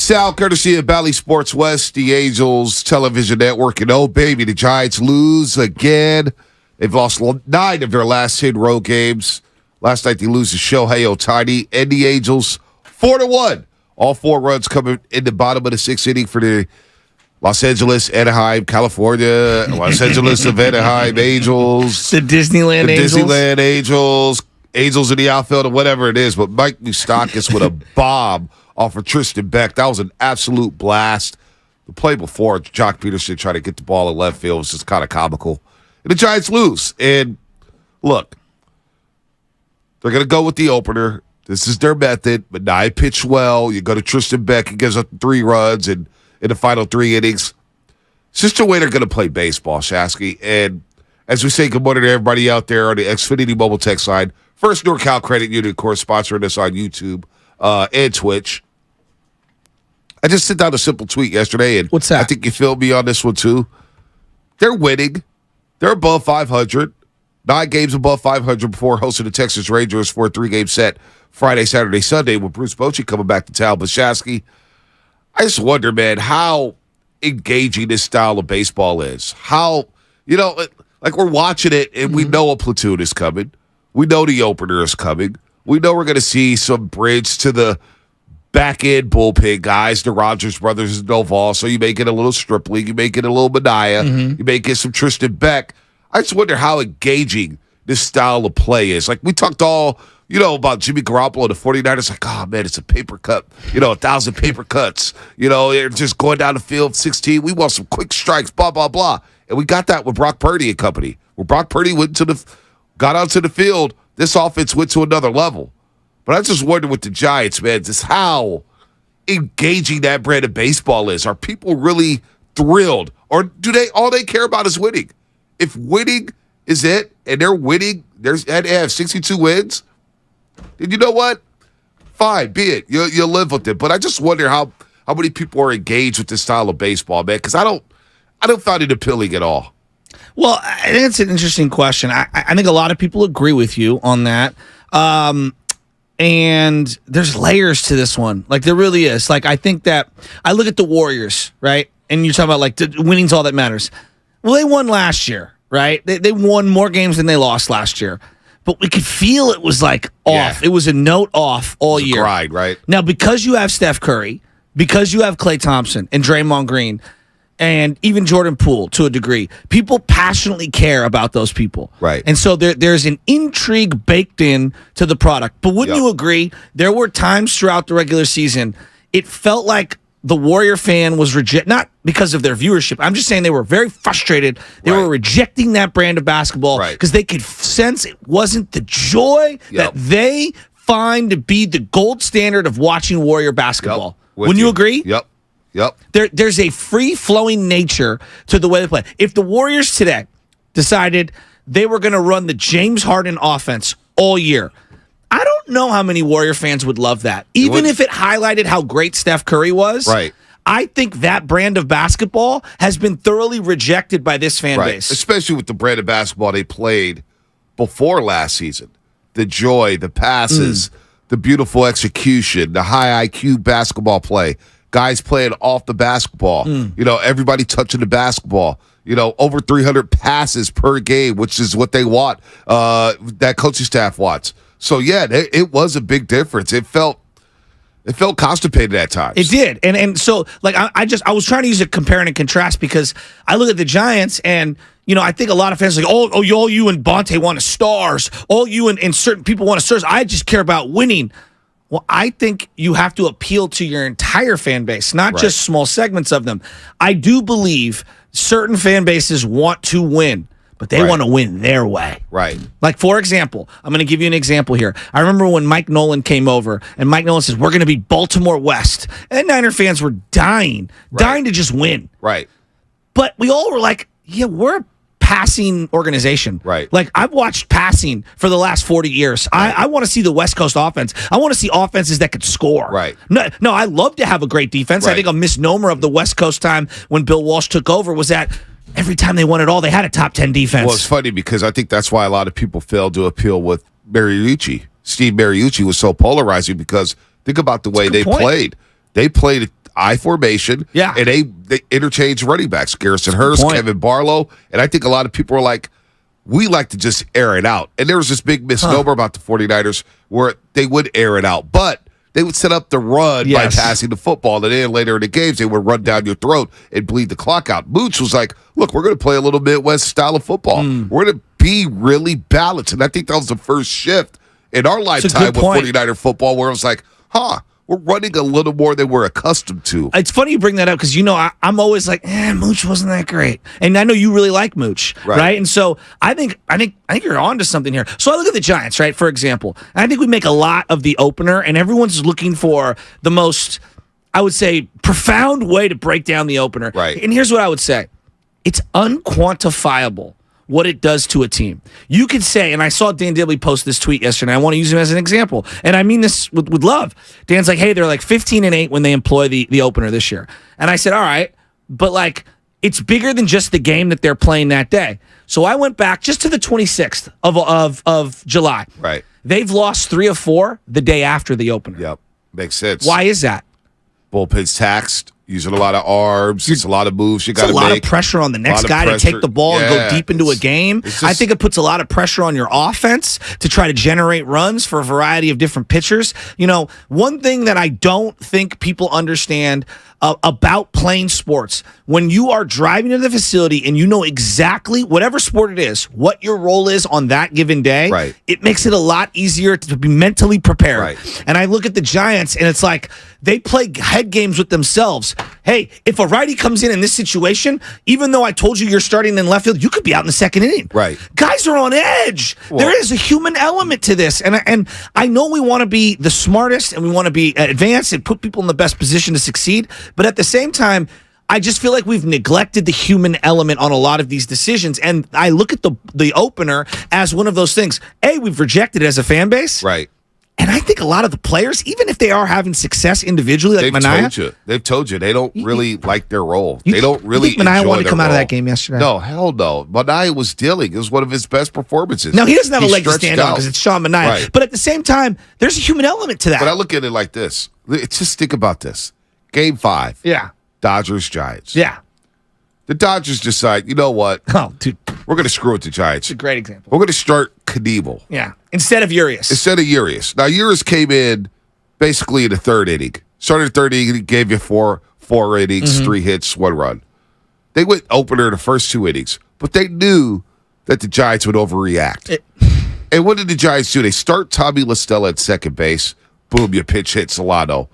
Sal, courtesy of Bally Sports West, the Angels television network. And oh, baby, the Giants lose again. They've lost 9 of their last 10 road games. Last night they lose to Shohei Ohtani and the Angels 4-1. All 4 runs coming in the bottom of the 6th inning for the Los Angeles, Anaheim, California, Los Angeles of Anaheim Angels. The Disneyland Angels. Angels in the outfield or whatever it is. But Mike Moustakas with a bomb off of Tristan Beck. That was an absolute blast. The play before, Jock Peterson tried to get the ball in left field was just kind of comical. And the Giants lose. And look, they're going to go with the opener. This is their method. But now I pitch well. You go to Tristan Beck. He gives up 3 runs in the final 3 innings. It's just the way they're going to play baseball, Shasky. And as we say good morning to everybody out there on the Xfinity mobile text line, First NorCal Credit Union, of course, sponsoring us on YouTube and Twitch. I just sent out a simple tweet yesterday, and what's that? I think you feel me on this one too. They're winning. They're above 500. 9 games above 500 before hosting the Texas Rangers for a 3-game set Friday, Saturday, Sunday with Bruce Bochy coming back to town. But Shasky, I just wonder, man, how engaging this style of baseball is. How, like we're watching it, and we know a platoon is coming. We know the opener is coming. We know we're going to see some bridge to the back-end bullpen guys, the Rogers brothers and Doval. So you may get a little Stripling. You may get a little Mania. You may get some Tristan Beck. I just wonder how engaging this style of play is. Like, we talked all, about Jimmy Garoppolo and the 49ers. Like, oh, man, it's a paper cut. 1,000 paper cuts. They're just going down the field, 16. We want some quick strikes, blah, blah, blah. And we got that with Brock Purdy and company. When Brock Purdy got onto the field, this offense went to another level. But I just wonder with the Giants, man, just how engaging that brand of baseball is. Are people really thrilled? Or do all they care about is winning? If winning is it, and they're winning, they have 62 wins, then you know what? Fine, be it. You'll live with it. But I just wonder how many people are engaged with this style of baseball, man, because I don't find it appealing at all. Well, I think it's an interesting question. I think a lot of people agree with you on that. And there's layers to this one. Like, there really is. Like, I think that I look at the Warriors, right? And you're talking about, like, winning's all that matters. Well, they won last year, right? They won more games than they lost last year. But we could feel it was, like, off. Yeah. It was a note off all year. Grind, right? Now, because you have Steph Curry, because you have Klay Thompson and Draymond Green, and even Jordan Poole, to a degree, people passionately care about those people. Right. And so there's an intrigue baked in to the product. But wouldn't you agree, there were times throughout the regular season, it felt like the Warrior fan was not because of their viewership. I'm just saying they were very frustrated. They were rejecting that brand of basketball because they could sense it wasn't the joy that they find to be the gold standard of watching Warrior basketball. Wouldn't you agree? Yep. There's a free-flowing nature to the way they play. If the Warriors today decided they were going to run the James Harden offense all year, I don't know how many Warrior fans would love that. Even if it highlighted how great Steph Curry was, right. I think that brand of basketball has been thoroughly rejected by this fan base. Especially with the brand of basketball they played before last season. The joy, the passes, the beautiful execution, the high IQ basketball play. Guys playing off the basketball. Everybody touching the basketball. Over 300 passes per game, which is what they want. That coaching staff wants. So, yeah, it was a big difference. It felt constipated at times. It did. And so, like, I was trying to use a compare and contrast because I look at the Giants and, I think a lot of fans are like, all you and Bonte want stars. All you and certain people want stars. I just care about winning. Well, I think you have to appeal to your entire fan base, not just small segments of them. I do believe certain fan bases want to win, but they want to win their way. Right. Like, for example, I'm going to give you an example here. I remember when Mike Nolan came over, and Mike Nolan says, we're going to be Baltimore West. And Niner fans were dying to just win. Right. But we all were like, yeah, we're a passing organization. Right. Like, I've watched passing for the last 40 years. Right. I want to see the West Coast offense. I want to see offenses that could score. Right. No, I love to have a great defense. I think a misnomer of the West Coast time when Bill Walsh took over was that every time they won it all, they had a top 10 defense. Well, it's funny because I think that's why a lot of people failed to appeal with Mariucci. Steve Mariucci was so polarizing because think about the way they played. They played I formation. Yeah. And they interchange running backs. Garrison Hurst, point. Kevin Barlow. And I think a lot of people are like, we like to just air it out. And there was this big misnomer about the 49ers where they would air it out. But they would set up the run by passing the football. And then later in the games, they would run down your throat and bleed the clock out. Mooch was like, look, we're going to play a little Midwest style of football. We're going to be really balanced. And I think that was the first shift in our lifetime with 49er football where it was like, we're running a little more than we're accustomed to. It's funny you bring that up because, I'm always like, Mooch wasn't that great. And I know you really like Mooch, right? And so I think you're onto something here. So I look at the Giants, right, for example. And I think we make a lot of the opener, and everyone's looking for the most, I would say, profound way to break down the opener. Right. And here's what I would say. It's unquantifiable what it does to a team. You could say, and I saw Dan Dibley post this tweet yesterday, and I want to use him as an example, and I mean this with love. Dan's like, hey, they're like 15-8 when they employ the opener this year. And I said, all right, but like, it's bigger than just the game that they're playing that day. So I went back just to the 26th of July. Right. They've lost 3 of 4 the day after the opener. Yep. Makes sense. Why is that? Bullpen's taxed. Using a lot of arms. It's a lot of moves you got to make. It's a lot of pressure on the next guy to take the ball and go deep into a game. I think it puts a lot of pressure on your offense to try to generate runs for a variety of different pitchers. One thing that I don't think people understand about playing sports, when you are driving to the facility and you know exactly, whatever sport it is, what your role is on that given day, it makes it a lot easier to be mentally prepared. Right. And I look at the Giants, and it's like they play head games with themselves. Hey, if a righty comes in this situation, even though I told you you're starting in left field, you could be out in the second inning. Right. Guys are on edge. Well, there is a human element to this. And I know we want to be the smartest and we want to be advanced and put people in the best position to succeed. But at the same time, I just feel like we've neglected the human element on a lot of these decisions. And I look at the opener as one of those things. We've rejected it as a fan base. Right. And I think a lot of the players, even if they are having success individually, like Manaea. They've told you. They don't really like their role. They don't really enjoy Manaea wanted to come out of that game yesterday? No, hell no. Manaea was dealing. It was one of his best performances. Now, he doesn't have a leg to stand on because it's Sean Manaea. Right. But at the same time, there's a human element to that. But I look at it like this. Just think about this. Game 5. Yeah. Dodgers-Giants. Yeah. The Dodgers decide, you know what? Oh, dude. We're going to screw with the Giants. It's a great example. We're going to start Knievel. Yeah. Instead of Urias. Now, Urias came in basically in the third inning. Started the third inning, gave you four innings, 3 hits, 1 run. They went opener the first 2 innings, but they knew that the Giants would overreact. And what did the Giants do? They start Tommy La Stella at second base. Boom, you pitch hit Solano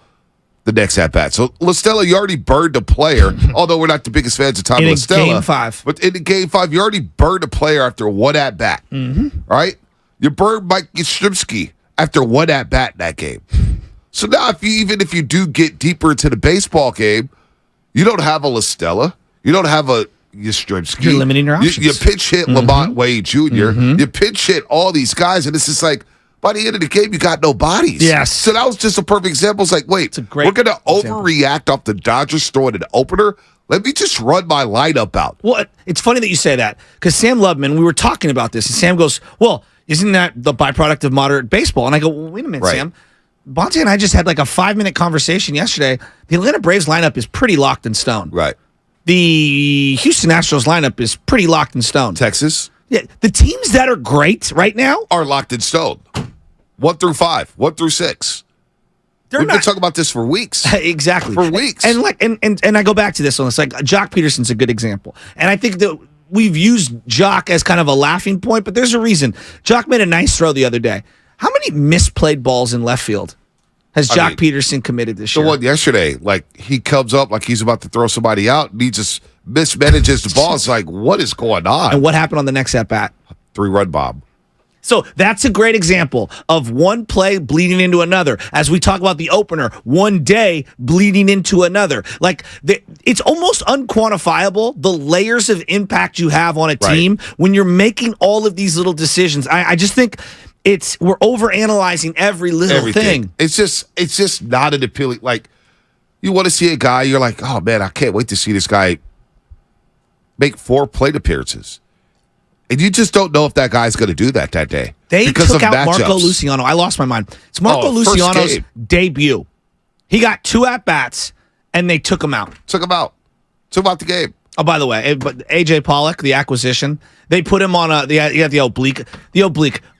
the next at-bat. So, La Stella, you already burned a player, although we're not the biggest fans of Tommy La Stella. In Game 5. But in Game 5, you already burned a player after 1 at-bat. Right? You burned Mike Yastrzemski after 1 at-bat in that game. So now, if you do get deeper into the baseball game, you don't have a La Stella. You don't have a Yastrzemski. You're limiting your options. You pitch hit Lamont Wade Jr. You pitch hit all these guys, and it's just like, by the end of the game, you got no bodies. Yes. So that was just a perfect example. It's like, wait, we're going to overreact off the Dodgers throwing an opener? Let me just run my lineup out. Well, it's funny that you say that because Sam Lubman, we were talking about this, and Sam goes, well, isn't that the byproduct of moderate baseball? And I go, well, wait a minute, Sam. Bonte and I just had like a 5-minute conversation yesterday. The Atlanta Braves lineup is pretty locked in stone. Right. The Houston Astros lineup is pretty locked in stone. Texas? Yeah. The teams that are great right now are locked in stone. 1 through 5, 1 through 6. We've been talking about this for weeks. Exactly. For weeks. And I go back to this one. It's like Jock Peterson's a good example. And I think that we've used Jock as kind of a laughing point, but there's a reason. Jock made a nice throw the other day. How many misplayed balls in left field has Jock Peterson committed this year? The one yesterday, like he comes up like he's about to throw somebody out, and he just mismanages the ball. It's like, what is going on? And what happened on the next at-bat? 3-run bomb. So that's a great example of one play bleeding into another. As we talk about the opener, one day bleeding into another. Like it's almost unquantifiable the layers of impact you have on a team when you're making all of these little decisions. I just think we're overanalyzing every little thing. It's just not an appealing. Like you want to see a guy, you're like, oh man, I can't wait to see this guy make 4 plate appearances. And you just don't know if that guy's going to do that day. They took out Marco Luciano. I lost my mind. It's Marco Luciano's debut. He got 2 at-bats, and they took him out. Took him out the game. Oh, by the way, but AJ Pollock, the acquisition, they put him on the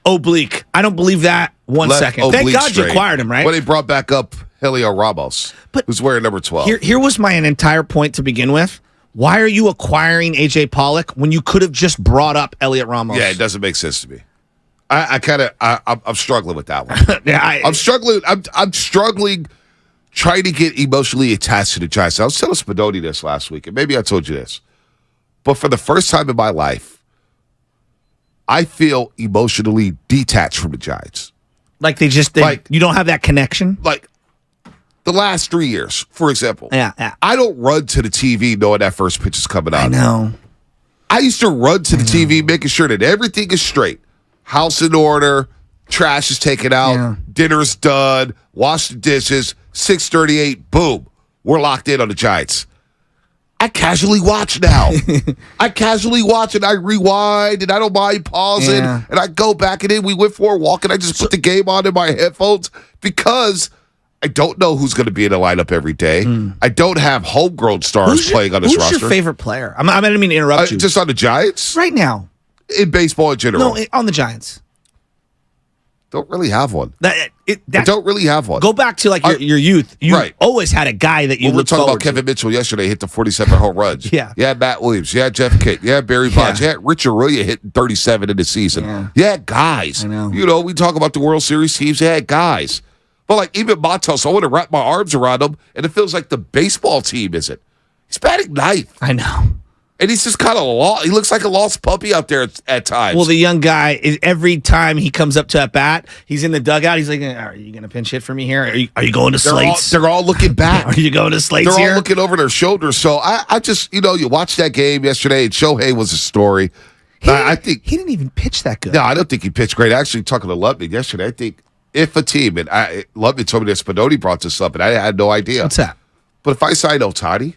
oblique. I don't believe that one Left second. Thank God straight. you acquired him, right? When they brought back up Helio Ramos, who's wearing number 12. Here was my entire point to begin with. Why are you acquiring AJ Pollock when you could have just brought up Elliot Ramos? Yeah, it doesn't make sense to me. I'm struggling with that one. I'm struggling trying to get emotionally attached to the Giants. I was telling Spadoni this last week, and maybe I told you this, but for the first time in my life, I feel emotionally detached from the Giants. Like you don't have that connection? Like the last 3 years, for example. Yeah. I don't run to the TV knowing that first pitch is coming out. I know. I used to run to the TV making sure that everything is straight. House in order, trash is taken out, dinner's done, wash the dishes, 6:38, boom. We're locked in on the Giants. I casually watch now. I casually watch and I rewind and I don't mind pausing and I go back and then we went for a walk and I just put the game on in my headphones because I don't know who's going to be in the lineup every day. I don't have homegrown stars playing on this roster. Who's your favorite player? I didn't mean to interrupt you. Just on the Giants? Right now. In baseball in general. No, on the Giants. Don't really have one. I That don't really have one. Go back to your youth. You always had a guy that you we were looked talking forward about Kevin Mitchell yesterday, hit the 47 home runs. Yeah. You had Matt Williams. You had Jeff Kitt. You had Barry Bonds. You had Richard Aurelia hitting 37 in the season. Yeah. You had guys. I know. We talk about the World Series teams. You had guys. But like even Matos, I want to wrap my arms around him, and it feels like the baseball team isn't. He's batting ninth. I know. And he's just kind of lost. He looks like a lost puppy out there at times. Well, the young guy, every time he comes up to at bat, he's in the dugout. He's like, "Are you going to pinch hit for me here? Are you going to slates? They're all looking back. Are you going to slates They're here? all looking over their shoulders. So I just, you watched that game yesterday, and Shohei was a story. I think he didn't even pitch that good. No, I don't think he pitched great. Actually, talking to Lubman yesterday, I think if a team, and Lubman told me that Spadoni brought this up, and I had no idea. What's that? But if I sign Ohtani,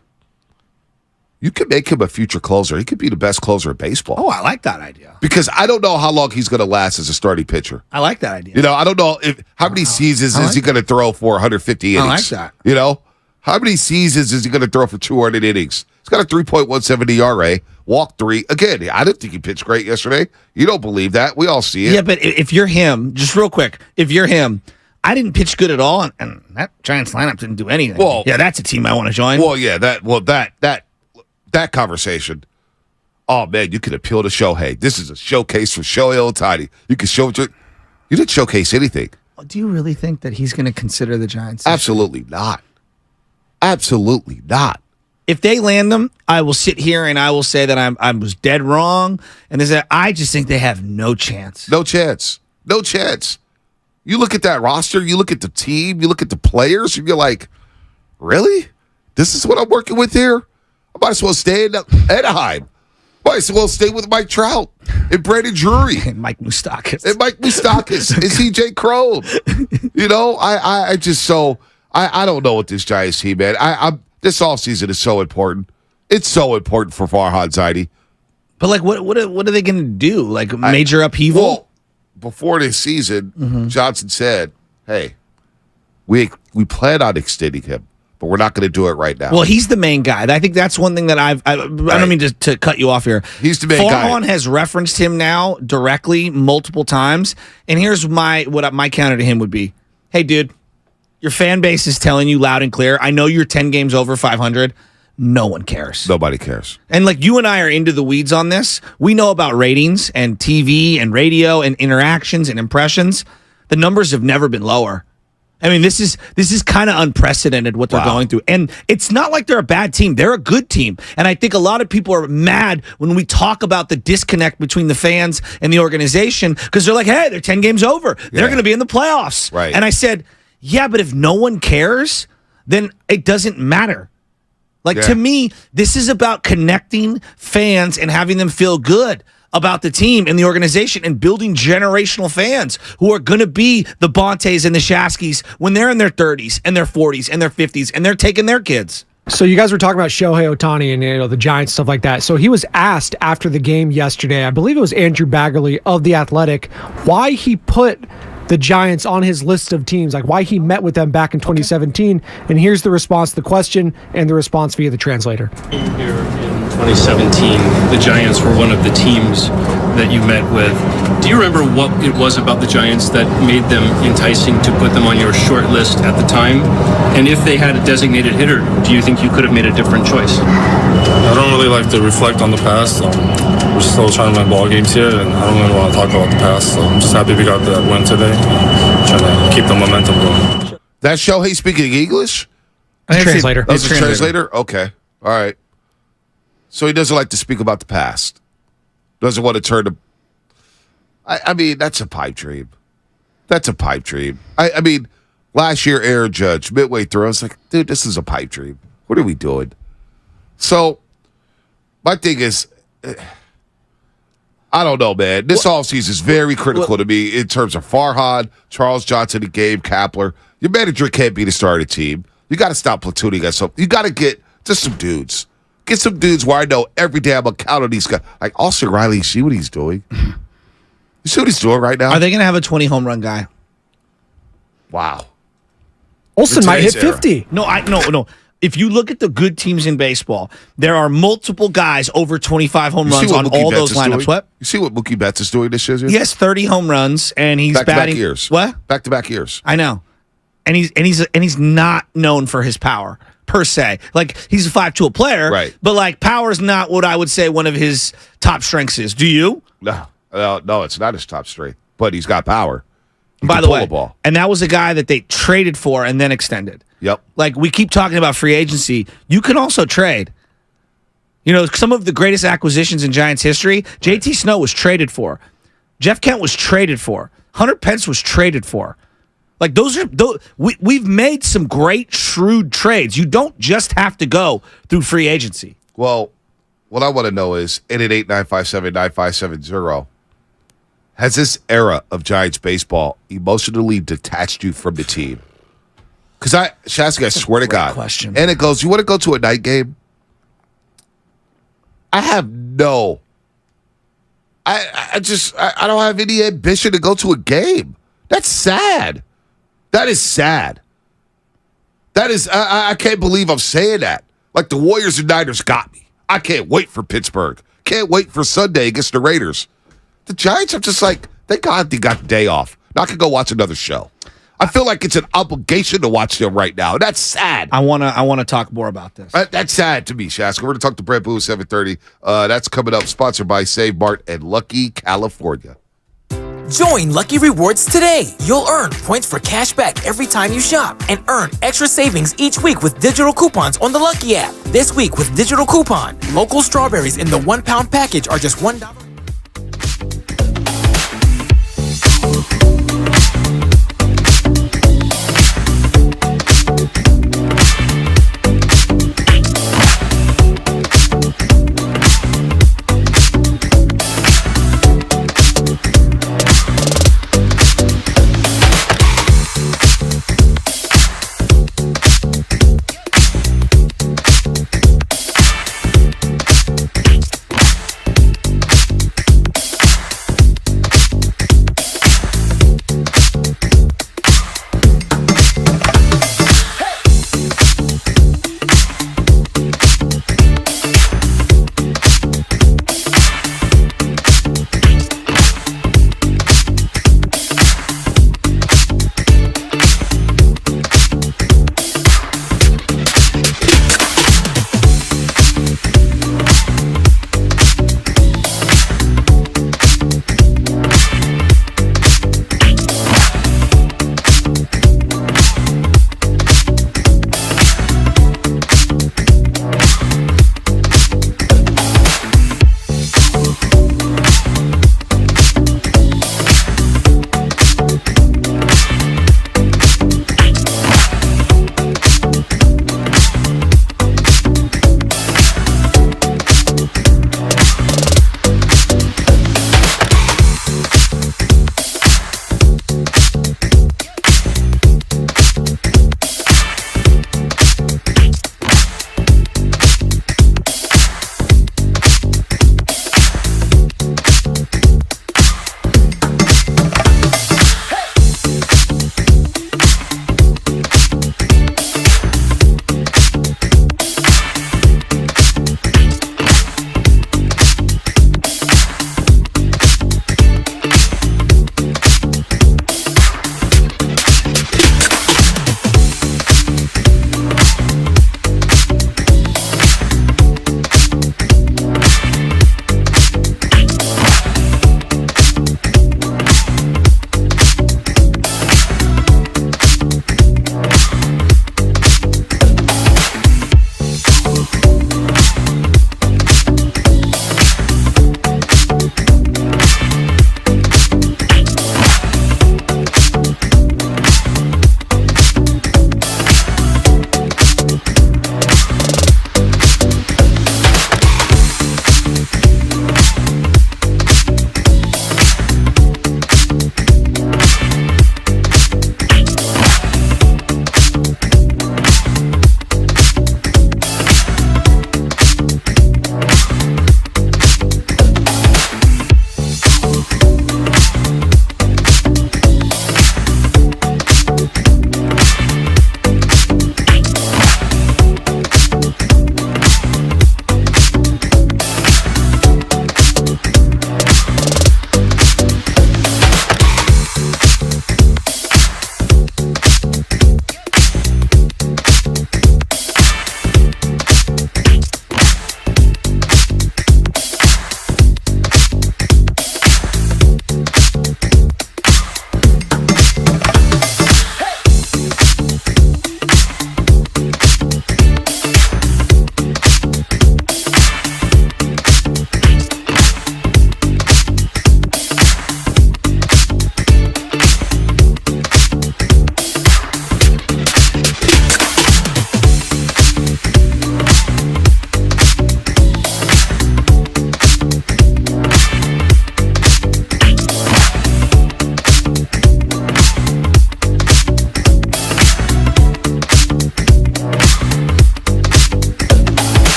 you could make him a future closer. He could be the best closer in baseball. Oh, I like that idea. Because I don't know how long he's going to last as a starting pitcher. I like that idea. I don't know how many seasons is he going to throw for 150 innings. I like that. How many seasons is he going to throw for 200 innings? He's got a 3.17 ERA, walk 3. Again, I didn't think he pitched great yesterday. You don't believe that. We all see it. Yeah, but if you're him, just real quick, if you're him, I didn't pitch good at all, and that Giants lineup didn't do anything. Well, yeah, that's a team I want to join. Well, yeah, that conversation. Oh man, you could appeal to Shohei. This is a showcase for Shohei Ohtani. You can show you didn't showcase anything. Do you really think that he's going to consider the Giants? Absolutely not. Absolutely not. If they land them, I will sit here and I will say that I was dead wrong. And I just think they have no chance. No chance. No chance. You look at that roster, you look at the team, you look at the players, and you're like, really? This is what I'm working with here? I might as well stay in Anaheim. Might as well stay with Mike Trout and Brandon Drury. And Mike Moustakas. And CJ Crone. I don't know what this Giants team, man. This offseason is so important. It's so important for Farhan Zaidi. But what are they going to do? Like major upheaval? Well, before this season, Johnson said, "Hey, we plan on extending him, but we're not going to do it right now." Well, he's the main guy. I think that's one thing that I don't mean to cut you off here. He's the main guy. Farhan has referenced him now directly multiple times, and here's my counter to him would be, "Hey, dude, your fan base is telling you loud and clear. I know you're 10 games over 500. No one cares. Nobody cares. And you and I are into the weeds on this. We know about ratings and TV and radio and interactions and impressions. The numbers have never been lower. I mean, this is kind of unprecedented what they're going through. And it's not like they're a bad team. They're a good team. And I think a lot of people are mad when we talk about the disconnect between the fans and the organization because they're like, hey, they're 10 games over. They're going to be in the playoffs. Right. And I said, yeah, but if no one cares, then it doesn't matter. To me, this is about connecting fans and having them feel good about the team and the organization and building generational fans who are going to be the Bontes and the Shaskys when they're in their 30s and their 40s and their 50s and they're taking their kids. So you guys were talking about Shohei Ohtani and the Giants, stuff like that. So he was asked after the game yesterday, I believe it was Andrew Baggerly of The Athletic, why he put the Giants on his list of teams, like why he met with them back in 2017. And here's the response to the question and the response via the translator. Here in 2017, the Giants were one of the teams that you met with. Do you remember what it was about the Giants that made them enticing to put them on your short list at the time? And if they had a designated hitter, do you think you could have made a different choice? I don't really like to reflect on the past. We're still trying to win ball games here, and I don't really want to talk about the past. So I'm just happy we got that win today. Trying to keep the momentum going. That's Shohei speaking English? Translator. That's a translator? Okay. All right. So he doesn't like to speak about the past. Doesn't want to turn to... I mean, that's a pipe dream. That's a pipe dream. I mean, last year, Aaron Judge, midway through, I was like, dude, this is a pipe dream. What are we doing? So, my thing is, I don't know, man. This offseason is very critical to me in terms of Farhan, Charles Johnson, and Gabe Kapler. Your manager can't be the star of the team. You got to stop platooning us. You got to get just some dudes. Get some dudes where I know every day I'm going to count on these guys. Like Austin Riley, see what he's doing? You see what he's doing right now? Are they going to have a 20 home run guy? Wow. Olsen might hit Era. 50. No. If you look at the good teams in baseball, there are multiple guys over 25 home runs on all those lineups. What? You see what Mookie Betts is doing this year? He has 30 home runs, and he's Back-to-back batting years. What? Back-to-back years. I know, and he's not known for his power per se. Like he's a 5-tool player, Right. But like power is not what I would say one of his top strengths is. Do you? No, it's not his top strength, but he's got power. He By can the pull way, a ball. and that was a guy that they traded for and then extended. Yep. Like we keep talking about free agency, you can also trade. You know, some of the greatest acquisitions in Giants history, JT Snow was traded for. Jeff Kent was traded for. Hunter Pence was traded for. Like we've made some great shrewd trades. You don't just have to go through free agency. Well, what I want to know is 888-957-9570. Has this era of Giants baseball emotionally detached you from the team? Because Shasky, I swear to God. Question. And it goes, you want to go to a night game? I have no. I don't have any ambition to go to a game. That's sad. That is sad. That is, I can't believe I'm saying that. Like the Warriors and Niners got me. I can't wait for Pittsburgh. Can't wait for Sunday against the Raiders. The Giants, I'm just like, thank God they got the day off. Now I can go watch another show. I feel like it's an obligation to watch them right now. That's sad. I wanna talk more about this. That's sad to me, Shaska. We're going to talk to Brett Boo at 7:30. That's coming up, sponsored by Save Mart and Lucky, California. Join Lucky Rewards today. You'll earn points for cash back every time you shop and earn extra savings each week with digital coupons on the Lucky app. This week with digital coupon, local strawberries in the 1-pound package are just $1.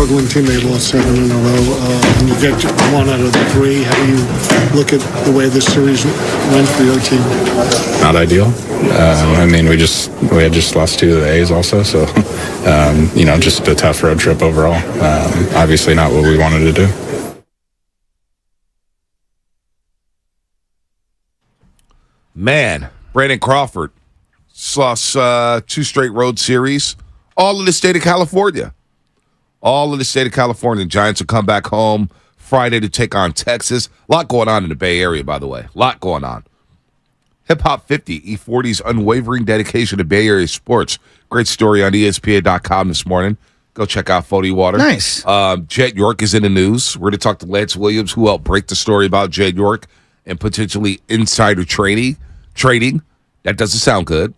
struggling team. They lost 7 in a row. And you get 1 out of the 3. How do you look at the way this series went for your team? Not ideal. We had just lost 2 of the A's also, so just a tough road trip overall. Obviously not what we wanted to do. Man, Brandon Crawford lost 2 straight road series, all in the state of California. All in the state of California. Giants will come back home Friday to take on Texas. A lot going on in the Bay Area, by the way. A lot going on. Hip Hop 50, E40's unwavering dedication to Bay Area sports. Great story on ESPN.com this morning. Go check out 40 Water. Nice. Jet York is in the news. We're going to talk to Lance Williams, who helped break the story about Jet York and potentially insider trading. That doesn't sound good.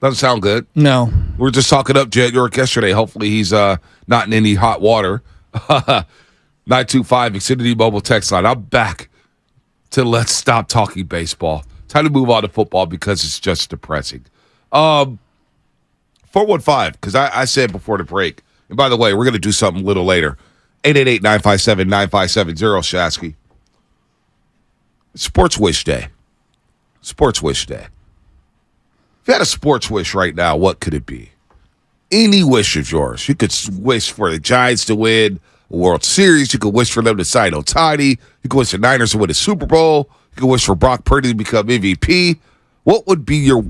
Doesn't sound good. No. We were just talking up Jet York yesterday. Hopefully he's not in any hot water. 925 Xfinity Mobile text line. I'm back to Let's Stop Talking Baseball. Time to move on to football because it's just depressing. 415, because I said before the break, and by the way, we're going to do something a little later. 888-957-9570, Shasky. Sports Wish Day. Sports Wish Day. If you had a sports wish right now, what could it be? Any wish of yours. You could wish for the Giants to win a World Series. You could wish for them to sign Ohtani. You could wish the Niners to win a Super Bowl. You could wish for Brock Purdy to become MVP. What would be your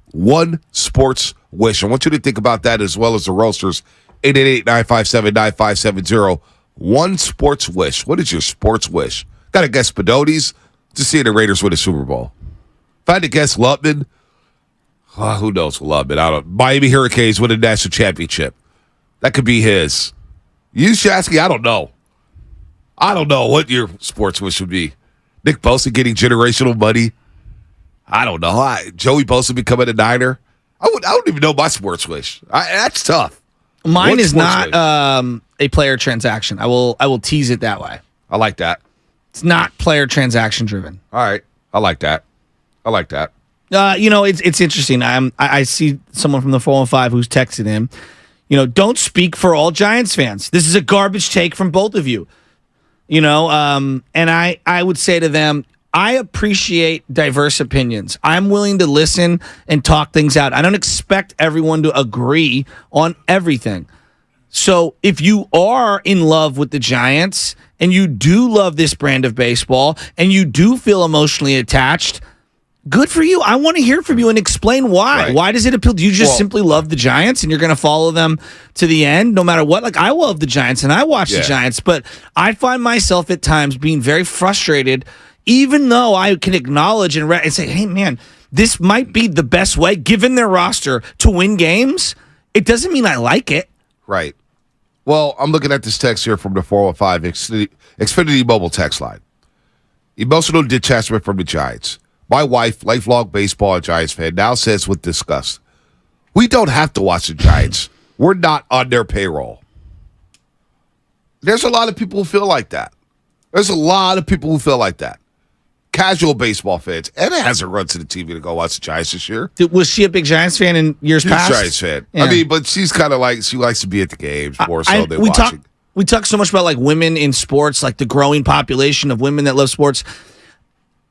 one sports wish? I want you to think about that as well as the roasters. 888-957-9570. One sports wish. What is your sports wish? Got to guess Spadotes to see the Raiders win a Super Bowl. If I had to guess Lubman, who knows Lubman? I don't. Miami Hurricanes win a national championship. That could be his. You, Shasky, I don't know. I don't know what your sports wish would be. Nick Bosa getting generational money. I don't know. Joey Bosa becoming a Niner. I don't even know my sports wish. That's tough. Mine is not a player transaction. I will tease it that way. I like that. It's not player transaction driven. All right. I like that. It's interesting. I see someone from the 415 who's texted him. Don't speak for all Giants fans. This is a garbage take from both of you. And I would say to them, I appreciate diverse opinions. I'm willing to listen and talk things out. I don't expect everyone to agree on everything. So if you are in love with the Giants and you do love this brand of baseball and you do feel emotionally attached, good for you. I want to hear from you and explain why. Right. Why does it appeal? Do you just simply love the Giants and you're going to follow them to the end no matter what? Like, I love the Giants and I watch the Giants, but I find myself at times being very frustrated, even though I can acknowledge and say, hey, man, this might be the best way, given their roster, to win games. It doesn't mean I like it. Right. Well, I'm looking at this text here from the 405 Xfinity Mobile text line. Emotional detachment from the Giants. My wife, lifelong baseball and Giants fan, now says with disgust, we don't have to watch the Giants. We're not on their payroll. There's a lot of people who feel like that. Casual baseball fans. Anna hasn't run to the TV to go watch the Giants this year. Was she a big Giants fan in years She's past? a Giants fan. Yeah. But she's kind of like, she likes to be at the games more so than watching. We talk so much about like women in sports, like the growing population of women that love sports.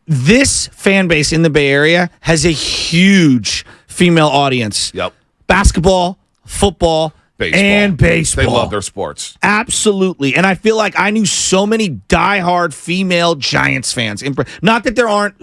This fan base in the Bay Area has a huge female audience. Yep. Basketball, football, and baseball. They love their sports. Absolutely. And I feel like I knew so many diehard female Giants fans. Not that there aren't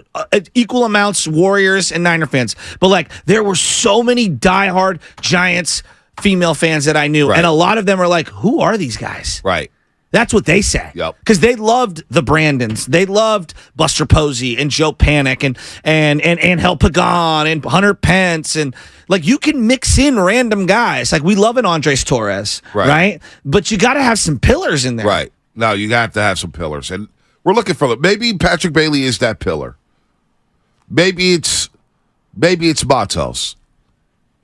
equal amounts Warriors and Niner fans, but like there were so many diehard Giants female fans that I knew. Right. And a lot of them are like, who are these guys? Right. That's what they say. Yep. Because they loved the Brandons. They loved Buster Posey and Joe Panic and Angel Pagan and Hunter Pence. And like you can mix in random guys. Like we love an Andres Torres. Right? But you got to have some pillars in there. Right. No, you have to have some pillars. And we're looking for them. Maybe Patrick Bailey is that pillar. Maybe it's Matos.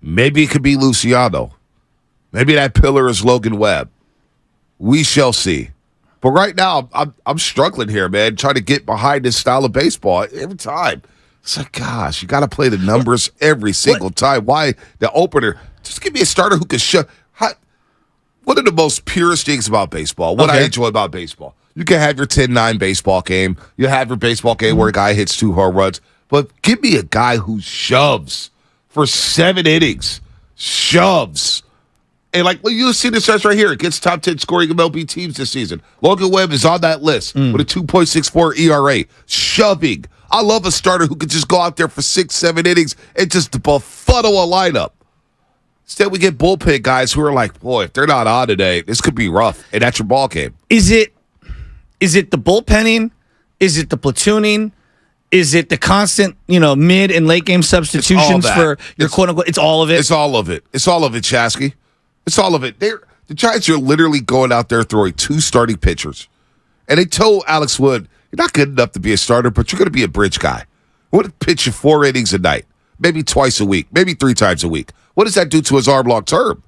Maybe it could be Luciano. Maybe that pillar is Logan Webb. We shall see. But right now, I'm struggling here, man, trying to get behind this style of baseball every time. It's like, gosh, you got to play the numbers every single time. Why the opener? Just give me a starter who can show. one of the most purest things about baseball, what I enjoy about baseball. You can have your 10-9 baseball game. You have your baseball game where a guy hits 2 home runs. But give me a guy who shoves for 7 innings. Shoves. And like, well, you see the stats right here. It gets top 10 scoring MLB teams this season. Logan Webb is on that list with a 2.64 ERA. Shoving. I love a starter who can just go out there for 6-7 innings and just befuddle a lineup. Instead, we get bullpen guys who are like, boy, if they're not on today, this could be rough. And that's your ball game. Is it the bullpenning? Is it the platooning? Is it the constant, mid and late game substitutions for your quote unquote? It's all of it. It's all of it. It's all of it, Chasky. It's all of it. The Giants are literally going out there throwing 2 starting pitchers. And they told Alex Wood, you're not good enough to be a starter, but you're going to be a bridge guy. What if pitch you 4 innings a night? Maybe twice a week, maybe 3 times a week. What does that do to his arm long term?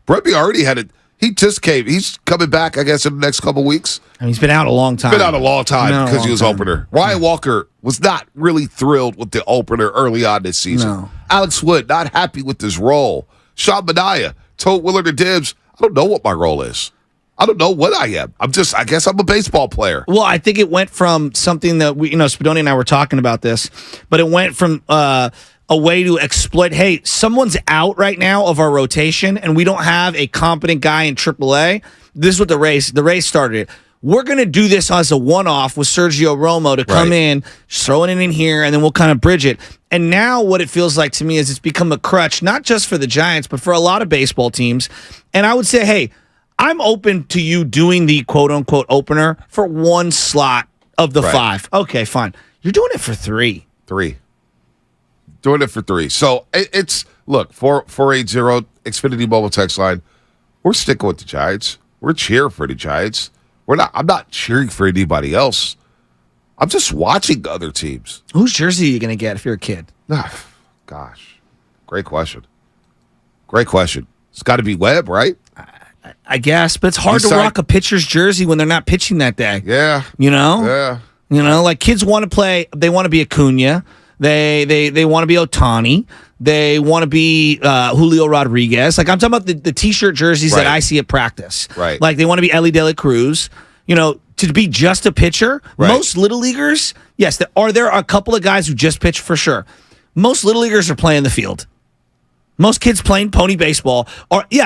Breby already had it. He just came. He's coming back, I guess, in the next couple weeks. I mean, he's been out a long time. Because he was opener. Ryan Walker was not really thrilled with the opener early on this season. No. Alex Wood, not happy with his role. Sean Manaea told Willard and Dibbs, I don't know what my role is. I don't know what I am. I guess I'm a baseball player. Well, I think it went from something that Spadoni and I were talking about this, but it went from a way to exploit, hey, someone's out right now of our rotation, and we don't have a competent guy in AAA. This is what the Rays started it. We're going to do this as a one-off with Sergio Romo to come in, throw it in here, and then we'll kind of bridge it. And now what it feels like to me is it's become a crutch, not just for the Giants, but for a lot of baseball teams. And I would say, hey, I'm open to you doing the quote-unquote opener for 1 slot of the 5. Okay, fine. You're doing it for 3. 3. Doing it for 3. So it's, look, 480 Xfinity Mobile text line. We're sticking with the Giants. We're cheering for the Giants. I'm not cheering for anybody else. I'm just watching other teams. Whose jersey are you going to get if you're a kid? Gosh. Great question. It's got to be Webb, right? I guess, but it's hard to rock a pitcher's jersey when they're not pitching that day. Yeah. Yeah. Like kids want to play, they want to be Acuna. They want to be Ohtani. They want to be Julio Rodriguez. Like I'm talking about the T-shirt jerseys that I see at practice. Right. Like they want to be Ellie De La Cruz. To be just a pitcher. Right. Most little leaguers, yes, there are a couple of guys who just pitch for sure. Most little leaguers are playing the field. Most kids playing pony baseball,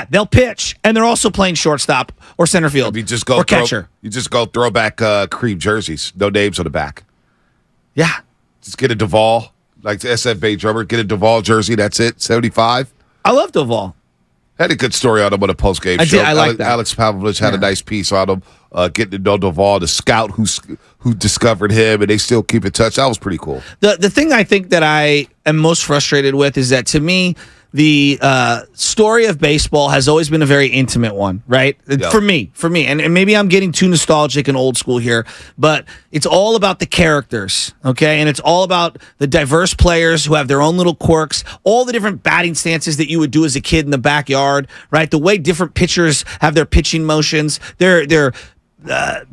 they'll pitch, and they're also playing shortstop or center field or catcher. You just go throw back cream jerseys, no names on the back. Yeah. Just get a Duvall, like the SFA drummer, get a Duvall jersey, that's it, 75. I love Duvall. Had a good story on him on a post-game show. I like that. Alex Pavlovich had a nice piece on him, getting to know Duvall, the scout who discovered him, and they still keep in touch. That was pretty cool. The thing I think that I am most frustrated with is that, to me, the story of baseball has always been a very intimate one, right? Yep. For me, and maybe I'm getting too nostalgic and old school here, but it's all about the characters, okay? And it's all about the diverse players who have their own little quirks, all the different batting stances that you would do as a kid in the backyard, right? The way different pitchers have their pitching motions, their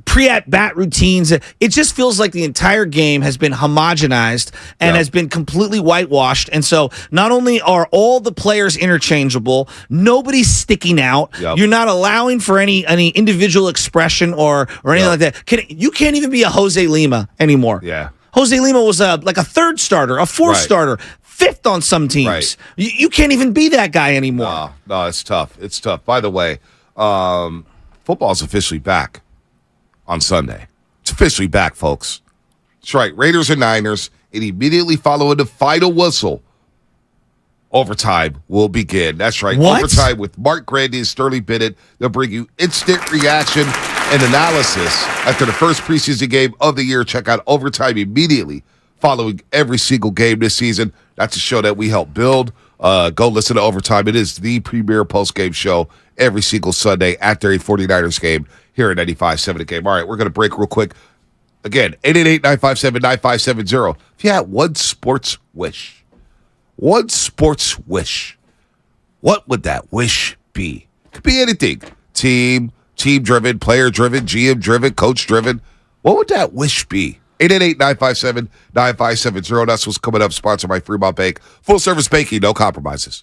pre-at-bat routines. It just feels like the entire game has been homogenized and has been completely whitewashed. And so not only are all the players interchangeable, nobody's sticking out. Yep. You're not allowing for any individual expression or anything like that. You can't even be a Jose Lima anymore. Yeah. Jose Lima was like a 3rd starter, a 4th starter, 5th on some teams. Right. You can't even be that guy anymore. No, it's tough. It's tough. By the way, football's officially back on Sunday. It's officially back, folks. That's right. Raiders and Niners, and immediately following the final whistle, overtime will begin. That's right. What? Overtime with Mark Grandy and Sterling Bennett. They'll bring you instant reaction and analysis after the first preseason game of the year. Check out Overtime immediately following every single game this season. That's a show that we help build. Go listen to Overtime. It is the premier post-game show every single Sunday after a 49ers game here at 95.7 The Game. All right, we're going to break real quick. Again, 888-957-9570. If you had one sports wish, what would that wish be? Could be anything. Team-driven, player-driven, GM-driven, coach-driven. What would that wish be? 888-957-9570. That's what's coming up, sponsored by Fremont Bank. Full-service banking, no compromises.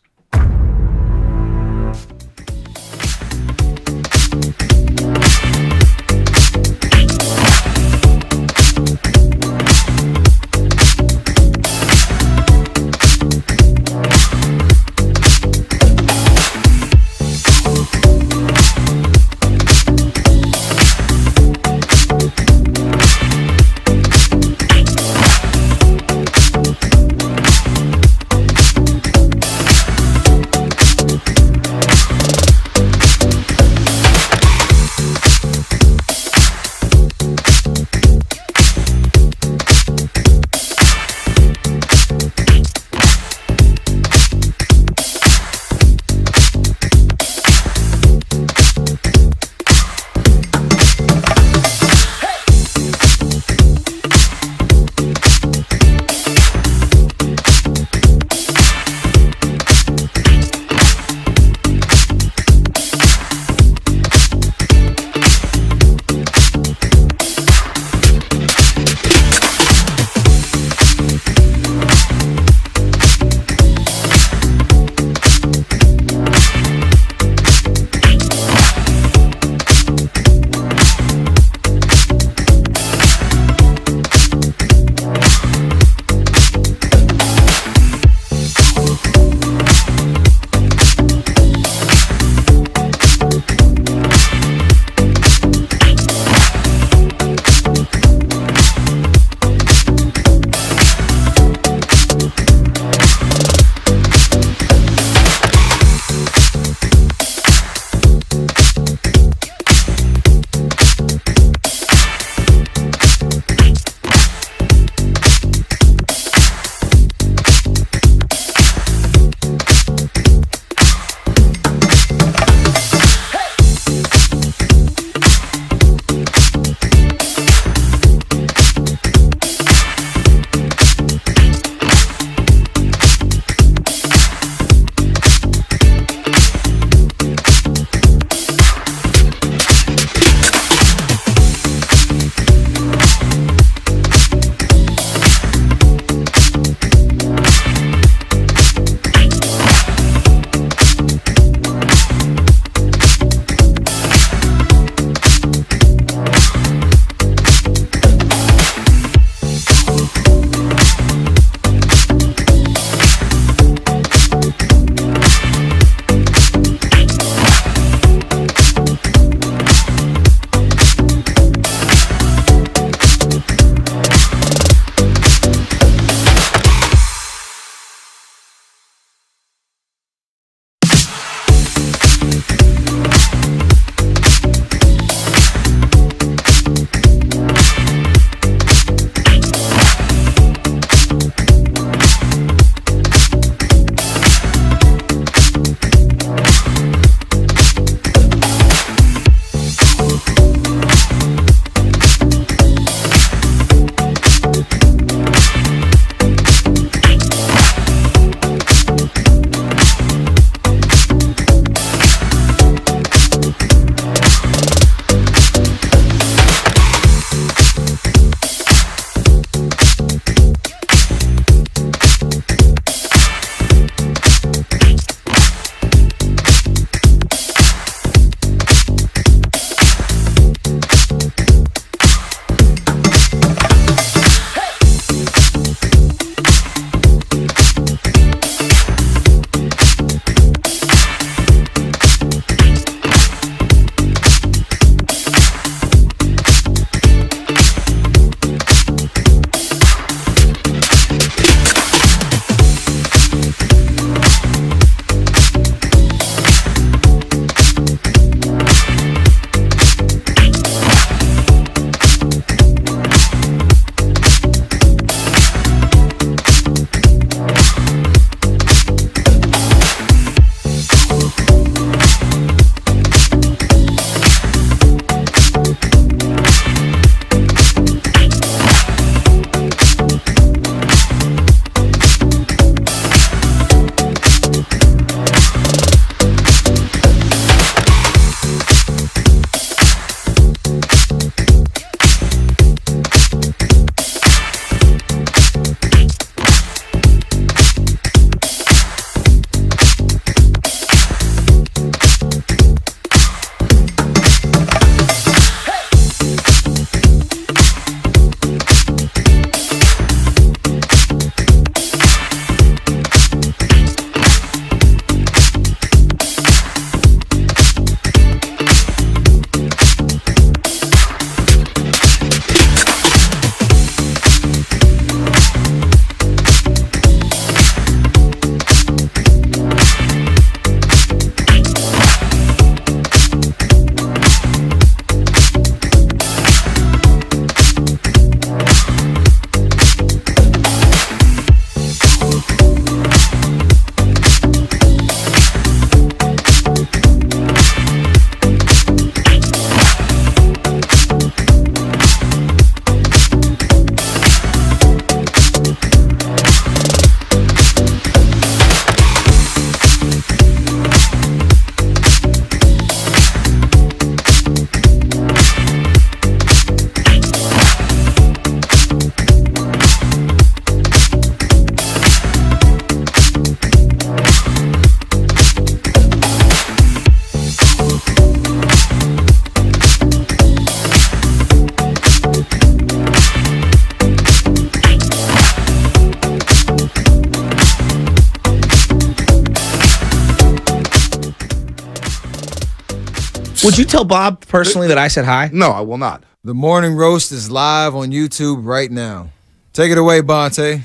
Would you tell Bob personally that I said hi? No, I will not. The Morning Roast is live on YouTube right now. Take it away, Bonte. What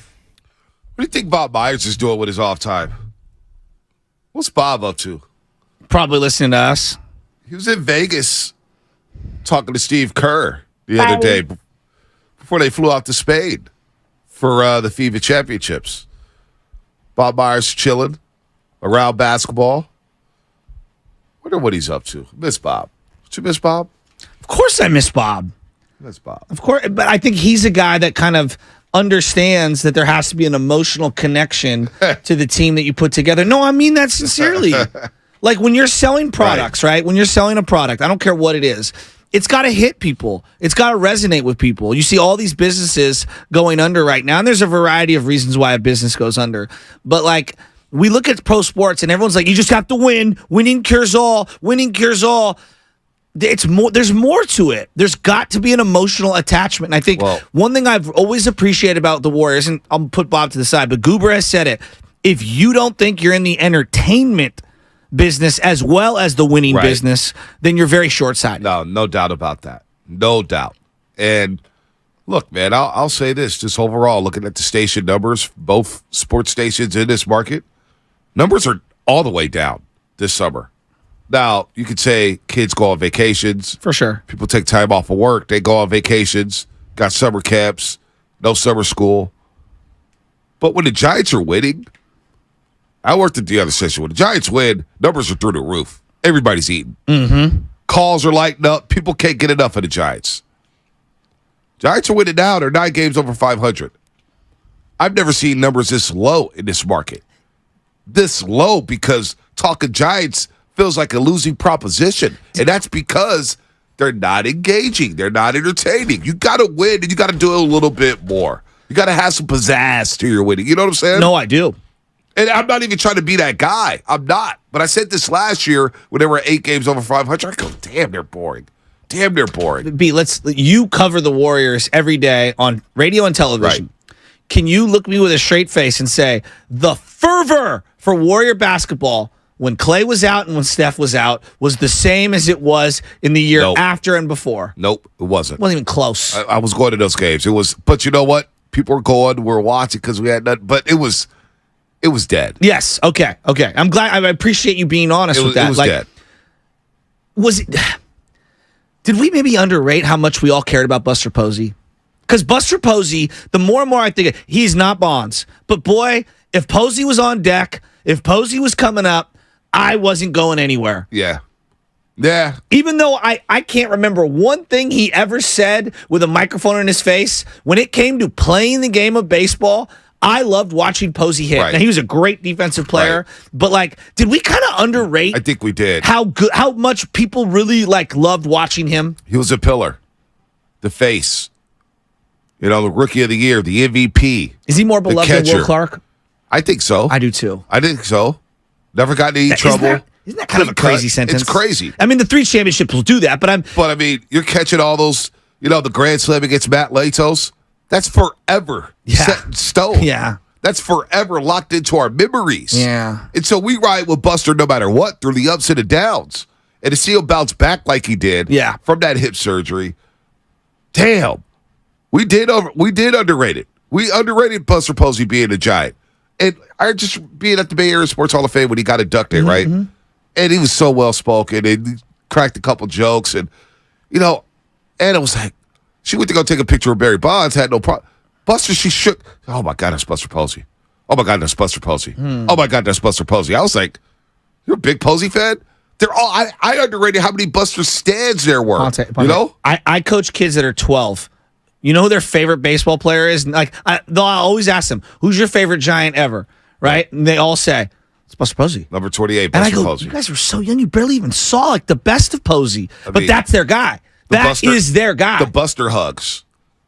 do you think Bob Myers is doing with his off time? What's Bob up to? Probably listening to us. He was in Vegas talking to Steve Kerr the other day before they flew out to Spain for the FIBA championships. Bob Myers chilling around basketball. Wonder what he's up to. Miss Bob. Did you miss Bob? Of course I miss Bob. Miss Bob. Of course, but I think he's a guy that kind of understands that there has to be an emotional connection to the team that you put together. No, I mean that sincerely. Like when you're selling products, right? When you're selling a product, I don't care what it is, it's got to hit people. It's got to resonate with people. You see all these businesses going under right now, and there's a variety of reasons why a business goes under. But like we look at pro sports and everyone's like, you just have to win. Winning cures all. Winning cures all. It's more. There's more to it. There's got to be an emotional attachment. And I think one thing I've always appreciated about the Warriors, and I'll put Bob to the side, but Goober has said it. If you don't think you're in the entertainment business as well as the winning business, then you're very short-sighted. No doubt about that. No doubt. And look, man, I'll say this. Just overall, looking at the station numbers, both sports stations in this market, numbers are all the way down this summer. Now, you could say kids go on vacations. For sure. People take time off of work. They go on vacations, got summer camps, no summer school. But when the Giants are winning, I worked at the other session. When the Giants win, numbers are through the roof. Everybody's eating. Mm-hmm. Calls are lighting up. People can't get enough of the Giants. Giants are winning now. They're 9 games over 500. I've never seen numbers this low in this market. This low because talking Giants feels like a losing proposition. And that's because they're not engaging. They're not entertaining. You got to win, and you got to do it a little bit more. You got to have some pizzazz to your winning. You know what I'm saying? No, I do. And I'm not even trying to be that guy. I'm not. But I said this last year when there were 8 games over 500. I go, damn, they're boring. Damn, they're boring. B, you cover the Warriors every day on radio and television. Right. Can you look me with a straight face and say the fervor for Warrior basketball when Clay was out and when Steph was out was the same as it was in the year after and before? Nope, it wasn't. It wasn't even close. I was going to those games. It was, but you know what? People were going, we were watching because we had nothing. But it was dead. Yes. Okay. I'm glad. I appreciate you being honest with that. It was dead. Was it? Did we maybe underrate how much we all cared about Buster Posey? Because Buster Posey, the more and more I think he's not Bonds, but boy, if Posey was on deck, if Posey was coming up, I wasn't going anywhere. Yeah. Even though I can't remember one thing he ever said with a microphone in his face, when it came to playing the game of baseball, I loved watching Posey hit. Right. Now, he was a great defensive player, but did we kind of underrate? I think we did. How much people really loved watching him? He was a pillar, the face, the rookie of the year, the MVP. Is he more beloved than Will Clark? I think so. I do too. I think so. Never got in any trouble. Isn't that kind of a crazy sentence? It's crazy. I mean, the 3 championships will do that, but I mean, you're catching all those, the Grand Slam against Matt Latos. That's forever set in stone. Yeah. That's forever locked into our memories. Yeah. And so we ride with Buster no matter what through the ups and the downs. And to see him bounce back like he did from that hip surgery, damn, we did underrate it. We underrated Buster Posey being a Giant. And I just being at the Bay Area Sports Hall of Fame when he got inducted, right? Mm-hmm. And he was so well spoken and he cracked a couple jokes and Anna was like, she went to go take a picture of Barry Bonds, had no problem. Buster, she shook. Oh my God, that's Buster Posey. Oh my God, that's Buster Posey. Oh my God, that's Buster Posey. I was like, you're a big Posey fan? They're all I underrated how many Buster stands there were. I coach kids that are 12. You know who their favorite baseball player is? I'll always ask them, who's your favorite Giant ever? Right? And they all say, it's Buster Posey. Number 28, and Buster I go, Posey. You guys were so young, you barely even saw the best of Posey. But that's their guy. That is their guy. The Buster hugs.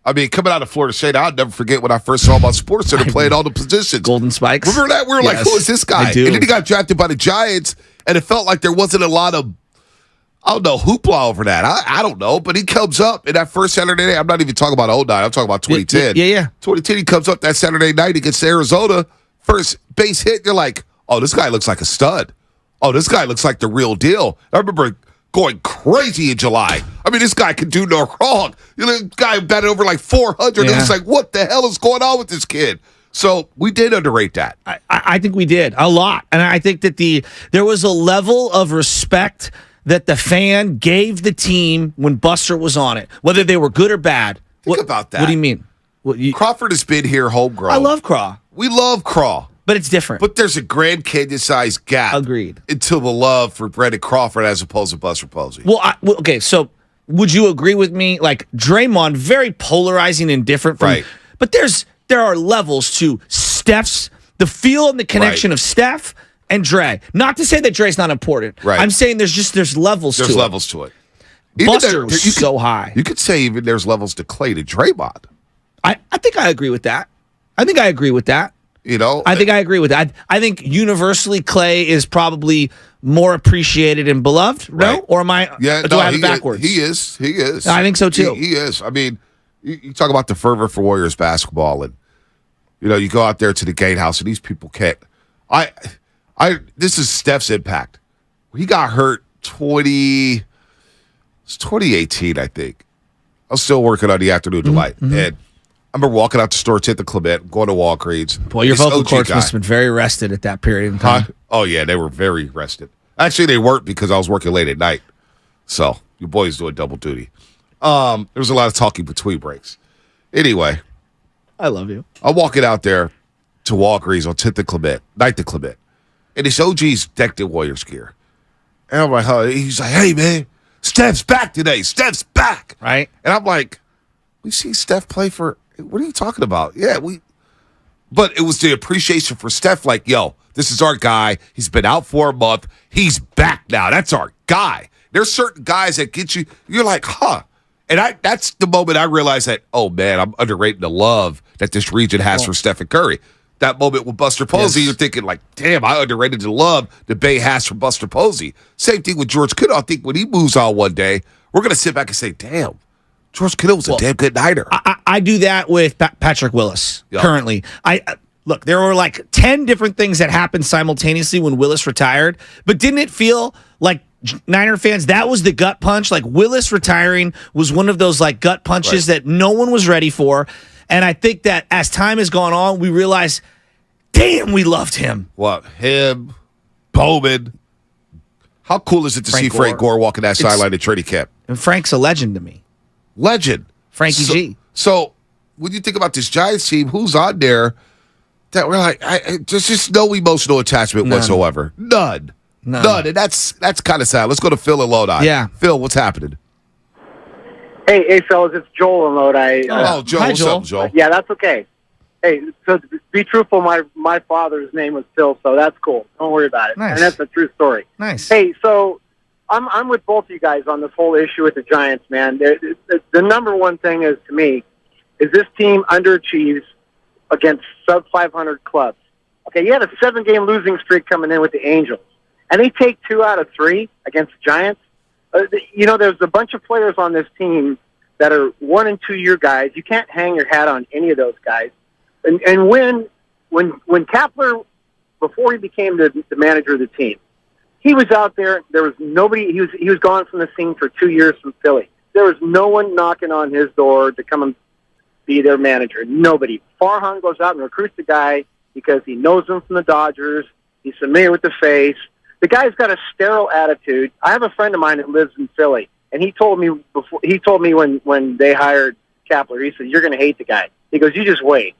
I mean, coming out of Florida State, I'll never forget when I first saw him on SportsCenter playing all the positions. Golden Spikes. Remember that? We were like, who is this guy? I do. And then he got drafted by the Giants, and it felt like there wasn't a lot of, I don't know, hoopla over that. I don't know, but he comes up in that first Saturday night. I'm not even talking about 09. I'm talking about 2010. Yeah. 2010, he comes up that Saturday night against Arizona. First base hit, you're like, oh, this guy looks like a stud. Oh, this guy looks like the real deal. I remember going crazy in July. I mean, this guy could do no wrong. This guy batted over like 400. Yeah. And it's like, what the hell is going on with this kid? So we did underrate that. I think we did a lot. And I think that there was a level of respect that the fan gave the team when Buster was on it, whether they were good or bad. Think about that. What do you mean? Crawford has been here homegrown. I love Craw. We love Craw. But it's different. But there's a Grand Canyon-sized gap. Agreed. Into the love for Brandon Crawford as opposed to Buster Posey. Well, okay, so would you agree with me? Like, Draymond, very polarizing and different from... Right. But there are levels to Steph's... The feel and the connection of Steph and Dre. Not to say that Dre's not important. Right. I'm saying there's levels to it. There's levels to it. Buster was so high. You could say even there's levels to Clay to Draymond. I think I agree with that. You know? I think I agree with that. I think universally Clay is probably more appreciated and beloved, no? Right. Or am I, Yeah, do I have it backwards? He is. I think so, too. He is. I mean, you talk about the fervor for Warriors basketball, and, you know, you go out there to the gatehouse, and these people can't. This is Steph's impact. He got hurt 2018, I think. I was still working on the Afternoon Delight, and I remember walking out the store, to the Clement, going to Walgreens. Boy, your This vocal OG cords guy. must have been very rested at that period in time. Huh? Oh, yeah, they were very rested. Actually, they weren't because I was working late at night. So, your boy's doing double duty. There was a lot of talking between breaks. Anyway, I love you. I'm walking out there to Walgreens on 10th and Clement, 9th and Clement. And this OG's decked in Warriors gear. And I'm like, he's like, hey, man, Steph's back today. Steph's back. Right. And I'm like, we see Steph play for, what are you talking about? Yeah, but it was the appreciation for Steph, like, yo, this is our guy. He's been out for a month. He's back now. That's our guy. There's certain guys that get you, you're like, huh. And that's the moment I realized that, oh, man, I'm underrating the love that this region has for Stephen Curry. That moment with Buster Posey, you're thinking, like, damn, I underrated the love the Bay has for Buster Posey. Same thing with George Kittle. I think when he moves on one day, we're going to sit back and say, damn, George Kittle was a damn good nighter. I do that with Patrick Willis currently. Look, there were like 10 different things that happened simultaneously when Willis retired, but didn't it feel like Niner fans, that was the gut punch? Like Willis retiring was one of those like gut punches that no one was ready for. And I think that as time has gone on, we realize, damn, we loved him. What? Him, Bowman. How cool is it to see Frank Gore walking that sideline at training camp? And Frank's a legend to me. Legend. Frankie G. So when you think about this Giants team, who's on there that we're like, there's just no emotional attachment whatsoever. None. And that's kind of sad. Let's go to Phil and Lodi. Yeah. Phil, what's happening? Hey, fellas, it's Joel in Lodi. Joel. Hi, What's Joel. up, Joel? Yeah, that's okay. Hey, so to be truthful, my father's name was Phil, so that's cool. Don't worry about it. Nice. And that's a true story. Nice. Hey, so I'm with both of you guys on this whole issue with the Giants, man. The number one thing is, to me, is this team underachieves against sub-500 clubs. Okay, you had a 7-game losing streak coming in with the Angels, and they take 2 out of 3 against the Giants. There's a bunch of players on this team that are 1 and 2 year guys. You can't hang your hat on any of those guys. And when Kapler, before he became the manager of the team, he was out there. There was nobody. He was gone from the scene for 2 years from Philly. There was no one knocking on his door to come and be their manager. Nobody. Farhan goes out and recruits the guy because he knows him from the Dodgers. He's familiar with the face. The guy's got a sterile attitude. I have a friend of mine that lives in Philly, and he told me when they hired Kapler, he said, "You're going to hate the guy." He goes, "You just wait."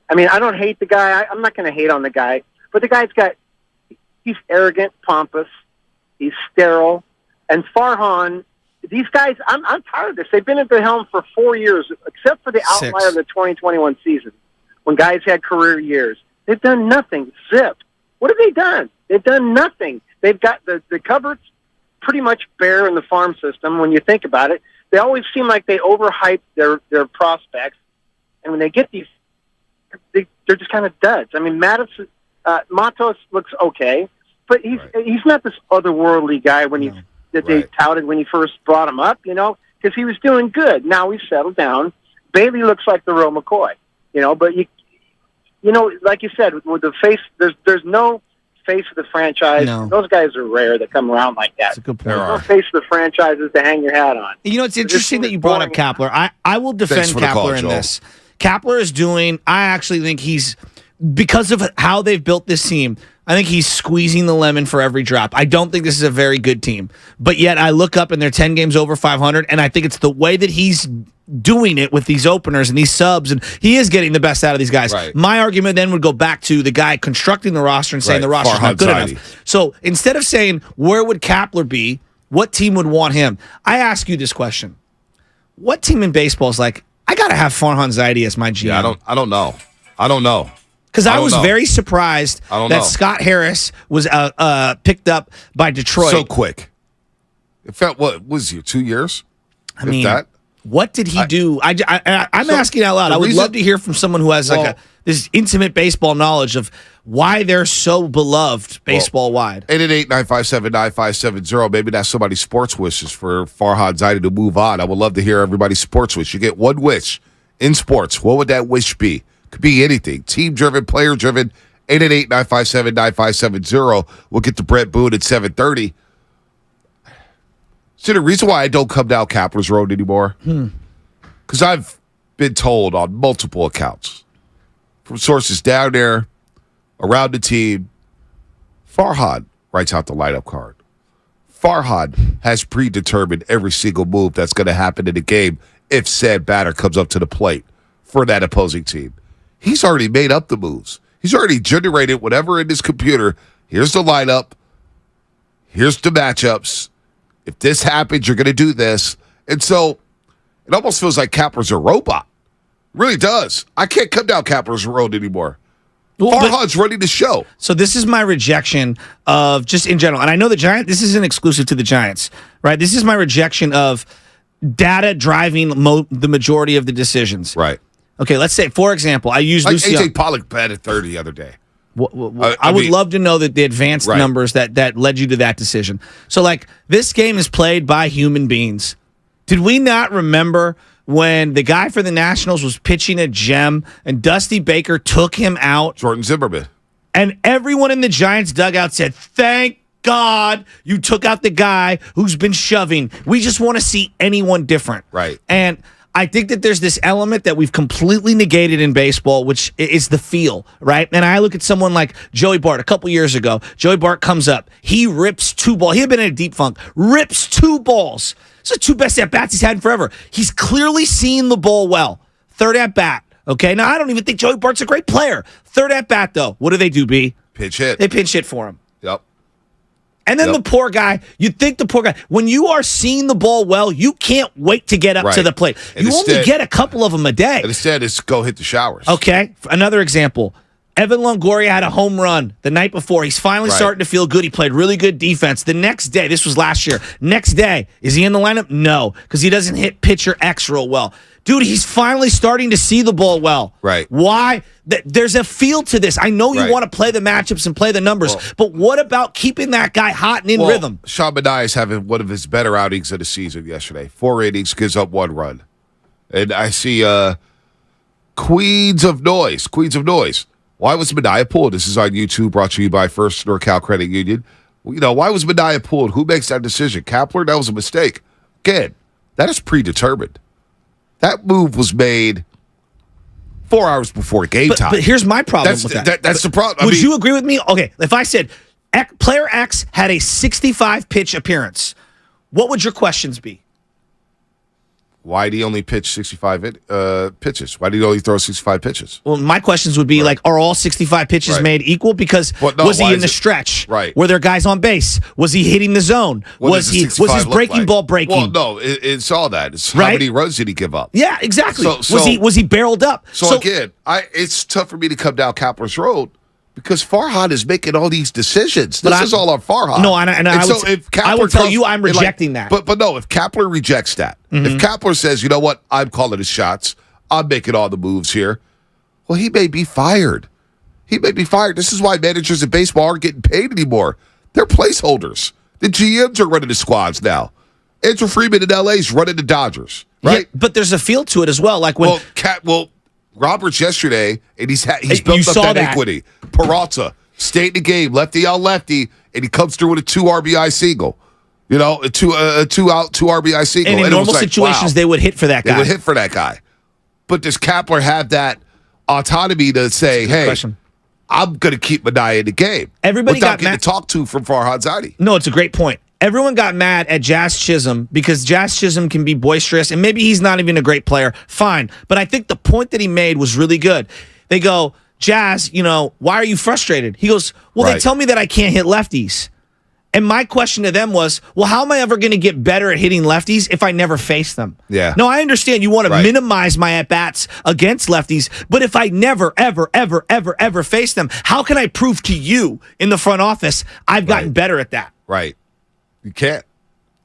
I mean, I don't hate the guy. I'm not going to hate on the guy, but he's arrogant, pompous, he's sterile, and Farhan. These guys, I'm tired of this. They've been at the helm for 4 years, except for the outlier of the 2021 season, when guys had career years. They've done nothing. Zip. What have they done? They've done nothing. They've got the cupboards pretty much bare in the farm system when you think about it. They always seem like they overhype their prospects, and when they get these, they're just kind of duds. I mean, Matos looks okay, but he's not this otherworldly guy they touted when he first brought him up, because he was doing good. Now he's settled down. Bailey looks like the real McCoy, but like you said, with the face, there's no face of the franchise. No. Those guys are rare that come around like that. That's a good point. There are. No face of the franchises to hang your hat on. You know, it's interesting that you brought up Kapler. I will defend Thanks for the call, Kapler in Joel. this. Kapler is doing, I actually think he's, because of how they've built this team, I think he's squeezing the lemon for every drop. I don't think this is a very good team. But yet I look up and they're 10 games over 500, and I think it's the way that he's doing it with these openers and these subs, and he is getting the best out of these guys. Right. My argument then would go back to the guy constructing the roster and saying Right. the roster's not Farhad good Zaidi. enough. So instead of saying, where would Kapler be, what team would want him? I ask you this question. What team in baseball is like, I got to have Farhan Zaidi as my GM? Yeah, I don't know. Because I don't was know. very surprised I don't that know. Scott Harris was picked up by Detroit. So quick. It felt, what was it, 2 years? I mean, that? what did he do? I'm So, asking out loud. the I would reason- love to hear from someone who has Well- this intimate baseball knowledge of why they're so beloved baseball wide. 888-957-9570. Maybe that's somebody's sports wishes for Farhad Zaidi to move on. I would love to hear everybody's sports wish. You get one wish in sports. What would that wish be? Could be anything. Team-driven, player-driven. 888-957-9570. We'll get to Brett Boone at 7:30. See, the reason why I don't come down Kapler's Road anymore, because I've been told on multiple accounts from sources down there, around the team, Farhad writes out the lineup card. Farhad has predetermined every single move that's going to happen in the game if said batter comes up to the plate for that opposing team. He's already made up the moves. He's already generated whatever in his computer. Here's the lineup. Here's the matchups. If this happens, you're going to do this. And so it almost feels like Kapler's a robot. It really does. I can't come down Kapler's road anymore. Farhad's running the show. So this is my rejection of just in general, and I know the Giants. This isn't exclusive to the Giants, right? This is my rejection of data driving the majority of the decisions. Right. Okay, let's say, for example, I use Like Lucy. A.J. Pollock batted 30 the other day. I would love to know that the advanced Right. numbers that led you to that decision. So, like, this game is played by human beings. Did we not remember when the guy for the Nationals was pitching a gem and Dusty Baker took him out? Jordan Zimmerman. And everyone in the Giants dugout said, thank God you took out the guy who's been shoving. We just want to see anyone different. Right. And I think that there's this element that we've completely negated in baseball, which is the feel, right? And I look at someone like Joey Bart a couple years ago. Joey Bart comes up. He rips two balls. He had been in a deep funk. Rips two balls. It's the two best at-bats he's had in forever. He's clearly seen the ball well. Third at-bat. Okay, now I don't even think Joey Bart's a great player. Third at-bat, though. What do, B? Pitch hit. They pinch hit for him. Yep. And then the poor guy, you'd think the poor guy, when you are seeing the ball well, you can't wait to get up to Right. the plate. And You only get a couple of them a day. Instead, it's go hit the showers. Okay, another example. Evan Longoria had a home run the night before. He's finally Right. starting to feel good. He played really good defense. The next day, this was last year, next day, is he in the lineup? No, because he doesn't hit pitcher X real well. Dude, he's finally starting to see the ball well. Right. Why? There's a feel to this. I know you Right. want to play the matchups and play the numbers, but what about keeping that guy hot and in rhythm? Sean Manaea is having one of his better outings of the season yesterday. 4 innings, gives up 1 run. And I see Queens of Noise. Why was Manaea pulled? This is on YouTube, brought to you by First NorCal Credit Union. You know, why was Manaea pulled? Who makes that decision? Kapler? That was a mistake. Again, that is predetermined. That move was made 4 hours before game time. But here's my problem with that. That's the problem. Would you agree with me? Okay, if I said player X had a 65 pitch appearance, what would your questions be? Why did he only pitch 65 pitches? Why did he only throw 65 pitches? Well, my questions would be like, are all 65 pitches Right. made equal? Because was he in the stretch? Right. Were there guys on base? Was he hitting the zone? What Was does the his 65 look breaking like? ball breaking? Well, no, it's all that. It's how Right? many runs did he give up? Yeah, exactly. So- was he barreled up? So again, it's tough for me to come down Kapler's Road because Farhad is making all these decisions. This is all on Farhad. No, and I would- if I would Kapler tell comes- you I'm and rejecting that. But no, if Kapler rejects that, if Kapler says, you know what, I'm calling the shots, I'm making all the moves here, well, he may be fired. This is why managers in baseball aren't getting paid anymore. They're placeholders. The GMs are running the squads now. Andrew Freeman in LA is running the Dodgers, right? Yeah, but there's a feel to it as well. Like when Roberts yesterday, and he's you built up saw that that. equity. Peralta, Stay in the game, lefty on lefty, and he comes through with a 2 RBI single. A two out, 2 RBI single. And in normal situations, they would hit for that guy. They would hit for that guy. But does Kapler have that autonomy to say, hey, I'm going to keep Manaea in the game Everybody without got getting mad. talked to from Farhad Zaidi? No, it's a great point. Everyone got mad at Jazz Chisholm because Jazz Chisholm can be boisterous, and maybe he's not even a great player. Fine. But I think the point that he made was really good. They go, Jazz, why are you frustrated? He goes, well, they tell me that I can't hit lefties. And my question to them was, well, how am I ever going to get better at hitting lefties if I never face them? Yeah. No, I understand you want to minimize my at-bats against lefties, but if I never, ever, ever, ever, ever face them, how can I prove to you in the front office I've gotten better at that? Right. You can't.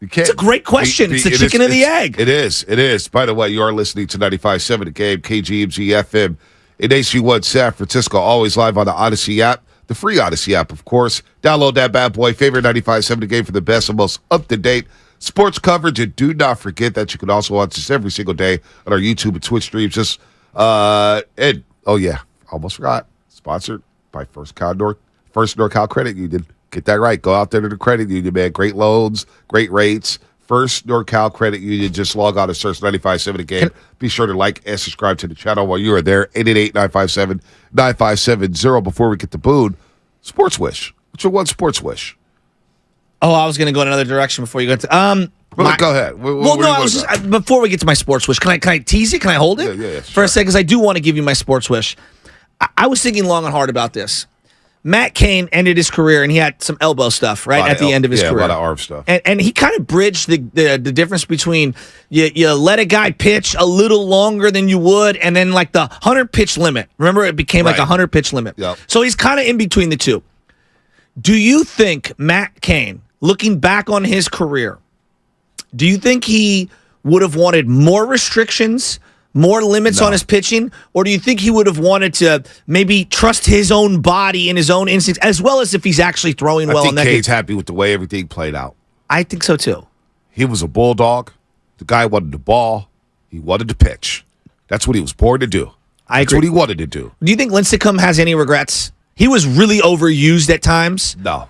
It's a great question. It's the chicken and the egg. It is. By the way, you are listening to 95.7 The Game, KGMG FM in HG1 San Francisco, always live on the Odyssey app, the free Odyssey app, of course. Download that bad boy. Favorite 95.7 The Game for the best and most up-to-date sports coverage. And do not forget that you can also watch us every single day on our YouTube and Twitch streams. Almost forgot. Sponsored by First NorCal Credit Union. Get that right. Go out there to the credit union, man. Great loans, great rates. First NorCal Credit Union. Just log on and search 95.7 The Game. Be sure to like and subscribe to the channel while you are there. 888-957-9570. Before we get to Boone, Sports Wish. What's your one Sports Wish? Oh, I was going to go in another direction before you go into... go ahead. Before we get to my Sports Wish, can I tease it? Can I hold it? Yeah, For a second, because I do want to give you my Sports Wish. I was thinking long and hard about this. Matt Cain ended his career, and he had some elbow stuff at the end of his career. A lot of arm stuff. And he kind of bridged the difference between you let a guy pitch a little longer than you would, and then like the 100-pitch limit. Remember, it became like a 100-pitch limit. Yep. So he's kind of in between the two. Do you think Matt Cain, looking back on his career, do you think he would have wanted more restrictions, more limits on his pitching, or do you think he would have wanted to maybe trust his own body and his own instincts, as well as if he's actually throwing well? I think Cain's happy with the way everything played out. I think so, too. He was a bulldog. The guy wanted the ball. He wanted to pitch. That's what he was born to do. That's what he wanted to do. Do you think Lincecum has any regrets? He was really overused at times. No,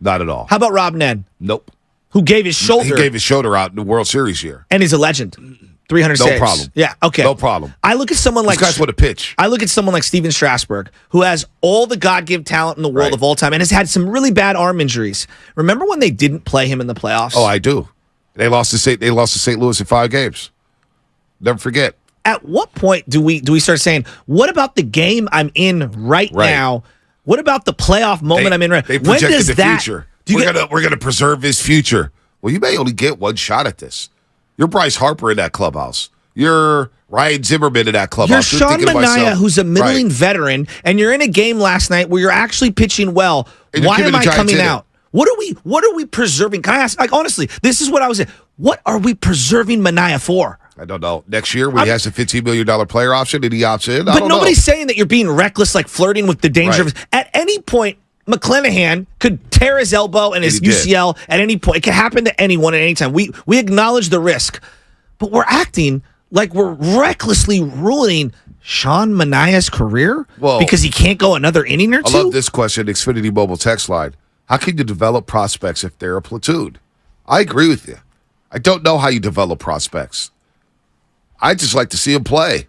not at all. How about Rob Ned? Nope. Who gave his shoulder? He gave his shoulder out in the World Series year. And he's a legend. 300 No saves. problem. Yeah, okay. No problem. I look at someone like... These guys want to pitch. I look at someone like Steven Strasburg, who has all the God-given talent in the world of all time and has had some really bad arm injuries. Remember when they didn't play him in the playoffs? Oh, I do. They lost to St. Louis in 5 games. Never forget. At what point do we start saying, what about the game I'm in right now? What about the playoff moment I'm in right now? They projected the future. We're gonna preserve his future. Well, you may only get one shot at this. You're Bryce Harper in that clubhouse. You're Ryan Zimmerman in that clubhouse. You're Sean Manaea, who's a middling veteran, and you're in a game last night where you're actually pitching well. Why am I coming out? What are we preserving? Can I ask, honestly, this is what I was saying. What are we preserving Manaea for? I don't know. Next year, when he has a $15 million player option and he opts in, but nobody's saying that you're being reckless, like flirting with the danger of it. At any point, McClanahan could tear his elbow and his UCL at any point. It can happen to anyone at any time. We acknowledge the risk, but we're acting like we're recklessly ruining Sean Manaea's career because he can't go another inning or two. I love this question, Xfinity Mobile text line. How can you develop prospects if they're a platoon? I agree with you. I don't know how you develop prospects. I just like to see him play.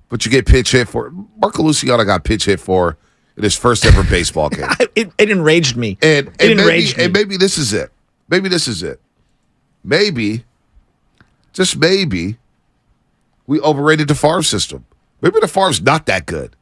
But you get pitch hit for. Marco Luciano got pitch hit for in his first ever baseball game. It enraged me. And maybe this is it. Maybe this is it. Maybe, just maybe, we overrated the farm system. Maybe the farm's not that good.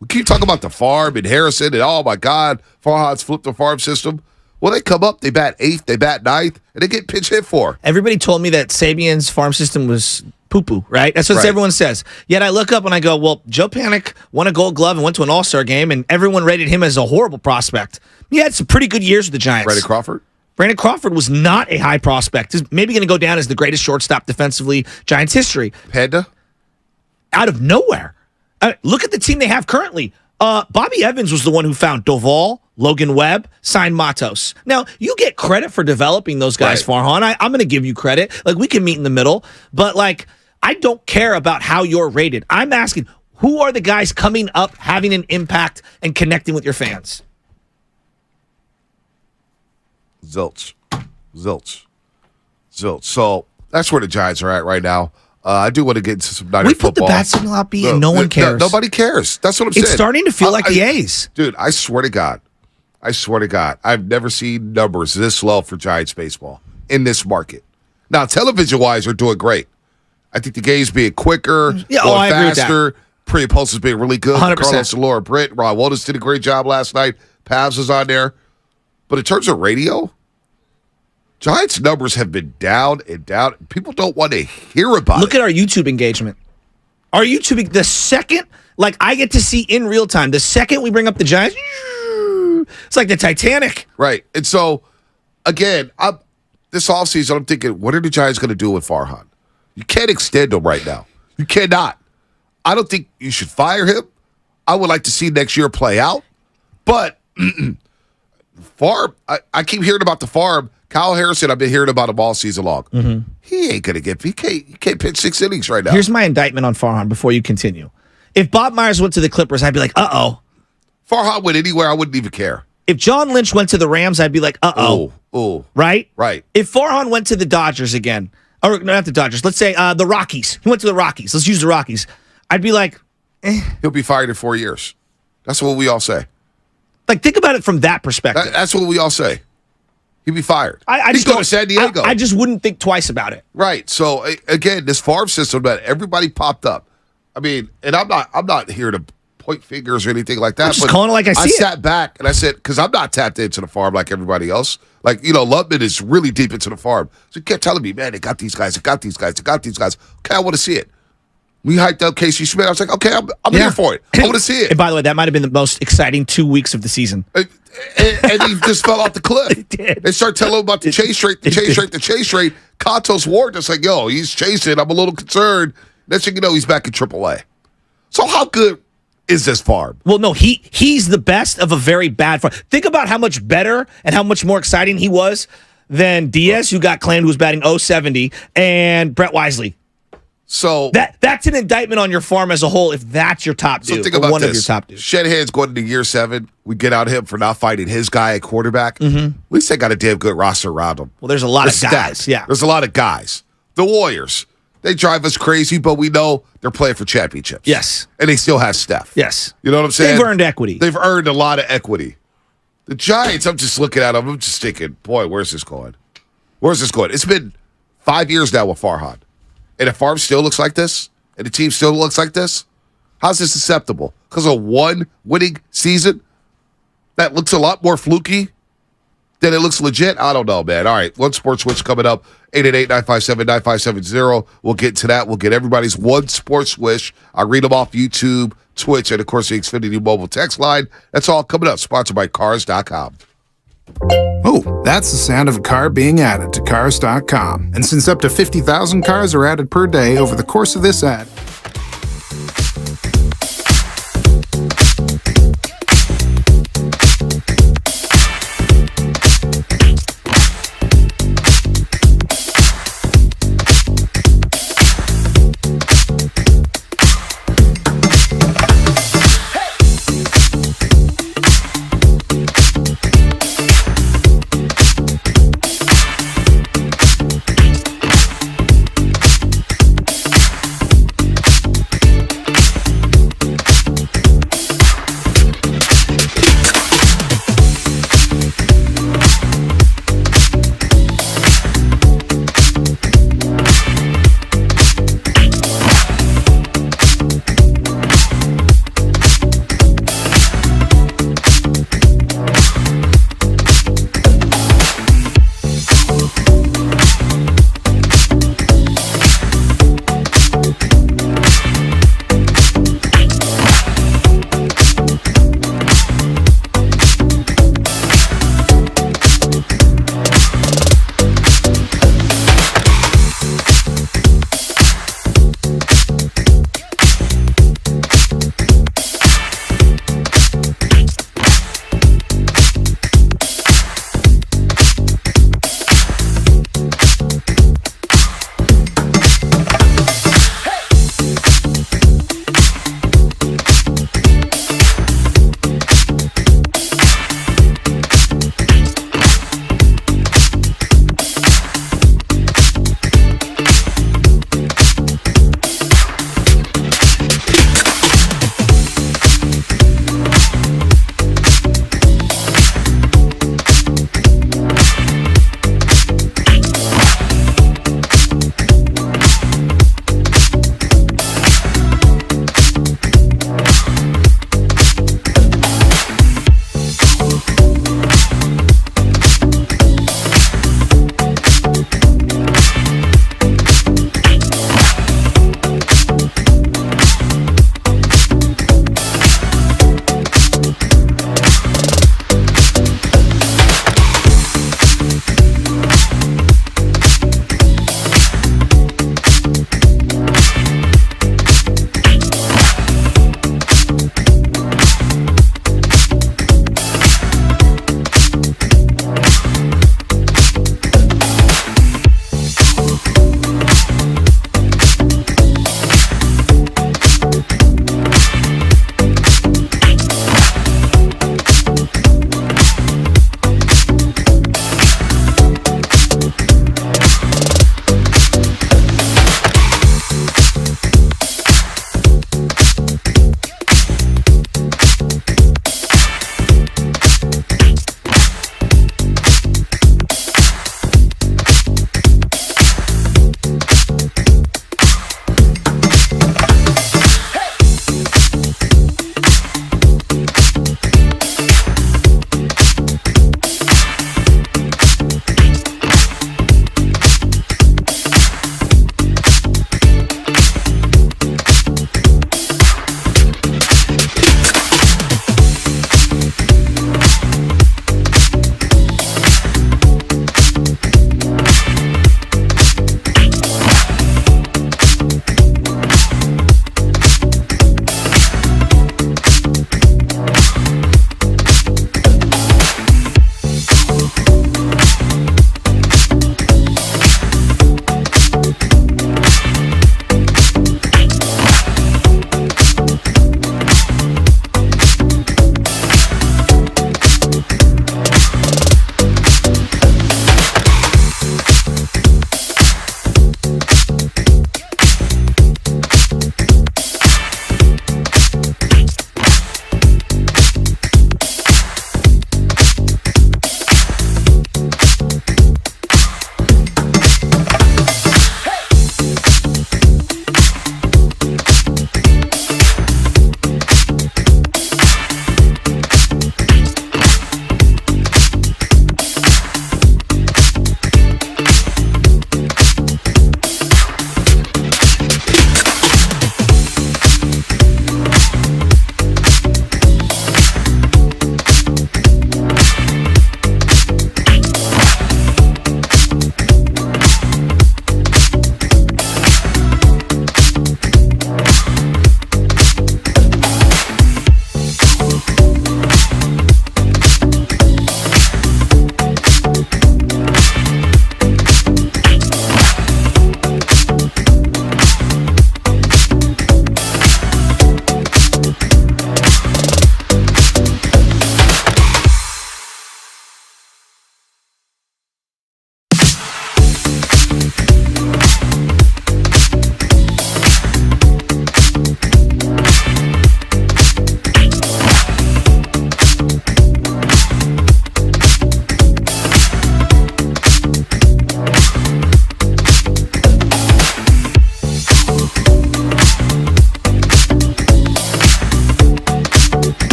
We keep talking about the farm and Harrison and, oh, my God, Farhad's flipped the farm system. Well, they come up, they bat 8th, they bat 9th, and they get pitch hit for. Everybody told me that Sabian's farm system was poo-poo, right? That's what everyone says. Yet I look up and I go, well, Joe Panik won a Gold Glove and went to an All-Star game, and everyone rated him as a horrible prospect. He had some pretty good years with the Giants. Brandon Crawford was not a high prospect. He's maybe going to go down as the greatest shortstop defensively Giants history. Panda? Out of nowhere. Look at the team they have currently. Bobby Evans was the one who found Doval, Logan Webb, signed Matos. Now, you get credit for developing those guys, Farhan. I'm going to give you credit. Like, we can meet in the middle. But, like, I don't care about how you're rated. I'm asking, who are the guys coming up, having an impact, and connecting with your fans? Zilch. So that's where the Giants are at right now. I do want to get into some Niner We football. put the bat signal out, B, and no one cares. Nobody cares. That's what I'm saying. It's starting to feel like the A's. Dude, I swear to God, I've never seen numbers this low for Giants baseball in this market. Now, television-wise, they're doing great. I think the game's being quicker, going I agree with faster. Pre and post is being really good. 100%. Carlos and Laura Britt, Ron Walters did a great job last night. Pavs was on there. But in terms of radio, Giants' numbers have been down and down. People don't want to hear about it. Look at our YouTube engagement. Our YouTube, the second, like I get to see in real time, the second we bring up the Giants, it's like the Titanic. Right. And so, again, this offseason, I'm thinking, what are the Giants going to do with Farhan? You can't extend him right now. You cannot. I don't think you should fire him. I would like to see next year play out. But farm, I keep hearing about the farm. Kyle Harrison, I've been hearing about him all season long. Mm-hmm. He ain't going to get, he can't pitch 6 innings right now. Here's my indictment on Farhan before you continue. If Bob Myers went to the Clippers, I'd be like, uh-oh. Farhan went anywhere, I wouldn't even care. If John Lynch went to the Rams, I'd be like, uh-oh. Oh. Right? Right. If Farhan went to the Dodgers again, or not the Dodgers, let's say the Rockies. He went to the Rockies. Let's use the Rockies. I'd be like, He'll be fired in 4 years. That's what we all say. Like, think about it from that perspective. That's what we all say. He'd be fired. I He's just going don't- to San Diego. I just wouldn't think twice about it. Right. So again, this farm system that everybody popped up. I mean, and I'm not here to point fingers or anything like that. I'm just calling it like I see it. sat back and I said, because I'm not tapped into the farm like everybody else. Like, Lubman is really deep into the farm. So he kept telling me, man, they got these guys. Okay, I want to see it. We hyped up Casey Smith. I was like, okay, I'm here for it. I want to see it. And by the way, that might have been the most exciting 2 weeks of the season. And he just fell off the cliff. He did. They start telling him about the chase rate. Katos warned us like, yo, he's chasing. I'm a little concerned. Next thing you know, he's back in AAA. So how good is this farm? Well, no, he's the best of a very bad farm. Think about how much better and how much more exciting he was than Diaz, who got claimed was batting .070, and Brett Wisely. So that's an indictment on your farm as a whole if that's your top dude. So think or about one this. of your top dudes. Shedhead's going into year 7. We get out of him for not fighting his guy at quarterback. Mm-hmm. At least they got a damn good roster around him. Well, there's a lot of They're guys. stacked. Yeah. There's a lot of guys. The Warriors, they drive us crazy, but we know they're playing for championships. Yes. And they still have Steph. Yes. You know what I'm saying? They've earned equity. They've earned a lot of equity. The Giants, I'm just looking at them. I'm just thinking, boy, where's this going? It's been 5 years now with Farhan. And if farm still looks like this, and the team still looks like this, how's this acceptable? Because of one winning season that looks a lot more fluky than it looks legit? I don't know, man. All right, One Sports Switch coming up, 888-957-9570. We'll get to that. We'll get everybody's One Sports Wish. I'll read them off YouTube, Twitch, and, of course, the Xfinity mobile text line. That's all coming up, sponsored by Cars.com. Oh, that's the sound of a car being added to Cars.com. And since up to 50,000 cars are added per day over the course of this ad,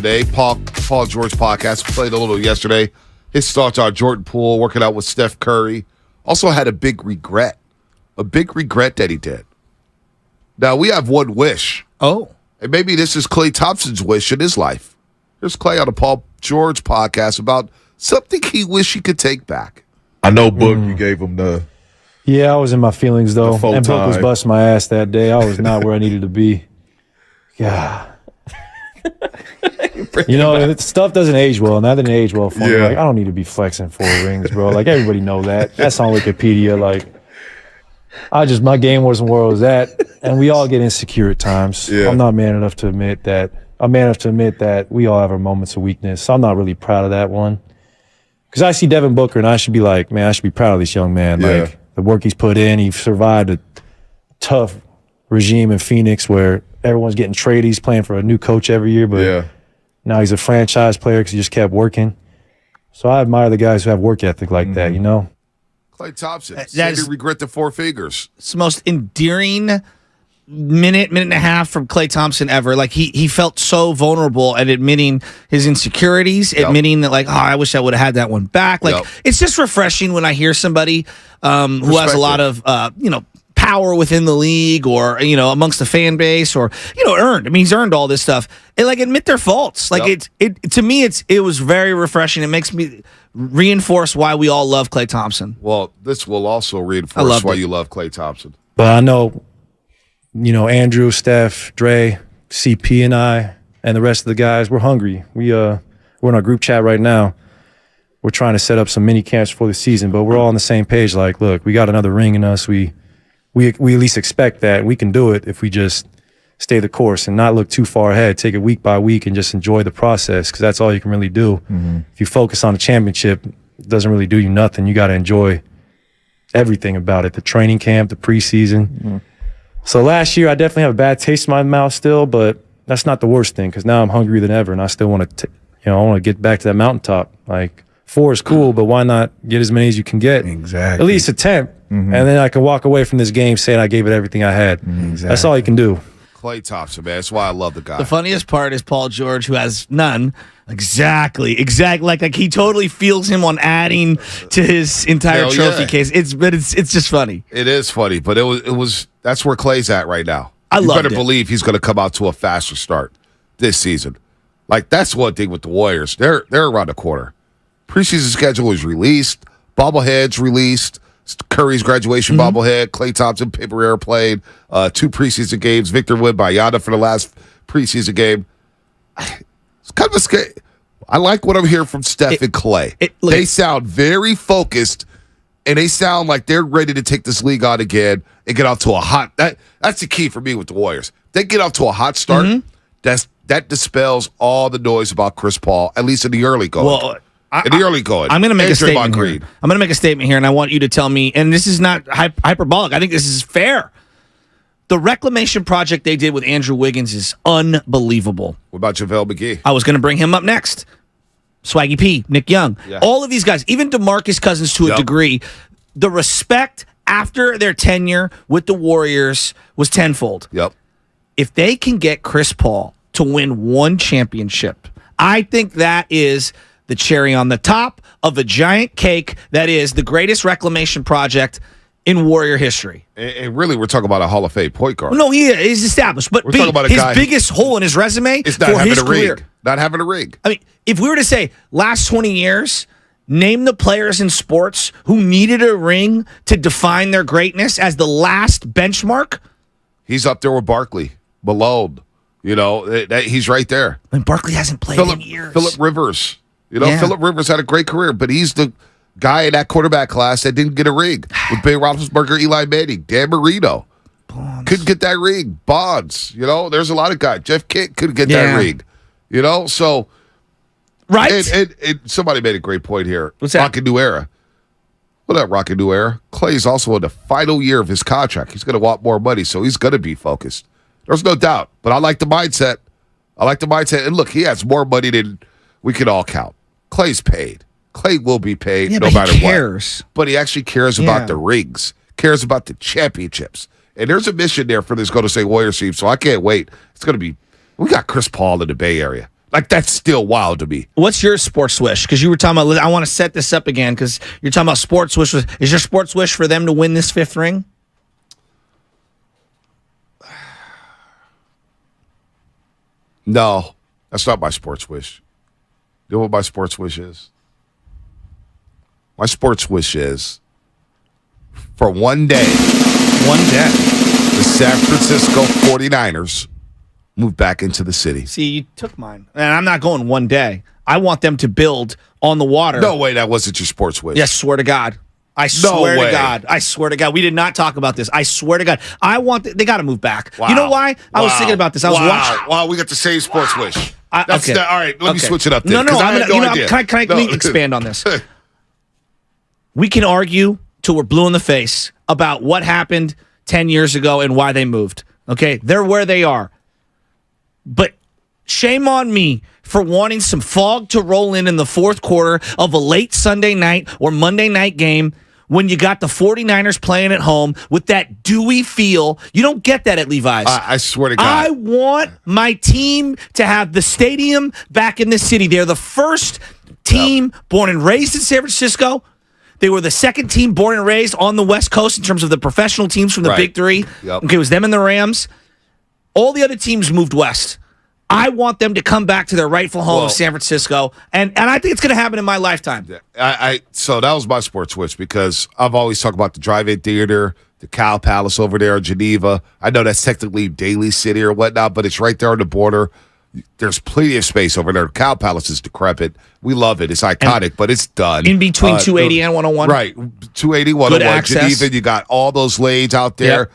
today. Paul George podcast. Played a little yesterday. His thoughts on Jordan Poole working out with Steph Curry. Also had a big regret that he did. Now, we have one wish. Oh. And maybe this is Klay Thompson's wish in his life. Here's Klay on the Paul George podcast about something he wished he could take back. I know, Book, you gave him the... Yeah, I was in my feelings, though. And Book was time. busting my ass that day. I was not where I needed to be. Yeah. Stuff doesn't age well, and that didn't age well for me. Yeah. Like, I don't need to be flexing 4 rings, bro. Like, everybody know that. That's on Wikipedia. Like, my game wasn't where it was at, and we all get insecure at times. Yeah. I'm not man enough to admit that. I'm man enough to admit that we all have our moments of weakness. So I'm not really proud of that one. Because I see Devin Booker, and I should be like, man, I should be proud of this young man. Yeah. Like, the work he's put in, he survived a tough regime in Phoenix where everyone's getting traded. He's playing for a new coach every year, but now he's a franchise player because he just kept working. So I admire the guys who have work ethic like that, you know? Klay Thompson. That is- regret the 4 fingers. It's the most endearing minute and a half from Klay Thompson ever. Like he felt so vulnerable at admitting his insecurities, admitting that like, I wish I would have had that one back. Like it's just refreshing when I hear somebody who has a lot of power within the league or amongst the fan base or earned. I mean, he's earned all this stuff. And like admit their faults. Like it to me it was very refreshing. It makes me reinforce why we all love Klay Thompson. Well, this will also reinforce why you love Klay Thompson. But I know, Andrew, Steph, Dre, CP, and I, and the rest of the guys, we're hungry. We're in our group chat right now. We're trying to set up some mini camps for the season, but we're all on the same page. Like, look, we got another ring in us. We at least expect that. We can do it if we just stay the course and not look too far ahead. Take it week by week and just enjoy the process because that's all you can really do. Mm-hmm. If you focus on the championship, it doesn't really do you nothing. You got to enjoy everything about it, the training camp, the preseason. Mm-hmm. So last year, I definitely have a bad taste in my mouth still, but that's not the worst thing because now I'm hungrier than ever, and I still want to, I want to get back to that mountaintop. Like 4 is cool, but why not get as many as you can get? Exactly. At least attempt, and then I can walk away from this game saying I gave it everything I had. Exactly. That's all you can do. Klay Thompson, man. That's why I love the guy. The funniest part is Paul George, who has none. Exactly. Like he totally feels him on adding to his entire trophy case. It's just funny. It is funny, but it was that's where Klay's at right now. You better believe he's going to come out to a faster start this season. Like that's one thing with the Warriors. They're around the corner. Preseason schedule is released. Bobbleheads released. Curry's graduation bobblehead. Klay Thompson, paper airplane. 2 preseason games. Victor Wembanyama for the last preseason game. It's kind of a scary. I like what I'm hearing from Steph and Klay. They sound very focused, and they sound like they're ready to take this league on again and get off to a hot. That's the key for me with the Warriors. They get off to a hot start. That dispels all the noise about Chris Paul, at least in the early going. Well, in the early going, I'm going to make a statement here. I'm going to make a statement here, and I want you to tell me. And this is not hyperbolic. I think this is fair. The reclamation project they did with Andrew Wiggins is unbelievable. What about JaVale McGee? I was going to bring him up next. Swaggy P, Nick Young. Yeah. All of these guys, even DeMarcus Cousins to a degree, the respect after their tenure with the Warriors was tenfold. Yep. If they can get Chris Paul to win 1 championship, I think that is the cherry on the top of a giant cake that is the greatest reclamation project in Warrior history. And really, we're talking about a Hall of Fame point guard. No, he is established. But we're talking about his biggest hole in his resume is not for having his a ring. career. Not having a ring. I mean, if we were to say last 20 years, name the players in sports who needed a ring to define their greatness as the last benchmark. He's up there with Barkley, Malone. He's right there. I mean, Barkley hasn't played in years. Phillip Rivers. Phillip Rivers had a great career, but he's the guy in that quarterback class that didn't get a ring with Ben Roethlisberger, Eli Manning, Dan Marino. Couldn't get that ring. Bonds. There's a lot of guys. Jeff Kidd couldn't get that ring. So. Right. And somebody made a great point here. What's that? Rocket New Era. Well, that Rocket New Era. Clay's also in the final year of his contract. He's going to want more money, so he's going to be focused. There's no doubt. But I like the mindset. And look, he has more money than we can all count. Clay's paid. Clay will be paid no matter he cares. what. But he actually cares about the rings, cares about the championships. And there's a mission there for this Golden State Warriors team, so I can't wait. It's going to be – we got Chris Paul in the Bay Area. Like, that's still wild to me. What's your sports wish? Because you were talking about, I want to set this up again because you're talking about sports wish. Is your sports wish for them to win this 5th ring? No, that's not my sports wish. You know what my sports wish is? My sports wish is for one day, the San Francisco 49ers move back into the city. See, you took mine. And I'm not going one day. I want them to build on the water. No way, that wasn't your sports wish. Yes, swear to God. I swear to God. I swear to God. We did not talk about this. I swear to God. They got to move back. Wow. You know why? I was thinking about this. I was watching. Wow, we got the same sports wish. Okay. All right, let me switch it up then. No, I had no idea. Can I expand on this? We can argue till we're blue in the face about what happened 10 years ago and why they moved. Okay? They're where they are. But shame on me for wanting some fog to roll in the fourth quarter of a late Sunday night or Monday night game when you got the 49ers playing at home with that dewy feel. You don't get that at Levi's. I swear to God. I want my team to have the stadium back in the city. They're the first team born and raised in San Francisco. They were the second team born and raised on the West Coast in terms of the professional teams from the Big Three. Yep. Okay, it was them and the Rams. All the other teams moved west. I want them to come back to their rightful home of San Francisco, and I think it's going to happen in my lifetime. So that was my sports wish because I've always talked about the drive-in theater, the Cow Palace over there in Geneva. I know that's technically Daly City or whatnot, but it's right there on the border. There's plenty of space over there. Cow Palace is decrepit. We love it. It's iconic, but it's done. In between 280 and 101? Right. 280, 101. Geneva, you got all those lanes out there. Yep.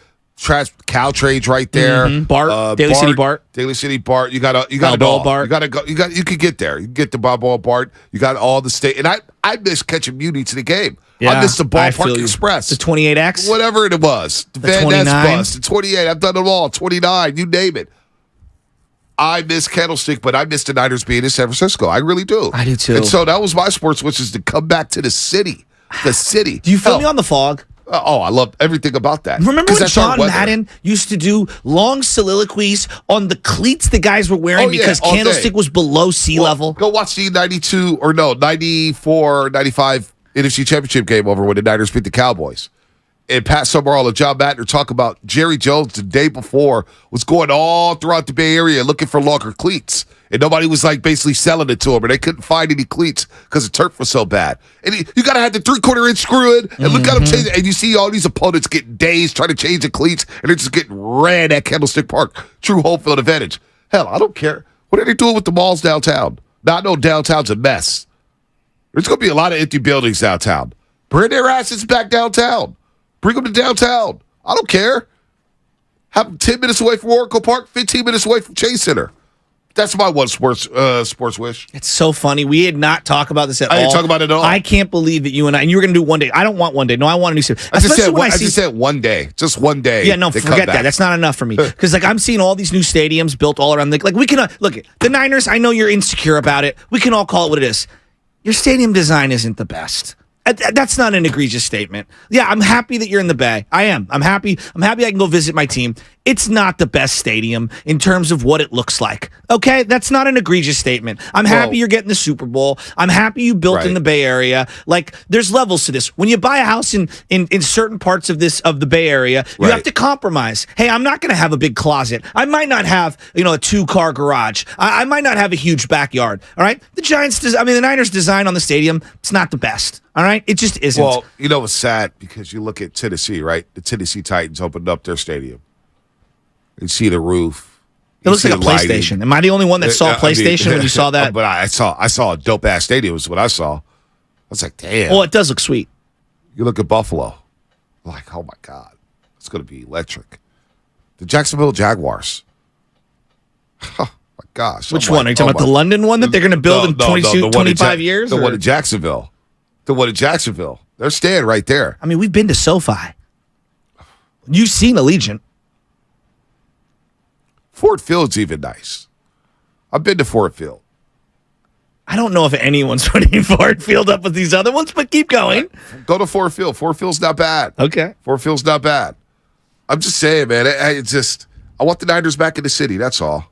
Cow trades right there. Mm-hmm. Bart, Daly City Bart. Daly City Bart. You got it all. Bart. You got to go. You could get there. You can get the Balboa Bart. You got all the state. And I miss catching Muni to the game. Yeah, I miss the Ballpark Express. The 28X? Whatever it was. The Van Ness bus. The 28. I've done them all. 29. You name it. I miss Candlestick, but I miss the Niners being in San Francisco. I really do. I do too. And so that was my sports wish, is to come back to the city. The city. Do you feel me on the fog? Oh, I love everything about that. Remember when John Madden used to do long soliloquies on the cleats the guys were wearing because Candlestick was below sea level? Go watch the 94, 95 NFC Championship game over when the Niners beat the Cowboys. And Pat Summerall and John Madden talk about Jerry Jones the day before was going all throughout the Bay Area looking for longer cleats. And nobody was basically selling it to him, and they couldn't find any cleats because the turf was so bad. And you got to have the 3/4 inch screw in, and look at them change it. And you see all these opponents getting dazed trying to change the cleats, and they're just getting ran at Candlestick Park. True home field advantage. Hell, I don't care. What are they doing with the malls downtown? Now, I know downtown's a mess. There's going to be a lot of empty buildings downtown. Bring their asses back downtown. Bring them to downtown. I don't care. Have them 10 minutes away from Oracle Park, 15 minutes away from Chase Center. That's my one sports wish. It's so funny. We did not talk about this at all. I didn't talk about it at all. I can't believe that you and you were going to do one day. I don't want one day. No, I want to do something. I just said one day. Just one day. Yeah, no, forget that. That's not enough for me. Because I'm seeing all these new stadiums built all around. We can look at the Niners. I know you're insecure about it. We can all call it what it is. Your stadium design isn't the best. That's not an egregious statement. Yeah, I'm happy that you're in the Bay. I am. I'm happy. I can go visit my team. It's not the best stadium in terms of what it looks like. Okay? That's not an egregious statement. I'm happy you're getting the Super Bowl. I'm happy you built in the Bay Area. There's levels to this. When you buy a house in certain parts of the Bay Area, you have to compromise. Hey, I'm not going to have a big closet. I might not have, a 2-car garage. I might not have a huge backyard. All right? The Niners design on the stadium, it's not the best. All right? It just isn't. Well, it's sad because you look at Tennessee, right? The Tennessee Titans opened up their stadium. You see the roof. It looks like a PlayStation. Lighting. Am I the only one that saw PlayStation when you saw that? But I saw a dope ass stadium is what I saw. I was like, damn. Oh, it does look sweet. You look at Buffalo. Like, oh my God. It's gonna be electric. The Jacksonville Jaguars. Oh my gosh. Which one? Are you talking about the London one that they're gonna build in 25 years? The one in Jacksonville. The one in Jacksonville. They're staying right there. I mean, we've been to SoFi. You've seen Allegiant. Ford Field's even nice. I've been to Ford Field. I don't know if anyone's putting Ford Field up with these other ones, but keep going. Go to Ford Field. Ford Field's not bad. Okay. Ford Field's not bad. I'm just saying, man. I want the Niners back in the city. That's all.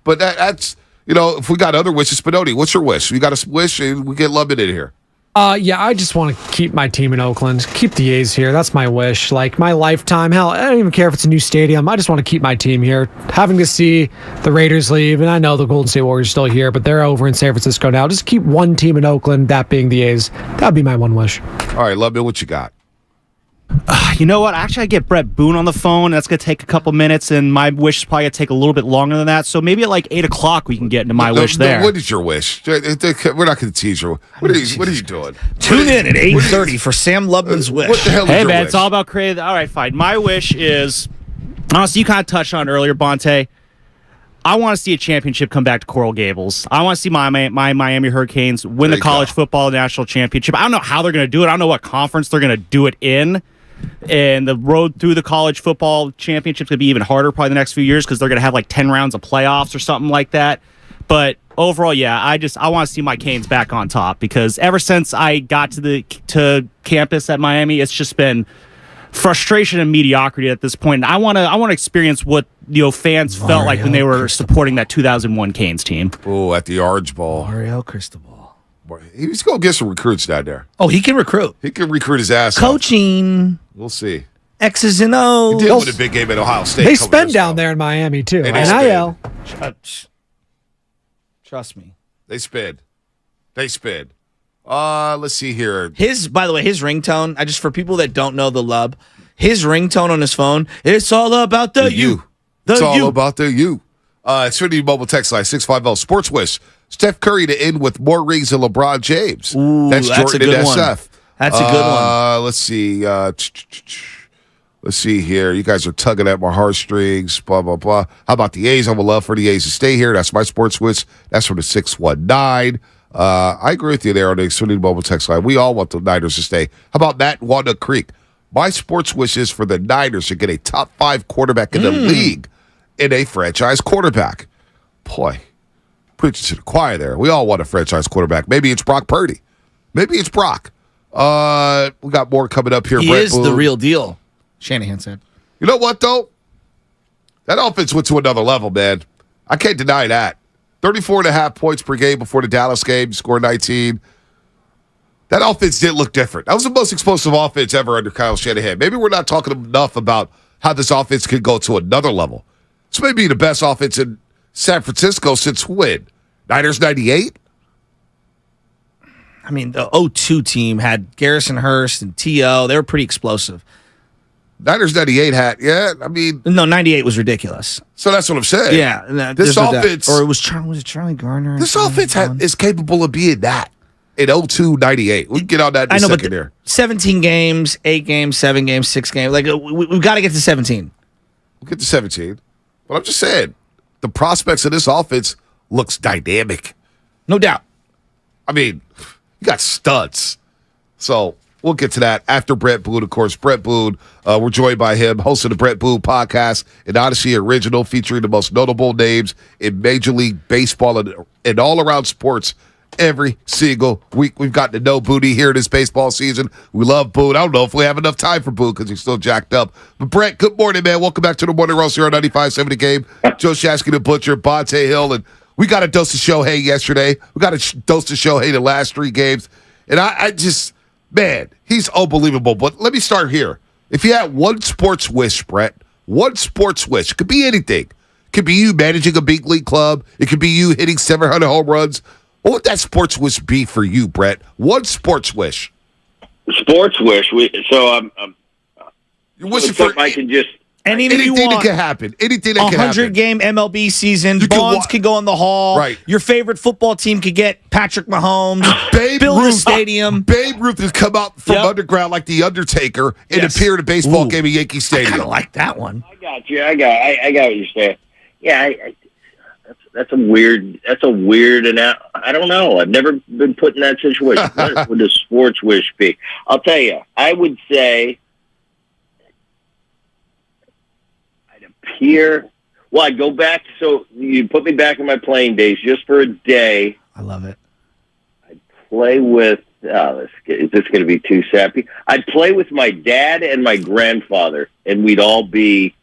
But that's if we got other wishes, Spinoni, what's your wish? You got a wish, and we get Lubman in here. Yeah, I just want to keep my team in Oakland. Keep the A's here. That's my wish. Like, my lifetime. Hell, I don't even care if it's a new stadium. I just want to keep my team here. Having to see the Raiders leave, and I know the Golden State Warriors are still here, but they're over in San Francisco now. Just keep one team in Oakland, that being the A's. That'd be my one wish. All right, Lubman, what you got? You know what? Actually, I get Brett Boone on the phone. That's going to take a couple minutes, and my wish is probably going to take a little bit longer than that. So maybe at like 8 o'clock we can get into my wish there. What is your wish? We're not going to tease you. What are you doing? Tune in at 8:30 for Sam Lubman's wish. What the hell is Hey, your man, wish? it's all about creative. All right, fine. My wish is, honestly, you kind of touched on it earlier, Bonte. I want to see a championship come back to Coral Gables. I want to see my Miami Hurricanes win the college football national championship. I don't know how they're going to do it. I don't know what conference they're going to do it in. And the road through the college football championship's going to be even harder probably the next few years because they're going to have like 10 rounds of playoffs or something like that. But overall, yeah, I want to see my Canes back on top because ever since I got to campus at Miami, it's just been frustration and mediocrity at this point. And I want to experience what fans felt like when they were supporting that 2001 Canes team. Oh, at the Orange Bowl. Mario Cristobal. He's going to get some recruits down there. Oh, he can recruit. He can recruit his ass off. Coaching. We'll see. X's and O's. He did win a big game at Ohio State. They spend down there in Miami, too. NIL. Trust me. They spend. Let's see here. By the way, his ringtone, for people that don't know the Lub, his ringtone on his phone, it's all about the you. It's all about the you. Xfinity Mobile text line 650 Sports Wish. Steph Curry to end with more rings than LeBron James. Ooh, that's Jordan a good and one. SF. That's a good one. Let's see. Let's see here. You guys are tugging at my heartstrings. Blah, blah, blah. How about the A's? I would love for the A's to stay here. That's my sports wish. That's from the 619. I agree with you there on the Xfinity Mobile text line. We all want the Niners to stay. How about Matt in Walnut Creek? My sports wish is for the Niners to get a top 5 quarterback in the league and a franchise quarterback. Boy, preaching to the choir there. We all want a franchise quarterback. Maybe it's Brock Purdy. Maybe it's Brock. We got more coming up here. He Brett is Boone. the real deal, Shanahan said. You know what, though? That offense went to another level, man. I can't deny that. 34.5 points per game before the Dallas game, scored 19. That offense did look different. That was the most explosive offense ever under Kyle Shanahan. Maybe we're not talking enough about how this offense could go to another level. This may be the best offense in San Francisco since when? Niners 98? I mean, the 02 team had Garrison Hurst and T.O. They were pretty explosive. Niners 98 had, No, 98 was ridiculous. So that's what I'm saying. Yeah. This offense. Or was it Charlie Garner? This offense is capable of being that in 02, 98. We can get on that in a second there. 17 games, 8 games, 7 games, 6 games. Like, we've got to get to 17. We'll get to 17. But I'm just saying, the prospects of this offense looks dynamic. No doubt. I mean, you got studs. So we'll get to that after Brett Boone, of course. Brett Boone, we're joined by him, host of the Brett Boone podcast, an Odyssey original featuring the most notable names in Major League Baseball and all-around sports every single week. We've gotten to know Booney here this baseball season. We love Boone. I don't know if we have enough time for Boone because he's still jacked up. But Brett, good morning, man. Welcome back to the Morning Roast here on 95.7 The Game. Joe Shasky, the Butcher, Bonte Hill, and we got a dose of Shohei yesterday. We got a dose of Shohei the last 3 games. And I just, man, he's unbelievable. But let me start here. If you had one sports wish, Brett, one sports wish, it could be anything. It could be you managing a big league club. It could be you hitting 700 home runs. What would that sports wish be for you, Brett? One sports wish. Sports wish. I'm you wishing for I can just anything that can happen. Anything that can happen. 100-game MLB season. Bonds could go in the hall. Right. Your favorite football team could get Patrick Mahomes. Build a stadium. Babe Ruth has come out from underground like the Undertaker and appear at a baseball game at Yankee Stadium. I kind of like that one. I got you. I got what you're saying. Yeah, that's a weird. And I don't know. I've never been put in that situation. What would a sports wish be? I'll tell you. I would say I'd appear. Well, I'd go back. So you put me back in my playing days just for a day. I love it. I'd play with. Is this going to be too sappy? I'd play with my dad and my grandfather, and we'd all be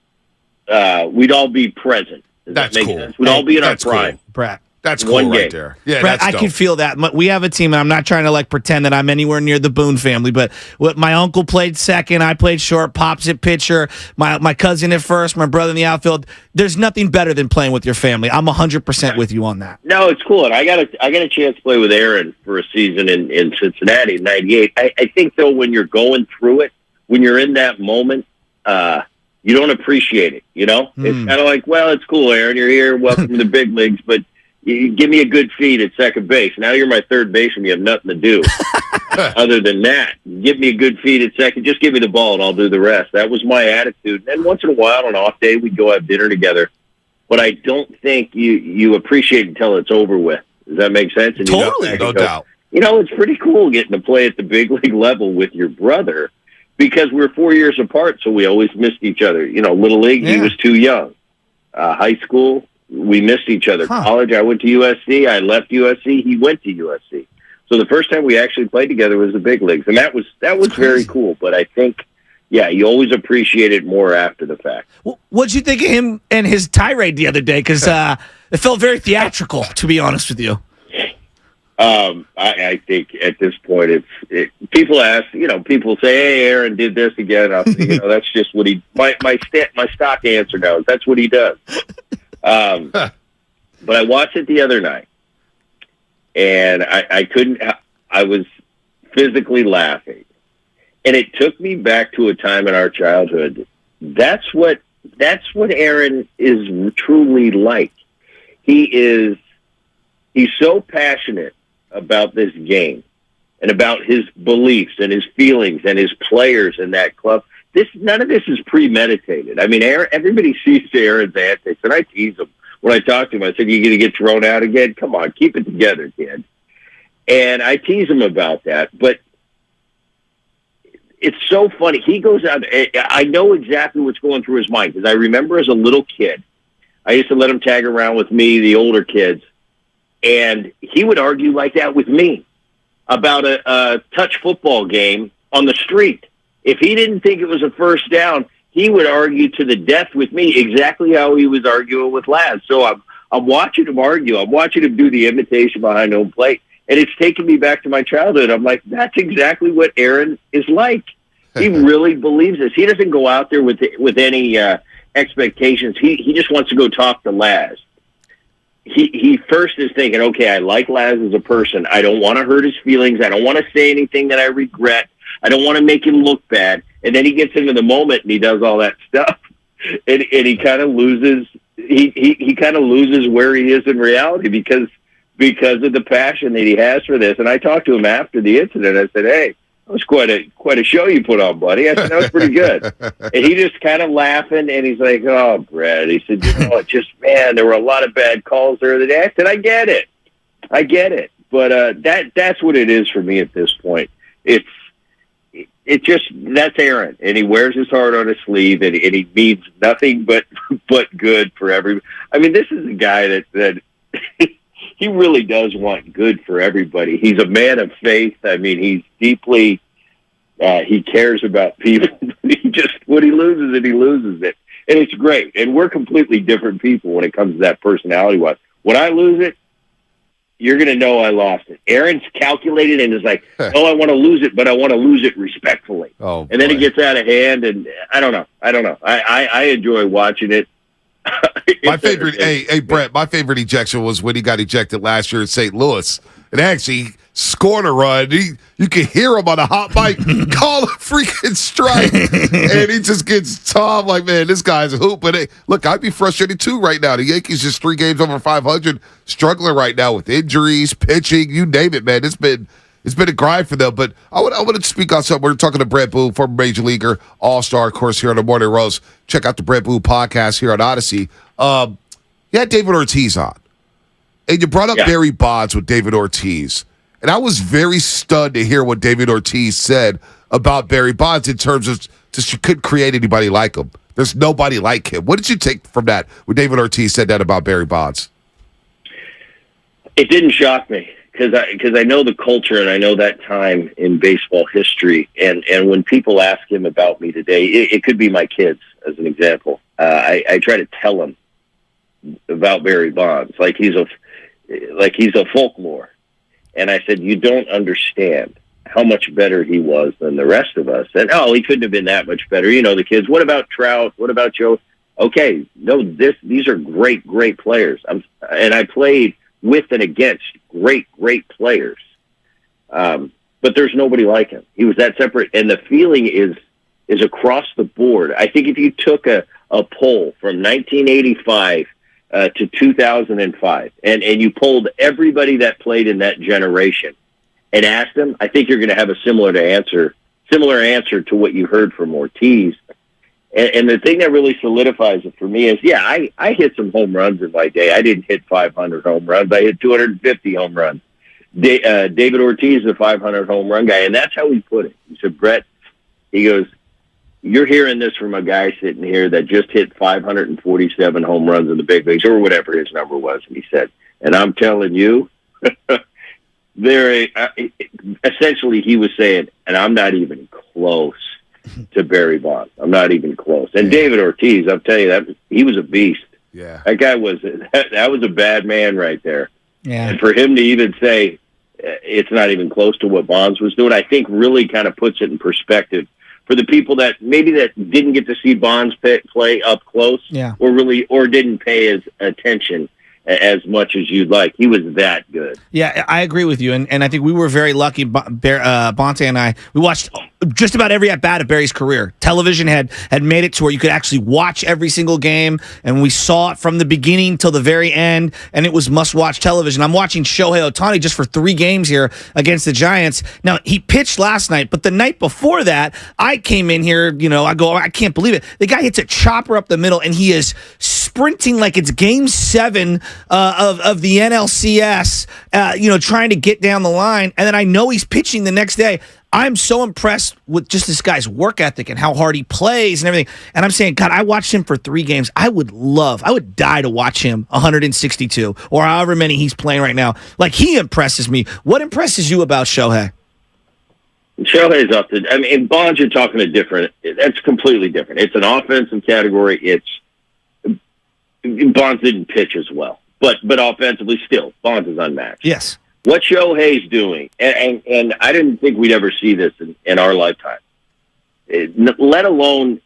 present. Does that make sense? We'd all be in our prime. Brett. That's cool One right game. there. Yeah, Brett, that's I dope. can feel that. We have a team, and I'm not trying to like pretend that I'm anywhere near the Boone family, but my uncle played second, I played short, Pops at pitcher, my cousin at first, my brother in the outfield. There's nothing better than playing with your family. I'm 100% with you on that. No, it's cool. And I got a chance to play with Aaron for a season in Cincinnati in '98. I think though, when you're going through it, when you're in that moment, you don't appreciate it. You know, it's kind of like, well, it's cool, Aaron. You're here. Welcome to the big leagues, but you give me a good feed at second base. Now you're my third baseman. You have nothing to do other than that. Give me a good feed at second. Just give me the ball, and I'll do the rest. That was my attitude. And then once in a while, on an off day, we'd go have dinner together. But I don't think you appreciate it until it's over with. Does that make sense? And Totally, no doubt. You know, it's pretty cool getting to play at the big league level with your brother because we're 4 years apart, so we always missed each other. You know, Little League, he was too young. High school, we missed each other. College, I went to USC. I left USC. He went to USC. So the first time we actually played together was the big leagues, and that was very cool. But I think, yeah, you always appreciate it more after the fact. What'd you think of him and his tirade the other day? Because it felt very theatrical, to be honest with you. I think at this point, people ask, you know, people say, "Hey, Aaron did this again." You know, that's just what he. My stock answer now is that's what he does. But I watched it the other night, and I couldn't. I was physically laughing, and it took me back to a time in our childhood. That's what Aaron is truly like. He's so passionate about this game and about his beliefs and his feelings and his players in that club. None of this is premeditated. I mean, everybody sees Aaron's antics, and I tease him when I talk to him. I said, "You going to get thrown out again? Come on, keep it together, kid." And I tease him about that, but it's so funny. He goes out. I know exactly what's going through his mind because I remember as a little kid, I used to let him tag around with me, the older kids, and he would argue like that with me about a touch football game on the street. If he didn't think it was a first down, he would argue to the death with me exactly how he was arguing with Laz. So I'm watching him argue. I'm watching him do the imitation behind home plate, and it's taking me back to my childhood. I'm like, that's exactly what Aaron is like. He really believes this. He doesn't go out there with any expectations. He just wants to go talk to Laz. He first is thinking, okay, I like Laz as a person. I don't want to hurt his feelings. I don't want to say anything that I regret. I don't want to make him look bad. And then he gets into the moment and he does all that stuff, and he kind of loses. He kind of loses where he is in reality because of the passion that he has for this. And I talked to him after the incident. I said, "Hey, that was quite a show you put on, buddy." I said, "That was pretty good." And he just kind of laughing, and he's like, "Oh, Brett," he said, "You know, man, there were a lot of bad calls there the day." I said, I get it. But that's what it is for me at this point. That's Aaron, and he wears his heart on his sleeve, and he means nothing but good for everybody. I mean, this is a guy that he really does want good for everybody. He's a man of faith. I mean, he's deeply, he cares about people. When he loses it, he loses it. And it's great. And we're completely different people when it comes to that personality-wise. When I lose it, you're going to know I lost it. Aaron's calculated and is like, "Oh, I want to lose it, but I want to lose it respectfully." Oh, and then it gets out of hand, and I don't know. I enjoy watching it. My favorite, hey, Brett, my favorite ejection was when he got ejected last year in St. Louis. And actually scored a run. You can hear him on a hot mic call a freaking strike. And he just gets Tom like, man, this guy's a hoop. But hey, look, I'd be frustrated too right now. The Yankees just 3 games over 500, struggling right now with injuries, pitching, you name it, man. It's been a grind for them. But I want to speak on something. We're talking to Brett Boone, former Major Leaguer, All-Star, of course, here on the Morning Rose. Check out the Brett Boone podcast here on Odyssey. You had David Ortiz on. And you brought up Barry Bonds with David Ortiz. And I was very stunned to hear what David Ortiz said about Barry Bonds in terms of just you couldn't create anybody like him. There's nobody like him. What did you take from that when David Ortiz said that about Barry Bonds? It didn't shock me because I know the culture and I know that time in baseball history. And when people ask him about me today, it could be my kids as an example. I try to tell them about Barry Bonds. Like like he's a folklore. And I said, you don't understand how much better he was than the rest of us. And, he couldn't have been that much better. You know, the kids, what about Trout? What about Joe? Okay, no, these are great, great players. And I played with and against great, great players. But there's nobody like him. He was that separate. And the feeling is across the board. I think if you took a poll from 1985 to 2005, and you polled everybody that played in that generation and asked them, I think you're going to have a similar answer to what you heard from Ortiz. And the thing that really solidifies it for me is, I hit some home runs in my day. I didn't hit 500 home runs. I hit 250 home runs. David Ortiz is a 500 home run guy, and that's how he put it. He said, Brett, he goes, you're hearing this from a guy sitting here that just hit 547 home runs in the big leagues, or whatever his number was. And he said, and I'm telling you, essentially he was saying, and I'm not even close to Barry Bonds. I'm not even close. And David Ortiz, I'll tell you, that he was a beast. Yeah. That guy that was a bad man right there. Yeah. And for him to even say it's not even close to what Bonds was doing, I think really kind of puts it in perspective for the people that didn't get to see Bonds play up close, or didn't pay his attention as much as you'd like. He was that good. Yeah, I agree with you, and I think we were very lucky. Bonte and I, we watched just about every at-bat of Barry's career. Television had made it to where you could actually watch every single game, and we saw it from the beginning till the very end, and it was must-watch television. I'm watching Shohei Ohtani just for 3 games here against the Giants. Now, he pitched last night, but the night before that, I came in here, I can't believe it. The guy hits a chopper up the middle, and he is sprinting like it's Game 7 of the NLCS, trying to get down the line, and then I know he's pitching the next day. I'm so impressed with just this guy's work ethic and how hard he plays and everything. And I'm saying, God, I watched him for 3 games. I would die to watch him 162 or however many he's playing right now. Like, he impresses me. What impresses you about Shohei? Shohei's up to, in Bonds, you're talking that's completely different. It's an offensive category. Bonds didn't pitch as well, but offensively still, Bonds is unmatched. Yes. What Shohei's doing, and I didn't think we'd ever see this in our lifetime, let alone,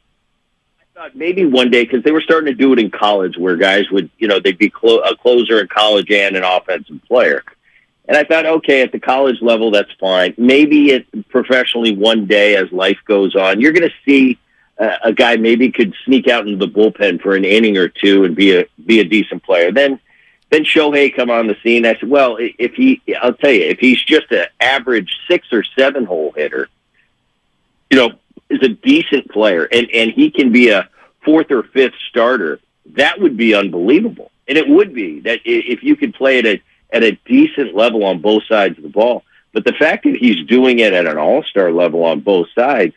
I thought maybe one day, because they were starting to do it in college where guys would, they'd be a closer in college and an offensive player. And I thought, okay, at the college level, that's fine. Maybe professionally one day as life goes on, you're going to see a guy maybe could sneak out into the bullpen for an inning or two and be a decent player. Then Shohei come on the scene. I said, well, I'll tell you, if he's just an average 6 or 7 hole hitter, is a decent player, and he can be a 4th or 5th starter, that would be unbelievable. And it would be that if you could play it at a decent level on both sides of the ball. But the fact that he's doing it at an all-star level on both sides,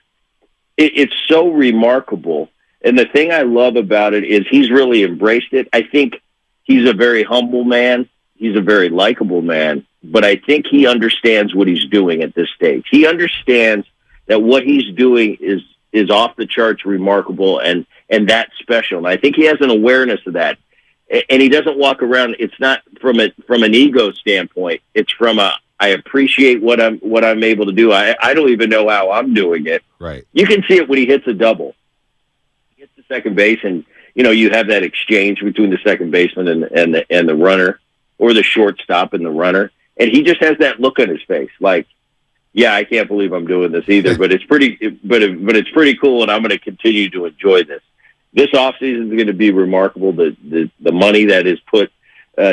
it's so remarkable. And the thing I love about it is he's really embraced it. I think he's a very humble man. He's a very likable man. But I think he understands what he's doing at this stage. He understands that what he's doing is off the charts remarkable and that's special. And I think he has an awareness of that. And he doesn't walk around. It's not from an ego standpoint. It's from I appreciate what I'm able to do. I don't even know how I'm doing it. Right. You can see it when he hits a double. He hits the second base, and you have that exchange between the second baseman and the runner, or the shortstop and the runner, and he just has that look on his face, like, yeah, I can't believe I'm doing this either, but it's pretty cool, and I'm going to continue to enjoy this. This offseason is going to be remarkable. The money that is put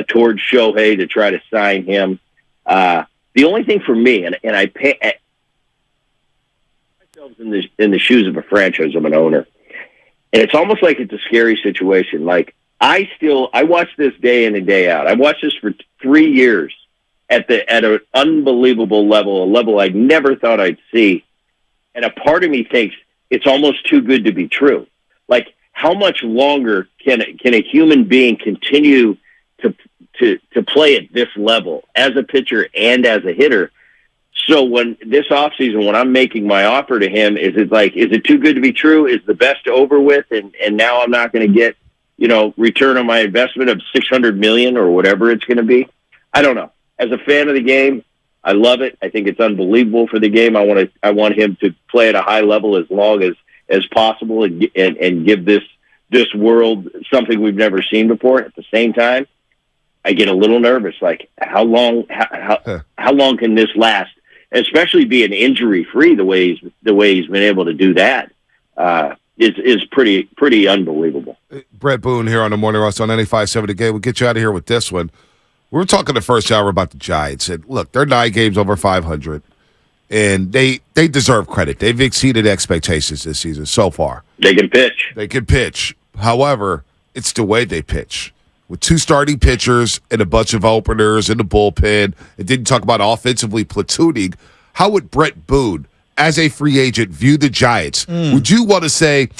towards Shohei to try to sign him. The only thing for me, and I pay myself in the shoes of a franchise. I'm an owner, and it's almost like it's a scary situation. Like I watch this day in and day out. I watched this for 3 years at an unbelievable level, a level I never thought I'd see. And a part of me thinks it's almost too good to be true. Like, how much longer can a human being continue to play at this level as a pitcher and as a hitter? So when this offseason, when I'm making my offer to him, is it too good to be true? Is the best over with? And now I'm not going to get, return on my investment of $600 million or whatever it's going to be. I don't know. As a fan of the game, I love it. I think it's unbelievable for the game. I want him to play at a high level as long as possible and give this world something we've never seen before. At the same time, I get a little nervous. Like, how long can this last? Especially being injury free the way he's been able to do that is pretty unbelievable. Brett Boone here on the Morning Rush on 95.7 The Game. We'll get you out of here with this one. We were talking the first hour about the Giants, and look, they're 9 games over 500, and they deserve credit. They've exceeded expectations this season so far. They can pitch. However, it's the way they pitch. With 2 starting pitchers and a bunch of openers in the bullpen, and didn't talk about offensively platooning, how would Brett Boone, as a free agent, view the Giants? Would you want to say,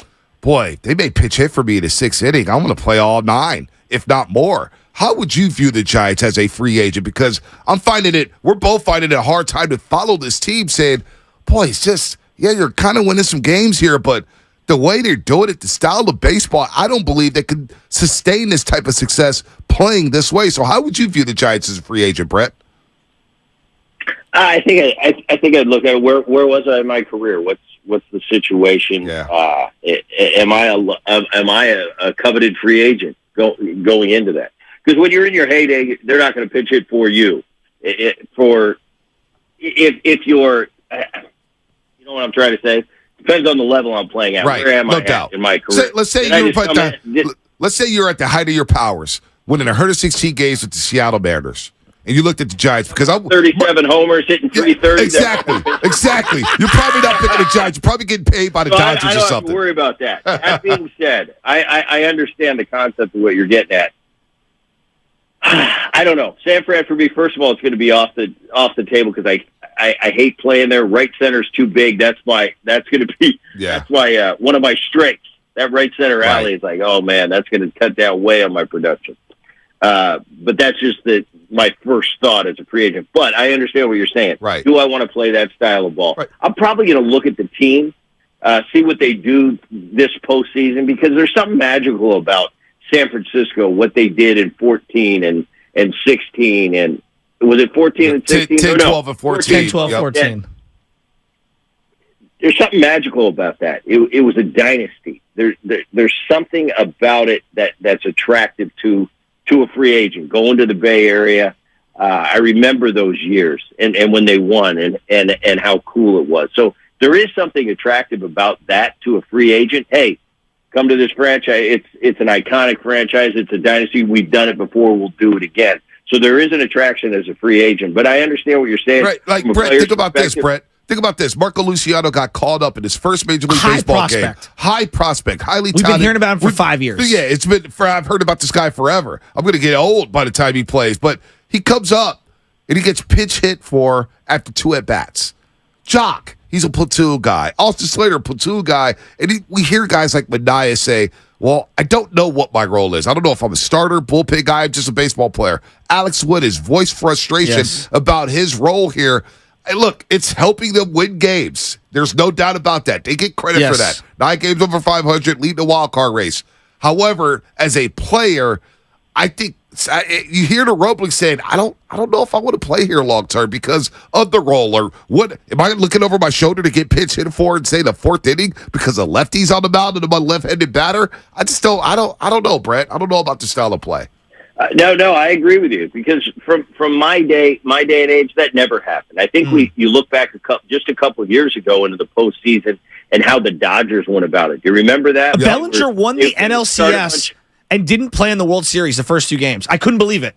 boy, they may pitch hit for me in the 6th inning. I'm going to play all 9, if not more. How would you view the Giants as a free agent? Because we're both finding it a hard time to follow this team, saying, boy, it's just, you're kind of winning some games here, but the way they're doing it, the style of baseball, I don't believe they could sustain this type of success playing this way. So how would you view the Giants as a free agent, Brett? I think I'd look at where was I in my career? What's the situation? Yeah. Am I a coveted free agent going into that? Because when you're in your heyday, they're not going to pitch it for you. If you're, you know what I'm trying to say. Depends on the level I'm playing at. Right. Where am No I doubt. in my career? Let's say you're at the height of your powers, winning 116 games with the Seattle Mariners, and you looked at the Giants because I'm 37 homers, hitting 330. Exactly. You're probably not picking the Giants. You're probably getting paid by the Dodgers I or don't have something. to worry about that. That being said, I understand the concept of what you're getting at. I don't know. San Fran for me, first of all, it's going to be off the table because I hate playing there. Right center's too big. That's going to be that's why one of my strengths. That right center alley is like, oh man, that's going to cut down way on my production. But that's just my first thought as a free agent. But I understand what you're saying. Right. Do I want to play that style of ball? Right. I'm probably going to look at the team, see what they do this postseason because there's something magical about San Francisco, what they did in 14 and 16 and was it 14 and 16? 10, 12, and 14. 10, 12, 14. There's something magical about that. It was a dynasty. There's something about it that's attractive to a free agent going to the Bay Area. I remember those years and when they won and how cool it was. So there is something attractive about that to a free agent. Hey, come to this franchise. It's an iconic franchise. It's a dynasty. We've done it before. We'll do it again. So there is an attraction as a free agent. But I understand what you're saying. Right. Like, Brett, think about this, Brett. Think about this. Marco Luciano got called up in his first Major League Baseball game. High prospect. Highly talented. We've been hearing about him for 5 years. Yeah, I've heard about this guy forever. I'm going to get old by the time he plays. But he comes up, and he gets pitch hit for after 2 at-bats. Jock. He's a platoon guy. Austin Slater, platoon guy. And we hear guys like Manaea say, well, I don't know what my role is. I don't know if I'm a starter, bullpen guy, I'm just a baseball player. Alex Wood has voiced frustration about his role here. And look, it's helping them win games. There's no doubt about that. They get credit for that. 9 games over 500, leading the wild card race. However, as a player, I think you hear the rumbling saying, I don't know if I want to play here long term because of the role. Or what am I looking over my shoulder to get pitch hit for and say the 4th inning because the lefty's on the mound and I'm a left-handed batter? I don't know, Brett. I don't know about the style of play. No, I agree with you because from my day and age, that never happened. I think you look back just a couple of years ago into the postseason and how the Dodgers went about it. Do you remember that? Bellinger won the NLCS and didn't play in the World Series the first 2 games. I couldn't believe it.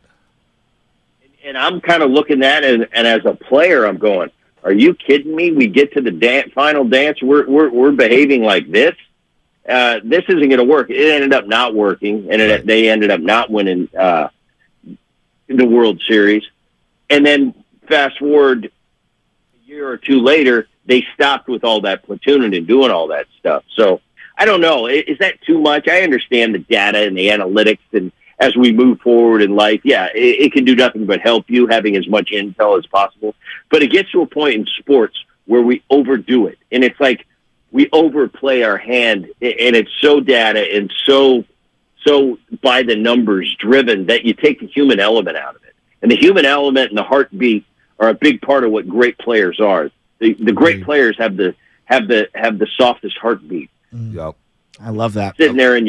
And I'm kind of looking at it, and as a player, I'm going, "Are you kidding me? We get to the final dance, we're behaving like this. This isn't going to work." It ended up not working, and they ended up not winning the World Series. And then fast forward a year or 2 later, they stopped with all that platooning and doing all that stuff. So I don't know. Is that too much? I understand the data and the analytics, and as we move forward in life, it can do nothing but help you having as much intel as possible. But it gets to a point in sports where we overdo it, and it's like we overplay our hand, and it's so data and so by the numbers driven that you take the human element out of it. And the human element and the heartbeat are a big part of what great players are. The great players have the softest heartbeat. Yep. I love that. Sitting there and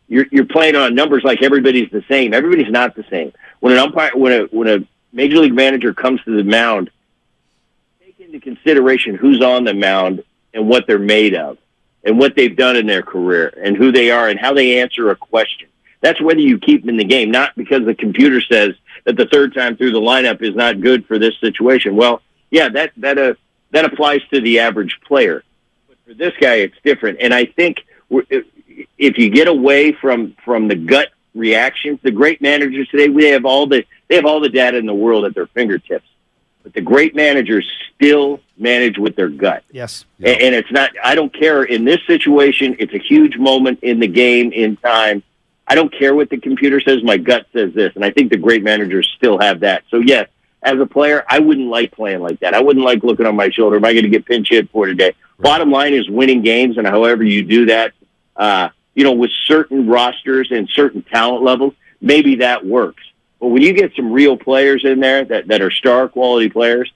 you're playing on numbers like everybody's the same. Everybody's not the same. When an umpire, when a major league manager comes to the mound, take into consideration who's on the mound and what they're made of, and what they've done in their career, and who they are, and how they answer a question. That's whether you keep them in the game, not because the computer says that the third time through the lineup is not good for this situation. Well, yeah, that applies to the average player. But for this guy, it's different. And I think if you get away from the gut reactions, the great managers today, they have all the data in the world at their fingertips. But the great managers still manage with their gut. Yes. And it's not, I don't care in this situation. It's a huge moment in the game, in time. I don't care what the computer says. My gut says this. And I think the great managers still have that. So, yes, as a player, I wouldn't like playing like that. I wouldn't like looking on my shoulder. Am I going to get pinch hit for today? Right. Bottom line is winning games, and however you do that, with certain rosters and certain talent levels, maybe that works. But when you get some real players in there that are star quality players,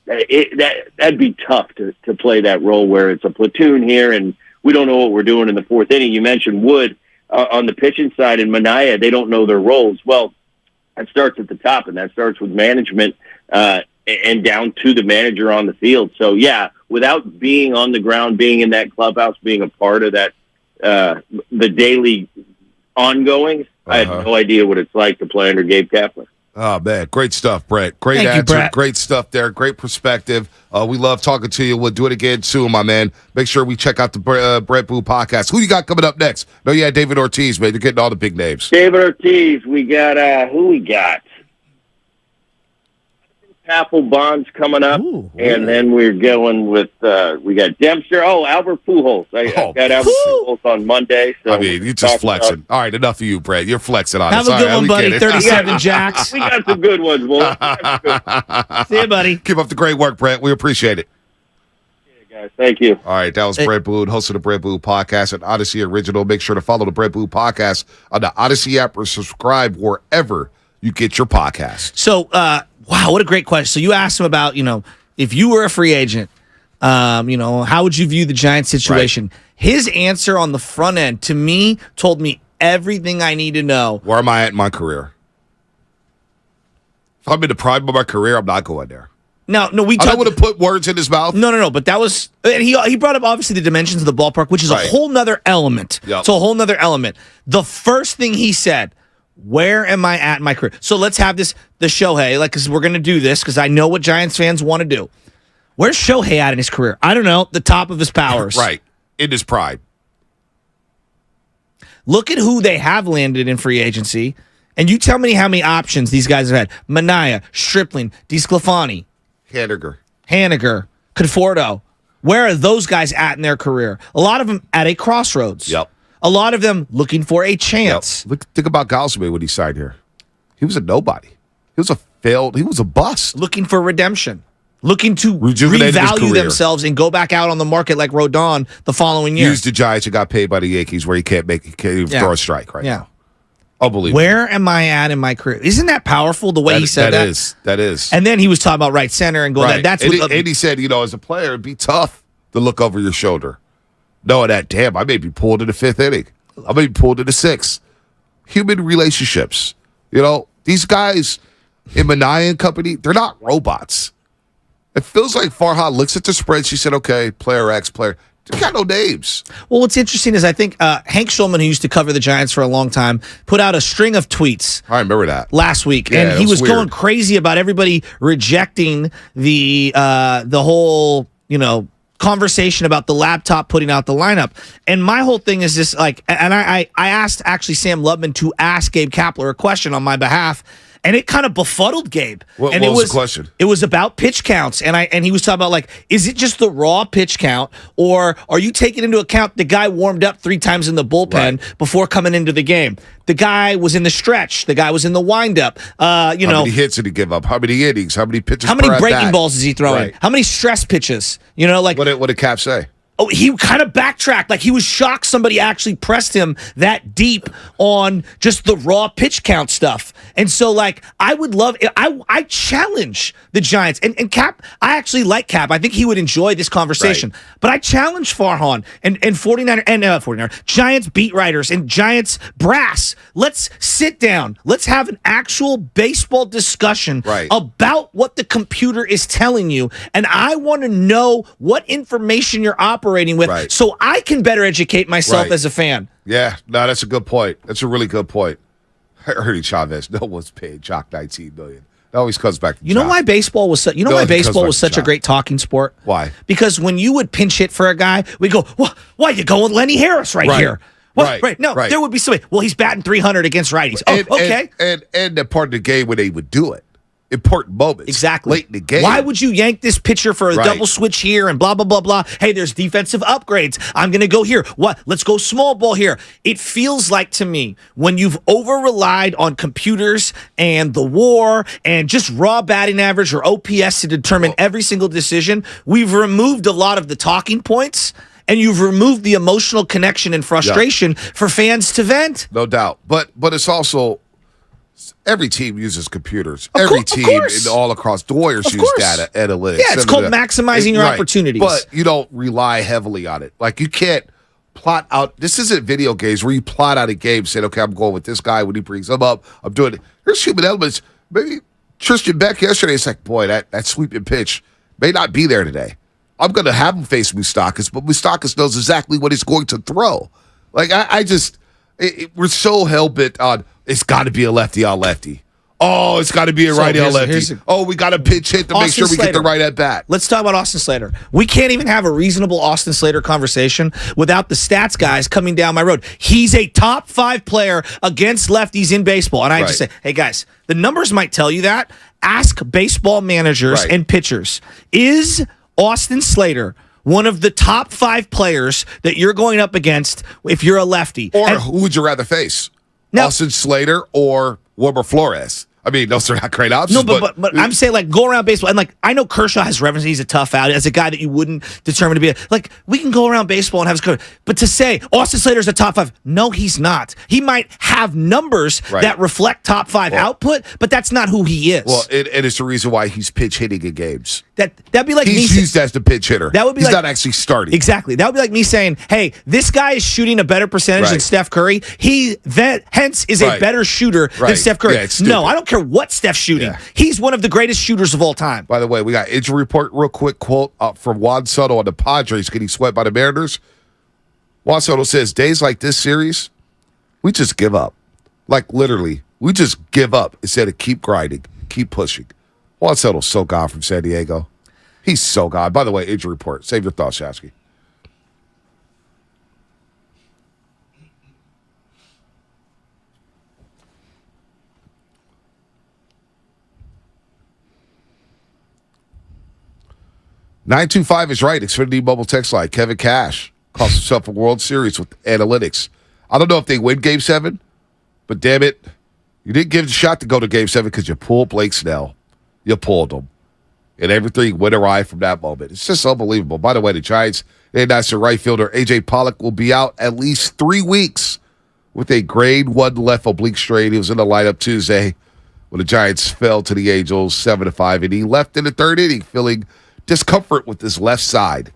that'd be tough to play that role where it's a platoon here and we don't know what we're doing in the fourth inning. You mentioned Wood on the pitching side and Manaea, they don't know their roles. Well, that starts at the top, and that starts with management and down to the manager on the field. So, yeah, without being on the ground, being in that clubhouse, being a part of that, the daily ongoing, I had no idea what it's like to play under Gabe Kapler. Oh, man. Great stuff, Brett. Great answer. Brett. Great stuff there. Great perspective. We love talking to you. We'll do it again soon, my man. Make sure we check out the Brett Boo podcast. Who you got coming up next? No, yeah, David Ortiz, man. You're getting all the big names. David Ortiz. We got, who we got? Apple Bonds coming up, and then we're going with we got Dempster. Oh, Albert Pujols. I got Albert Pujols on Monday. So I mean, you're just flexing. All right, enough of you, Brett. You're flexing on us. Have a good one, buddy. 37 Jacks. We got some good ones, boy. See you, buddy. Keep up the great work, Brett. We appreciate it. Yeah, guys, thank you. All right, that was Brett Boo, host of the Brett Boo podcast, an Odyssey original. Make sure to follow the Brett Boo podcast on the Odyssey app or subscribe wherever you get your podcast. So, wow, what a great question. So you asked him about, if you were a free agent, how would you view the Giants situation? Right. His answer on the front end, to me, told me everything I need to know. Where am I at in my career? If I'm in the prime of my career, I'm not going there. No, I don't want to put words in his mouth. No, but that was, and he brought up obviously the dimensions of the ballpark, which is a whole nother element. Yep. It's a whole nother element. The first thing he said, where am I at in my career? So let's have the Shohei, because we're going to do this, because I know what Giants fans want to do. Where's Shohei at in his career? I don't know. The top of his powers. Right. In his prime. Look at who they have landed in free agency, and you tell me how many options these guys have had. Manaea, Stripling, DeSclafani. Haniger, Conforto. Where are those guys at in their career? A lot of them at a crossroads. Yep. A lot of them looking for a chance. Yep. Think about Gausman when he signed here. He was a nobody. He was a bust. Looking for redemption. Looking to revalue themselves and go back out on the market like Rodon the following year. Used the Giants and got paid by the Yankees where he can't even throw a strike right now. Unbelievable. Where am I at in my career? Isn't that powerful the way he said that? That is. And then he was talking about right center and go that's and he said, as a player, it'd be tough to look over your shoulder. Knowing that, damn, I may be pulled in the fifth inning. I may be pulled in the sixth. Human relationships. These guys in Manaea and company, they're not robots. It feels like Farhan looks at the spread. She said, okay, player X, player. They got no names. Well, what's interesting is I think Hank Schulman, who used to cover the Giants for a long time, put out a string of tweets. I remember that. Last week. Yeah, and he was going crazy about everybody rejecting the whole, conversation about the laptop putting out the lineup. And my whole thing is this, and I asked actually Sam Lubman to ask Gabe Kapler a question on my behalf, and it kind of befuddled Gabe. What was the question? It was about pitch counts, and he was talking about is it just the raw pitch count, or are you taking into account the guy warmed up 3 times in the bullpen before coming into the game? The guy was in the stretch. The guy was in the windup. How many hits did he give up? How many innings? How many pitches? How many breaking balls is he throwing? Right. How many stress pitches? What did Cap say? he kind of backtracked. Like he was shocked somebody actually pressed him that deep on just the raw pitch count stuff. And so, like, I would love, I challenge the Giants. And Cap, I actually like Cap. I think he would enjoy this conversation. Right. But I challenge Farhan and 49er Giants beat writers and Giants brass. Let's sit down. Let's have an actual baseball discussion about what the computer is telling you. And I want to know what information you're operating with so I can better educate myself as a fan. Yeah, no, that's a good point. That's a really good point. Ernie Chavez, no one's paid Jock $19 million. That always comes back to know why baseball was such a great talking sport? Why? Because when you would pinch hit for a guy, we go, well, why are you going with Lenny Harris here? Well, No, there would be somebody. Well, he's batting 300 against righties. Okay. And the part of the game where they would do it. Important moments. Exactly. Late in the game. Why would you yank this pitcher for a double switch here and blah, blah, blah, blah? Hey, there's defensive upgrades. I'm going to go here. What? Let's go small ball here. It feels like to me when you've over-relied on computers and the WAR and just raw batting average or OPS to determine every single decision, we've removed a lot of the talking points and you've removed the emotional connection and frustration for fans to vent. No doubt. But it's also... Every team uses computers. Every team all across the Warriors use data analytics. Yeah, it's called maximizing your opportunities. But you don't rely heavily on it. Like you can't plot out. This isn't video games where you plot out a game saying, okay, I'm going with this guy when he brings him up. I'm doing it. There's human elements. Maybe Tristan Beck yesterday, it's like, boy, that sweeping pitch may not be there today. I'm going to have him face Moustakas, but Moustakas knows exactly what he's going to throw. Like, we're so hell-bent on, it's got to be a lefty on lefty. Oh, it's got to be a righty on lefty. We got to pitch hit to make sure we get the right at bat. Let's talk about Austin Slater. We can't even have a reasonable Austin Slater conversation without the stats guys coming down my road. He's a top 5 player against lefties in baseball. And I just say, hey, guys, the numbers might tell you that. Ask baseball managers and pitchers. Is Austin Slater one of the top 5 players that you're going up against if you're a lefty? Or who would you rather face? Now, Austin Slater or Wilmer Flores? I mean, those are not great options. No, but I'm saying, like, go around baseball. And, like, I know Kershaw has reference. He's a tough out. As a guy that you wouldn't determine to be like, we can go around baseball and have his career. But to say Austin Slater's a top 5, no, he's not. He might have numbers that reflect top 5 output, but that's not who he is. Well, and it's the reason why he's pitch hitting in games. That'd be like he's used as the pitch hitter. That would be he's not actually starting. Exactly. That would be like me saying, hey, this guy is shooting a better percentage than Steph Curry. Hence is a better shooter than Steph Curry. Yeah, no, I don't care what Steph's shooting. Yeah. He's one of the greatest shooters of all time. By the way, we got injury report real quick quote from Juan Soto on the Padres getting swept by the Mariners. Juan Soto says, days like this series, we just give up. Like literally, we just give up instead of keep grinding, keep pushing. Juan Soto's so gone from San Diego. He's so gone. By the way, injury report. Save your thoughts, Shasky. $925 is right. Xfinity Mobile Text Line. Kevin Cash cost himself a World Series with analytics. I don't know if they win Game 7, but damn it, you didn't give it a shot to go to Game 7 because you pulled Blake Snell. You pulled him. And everything went awry from that moment. It's just unbelievable. By the way, the Giants, that's their right fielder, A.J. Pollock, will be out at least 3 weeks with a grade 1 left oblique strain. He was in the lineup Tuesday when the Giants fell to the Angels 7-5, and he left in the 3rd inning feeling discomfort with his left side.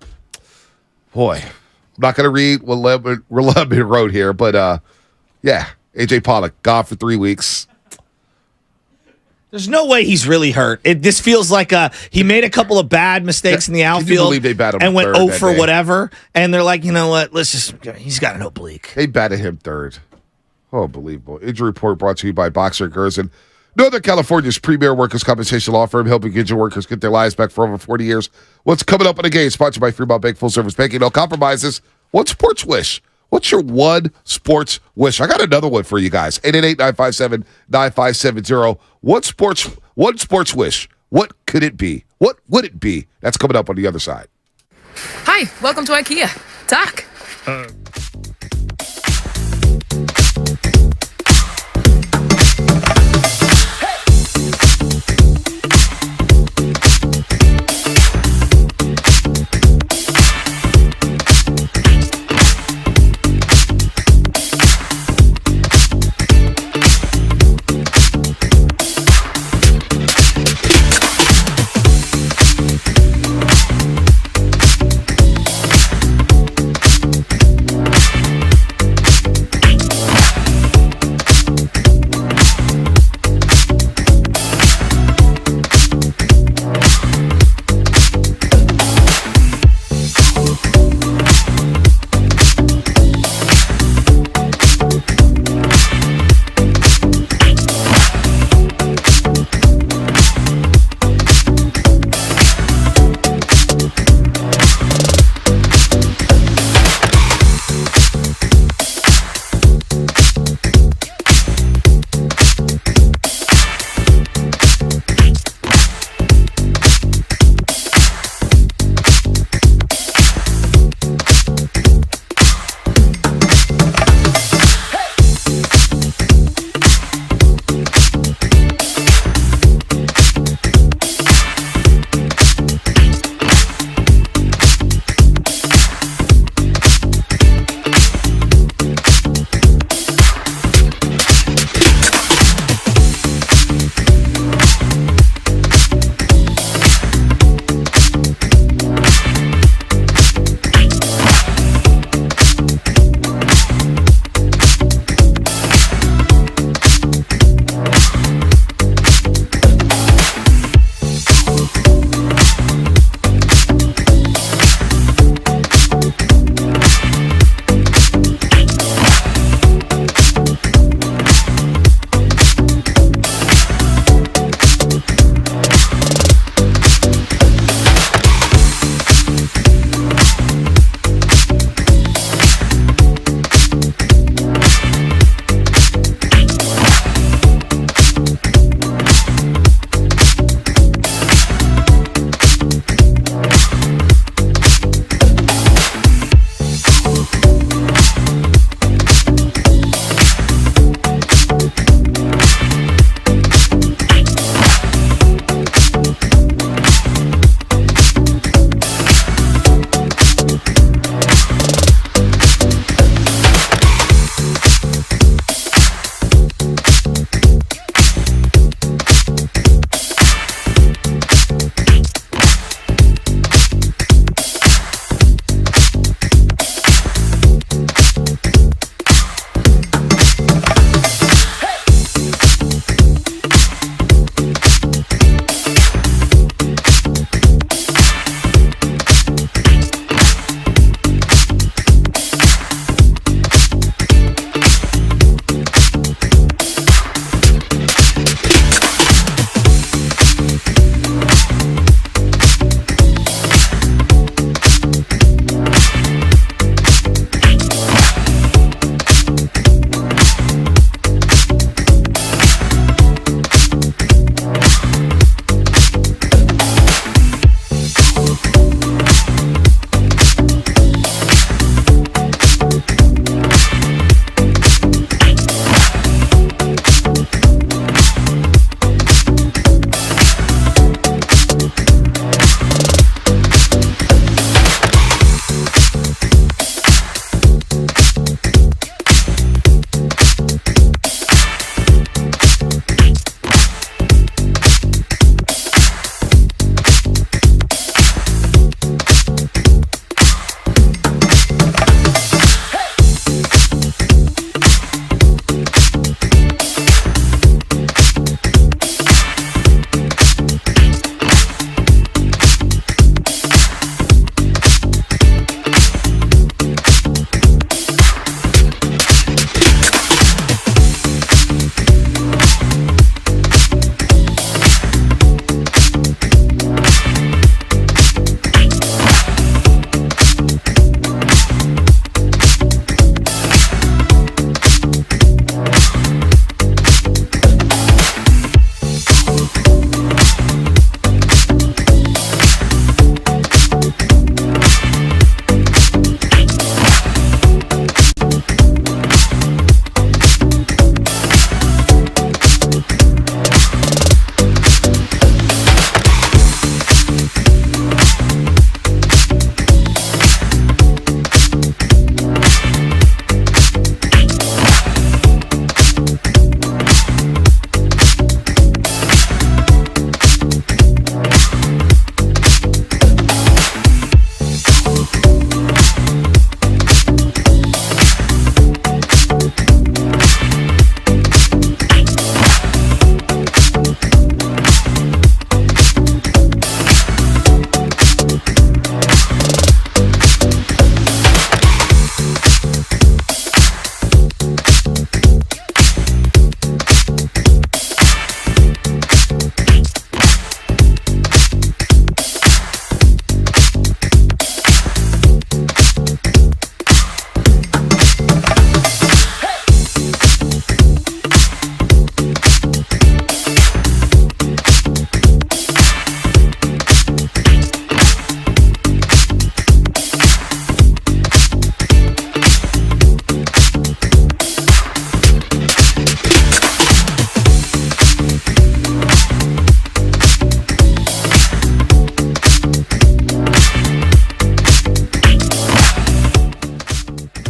Boy, I'm not going to read what Lemon wrote here, but yeah, A.J. Pollock, gone for 3 weeks. There's no way he's really hurt. This feels like he made a couple of bad mistakes in the outfield and went 0 for whatever. And they're like, you know what? He's got an oblique. They batted him 3rd. Oh, unbelievable. Injury report brought to you by Boxer Gerson, Northern California's premier workers' compensation law firm, helping injured workers get their lives back for over 40 years. What's coming up in the game? Sponsored by Fremont Bank, full service banking, no compromises. What sports wish? What's your one sports wish? I got another one for you guys. 888-957-9570. One sports wish. What could it be? What would it be? That's coming up on the other side. Hi, welcome to IKEA. Doc.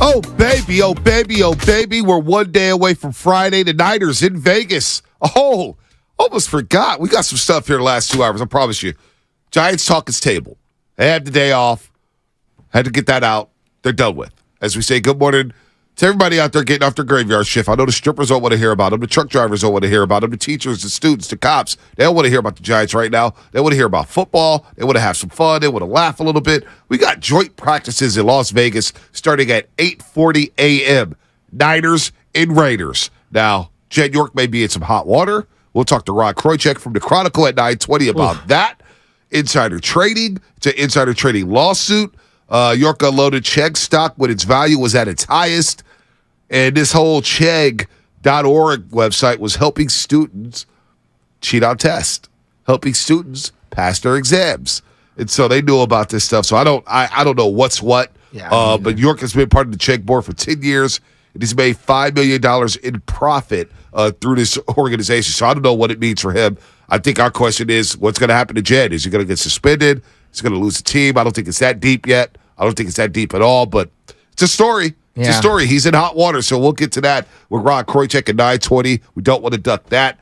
Oh, baby, oh, baby, oh, baby. We're one day away from Friday. The Niners in Vegas. Oh, almost forgot. We got some stuff here the last 2 hours, I promise you. Giants Talkers Table. They had the day off. Had to get that out. They're done with. As we say, good morning to everybody out there getting off their graveyard shift. I know the strippers don't want to hear about them. The truck drivers don't want to hear about them. The teachers, the students, the cops, they don't want to hear about the Giants right now. They want to hear about football. They want to have some fun. They want to laugh a little bit. We got joint practices in Las Vegas starting at 8:40 a.m. Niners and Raiders. Now, Jed York may be in some hot water. We'll talk to Rod Kroichek from the Chronicle at 9:20 about that. Insider trading. It's an insider trading lawsuit. York unloaded Chegg stock when its value was at its highest. And this whole Chegg.org website was helping students cheat on tests, helping students pass their exams. And so they knew about this stuff. So I don't know what's what. Yeah, but York has been part of the Chegg board for 10 years. And he's made $5 million in profit through this organization. So I don't know what it means for him. I think our question is, what's going to happen to Jed? Is he going to get suspended? Is he going to lose the team? I don't think it's that deep yet. I don't think it's that deep at all, but it's a story. It's a story. He's in hot water, so we'll get to that with Rod Kroichek at 9:20. We don't want to duck that.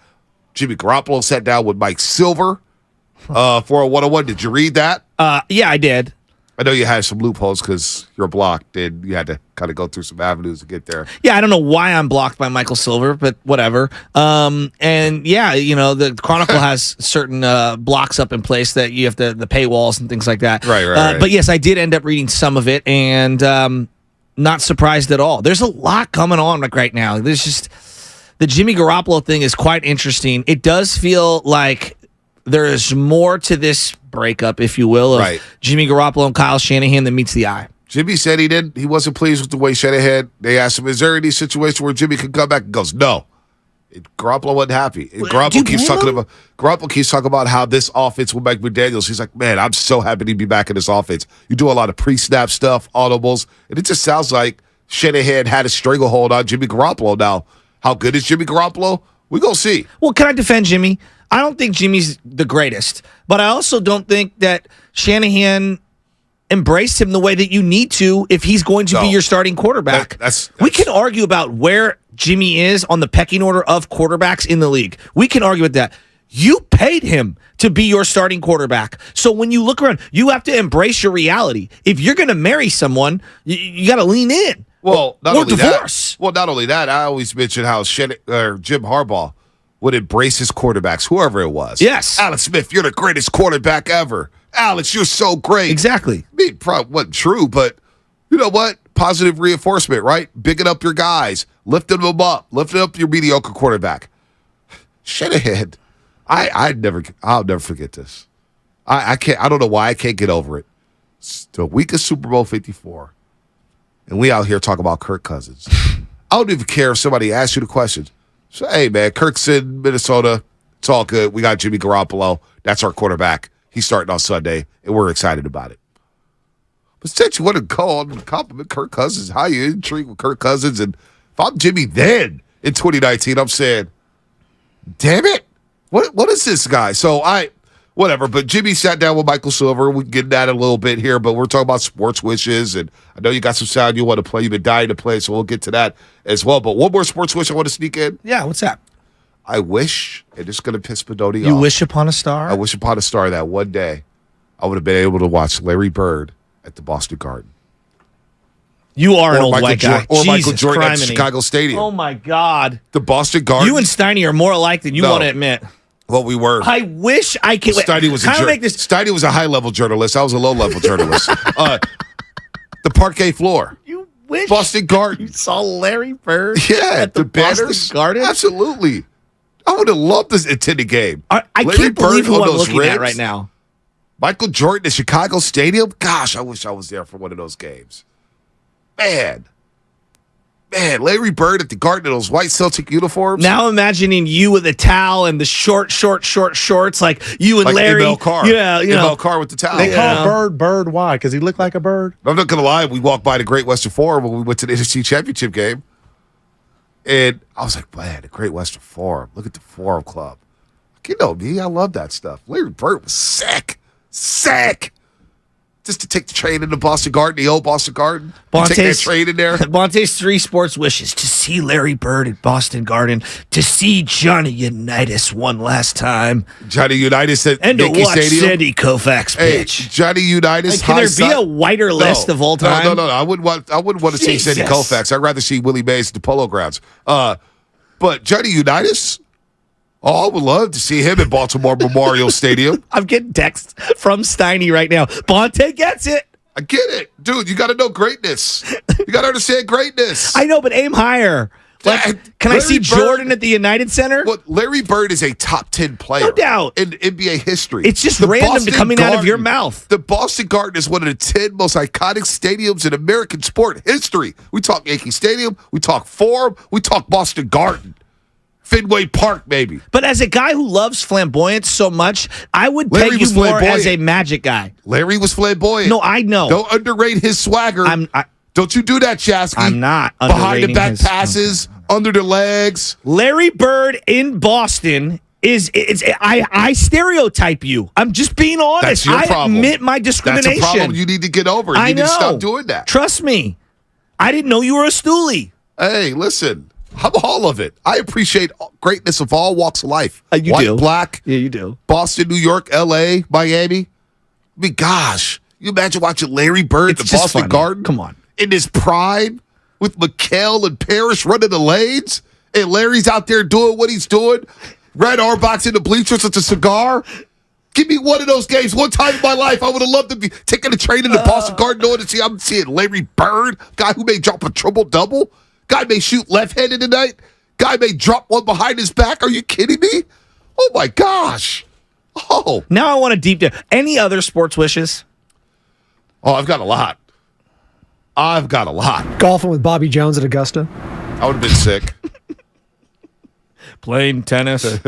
Jimmy Garoppolo sat down with Mike Silver for a one-on-one. Did you read that? Yeah, I did. I know you had some loopholes because you're blocked, and you had to kind of go through some avenues to get there. Yeah, I don't know why I'm blocked by Michael Silver, but whatever. And yeah, the Chronicle has certain blocks up in place that you have the paywalls and things like that. Right. But yes, I did end up reading some of it, and not surprised at all. There's a lot coming on right now. There's just the Jimmy Garoppolo thing is quite interesting. It does feel like there is more to this breakup, if you will, of Jimmy Garoppolo and Kyle Shanahan than meets the eye. Jimmy said he wasn't pleased with the way Shanahan. They asked him, is there any situation where Jimmy could come back? He goes, no. Garoppolo wasn't happy. Garoppolo keeps talking about how this offense with Mike McDaniels. He's like, man, I'm so happy to be back in this offense. You do a lot of pre-snap stuff, audibles, and it just sounds like Shanahan had a stranglehold on Jimmy Garoppolo. Now, how good is Jimmy Garoppolo? We gonna see. Well, can I defend Jimmy? I don't think Jimmy's the greatest, but I also don't think that Shanahan embraced him the way that you need to if he's going to be your starting quarterback. We can argue about where Jimmy is on the pecking order of quarterbacks in the league. We can argue with that. You paid him to be your starting quarterback. So when you look around, you have to embrace your reality. If you're going to marry someone, you got to lean in. Well, not or only divorce. That. Well, not only that, I always mention how Jim Harbaugh would embrace his quarterbacks, whoever it was. Yes. Alex Smith, you're the greatest quarterback ever. Alex, you're so great. Exactly. I mean, probably wasn't true, but you know what? Positive reinforcement, right? Bigging up your guys, lifting them up, lifting up your mediocre quarterback. Shanahan, I'll never forget this. I can't. I don't know why I can't get over it. It's the week of Super Bowl 54, and we out here talking about Kirk Cousins. I don't even care if somebody asks you the question. So, hey, man, Kirk's in Minnesota. It's all good. We got Jimmy Garoppolo. That's our quarterback. He's starting on Sunday, and we're excited about it. But since you want to go on and compliment Kirk Cousins, how you intrigued with Kirk Cousins? And if I'm Jimmy then in 2019, I'm saying, damn it, what is this guy? So whatever. But Jimmy sat down with Michael Silver. We can get that a little bit here, but we're talking about sports wishes, and I know you got some sound you want to play. You've been dying to play, so we'll get to that as well. But one more sports wish I want to sneak in. Yeah, what's that? I wish, and it's going to piss Bedoni off. You wish upon a star? I wish upon a star that one day I would have been able to watch Larry Bird at the Boston Garden. You are an old white guy. Or Michael Jesus Jordan at criminy. Chicago Stadium. Oh, my God. The Boston Garden. You and Steiny are more alike than you want to admit. Well, we were. I wish I could. Steiny was a high-level journalist. I was a low-level journalist. The parquet floor. You wish Boston Garden. You saw Larry Bird at the Boston banners? Garden? Absolutely. I would have loved to attend a game. I can't believe who I'm looking at right now. Michael Jordan at Chicago Stadium? Gosh, I wish I was there for one of those games. Man, Larry Bird at the Garden in those white Celtic uniforms. Now imagining you with a towel and the short shorts, like you and like Larry. ML Carr. Yeah, ML Carr with the towel. They call Bird. Why? Because he looked like a bird? I'm not going to lie. We walked by the Great Western Forum when we went to the NFC Championship game. And I was like, man, the Great Western Forum. Look at the Forum Club. You know me. I love that stuff. Larry Bird was sick. just to take the train into Boston Garden, the old Boston Garden. Take that train in there. Bonte's 3 sports wishes: to see Larry Bird at Boston Garden, to see Johnny Unitas one last time, Johnny Unitas at and to Yankee watch Stadium. Sandy Koufax pitch. Hey, Johnny Unitas. Can there be a whiter list of all time? No. I wouldn't want to see Sandy Koufax. I'd rather see Willie Mays at the Polo Grounds. But Johnny Unitas. Oh, I would love to see him at Baltimore Memorial Stadium. I'm getting texts from Steiny right now. Bonte gets it. I get it. Dude, you got to know greatness. You got to understand greatness. I know, but aim higher. Can I see Jordan at the United Center? Well, Larry Bird is a top 10 player. No doubt. In NBA history. It's just random coming out of your mouth. The Boston Garden is one of the 10 most iconic stadiums in American sport history. We talk Yankee Stadium. We talk Forum. We talk Boston Garden. Fenway Park, maybe. But as a guy who loves flamboyance so much, I would peg you more as a Magic guy. Larry was flamboyant. No, I know. Don't underrate his swagger. Don't you do that, Chasky. I'm not behind the back his, passes, under the legs. Larry Bird in Boston I stereotype you. I'm just being honest. That's your problem. I admit my discrimination. That's a problem you need to get over. You need to stop doing that. Trust me. I didn't know you were a stoolie. Hey, listen. I'm all of it. I appreciate greatness of all walks of life. You White, do. black. Yeah, you do. Boston, New York, L.A., Miami. I mean, gosh. You imagine watching Larry Bird at the Boston Garden? Come on. In his prime with McHale and Parrish running the lanes. And Larry's out there doing what he's doing. Red Auerbach's in the bleachers with a cigar. Give me one of those games one time in my life. I would have loved to be taking a train in the Boston Garden knowing to see I'm seeing Larry Bird, guy who may drop a triple-double. Guy may shoot left-handed tonight. Guy may drop one behind his back. Are you kidding me? Oh, my gosh. Oh. Now I want to deep dive. Any other sports wishes? Oh, I've got a lot. Golfing with Bobby Jones at Augusta. I would have been sick. Playing tennis.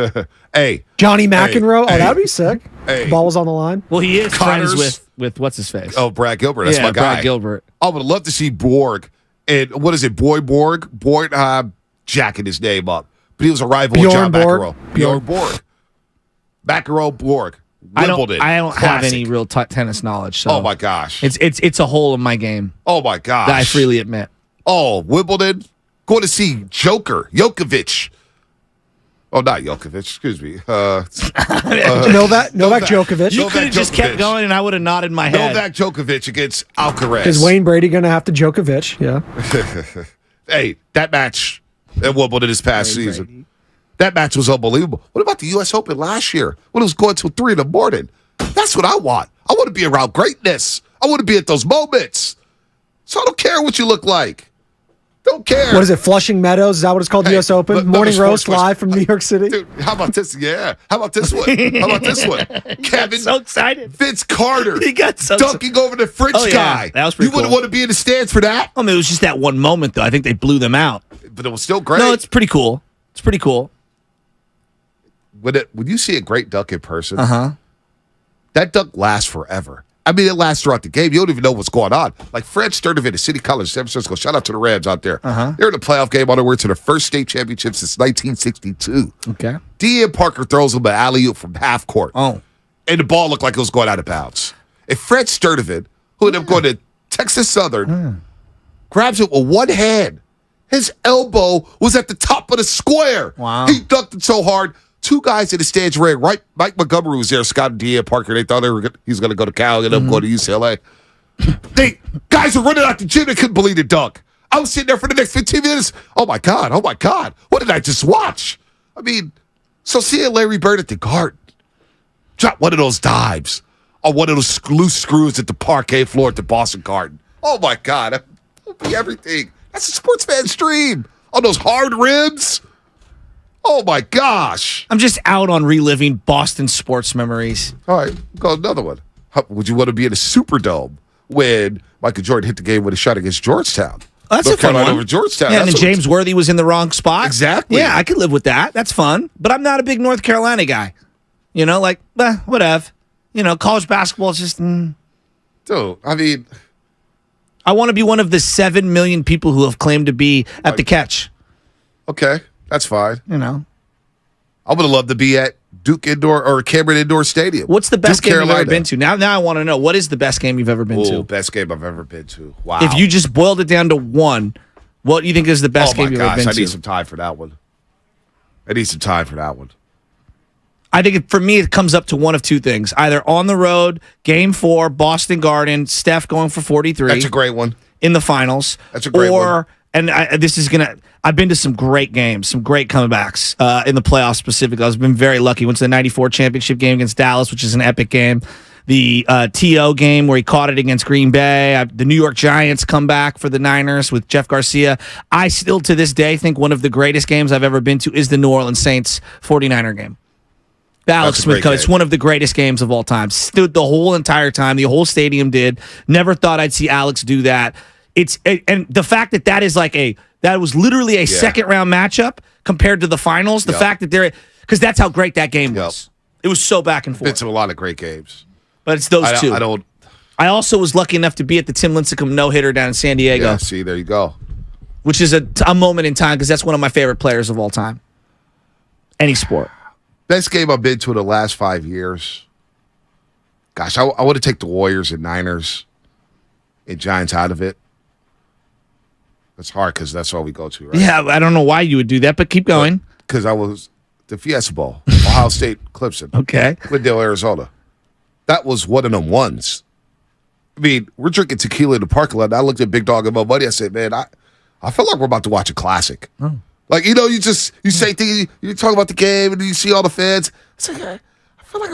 Hey. Johnny McEnroe. Hey. Oh, that'd be sick. Hey. The ball was on the line. Well, he is Connors. friends with what's his face? Oh, Brad Gilbert. That's my guy. Brad Gilbert. I would love to see Borg. And what is it? Boy Borg? Jacking his name up. But he was a rival of John McEnroe. Bjorn Borg. McEnroe Borg. Wimbledon. I don't have Classic. any real tennis knowledge. So Oh, my gosh. It's a hole in my game. Oh, my gosh. That I freely admit. Oh, Wimbledon. Going to see Djokovic. Oh, not Djokovic. Excuse me. Novak Djokovic. You could have just kept going, and I would have nodded my head. Novak Djokovic against Alcaraz. Is Wayne Brady going to have to Djokovic? Yeah. Hey, that match at Wimbledon this past season. That match was unbelievable. What about the U.S. Open last year when it was going till 3 a.m? That's what I want. I want to be around greatness. I want to be at those moments. So I don't care what you look like. Don't care. What is it, Flushing Meadows? Is that what it's called, U.S. Open? Morning Roast live from New York City? Dude, how about this? Yeah. How about this one? Kevin. So excited. Vince Carter. He got so dunking over the French guy. That was pretty You wouldn't want to be in the stands for that? I mean, it was just that one moment, though. I think they blew them out. But it was still great. No, it's pretty cool. It's pretty cool. When you see a great dunk in person, that dunk lasts forever. I mean, it lasts throughout the game. You don't even know what's going on. Like Fred Sturdivant at City College, San Francisco. Shout out to the Rams out there. They're in a playoff game on their way to their first state championship since 1962. Okay. D.N. Parker throws him an alley-oop from half court. Oh. And the ball looked like it was going out of bounds. And Fred Sturdivant, who ended up going to Texas Southern, grabs it with one hand. His elbow was at the top of the square. Wow. He dunked it so hard. 2 guys in the stands ran right. Mike Montgomery was there. Scott and D.N. Parker. They thought he was going to go to Cal and then go to UCLA. Guys were running out the gym. They couldn't believe the dunk. I was sitting there for the next 15 minutes. Oh, my God. Oh, my God. What did I just watch? I mean, so seeing Larry Bird at the Garden drop one of those dives on one of those loose screws at the parquet floor at the Boston Garden. Oh, my God. That would be everything. That's a sports fan's dream. On those hard rims. Oh, my gosh. I'm just out on reliving Boston sports memories. All right, go another one. Would you want to be in a Superdome when Michael Jordan hit the game with a shot against Georgetown? Oh, that's North a fun Carolina one. over Georgetown. Yeah, and That's then what- James Worthy was in the wrong spot. Exactly. Yeah, I could live with that. That's fun. But I'm not a big North Carolina guy. You know, like, whatever. You know, college basketball is just... Dude, I mean... I want to be one of the 7 million people who have claimed to be at the catch. Okay, that's fine. You know. I would have loved to be at Duke Indoor or Cameron Indoor Stadium. What's the best Duke, game you've ever Carolina. been to? Now I want to know. What is the best game you've ever been to? Best game I've ever been to. Wow. If you just boiled it down to one, what do you think is the best game you've ever been to? I need some time for that one. I think for me, it comes up to one of two things. Either on the road, Game 4, Boston Garden, Steph going for 43. That's a great one. In the finals. That's a great one. And I've been to some great games, some great comebacks in the playoffs specifically. I've been very lucky. Went to the 94 championship game against Dallas, which is an epic game. The T.O. game where he caught it against Green Bay. The New York Giants come back for the Niners with Jeff Garcia. I still, to this day, think one of the greatest games I've ever been to is the New Orleans Saints 49er game. The Alex Smith Cup. It's one of the greatest games of all time. Stood the whole entire time. The whole stadium did. Never thought I'd see Alex do that. And the fact that is that was literally a second round matchup compared to the finals. The fact that because that's how great that game was. It was so back and forth. Been to a lot of great games. But it's those two. I also was lucky enough to be at the Tim Lincecum no-hitter down in San Diego. Yeah, see, there you go. Which is a moment in time because that's one of my favorite players of all time. Any sport. Best game I've been to in the last 5 years. Gosh, I want to take the Warriors and Niners and Giants out of it. That's hard because that's all we go to, right? Yeah, I don't know why you would do that, but keep going. Because I was the Fiesta Bowl, Ohio State, Clemson. Okay. Glendale, Arizona. That was one of them ones. I mean, we're drinking tequila in the parking lot. And I looked at Big Dog and my buddy. I said, man, I feel like we're about to watch a classic. Oh. Like, you say things, you talk about the game, and you see all the fans. It's like, I feel like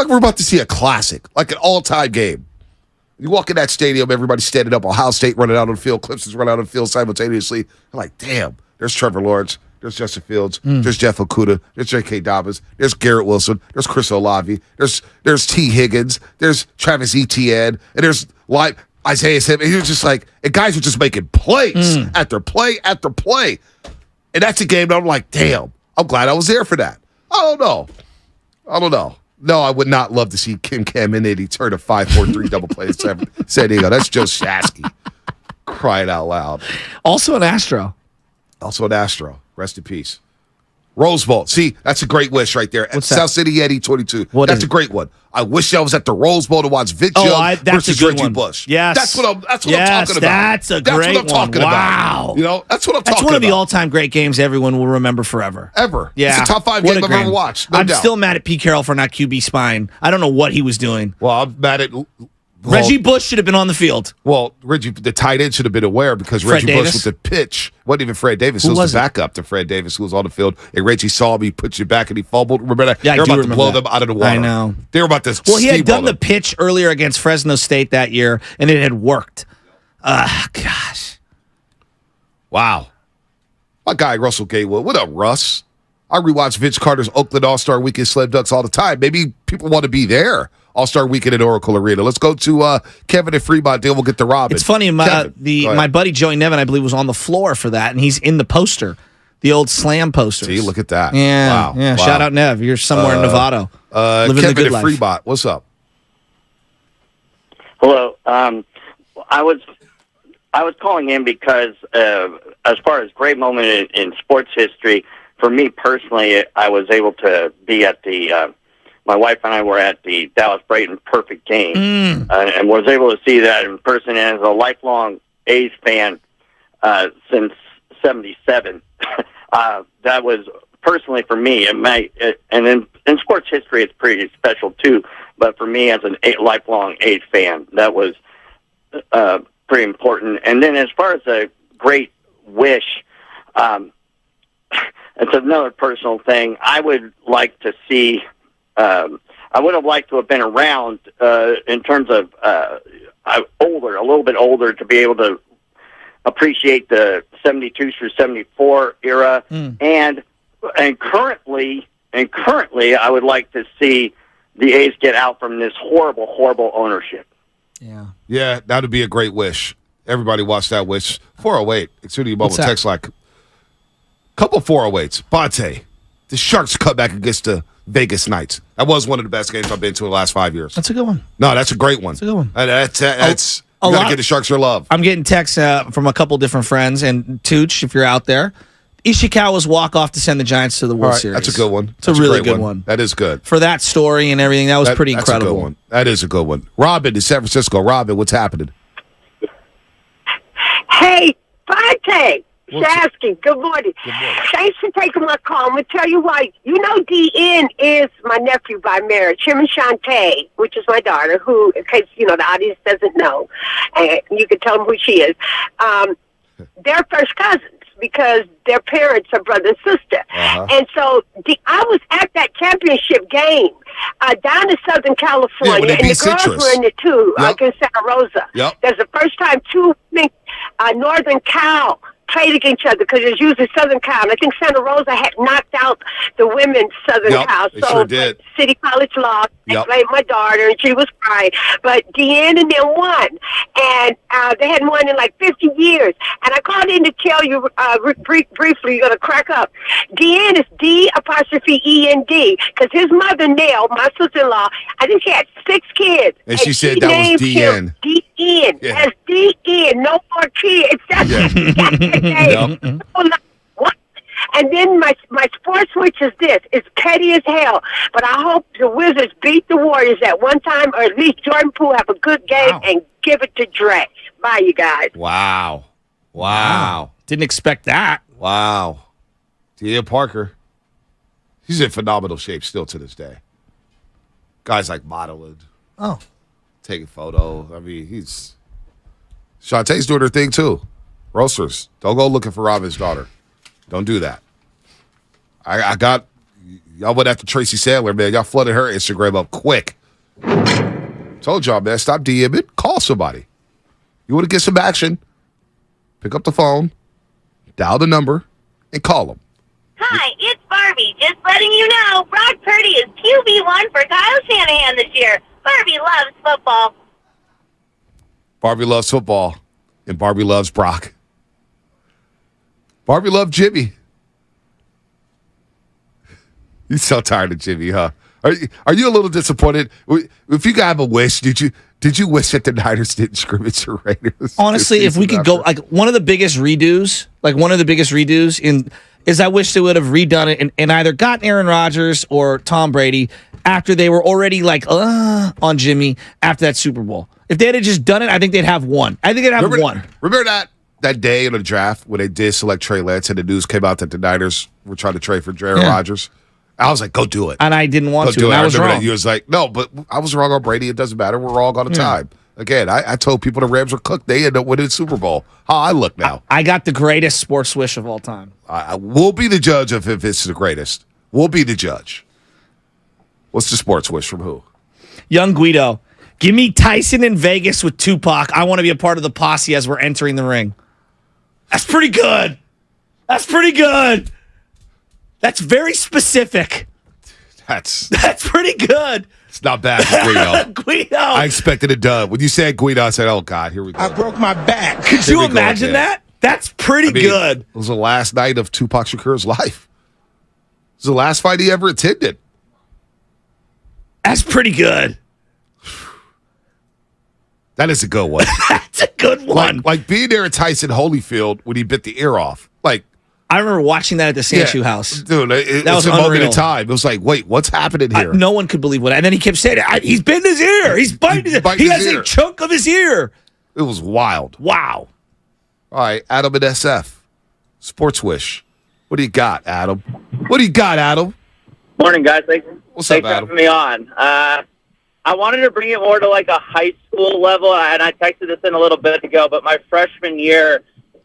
we're about to see a classic, like an all-time game. You walk in that stadium, everybody's standing up. Ohio State running out on the field, Clemson's running out on the field simultaneously. I'm like, damn, there's Trevor Lawrence, there's Justin Fields, there's Jeff Okudah, there's J.K. Dobbins, there's Garrett Wilson, there's Chris Olave, there's T. Higgins, there's Travis Etienne, and there's Isaiah Simmons. And he was just like, and guys were just making plays after play after play. And that's a game that I'm like, damn, I'm glad I was there for that. I don't know. No, I would not love to see Kim Kamenity turn a 5-4-3 double play in San Diego. That's Joe Shasky crying out loud. Also an Astro. Rest in peace. Rose Bowl. See, that's a great wish right there. What's South that? City Yeti 22. What That's is a it? great one. I wish I was at the Rose Bowl to watch Vince Young that's versus a good Reggie one. Bush. Yes. That's what I'm talking about. That's a great what I'm talking one. about. Wow. You know, that's what I'm talking about. That's one of the all-time great games everyone will remember forever. Ever. Yeah. It's a top 5 What game a I've ever watched. No I'm doubt. still mad at Pete Carroll for not QB spying. I don't know what he was doing. Well, I'm mad at Reggie Bush should have been on the field. Well, Reggie, the tight end should have been aware because Fred Reggie Davis? Bush with the pitch wasn't even Fred Davis. Who It was was the it? backup to Fred Davis who was on the field. And Reggie saw me, put you back, and he fumbled. Remember that? Yeah, I they were do about to remember blow that. them out of the water. I know. They were about to Well, he had steamroll done the them. pitch earlier against Fresno State that year, and it had worked. Gosh. Wow. My guy, Russell Gatewood. What up, Russ? I rewatch Vince Carter's Oakland All-Star Weekend Slam Dunks all the time. Maybe people want to be there. All-Star Weekend at Oracle Arena. Let's go to Kevin and Fremont. Then we'll get to Robin. It's funny, Kevin, go ahead. my buddy Joey Nevin, I believe, was on the floor for that, and he's in the poster, the old Slam posters. See, look at that. Yeah, Wow. yeah. Wow. Shout out Nev. You're somewhere in Nevada, living the Kevin good and life. Fremont, what's up? Hello. I was calling in because as far as great moment in sports history, for me personally, I was able to be at the. My wife and I were at the Dallas-Brighton perfect game, and was able to see that in person. And as a lifelong A's fan since '77, that was personally for me. And in sports history, it's pretty special too. But for me, as a lifelong A's fan, that was pretty important. And then as far as a great wish, it's another personal thing. I would like to see. I would have liked to have been around in terms of older, a little bit older, to be able to appreciate the 72 through 74 era, and currently, I would like to see the A's get out from this horrible ownership. Yeah, that would be a great wish. Everybody watch that wish. 408, excluding your mobile text like couple 408s. Bonte, the Sharks cut back against the Vegas Knights. That was one of the best games I've been to in the last 5 years. That's a good one. No, that's a great one. That's a good one. That's you got to give the Sharks their love. I'm getting texts from a couple different friends, and Tooch, if you're out there, Ishikawa's walk-off to send the Giants to the World Series. That's a good one. It's a really good one. That is good. For that story and everything, that was pretty that's incredible. A good one. That is a good one. Robin in San Francisco. Robin, what's happening? Hey, Fonte. Shasky, good morning. Thanks for taking my call. I'm going to tell you why. You know, DN is my nephew by marriage. Him and Shantae, which is my daughter, who, in case, the audience doesn't know, and you can tell them who she is, they're first cousins because their parents are brother and sister. And so I was at that championship game down in Southern California, and the girls were in it too, against Santa Rosa. That's the first time two Northern Cal played against each other because it's usually Southern Cal. And I think Santa Rosa had knocked out the women's Southern Cal. They sure did. City College lost. I played my daughter, and she was crying. But Deanne and them won. And they hadn't won in like 50 years. And I called in to tell you briefly, you're going to crack up. Deanne is D''END because his mother, Nell, my sister-in-law, I think she had 6 kids. And she said that was DN. DN. That's DN. No more kids. That's And then my sports switch is this. It's petty as hell. But I hope the Wizards beat the Warriors at one time, or at least Jordan Poole have a good game and give it to Dre. Bye, you guys. Wow. Didn't expect that. Wow. Tia Parker. He's in phenomenal shape still to this day. Guys like modeling. Oh. Taking photos. I mean, Shantae's doing her thing too. Roasters. Don't go looking for Robin's daughter. Don't do that. Y'all went after Tracy Sandler, man. Y'all flooded her Instagram up quick. Told y'all, man, stop DMing. Call somebody. You want to get some action? Pick up the phone, dial the number, and call them. Hi, it's Barbie. Just letting you know, Brock Purdy is QB1 for Kyle Shanahan this year. Barbie loves football. Barbie loves football, and Barbie loves Brock. Barbie loved Jimmy. You're so tired of Jimmy, huh? Are you a little disappointed? If you could have a wish, did you wish that the Niners didn't scrimmage the Raiders? Honestly, if we could go, like one of the biggest redos is I wish they would have redone it and either gotten Aaron Rodgers or Tom Brady after they were already on Jimmy after that Super Bowl. If they had just done it, I think they'd have one. Remember that day in the draft when they did select Trey Lance and the news came out that the Niners were trying to trade for Aaron Rodgers? I was like, go do it. And I didn't want to. Do it. I was wrong. That you was like, no, but I was wrong on Brady. It doesn't matter. We're all going to time. Again, I told people the Rams were cooked. They ended up winning the Super Bowl. How I look now. I got the greatest sports wish of all time. We'll be the judge of if it's the greatest. We'll be the judge. What's the sports wish from who? Young Guido. Give me Tyson in Vegas with Tupac. I want to be a part of the posse as we're entering the ring. That's pretty good. That's very specific. That's pretty good. It's not bad for Guido. Guido. I expected a dub. When you said Guido, I said, oh, God, here we go. I broke my back. Could you imagine that? That's pretty good. It was the last night of Tupac Shakur's life. It was the last fight he ever attended. That's pretty good. That is a good one. That's a good one. Like being there at Tyson Holyfield when he bit the ear off. I remember watching that at the Sandshoe house. Dude, it that was a moment in time. It was like, wait, what's happening here? No one could believe what. And then he kept saying, he's bitten his ear. He's biting his ear. He has a chunk of his ear. It was wild. Wow. All right, Adam and SF. Sports Wish. What do you got, Adam? Morning, guys. Thanks What's up, for Adam? having me on. I wanted to bring it more to like a high school level, and I texted this in a little bit ago, but my freshman year,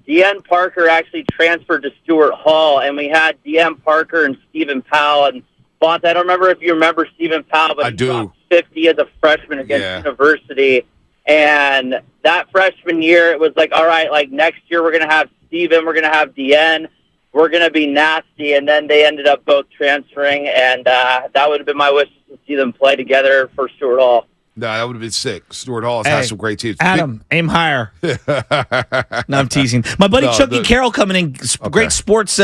Deanne Parker actually transferred to Stewart Hall, and we had Deanne Parker and Stephen Powell. And Bont, I don't remember if you remember Stephen Powell, but I do. Dropped 50 as a freshman against University. And that freshman year, it was like, all right, like next year we're going to have Stephen, we're going to have Deanne, we're going to be nasty. And then they ended up both transferring, and that would have been my wish to see them play together for Stewart Hall. No, that would have been sick. Stewart Hall has had some great teams. Adam, aim higher. No, I'm teasing. My buddy Chucky Carroll coming in. Great sports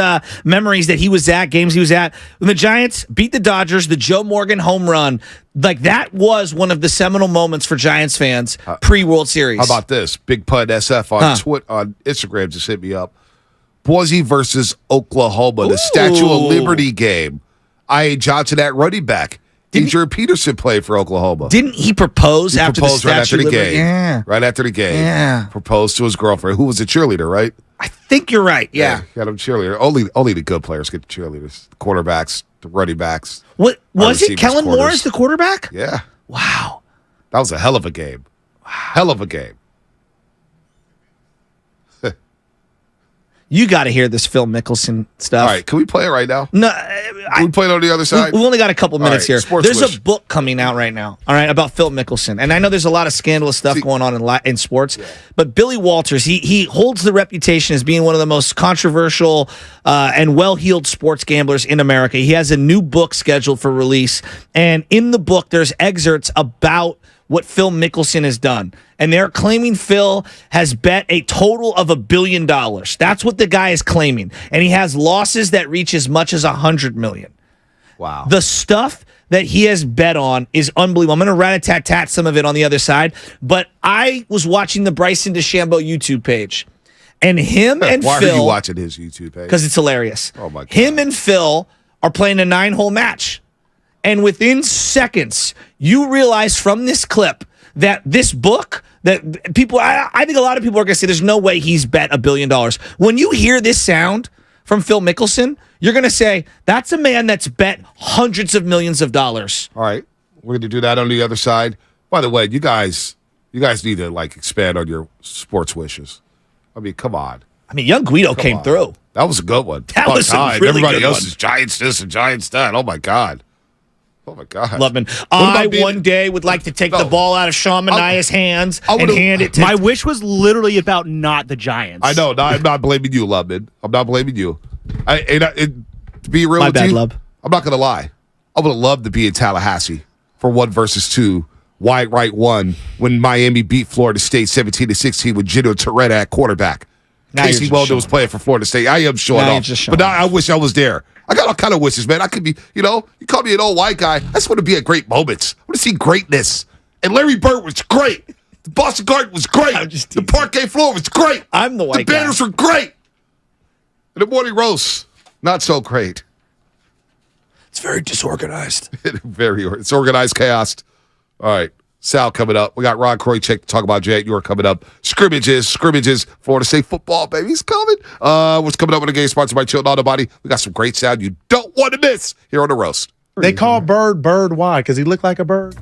memories that he was at, games he was at. When the Giants beat the Dodgers, the Joe Morgan home run, like that was one of the seminal moments for Giants fans pre-World Series. How about this? Big Pud SF on on Instagram just hit me up. Boise versus Oklahoma, the Statue of Liberty game. I.A. Johnson at running back. Adrian Peterson played for Oklahoma. Didn't he propose after the right after the Statue of game? Liberty? Yeah. Right after the game. Yeah. Proposed to his girlfriend, who was a cheerleader, right? I think you're right. Yeah. Got him cheerleader. Only the good players get the cheerleaders. The quarterbacks, the running backs. What was it? Kellen quarters. Moore as the quarterback? Yeah. Wow. That was a hell of a game. Hell of a game. You got to hear this Phil Mickelson stuff. All right, can we play it right now? No, can we play it on the other side? We only got a couple minutes here. There's Wish. a book coming out right now, all right, about Phil Mickelson. And I know there's a lot of scandalous stuff going on in sports, but Billy Walters, he holds the reputation as being one of the most controversial and well-heeled sports gamblers in America. He has a new book scheduled for release, and in the book, there's excerpts about what Phil Mickelson has done. And they're claiming Phil has bet a total of $1 billion. That's what the guy is claiming. And he has losses that reach as much as $100 million. Wow. The stuff that he has bet on is unbelievable. I'm going to rat-a-tat-tat some of it on the other side. But I was watching the Bryson DeChambeau YouTube page. And him and Why Phil... are you watching his YouTube page? Because it's hilarious. Oh, my God. Him and Phil are playing a 9-hole match. And within seconds, you realize from this clip that this book, that people, I think a lot of people are going to say there's no way he's bet $1 billion. When you hear this sound from Phil Mickelson, you're going to say, that's a man that's bet hundreds of millions of dollars. All right. We're going to do that on the other side. By the way, you guys need to, expand on your sports wishes. I mean, come on. I mean, young Guido came through. That was a good one. That was a really Everybody good else one. is Giants this and Giants that. Oh, my God. Oh, my God. Lubman. One day would like to take the ball out of Sean Mania's hands and hand it to... My wish was literally about not the Giants. I know. No, I'm not blaming you, Lubman. I'm not blaming you. To be real with you, Lub. I'm not going to lie. I would have loved to be in Tallahassee for 1 versus 2. Wide right 1 when Miami beat Florida State 17-16 with Gino Torretta at quarterback. Now Casey Weldon was playing for Florida State. I am showing Now you're off. just But showing now I wish I was there. I got all kind of wishes, man. I could be, you call me an old white guy. I just want to be at great moments. I want to see greatness. And Larry Bird was great. The Boston Garden was great. The parquet floor was great. I'm the white guy. The banners were great. And the morning roast, not so great. It's very disorganized. It's organized chaos. All right. Sal coming up. We got Ron Kroychek to talk about Jet. You're coming up. Scrimmages. Florida State football, baby. He's coming. What's coming up in the game sponsored by Chilton Auto Body. We got some great sound you don't want to miss here on the roast. They call Bird why? Because he looked like a bird?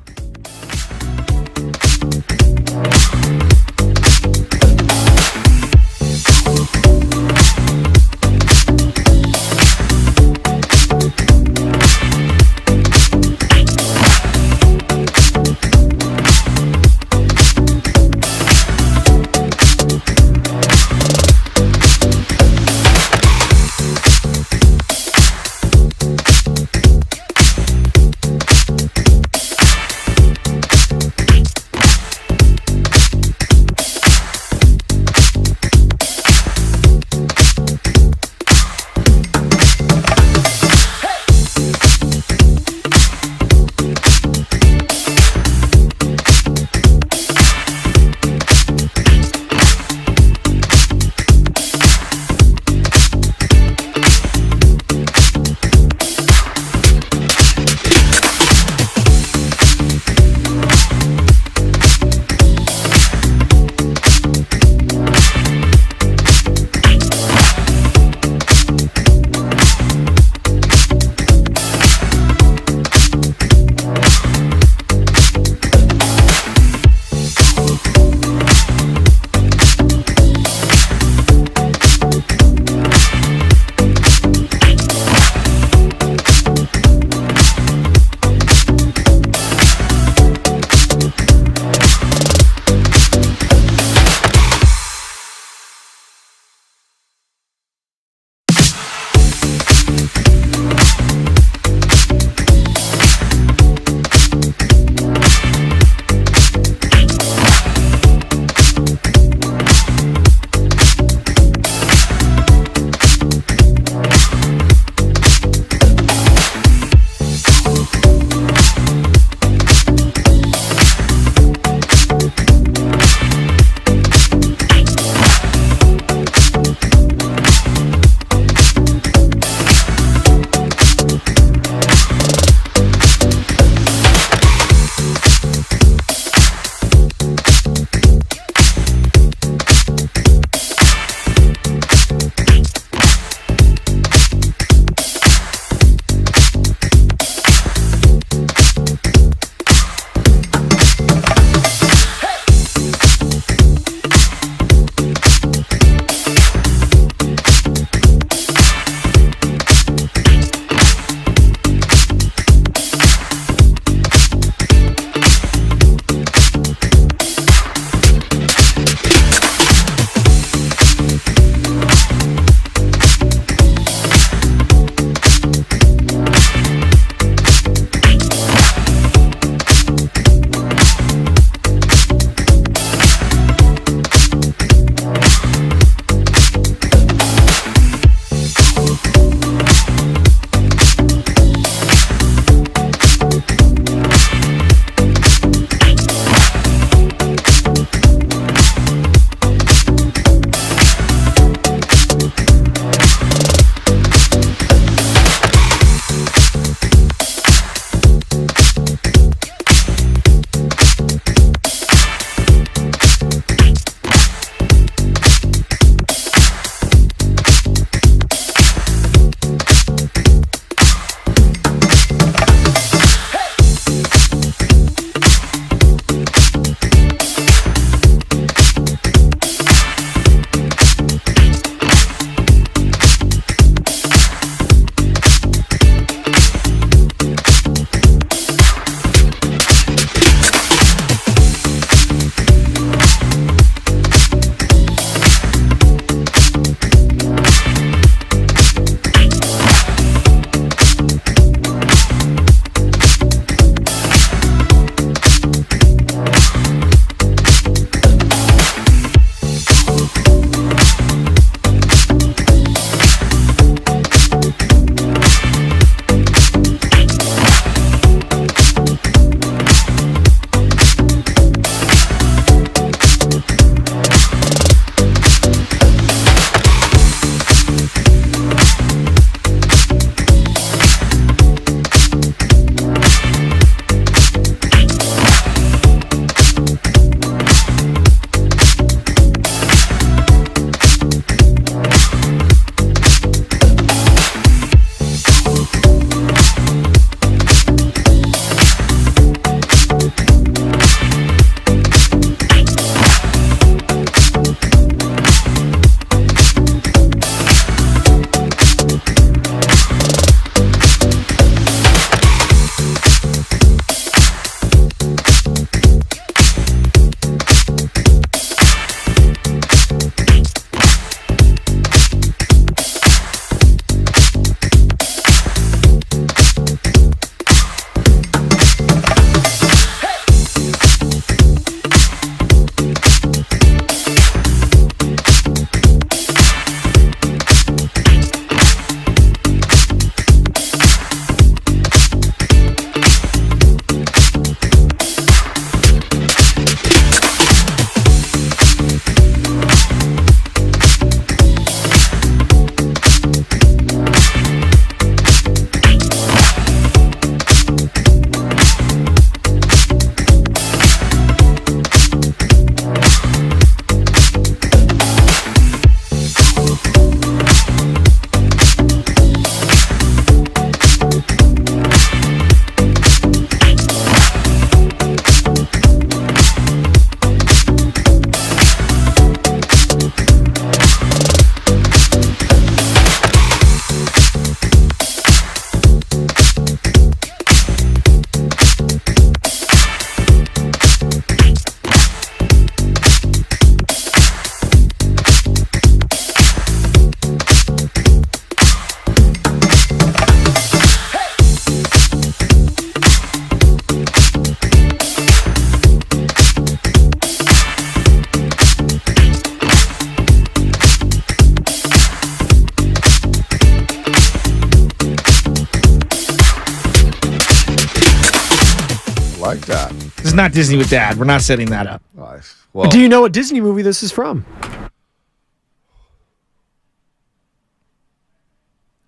like that. This is not Disney with Dad. We're not setting that up. Nice. Well, Do you know what Disney movie this is from?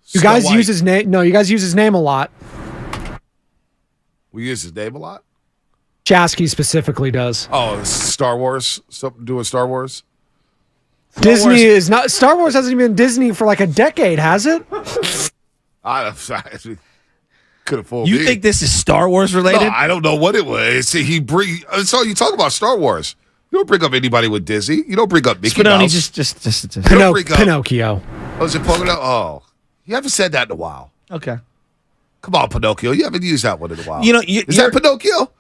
You guys Snow White. use his name. No, you guys use his name a lot. We use his name a lot. Jasky specifically does. Oh, Star Wars. Something to do with Star Wars. Disney is not. Star Wars hasn't even been Disney for like a decade, has it? I could have fooled You me. think this is Star Wars related? No, I don't know what it was. So you talk about Star Wars. You don't bring up anybody with Disney. You don't bring up Mickey Spinoni, Mouse. just. You don't bring up- Pinocchio. Oh, is it Pinocchio? Oh, you haven't said that in a while. Okay. Come on, Pinocchio. You haven't used that one in a while. You know, is that Pinocchio?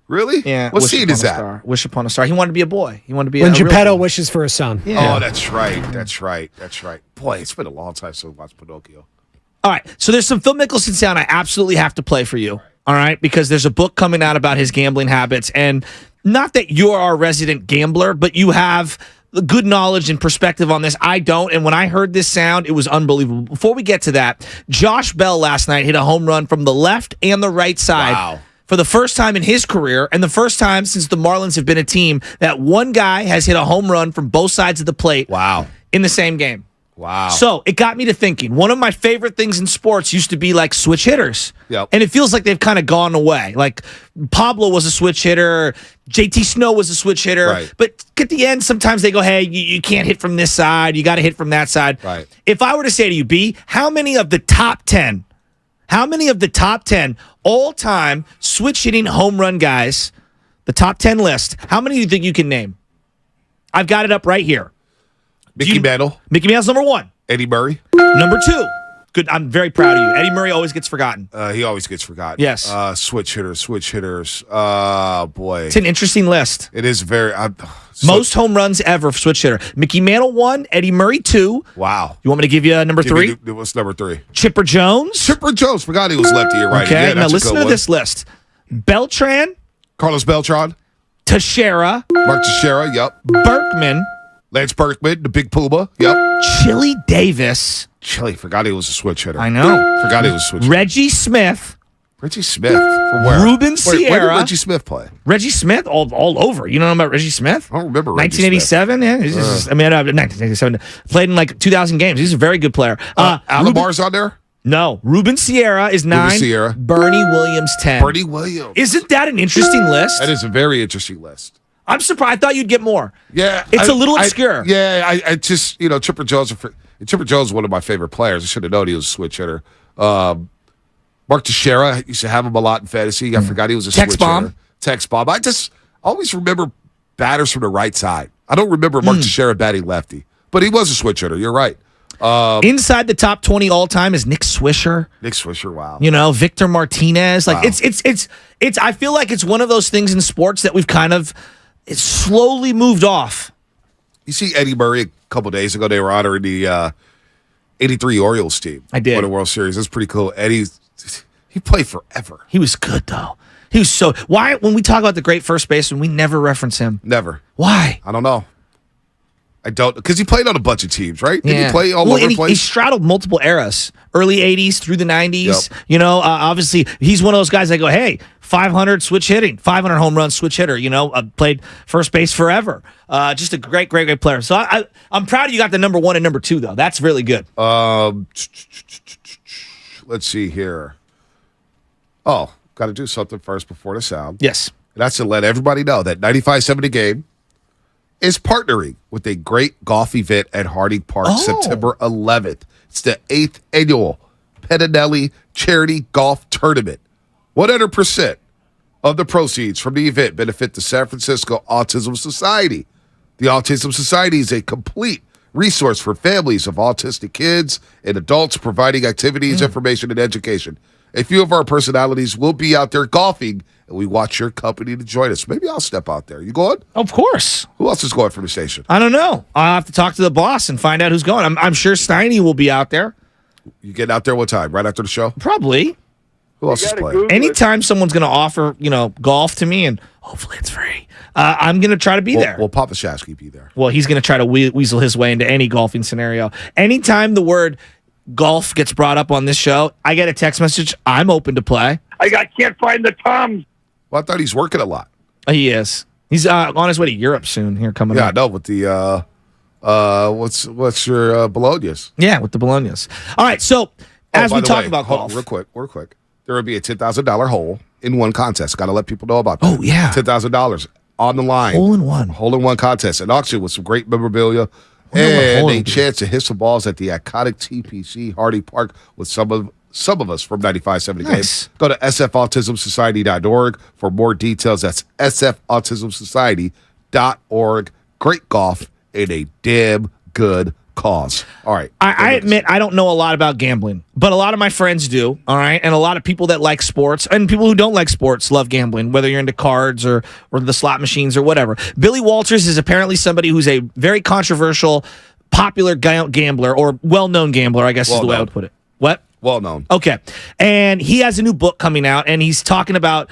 Really? Yeah. What Wish scene Upon is a that? Star. Wish upon a star. He wanted to be a boy. He wanted to be When a real Geppetto boy. wishes for a son. Yeah. Oh, that's right. That's right. That's right. Boy, it's been a long time since I watched Pinocchio. All right. So there's some Phil Mickelson sound I absolutely have to play for you. All right. Because there's a book coming out about his gambling habits. And not that you're our resident gambler, but you have good knowledge and perspective on this. I don't. And when I heard this sound, it was unbelievable. Before we get to that, Josh Bell last night hit a home run from the left and the right side. Wow. For the first time in his career, and the first time since the Marlins have been a team that one guy has hit a home run from both sides of the plate. Wow. In the same game. Wow. So it got me to thinking. One of my favorite things in sports used to be like switch hitters. Yep. And it feels like they've kind of gone away. Like Pablo was a switch hitter. JT Snow was a switch hitter. Right. But at the end, sometimes they go, hey, you can't hit from this side. You got to hit from that side. Right. If I were to say to you, B, how many of the top 10 all-time switch hitting home run guys, the top 10 list, how many do you think you can name? I've got it up right here. Mickey Mantle. Mickey Mantle's number 1. Eddie Murray. Number 2. Good. I'm very proud of you. Eddie Murray always gets forgotten. He always gets forgotten. Yes. Switch hitters. Oh, boy. It's an interesting list. It is very... Most home runs ever for switch hitter. Mickey Mantle 1, Eddie Murray 2. Wow. You want me to give you number 3? What's number 3? Chipper Jones. Chipper Jones. Forgot he was lefty or righty. Okay, Yeah, now that's a listen good to one. this list. Beltran. Carlos Beltran. Teixeira. Mark Teixeira. Yep. Berkman. Lance Berkman, the big Puma. Yep. Chili Davis. Chili. Forgot he was a switch hitter. I know. Forgot he was a switch hitter. Reggie Smith. Reggie Smith. From where? Ruben Where did Sierra. Reggie Smith play? Reggie Smith all over. You know about Reggie Smith? I don't remember Reggie 1987. Yeah, he's just, 1987. Played in like 2,000 games. He's a very good player. Alabar's on there? No. Ruben Sierra is 9. Ruben Sierra. Bernie Williams 10. Bernie Williams. Isn't that an interesting list? That is a very interesting list. I'm surprised. I thought you'd get more. Yeah. It's a little obscure. I just, Chipper Jones is one of my favorite players. I should have known he was a switch hitter. Mark Teixeira, I used to have him a lot in fantasy. I forgot he was a switch hitter. Tex Bomb. I just always remember batters from the right side. I don't remember Mark Teixeira batting lefty, but he was a switch hitter. You're right. Inside the top 20 all time is Nick Swisher. Nick Swisher, wow. Victor Martinez. Like Wow. it's I feel like it's one of those things in sports that we've kind of it's slowly moved off. You see Eddie Murray a couple days ago, they were honoring the 83 Orioles team. I did. Won the World Series. That's pretty cool. He played forever. He was good though. He was so why when we talk about the great first baseman, we never reference him. Never. Why? I don't know. I don't because he played on a bunch of teams, right? Did he play all over the He place? straddled multiple eras, early 80s through the 90s. Yep. Obviously, he's one of those guys that go, hey, 500 switch hitting, 500 home run switch hitter, played first base forever. Just a great player. So I'm proud you got the number 1 and number 2, though. That's really good. Let's see here. Oh, got to do something first before the sound. Yes. That's to let everybody know that 95.7 The Game is partnering with a great golf event at Harding Park September 11th. It's the 8th annual Pettinelli Charity Golf Tournament. 100% of the proceeds from the event benefit the San Francisco Autism Society. The Autism Society is a complete resource for families of autistic kids and adults, providing activities, information, and education. A few of our personalities will be out there golfing, and we want your company to join us. Maybe I'll step out there. You going? Of course. Who else is going from the station? I don't know. I'll have to talk to the boss and find out who's going. I'm sure Steiny will be out there. You getting out there what time? Right after the show? Probably. Who else is playing? Anytime someone's going to offer, golf to me, and hopefully it's free, I'm going to try to be there. Will Papa Shasky be there? Well, he's going to try to weasel his way into any golfing scenario. Anytime the word golf gets brought up on this show, I get a text message. I'm open to play. I can't find the Toms. Well, I thought he's working a lot. He is. He's on his way to Europe soon. Here coming Yeah, up. I know, with the what's your Bolognas? Yeah, with the Bolognas. All right, so as by we the talk way, about hold golf, on, real quick, there will be a $10,000 hole in one contest. Got to let people know about that. Oh, yeah. $10,000 on the line. Hole in one contest. An auction with some great memorabilia Hole and in a chance to hit some balls at the iconic TPC Hardy Park with some of us from 95.7 Nice. Games. Go to sfautismsociety.org for more details. That's sfautismsociety.org. Great golf and a damn good cause. All right. I admit I don't know a lot about gambling, but a lot of my friends do, all right? And a lot of people that like sports and people who don't like sports love gambling, whether you're into cards or the slot machines or whatever. Billy Walters is apparently somebody who's a very controversial, popular gambler or well-known gambler, I guess is the way I would put it. What? Well known. Okay. And he has a new book coming out, and he's talking about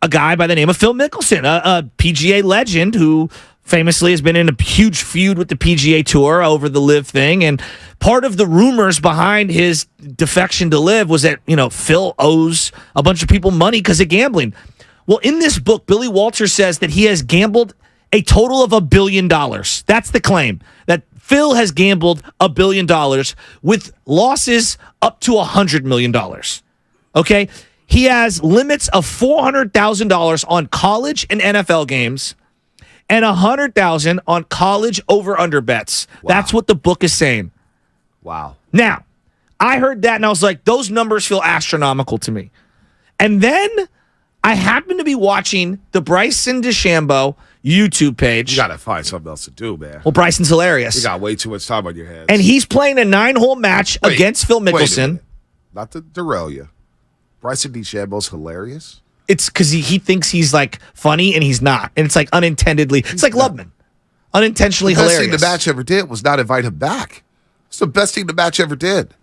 a guy by the name of Phil Mickelson, a PGA legend who famously has been in a huge feud with the PGA Tour over the LIV thing. And part of the rumors behind his defection to LIV was that, Phil owes a bunch of people money because of gambling. Well, in this book, Billy Walters says that he has gambled a total of $1 billion. That's the claim, that Phil has gambled $1 billion with losses up to $100 million. Okay? He has limits of $400,000 on college and NFL games and $100,000 on college over-under bets. Wow. That's what the book is saying. Wow. Now, I heard that and I was like, those numbers feel astronomical to me. And then I happened to be watching the Bryson DeChambeau YouTube page. You got to find something else to do, man. Well, Bryson's hilarious. You got way too much time on your hands. And he's playing a 9-hole match against Phil Mickelson. Not to derail you. Bryson DeChambeau's hilarious. It's because he thinks he's like funny and he's not. And it's like unintendedly. It's like Lubman. Unintentionally hilarious. The best thing the match ever did was not invite him back. It's the best thing the match ever did.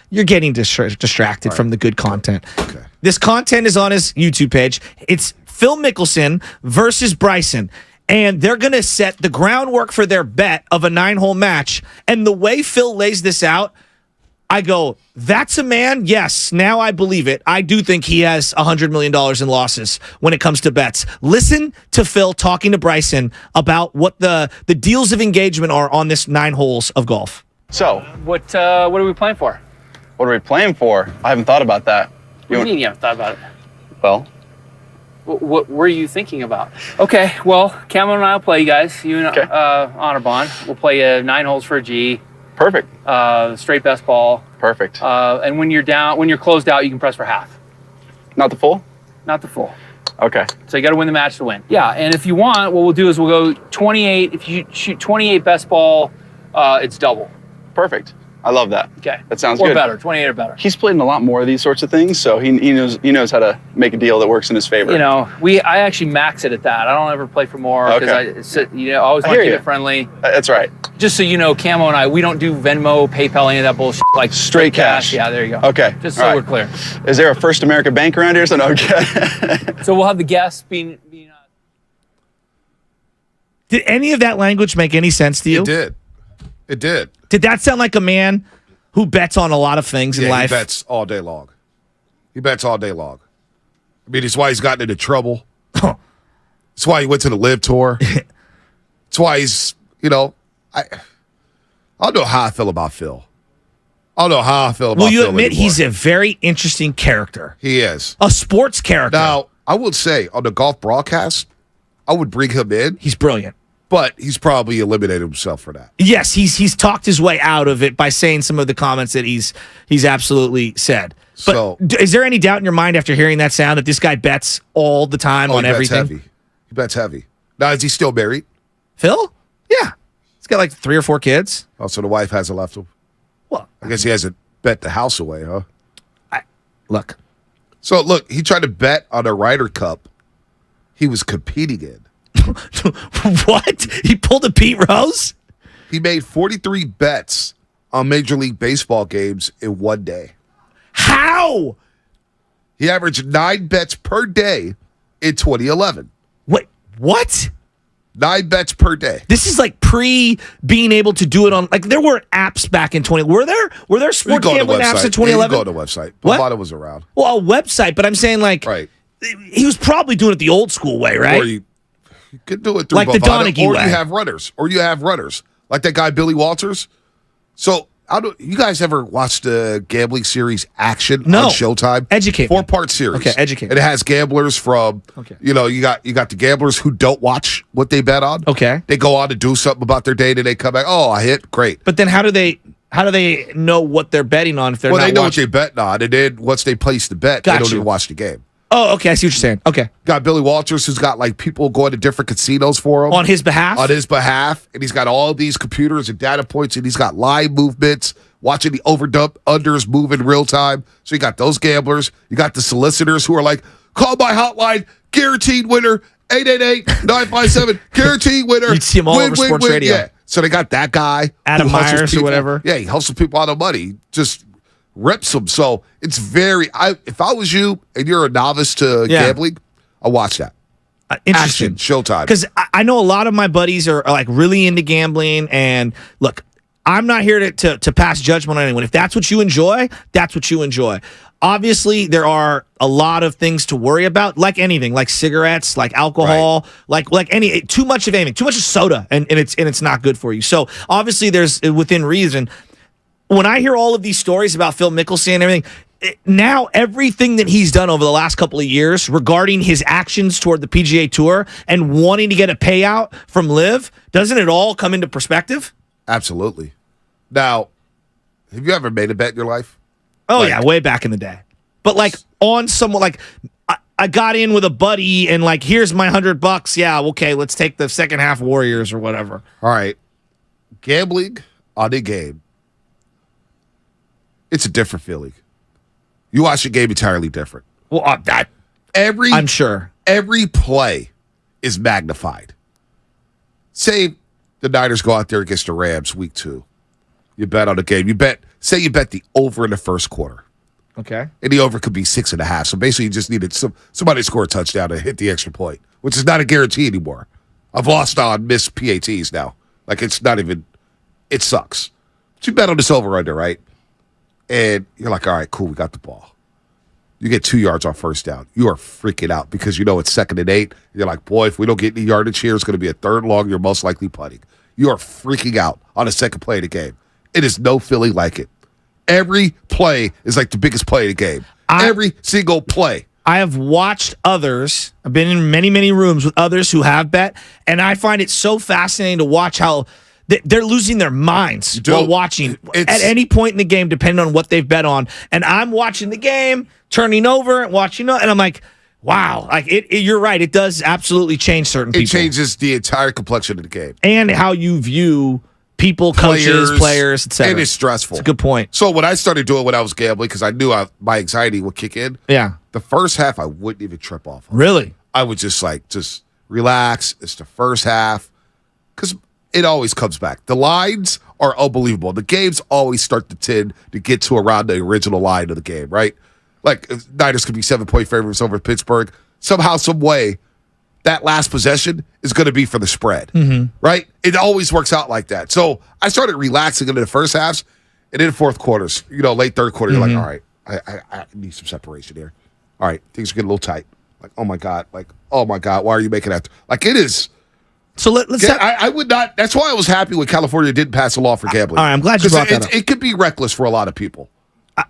You're getting distracted from the good content. Okay. This content is on his YouTube page. It's Phil Mickelson versus Bryson. And they're going to set the groundwork for their bet of a 9-hole match. And the way Phil lays this out, I go, that's a man? Yes, now I believe it. I do think he has $100 million in losses when it comes to bets. Listen to Phil talking to Bryson about what the deals of engagement are on this 9 holes of golf. So, what are we playing for? What are we playing for? I haven't thought about that. What do you mean you haven't thought about it? Well, what were you thinking about? Okay, well, Cameron and I will play, you guys. You and Honor Bond. We'll play 9 holes for a G. Perfect. Straight best ball. Perfect. And when you're closed out, you can press for half. Not the full? Not the full. Okay. So you got to win the match to win. Yeah, and if you want, what we'll do is we'll go 28. If you shoot 28 best ball, it's double. Perfect. I love that. Okay. That sounds good. Or better. 28 or better. He's played in a lot more of these sorts of things, so he knows how to make a deal that works in his favor. I actually max it at that. I don't ever play for more because I always want to keep it friendly. That's right. Just so you know, Camo and I, we don't do Venmo, PayPal, any of that bullshit. Like straight cash. Yeah, there you go. Okay. Just so we're clear. Is there a First American Bank around here? So no. So we'll have the guests being. Did any of that language make any sense to you? It did. It did. Did that sound like a man who bets on a lot of things in life? He bets all day long. He bets all day long. I mean, it's why he's gotten into trouble. It's why he went to the LIV Tour. It's why he's, I don't know how I feel about Phil. I don't know how I feel about Phil. Will you admit anymore. he's a very interesting character? He is. A sports character. Now, I would say on the golf broadcast, I would bring him in. He's brilliant. But he's probably eliminated himself for that. Yes, he's talked his way out of it by saying some of the comments that he's absolutely said. But is there any doubt in your mind after hearing that sound that this guy bets all the time on everything? Heavy. He bets heavy. Now, is he still married? Phil? Yeah. He's got like 3 or 4 kids. Oh, so the wife hasn't left him? Well, I guess he hasn't bet the house away, huh? Look. So, look, he tried to bet on a Ryder Cup he was competing in. What? He pulled a Pete Rose? He made 43 bets on Major League Baseball games in one day. How? He averaged 9 bets per day in 2011. Wait, what? 9 bets per day. This is like being able to do it on, like there were apps back in 20. Were there sports gambling apps in 2011? You go to the website. Bovada was around. Well, a website, but I'm saying like, right. he was probably doing it the old school way, right? Or you could do it through like the Donaghy or way. you have runners, like that guy Billy Walters. So, you guys ever watched the gambling series Action on Showtime? Educate me. 4-part series. Okay, educate me. And it has gamblers from, you got the gamblers who don't watch what they bet on. Okay. They go on to do something about their day, and they come back, oh, I hit, great. But then how do they know what they're betting on if they're not they know watching? what they bet on, and then once they place the bet, they don't even watch the game. Oh, okay. I see what you're saying. Okay. Got Billy Walters, who's got like people going to different casinos for him. On his behalf? On his behalf. And he's got all these computers and data points, and he's got live movements, watching the overdump unders move in real time. So you got those gamblers. You got the solicitors who are like, call my hotline, guaranteed winner, 888-957, guaranteed winner. You'd see him all over sports radio. Yeah. So they got that guy. Adam who hustles Myers or whatever. Yeah, he hustles people out of money. Just rips them. So it's if I was you and you're a novice to gambling, I'll watch that. Interesting. Action, Showtime. Because I know a lot of my buddies are like really into gambling. And look, I'm not here to pass judgment on anyone. If that's what you enjoy, that's what you enjoy. Obviously, there are a lot of things to worry about, like anything, like cigarettes, like alcohol, like any too much of anything, too much of soda, and it's not good for you. So obviously, there's within reason. When I hear all of these stories about Phil Mickelson and everything, now everything that he's done over the last couple of years regarding his actions toward the PGA Tour and wanting to get a payout from LIV, doesn't it all come into perspective? Absolutely. Now, have you ever made a bet in your life? Oh, yeah, way back in the day. But like on someone, like I got in with a buddy and like, here's my $100. Yeah, okay, let's take the second half Warriors or whatever. All right. Gambling on a game. It's a different feeling. You watch a game entirely different. Well, I'm sure. Every play is magnified. Say the Niners go out there against the Rams week 2. You bet on the game. You bet the over in the first quarter. Okay. And the over could be 6.5. So basically you just needed somebody to score a touchdown to hit the extra point, which is not a guarantee anymore. I've lost on missed PATs now. Like it sucks. But you bet on this over under, right? And you're like, all right, cool, we got the ball. You get 2 yards on first down. You are freaking out because you know it's 2nd and 8. You're like, boy, if we don't get any yardage here, it's going to be a third long. You're most likely punting. You are freaking out on the second play of the game. It is no feeling like it. Every play is like the biggest play of the game. Every single play. I have watched others. I've been in many, many rooms with others who have bet, and I find it so fascinating to watch how they're losing their minds while watching at any point in the game, depending on what they've bet on. And I'm watching the game, turning over and watching, and I'm like, wow, like you're right. It does absolutely change certain people. It changes the entire complexion of the game. And how you view people, coaches, players, etc. And it's stressful. It's a good point. So what I started doing when I was gambling, because I knew my anxiety would kick in. Yeah. The first half, I wouldn't even trip off. Really? I would just relax. It's the first half. Because it always comes back. The lines are unbelievable. The games always start to tend to get to around the original line of the game, right? Like, Niners could be 7-point favorites over Pittsburgh. Somehow, some way, that last possession is going to be for the spread, right? It always works out like that. So I started relaxing into the first halves, and in the fourth quarters, late third quarter, you're like, all right, I need some separation here. All right, things are getting a little tight. Like, oh my God, why are you making that? Like, it is. So let's. I would not. That's why I was happy when California didn't pass a law for gambling. All right, I'm glad you brought that up. It could be reckless for a lot of people.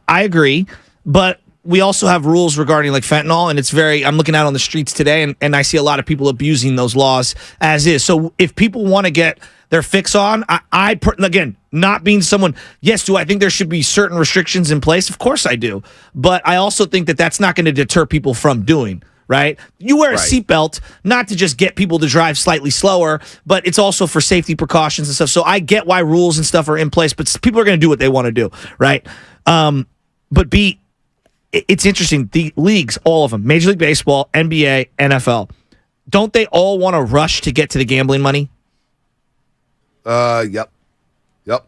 I agree, but we also have rules regarding like fentanyl, and it's I'm looking out on the streets today, and I see a lot of people abusing those laws as is. So if people want to get their fix on, again, not being someone, yes, do I think there should be certain restrictions in place? Of course I do. But I also think that that's not going to deter people from doing. Right? You wear a seatbelt, not to just get people to drive slightly slower, but it's also for safety precautions and stuff. So I get why rules and stuff are in place, but people are going to do what they want to do, right? But it's interesting. The leagues, all of them, Major League Baseball, NBA, NFL, don't they all want to rush to get to the gambling money? Yep.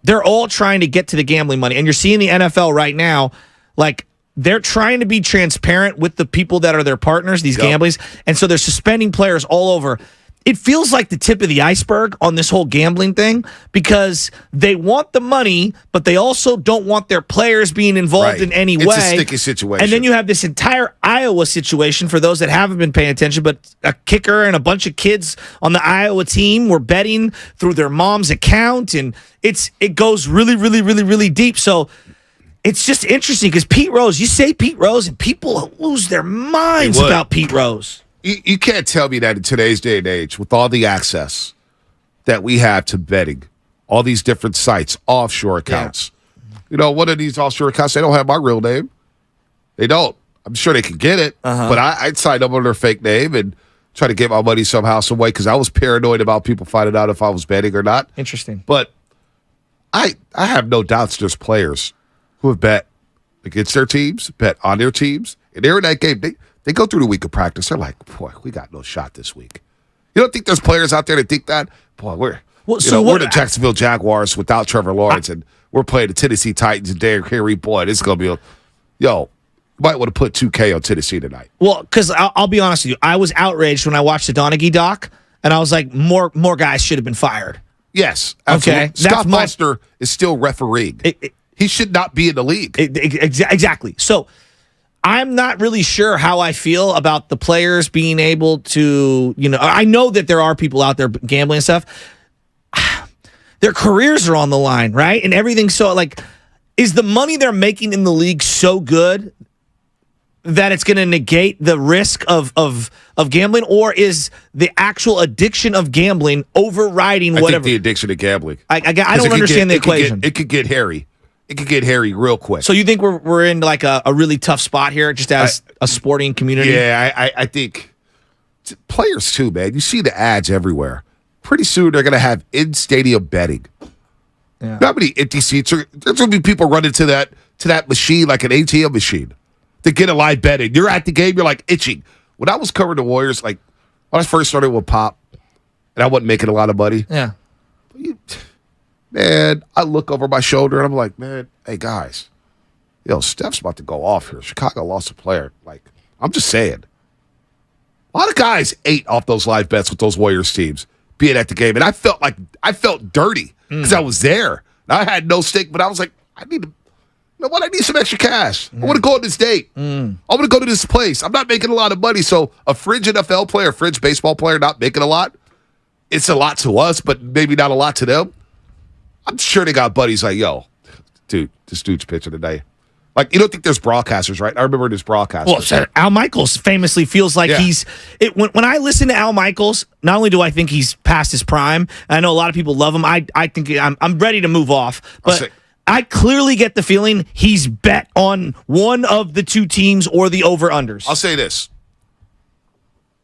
They're all trying to get to the gambling money. And you're seeing the NFL right now, like, they're trying to be transparent with the people that are their partners, these gamblers, and so they're suspending players all over. it feels like the tip of the iceberg on this whole gambling thing because they want the money, but they also don't want their players being involved in any way. It's a sticky situation. And then you have this entire Iowa situation for those that haven't been paying attention, but a kicker and a bunch of kids on the Iowa team were betting through their mom's account, and it goes really, really, really, really deep. So it's just interesting because Pete Rose, you say Pete Rose, and people lose their minds about Pete Rose. You can't tell me that in today's day and age, with all the access that we have to betting, all these different sites, offshore accounts. Yeah. One of these offshore accounts, they don't have my real name. They don't. I'm sure they could get it, but I'd sign up under their fake name and try to get my money somehow, some way, because I was paranoid about people finding out if I was betting or not. Interesting. But I have no doubts there's players who have bet against their teams, bet on their teams, and they're in that game. They go through the week of practice. They're like, boy, we got no shot this week. You don't think there's players out there that think that? Boy, we're the Jacksonville Jaguars without Trevor Lawrence, and we're playing the Tennessee Titans and Derrick Henry. Boy, this is going to be you might want to put 2K on Tennessee tonight. Well, because I'll be honest with you. I was outraged when I watched the Donaghy doc, and I was like, more guys should have been fired. Yes, absolutely. Okay, Scott Foster is still refereeing. He should not be in the league. Exactly. So I'm not really sure how I feel about the players being able to, I know that there are people out there gambling and stuff. Their careers are on the line, right? And everything. So, is the money they're making in the league so good that it's going to negate the risk of gambling, or is the actual addiction of gambling overriding whatever? I think the addiction of gambling. I don't understand the equation. It could get hairy. It could get hairy real quick. So you think we're in a really tough spot here, just as a sporting community? Yeah, I think players too, man. You see the ads everywhere. Pretty soon they're going to have in-stadium betting. Yeah. Not many empty seats. There's going to be people running to that machine like an ATM machine to get a live betting. You're at the game, you're like itching. When I was covering the Warriors, when I first started with Pop, and I wasn't making a lot of money. Yeah. Man, I look over my shoulder and I'm like, man, hey guys, Steph's about to go off here. Chicago lost a player. I'm just saying. A lot of guys ate off those live bets with those Warriors teams being at the game. And I felt dirty because I was there. And I had no stake, but I was like, I need some extra cash. I want to go on this date. I want to go to this place. I'm not making a lot of money. So a fringe NFL player, fringe baseball player not making a lot, it's a lot to us, but maybe not a lot to them. I'm sure they got buddies like, yo, dude, this dude's pitching today. You don't think there's broadcasters, right? I remember there's broadcasters. Well, Al Michaels famously feels like when I listen to Al Michaels, not only do I think he's past his prime, and I know a lot of people love him, I think I'm ready to move off, but I clearly get the feeling he's bet on one of the two teams or the over-unders. I'll say this.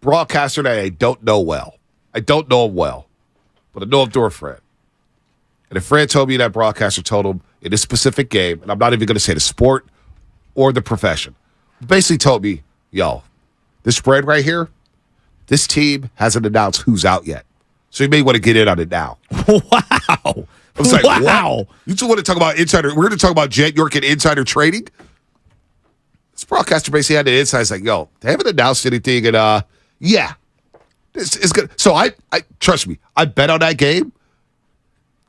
Broadcaster that I don't know well. I don't know him well, but I know him through a friend. And a friend told me that broadcaster told him in this specific game, and I'm not even going to say the sport or the profession, basically told me, yo, this spread right here, this team hasn't announced who's out yet. So you may want to get in on it now. Wow. I was like, wow. You just want to talk about insider. We're going to talk about Jet York and insider trading. This broadcaster basically had the insights like, yo, they haven't announced anything. And this is good. So I trust me, I bet on that game.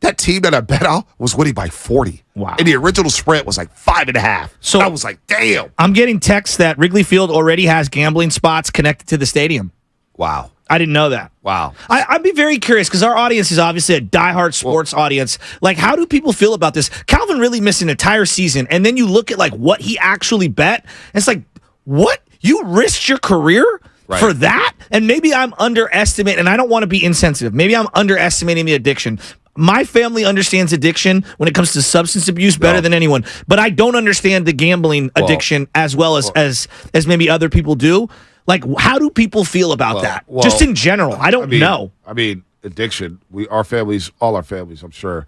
That team that I bet on was winning by 40. Wow. And the original spread was 5.5. So I was like, damn. I'm getting texts that Wrigley Field already has gambling spots connected to the stadium. Wow. I didn't know that. Wow. I'd be very curious because our audience is obviously a diehard sports audience. How do people feel about this? Calvin really missed an entire season, and then you look at what he actually bet, and it's like, what? You risked your career for that? And maybe I'm underestimating, and I don't want to be insensitive. Maybe I'm underestimating the addiction. My family understands addiction when it comes to substance abuse better than anyone, but I don't understand the gambling addiction as well as maybe other people do. How do people feel about that? Just in general, I don't know. I mean, addiction. All our families, I'm sure.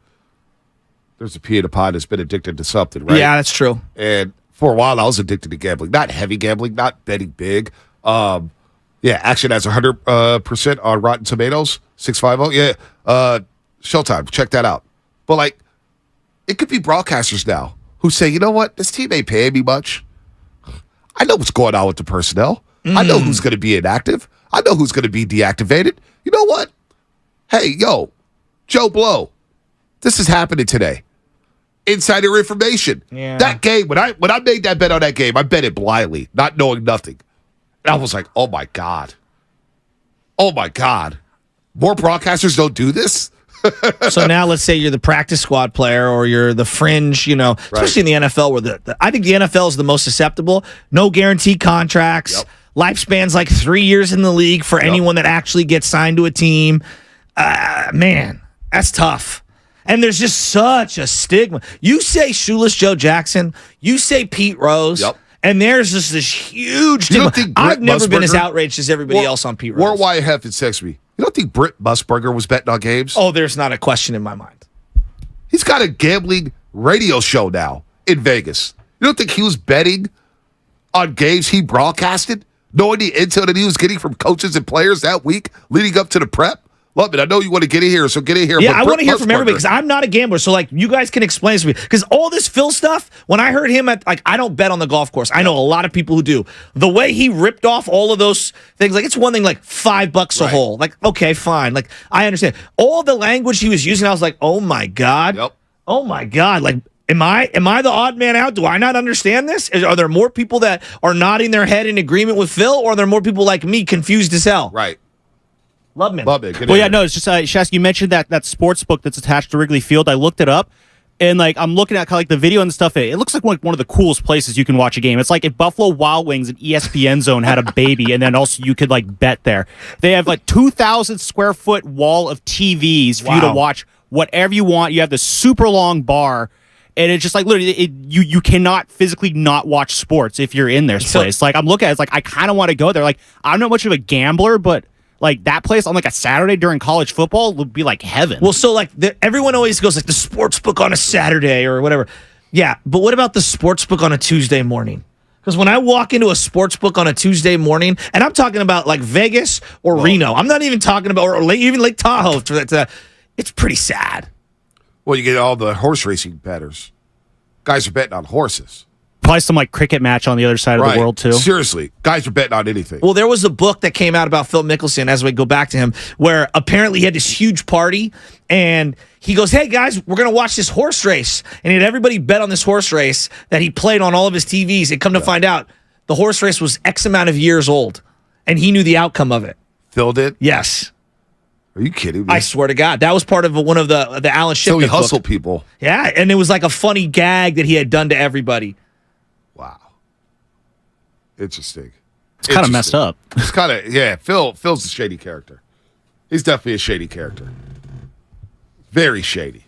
There's a pea in the pod that's been addicted to something, right? Yeah, that's true. And for a while, I was addicted to gambling. Not heavy gambling, not betting big. Action has 100% on Rotten Tomatoes, 650. Yeah. Showtime, check that out. But it could be broadcasters now who say, you know what, this team ain't paying me much. I know what's going on with the personnel. I know who's going to be inactive. I know who's going to be deactivated. You know what? Hey, yo, Joe Blow, this is happening today. Insider information. Yeah. That game, when I made that bet on that game, I bet it blindly, not knowing nothing. And I was like, oh my God. Oh my God. More broadcasters don't do this? So now let's say you're the practice squad player or you're the fringe, especially in the NFL where I think the NFL is the most susceptible. No guaranteed contracts. Yep. Lifespan's like 3 years in the league for anyone that actually gets signed to a team. Man, that's tough. And there's just such a stigma. You say Shoeless Joe Jackson, you say Pete Rose, and there's just this huge stigma. I've never been as outraged as everybody else on Pete Rose. War Wyatt Heffin texts me. You don't think Britt Musburger was betting on games? Oh, there's not a question in my mind. He's got a gambling radio show now in Vegas. You don't think he was betting on games he broadcasted, knowing the intel that he was getting from coaches and players that week leading up to the prep? Love it. I know you want to get in here, so get in here. Yeah, I want to hear from everybody because I'm not a gambler. So, you guys can explain this to me. Because all this Phil stuff, when I heard him I don't bet on the golf course. I know a lot of people who do. The way he ripped off all of those things, it's one thing, $5 a hole. Okay, fine. I understand. All the language he was using, I was like, oh my God. Yep. Oh my God. Am I the odd man out? Do I not understand this? Are there more people that are nodding their head in agreement with Phil, or are there more people like me confused as hell? Right. Love it. Well, yeah, no, it's just, Shasky, you mentioned that sports book that's attached to Wrigley Field. I looked it up, and I'm looking at kind of the video and stuff. It looks like one of the coolest places you can watch a game. It's like if Buffalo Wild Wings and ESPN Zone had a baby, and then also you could bet there. They have 2,000 square foot wall of TVs for you to watch whatever you want. You have this super long bar. And it's just literally, you cannot physically not watch sports if you're in this place. I'm looking at it, it's I kind of want to go there. I'm not much of a gambler, but that place on a Saturday during college football would be heaven. Well, so everyone always goes the sports book on a Saturday or whatever. Yeah, but what about the sports book on a Tuesday morning? Because when I walk into a sports book on a Tuesday morning, and I'm talking about Vegas or Reno, I'm not even talking about even Lake Tahoe. It's pretty sad. Well, you get all the horse racing bettors. Guys are betting on horses. Probably some cricket match on the other side of the world too. Seriously, guys are betting on anything. Well, there was a book that came out about Phil Mickelson, as we go back to him, where apparently he had this huge party, and he goes, hey guys, we're going to watch this horse race. And he had everybody bet on this horse race that he played on all of his TVs. And come to find out, the horse race was X amount of years old, and he knew the outcome of it. Phil did? Yes. Are you kidding me? I swear to God. That was part of one of the Alan Shipman So he hustled book. people. Yeah, and it was a funny gag that he had done to everybody. Wow. Interesting. It's kind of messed up. It's kind of, yeah, Phil's a shady character. He's definitely a shady character. Very shady.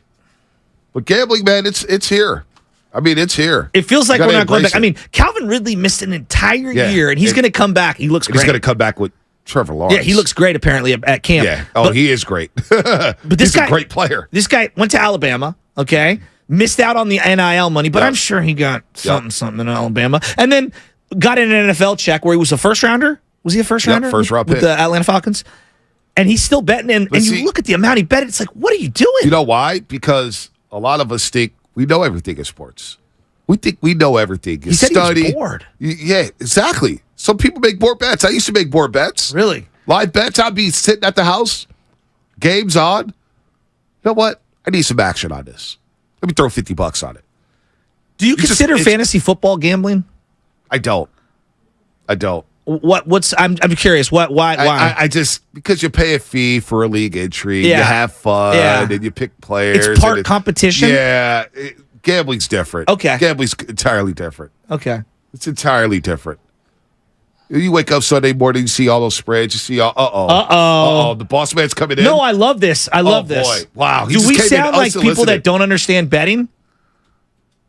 But gambling, man, it's here. I mean, it's here. It feels like we're not going back. I mean, Calvin Ridley missed an entire year, and he's going to come back. He looks great. He's going to come back with Trevor Lawrence. Yeah, he looks great apparently at camp. Yeah. Oh, he is great. But he's a great player. This guy went to Alabama, okay? Missed out on the NIL money, but I'm sure he got something in Alabama. And then got an NFL check where he was a first rounder. Was he a first rounder? First round pick. With the Atlanta Falcons. And he's still betting. And you look at the amount he bet, it's what are you doing? You know why? Because a lot of us think we know everything in sports. We think we know everything. He said he was bored. Yeah, exactly. Some people make more bets. I used to make more bets. Really? Live bets. I'd be sitting at the house, games on. You know what? I need some action on this. Let me throw $50 on it. Do you consider fantasy football gambling? I don't. I'm curious. Why? I just, because you pay a fee for a league entry, you have fun, and you pick players. It's part competition? Yeah. Gambling's different. Okay. Gambling's entirely different. Okay. It's entirely different. You wake up Sunday morning, you see all those spreads, you see the boss man's coming in. No, I love this. I love this. Boy. Wow. Do we sound like people that don't understand betting?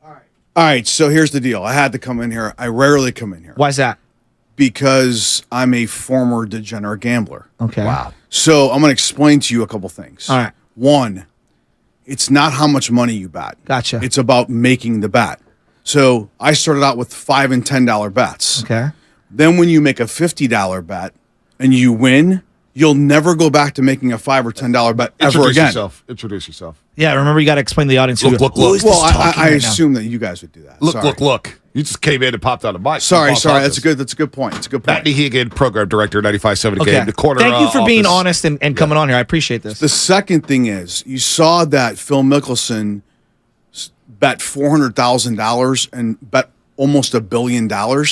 All right, so here's the deal. I had to come in here. I rarely come in here. Why's that? Because I'm a former degenerate gambler. Okay. Wow. So I'm going to explain to you a couple things. All right. One, it's not how much money you bet. Gotcha. It's about making the bet. So I started out with $5 and $10 bets. Okay. Then when you make a $50 bet and you win, you'll never go back to making a $5 or $10 bet ever again. Introduce yourself. Yeah, remember you got to explain to the audience. Look. Well, I assume that you guys would do that. Look. You just came in and popped on the mic. Sorry. That's a good point. It's a good point. Matt Nehigan, program director, 95.7 The Game. The corner. Thank you for being office. honest and coming on here. I appreciate this. The second thing is, you saw that Phil Mickelson bet $400,000 and bet almost $1 billion.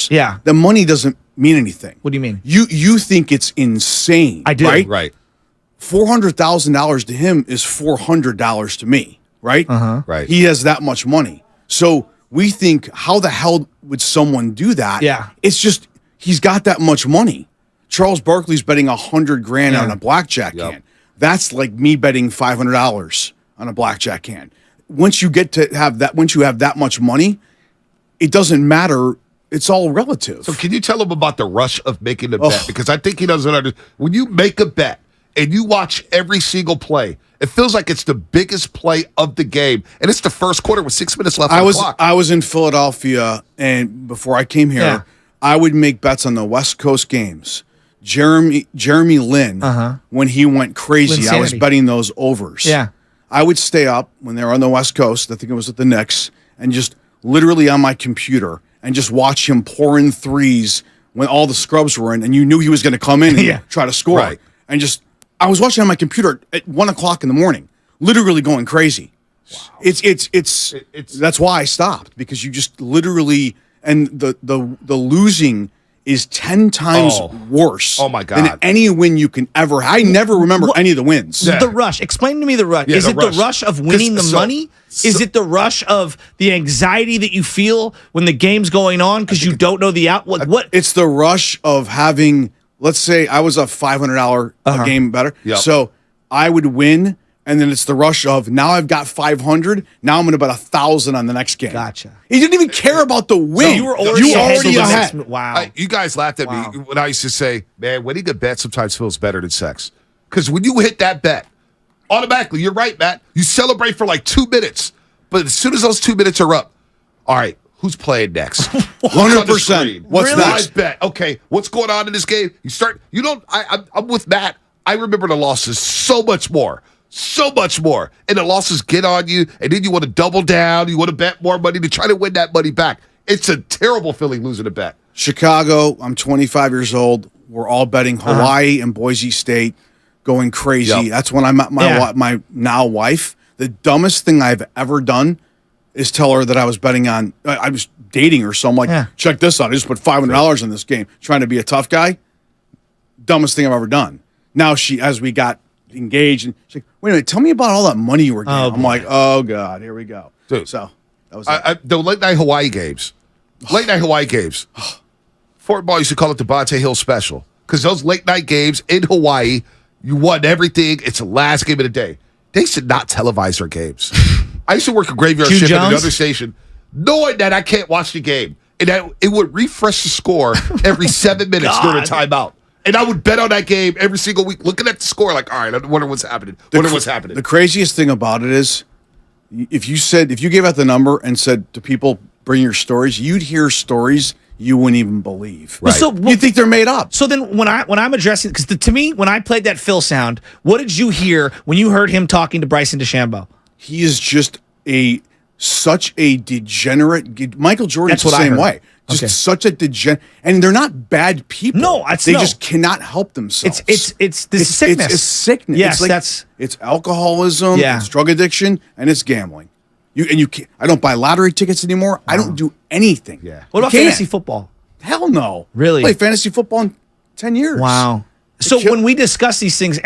Yeah. The money doesn't mean anything. What do you mean? You think it's insane. I do. Right. $400,000 to him is $400 to me. Right. Right. He has that much money. So we think, how the hell would someone do that? Yeah. It's just he's got that much money. Charles Barkley's betting $100,000 on a blackjack can. That's like me betting $500 on a blackjack can. Once you get to have that, once you have that much money, it doesn't matter. It's all relative. So can you tell him about the rush of making the bet? Because I think he doesn't understand. When you make a bet and you watch every single play, it feels like it's the biggest play of the game. And it's the first quarter with 6 minutes left on the clock. I was in Philadelphia, and before I came here, I would make bets on the West Coast games. Jeremy Lin, when he went crazy, I was betting those overs. Yeah. I would stay up when they were on the West Coast, I think it was at the Knicks, and just literally on my computer and just watch him pour in threes when all the scrubs were in, and you knew he was going to come in and try to score. Right. And just, I was watching on my computer at 1 o'clock in the morning, literally going crazy. Wow. It's that's why I stopped, because you just literally, and the losing is 10 times worse than any win you can ever. I never remember any of the wins. The rush. Explain to me the rush. Is it the rush of winning the money? Is it the rush of the anxiety that you feel when the game's going on because you don't know the outlook? What? It's the rush of having, let's say I was a $500 a game better. Yep. So I would win, and then it's the rush of, now I've got 500. Now I'm going to bet 1,000 on the next game. Gotcha. He didn't even care about the win. So you were already ahead. Wow. You guys laughed at me when I used to say, man, winning a bet sometimes feels better than sex. Because when you hit that bet, automatically, you're right, Matt, you celebrate for like 2 minutes. But as soon as those 2 minutes are up, all right, who's playing next? 100%. What's next? Bet. Okay, what's going on in this game? I'm with Matt. I remember the losses so much more. So much more. And the losses get on you, and then you want to double down. You want to bet more money to try to win that money back. It's a terrible feeling losing a bet. Chicago, I'm 25 years old. We're all betting Hawaii and Boise State, going crazy. Yep. That's when I met my now wife. The dumbest thing I've ever done is tell her that I was betting on, I was dating her. So I'm like, check this out. I just put $500 in this game, trying to be a tough guy. Dumbest thing I've ever done. Now as we got engaged, and she's like, wait a minute, tell me about all that money you were getting. I'm like, oh God, here we go. Dude, so that was the late night Hawaii games. Fort Ball used to call it the Bonte Hill special, because those late night games in Hawaii, you won everything. It's the last game of the day. They should not televise their games. I used to work a graveyard shift at another station, knowing that I can't watch the game, and that it would refresh the score every 7 minutes during a timeout. And I would bet on that game every single week, looking at the score like, all right, I wonder what's happening. The craziest thing about it is, if you gave out the number and said to people, bring your stories, you'd hear stories you wouldn't even believe. Right. So you think they're made up. So then when I'm addressing, because to me, when I played that Phil sound, what did you hear when you heard him talking to Bryson DeChambeau? He is just such a degenerate. Michael Jordan's the same way. Just such a degenerate. And they're not bad people. No, they just cannot help themselves. It's sickness. It's sickness. Yes, it's alcoholism, it's drug addiction, and it's gambling. I don't buy lottery tickets anymore. I don't do anything. Yeah. What about fantasy football? Hell no. Really? I played fantasy football in 10 years. Wow. So when we discuss these things,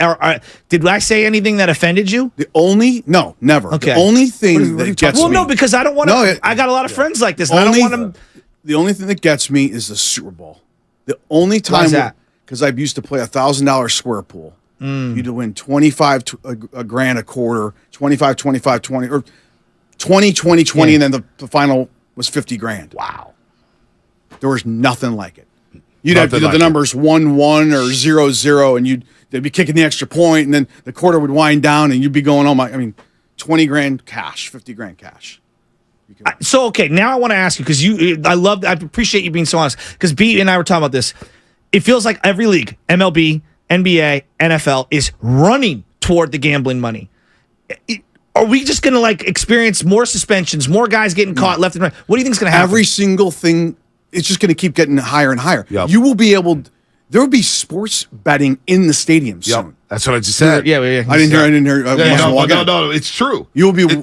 did I say anything that offended you? No, never. Okay. The only thing that gets me. Well, no, because I don't want to. I got a lot of friends like this. And I don't want to. The only thing that gets me is the Super Bowl. The only time. Why is that? Because I used to play $1,000 square pool. You'd win 25 a grand a quarter, 25, 25, 20, or 20, 20, 20, and then the final was 50 grand. Wow. There was nothing like it. You'd have the numbers 1-1 or 0-0, and they'd be kicking the extra point, and then the quarter would wind down, and you'd be going, 20 grand cash, 50 grand cash. So, okay, now I want to ask you, because I appreciate you being so honest, because B and I were talking about this. It feels like every league, MLB, NBA, NFL, is running toward the gambling money. Are we just going to like experience more suspensions, more guys getting caught left and right? What do you think is going to happen? Every single thing, it's just going to keep getting higher and higher. Yep. You will be able. There will be sports betting in the stadium soon. That's what I just said. Yeah. I didn't hear. No, it's true. You'll be able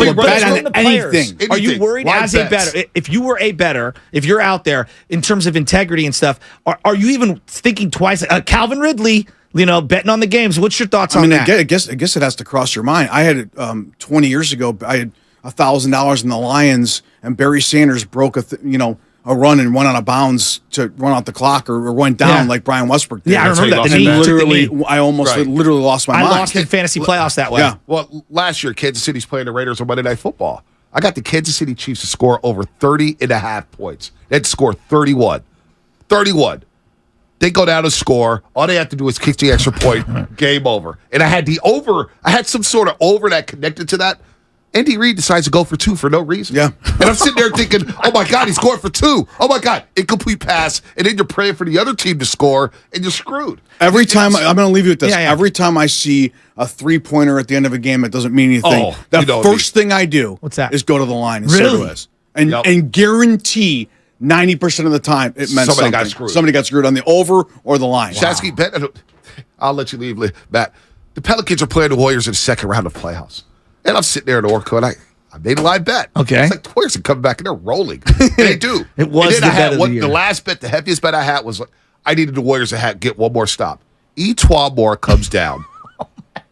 to bet on anything. Are you worried as a bettor? If you were a bettor, if you're out there in terms of integrity and stuff, are you even thinking twice? Calvin Ridley, betting on the games. What's your thoughts on that? I guess it has to cross your mind. I had 20 years ago. I had $1,000 in the Lions, and Barry Sanders broke a run and went out of bounds to run out the clock or went down like Brian Westbrook did. Yeah, I remember that. I almost literally lost my mind. I lost in fantasy playoffs that way. Yeah. Well, last year, Kansas City's playing the Raiders on Monday Night Football. I got the Kansas City Chiefs to score over 30.5 points. They had to score 31. 31. They go down to score. All they have to do is kick the extra point. Game over. And I had the over. I had some sort of over that connected to that. Andy Reid decides to go for 2 for no reason. Yeah. And I'm sitting there thinking, oh my God, he scored for 2. Oh my God, incomplete pass. And then you're praying for the other team to score, and you're screwed. Every time, I'm going to leave you with this. Yeah. Every time I see a 3-pointer at the end of a game, it doesn't mean anything. The first thing I do is go to the line and say to us. And guarantee 90% of the time it meant something. Somebody got screwed on the over or the line. Shasky, I'll let you leave, Matt. The Pelicans are playing the Warriors in the second round of playoffs. And I'm sitting there in Orco, and I made a live bet. Okay. It's like the Warriors are coming back, and they're rolling. And they do. It was the bet of the year. The last bet, the heaviest bet I had was I needed the Warriors to get one more stop. Etwan Moore comes down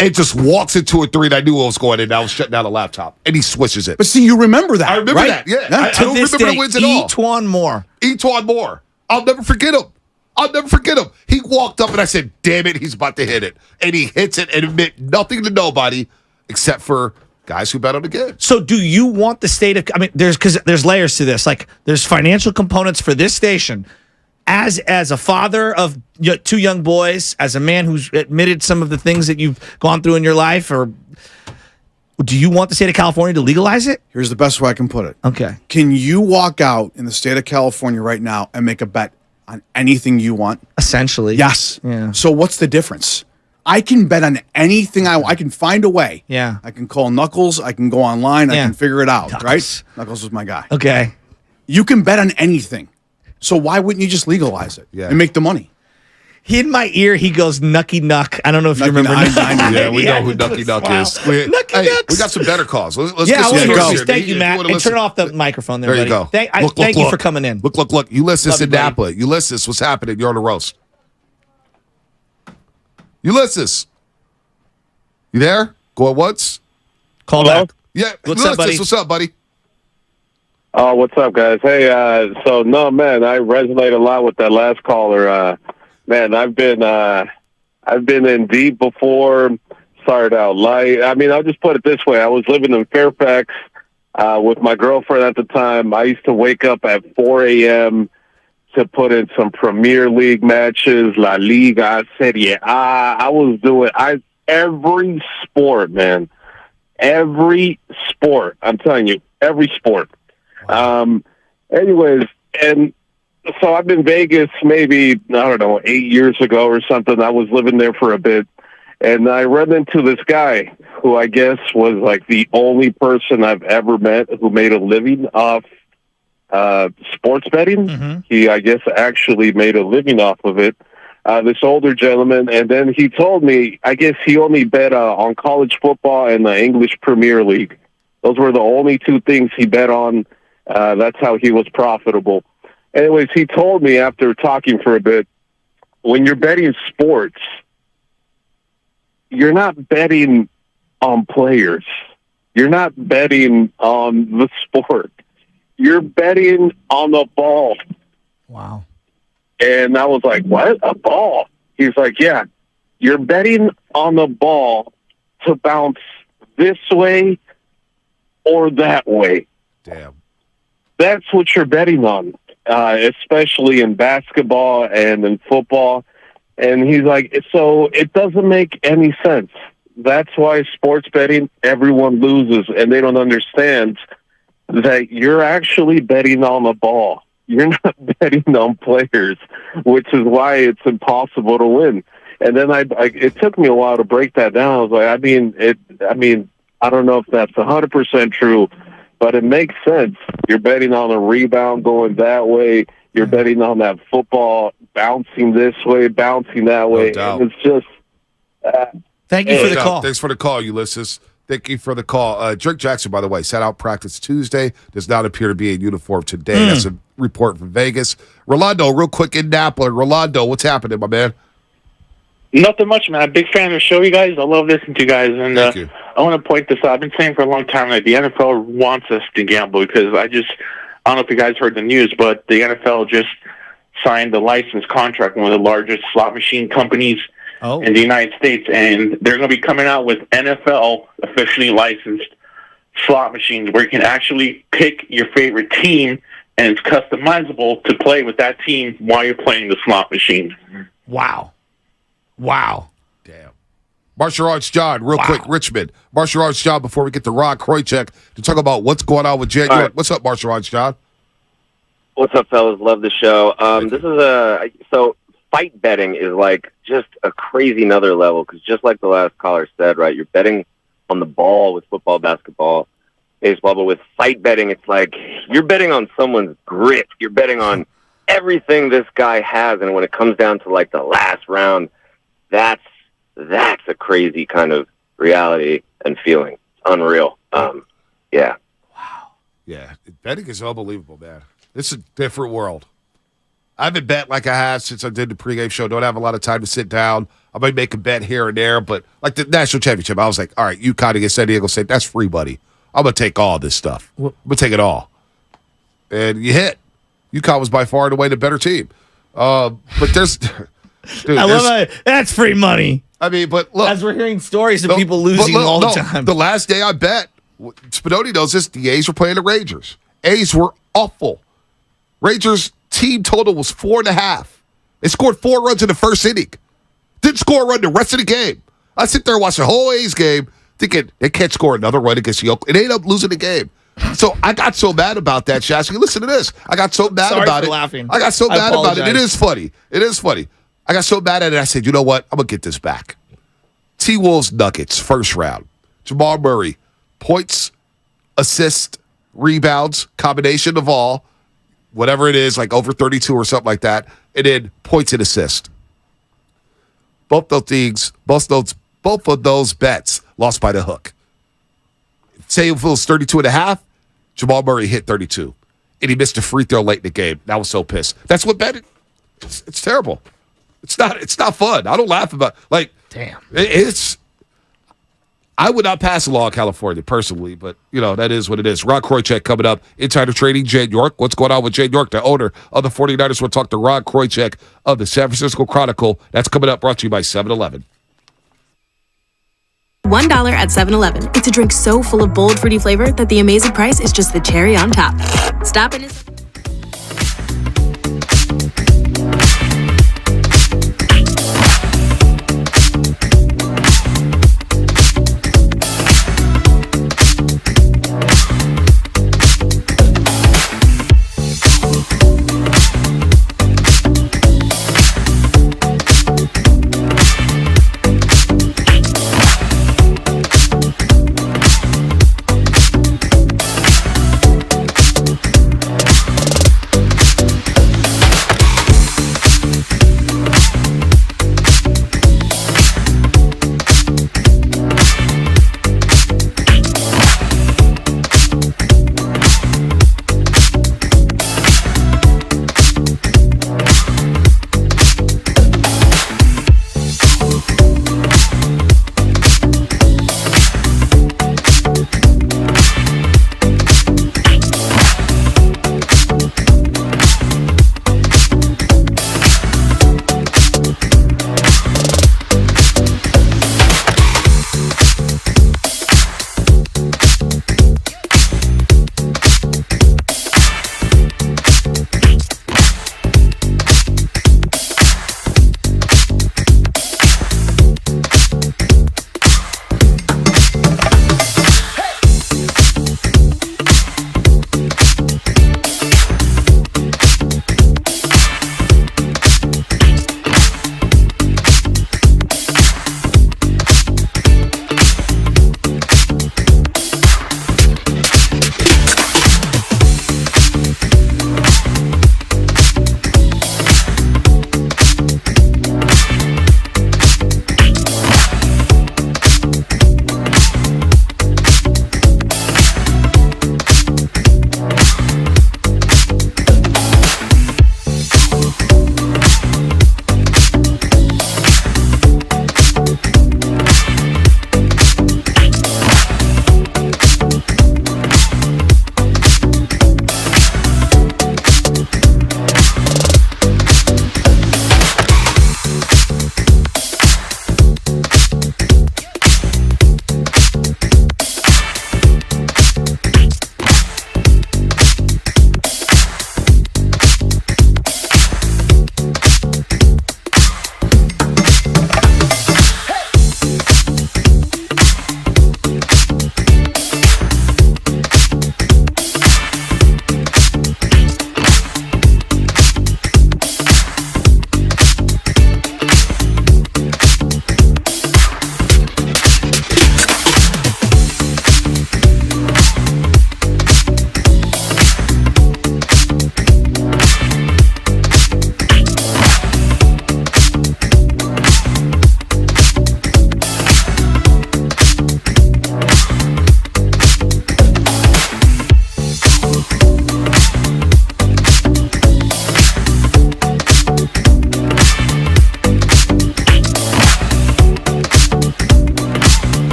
and just walks into a 3, and I knew what was going in. I was shutting down the laptop, and he switches it. But see, you remember that. I remember that, yeah. I don't remember the wins at all. Etwan Moore. Etwan Moore. I'll never forget him. He walked up, and I said, damn it, he's about to hit it. And he hits it and admit nothing to nobody except for guys who bet on the game. So do you want the state of, there's layers to this. Like there's financial components for this station. As a father of 2 young boys, as a man who's admitted some of the things that you've gone through in your life, or do you want the state of California to legalize it? Here's the best way I can put it. Okay. Can you walk out in the state of California right now and make a bet on anything you want? Essentially. Yes. Yeah. So what's the difference? I can bet on anything I can find a way. Yeah. I can call Knuckles. I can go online. I Yeah. can figure it out, Knuckles. right? Knuckles is my guy. Okay. You can bet on anything. So why wouldn't you just legalize it and make the money? In my ear, he goes, Nucky Nuck. I don't know if you remember. Yeah, we know who Nucky Nuck is. We got some better calls. Let's get some go. here. Thank you, Matt. And turn off the microphone there, There buddy. you go. Thank you for coming in. Look. Ulysses Love you, in buddy. Napa. Ulysses, what's happening? You're on the roast. Ulysses. You there? Going once? Call back. Yeah. What's up, buddy? What's up, buddy? Oh, what's up, guys? Hey, I resonate a lot with that last caller. Man, I've been in deep before, started out light. I mean, I'll just put it this way. I was living in Fairfax with my girlfriend at the time. I used to wake up at 4 a.m. to put in some Premier League matches, La Liga, Serie A. I was doing every sport, man. Every sport. I'm telling you, every sport. Anyways, and so I've been Vegas maybe, 8 years ago or something. I was living there for a bit, and I ran into this guy who I guess was like the only person I've ever met who made a living off sports betting. Mm-hmm. He, I guess, actually made a living off of it. This older gentleman, and then he told me, I guess he only bet on college football and the English Premier League. Those were the only 2 things he bet on. That's how he was profitable. Anyways, he told me after talking for a bit, when you're betting sports, you're not betting on players. You're not betting on the sport. You're betting on the ball. Wow. And I was like, what? A ball? He's like, yeah, you're betting on the ball to bounce this way or that way. Damn. That's what you're betting on, especially in basketball and in football. And he's like, so it doesn't make any sense. That's why sports betting, everyone loses, and they don't understand that you're actually betting on the ball. You're not betting on players, which is why it's impossible to win. And then it took me a while to break that down. I was like, I don't know if that's 100% true, but it makes sense. You're betting on a rebound going that way. You're betting on that football bouncing this way, bouncing that way. And it's just... Thank you for the call. Thanks for the call, Ulysses. Thank you for the call. Drake Jackson, by the way, sat out practice Tuesday. Does not appear to be in uniform today. That's a report from Vegas. Rolando, real quick in Napa. Rolando, what's happening, my man? Nothing much, man. I'm a big fan of the show, you guys. I love listening to you guys. And Thank you. I want to point this out. I've been saying for a long time that the NFL wants us to gamble because I don't know if you guys heard the news, but the NFL just signed the license contract, one of the largest slot machine companies in the United States. And they're going to be coming out with NFL officially licensed slot machines where you can actually pick your favorite team and it's customizable to play with that team while you're playing the slot machine. Wow. Damn. Martial Arts John, real quick, Richmond. Martial Arts John, before we get to Rod Kroichek to talk about what's going on with Jan York. Right. What's up, Martial Arts John? What's up, fellas? Love the show. This is so fight betting is like just a crazy another level because just like the last caller said, right, you're betting on the ball with football, basketball, baseball, but with fight betting, it's like you're betting on someone's grit. You're betting on everything this guy has, and when it comes down to like the last round, that's a crazy kind of reality and feeling. It's unreal. Yeah. Yeah, betting is unbelievable, man. This is a different world. I haven't bet like I have since I did the pregame show. Don't have a lot of time to sit down. I might make a bet here and there, but like the national championship, I was like, all right, UConn against San Diego State, that's free, buddy. I'm going to take all this stuff. I'm going to take it all. And you hit. UConn was by far and away the better team. But there's... Dude, I love it. That's free money. I mean, but look. As we're hearing stories of people losing all the time. The last day I bet, Spinoni knows this, the A's were playing the Rangers. A's were awful. Rangers team total was 4.5. They scored 4 runs in the first inning. Didn't score a run the rest of the game. I sit there and watch the whole A's game thinking they can't score another run against the Oakland. It ended up losing the game. So I got so mad about that, Shasky. Listen to this. I got so mad about it. Laughing. I got so mad about it. It apologize. is funny. It is funny. I got so mad at it, I said, you know what? I'm going to get this back. T-Wolves Nuggets, first round. Jamal Murray, points, assists, rebounds, combination of all, whatever it is, like over 32 or something like that, and then points and assists. Both of those bets lost by the hook. Say if it was 32.5, Jamal Murray hit 32, and he missed a free throw late in the game. And I was so pissed. That's what betting. It's terrible. It's not fun. I don't laugh about damn. It's. I would not pass a law in California personally, but that is what it is. Rod Kroichek coming up. Insider Trading, Jan York. What's going on with Jan York, the owner of the 49ers? We'll talk to Rod Kroichek of the San Francisco Chronicle. That's coming up, brought to you by 7-Eleven. $1 at 7-Eleven. It's a drink so full of bold, fruity flavor that the amazing price is just the cherry on top. Stop in.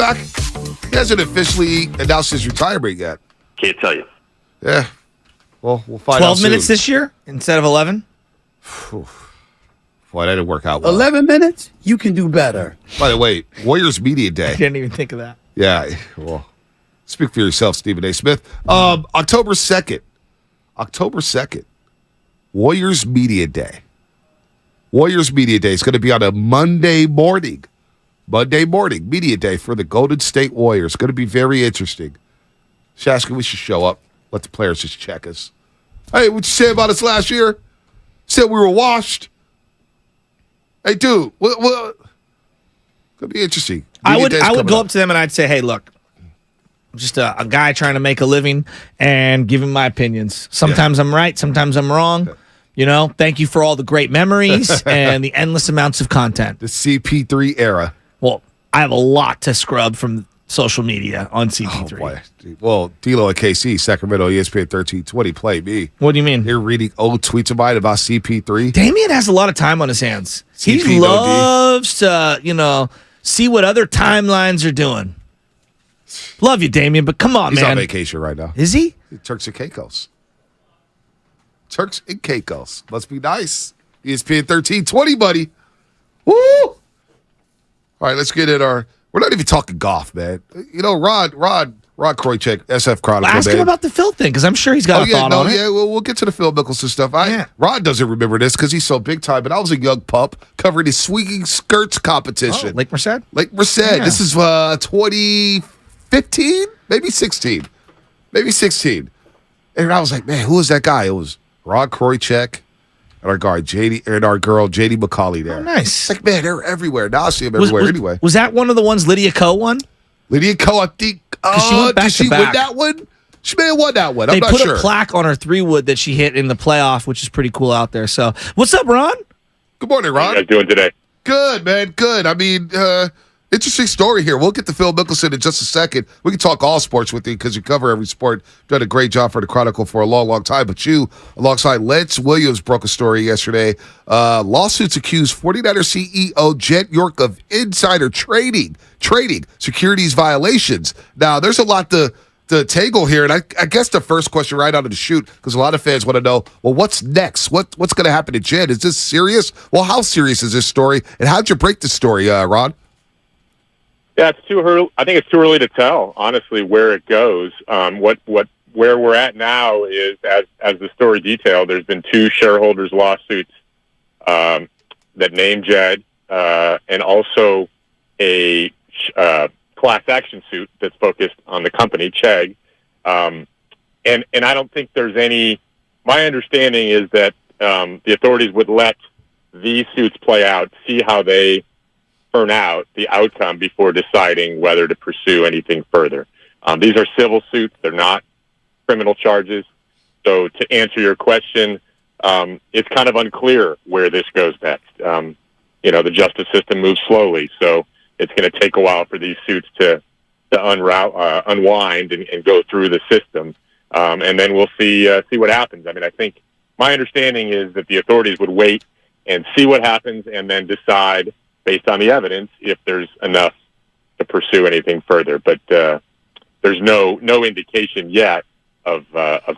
back? He hasn't officially announced his retirement yet. Can't tell you. Yeah. Well, we'll find out 12 minutes soon. this year instead of 11? Boy, that didn't work out well. 11 minutes? You can do better. By the way, Warriors Media Day. I didn't even think of that. Yeah, well, speak for yourself, Stephen A. Smith. October 2nd. October 2nd. Warriors Media Day. Warriors Media Day is going to be on a Monday morning. Monday morning, Media Day for the Golden State Warriors. Going to be very interesting. Shasky, we should show up. Let the players just check us. Hey, what'd you say about us last year? Said we were washed. Hey, dude, what? Could be interesting. I Media would Day's go coming up to them and I'd say, hey, look, I'm just a guy trying to make a living and give him my opinions. Sometimes I'm right, sometimes I'm wrong. You know, thank you for all the great memories and the endless amounts of content. The CP3 era. Well, I have a lot to scrub from social media on CP3. Oh, boy. Well, D'Lo at KC, Sacramento, ESPN 1320, play me. What do you mean? You're reading old tweets of mine about CP3? Damian has a lot of time on his hands. He CP, loves to, see what other timelines are doing. Love you, Damian, but come on, He's man. on vacation right now. Is he? Turks and Caicos. Turks and Caicos. Must be nice. ESPN 1320, buddy. Woo! All right, let's get in our... We're not even talking golf, man. You know, Rod Kroychek, SF Chronicle. Ask him about the Phil thing, because I'm sure he's got a thought on it. Yeah, we'll get to the Phil Mickelson stuff. Rod doesn't remember this because he's so big time, but I was a young pup covering his swinging skirts competition. Oh, Lake Merced? Lake Merced. Yeah. This is 2015? Maybe 16. Maybe 16. And I was like, man, who is that guy? It was Rod Kroychek and our guy, our girl, JD McCauley there. Oh, nice. It's like, man, they're everywhere. Now I see them everywhere anyway. Was that one of the ones Lydia Ko won? Lydia Ko, I think. She went back did she to win back. that one? She may have won that one. I'm They not put sure. a plaque on her 3-wood that she hit in the playoff, which is pretty cool out there. So, what's up, Ron? Good morning, Ron. How you guys doing today? Good, man. Good. I mean, interesting story here. We'll get to Phil Mickelson in just a second. We can talk all sports with you because you cover every sport. Done a great job for the Chronicle for a long, long time. But you, alongside Lance Williams, broke a story yesterday. Lawsuits accuse 49er CEO Jet York of insider trading securities violations. Now, there's a lot to tangle here, and I guess the first question right out of the chute, because a lot of fans want to know, well, what's next? What's going to happen to Jet? Is this serious? Well, how serious is this story, and how'd you break the story, Ron? Yeah, it's too early. I think it's too early to tell, honestly, where it goes. Where we're at now is, as the story detailed, there's been 2 shareholders' lawsuits that name Jed, and also a class action suit that's focused on the company, Chegg. And I don't think there's any. My understanding is that the authorities would let these suits play out, see how they turn out, the outcome, before deciding whether to pursue anything further. These are civil suits; they're not criminal charges. So, to answer your question, it's kind of unclear where this goes next. The justice system moves slowly, so it's going to take a while for these suits to unwind and go through the system, and then we'll see what happens. I mean, I think my understanding is that the authorities would wait and see what happens, and then decide based on the evidence if there's enough to pursue anything further. But there's no indication yet of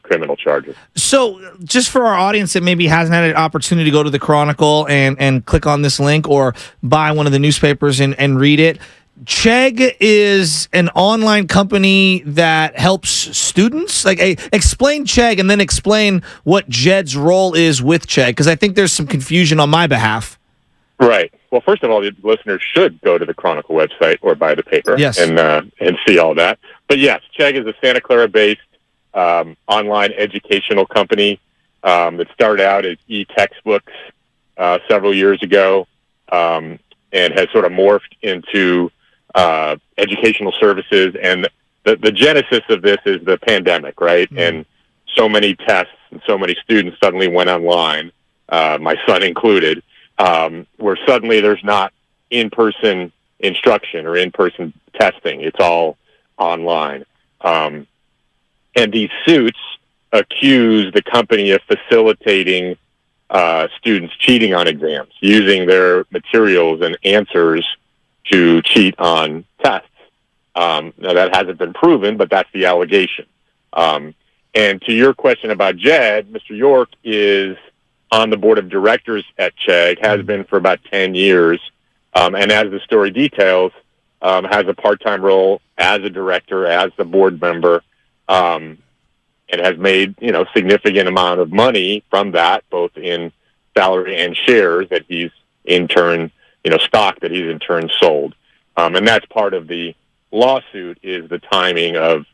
criminal charges. So, just for our audience that maybe hasn't had an opportunity to go to the Chronicle and click on this link or buy one of the newspapers and read it, Chegg is an online company that helps students. Explain Chegg and then explain what Jed's role is with Chegg, because I think there's some confusion on my behalf. Right. Well, first of all, the listeners should go to the Chronicle website or buy the paper, yes, and see all that. But yes, Chegg is a Santa Clara-based online educational company that started out as e-textbooks several years ago, and has sort of morphed into educational services. And the genesis of this is the pandemic, right? Mm-hmm. And so many tests and so many students suddenly went online, my son included, where suddenly there's not in-person instruction or in-person testing. It's all online. And these suits accuse the company of facilitating students cheating on exams, using their materials and answers to cheat on tests. Now, that hasn't been proven, but that's the allegation. And to your question about Jed, Mr. York is on the board of directors at Chegg, has been for about 10 years, and as the story details, has a part-time role as a director, as the board member, and has made, significant amount of money from that, both in salary and shares that he's in turn, stock that he's in turn sold. And that's part of the lawsuit, is the timing of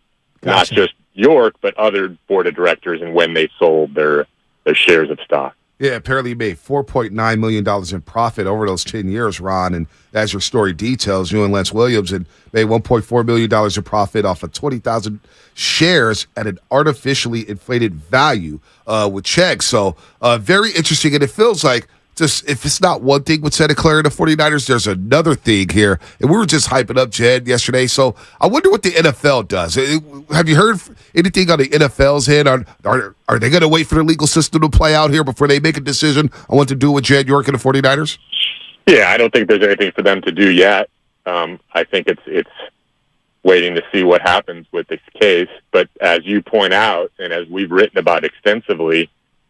not just York, but other board of directors and when they sold their shares of stock. Yeah, apparently he made $4.9 million in profit over those 10 years, Ron. And as your story details, you and Lance Williams and made $1.4 million in profit off of 20,000 shares at an artificially inflated value with Chegg. So very interesting. And it feels like, just if it's not one thing with Santa Clara and the 49ers, there's another thing here. And we were just hyping up Jed yesterday. So I wonder what the NFL does. Have you heard anything on the NFL's end? Are they going to wait for the legal system to play out here before they make a decision on what to do with Jed York and the 49ers? Yeah, I don't think there's anything for them to do yet. I think it's waiting to see what happens with this case. But as you point out, and as we've written about extensively,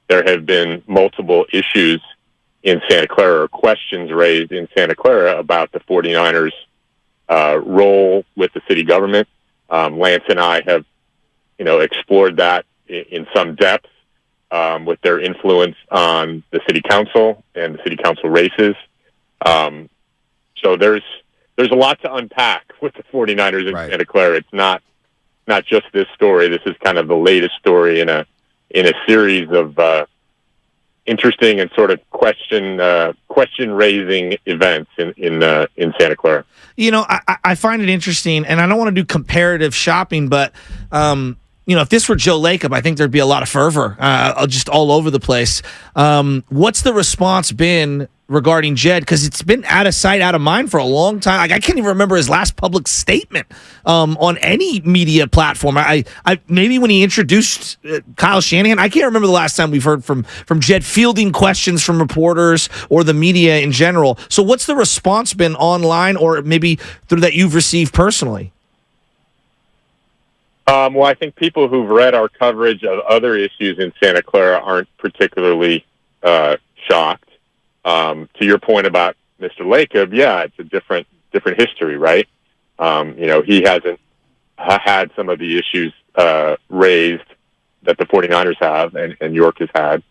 there have been multiple issues in Santa Clara, or questions raised in Santa Clara about the 49ers' role with the city government. Lance and I have, explored that in some depth with their influence on the city council and the city council races. So there's a lot to unpack with the 49ers in Santa Clara. It's not just this story. This is kind of the latest story in a series of interesting and sort of question raising events in Santa Clara. I find it interesting, and I don't want to do comparative shopping, but if this were Joe Lacob, I think there'd be a lot of fervor just all over the place. What's the response been regarding Jed? Because it's been out of sight, out of mind for a long time. Like, I can't even remember his last public statement on any media platform. I maybe when he introduced Kyle Shanahan, I can't remember the last time we've heard from Jed fielding questions from reporters or the media in general. So what's the response been online, or maybe through that you've received personally? Well, I think people who've read our coverage of other issues in Santa Clara aren't particularly shocked. To your point about Mr. Lacob, yeah, it's a different history, right? He hasn't had some of the issues raised that the 49ers have and York has had.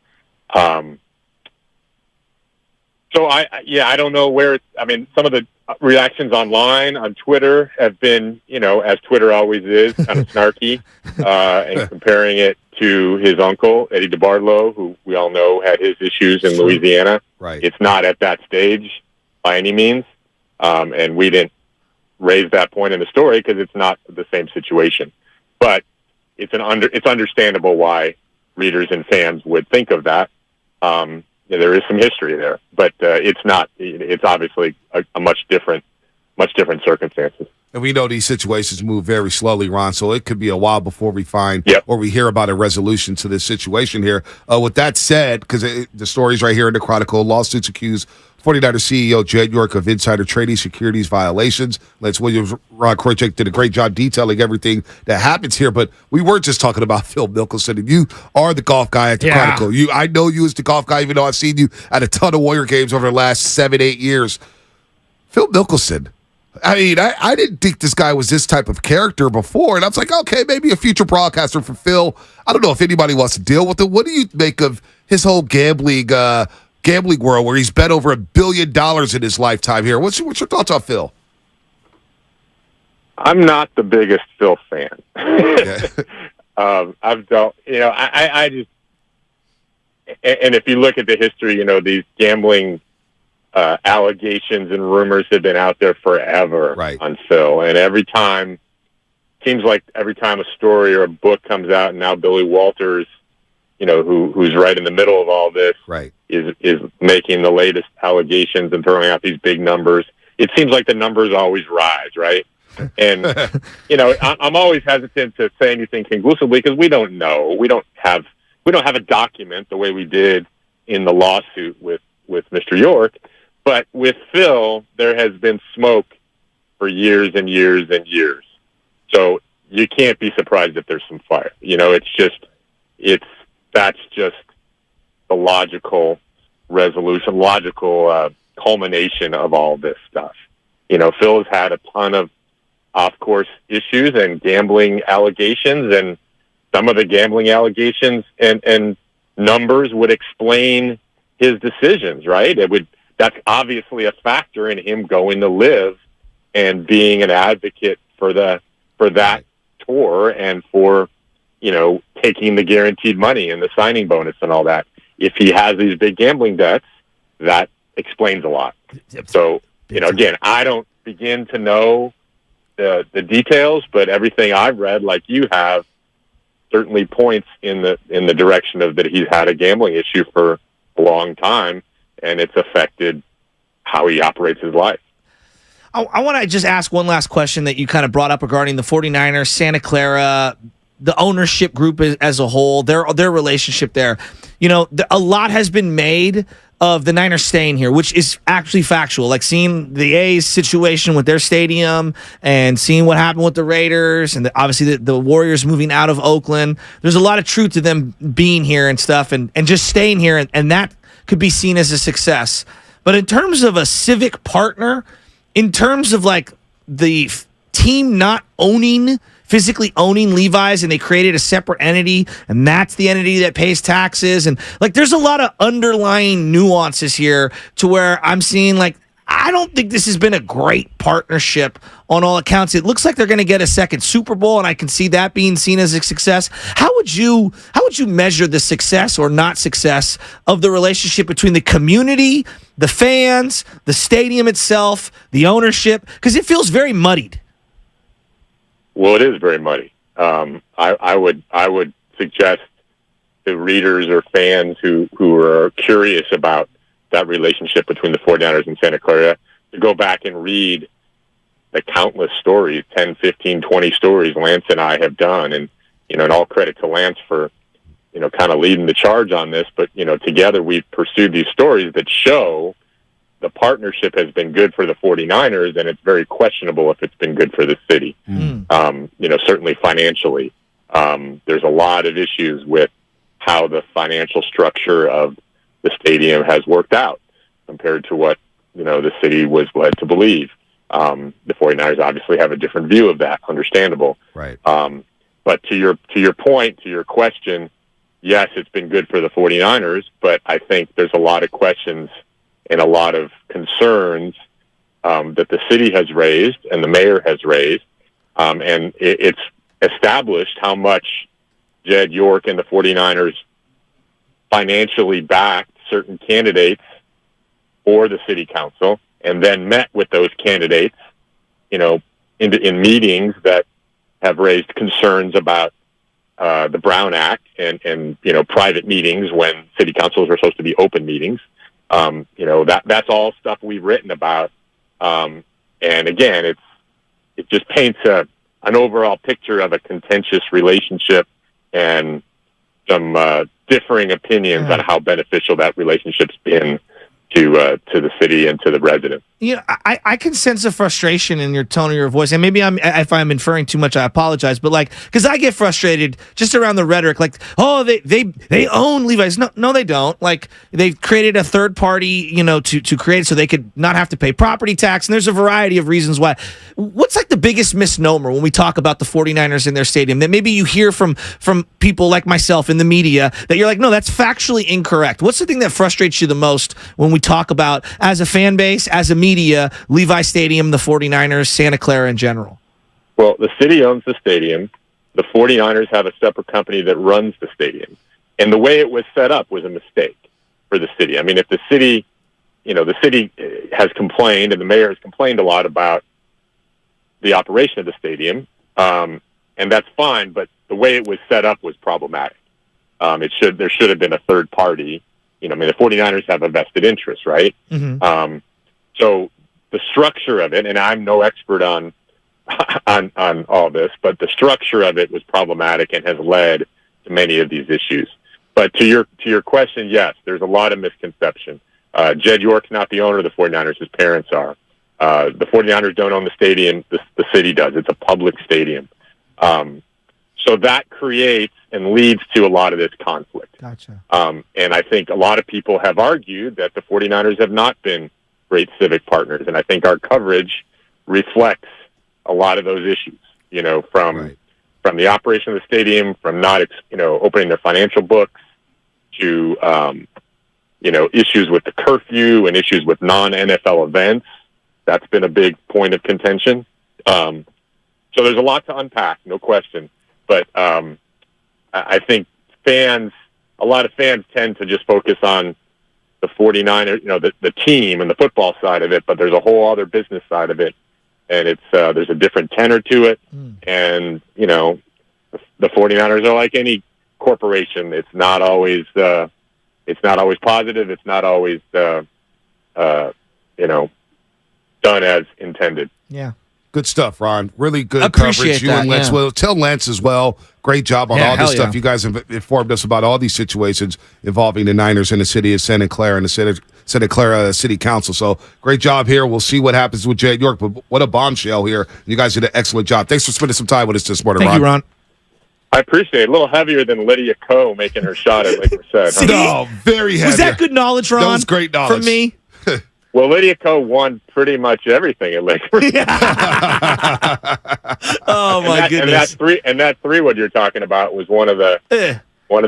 So I don't know where some of the reactions online on Twitter have been, as Twitter always is, kind of snarky, and comparing it to his uncle, Eddie DeBartolo, who we all know had his issues in Louisiana. Right. It's not at that stage by any means. And we didn't raise that point in the story because it's not the same situation. But it's understandable why readers and fans would think of that. There is some history there, but it's not. It's obviously a much different circumstances. And we know these situations move very slowly, Ron, so it could be a while before we find or we hear about a resolution to this situation here. With that said, because the story's right here in the Chronicle, lawsuits accuse 49ers CEO Jed York of insider trading securities violations. Lance Williams, Ron Kroichek did a great job detailing everything that happens here, but we weren't just talking about Phil Mickelson, and you are the golf guy at the Chronicle. I know you as the golf guy, even though I've seen you at a ton of Warrior games over the last 7-8 years. Phil Mickelson, I didn't think this guy was this type of character before, and I was like, okay, maybe a future broadcaster for Phil. I don't know if anybody wants to deal with it. What do you make of his whole gambling world where he's bet over $1 billion in his lifetime here? What's your thoughts on Phil? I'm not the biggest Phil fan. I've dealt, I just, and if you look at the history, these gambling allegations and rumors have been out there forever on Phil. And seems like every time a story or a book comes out, and now Billy Walters, who's right in the middle of all this, is making the latest allegations and throwing out these big numbers. It seems like the numbers always rise, right? And I'm always hesitant to say anything conclusively because we don't know. We don't have a document the way we did in the lawsuit with Mr. York. But with Phil, there has been smoke for years and years and years. So you can't be surprised if there's some fire. That's just the logical resolution, logical culmination of all this stuff. Phil has had a ton of off-course issues and gambling allegations, and some of the gambling allegations and numbers would explain his decisions, right? That's obviously a factor in him going to live and being an advocate for that tour and for taking the guaranteed money and the signing bonus and all that. If he has these big gambling debts, that explains a lot. So, again, I don't begin to know the details, but everything I've read, like you have, certainly points in the direction of that he's had a gambling issue for a long time, and it's affected how he operates his life. I want to just ask one last question that you kind of brought up regarding the 49ers, Santa Clara, the ownership group as a whole, their relationship there. A lot has been made of the Niners staying here, which is actually factual. Like seeing the A's situation with their stadium and seeing what happened with the Raiders and obviously the Warriors moving out of Oakland. There's a lot of truth to them being here and stuff and just staying here, and that could be seen as a success. But in terms of a civic partner, in terms of like the team not physically owning Levi's, and they created a separate entity, and that's the entity that pays taxes. And like, there's a lot of underlying nuances here to where I'm seeing like, I don't think this has been a great partnership on all accounts. It looks like they're going to get a second Super Bowl, and I can see that being seen as a success. How would you measure the success or not success of the relationship between the community, the fans, the stadium itself, the ownership? Because it feels very muddied. Well, it is very muddy. I would suggest to readers or fans who are curious about that relationship between the 49ers and Santa Clara to go back and read the countless stories, 10, 15, 20 stories Lance and I have done. And, and all credit to Lance for, kind of leading the charge on this. But, together we've pursued these stories that show the partnership has been good for the 49ers, and it's very questionable if it's been good for the city. Certainly financially. There's a lot of issues with how the financial structure of the stadium has worked out compared to what, the city was led to believe. The 49ers obviously have a different view of that, understandable. Right. But to your point, to your question, yes, it's been good for the 49ers, but I think there's a lot of questions and a lot of concerns that the city has raised and the mayor has raised. And it's established how much Jed York and the 49ers financially backed certain candidates for the city council and then met with those candidates, in meetings that have raised concerns about the Brown Act and private meetings when city councils are supposed to be open meetings. That's all stuff we've written about. And again, it just paints an overall picture of a contentious relationship and some differing opinions on how beneficial that relationship's been to the city and to the residents. I can sense a frustration in your tone of your voice, and maybe if I'm inferring too much, I apologize. But because I get frustrated just around the rhetoric, they own Levi's. No, they don't. Like they've created a third party, to create it so they could not have to pay property tax, and there's a variety of reasons why. What's like the biggest misnomer when we talk about the 49ers in their stadium that maybe you hear from people like myself in the media that you're like, no, that's factually incorrect? What's the thing that frustrates you the most when we talk about, as a fan base, as a media, Levi Stadium, the 49ers, Santa Clara in general? Well, the city owns the stadium. The 49ers have a separate company that runs the stadium. And the way it was set up was a mistake for the city. I mean, if the city, the city has complained and the mayor has complained a lot about the operation of the stadium, and that's fine, but the way it was set up was problematic. There should have been a third party. The 49ers have a vested interest, right? Mm-hmm. So the structure of it, and I'm no expert on all this, but the structure of it was problematic and has led to many of these issues. But to your question, yes, there's a lot of misconception. Jed York's not the owner of the 49ers. His parents are. The 49ers don't own the stadium. The city does. It's a public stadium. So that creates and leads to a lot of this conflict. Gotcha. And I think a lot of people have argued that the 49ers have not been great civic partners. And I think our coverage reflects a lot of those issues, from the operation of the stadium, from not, opening their financial books to, issues with the curfew and issues with non-NFL events. That's been a big point of contention. So there's a lot to unpack, no question. But I think a lot of fans tend to just focus on the 49ers, the team and the football side of it, but there's a whole other business side of it. And it's there's a different tenor to it. And, the 49ers are like any corporation. It's not always positive. It's not always, done as intended. Yeah. Good stuff, Ron. Really good Appreciate coverage. You that, and Lance. yeah. Well, tell Lance as well. Great job on all this stuff. yeah. You guys have informed us about all these situations involving the Niners and the city of Santa Clara and the Santa Clara City Council. So great job here. We'll see what happens with Jed York. But what a bombshell here. You guys did an excellent job. Thanks for spending some time with us this morning, Thank Ron. you, Ron. I appreciate it. A little heavier than Lydia Ko making her shot at Laker said. See? No, very heavy. Was that good knowledge, Ron? That was great knowledge. From me? Well, Lydia Ko won pretty much everything at Lakers. Oh my goodness! And that three what you're talking about was one of the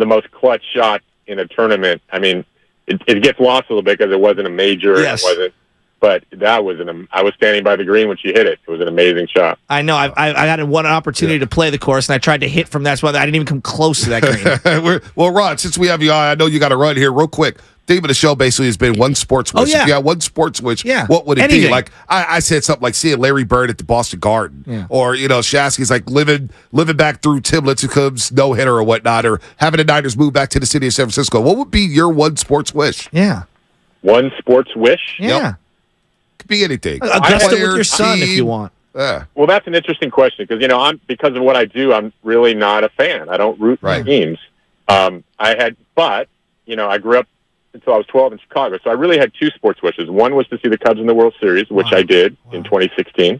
most clutch shots in a tournament. I mean, it gets lost a little bit because it wasn't a major. Yes. It wasn't. But that was I was standing by the green when she hit it. It was an amazing shot. I know. I got one opportunity to play the course, and I tried to hit from that spot. I didn't even come close to that green. Well, Ron, since we have you on, I know you got to run here real quick. Theme of the show basically has been one sports wish. Oh, yeah. If you had one sports wish, Yeah. what would it Anything. be? Like I said something like seeing Larry Bird at the Boston Garden, Yeah. or Shasky's like living back through Tim Lincecum's no hitter or whatnot, or having the Niners move back to the city of San Francisco. What would be your one sports wish? Yeah. One sports wish? Yeah. Yep. Could be anything. Augusta with Player, your son if team. you want. Yeah. Well, that's an interesting question because because of what I do, I'm really not a fan. I don't root for teams. But I grew up until I was 12 in Chicago, so I really had two sports wishes. One was to see the Cubs in the World Series, which I did in 2016,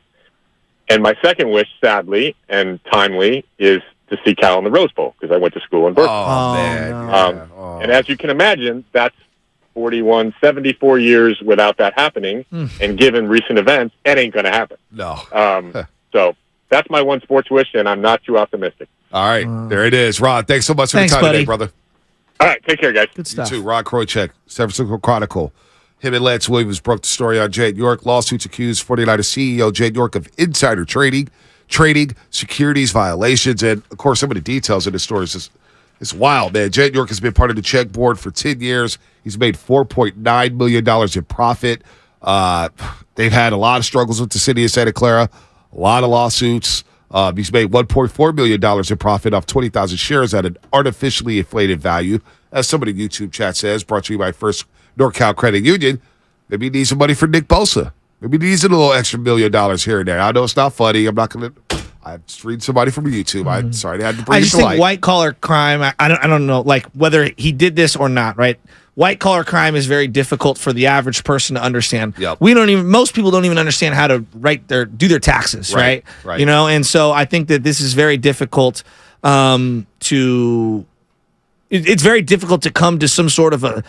and my second wish, sadly and timely, is to see Cal in the Rose Bowl because I went to school in Berkeley. Oh man. And as you can imagine, that's 74 years without that happening, and given recent events, it ain't going to happen. No. So that's my one sports wish, and I'm not too optimistic. All right, there it is. Ron, thanks so much for Thanks, your time buddy. today, brother. All right, take care, guys. Good You stuff. too. Ron Kroichek, San Francisco Chronicle. Him and Lance Williams broke the story on Jed York. Lawsuits accuse 49ers CEO Jed York of insider trading, securities violations, and, of course, some of the details of the story is just, it's wild, man. Jed York has been part of the check board for 10 years. He's made $4.9 million in profit. They've had a lot of struggles with the city of Santa Clara, a lot of lawsuits. He's made $1.4 million in profit off 20,000 shares at an artificially inflated value. As somebody in YouTube chat says, brought to you by First NorCal Credit Union. Maybe he needs some money for Nick Bosa. Maybe he needs a little extra $1 million here and there. I know it's not funny. I'm not going to... I'm just reading somebody from YouTube. I'm sorry I had to bring I it just to think light. white collar crime. I don't know, like whether he did this or not. Right? White collar crime is very difficult for the average person to understand. Yep. Most people don't even understand how to do their taxes. Right. Right. And so I think that this is very difficult it's very difficult to come to some sort of a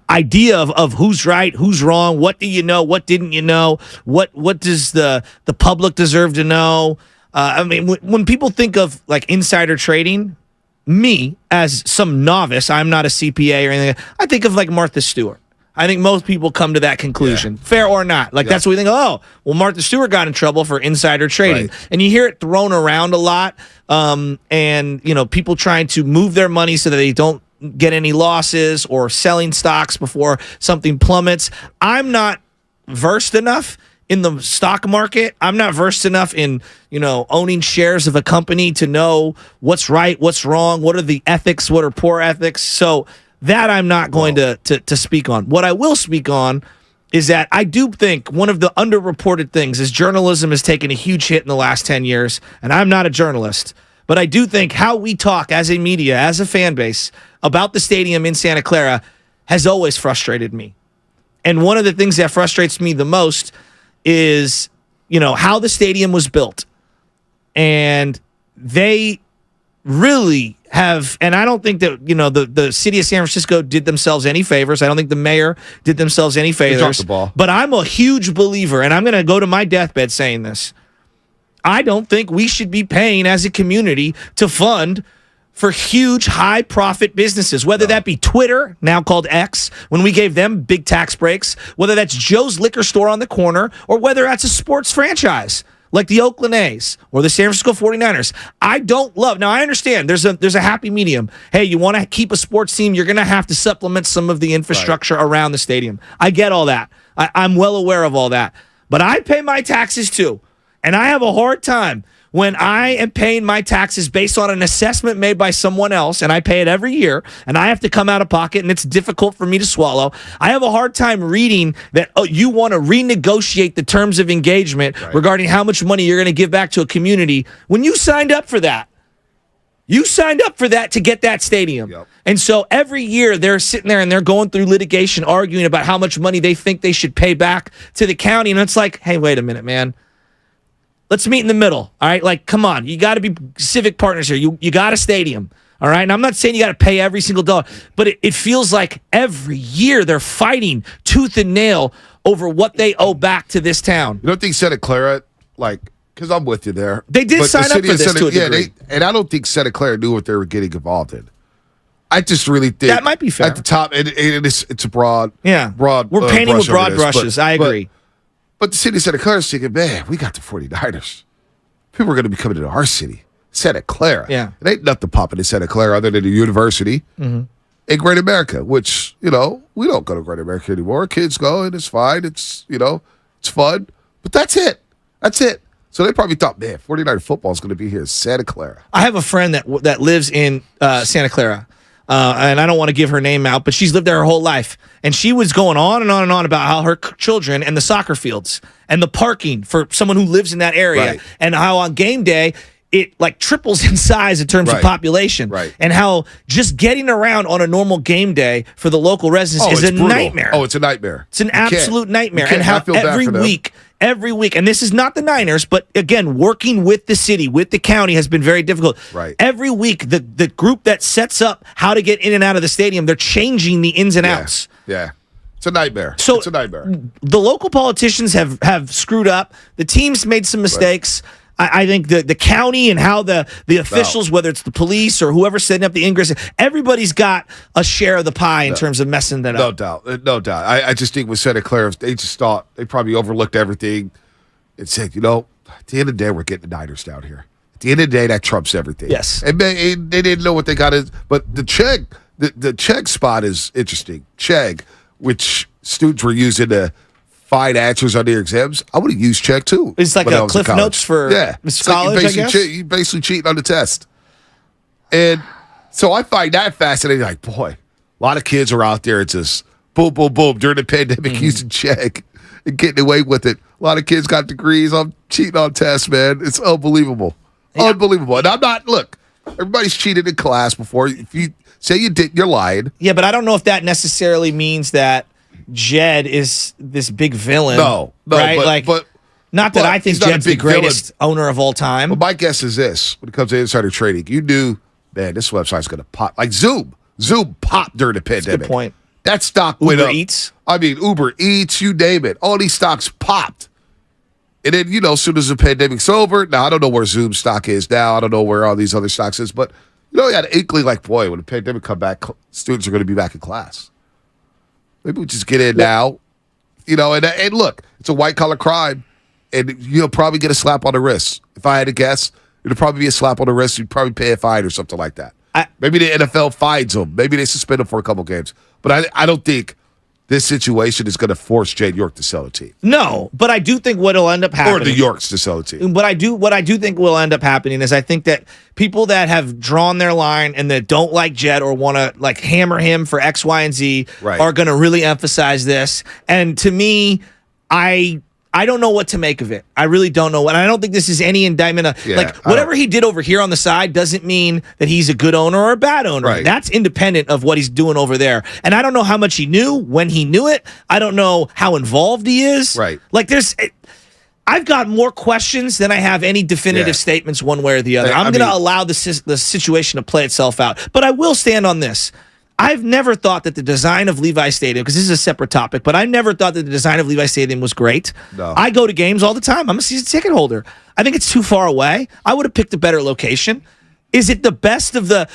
idea of who's right, who's wrong, what do you know, what didn't you know, what does the public deserve to know. I mean, when people think of like insider trading, me as some novice, I'm not a CPA or anything, I think of like Martha Stewart. I think most people come to that conclusion, fair or not. Like that's what we think. Oh, well, Martha Stewart got in trouble for insider trading, and you hear it thrown around a lot. And people trying to move their money so that they don't get any losses or selling stocks before something plummets. I'm not versed enough in the stock market. I'm not versed enough in owning shares of a company to know what's right, what's wrong, what are the ethics, what are poor ethics. So that I'm not going to speak on. What I will speak on is that I do think one of the underreported things is journalism has taken a huge hit in the last 10 years, and I'm not a journalist, but I do think how we talk as a media, as a fan base, about the stadium in Santa Clara has always frustrated me. And one of the things that frustrates me the most is, how the stadium was built. and they really have, and I don't think that, the city of San Francisco did themselves any favors. I don't think the mayor did themselves any favors. dropped the ball. But I'm a huge believer, and I'm going to go to my deathbed saying this. I don't think we should be paying as a community to fund for huge high-profit businesses, whether that be Twitter, now called X, when we gave them big tax breaks, whether that's Joe's Liquor Store on the corner, or whether that's a sports franchise like the Oakland A's or the San Francisco 49ers. I don't love. Now, I understand there's a happy medium. Hey, you want to keep a sports team, you're going to have to supplement some of the infrastructure around the stadium. I get all that. I'm well aware of all that. But I pay my taxes too, and I have a hard time when I am paying my taxes based on an assessment made by someone else, and I pay it every year, and I have to come out of pocket, and it's difficult for me to swallow. I have a hard time reading that you want to renegotiate the terms of engagement regarding how much money you're going to give back to a community when you signed up for that. You signed up for that to get that stadium. Yep. And so every year they're sitting there and they're going through litigation, arguing about how much money they think they should pay back to the county, and it's like, hey, wait a minute, man. Let's meet in the middle, all right? Like, come on. You got to be civic partners here. You got a stadium, all right? And I'm not saying you got to pay every single dollar, but it feels like every year they're fighting tooth and nail over what they owe back to this town. You don't think Santa Clara, because I'm with you there. They did sign up for this to a degree. And I don't think Santa Clara knew what they were getting involved in. I just really think that might be fair. At the top, it's a broad. We're painting with broad brushes. I agree. But the city of Santa Clara is thinking, man, we got the 49ers. People are going to be coming to our city, Santa Clara. Yeah. It ain't nothing popping in Santa Clara other than the university in Great America, which, we don't go to Great America anymore. Kids go, and it's fine. It's, it's fun. But that's it. That's it. So they probably thought, man, 49er football is going to be here in Santa Clara. I have a friend that lives in Santa Clara. And I don't want to give her name out, but she's lived there her whole life. And she was going on and on and on about how her children and the soccer fields and the parking for someone who lives in that area, and how on game day it triples in size in terms of population, and how just getting around on a normal game day for the local residents is a nightmare. Oh, it's a nightmare. It's an absolute nightmare. And how every week, and this is not the Niners, but again, working with the city, with the county has been very difficult. Right. Every week, the group that sets up how to get in and out of the stadium, they're changing the ins and outs. Yeah. It's a nightmare. So it's a nightmare. The local politicians have screwed up. The team's made some mistakes. I think the county and how the officials, whether it's the police or whoever's setting up the ingress, everybody's got a share of the pie in terms of messing that up. No doubt. I just think with Santa Clara, they just thought they probably overlooked everything and said, at the end of the day, we're getting the Niners down here. At the end of the day, that trumps everything. Yes. And they didn't know what they got. But the Chegg, the Chegg spot is interesting. Chegg, which students were using to find answers on their exams. I would have used Chegg too. It's like a Cliff Notes for college, I guess? You basically cheating on the test. And so I find that fascinating. Like, boy, a lot of kids are out there. It's just boom, boom, boom during the pandemic using Chegg and getting away with it. A lot of kids got degrees on cheating on tests, man. It's unbelievable. Yeah. Unbelievable. And I'm not, look, everybody's cheated in class before. If you say you did, you're lying. Yeah, but I don't know if that necessarily means that Jed is this big villain. No, right? But not that I think Jed's the greatest owner of all time. But my guess is this: when it comes to insider trading, you knew, man, this website's going to pop. Like Zoom popped during the pandemic. That's a good point. That stock went up. Uber Eats. I mean, Uber Eats, you name it. All these stocks popped. And then, as soon as the pandemic's over, now I don't know where Zoom stock is now. I don't know where all these other stocks is, but you had an inkling like, boy, when the pandemic come back, students are going to be back in class. Maybe we just get in now, and look, it's a white-collar crime, and you'll probably get a slap on the wrist. If I had to guess, it'll probably be a slap on the wrist. You'd probably pay a fine or something like that. Maybe the NFL fines them. Maybe they suspend them for a couple games. But I don't think this situation is going to force Jed York to sell a team. No, but I do think what'll end up happening, or the Yorks to sell a team. What I do think will end up happening is I think that people that have drawn their line and that don't like Jed or want to hammer him for X, Y, and Z are going to really emphasize this. And to me, I don't know what to make of it. I really don't know. And I don't think this is any indictment of whatever he did over here on the side doesn't mean that he's a good owner or a bad owner. Right. That's independent of what he's doing over there. And I don't know how much he knew when he knew it. I don't know how involved he is. Right. I've got more questions than I have any definitive statements one way or the other. I'm going to allow the situation to play itself out. But I will stand on this. I've never thought that the design of Levi Stadium, because this is a separate topic, but I never thought that the design of Levi Stadium was great. No. I go to games all the time. I'm a season ticket holder. I think it's too far away. I would have picked a better location. Is it the best of the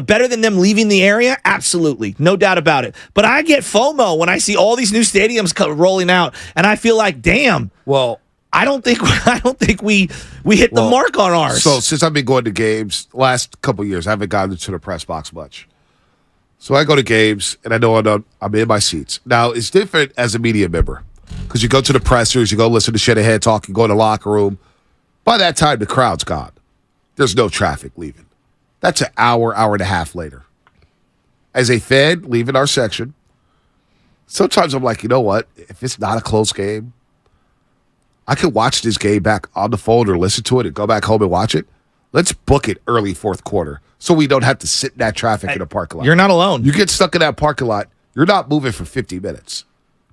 better than them leaving the area? Absolutely. No doubt about it. But I get FOMO when I see all these new stadiums rolling out, and I feel like, damn. Well, I don't think we hit the mark on ours. So since I've been going to games the last couple of years, I haven't gotten to the press box much. So I go to games, and I know I'm in my seats. Now, it's different as a media member because you go to the pressers, you go listen to Shohei talk, you go in the locker room. By that time, the crowd's gone. There's no traffic leaving. That's an hour and a half later. As a fan leaving our section, sometimes I'm like, you know what? If it's not a close game, I could watch this game back on the phone or listen to it and go back home and watch it. Let's book it early fourth quarter so we don't have to sit in that traffic in the parking lot. You're not alone. You get stuck in that parking lot, you're not moving for 50 minutes.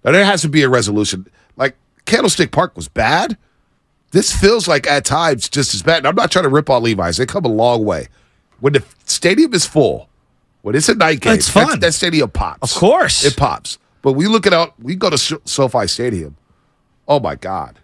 Now, there has to be a resolution. Like, Candlestick Park was bad. This feels like, at times, just as bad. And I'm not trying to rip on Levi's. They come a long way. When the stadium is full, when it's a night game, it's fun. That stadium pops. Of course. It pops. But we go to SoFi Stadium. Oh, my God.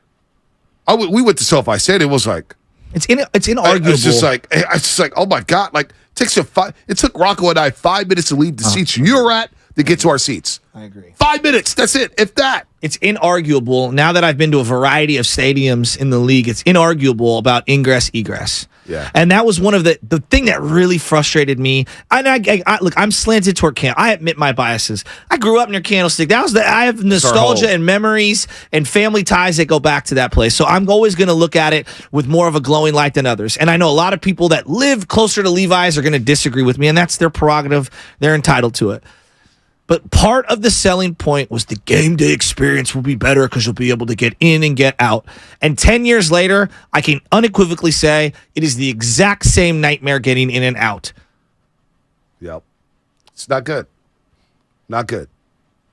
We went to SoFi Stadium. It was like, it's inarguable. It's just like, oh my God! Like, it took Rocco and I 5 minutes to leave the seats you're at to get to our seats. I agree. 5 minutes. That's it. If that. It's inarguable. Now that I've been to a variety of stadiums in the league, it's inarguable about ingress, egress. Yeah. And that was one of the thing that really frustrated me. And I look, I'm slanted toward Candlestick. I admit my biases. I grew up near Candlestick. I have nostalgia and memories and family ties that go back to that place. So I'm always going to look at it with more of a glowing light than others. And I know a lot of people that live closer to Levi's are going to disagree with me, and that's their prerogative. They're entitled to it. But part of the selling point was the game day experience will be better because you'll be able to get in and get out. And 10 years later, I can unequivocally say it is the exact same nightmare getting in and out. Yep. It's not good. Not good.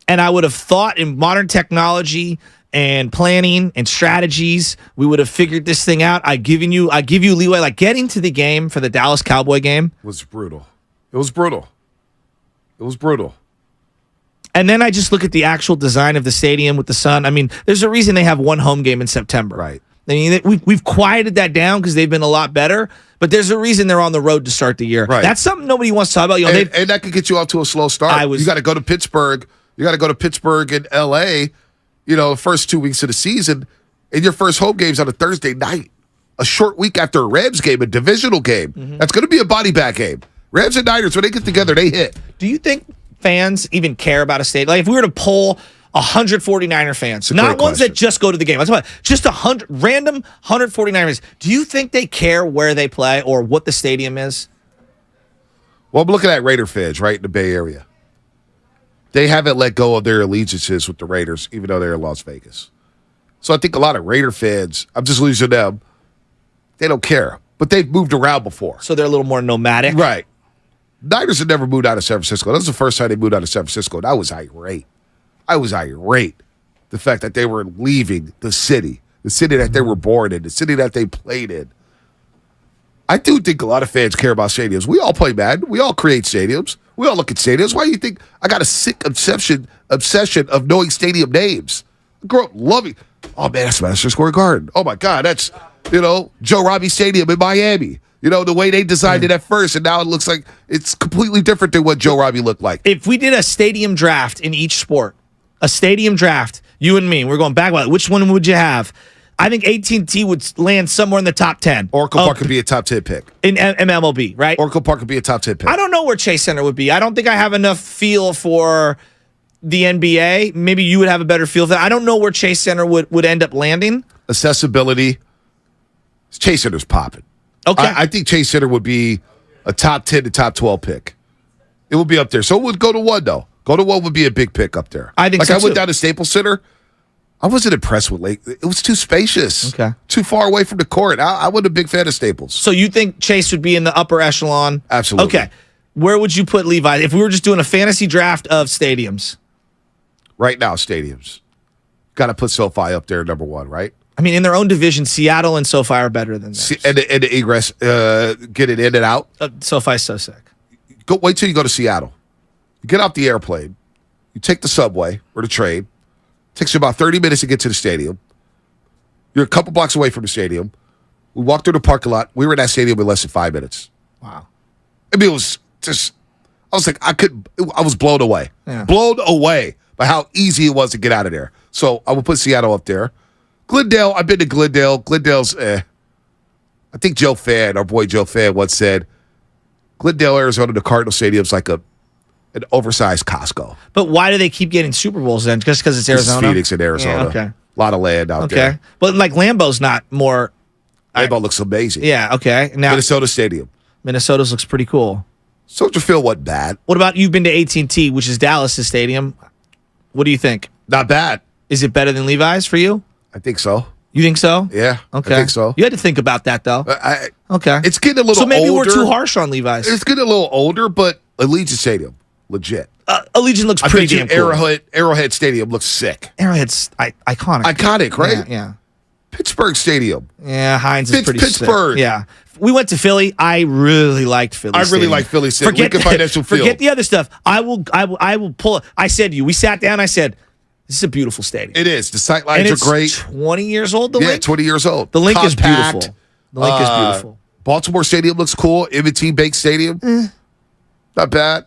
And I would have thought in modern technology and planning and strategies, we would have figured this thing out. I give you leeway. Like, getting to the game for the Dallas Cowboy game was brutal. It was brutal. It was brutal. And then I just look at the actual design of the stadium with the sun. I mean, there's a reason they have one home game in September. Right. I mean, we've quieted that down because they've been a lot better, but there's a reason they're on the road to start the year. Right. That's something nobody wants to talk about. And that could get you off to a slow start. You got to go to Pittsburgh. You got to go to Pittsburgh and L.A., the first 2 weeks of the season, and your first home game's on a Thursday night, a short week after a Rams game, a divisional game. Mm-hmm. That's going to be a body bag game. Rams and Niners, when they get together, they hit. Do you think fans even care about a stadium? Like, if we were to poll 149er fans, not ones that just go to the game, I'm talking about just 100 random 149ers, do you think they care where they play or what the stadium is? Well, I'm looking at Raider fans right in the Bay Area. They haven't let go of their allegiances with the Raiders, even though they're in Las Vegas. So I think a lot of Raider fans, I'm just losing them, they don't care. But they've moved around before. So they're a little more nomadic? Right. Niners have never moved out of San Francisco. That was the first time they moved out of San Francisco, and I was irate. The fact that they were leaving the city that they were born in, the city that they played in. I do think a lot of fans care about stadiums. We all play Madden. We all create stadiums. We all look at stadiums. Why do you think I got a sick obsession of knowing stadium names? I grew up loving, oh man, that's Madison Square Garden. Oh my God, that's, Joe Robbie Stadium in Miami. The way they designed it at first, and now it looks like it's completely different than what Joe Robbie looked like. If we did a stadium draft in each sport, you and me, we're going back about it, which one would you have? I think AT&T would land somewhere in the top 10. Oracle Park could be a top 10 pick. In MLB, right? Oracle Park could be a top 10 pick. I don't know where Chase Center would be. I don't think I have enough feel for the NBA. Maybe you would have a better feel for that. I don't know where Chase Center would end up landing. Accessibility. Chase Center's popping. Okay. I think Chase Center would be a top 10 to top 12 pick. It would be up there. So it would go to one, though. Go to one would be a big pick up there. I think so, I went too. down to Staples Center. I wasn't impressed with Lake. It was too spacious. Okay. Too far away from the court. I wasn't a big fan of Staples. So you think Chase would be in the upper echelon? Absolutely. Okay. Where would you put Levi if we were just doing a fantasy draft of stadiums? Right now, stadiums. Got to put SoFi up there, number one, right? I mean, in their own division, Seattle and SoFi are better than them. And the egress, get it in and out. SoFi's so sick. Wait till you go to Seattle. You get off the airplane. You take the subway or the train. Takes you about 30 minutes to get to the stadium. You're a couple blocks away from the stadium. We walked through the parking lot. We were in that stadium in less than 5 minutes. Wow. I mean, it was just, I was like, I was blown away. Yeah. Blown away by how easy it was to get out of there. So I would put Seattle up there. Glendale, I've been to Glendale. Glendale's, I think Joe Fan, our boy Joe Fan, once said, Glendale, Arizona, the Cardinal Stadium's like an oversized Costco. But why do they keep getting Super Bowls then? Just because it's Arizona? It's Phoenix and Arizona. Yeah, okay. A lot of land out there. Okay. But like Lambeau's not more. Lambeau looks amazing. Yeah, okay. Now Minnesota Stadium. Minnesota's looks pretty cool. Soldier Field wasn't bad. What about you've been to AT&T, which is Dallas' stadium? What do you think? Not bad. Is it better than Levi's for you? I think so. You think so? Yeah. Okay. I think so. You had to think about that though. Okay. It's getting a little older. So maybe we're too harsh on Levi's. It's getting a little older, but Allegiant Stadium, legit. Allegiant looks pretty damn cool. Arrowhead Stadium looks sick. Arrowhead's iconic. Iconic, right? Yeah. Pittsburgh Stadium. Yeah, Heinz is pretty Pittsburgh. sick. Yeah. We went to Philly. I really liked Philly. I really like Philly Stadium. Lincoln Financial Field. Forget the other stuff. I will pull. I said to you, we sat down. I said, this is a beautiful stadium. It is. The sight lines are great. 20 years old. The yeah, link. 20 years old. The link is Compact. beautiful. The link is beautiful. Baltimore Stadium looks cool. M&T Bank Stadium, not bad.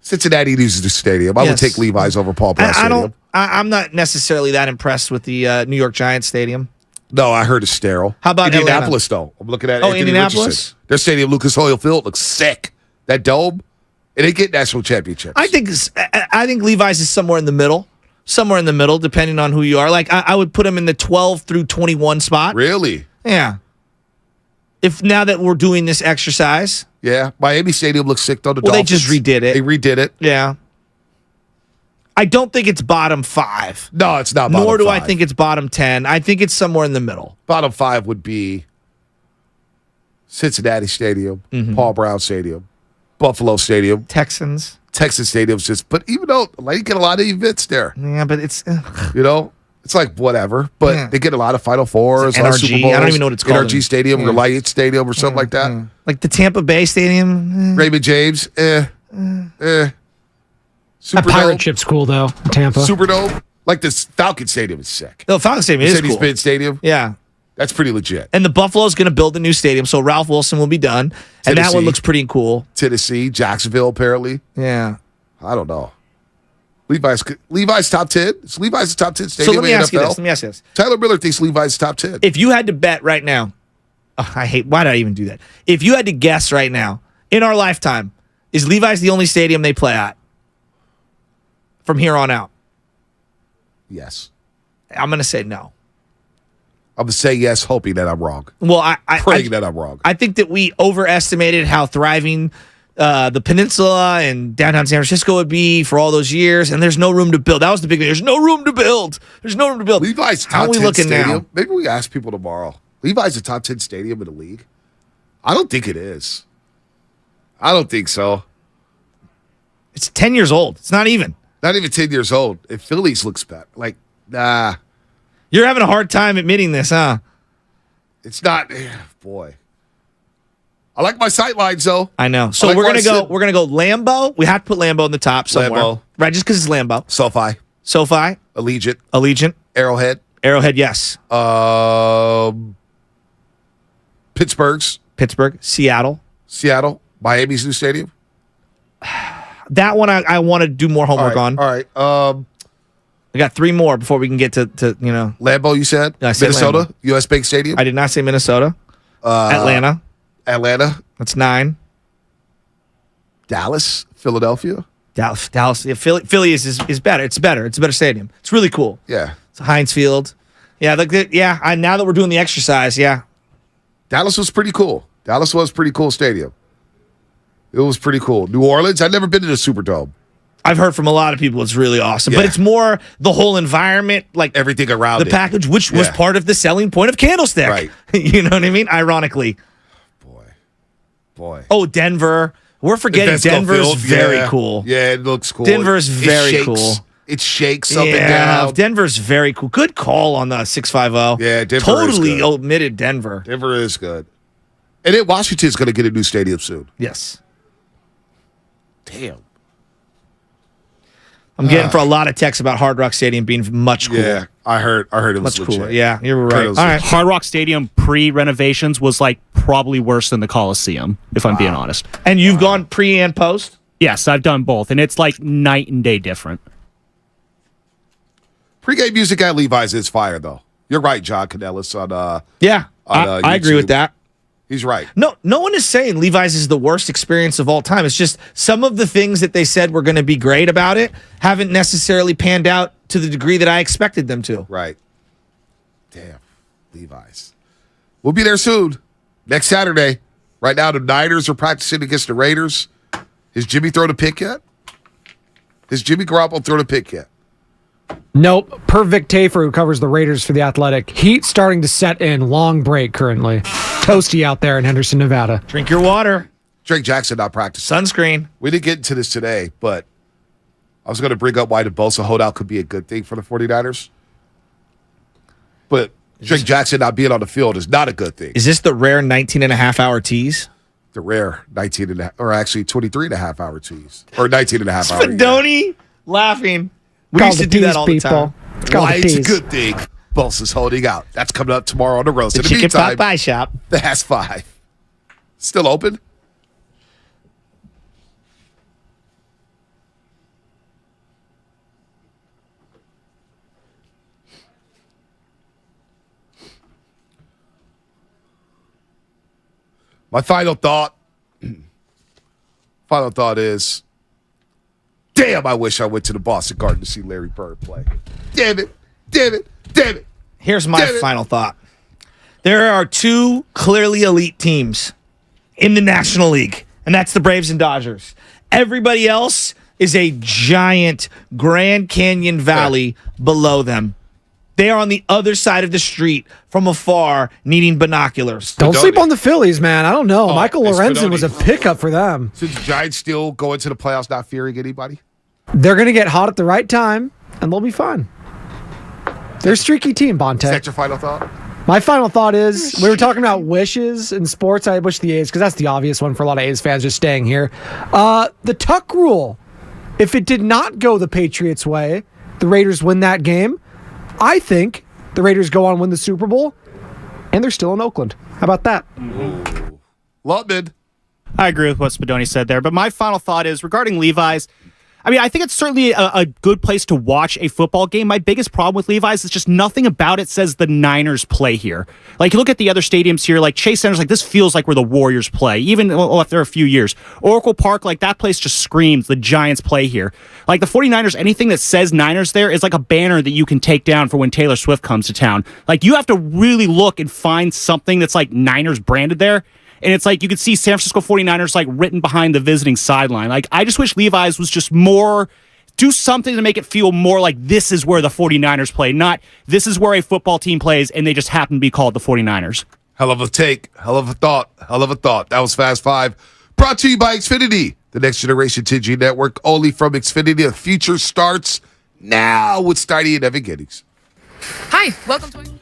Cincinnati uses the stadium. I would take Levi's over Paul Brown Stadium. I'm not necessarily that impressed with the New York Giants stadium. No, I heard it's sterile. How about Indianapolis, Atlanta? though? I'm looking at Anthony Indianapolis. Richardson. Their stadium, Lucas Oil Field, looks sick. That dome, and they get national championships. I think Levi's is somewhere in the middle. Somewhere in the middle, depending on who you are. Like I would put them in the 12 through 21 spot. Really? Yeah. If now that we're doing this exercise. Yeah. Miami Stadium looks sick though. They just redid it. They redid it. Yeah. I don't think it's bottom 5. No, it's not bottom 5. Nor do I think it's bottom 10. I think it's somewhere in the middle. Bottom 5 would be Cincinnati Stadium, Paul Brown Stadium, Buffalo Stadium, Texans Stadium's just, but even though they get a lot of events there. Yeah, but it's, it's like whatever, but they get a lot of Final Fours, a lot of NRG. Super Bowls, I don't even know what it's called. NRG Stadium, Reliant Stadium, or something like that. Like the Tampa Bay Stadium. Raymond James, That Superdome. pirate ship's cool though, in Tampa. Superdome. Like this Falcon Stadium is sick. No, Falcon Stadium is cool. Mercedes-Benz Stadium. Yeah. That's pretty legit. And the Buffalo's going to build a new stadium, so Ralph Wilson will be done. And that one looks pretty cool. Tennessee, Jacksonville, apparently. Yeah. I don't know. Levi's top 10. Is Levi's the top 10 stadium So let me in ask you NFL? this. Let me ask you this. Tyler Miller thinks Levi's top 10. If you had to bet right now, why did I even do that? If you had to guess right now, in our lifetime, is Levi's the only stadium they play at from here on out? Yes. I'm going to say no. I'm going to say yes, hoping that I'm wrong. Well, praying that I'm wrong. I think that we overestimated how thriving the peninsula and downtown San Francisco would be for all those years, and there's no room to build. That was the big thing. There's no room to build. There's no room to build. Levi's top How are we 10 looking stadium. now? Maybe we ask people tomorrow. Levi's the top 10 stadium in the league? I don't think it is. I don't think so. It's 10 years old. It's not even. Not even 10 years old. If Phillies looks bad, like, nah. You're having a hard time admitting this, huh? It's not. Boy. I like my sight lines, though. I know. So like we're gonna go. Washington. We're gonna go Lambeau. We have to put Lambeau in the top somewhere, Lambeau. right? Just because it's Lambeau. SoFi. Allegiant. Arrowhead. Yes. Pittsburgh. Seattle. Miami's new stadium. That one I want to do more homework on. All right. I got 3 more before we can get to Lambeau, you said? I said Minnesota, Lambeau. U.S. Bank Stadium. I did not say Minnesota. Atlanta. That's 9. Dallas, Philadelphia. Dallas. Yeah, Philly is better. It's better. It's a better stadium. It's really cool. Yeah. It's Heinz Field. Yeah. Now that we're doing the exercise, yeah. Dallas was pretty cool. Dallas was a pretty cool stadium. It was pretty cool. New Orleans, I've never been to the Superdome. I've heard from a lot of people it's really awesome, but it's more the whole environment, like everything around the package, which was part of the selling point of Candlestick. Right. You know what I mean? Ironically. Boy. Oh, Denver. We're forgetting Invesco Denver's Field, very cool. Yeah, it looks cool. Denver's It very shakes. cool. It shakes up and Yeah, down. Denver's very cool. Good call on the 650. Yeah, Denver totally is good. omitted Denver. Denver is good. And then Washington's going to get a new stadium soon. Yes. Damn. I'm getting for a lot of texts about Hard Rock Stadium being much cooler. Yeah, I heard it was Much cooler. legit. Yeah, you're right. All right. Hard Rock Stadium pre-renovations was like probably worse than the Coliseum, if I'm being honest. And you've gone pre and post? Yes, I've done both, and it's like night and day different. Pre-game music at Levi's is fire, though. You're right, John Canellis on Yeah, on, I agree with YouTube. that. He's right. No one is saying Levi's is the worst experience of all time. It's just some of the things that they said were going to be great about it haven't necessarily panned out to the degree that I expected them to. Right. Damn. Levi's. We'll be there soon. Next Saturday. Right now, the Niners are practicing against the Raiders. Has Jimmy thrown a pick yet? Has Jimmy Garoppolo thrown a pick yet? Nope. Per Vic Tafer, who covers the Raiders for The Athletic, heat starting to set in. Long break currently. Toasty out there in Henderson, Nevada. Drink your water. Drake Jackson not practicing. Sunscreen. We didn't get into this today, but I was going to bring up why the Bosa holdout could be a good thing for the 49ers. But Drake Jackson not being on the field is not a good thing. Is this the rare 19.5-hour tease? The rare 19 and a half, or actually 23.5-hour tease. Or 19.5 hour. Fedoni laughing. We Call used to the do that tease, all the time. It's called Why the it's a tease. good thing. Bosa's holding out. That's coming up tomorrow on the roast. The In the Chicken meantime, Pot Pie Shop. the Has 5. Still open? My final thought is, damn, I wish I went to the Boston Garden to see Larry Bird play. Damn it. Here's my final thought. There are two clearly elite teams in the National League, and that's the Braves and Dodgers. Everybody else is a giant Grand Canyon Valley below them. They are on the other side of the street from afar, needing binoculars. Don't sleep on the Phillies, man. I don't know. Michael it's Lorenzen was a Fedoni. pickup for them. So the Giants still go into the playoffs not fearing anybody? They're going to get hot at the right time, and they'll be fine. They're a streaky team, Is Bonte. that your final thought? My final thought is, we were talking about wishes in sports. I wish the A's, because that's the obvious one for a lot of A's fans just staying here. The Tuck rule. If it did not go the Patriots' way, the Raiders win that game, I think the Raiders go on and win the Super Bowl, and they're still in Oakland. How about that? Lutman. I agree with what Spadoni said there, but my final thought is regarding Levi's. I mean, I think it's certainly a good place to watch a football game. My biggest problem with Levi's is just nothing about it says the Niners play here. Like, you look at the other stadiums here, like Chase Center's like, this feels like where the Warriors play, even after a few years. Oracle Park, like, that place just screams the Giants play here. Like, the 49ers, anything that says Niners there is like a banner that you can take down for when Taylor Swift comes to town. Like, you have to really look and find something that's like Niners branded there. And it's like you could see San Francisco 49ers like written behind the visiting sideline. Like, I just wish Levi's was just more, do something to make it feel more like this is where the 49ers play, not this is where a football team plays and they just happen to be called the 49ers. Hell of a take. Hell of a thought. That was Fast 5. Brought to you by Xfinity, the next generation 10G network, only from Xfinity. The future starts now with Steiny and Evan Giddings. Hi, welcome to...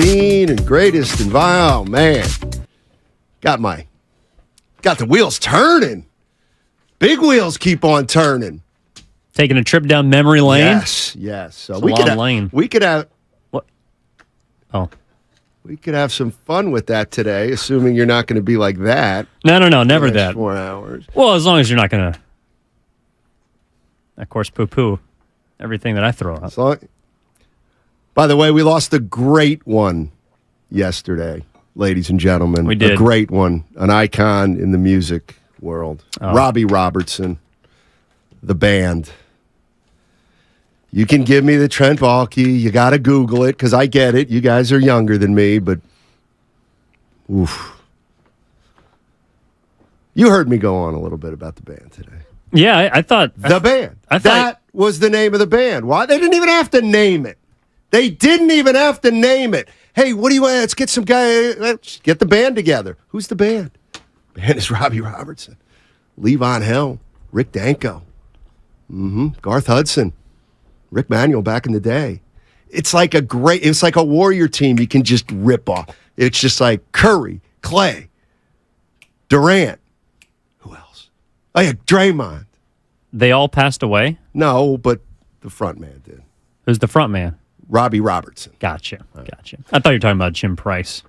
scene and greatest environment. Oh, man. Got the wheels turning. Big wheels keep on turning. Taking a trip down memory lane? Yes. So it's a long lane. We could have... What? Oh. We could have some fun with that today, assuming you're not going to be like that. No, never that. 4 hours. Well, as long as you're not going to, of course, poo-poo everything that I throw out. By the way, we lost a great one yesterday, ladies and gentlemen. We did. A great one, an icon in the music world. Oh. Robbie Robertson, the band. You can give me the Trent Baalke. You got to Google it because I get it. You guys are younger than me, but oof. You heard me go on a little bit about the band today. Yeah, I thought... The band. That was the name of the band. Why? They didn't even have to name it. Hey, what do you want? Let's get some guy. Let's get the band together. Who's the band? The band is Robbie Robertson, Levon Helm, Rick Danko, Garth Hudson, Rick Manuel back in the day. It's like a Warrior team you can just rip off. It's just like Curry, Clay, Durant. Who else? Oh, yeah, Draymond. They all passed away? No, but the front man did. Who's the front man? Robbie Robertson. Gotcha. I thought you were talking about Jim Price.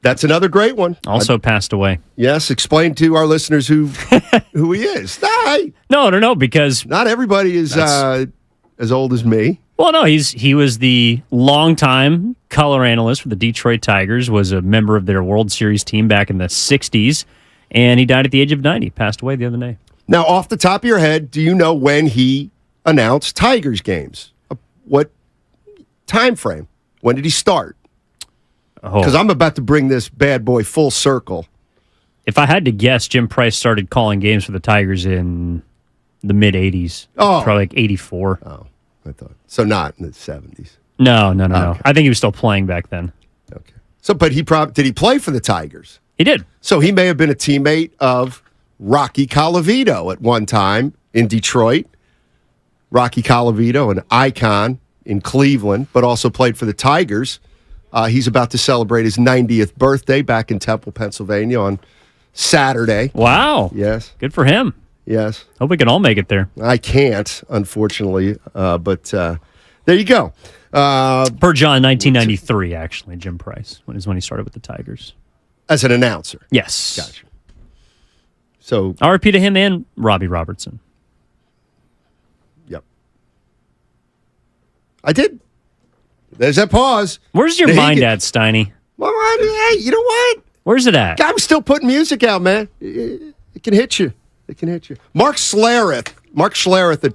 That's another great one. Also passed away. Yes, explain to our listeners who he is. No, because not everybody is as old as me. Well, no, he was the longtime color analyst for the Detroit Tigers, was a member of their World Series team back in the 60s, and he died at the age of 90, passed away the other day. Now, off the top of your head, do you know when he announced Tigers games? What time frame? When did he start? Because I'm about to bring this bad boy full circle. If I had to guess, Jim Price started calling games for the Tigers in the mid-'80s. Oh. Probably like 84. Oh, I thought. So not in the 70s. No. I think he was still playing back then. Okay. So, but did he play for the Tigers? He did. So he may have been a teammate of Rocky Colavito at one time in Detroit. Rocky Colavito, an icon in Cleveland, but also played for the Tigers. He's about to celebrate his 90th birthday back in Temple, Pennsylvania on Saturday. Wow. Yes. Good for him. Yes. Hope we can all make it there. I can't, unfortunately, but there you go. Per John, 1993, actually, Jim Price is when he started with the Tigers. As an announcer? Yes. Gotcha. So RP to him and Robbie Robertson. Yep. I did. There's that pause. Where's your mind at, Steiny? Well, hey, you know what? Where's it at? I'm still putting music out, man. It can hit you. Mark Schlereth at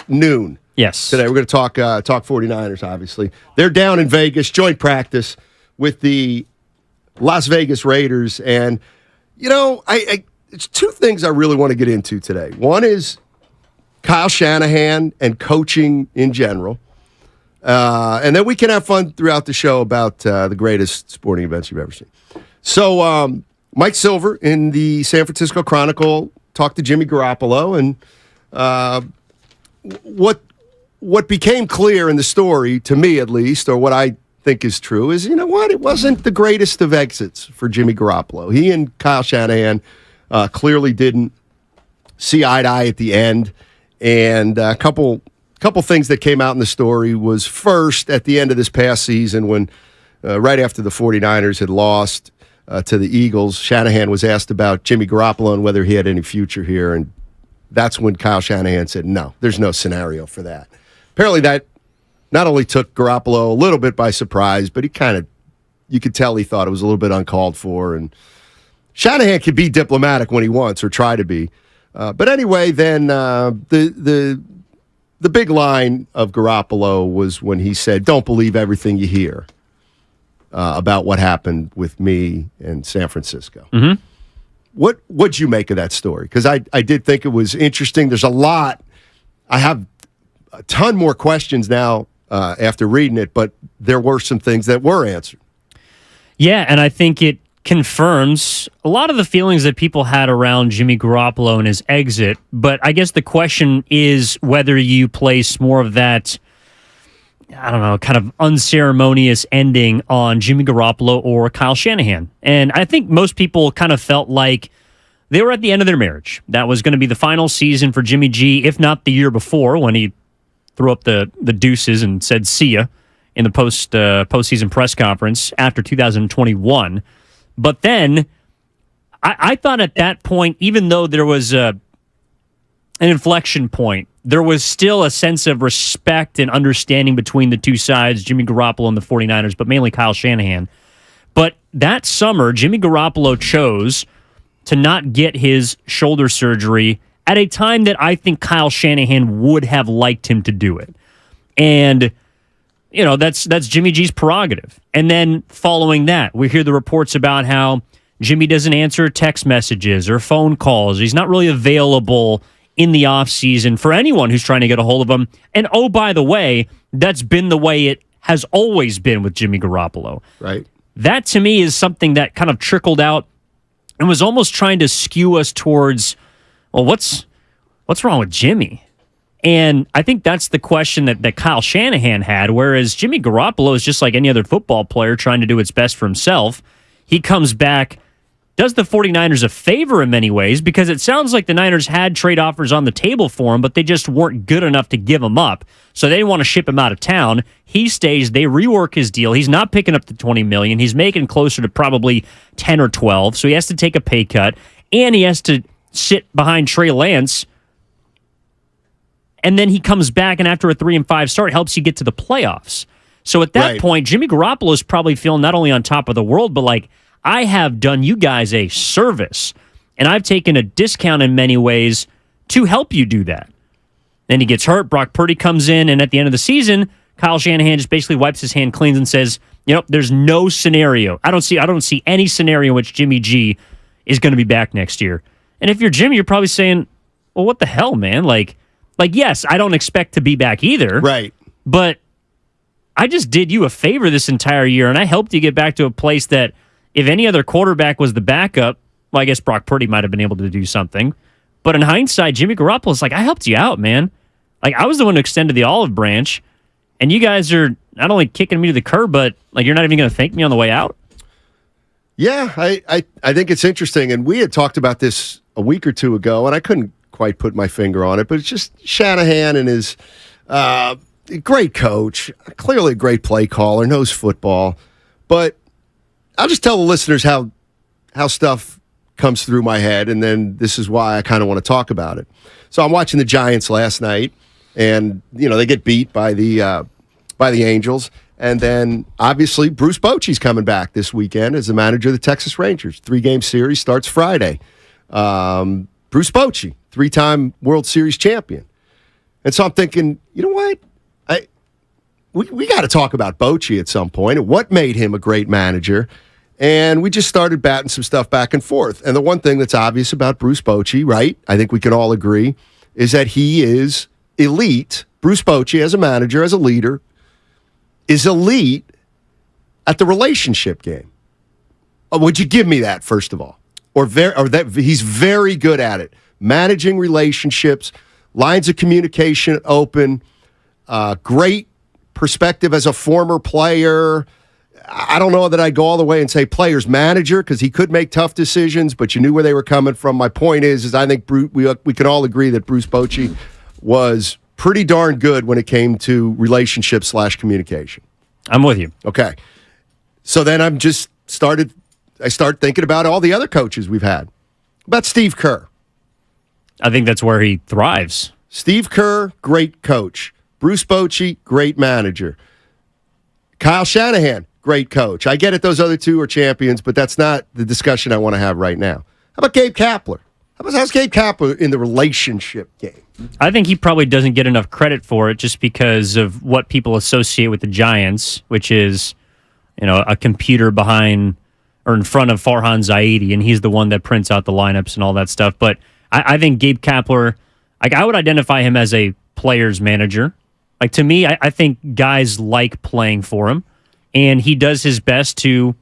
noon. Yes. Today we're going to talk 49ers, obviously. They're down in Vegas, joint practice with the Las Vegas Raiders. And, it's two things I really want to get into today. One is Kyle Shanahan and coaching in general. And then we can have fun throughout the show about the greatest sporting events you've ever seen. So Mike Silver in the San Francisco Chronicle talked to Jimmy Garoppolo, and what became clear in the story, to me at least, or what I think is true, is, it wasn't the greatest of exits for Jimmy Garoppolo. He and Kyle Shanahan clearly didn't see eye to eye at the end, and a couple things that came out in the story was, first, at the end of this past season, when right after the 49ers had lost to the Eagles, Shanahan was asked about Jimmy Garoppolo and whether he had any future here, and that's when Kyle Shanahan said, no, there's no scenario for that. Apparently that not only took Garoppolo a little bit by surprise, but you could tell he thought it was a little bit uncalled for, and Shanahan can be diplomatic when he wants, or try to be. But anyway, then the big line of Garoppolo was when he said, don't believe everything you hear about what happened with me in San Francisco. Mm-hmm. What'd you make of that story? Because I did think it was interesting. There's a lot. I have a ton more questions now after reading it, but there were some things that were answered. Yeah, and I think it confirms a lot of the feelings that people had around Jimmy Garoppolo and his exit. But I guess the question is whether you place more of that I don't know, kind of unceremonious ending on Jimmy Garoppolo or Kyle Shanahan. And I think most people kind of felt like they were at the end of their marriage. That was going to be the final season for Jimmy G, if not the year before when he threw up the deuces and said see ya in the postseason press conference after 2021. But then I thought at that point, even though there was an inflection point, there was still a sense of respect and understanding between the two sides, Jimmy Garoppolo and the 49ers, but mainly Kyle Shanahan. But that summer, Jimmy Garoppolo chose to not get his shoulder surgery at a time that I think Kyle Shanahan would have liked him to do it. And, you know, that's Jimmy G's prerogative. And then following that, we hear the reports about how Jimmy doesn't answer text messages or phone calls. He's not really available in the offseason for anyone who's trying to get a hold of him. And oh, by the way, that's been the way it has always been with Jimmy Garoppolo. Right. That to me is something that kind of trickled out and was almost trying to skew us towards, well, what's wrong with Jimmy? And I think that's the question that Kyle Shanahan had, whereas Jimmy Garoppolo is just like any other football player trying to do its best for himself. He comes back, does the 49ers a favor in many ways because it sounds like the Niners had trade offers on the table for him, but they just weren't good enough to give him up. So they didn't want to ship him out of town. He stays. They rework his deal. He's not picking up the $20 million. He's making closer to probably 10 or 12. So he has to take a pay cut, and he has to sit behind Trey Lance. And then he comes back, and after a 3-5 start, helps you get to the playoffs. So at that point, Jimmy Garoppolo is probably feeling not only on top of the world, but like, I have done you guys a service, and I've taken a discount in many ways to help you do that. Then he gets hurt. Brock Purdy comes in, and at the end of the season, Kyle Shanahan just basically wipes his hand clean and says, you know, there's no scenario. I don't see any scenario in which Jimmy G is going to be back next year. And if you're Jimmy, you're probably saying, well, what the hell, man? Like, yes, I don't expect to be back either. Right. But I just did you a favor this entire year, and I helped you get back to a place that if any other quarterback was the backup, well, I guess Brock Purdy might have been able to do something. But in hindsight, Jimmy Garoppolo's like, I helped you out, man. Like, I was the one who extended the olive branch, and you guys are not only kicking me to the curb, but like you're not even going to thank me on the way out. Yeah, I think it's interesting. And we had talked about this a week or two ago, and I couldn't quite put my finger on it, but it's just Shanahan and his great coach, clearly a great play caller, knows football. But I'll just tell the listeners how stuff comes through my head, and then this is why I kind of want to talk about it. So I'm watching the Giants last night, and you know they get beat by the Angels, and then obviously Bruce Bochy's coming back this weekend as the manager of the Texas Rangers. 3-game series starts Friday. Bruce Bochy, 3-time World Series champion, and so I'm thinking, you know what? We got to talk about Bochy at some point and what made him a great manager. And we just started batting some stuff back and forth. And the one thing that's obvious about Bruce Bochy, right, I think we can all agree, is that he is elite. Bruce Bochy, as a manager, as a leader, is elite at the relationship game. Would you give me that, first of all? Or that he's very good at it. Managing relationships, lines of communication open, great perspective as a former player. I don't know that I'd go all the way and say player's manager because he could make tough decisions, but you knew where they were coming from. My point is I think we can all agree that Bruce Bochy was pretty darn good when it came to relationships / communication. I'm with you. Okay. So then I start thinking about all the other coaches we've had. About Steve Kerr. I think that's where he thrives. Steve Kerr, great coach. Bruce Bochy, great manager. Kyle Shanahan, great coach. I get it, those other two are champions, but that's not the discussion I want to have right now. How about Gabe Kapler? How's Gabe Kapler in the relationship game? I think he probably doesn't get enough credit for it just because of what people associate with the Giants, which is, you know, a computer behind or in front of Farhan Zaidi, and he's the one that prints out the lineups and all that stuff. But I think Gabe Kapler, like, I would identify him as a player's manager. Like, to me, I think guys like playing for him, and he does his best to,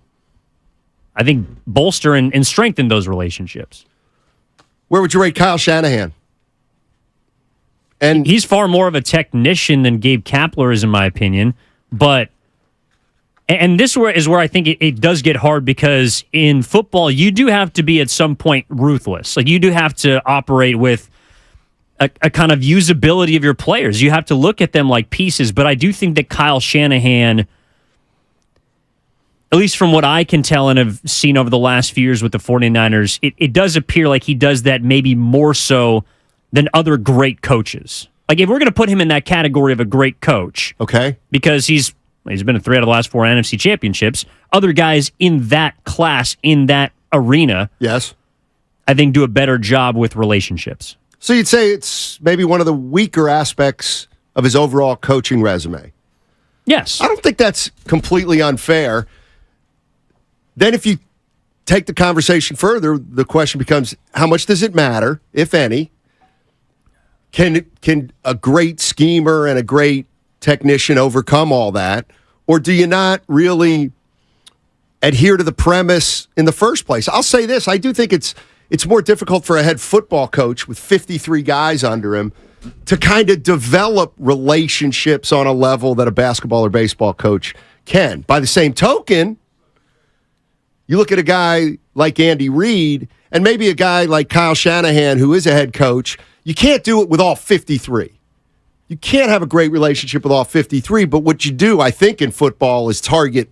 I think, bolster and strengthen those relationships. Where would you rate Kyle Shanahan? And he's far more of a technician than Gabe Kapler is, in my opinion. But and this is where I think it does get hard, because in football, you do have to be at some point ruthless. Like, you do have to operate with a kind of usability of your players. You have to look at them like pieces. But I do think that Kyle Shanahan, at least from what I can tell and have seen over the last few years with the 49ers, it does appear like he does that maybe more so than other great coaches. Like, if we're going to put him in that category of a great coach, okay, because he's been in 3 out of the last 4 NFC championships, other guys in that class, in that arena, yes, I think do a better job with relationships. So you'd say it's maybe one of the weaker aspects of his overall coaching resume. Yes. I don't think that's completely unfair. Then if you take the conversation further, the question becomes, how much does it matter, if any? Can a great schemer and a great technician overcome all that? Or do you not really adhere to the premise in the first place? I'll say this. I do think it's more difficult for a head football coach with 53 guys under him to kind of develop relationships on a level that a basketball or baseball coach can. By the same token, you look at a guy like Andy Reid and maybe a guy like Kyle Shanahan, who is a head coach. You can't do it with all 53. You can't have a great relationship with all 53, but what you do, I think, in football is target,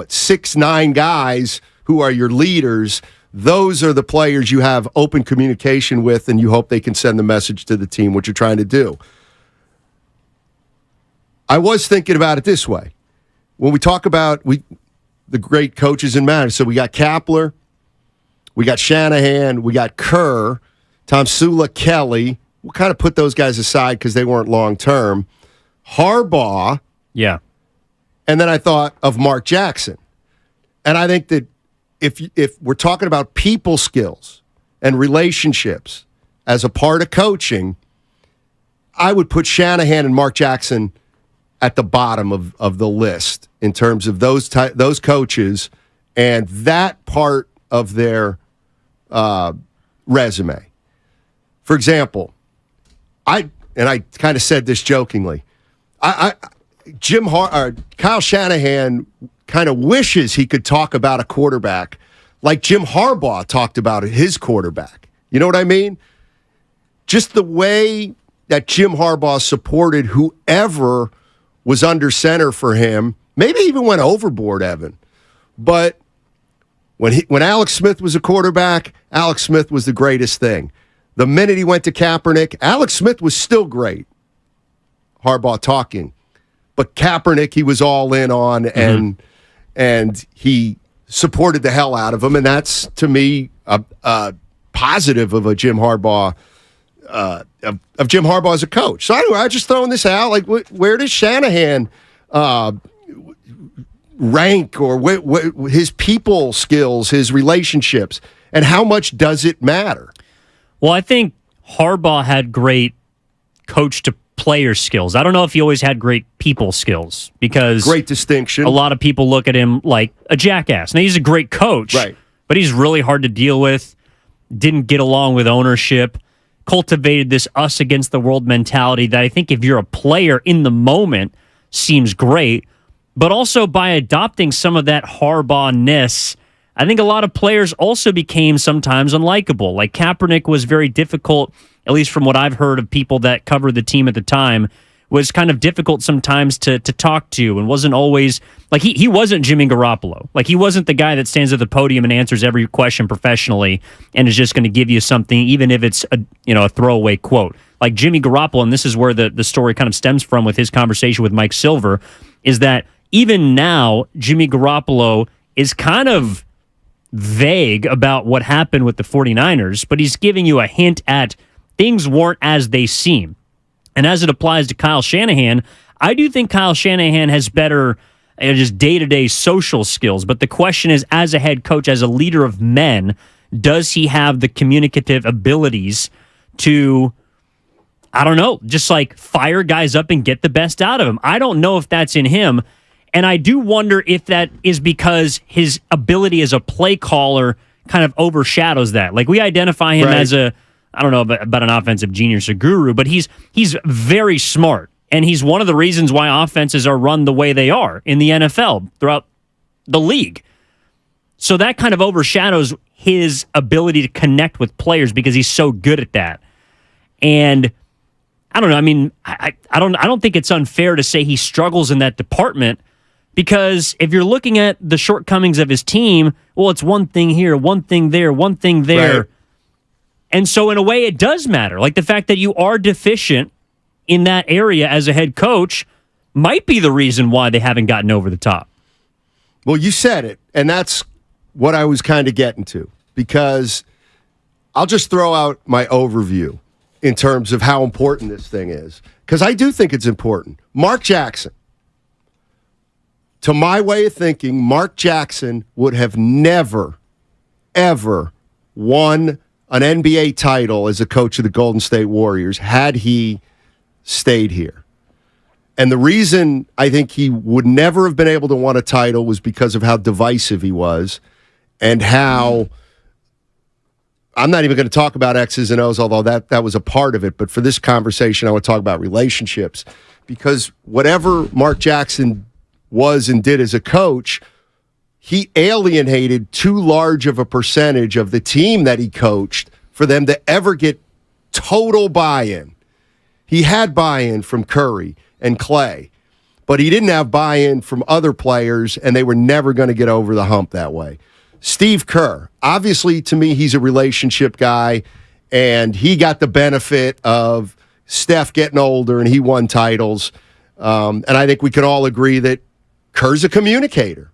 6, 9 guys who are your leaders. Those are the players you have open communication with, and you hope they can send the message to the team, what you're trying to do. I was thinking about it this way. When we talk about the great coaches in managers, so we got Kapler, we got Shanahan, we got Kerr, Tom Sula, Kelly. We'll kind of put those guys aside because they weren't long-term. Harbaugh. Yeah. And then I thought of Mark Jackson. And I think that if we're talking about people skills and relationships as a part of coaching, I would put Shanahan and Mark Jackson at the bottom of the list in terms of those coaches and that part of their resume. For example, I kind of said this jokingly. Kyle Shanahan kind of wishes he could talk about a quarterback like Jim Harbaugh talked about his quarterback. You know what I mean? Just the way that Jim Harbaugh supported whoever was under center for him, maybe even went overboard, Evan. But when Alex Smith was a quarterback, Alex Smith was the greatest thing. The minute he went to Kaepernick, Alex Smith was still great. Harbaugh talking. But Kaepernick, he was all in on, and he supported the hell out of him. And that's, to me, a positive of a Jim Harbaugh, of Jim Harbaugh as a coach. So anyway, I'm just throwing this out. Like, where does Shanahan rank, or his people skills, his relationships, and how much does it matter? Well, I think Harbaugh had great coach-to-player skills. I don't know if he always had great people skills, because great distinction. A lot of people look at him like a jackass. Now, he's a great coach, right, but he's really hard to deal with, didn't get along with ownership, cultivated this us-against-the-world mentality that I think if you're a player in the moment seems great, but also by adopting some of that Harbaugh-ness, I think a lot of players also became sometimes unlikable. Like Kaepernick was very difficult, at least from what I've heard of people that covered the team at the time, was kind of difficult sometimes to talk to, and wasn't always, like he wasn't Jimmy Garoppolo. Like he wasn't the guy that stands at the podium and answers every question professionally and is just going to give you something, even if it's a throwaway quote. Like Jimmy Garoppolo, and this is where the story kind of stems from with his conversation with Mike Silver, is that even now, Jimmy Garoppolo is kind of vague about what happened with the 49ers, but he's giving you a hint at things weren't as they seem. And as it applies to Kyle Shanahan, I do think Kyle Shanahan has better just day-to-day social skills. But the question is, as a head coach, as a leader of men, does he have the communicative abilities to, I don't know, just like fire guys up and get the best out of them? I don't know if that's in him. And I do wonder if that is because his ability as a play caller kind of overshadows that. Like we identify him as a I don't know about an offensive genius or guru, but he's very smart. And he's one of the reasons why offenses are run the way they are in the NFL throughout the league. So that kind of overshadows his ability to connect with players because he's so good at that. And I don't know. I mean, I don't think it's unfair to say he struggles in that department because if you're looking at the shortcomings of his team, well, it's one thing here, one thing there, one thing there. Right. And so in a way, it does matter. Like the fact that you are deficient in that area as a head coach might be the reason why they haven't gotten over the top. Well, you said it, and that's what I was kind of getting to, because I'll just throw out my overview in terms of how important this thing is, because I do think it's important. Mark Jackson, to my way of thinking, Mark Jackson would have never, ever won an NBA title as a coach of the Golden State Warriors had he stayed here. And the reason I think he would never have been able to win a title was because of how divisive he was and how, I'm not even going to talk about X's and O's, although that was a part of it. But for this conversation, I want to talk about relationships, because whatever Mark Jackson was and did as a coach, he alienated too large of a percentage of the team that he coached for them to ever get total buy-in. He had buy-in from Curry and Clay, but he didn't have buy-in from other players, and they were never going to get over the hump that way. Steve Kerr, obviously, to me, he's a relationship guy, and he got the benefit of Steph getting older, and he won titles. And I think we can all agree that Kerr's a communicator.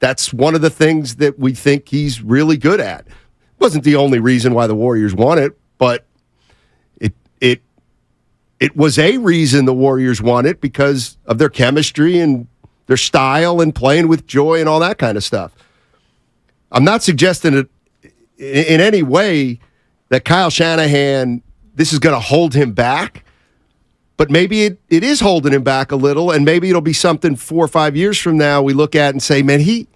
That's one of the things that we think he's really good at. Wasn't the only reason why the Warriors won it, but it was a reason the Warriors won it because of their chemistry and their style and playing with joy and all that kind of stuff. I'm not suggesting it in any way that Kyle Shanahan, this is going to hold him back, but maybe it is holding him back a little, and maybe it'll be something 4 or 5 years from now we look at and say, man, he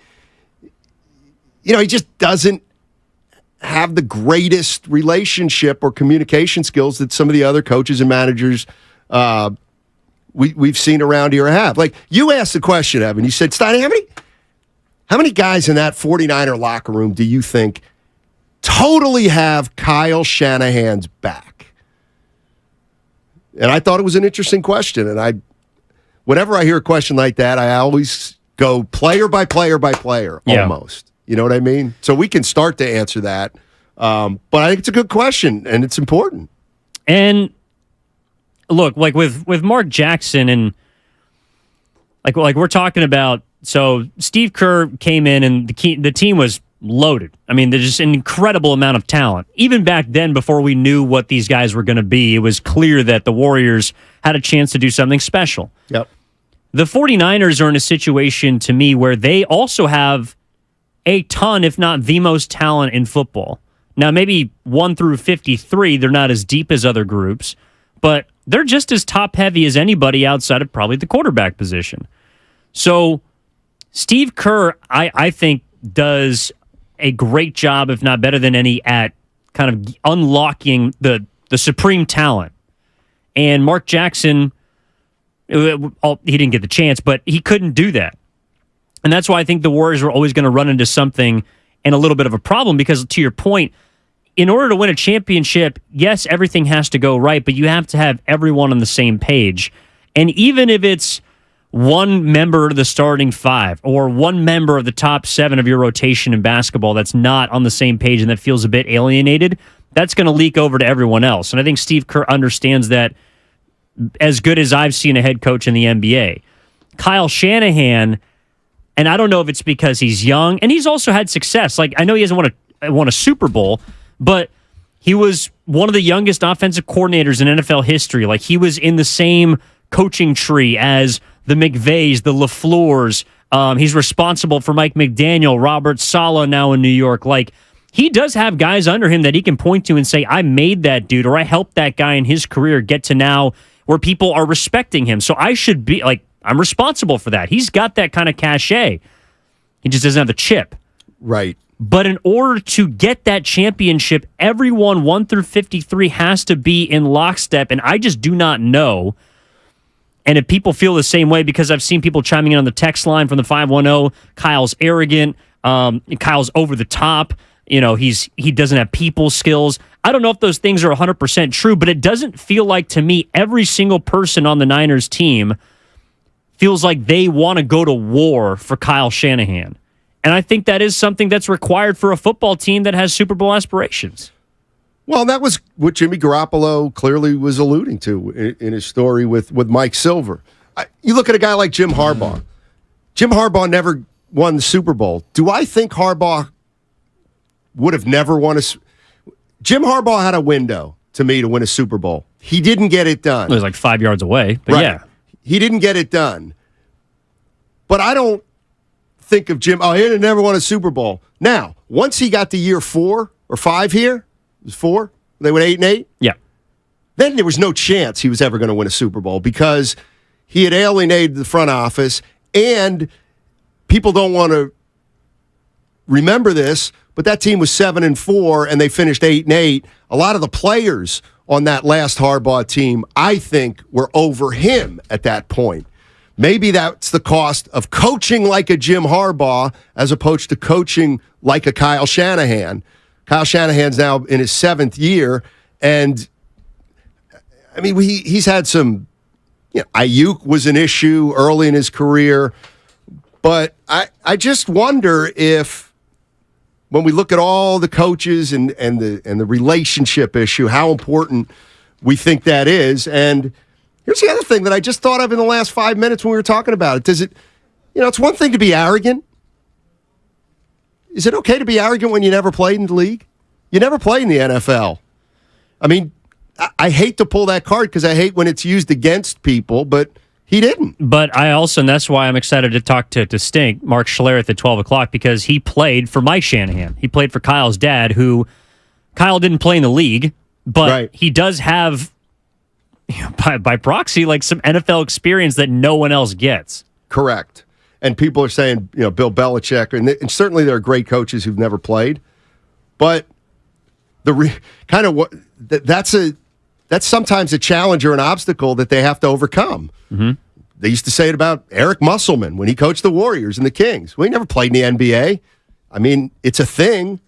just doesn't have the greatest relationship or communication skills that some of the other coaches and managers we've seen around here have. Like, you asked the question, Evan. You said, Steiny, how many guys in that 49er locker room do you think totally have Kyle Shanahan's back? And I thought it was an interesting question. And whenever I hear a question like that, I always go player by player by player, almost. You know what I mean? So we can start to answer that. But I think it's a good question, and it's important. And look, like with Mark Jackson, and like we're talking about, so Steve Kerr came in, and the team was loaded. I mean, there's just an incredible amount of talent. Even back then, before we knew what these guys were going to be, it was clear that the Warriors had a chance to do something special. Yep. The 49ers are in a situation, to me, where they also have a ton, if not the most talent in football. Now, maybe 1 through 53, they're not as deep as other groups, but they're just as top-heavy as anybody outside of probably the quarterback position. So Steve Kerr, I think, does a great job, if not better than any, at kind of unlocking the supreme talent. And Mark Jackson, he didn't get the chance, but he couldn't do that. And that's why I think the Warriors were always going to run into something and a little bit of a problem, because to your point, in order to win a championship, yes, everything has to go right, but you have to have everyone on the same page. And even if it's one member of the starting 5 or one member of the top 7 of your rotation in basketball that's not on the same page and that feels a bit alienated, that's going to leak over to everyone else. And I think Steve Kerr understands that as good as I've seen a head coach in the NBA. Kyle Shanahan, and I don't know if it's because he's young, and he's also had success. Like, I know he hasn't won a Super Bowl, but he was one of the youngest offensive coordinators in NFL history. Like, he was in the same coaching tree as the McVays, the LaFleurs. He's responsible for Mike McDaniel, Robert Saleh now in New York. Like, he does have guys under him that he can point to and say, I made that dude, or I helped that guy in his career get to now where people are respecting him. So I should be, like, I'm responsible for that. He's got that kind of cachet. He just doesn't have the chip. Right. But in order to get that championship, everyone 1 through 53 has to be in lockstep, and I just do not know. And if people feel the same way, because I've seen people chiming in on the text line from the 510, Kyle's arrogant, Kyle's over the top, he doesn't have people skills. I don't know if those things are 100% true, but it doesn't feel like, to me, every single person on the Niners team feels like they want to go to war for Kyle Shanahan. And I think that is something that's required for a football team that has Super Bowl aspirations. Well, that was what Jimmy Garoppolo clearly was alluding to in his story with Mike Silver. You look at a guy like Jim Harbaugh. Jim Harbaugh never won the Super Bowl. Do I think Harbaugh would have never won Jim Harbaugh had a window, to me, to win a Super Bowl. He didn't get it done. It was like 5 yards away, but right. Yeah. He didn't get it done. But I don't think of Jim, he never won a Super Bowl. Now, once he got to year 4 or 5 here, it was 4, they went 8-8. Yeah. Then there was no chance he was ever going to win a Super Bowl because he had alienated the front office, and people don't want to remember this, but that team was 7-4 and they finished 8-8. A lot of the players on that last Harbaugh team, I think, were over him at that point. Maybe that's the cost of coaching like a Jim Harbaugh as opposed to coaching like a Kyle Shanahan. Kyle Shanahan's now in his 7th year, and I mean, he's had some. Ayuk was an issue early in his career, but I just wonder if, when we look at all the coaches and the relationship issue, how important we think that is. And here's the other thing that I just thought of in the last 5 minutes when we were talking about it. It's one thing to be arrogant. Is it okay to be arrogant when you never played in the league? You never played in the NFL. I mean, I hate to pull that card because I hate when it's used against people, but he didn't. But I also, and that's why I'm excited to talk to Stink, Mark Schlereth at 12 o'clock, because he played for Mike Shanahan. He played for Kyle's dad, who Kyle didn't play in the league, but he does have, by proxy, like some NFL experience that no one else gets. Correct. And people are saying, Bill Belichick, and certainly there are great coaches who've never played, but that's sometimes a challenge or an obstacle that they have to overcome. Mm-hmm. They used to say it about Eric Musselman when he coached the Warriors and the Kings. Well, he never played in the NBA. I mean, it's a thing.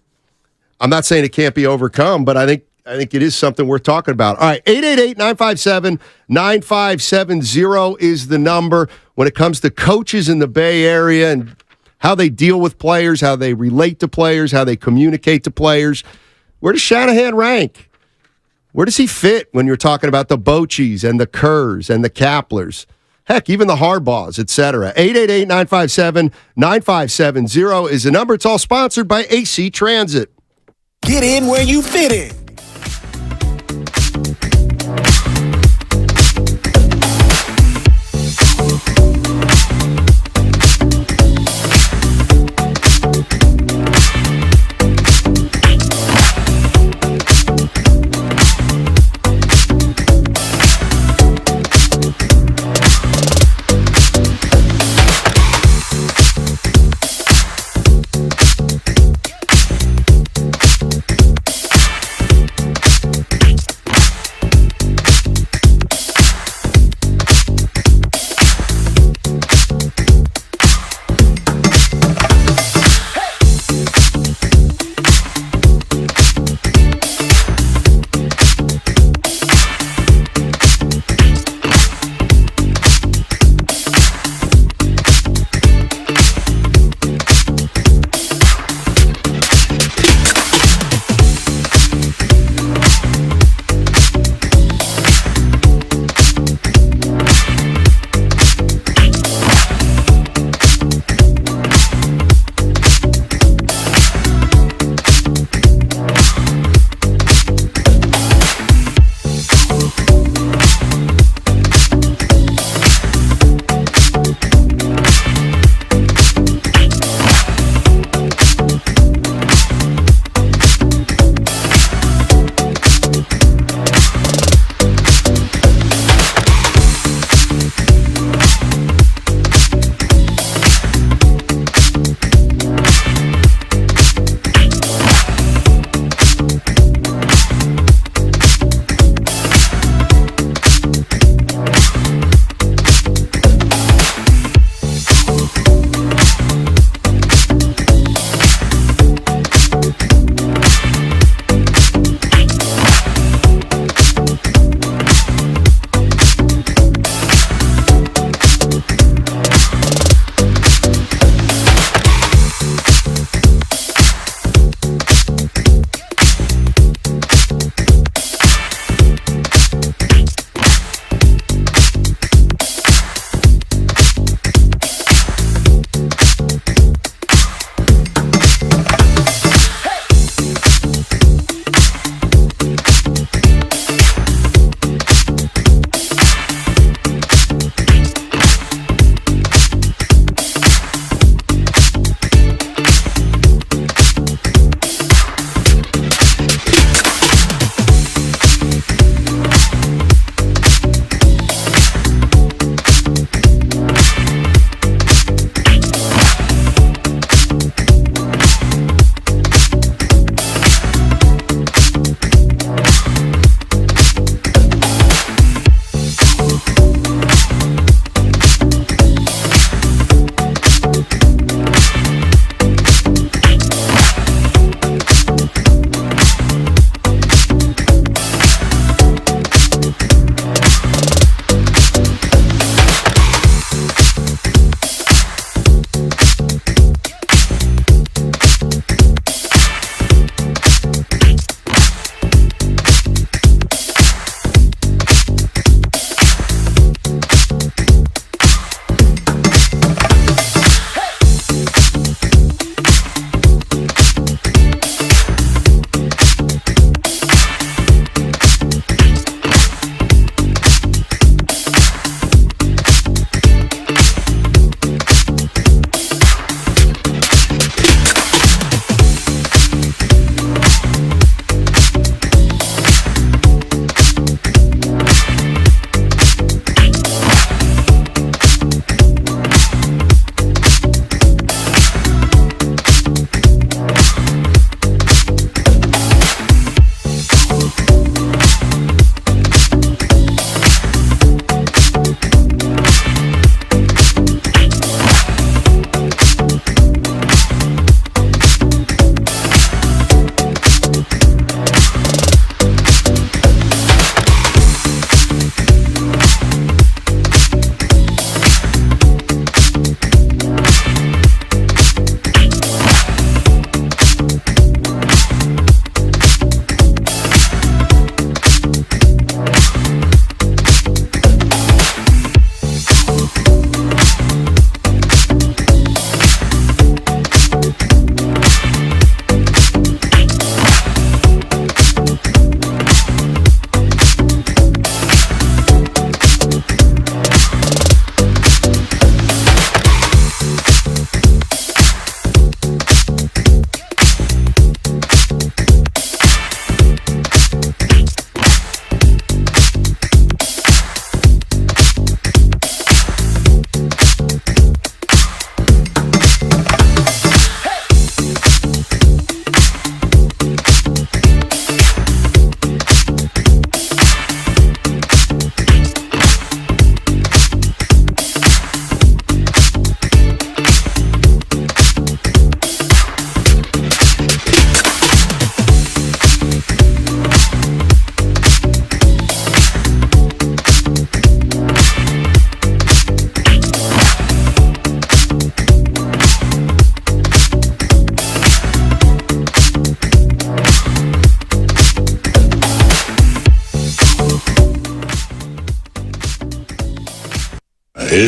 I'm not saying it can't be overcome, but I think it is something worth talking about. All right, 888-957-9570 is the number when it comes to coaches in the Bay Area and how they deal with players, how they relate to players, how they communicate to players. Where does Shanahan rank? Where does he fit when you're talking about the Bochy's and the Kerrs and the Kaplers? Heck, even the Harbaughs, etc. 888-957-9570 is the number. It's all sponsored by AC Transit. Get in where you fit in.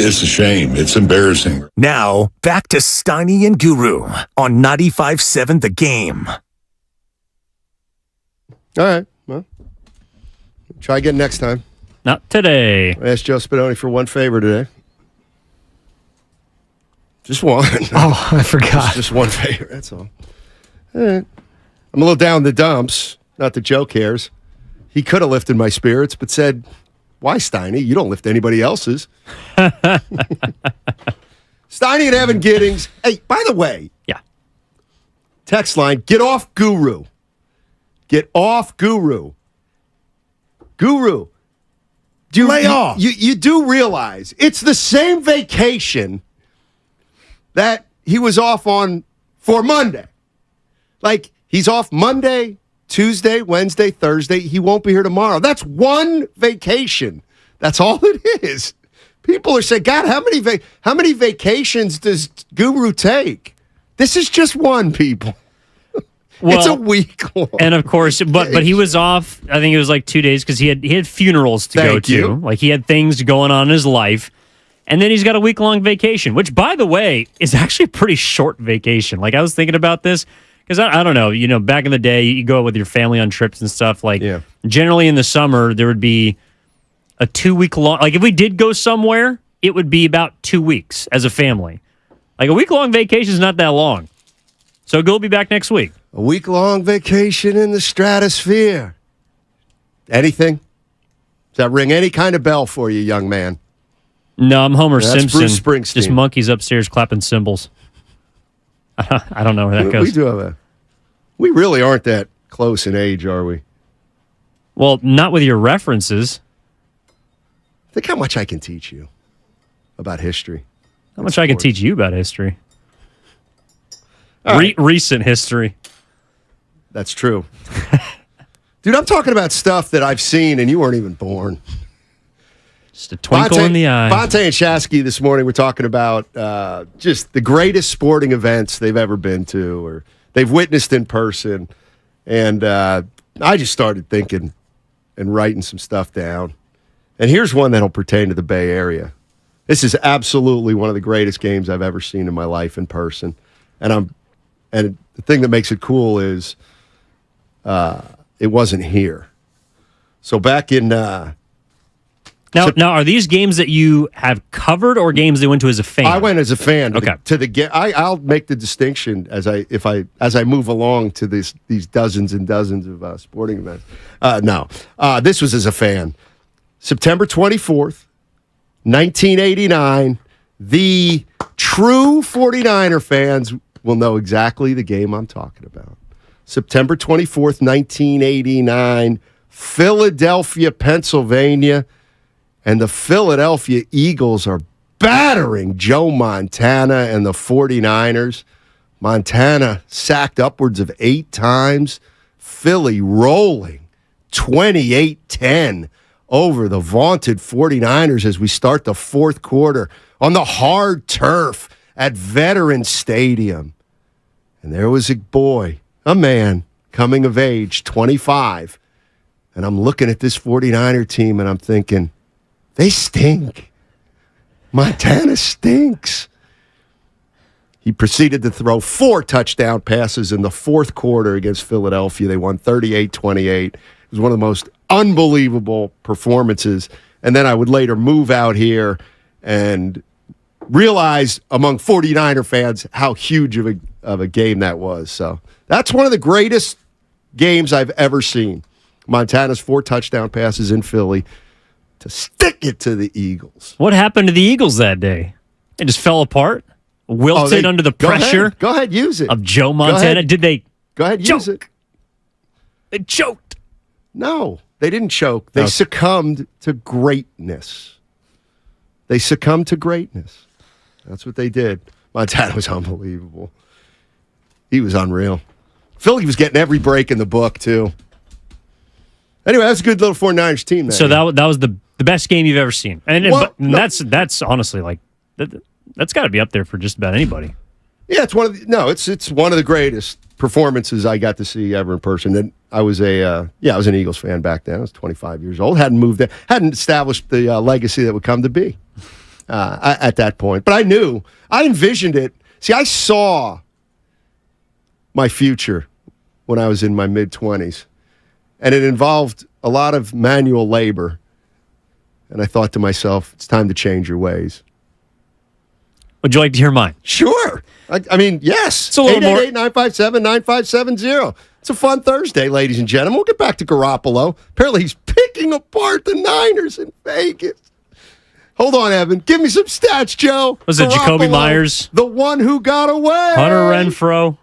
It's a shame. It's embarrassing. Now, back to Steiny and Guru on 95.7 The Game. All right. Well, try again next time. Not today. I asked Joe Spadoni for one favor today. Just one. Oh, I forgot. Just one favor. That's all. All right. I'm a little down in the dumps. Not that Joe cares. He could have lifted my spirits, but said, "Why, Steiny? You don't lift anybody else's." Steiny and Evan Giddings. Hey, by the way. Yeah. Text line, get off Guru. Get off Guru. Guru. Lay off. You do realize it's the same vacation that he was off on for Monday. Like, he's off Monday, Tuesday, Wednesday, Thursday. He won't be here tomorrow. That's one vacation. That's all it is. People are saying, God, how many vacations does Guru take? This is just one, people. Well, it's a week long. And of course, but he was off. I think it was like 2 days because he had funerals to go to. Like, he had things going on in his life, and then he's got a week-long vacation. Which, by the way, is actually a pretty short vacation. Like, I was thinking about this because I don't know. You know, back in the day, you go with your family on trips and stuff. Like, generally in the summer, there would be a 2-week long. Like, if we did go somewhere, it would be about 2 weeks as a family. Like, a week-long vacation is not that long. So go be back next week. A week-long vacation in the stratosphere. Anything? Does that ring any kind of bell for you, young man? No, I'm Homer That's Simpson. Bruce Springsteen. Just monkeys upstairs clapping cymbals. I don't know where that goes. We do have we really aren't that close in age, are we? Well, not with your references. Think how much I can teach you about history. How much I can teach you about history. Right. Recent history. That's true. Dude, I'm talking about stuff that I've seen and you weren't even born. Just a twinkle in the eye. Bonte and Shasky this morning were talking about just the greatest sporting events they've ever been to or they've witnessed in person. And I just started thinking and writing some stuff down. And here's one that'll pertain to the Bay Area. This is absolutely one of the greatest games I've ever seen in my life in person. And the thing that makes it cool is it wasn't here. So back in now are these games that you have covered or games they went to as a fan? I went as a fan. Okay. To the game. I'll make the distinction as I move along to these dozens and dozens of sporting events. This was as a fan. September 24th, 1989. The true 49er fans will know exactly the game I'm talking about. September 24th, 1989, Philadelphia, Pennsylvania, and the Philadelphia Eagles are battering Joe Montana and the 49ers. Montana sacked upwards of 8 times. Philly rolling 28-10 over the vaunted 49ers as we start the fourth quarter on the hard turf at Veterans Stadium. And there was a man coming of age, 25. And I'm looking at this 49er team and I'm thinking, they stink. Montana stinks. He proceeded to throw 4 touchdown passes in the fourth quarter against Philadelphia. They won 38-28. It was one of the most unbelievable performances. And then I would later move out here and realize among 49er fans how huge of a game that was. So that's one of the greatest games I've ever seen. Montana's 4 touchdown passes in Philly to stick it to the Eagles. What happened to the Eagles that day? They just fell apart? Wilted under the pressure? Go ahead, use it. Of Joe Montana? Did they Go ahead, use it. They choked. No, they didn't choke. They succumbed to greatness. They succumbed to greatness. That's what they did. Montana was unbelievable. He was unreal. Philly was getting every break in the book, too. Anyway, that's a good little 49ers team. So that was the best game you've ever seen. And that's honestly like that's got to be up there for just about anybody. Yeah, it's one of the greatest performances I got to see ever in person. And I was an Eagles fan back then. I was 25 years old. Hadn't established the legacy that would come to be. at that point. But I envisioned it. See, I saw my future when I was in my mid-20s, and it involved a lot of manual labor. And I thought to myself, it's time to change your ways. Would you like to hear mine? Sure. I mean, yes. It's a little more 888-957-9570. It's a fun Thursday, ladies and gentlemen. We'll get back to Garoppolo. Apparently, he's picking apart the Niners in Vegas. Hold on, Evan. Give me some stats, Joe. Was it Jacoby Myers? The one who got away. Hunter Renfrow.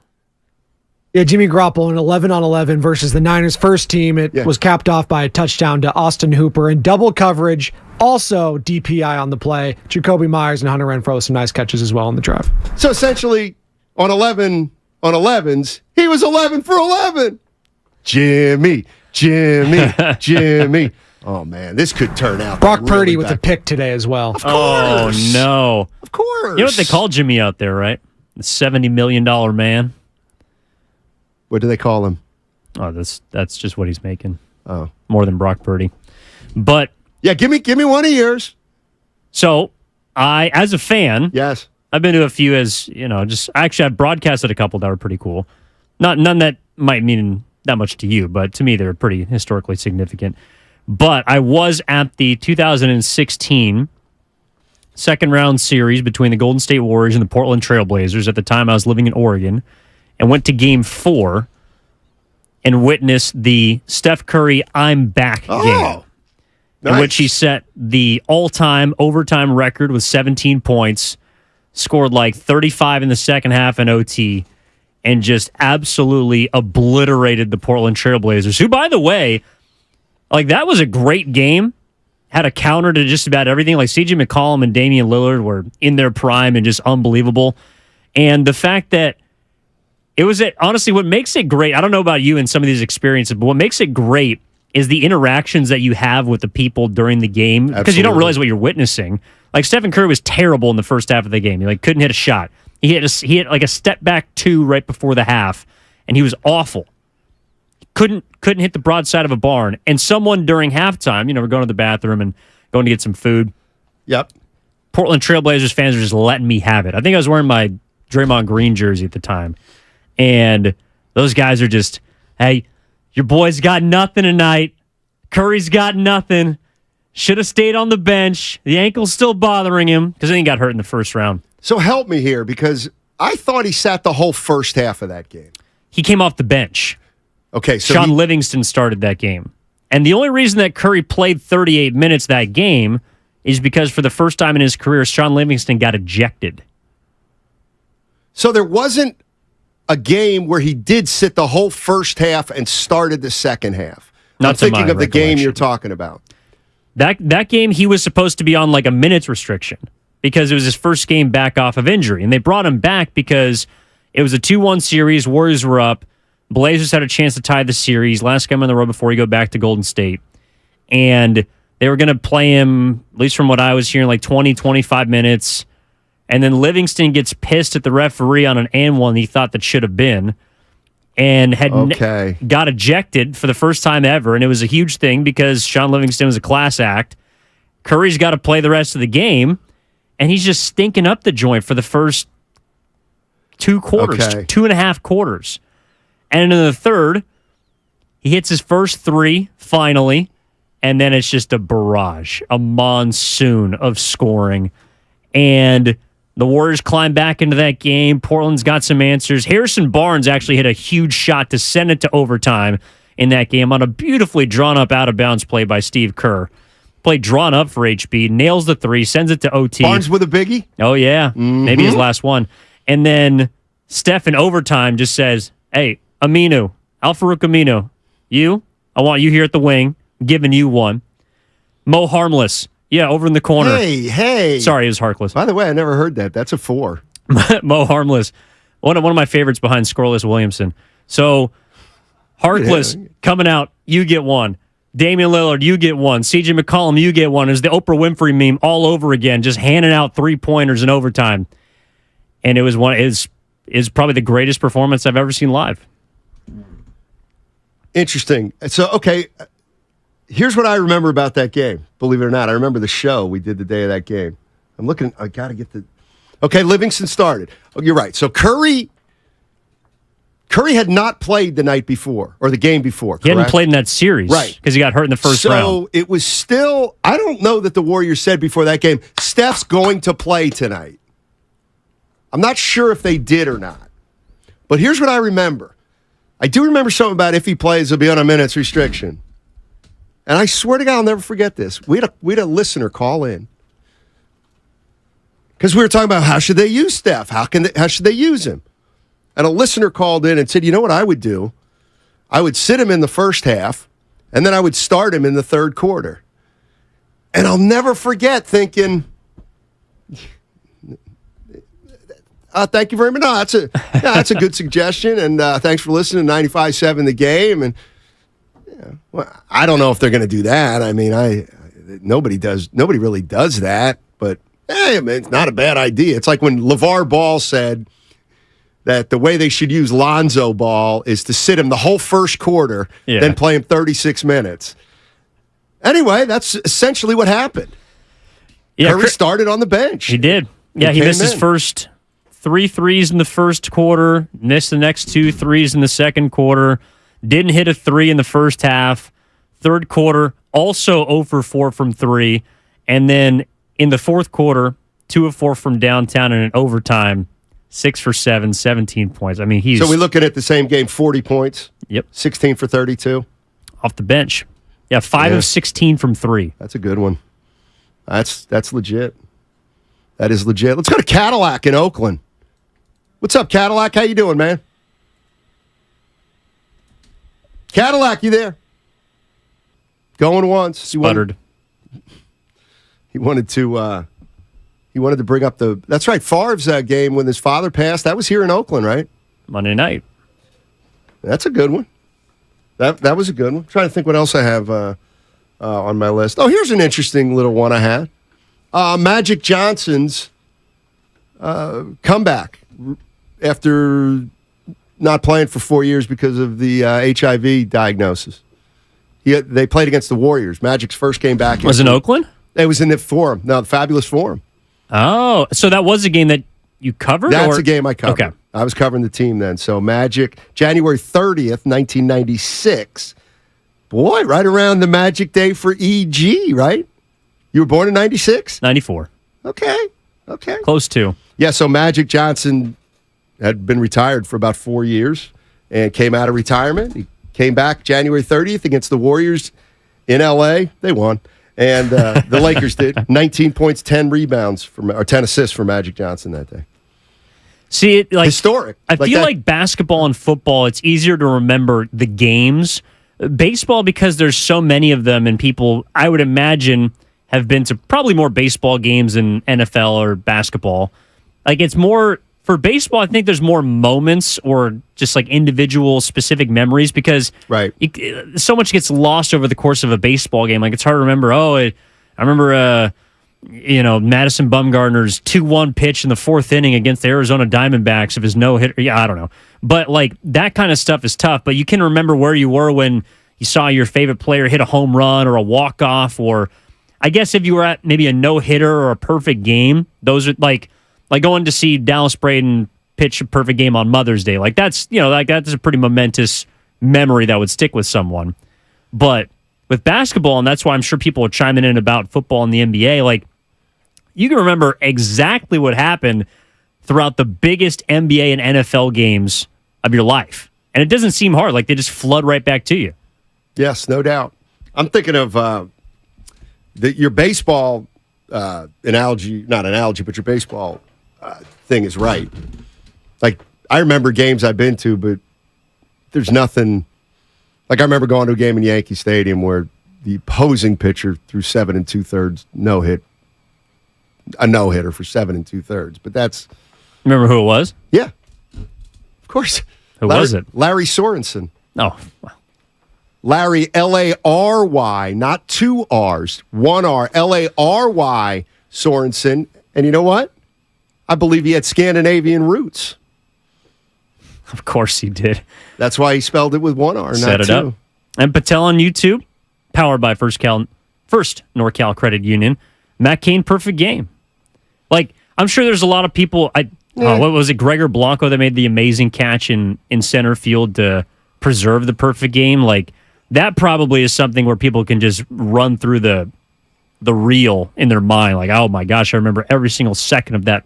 Yeah, Jimmy Garoppolo in 11-on-11 versus the Niners' first team. It was capped off by a touchdown to Austin Hooper in double coverage. Also, DPI on the play. Jacoby Myers and Hunter Renfrow with some nice catches as well on the drive. So essentially, on 11s, he was 11 for 11. Jimmy. Oh, man, this could turn out. Brock Purdy with a pick today as well. Of course. Oh, no. Of course. You know what they call Jimmy out there, right? The $70 million man. What do they call him? Oh, that's just what he's making. Oh. More than Brock Purdy. But yeah, give me one of yours. So I, as a fan, yes, I've been to a few I've broadcasted a couple that were pretty cool. None that might mean that much to you, but to me they're pretty historically significant. But I was at the 2016 second round series between the Golden State Warriors and the Portland Trail Blazers. At the time I was living in Oregon. And went to Game 4 and witnessed the Steph Curry I'm back game, in which he set the all-time overtime record with 17 points, scored like 35 in the second half in OT, and just absolutely obliterated the Portland Trail Blazers, who, by the way, like that was a great game, had a counter to just about everything. Like C.J. McCollum and Damian Lillard were in their prime and just unbelievable. And the fact that honestly, what makes it great, I don't know about you and some of these experiences, but what makes it great is the interactions that you have with the people during the game, because you don't realize what you're witnessing. Like Stephen Curry was terrible in the first half of the game. He couldn't hit a shot. He hit like a step back 2 right before the half, and he was awful. Couldn't hit the broadside of a barn. And someone during halftime, we're going to the bathroom and going to get some food. Yep. Portland Trail Blazers fans were just letting me have it. I think I was wearing my Draymond Green jersey at the time. And those guys are just, hey, your boy's got nothing tonight. Curry's got nothing. Should have stayed on the bench. The ankle's still bothering him because then he got hurt in the first round. So help me here, because I thought he sat the whole first half of that game. He came off the bench. Okay, so Sean Livingston started that game. And the only reason that Curry played 38 minutes that game is because for the first time in his career, Sean Livingston got ejected. So there wasn't a game where he did sit the whole first half and started the second half. I'm thinking of the game you're talking about. That game, he was supposed to be on like a minutes restriction because it was his first game back off of injury. And they brought him back because it was a 2-1 series. Warriors were up. Blazers had a chance to tie the series. Last game on the road before he go back to Golden State. And they were going to play him, at least from what I was hearing, like 20, 25 minutes. And then Livingston gets pissed at the referee on an and one he thought that should have been, and got ejected for the first time ever. And it was a huge thing because Sean Livingston was a class act. Curry's got to play the rest of the game, and he's just stinking up the joint for the first 2 quarters, 2.5 quarters. And in the third, he hits his first 3 finally, and then it's just a barrage, a monsoon of scoring. And the Warriors climb back into that game. Portland's got some answers. Harrison Barnes actually hit a huge shot to send it to overtime in that game on a beautifully drawn-up out-of-bounds play by Steve Kerr. Play drawn up for HB, nails the 3, sends it to OT. Barnes with a biggie? Oh, yeah. Maybe his last one. And then Steph in overtime just says, hey, Aminu, Al-Farouq Aminu, I want you here at the wing. I'm giving you one. Mo Harmless. Yeah, over in the corner. Hey. Sorry, it was Harkless. By the way, I never heard that. That's a 4. Mo Harmless. One of my favorites behind Scoreless Williamson. So, Harkless coming out, you get one. Damian Lillard, you get one. C.J. McCollum, you get one. It's the Oprah Winfrey meme all over again, just handing out 3-pointers in overtime. And it was is probably the greatest performance I've ever seen live. Interesting. So, okay, here's what I remember about that game. Believe it or not, I remember the show we did the day of that game. I'm looking. I got to get the. Okay, Livingston started. Oh, you're right. So Curry had not played the night before or the game before. He hadn't played in that series, right? Because he got hurt in the first round. So it was still. I don't know that the Warriors said before that game, Steph's going to play tonight. I'm not sure if they did or not. But here's what I remember. I do remember something about if he plays, he'll be on a minutes restriction. And I swear to God, I'll never forget this. We had a listener call in. Because we were talking about how should they use Steph? How should they use him? And a listener called in and said, you know what I would do? I would sit him in the first half, and then I would start him in the third quarter. And I'll never forget thinking, thank you very much. No, that's a good suggestion, and thanks for listening to 95.7 The Game. And well, I don't know if they're going to do that. I mean, nobody really does that, but hey, man, it's not a bad idea. It's like when LeVar Ball said that the way they should use Lonzo Ball is to sit him the whole first quarter, then play him 36 minutes. Anyway, that's essentially what happened. Yeah, Curry started on the bench. He did. Yeah, he missed his first 3 threes in the first quarter, missed the next 2 threes in the second quarter, didn't hit a 3 in the first half. Third quarter, also 0 for 4 from 3. And then in the fourth quarter, 2 of 4 from downtown and in overtime, 6 for 7, 17 points. I mean, So we're looking at the same game, 40 points. Yep. 16 for 32. Off the bench. Yeah, 5 of 16 from 3. That's a good one. That's legit. That is legit. Let's go to Cadillac in Oakland. What's up, Cadillac? How you doing, man? Cadillac, you there? Going once. Sputtered. He wanted to bring up that's right, Favre's game when his father passed. That was here in Oakland, right? Monday night. That's a good one. That was a good one. I'm trying to think what else I have on my list. Oh, here's an interesting little one I had. Magic Johnson's comeback after not playing for 4 years because of the HIV diagnosis. They played against the Warriors. Magic's first game back. Was in Oakland? It was in the Forum. No, the Fabulous Forum. Oh, so that was a game that you covered? That's a game I covered. Okay. I was covering the team then. So Magic, January 30th, 1996. Boy, right around the Magic Day for EG, right? You were born in 96? 94. Okay. Close to. Yeah, so Magic Johnson had been retired for about 4 years and came out of retirement. He came back January 30th against the Warriors in L.A. They won. And the Lakers did. 19 points, 10 rebounds, or 10 assists for Magic Johnson that day. See, historic. I feel like basketball and football, it's easier to remember the games. Baseball, because there's so many of them, and people, I would imagine, have been to probably more baseball games than NFL or basketball. Like, it's more, for baseball, I think there's more moments or just like individual specific memories because so much gets lost over the course of a baseball game. Like, it's hard to remember, I remember, Madison Bumgarner's 2-1 pitch in the fourth inning against the Arizona Diamondbacks of his no-hitter. Yeah, I don't know. But, like, that kind of stuff is tough. But you can remember where you were when you saw your favorite player hit a home run or a walk-off, or I guess if you were at maybe a no-hitter or a perfect game, those are like going to see Dallas Braden pitch a perfect game on Mother's Day. Like, that's a pretty momentous memory that would stick with someone. But with basketball, and that's why I'm sure people are chiming in about football and the NBA, like, you can remember exactly what happened throughout the biggest NBA and NFL games of your life. And it doesn't seem hard. Like, they just flood right back to you. Yes, no doubt. I'm thinking of your baseball analogy, not analogy, but your baseball thing is right. Like, I remember games I've been to, but there's nothing. Like, I remember going to a game in Yankee Stadium where the opposing pitcher threw 7 2/3 a no-hitter for 7 2/3. But that's. Remember who it was? Yeah, of course. Who was it? Larry Sorensen. Oh, Larry, L-A-R-Y, not 2 R's, 1 R, L-A-R-Y Sorensen. And you know what? I believe he had Scandinavian roots. Of course he did. That's why he spelled it with 1 R, Set not it 2. up. And Patel on YouTube, powered by First NorCal Credit Union. Matt Cain, perfect game. Like, I'm sure there's a lot of people. What was it, Gregor Blanco, that made the amazing catch in center field to preserve the perfect game? Like, that probably is something where people can just run through the reel in their mind. Like, oh my gosh, I remember every single second of that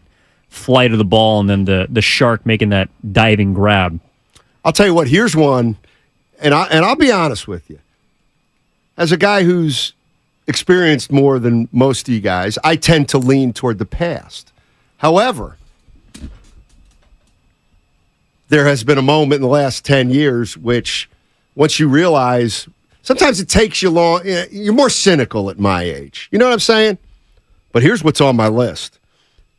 flight of the ball, and then the shark making that diving grab. I'll tell you what. Here's one, and I'll be honest with you. As a guy who's experienced more than most of you guys, I tend to lean toward the past. However, there has been a moment in the last 10 years which, once you realize, sometimes it takes you long. You're more cynical at my age. You know what I'm saying? But here's what's on my list.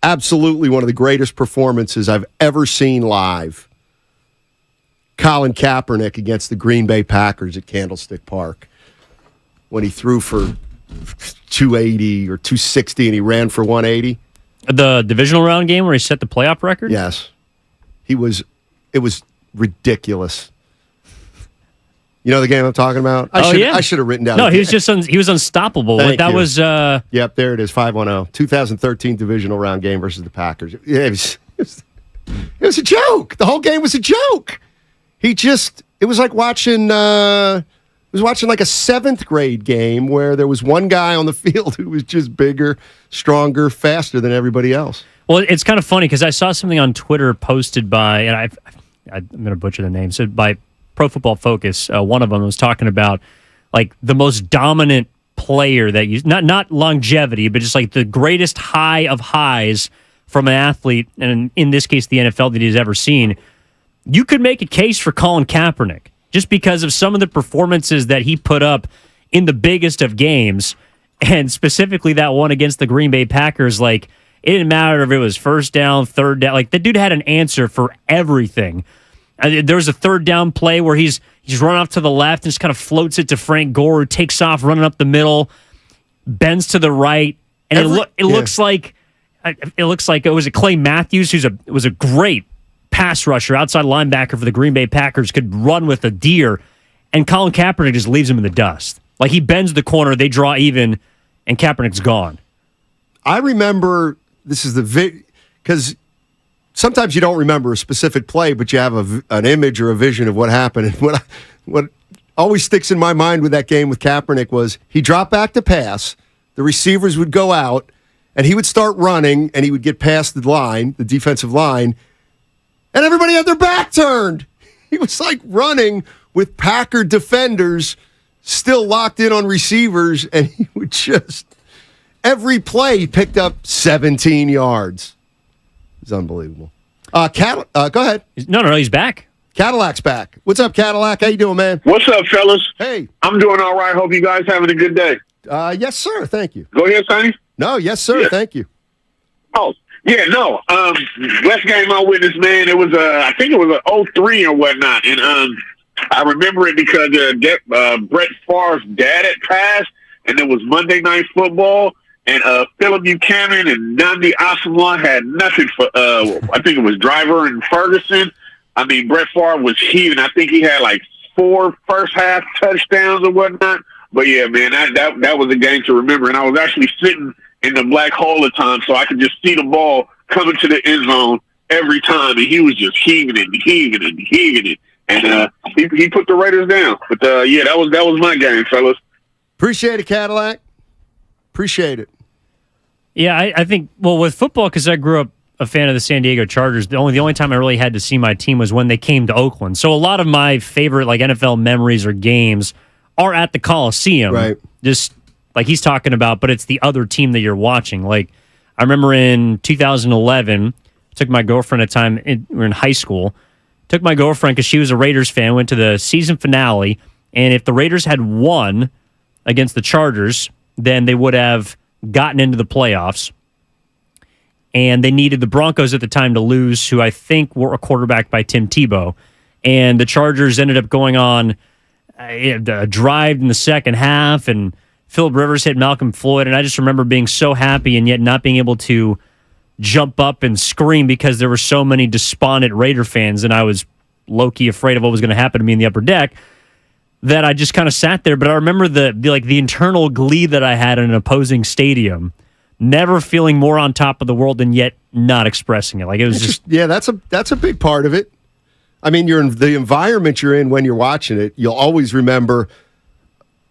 Absolutely one of the greatest performances I've ever seen live. Colin Kaepernick against the Green Bay Packers at Candlestick Park, when he threw for 280 or 260 and he ran for 180. The divisional round game where he set the playoff record? Yes. It was ridiculous. You know the game I'm talking about? I should have written down. No, he was unstoppable. Thank that you. was Yep, there it is, 5-1-0. 2013 divisional round game versus the Packers. It was a joke. The whole game was a joke. It was like watching like a 7th grade game where there was one guy on the field who was just bigger, stronger, faster than everybody else. Well, it's kind of funny because I saw something on Twitter posted by, and I'm going to butcher the name, so by Pro Football Focus. One of them was talking about like the most dominant player that you, not longevity, but just like the greatest high of highs from an athlete, and in this case, the NFL, that he's ever seen. You could make a case for Colin Kaepernick just because of some of the performances that he put up in the biggest of games, and specifically that one against the Green Bay Packers. Like, it didn't matter if it was first down, third down. Like, the dude had an answer for everything. There was a third down play where he's run off to the left and just kind of floats it to Frank Gore, who takes off running up the middle, bends to the right, and it looks like it was a Clay Matthews, who was a great pass rusher, outside linebacker for the Green Bay Packers, could run with a deer, and Colin Kaepernick just leaves him in the dust. Like, he bends the corner, they draw even, and Kaepernick's gone. I remember, this is because sometimes you don't remember a specific play, but you have an image or a vision of what happened. And what always sticks in my mind with that game with Kaepernick was he dropped back to pass, the receivers would go out, and he would start running, and he would get past the defensive line, and everybody had their back turned. He was like running with Packer defenders still locked in on receivers, and he would just, every play, he picked up 17 yards. It's unbelievable. Go ahead. No, he's back. Cadillac's back. What's up, Cadillac? How you doing, man? What's up, fellas? Hey. I'm doing all right. Hope you guys having a good day. Yes, sir. Thank you. Go ahead, Sonny. No, yes, sir. Yeah. Thank you. Oh, yeah, no. Best game I witnessed, man. It was I think it was an 03 or whatnot, and I remember it because Brett Favre's dad had passed, and it was Monday Night Football, and Philip Buchanan and Nnamdi Asomugha had nothing for I think it was Driver and Ferguson. I mean, Brett Favre was heaving. I think he had like 4 first half touchdowns or whatnot. But yeah, man, that was a game to remember. And I was actually sitting in the black hole at times, so I could just see the ball coming to the end zone every time, and he was just heaving it. And he put the Raiders down. But yeah, that was my game, fellas. Appreciate it, Cadillac. Appreciate it. Yeah, I think, well, with football, because I grew up a fan of the San Diego Chargers, the only time I really had to see my team was when they came to Oakland. So a lot of my favorite like NFL memories or games are at the Coliseum. Right. Just like he's talking about, but it's the other team that you're watching. Like, I remember in 2011, I took my girlfriend at the time, we were in high school, took my girlfriend because she was a Raiders fan, went to the season finale, and if the Raiders had won against the Chargers, then they would have gotten into the playoffs. And they needed the Broncos at the time to lose, who I think were quarterbacked by Tim Tebow. And the Chargers ended up going on a drive in the second half, and Phillip Rivers hit Malcolm Floyd. And I just remember being so happy and yet not being able to jump up and scream because there were so many despondent Raider fans, and I was low-key afraid of what was going to happen to me in the upper deck, that I just kind of sat there. But I remember the internal glee that I had in an opposing stadium, never feeling more on top of the world and yet not expressing it. Like it was just that's a big part of it. I mean, you're in the environment you're in when you're watching it. You'll always remember,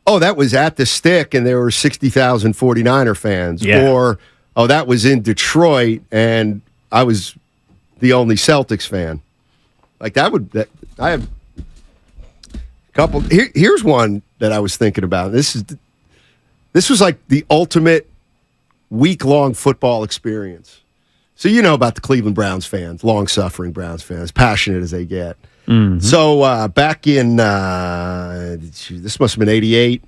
oh, that was at the Stick and there were 60,000 49er fans. Yeah. Or, oh, that was in Detroit and I was the only Celtics fan. Like I have a couple. Here's one that I was thinking about. This was like the ultimate week-long football experience. So you know about the Cleveland Browns fans, long-suffering Browns fans, passionate as they get. Mm-hmm. So back in, this must have been 88,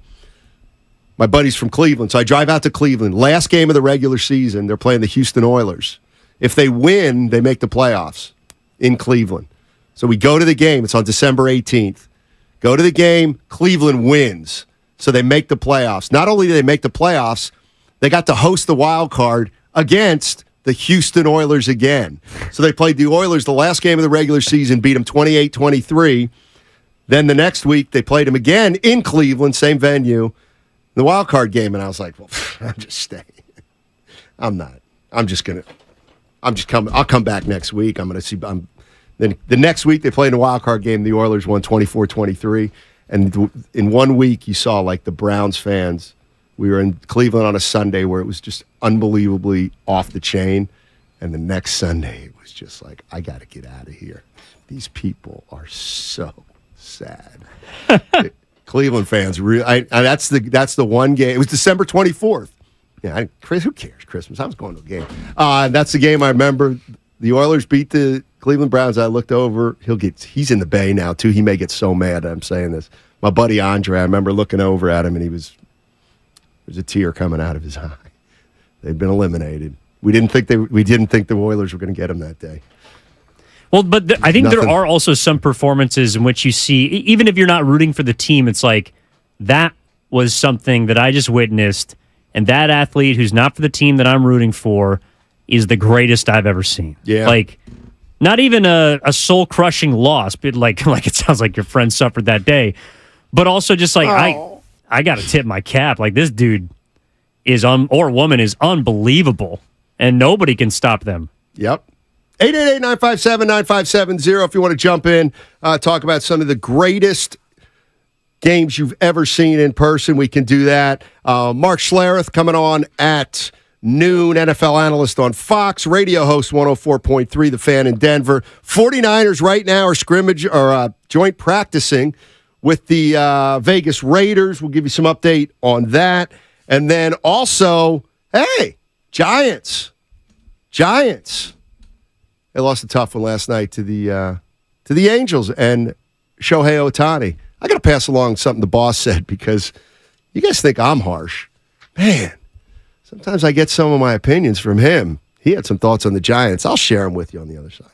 my buddy's from Cleveland, so I drive out to Cleveland. Last game of the regular season, they're playing the Houston Oilers. If they win, they make the playoffs in Cleveland. So we go to the game. It's on December 18th. Go to the game. Cleveland wins. So they make the playoffs. Not only do they make the playoffs, they got to host the wild card against the Houston Oilers again. So they played the Oilers the last game of the regular season, beat them 28-23. Then the next week, they played them again in Cleveland, same venue, the wild card game. And I was like, well, I'm just staying. I'm not. I'm just coming. I'll come back next week. I'm going to see. Then the next week, they played in the wild card game. The Oilers won 24-23. And in 1 week, you saw like the Browns fans. We were in Cleveland on a Sunday where it was just unbelievably off the chain. And the next Sunday, it was just like, I got to get out of here. These people are so sad. Cleveland fans, that's the one game. It was December 24th. Yeah, who cares, Christmas? I was going to a game. That's the game I remember. The Oilers beat the Cleveland Browns. I looked over. He's in the Bay now, too. He may get so mad I'm saying this. My buddy Andre, I remember looking over at him, and there's a tear coming out of his eye. They've been eliminated. We didn't think the Oilers were going to get him that day. Well, but I think there are also some performances in which you see, even if you're not rooting for the team, it's like, that was something that I just witnessed, and that athlete who's not for the team that I'm rooting for is the greatest I've ever seen. Yeah. Like, not even a soul-crushing loss, but like it sounds like your friend suffered that day, but also just like, I got to tip my cap. Like, this dude or woman is unbelievable, and nobody can stop them. Yep. 888-957-9570 if you want to jump in, talk about some of the greatest games you've ever seen in person. We can do that. Mark Schlereth coming on at noon, NFL analyst on Fox, radio host 104.3, The Fan in Denver. 49ers right now are joint practicing with the Vegas Raiders. We'll give you some update on that. And then also, hey, Giants. They lost a tough one last night to the Angels and Shohei Ohtani. I got to pass along something the boss said because you guys think I'm harsh. Man, sometimes I get some of my opinions from him. He had some thoughts on the Giants. I'll share them with you on the other side.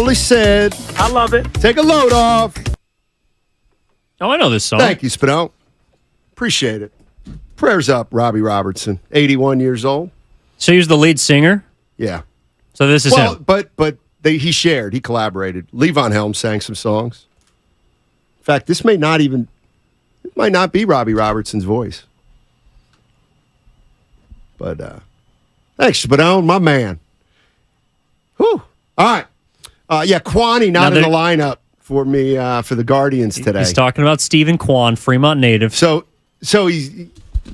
literally said, I love it. Take a load off. Oh, I know this song. Thank you, Spino. Appreciate it. Prayers up, Robbie Robertson, 81 years old. So he was the lead singer? Yeah. So this is him. But he shared, he collaborated. Levon Helms sang some songs. In fact, this might not be Robbie Robertson's voice. But thanks, Spadone, my man. Whew. All right. Kwani not in the lineup for me for the Guardians today. He's talking about Stephen Kwan, Fremont native. So he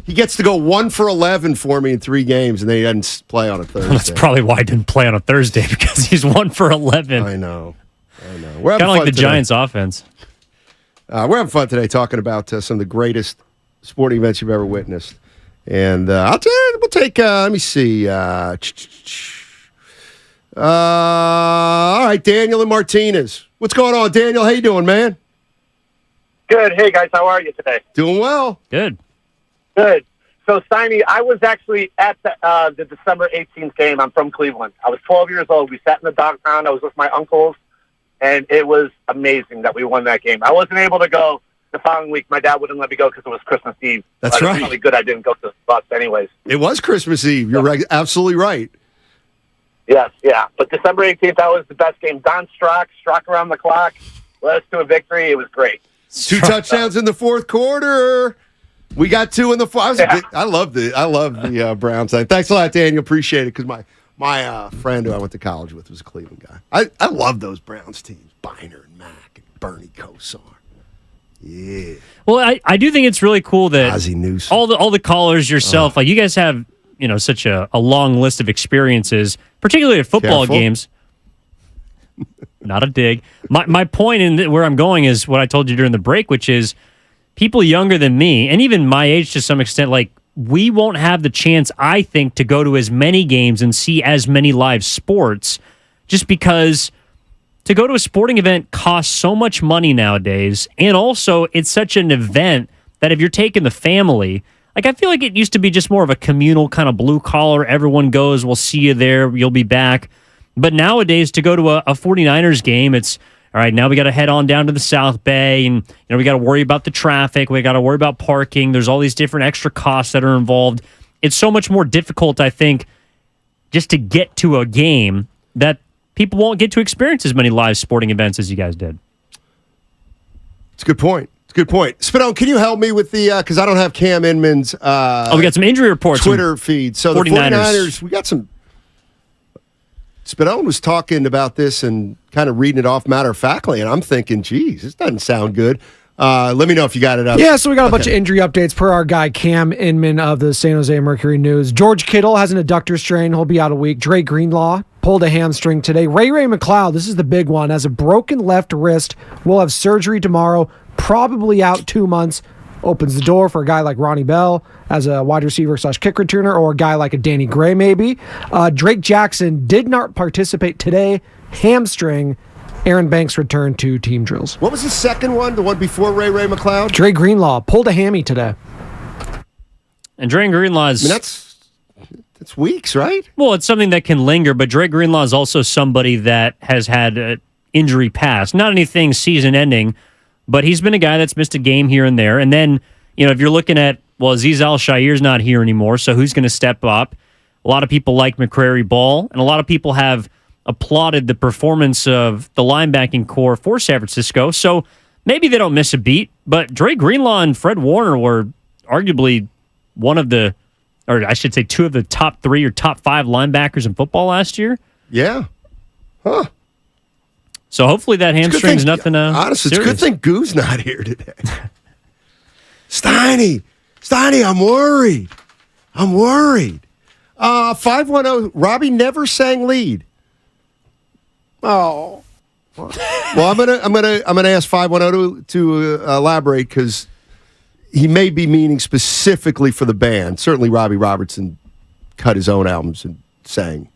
gets to go 1 for 11 for me in 3 games, and then he doesn't play on a Thursday. That's probably why he didn't play on a Thursday, because he's 1 for 11. I know. Kind of like the Giants' offense. We're having fun today talking about some of the greatest sporting events you've ever witnessed. And we'll take, let me see. All right, Daniel and Martinez. What's going on, Daniel? How you doing, man? Good. Hey, guys. How are you today? Doing well. Good. Good. So, Steiny, I was actually at the December 18th game. I'm from Cleveland. I was 12 years old. We sat in the dog pound. I was with my uncles, and it was amazing that we won that game. I wasn't able to go the following week. My dad wouldn't let me go because it was Christmas Eve. That's right. It's really good I didn't go to the Bucks anyways. It was Christmas Eve. You're absolutely right. Yes, yeah. But December 18th, that was the best game. Don struck around the clock, led us to a victory. It was great. 2 touchdowns in the fourth quarter. We got 2 in the fourth. I love the Browns. Thanks a lot, Daniel. Appreciate it, because my friend who I went to college with was a Cleveland guy. I love those Browns teams. Biner and Mack and Bernie Kosar. Yeah. Well, I do think it's really cool that Ozzie Newsome. all the callers yourself, like you guys have, such a long list of experiences, particularly at football games. Not a dig. My point in where I'm going is what I told you during the break, which is people younger than me, and even my age to some extent, like we won't have the chance, I think, to go to as many games and see as many live sports, just because to go to a sporting event costs so much money nowadays, and also it's such an event that if you're taking the family, like I feel like it used to be just more of a communal kind of blue collar, everyone goes, we'll see you there, you'll be back. But nowadays, to go to a 49ers game, it's, all right, now we got to head on down to the South Bay, and we got to worry about the traffic, we got to worry about parking, there's all these different extra costs that are involved. It's so much more difficult, I think, just to get to a game that people won't get to experience as many live sporting events as you guys did. It's a good point. Spino, can you help me with the, because I don't have Cam Inman's we got some injury reports. Twitter feed. So 49ers. The 49ers, we got some. Spino was talking about this and kind of reading it off matter-of-factly, and I'm thinking, geez, this doesn't sound good. Let me know if you got it up. Yeah, so we got a bunch of injury updates per our guy Cam Inman of the San Jose Mercury News. George Kittle has an adductor strain. He'll be out a week. Dre Greenlaw pulled a hamstring today. Ray McLeod, this is the big one, has a broken left wrist. Will have surgery tomorrow, probably out 2 months. Opens the door for a guy like Ronnie Bell as a wide receiver / kick returner, or a guy like a Danny Gray maybe. Drake Jackson did not participate today. Hamstring. Aaron Banks returned to team drills. What was the second one? The one before Ray McLeod? Dre Greenlaw pulled a hammy today. And Dre Greenlaw's... I mean, that's weeks, right? Well, it's something that can linger, but Dre Greenlaw is also somebody that has had injury past. Not anything season-ending, but he's been a guy that's missed a game here and there. And then, if you're looking at, Azeez Al-Shaair's not here anymore, so who's going to step up? A lot of people like McCrary Ball, and a lot of people have applauded the performance of the linebacking core for San Francisco. So maybe they don't miss a beat, but Dre Greenlaw and Fred Warner were arguably two of the top 3 or top 5 linebackers in football last year. Yeah. Huh. So hopefully that hamstring's nothing honestly, serious. It's a good thing Goo's not here today. Steiny, I'm worried. 510, Robbie never sang lead. Oh. Well, I'm gonna ask 510 to elaborate, because he may be meaning specifically for the band. Certainly Robbie Robertson cut his own albums and sang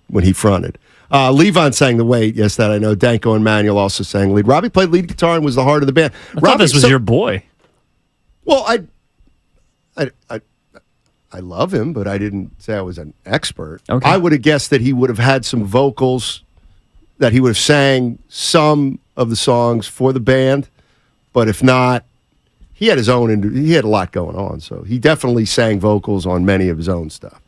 when he fronted. Levon sang the weight. Yes, that I know. Danko and Manuel also sang lead. Robbie played lead guitar and was the heart of the band. I thought this was your boy. Well, I love him, but I didn't say I was an expert. Okay. I would have guessed that he would have had some vocals that he would have sang some of the songs for the band, but if not, he had his own. He had a lot going on, so he definitely sang vocals on many of his own stuff,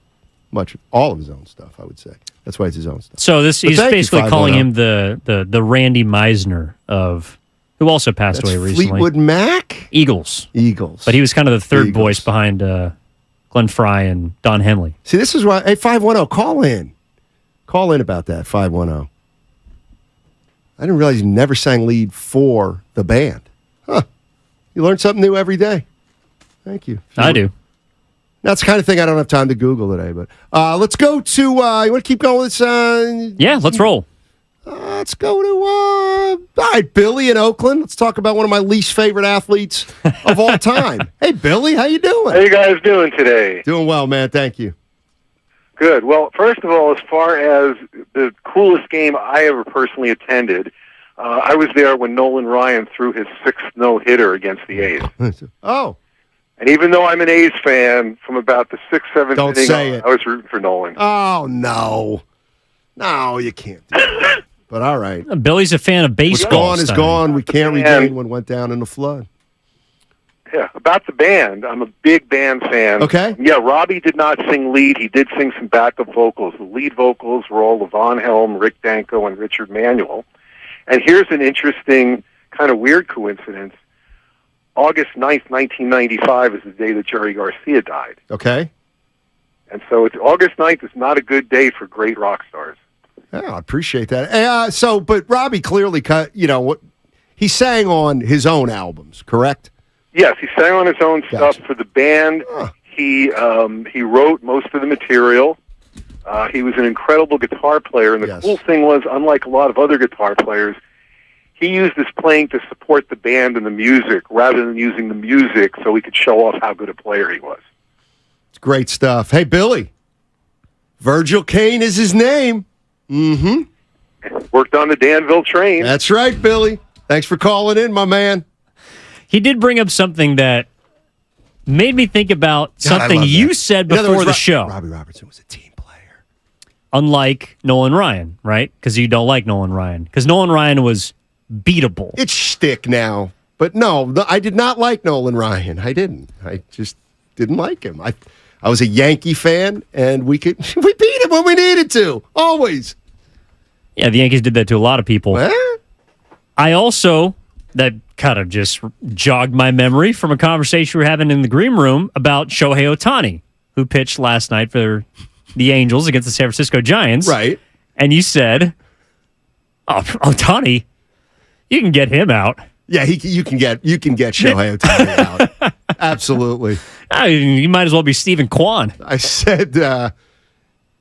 all of his own stuff. I would say that's why it's his own stuff. So he's basically calling 510. him the Randy Meisner of who also passed away recently. Fleetwood Mac, Eagles, but he was kind of the third voice behind Glenn Frey and Don Henley. See, this is why. Hey, 510, call in about that. 510. I didn't realize you never sang lead for the band. Huh. You learn something new every day. Thank you. I do. That's the kind of thing I don't have time to Google today. But let's go to, you want to keep going with this? Yeah, let's roll. Let's go to, all right, Billy in Oakland. Let's talk about one of my least favorite athletes of all time. Hey, Billy, how you doing? How you guys doing today? Doing well, man. Thank you. Good. Well, first of all, as far as the coolest game I ever personally attended, I was there when Nolan Ryan threw his 6th no-hitter against the A's. Oh. And even though I'm an A's fan, from about the 6th, 7th Don't inning, say it. I was rooting for Nolan. Oh, no. No, you can't do that. But all right. Billy's a fan of baseball. What's gone is gone. We can't regain what went down in the flood. Yeah, about the band, I'm a big band fan. Okay. Yeah, Robbie did not sing lead. He did sing some backup vocals. The lead vocals were all Levon Helm, Rick Danko, and Richard Manuel. And here's an interesting, kind of weird coincidence. August 9th, 1995 is the day that Jerry Garcia died. Okay. And so August 9th is not a good day for great rock stars. Yeah, I appreciate that. Hey, but Robbie clearly, he sang on his own albums, correct? Yes, he sang on his own stuff for the band. He wrote most of the material. He was an incredible guitar player, and the cool thing was, unlike a lot of other guitar players, he used his playing to support the band and the music rather than using the music so he could show off how good a player he was. It's great stuff. Hey, Billy, Virgil Caine is his name. Mm-hmm. Worked on the Danville train. That's right, Billy. Thanks for calling in, my man. He did bring up something that made me think about something you said In other before words, the show. Robbie Robertson was a team player. Unlike Nolan Ryan, right? Because you don't like Nolan Ryan. Because Nolan Ryan was beatable. It's shtick now. But no, I did not like Nolan Ryan. I didn't. I just didn't like him. I was a Yankee fan, and we beat him when we needed to. Always. Yeah, the Yankees did that to a lot of people. I also, that kind of just jogged my memory from a conversation we were having in the green room about Shohei Ohtani, who pitched last night for the Angels against the San Francisco Giants. Right. And you said, Ohtani, you can get him out. Yeah, you can get Shohei Ohtani out. Absolutely. You might as well be Stephen Kwan. I said,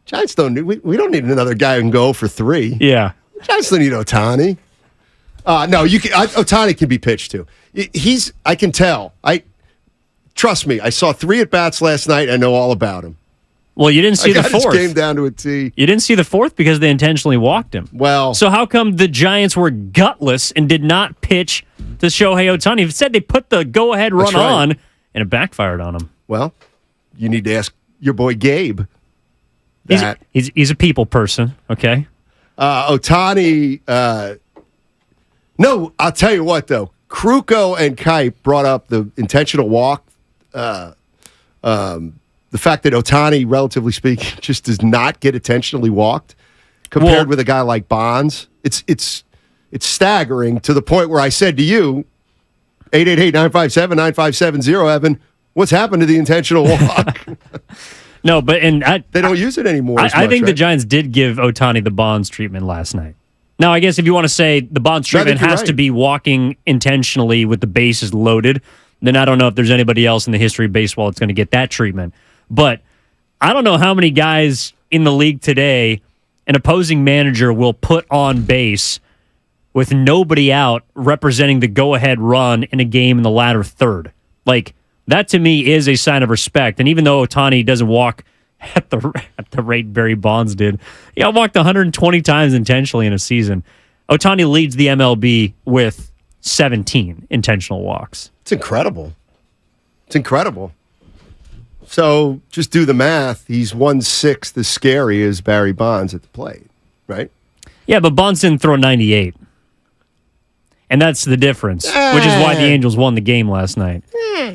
Giants don't need, we don't need another guy who can go for 3. Yeah. Giants don't need Ohtani. No, Ohtani can be pitched to. I can tell. Trust me, I saw 3 at-bats last night. I know all about him. Well, you didn't see the fourth. Game down to a T. You didn't see the fourth because they intentionally walked him. Well, so how come the Giants were gutless and did not pitch to Shohei Ohtani? It said they put the go-ahead run on, and it backfired on him. Well, you need to ask your boy Gabe. He's a people person, okay? Ohtani. No, I'll tell you what though. Kruko and Kipe brought up the intentional walk. The fact that Ohtani, relatively speaking, just does not get intentionally walked compared with a guy like Bonds. It's staggering to the point where I said to you, 888-957-9570, Evan, what's happened to the intentional walk? No, but they don't use it anymore. I think the Giants did give Ohtani the Bonds treatment last night. Now, I guess if you want to say the Bonds treatment has to be walking intentionally with the bases loaded, then I don't know if there's anybody else in the history of baseball that's going to get that treatment. But I don't know how many guys in the league today an opposing manager will put on base with nobody out representing the go-ahead run in a game in the latter third. Like, that to me is a sign of respect. And even though Ohtani doesn't walk at the rate Barry Bonds did, he walked 120 times intentionally in a season. Ohtani leads the MLB with 17 intentional walks. It's incredible. It's incredible. So just do the math. He's 1/6 as scary as Barry Bonds at the plate, right? Yeah, but Bonds didn't throw 98. And that's the difference, which is why the Angels won the game last night.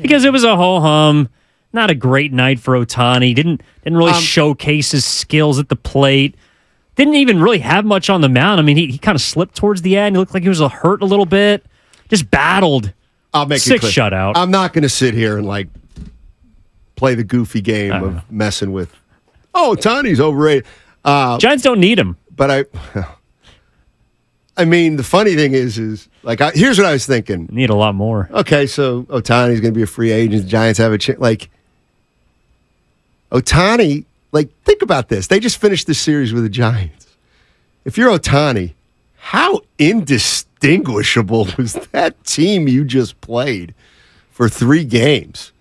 Because it was a ho-hum, not a great night for Ohtani. Didn't really showcase his skills at the plate. Didn't even really have much on the mound. I mean, he kind of slipped towards the end. He looked like he was hurt a little bit. Just battled. I'll make 6 it clear. shutout. I'm not going to sit here and play the goofy game of messing with, Ohtani's overrated. Giants don't need him. But I mean, the funny thing is here's what I was thinking. Need a lot more. Okay, so Ohtani's going to be a free agent. The Giants have a chance. Ohtani, think about this. They just finished this series with the Giants. If you're Ohtani, how indistinguishable was that team you just played for 3 games?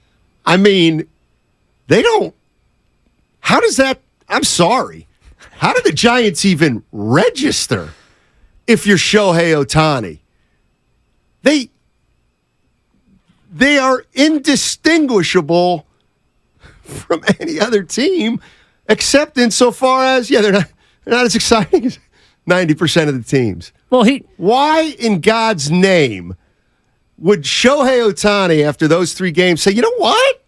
I mean, how does that, I'm sorry. How do the Giants even register if you're Shohei Ohtani? They are indistinguishable from any other team, except insofar as, they're not as exciting as 90% of the teams. Well, why in God's name would Shohei Ohtani, after those 3 games, say, you know what?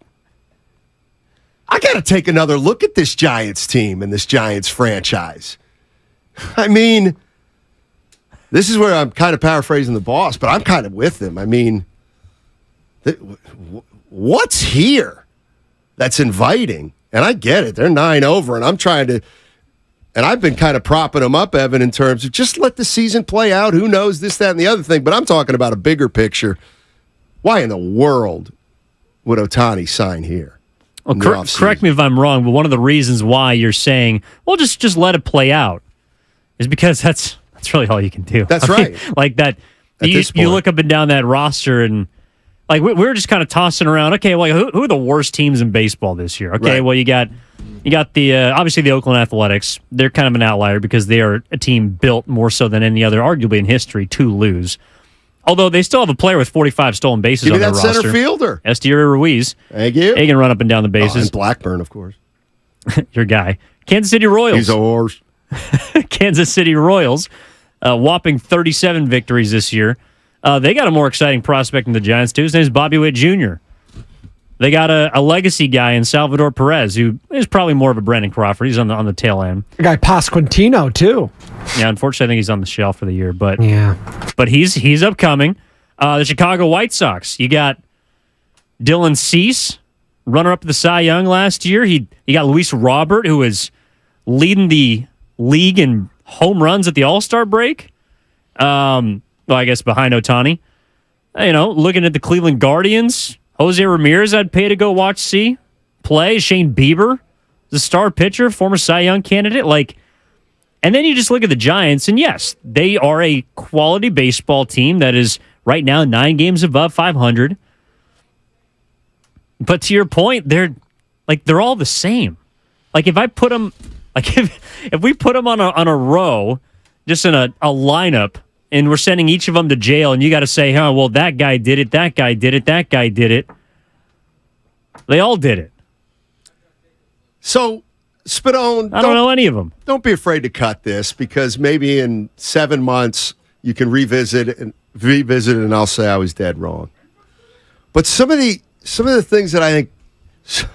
I got to take another look at this Giants team and this Giants franchise. I mean, this is where I'm kind of paraphrasing the boss, but I'm kind of with him. I mean, what's here that's inviting? And I get it. They're 9 over, and I'm trying to, and I've been kind of propping them up, Evan, in terms of just let the season play out. Who knows this, that, and the other thing. But I'm talking about a bigger picture. Why in the world would Ohtani sign here? Well, correct me if I'm wrong, but one of the reasons why you're saying, well, just let it play out is because that's really all you can do. That's right. Like that, you look up and down that roster and we're just kind of tossing around. Okay, well, who are the worst teams in baseball this year? Okay, right. Well, you got the obviously the Oakland Athletics. They're kind of an outlier because they are a team built more so than any other, arguably in history, to lose. Although they still have a player with 45 stolen bases on their roster. Center fielder. Estier Ruiz. Thank you. He can run up and down the bases. And Blackburn, of course. Your guy. Kansas City Royals. He's a horse. Kansas City Royals. Whopping 37 victories this year. They got a more exciting prospect than the Giants, too. His name is Bobby Witt Jr. They got a legacy guy in Salvador Perez, who is probably more of a Brandon Crawford. He's on the tail end. The guy Pasquantino, too. Yeah, unfortunately, I think he's on the shelf for the year. But he's upcoming. The Chicago White Sox. You got Dylan Cease, runner-up to the Cy Young last year. You got Luis Robert, who is leading the league in home runs at the All-Star break. Well, I guess behind Ohtani. Looking at the Cleveland Guardians, Jose Ramirez I'd pay to go watch play. Shane Bieber, the star pitcher, former Cy Young candidate. And then you just look at the Giants, and yes, they are a quality baseball team that is right now 9 games above 500. But to your point, they're all the same. If I put them, if we put them on a row, just in a lineup, and we're sending each of them to jail, and you got to say, well, that guy did it, that guy did it, that guy did it. They all did it. So, Spadone, I don't know any of them. Don't be afraid to cut this, because maybe in 7 months you can revisit it, and I'll say I was dead wrong. But some of the things that I think. So,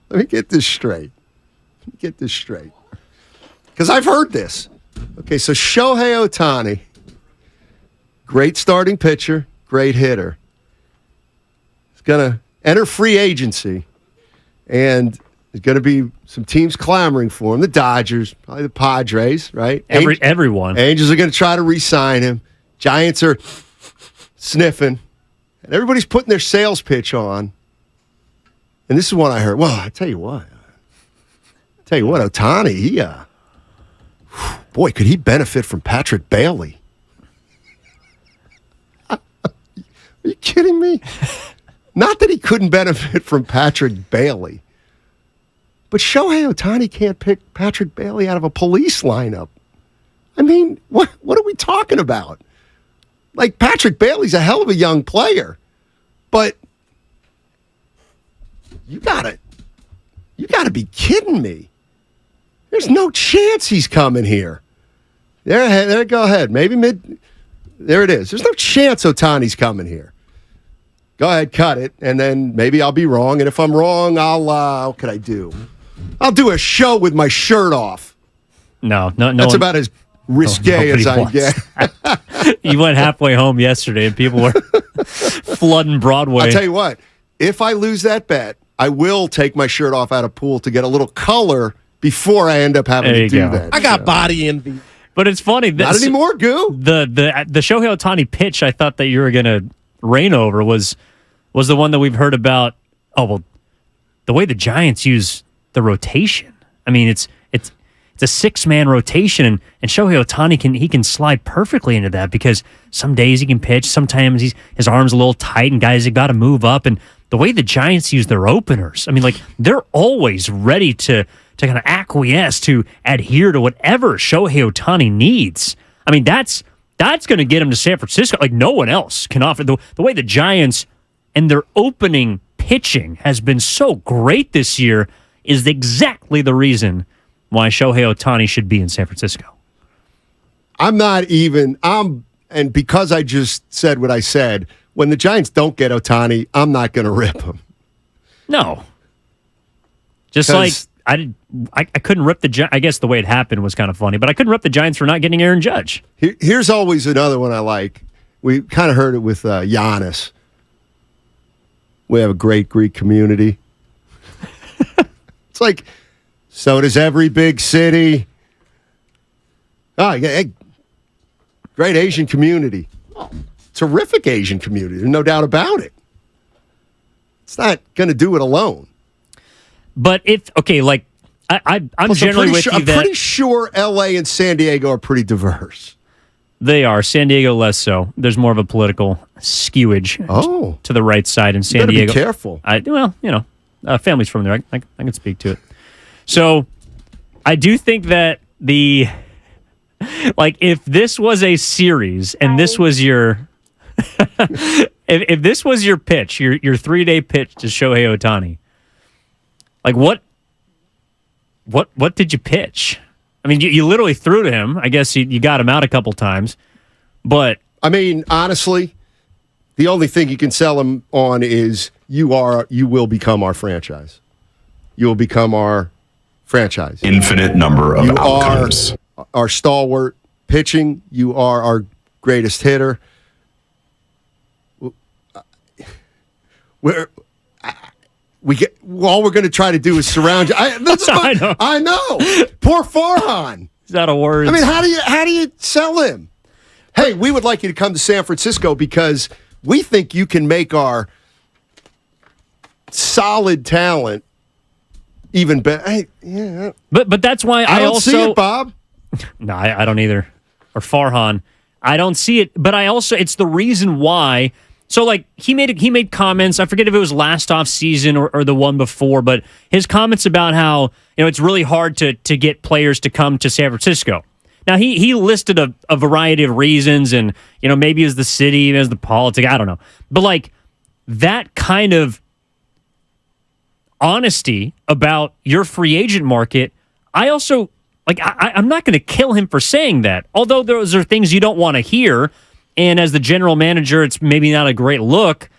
let me get this straight. Because I've heard this. Okay, so Shohei Ohtani, great starting pitcher, great hitter. He's going to enter free agency, and there's going to be some teams clamoring for him. The Dodgers, probably the Padres, right? Everyone. Angels are going to try to re-sign him. Giants are sniffing. And everybody's putting their sales pitch on. And this is one I heard. Well, I tell you what, Ohtani, boy, could he benefit from Patrick Bailey. Are you kidding me? Not that he couldn't benefit from Patrick Bailey, but Shohei Ohtani can't pick Patrick Bailey out of a police lineup. I mean, what are we talking about? Patrick Bailey's a hell of a young player, but you gotta be kidding me. There's no chance he's coming here. There, go ahead. Maybe there it is. There's no chance Ohtani's coming here. Go ahead, cut it, and then maybe I'll be wrong. And if I'm wrong, what can I do? I'll do a show with my shirt off. No. That's about as risque as I get. You went halfway home yesterday, and people were flooding Broadway. I'll tell you what. If I lose that bet, I will take my shirt off out of pool to get a little color before I end up having to do that. I got body envy. But it's funny. Not anymore, Goo. The Shohei Ohtani pitch I thought that you were going to reign over was the one that we've heard about. Oh, well, the way the Giants use the rotation. I mean, it's a 6-man rotation, and Shohei Ohtani can slide perfectly into that because some days he can pitch, sometimes his arm's a little tight, and guys have got to move up. And the way the Giants use their openers, I mean, like they're always ready to kind of acquiesce, to adhere to whatever Shohei Ohtani needs. I mean, that's going to get him to San Francisco like no one else can offer. The way the Giants and their opening pitching has been so great this year is exactly the reason why Shohei Ohtani should be in San Francisco. And because I just said what I said, when the Giants don't get Ohtani, I'm not going to rip him. No. Just like I couldn't rip the Giants. I guess the way it happened was kind of funny, but I couldn't rip the Giants for not getting Aaron Judge. Here's always another one I like. We kind of heard it with Giannis. We have a great Greek community. It's like, so does every big city. Oh, yeah, great Asian community. Oh, terrific Asian community. There's no doubt about it. It's not going to do it alone. But I'm generally with you. I'm pretty sure L.A. and San Diego are pretty diverse. They are. San Diego less so. There's more of a political skewage to the right side in San Diego. Be careful. Family's from there. I can speak to it. So I do think that if this was a series and this was your if this was your pitch, your 3-day pitch to Shohei Ohtani, like what did you pitch? I mean, you literally threw to him. I guess you got him out a couple times, but I mean, honestly, the only thing you can sell him on is you will become our franchise. You will become our franchise. Infinite number of outcomes. You are our stalwart pitching. You are our greatest hitter. All we're going to try to do is surround you. I know. Poor Farhan. Is that a word? I mean, how do you sell him? Hey, we would like you to come to San Francisco because we think you can make our solid talent even better. Hey, yeah. But that's why I don't also see it, Bob. No, I don't either. Or Farhan. I don't see it, but it's the reason why. So, like, he made comments, I forget if it was last off season or the one before, but his comments about how, it's really hard to get players to come to San Francisco. Now, he listed a variety of reasons, and, maybe it's the city, maybe it's the politics, I don't know. But, like, that kind of honesty about your free agent market, I also, I'm not going to kill him for saying that, although those are things you don't want to hear. And as the general manager, it's maybe not a great look.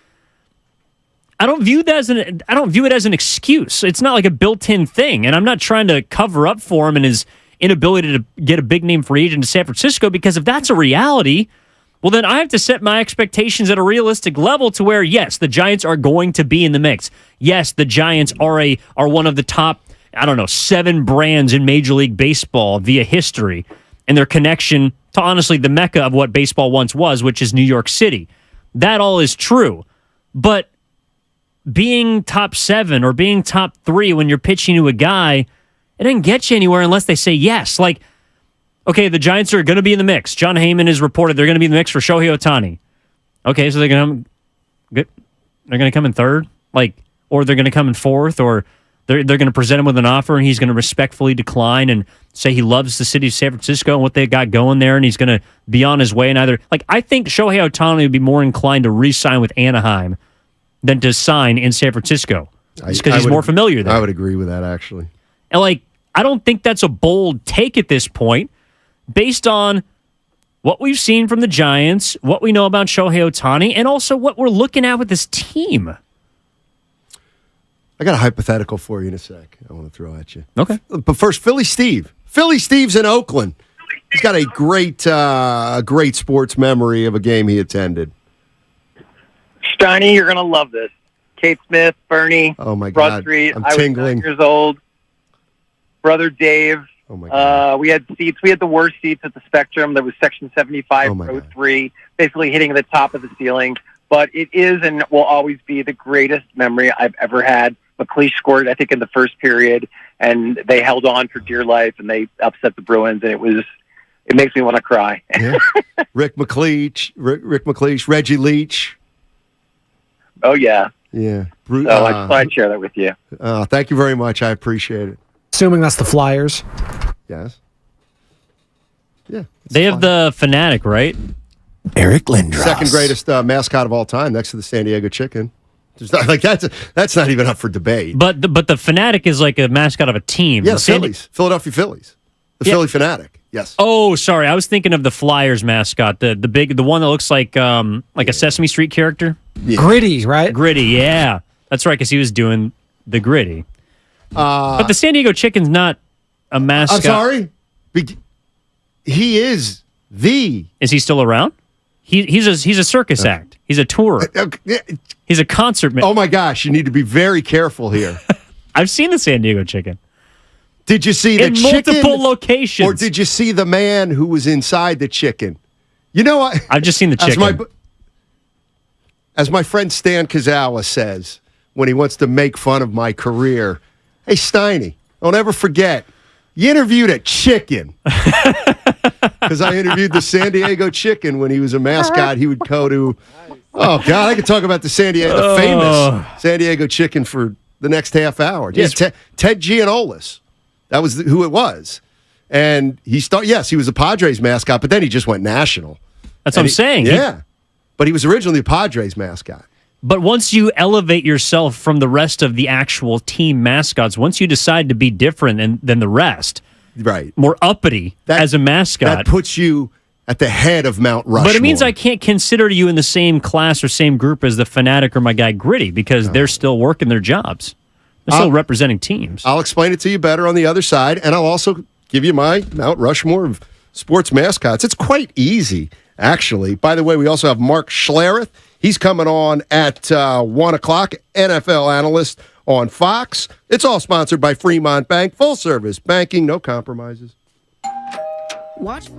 I don't view it as an excuse. It's not like a built-in thing, and I'm not trying to cover up for him and his inability to get a big-name free agent to San Francisco. Because if that's a reality, well, then I have to set my expectations at a realistic level to where, yes, the Giants are going to be in the mix. Yes, the Giants are one of the top, 7 brands in Major League Baseball via history and their connection to, honestly, the mecca of what baseball once was, which is New York City. That all is true. But being top 7 or being top 3 when you're pitching to a guy, it doesn't get you anywhere unless they say yes. Like, okay, the Giants are going to be in the mix. John Heyman has reported they're going to be in the mix for Shohei Ohtani. Okay, so they're going to come in third? Or they're going to come in fourth, or they're going to present him with an offer and he's going to respectfully decline and say he loves the city of San Francisco and what they got going there, and he's going to be on his way. And I think Shohei Ohtani would be more inclined to re-sign with Anaheim than to sign in San Francisco. It's because he's more familiar there. I would agree with that, actually. And I don't think that's a bold take at this point, based on what we've seen from the Giants, what we know about Shohei Ohtani, and also what we're looking at with this team. I got a hypothetical for you in a sec. I want to throw at you. Okay. But first, Philly Steve. Philly Steve's in Oakland. He's got a great sports memory of a game he attended. Steiny, you're going to love this. Kate Smith, Bernie, oh my Broad God, Street. I'm I was tingling. 9 years old. Brother Dave. Oh my God. We had seats. We had the worst seats at the Spectrum. There was Section 75, row 3, basically hitting the top of the ceiling. But it is and will always be the greatest memory I've ever had. McLeish scored, I think, in the first period, and they held on for dear life, and they upset the Bruins, and it makes me want to cry. Yeah. Rick McLeish, Reggie Leach. Oh, yeah. Yeah. So I just thought I'd share that with you. Thank you very much. I appreciate it. Assuming that's the Flyers. Yes. Yeah. They have the Fanatic, right? Eric Lindros. Second greatest mascot of all time, next to the San Diego Chicken. That's not even up for debate. But the Fanatic is like a mascot of a team. Yeah, the Phillies. Philadelphia Phillies. The Philly Fanatic. Yes. Oh, sorry. I was thinking of the Flyers mascot, the one that looks like a Sesame Street character. Yeah. Gritty, right? Gritty, yeah. That's right, because he was doing the Gritty. But the San Diego Chicken's not a mascot. I'm sorry? He is the... Is he still around? He's a circus act. He's a tourer. He's a concert man. Oh, my gosh. You need to be very careful here. I've seen the San Diego Chicken. Did you see the in chicken? multiple locations. Or did you see the man who was inside the chicken? You know what? I've just seen the chicken. As my friend Stan Kazawa says when he wants to make fun of my career, hey, Steiny, don't ever forget, you interviewed a chicken. Because I interviewed the San Diego Chicken when he was a mascot. He would go to, oh, God, I could talk about the famous San Diego Chicken for the next half hour. Yes, Ted Gianolis. That was who it was. And he was a Padres mascot, but then he just went national. That's what I'm saying. Yeah. But he was originally a Padres mascot. But once you elevate yourself from the rest of the actual team mascots, once you decide to be different than the rest, right, more uppity as a mascot, that puts you at the head of Mount Rushmore. But it means I can't consider you in the same class or same group as the Fanatic or my guy Gritty because they're still working their jobs. They're still representing teams. I'll explain it to you better on the other side, and I'll also give you my Mount Rushmore of sports mascots. It's quite easy, actually. By the way, we also have Mark Schlereth. He's coming on at 1 o'clock, NFL analyst on Fox. It's all sponsored by Fremont Bank. Full service banking, no compromises. Watch.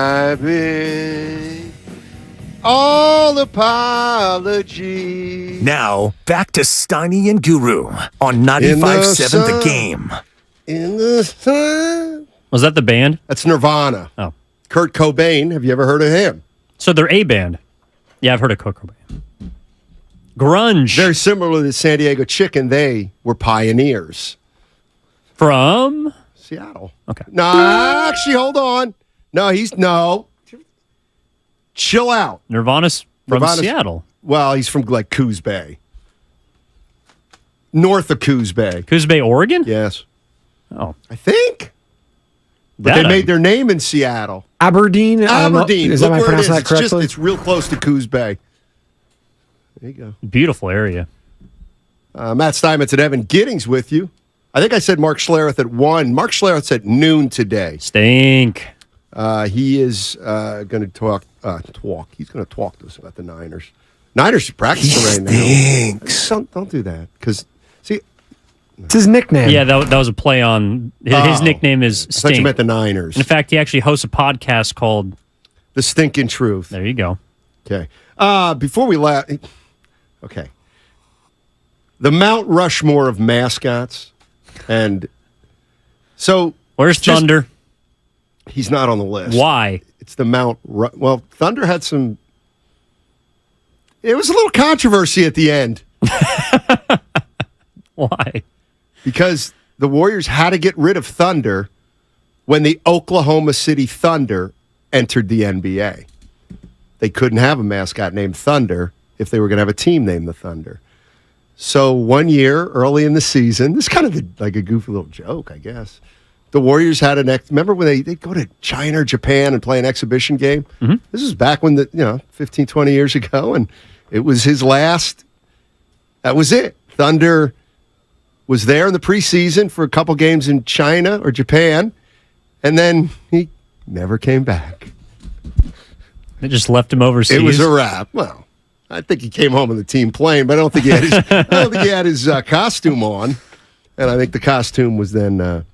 my bed. All apologies. Now, back to Steiny and Guru on 95.7 The Game. In the sun. Was that the band? That's Nirvana. Oh. Kurt Cobain. Have you ever heard of him? So they're a band. Yeah, I've heard of Kurt Cobain. Grunge. Very similar to San Diego Chicken. They were pioneers. From? Seattle. Okay. No, actually, hold on. No. Chill out. Nirvana's from Seattle. Well, he's from like Coos Bay. North of Coos Bay. Coos Bay, Oregon? Yes. Oh. I think. But they made their name in Seattle. Aberdeen? Aberdeen. Is that Look my where it pronouncing is. that correctly? It's real close to Coos Bay. There you go. Beautiful area. Matt Steinmetz and Evan Giddings with you. I think I said Mark Schlereth at 1. Mark Schlereth's at noon today. Stink. He is going to talk. He's going to talk to us about the Niners. Niners should practice right now. Don't do that because see, it's his nickname. Yeah, that was a play on his nickname is I thought Stink. you meant the Niners. In fact, he actually hosts a podcast called The Stinking Truth. There you go. Okay. Before we okay. The Mount Rushmore of mascots, and so where's Thunder? He's not on the list. Why? It's the Mount. Well, Thunder had some. It was a little controversy at the end. Why? Because the Warriors had to get rid of Thunder when the Oklahoma City Thunder entered the NBA. They couldn't have a mascot named Thunder if they were going to have a team named the Thunder. So 1 year early in the season, this is kind of like a goofy little joke, I guess. The Warriors had remember when they go to China or Japan and play an exhibition game? Mm-hmm. This is back when 15, 20 years ago, and it was his last. That was it. Thunder was there in the preseason for a couple games in China or Japan, and then he never came back. They just left him overseas. It was a wrap. Well, I think he came home in the team plane, but I don't think he had his costume on, and I think the costume was then.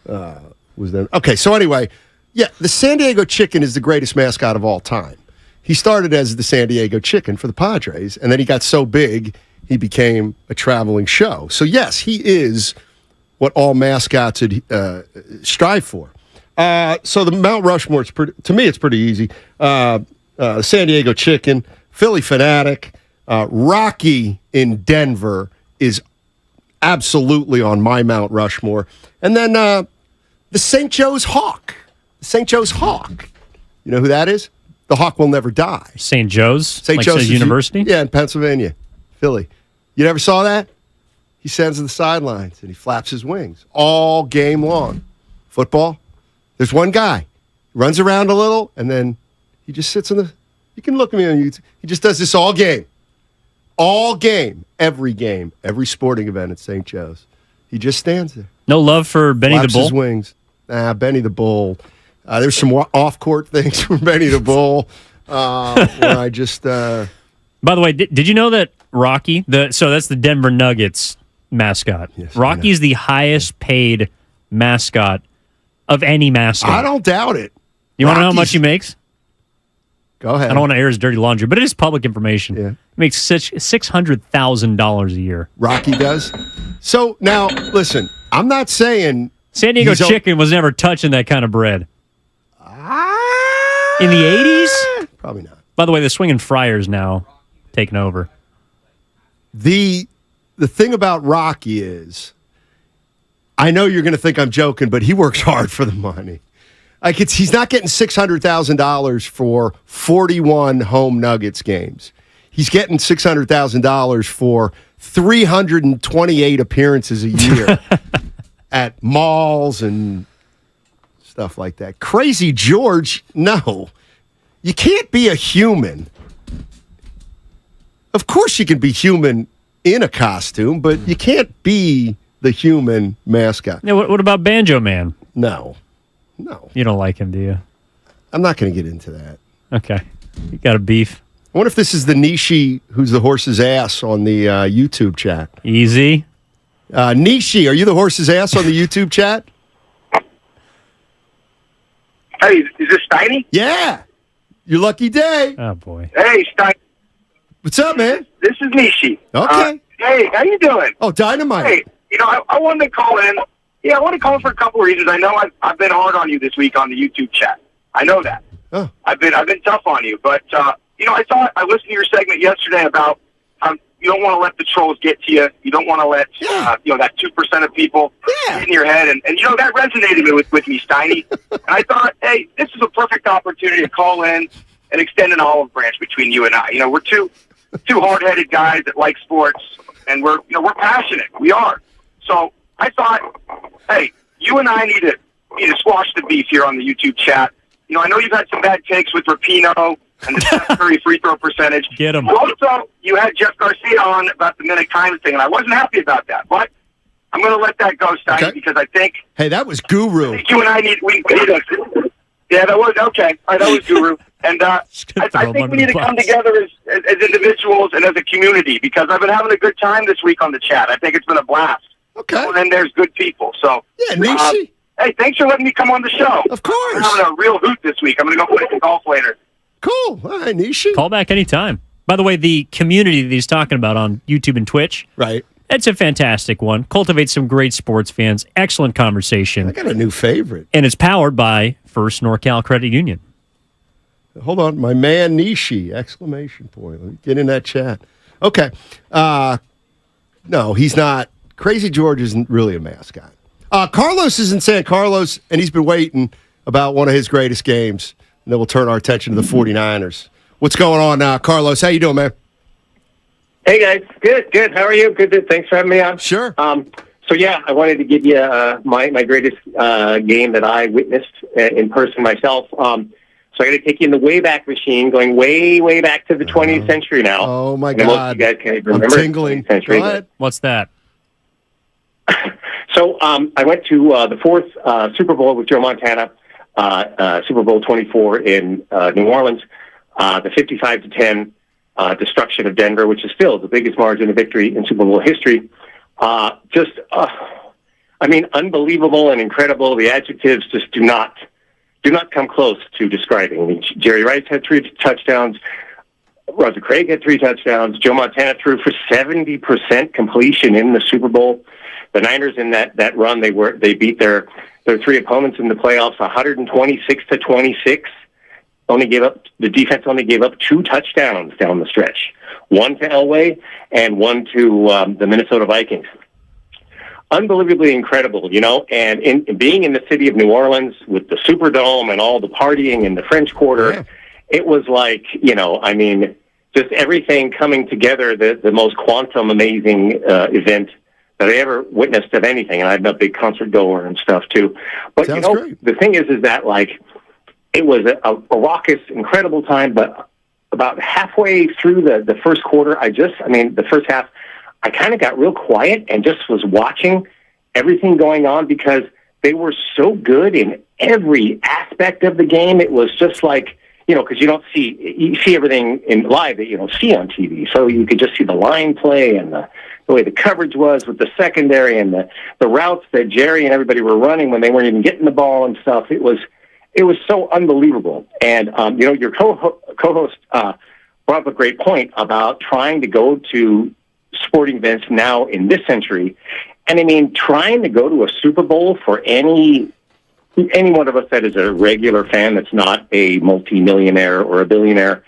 Okay, so anyway, yeah, the San Diego Chicken is the greatest mascot of all time. He started as the San Diego Chicken for the Padres, and then he got so big, he became a traveling show. So yes, he is what all mascots strive for. So the Mount Rushmore, to me, it's pretty easy. San Diego Chicken, Philly Fanatic, Rocky in Denver is absolutely on my Mount Rushmore. And then the St. Joe's Hawk. The St. Joe's Hawk. You know who that is? The Hawk will never die. St. Joe's? St. Like Joe's University? Yeah, in Pennsylvania. Philly. You never saw that? He stands at the sidelines and he flaps his wings all game long. Football, there's one guy. He runs around a little and then he just sits you can look at me on YouTube. He just does this all game. All game. Every sporting event at St. Joe's. He just stands there. No love for Benny the Bull? His wings. Benny the Bull. There's some off-court things from Benny the Bull where I just... By the way, did you know that Rocky, so that's the Denver Nuggets mascot. Yes, Rocky is the highest paid mascot of any mascot. I don't doubt it. You want to know how much he makes? Go ahead. I don't want to air his dirty laundry, but it is public information. Yeah. He makes $600,000 a year. Rocky does? So, now, listen, I'm not saying... San Diego Chicken was never touching that kind of bread. In the 80s? Probably not. By the way, the Swinging Friars now taking over. The thing about Rocky is, I know you're going to think I'm joking, but he works hard for the money. Like he's not getting $600,000 for 41 home Nuggets games. He's getting $600,000 for 328 appearances a year at malls and stuff like that. Crazy George, no. You can't be a human. Of course you can be human in a costume, but you can't be the human mascot. Yeah, what about Banjo Man? No. You don't like him, do you? I'm not going to get into that. Okay. You got a beef. I wonder if this is the Nishi who's the horse's ass on the YouTube chat. Easy. Nishi, are you the horse's ass on the YouTube chat? Hey, is this Steiny? Yeah. Your lucky day. Oh, boy. Hey, Steiny. What's up, man? This is Nishi. Okay. Hey, how you doing? Oh, dynamite. Hey, I wanted to call in. Yeah, I want to call in for a couple of reasons. I know I've been hard on you this week on the YouTube chat. I know that. Oh. I've been tough on you, but I listened to your segment yesterday about you don't want to let the trolls get to you. You don't want to let that 2% of people get in your head, and that resonated with me, Steiny. And I thought, hey, this is a perfect opportunity to call in and extend an olive branch between you and I. We're two hard-headed guys that like sports, and we're passionate. We are. So I thought, hey, you and I need to squash the beef here on the YouTube chat. I know you've had some bad takes with Rapinoe and the Steph Curry free throw percentage. Get him. Also, you had Jeff Garcia on about the minute times thing, and I wasn't happy about that. But I'm going to let that go, Steiny, because I think... Hey, that was Guru. I think you and I need a... Yeah, that was... Okay. All right, that was Guru. And I think we need to come together as individuals and as a community, because I've been having a good time this week on the chat. I think it's been a blast. Okay. And then there's good people. So... Yeah, Nishi. Hey, thanks for letting me come on the show. Of course. I'm having a real hoot this week. I'm going to go play some golf later. Cool. All right, Nishi. Call back anytime. By the way, the community that he's talking about on YouTube and Twitch, right? It's a fantastic one. Cultivates some great sports fans. Excellent conversation. I got a new favorite. And it's powered by First NorCal Credit Union. Hold on. My man Nishi, exclamation point. Let me get in that chat. Okay. No, he's not. Crazy George isn't really a mascot. Carlos is in San Carlos, and he's been waiting about one of his greatest games. And then we'll turn our attention to the 49ers. What's going on, Carlos? How you doing, man? Hey, guys. Good. How are you? Good. Thanks for having me on. Sure. So, yeah, I wanted to give you my greatest game that I witnessed in person myself. So I got to take you in the Wayback Machine, going way, way back to the 20th century now. Oh, my God. Most of you guys can't even remember. I'm tingling. Century, Go ahead. What's that? So I went to the fourth Super Bowl with Joe Montana, Super Bowl 24 in New Orleans, the 55-10 destruction of Denver, which is still the biggest margin of victory in Super Bowl history. Unbelievable and incredible. The adjectives just do not come close to describing. I mean, Jerry Rice had 3 touchdowns. Roger Craig had 3 touchdowns. Joe Montana threw for 70% completion in the Super Bowl. The Niners in that run, they beat their 3 opponents in the playoffs 126-26. The defense only gave up 2 touchdowns down the stretch. 1 to Elway and 1 to the Minnesota Vikings. Unbelievably incredible, and in being in the city of New Orleans with the Superdome and all the partying in the French Quarter, it was like, just everything coming together, the most quantum amazing event that I ever witnessed of anything. And I'm a big concert goer and stuff too. But great. The thing is that it was a raucous, incredible time. But about halfway through the first quarter, the first half, I kind of got real quiet and just was watching everything going on because they were so good in every aspect of the game. It was just like, because you see everything in live that you don't see on TV. So you could just see the line play and the way the coverage was with the secondary and the routes that Jerry and everybody were running when they weren't even getting the ball and stuff. It was so unbelievable. And, your co-host brought up a great point about trying to go to sporting events now in this century. And trying to go to a Super Bowl for any one of us that is a regular fan that's not a multi-millionaire or a billionaire,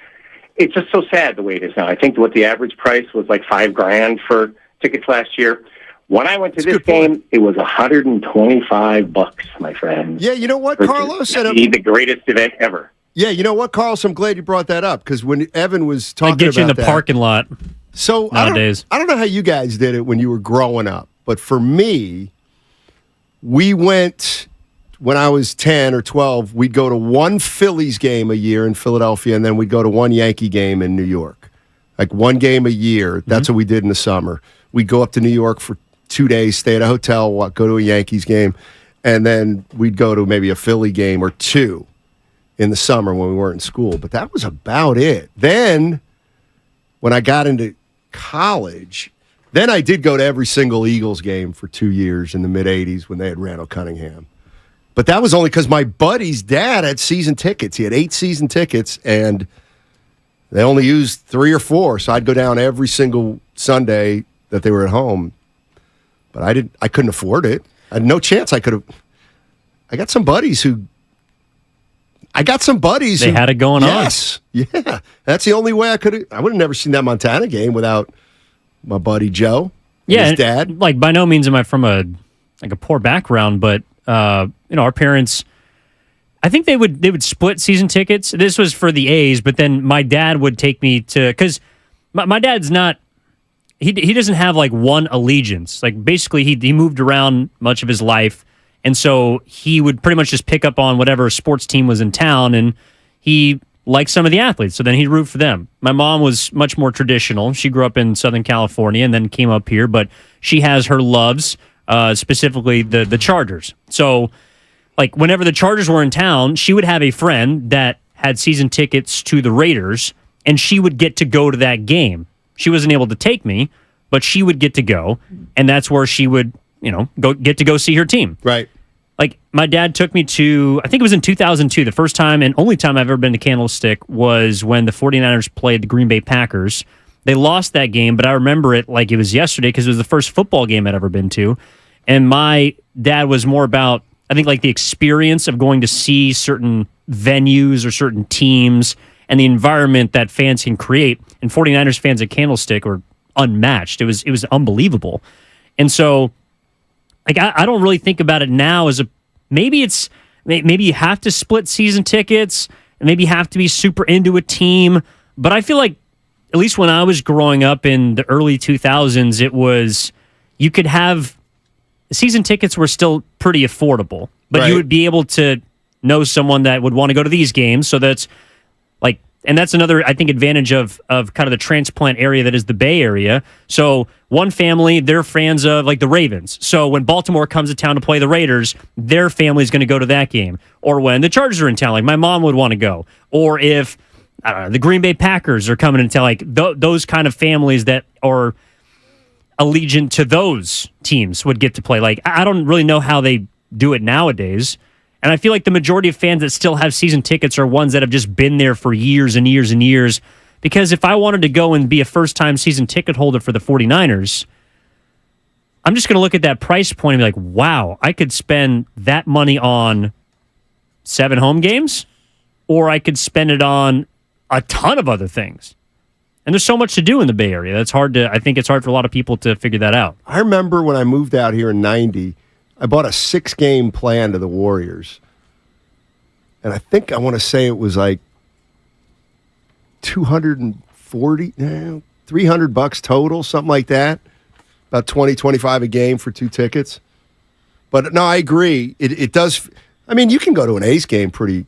it's just so sad the way it is now. I think what the average price was like $5,000 for tickets last year. When I went to this game, it was $125, my friend. Yeah, you know what, Carlos? The greatest event ever. Yeah, you know what, Carlos? I'm glad you brought that up because when Evan was talking about that. They get you in the parking lot So nowadays. I don't know how you guys did it when you were growing up, but for me, we went... When I was 10 or 12, we'd go to one Phillies game a year in Philadelphia, and then we'd go to one Yankee game in New York. Like one game a year. That's what we did in the summer. We'd go up to New York for 2 days, stay at a hotel, go to a Yankees game, and then we'd go to maybe a Philly game or 2 in the summer when we weren't in school. But that was about it. Then, when I got into college, then I did go to every single Eagles game for 2 years in the mid-'80s when they had Randall Cunningham. But that was only because my buddy's dad had season tickets. He had 8 season tickets, and they only used 3 or 4. So I'd go down every single Sunday that they were at home. But I couldn't afford it. I had no chance I could have. I got some buddies who. They had it going on. Yes. Yeah. That's the only way I could have. I would have never seen that Montana game without my buddy Joe. Yeah. His dad. Like, by no means am I from a poor background, but, our parents, I think they would split season tickets. This was for the A's, but then my dad would take me to, because my dad's not, he doesn't have like one allegiance. Like, basically he moved around much of his life. And so he would pretty much just pick up on whatever sports team was in town, and he liked some of the athletes, so then he'd root for them. My mom was much more traditional. She grew up in Southern California and then came up here, but she has her loves, specifically the Chargers. So, like, whenever the Chargers were in town, she would have a friend that had season tickets to the Raiders, and she would get to go to that game. She wasn't able to take me, but she would get to go, and that's where she would, go see her team. Right. Like, my dad took me to, I think it was in 2002, the first time and only time I've ever been to Candlestick was when the 49ers played the Green Bay Packers. They lost that game, but I remember it like it was yesterday because it was the first football game I'd ever been to. And my dad was more about, I think, like the experience of going to see certain venues or certain teams and the environment that fans can create. And 49ers fans at Candlestick were unmatched. It was unbelievable. And so, like, I don't really think about it now as maybe you have to split season tickets, and maybe you have to be super into a team. But I feel like, at least when I was growing up in the early 2000s, it was, you could have, season tickets were still pretty affordable, but Right. you would be able to know someone that would want to go to these games. So that's like, and that's another, I think, advantage of kind of the transplant area that is the Bay Area. So one family, they're fans of like the Ravens. So when Baltimore comes to town to play the Raiders, their family's going to go to that game. Or when the Chargers are in town, like my mom would want to go. Or if, I don't know, the Green Bay Packers are coming into town, like those kind of families that are allegiant to those teams would get to play. Like, I don't really know how they do it nowadays. And I feel like the majority of fans that still have season tickets are ones that have just been there for years and years and years. Because if I wanted to go and be a first-time season ticket holder for the 49ers, I'm just going to look at that price point and be like, wow, I could spend that money on 7 home games, or I could spend it on a ton of other things. And there's so much to do in the Bay Area. I think it's hard for a lot of people to figure that out. I remember when I moved out here in 90, I bought a 6-game plan to the Warriors. And I think I want to say it was like $240, $300 total, something like that. About $20-25 a game for 2 tickets. But no, I agree. It does. I mean, you can go to an A's game pretty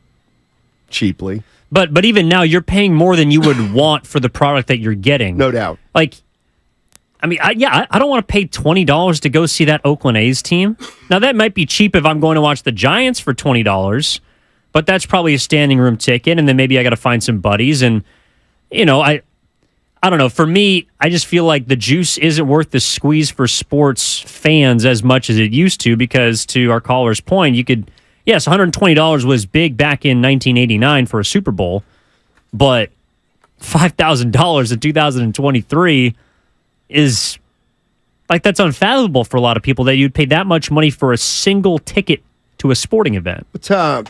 cheaply. But even now, you're paying more than you would want for the product that you're getting. No doubt. Like, I mean, I don't want to pay $20 to go see that Oakland A's team. Now, that might be cheap if I'm going to watch the Giants for $20, but that's probably a standing room ticket, and then maybe I got to find some buddies. And, I don't know. For me, I just feel like the juice isn't worth the squeeze for sports fans as much as it used to, because to our caller's point, yes, $120 was big back in 1989 for a Super Bowl, but $5,000 in 2023 is, like, that's unfathomable for a lot of people that you'd pay that much money for a single ticket to a sporting event. But I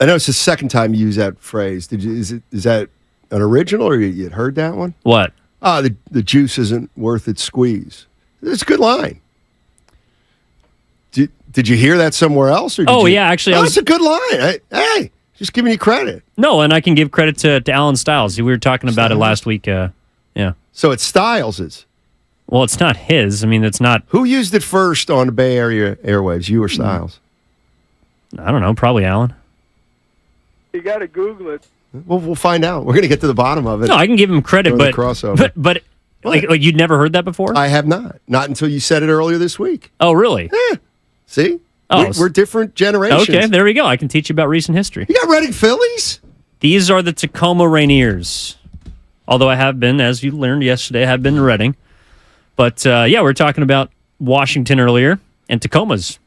know it's the second time you use that phrase. Is that an original, or you had heard that one? What? The juice isn't worth its squeeze. It's a good line. Did you hear that somewhere else? Or yeah, actually. It's a good line. Hey, just giving you credit. No, and I can give credit to Alan Stiles. We were talking about it last week. Yeah. So it's Stiles's. Well, it's not his. I mean, it's not. Who used it first on the Bay Area airwaves, you or Stiles? I don't know. Probably Alan. You got to Google it. Well, we'll find out. We're going to get to the bottom of it. No, I can give him credit, but crossover. but like you'd never heard that before? I have not. Not until you said it earlier this week. Oh, really? Yeah. See? Oh, we're different generations. Okay, there we go. I can teach you about recent history. You got Reading Phillies? These are the Tacoma Rainiers. Although I have been, as you learned yesterday, I have been to Reading. But, we were talking about Washington earlier, and Tacoma's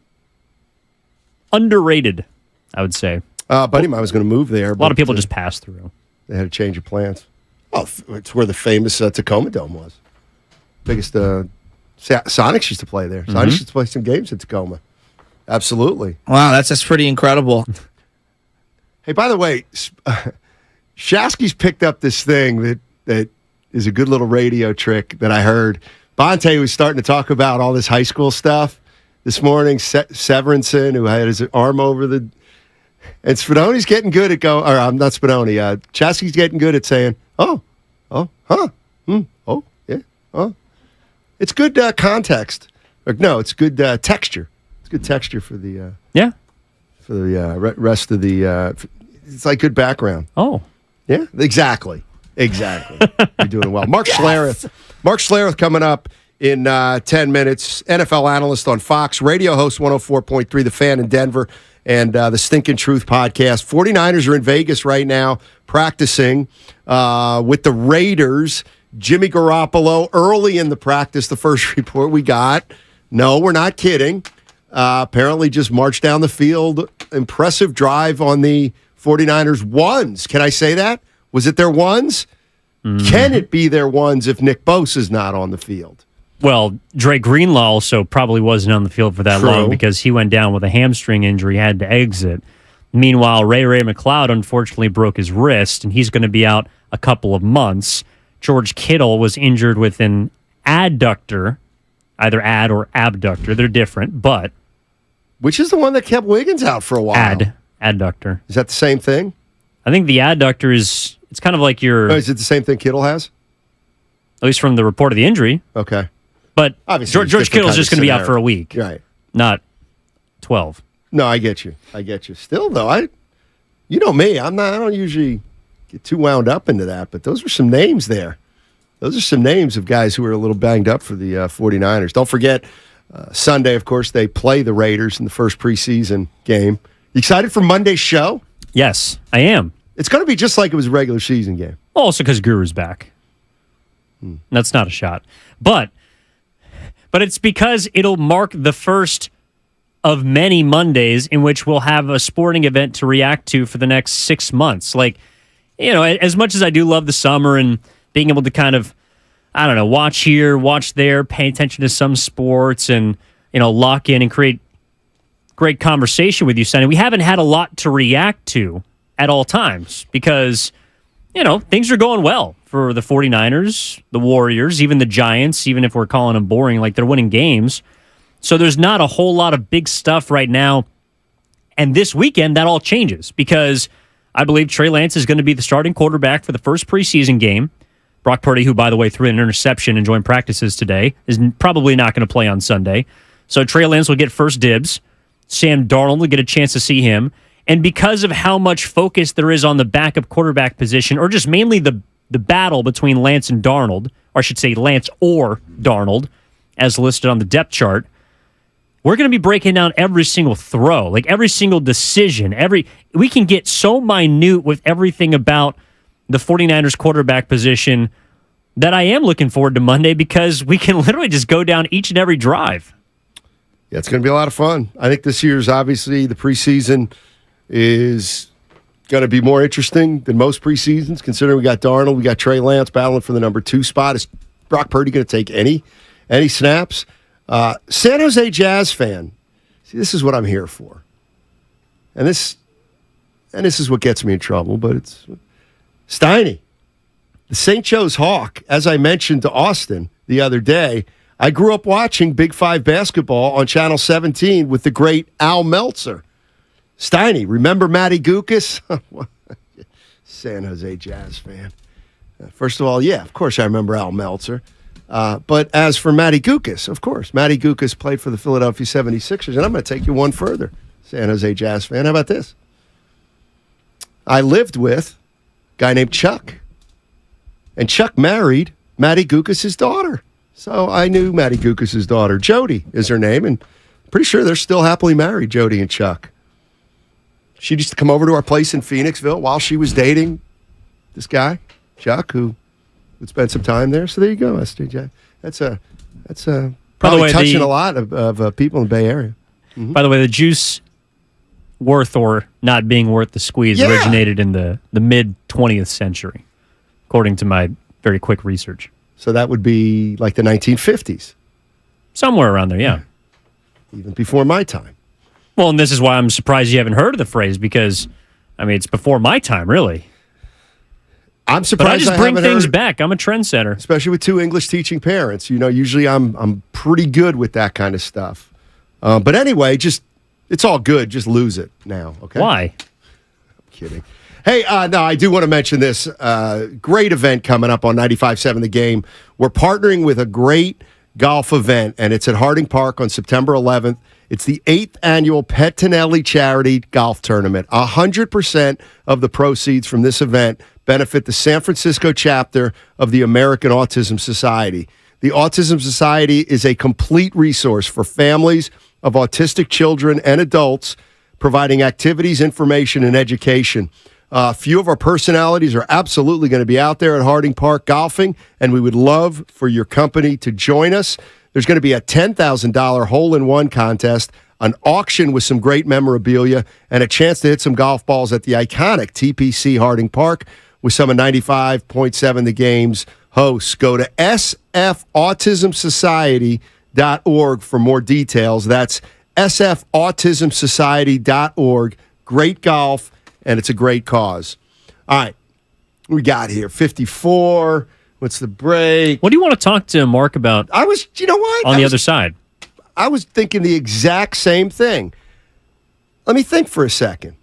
underrated, I would say. Buddy of mine was going to move there. A lot of people just pass through. They had a change of plans. Oh, it's where the famous Tacoma Dome was. Biggest Sonics used to play there. Sonics used to play some games at Tacoma. Absolutely. Wow, that's pretty incredible. Hey, by the way, Shasky's picked up this thing that is a good little radio trick that I heard. Bonte was starting to talk about all this high school stuff this morning. Severinson, who had his arm over the... And Spadoni's getting good at not Spadoni. Shasky's getting good at saying, oh, yeah. It's good context. Or, no, it's good texture. It's good texture for the for the rest of the. It's like good background. Oh, yeah, exactly. You're doing well. Mark Schlereth coming up in 10 minutes. NFL analyst on Fox, radio host 104.3 The Fan in Denver, and the Stinkin' Truth podcast. 49ers are in Vegas right now practicing with the Raiders. Jimmy Garoppolo early in the practice, the first report we got. No, we're not kidding. Apparently just marched down the field. Impressive drive on the 49ers ones. Can I say that? Was it their ones? Can it be their ones if Nick Bosa's not on the field? Well, Dre Greenlaw also probably wasn't on the field for that long because he went down with a hamstring injury, had to exit. Meanwhile, Ray McLeod unfortunately broke his wrist, and he's going to be out a couple of months. George Kittle was injured with an adductor, either ad or abductor. They're different, but... Which is the one that kept Wiggins out for a while? Adductor. Is that the same thing? I think the adductor is... It's kind of like your... Oh, is it the same thing Kittle has? At least from the report of the injury. Okay. But obviously, George Kittle's just going to be out for a week. Right. Not 12. No, I get you. Still, though, you know me. I don't usually get too wound up into that, but those are some names there. Those are some names of guys who are a little banged up for the 49ers. Don't forget, Sunday, of course, they play the Raiders in the first preseason game. You excited for Monday's show? Yes, I am. It's going to be just like it was a regular season game. Also because Guru's back. That's not a shot. But it's because it'll mark the first of many Mondays in which we'll have a sporting event to react to for the next 6 months. Like, you know, as much as I do love the summer and being able to kind of, I don't know, watch here, watch there, pay attention to some sports and, you know, lock in and create great conversation with you, Sonny, we haven't had a lot to react to at all times because, you know, things are going well for the 49ers, the Warriors, even the Giants, even if we're calling them boring, like they're winning games. So there's not a whole lot of big stuff right now. And this weekend, that all changes because I believe Trey Lance is going to be the starting quarterback for the first preseason game. Brock Purdy, who, by the way, threw an interception and joined practices today, is probably not going to play on Sunday. So Trey Lance will get first dibs. Sam Darnold will get a chance to see him. And because of how much focus there is on the backup quarterback position, or just mainly the battle between Lance and Darnold, or I should say Lance or Darnold, as listed on the depth chart, we're going to be breaking down every single throw, like every single decision. We can get so minute with everything about the 49ers quarterback position that I am looking forward to Monday because we can literally just go down each and every drive. Yeah, it's going to be a lot of fun. I think this year's obviously the preseason is going to be more interesting than most preseasons, considering we got Darnold, we got Trey Lance battling for the number 2 spot. Is Brock Purdy going to take any snaps? San Jose Jazz fan. See, this is what I'm here for. And this is what gets me in trouble, but it's Steiny. The St. Joe's Hawk, as I mentioned to Austin the other day, I grew up watching Big 5 basketball on Channel 17 with the great Al Meltzer. Steiny, remember Matty Gukas? San Jose Jazz fan. First of all, yeah, of course I remember Al Meltzer. But as for Matty Gukas, of course, Matty Gukas played for the Philadelphia 76ers, and I'm going to take you one further, San Jose Jazz fan. How about this? I lived with a guy named Chuck, and Chuck married Matty Gukas' daughter. So I knew Matty Gukas' daughter. Jody is her name, and pretty sure they're still happily married, Jody and Chuck. She used to come over to our place in Phoenixville while she was dating this guy, Chuck, who would spend some time there. So there you go, SJJ. That's probably touching a lot of people in the Bay Area. Mm-hmm. By the way, the Juice worth or not being worth the squeeze originated in the mid 20th century, according to my very quick research. So that would be like the 1950s. Somewhere around there, yeah. Even before my time. Well, and this is why I'm surprised you haven't heard of the phrase, because, I mean, it's before my time, really. I'm surprised but I just bring things back. I'm a trendsetter. Especially with two English teaching parents. You know, usually I'm pretty good with that kind of stuff. But anyway, it's all good. Just lose it now, okay? Why? I'm kidding. Hey, no, I do want to mention this. Great event coming up on 95.7 The Game. We're partnering with a great golf event, and it's at Harding Park on September 11th. It's the 8th annual Pettinelli Charity Golf Tournament. 100% of the proceeds from this event benefit the San Francisco chapter of the American Autism Society. The Autism Society is a complete resource for families of autistic children and adults, providing activities, information, and education. A few of our personalities are absolutely going to be out there at Harding Park golfing, and we would love for your company to join us. There's going to be a $10,000 hole-in-one contest, an auction with some great memorabilia, and a chance to hit some golf balls at the iconic TPC Harding Park with some of 95.7 The Game's hosts. Go to sfautismsociety.org for more details. That's sfautismsociety.org. Great golf, and it's a great cause. All right, we got here 54. What's the break? What do you want to talk to Mark about? You know what? On the other side. I was thinking the exact same thing. Let me think for a second.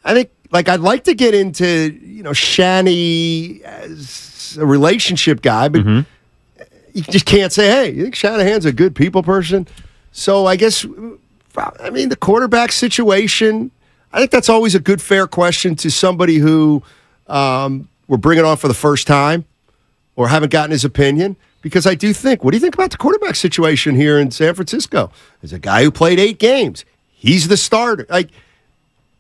I think, I'd like to get into, Shani as a relationship guy, but you just can't say, hey, you think Shanahan's a good people person? So I guess, the quarterback situation, I think that's always a good, fair question to somebody who we're bringing on for the first time or haven't gotten his opinion. Because I do think, what do you think about the quarterback situation here in San Francisco? There's a guy who played 8 games. He's the starter.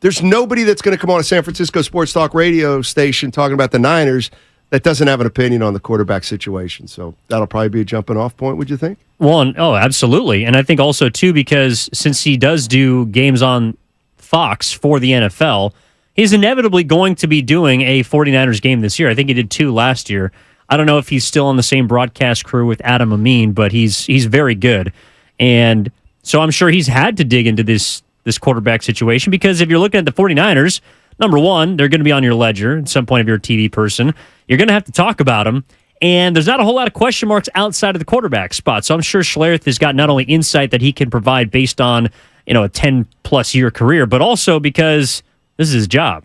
There's nobody that's going to come on a San Francisco sports talk radio station talking about the Niners that doesn't have an opinion on the quarterback situation. So that'll probably be a jumping off point, would you think? Well, absolutely. And I think also, too, because since he does do games on Fox for the NFL, he's inevitably going to be doing a 49ers game this year. I think he did 2 last year. I don't know if he's still on the same broadcast crew with Adam Amin, but he's very good. And so I'm sure he's had to dig into this quarterback situation, because if you're looking at the 49ers, number one, they're going to be on your ledger at some point if you're a TV person. You're going to have to talk about them. And there's not a whole lot of question marks outside of the quarterback spot. So I'm sure Schlereth has got not only insight that he can provide based on, a 10-plus year career, but also because this is his job.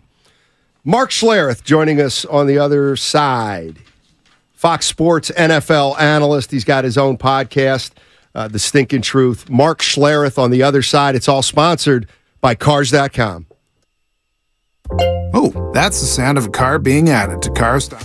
Mark Schlereth joining us on the other side. Fox Sports NFL analyst. He's got his own podcast, The Stinkin' Truth. Mark Schlereth on the other side. It's all sponsored by Cars.com. Oh, that's the sound of a car being added to Cars.com.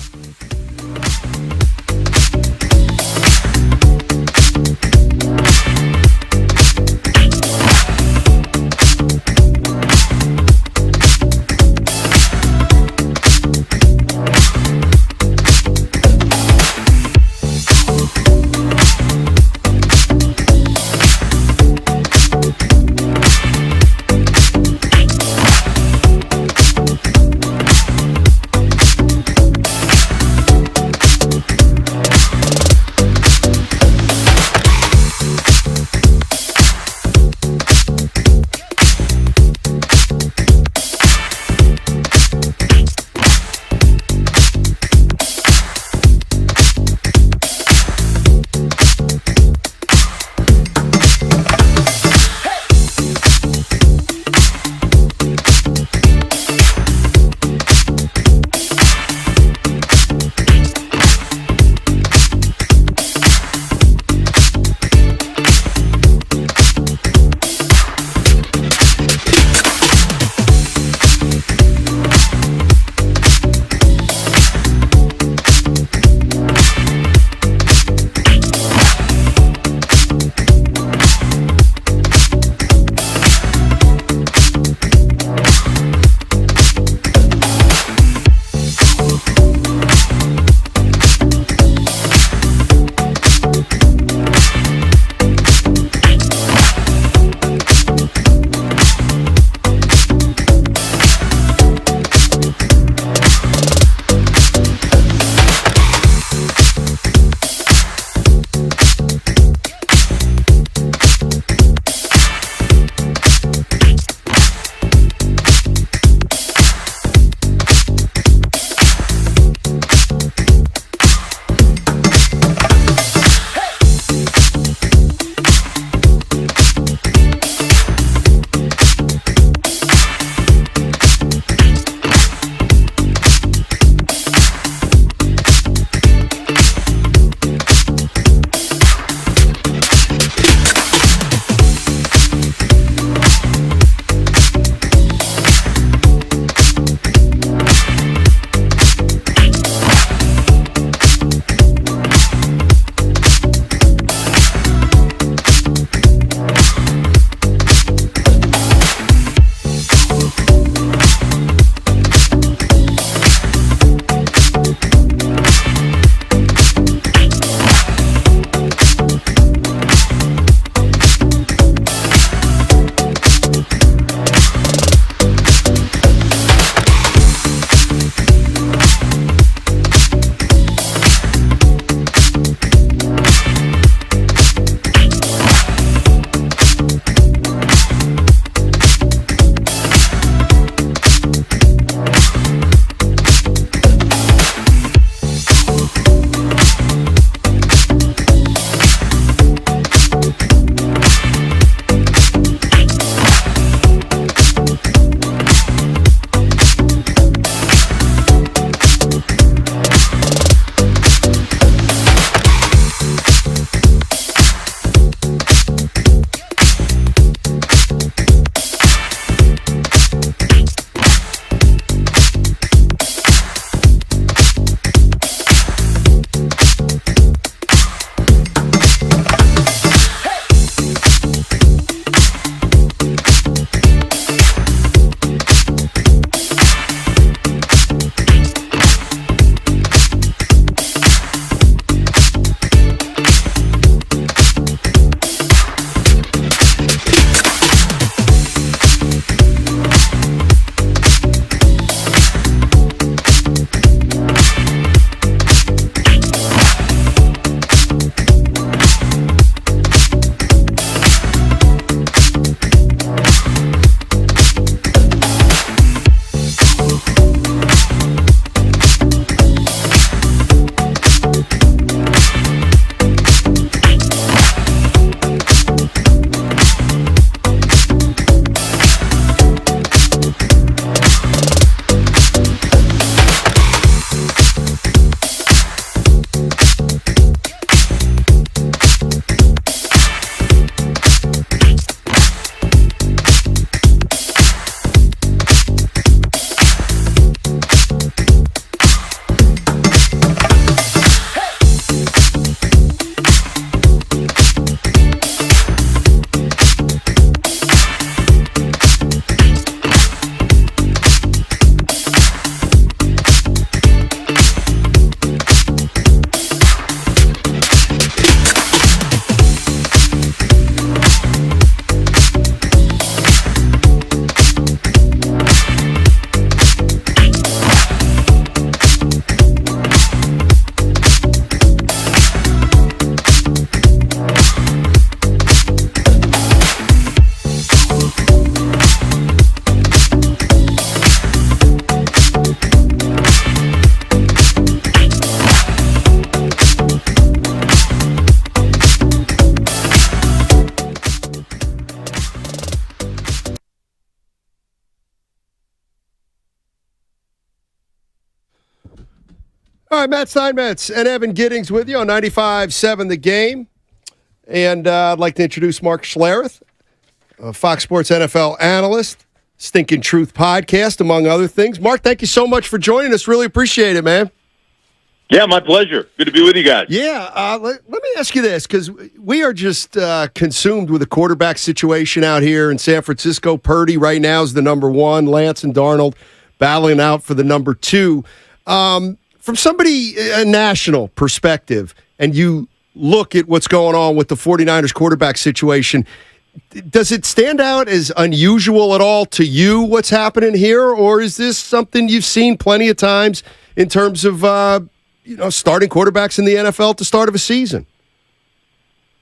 All right, Matt Steinmetz and Evan Giddings with you on 95.7 The Game. And I'd like to introduce Mark Schlereth, a Fox Sports NFL analyst, Stinking Truth podcast, among other things. Mark, thank you so much for joining us. Really appreciate it, man. Yeah, my pleasure. Good to be with you guys. Yeah, let me ask you this, because we are just consumed with the quarterback situation out here in San Francisco. Purdy right now is the number one. Lance and Darnold battling out for the number two. From somebody, a national perspective, and you look at what's going on with the 49ers quarterback situation, does it stand out as unusual at all to you what's happening here, or is this something you've seen plenty of times in terms of starting quarterbacks in the NFL at the start of a season?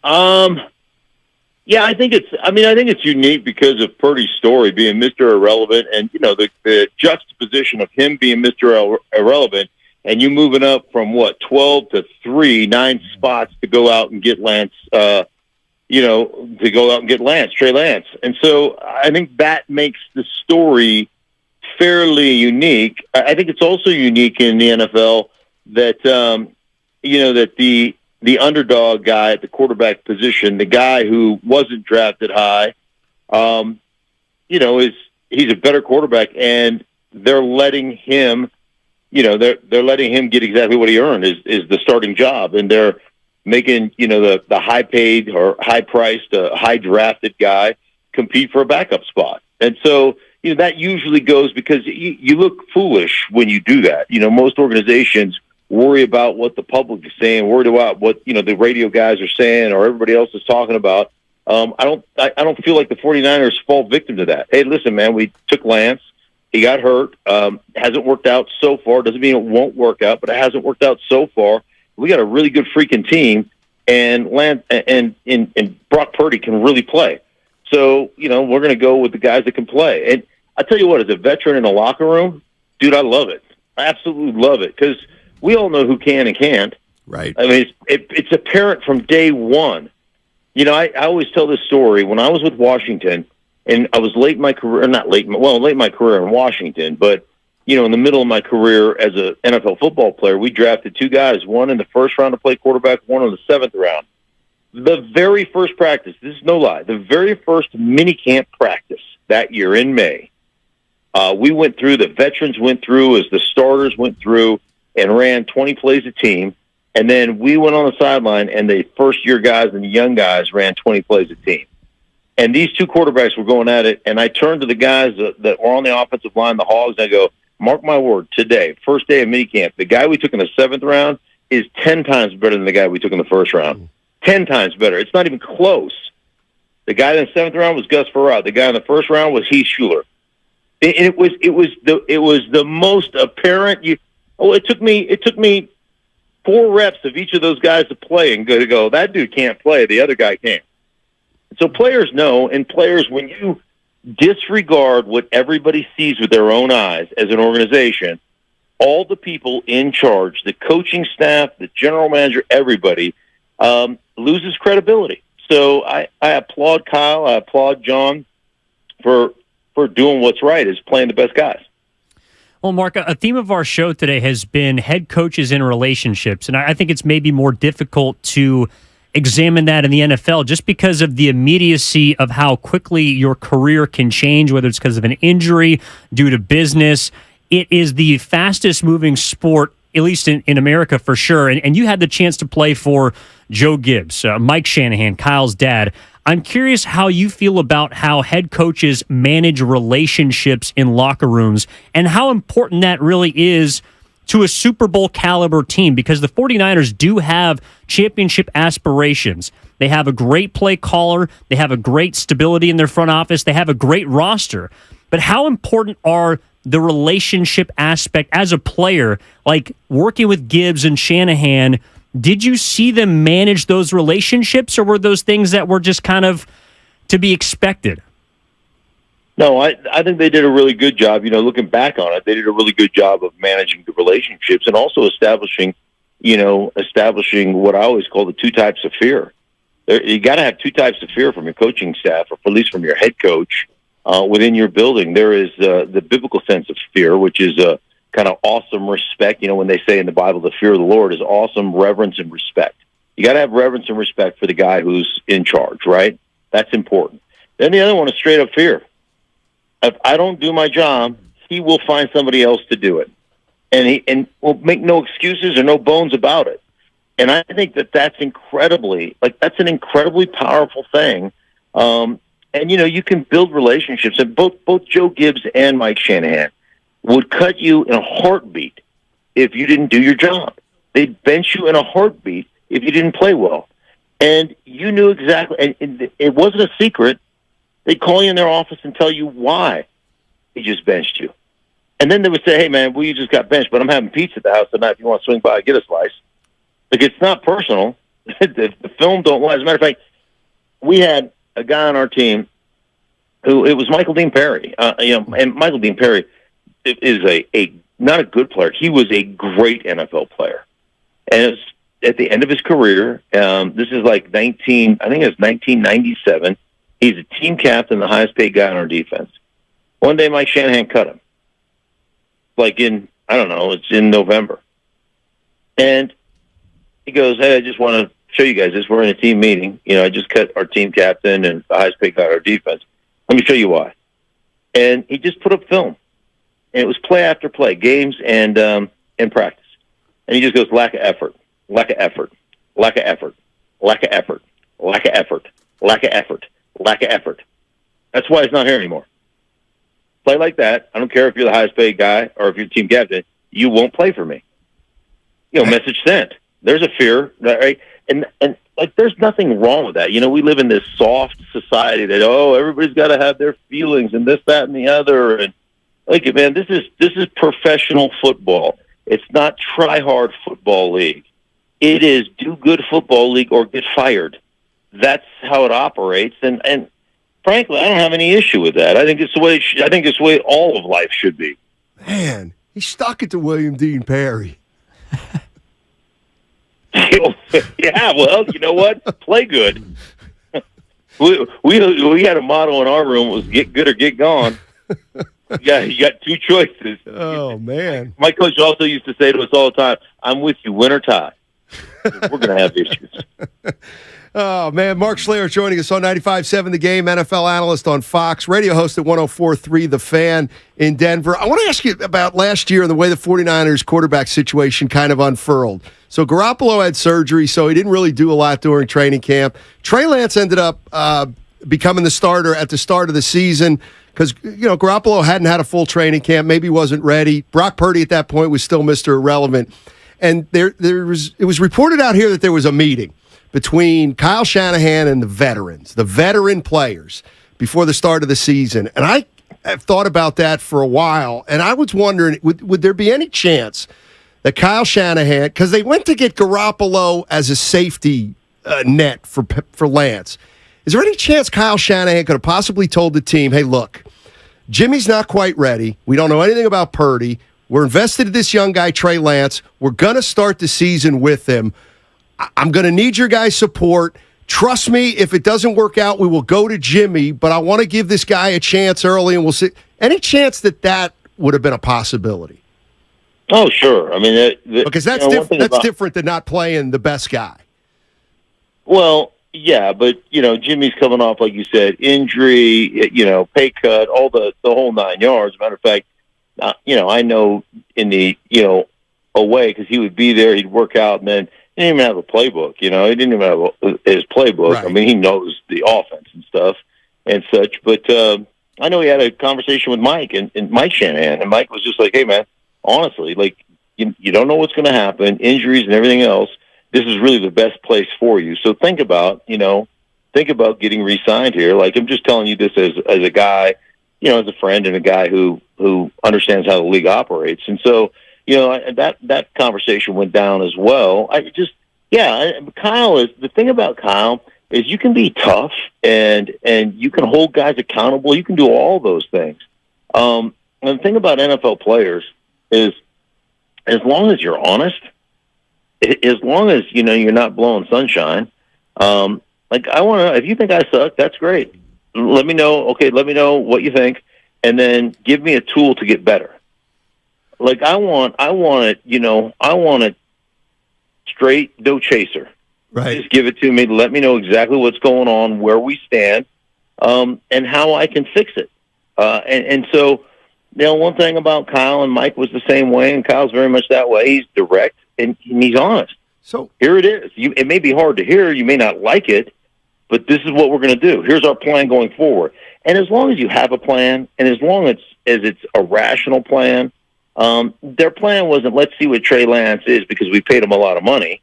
Yeah, I think it's unique because of Purdy's story being Mr. Irrelevant, and the juxtaposition of him being Mr. Irrelevant and you moving up from 12 to 3, 9 spots to go out and get Lance. Trey Lance. And so I think that makes the story fairly unique. I think it's also unique in the NFL that, that the underdog guy at the quarterback position, the guy who wasn't drafted high, he's a better quarterback, and they're letting him, they're letting him get exactly what he earned is the starting job. And they're making, the high paid or high priced, high drafted guy compete for a backup spot. And so, that usually goes because you look foolish when you do that. Most organizations worry about what the public is saying, worried about what, the radio guys are saying or everybody else is talking about. I don't feel like the 49ers fall victim to that. Hey, listen, man, we took Lance. He got hurt. Hasn't worked out so far. Doesn't mean it won't work out, but it hasn't worked out so far. We got a really good freaking team, and Lance and Brock Purdy can really play. So, we're going to go with the guys that can play. And I tell you what, as a veteran in the locker room, dude, I love it. I absolutely love it because we all know who can and can't. Right. I mean, it's apparent from day one. I always tell this story. When I was with Washington, and I was late in my career, late in my career in Washington, but, in the middle of my career as an NFL football player, we drafted 2 guys, one in the first round to play quarterback, one in the 7th round. The very first practice, this is no lie, the very first minicamp practice that year in May, we went through, the veterans went through as the starters went through and ran 20 plays a team. And then we went on the sideline, and the first-year guys and the young guys ran 20 plays a team. And these 2 quarterbacks were going at it, and I turned to the guys that were on the offensive line, the Hogs, and I go, mark my word, today, first day of minicamp, the guy we took in the 7th round is 10 times better than the guy we took in the first round. 10 times better. It's not even close. The guy in the 7th round was Gus Farad. The guy in the first round was Heath Schuler. It was the most apparent. It took me 4 reps of each of those guys to play and go, that dude can't play, the other guy can. So players know, and players, when you disregard what everybody sees with their own eyes as an organization, all the people in charge, the coaching staff, the general manager, everybody, loses credibility. So I applaud Kyle, I applaud John for doing what's right, is playing the best guys. Well, Mark, a theme of our show today has been head coaches in relationships, and I think it's maybe more difficult to examine that in the NFL just because of the immediacy of how quickly your career can change, whether it's because of an injury, due to business. It is the fastest moving sport, at least in America for sure, and you had the chance to play for Joe Gibbs, Mike Shanahan, Kyle's dad. I'm curious how you feel about how head coaches manage relationships in locker rooms and how important that really is to a Super Bowl caliber team, because the 49ers do have championship aspirations. They have a great play caller. They have a great stability in their front office. They have a great roster. But how important are the relationship aspect as a player, like working with Gibbs and Shanahan? Did you see them manage those relationships, or were those things that were just kind of to be expected? No, I think they did a really good job. Looking back on it, they did a really good job of managing the relationships and also establishing what I always call the 2 types of fear. You got to have 2 types of fear from your coaching staff, or at least from your head coach within your building. There is the biblical sense of fear, which is kind of awesome respect. You know, when they say in the Bible, the fear of the Lord is awesome reverence and respect. You got to have reverence and respect for the guy who's in charge, right? That's important. Then the other one is straight up fear. If I don't do my job, he will find somebody else to do it, and will make no excuses or no bones about it. And I think that's that's an incredibly powerful thing. And you know, you can build relationships. And both Joe Gibbs and Mike Shanahan would cut you in a heartbeat if you didn't do your job. They'd bench you in a heartbeat if you didn't play well. And you knew exactly, and it wasn't a secret. They'd call you in their office and tell you why he just benched you. And then they would say, hey, man, well, you just got benched, but I'm having pizza at the house tonight. If you want to swing by, get a slice. Like, it's not personal. The film don't lie. As a matter of fact, we had a guy on our team who, it was Michael Dean Perry. And Michael Dean Perry is a not a good player. He was a great NFL player. And it was at the end of his career. This is like 1997. He's a team captain, the highest paid guy on our defense. One day, Mike Shanahan cut him. Like it's in November. And he goes, hey, I just want to show you guys this. We're in a team meeting. You know, I just cut our team captain and the highest paid guy on our defense. Let me show you why. And he just put up film. And it was play after play, games and practice. And he just goes, lack of effort, lack of effort, lack of effort, lack of effort, lack of effort, lack of effort, lack of effort. That's why he's not here anymore. Play like that. I don't care if you're the highest paid guy or if you're team captain. You won't play for me. You know, message sent. There's a fear, right? And like, there's nothing wrong with that. You know, we live in this soft society that everybody's got to have their feelings and this, that, and the other. And like, man, this is professional football. It's not try hard football league. It is do good football league or get fired. That's how it operates. And frankly, I don't have any issue with that. I think it's the way it's the way all of life should be. Man, he stuck it to William Dean Perry. Yeah, well, you know what? Play good. We had a motto in our room, was get good or get gone. Yeah, you got two choices. Oh, man. My coach also used to say to us all the time, I'm with you, win or tie. We're going to have issues. Oh, man. Mark Schler joining us on 95.7 The Game, NFL analyst on Fox, radio host at 104.3 The Fan in Denver. I want to ask you about last year and the way the 49ers quarterback situation kind of unfurled. So Garoppolo had surgery, so he didn't really do a lot during training camp. Trey Lance ended up becoming the starter at the start of the season because, you know, Garoppolo hadn't had a full training camp, maybe wasn't ready. Brock Purdy at that point was still Mr. Irrelevant. And it was reported out here that there was a meeting between Kyle Shanahan and the veteran players before the start of the season. And I have thought about that for a while, and I was wondering, would there be any chance that Kyle Shanahan, because they went to get Garoppolo as a safety net for Lance, is there any chance Kyle Shanahan could have possibly told the team, hey, look, Jimmy's not quite ready. We don't know anything about Purdy. We're invested in this young guy, Trey Lance. We're going to start the season with him. I'm going to need your guys' support. Trust me, if it doesn't work out, we will go to Jimmy, but I want to give this guy a chance early, and we'll see. Any chance that would have been a possibility? Oh, sure. I mean, because that's different than not playing the best guy. Well, yeah, but, you know, Jimmy's coming off, like you said, injury, you know, pay cut, all the whole 9 yards. Matter of fact, you know, I know in the, you know, away, because he would be there, he'd work out, and then he didn't even have a playbook, you know. He didn't even have his playbook. Right. I mean, he knows the offense and stuff and such. But I know he had a conversation with Mike and Mike Shanahan, and Mike was just like, hey, man, honestly, like, you don't know what's going to happen, injuries and everything else. This is really the best place for you. So think about getting re-signed here. Like, I'm just telling you this as a guy, you know, as a friend and a guy who understands how the league operates. And so, you know, that conversation went down as well. Kyle is the thing about Kyle is you can be tough and you can hold guys accountable. You can do all those things. And the thing about NFL players is, as long as you're honest, as long as you know you're not blowing sunshine. Like, I want to. If you think I suck, that's great. Let me know. Okay, let me know what you think, and then give me a tool to get better. Like I want it. I want it straight, no chaser. Right. Just give it to me. Let me know exactly what's going on, where we stand, and how I can fix it. And so, one thing about Kyle and Mike was the same way, and Kyle's very much that way. He's direct and he's honest. So here it is. It may be hard to hear. You may not like it, but this is what we're going to do. Here's our plan going forward. And as long as you have a plan, and as long as it's a rational plan, their plan wasn't, let's see what Trey Lance is because we paid him a lot of money.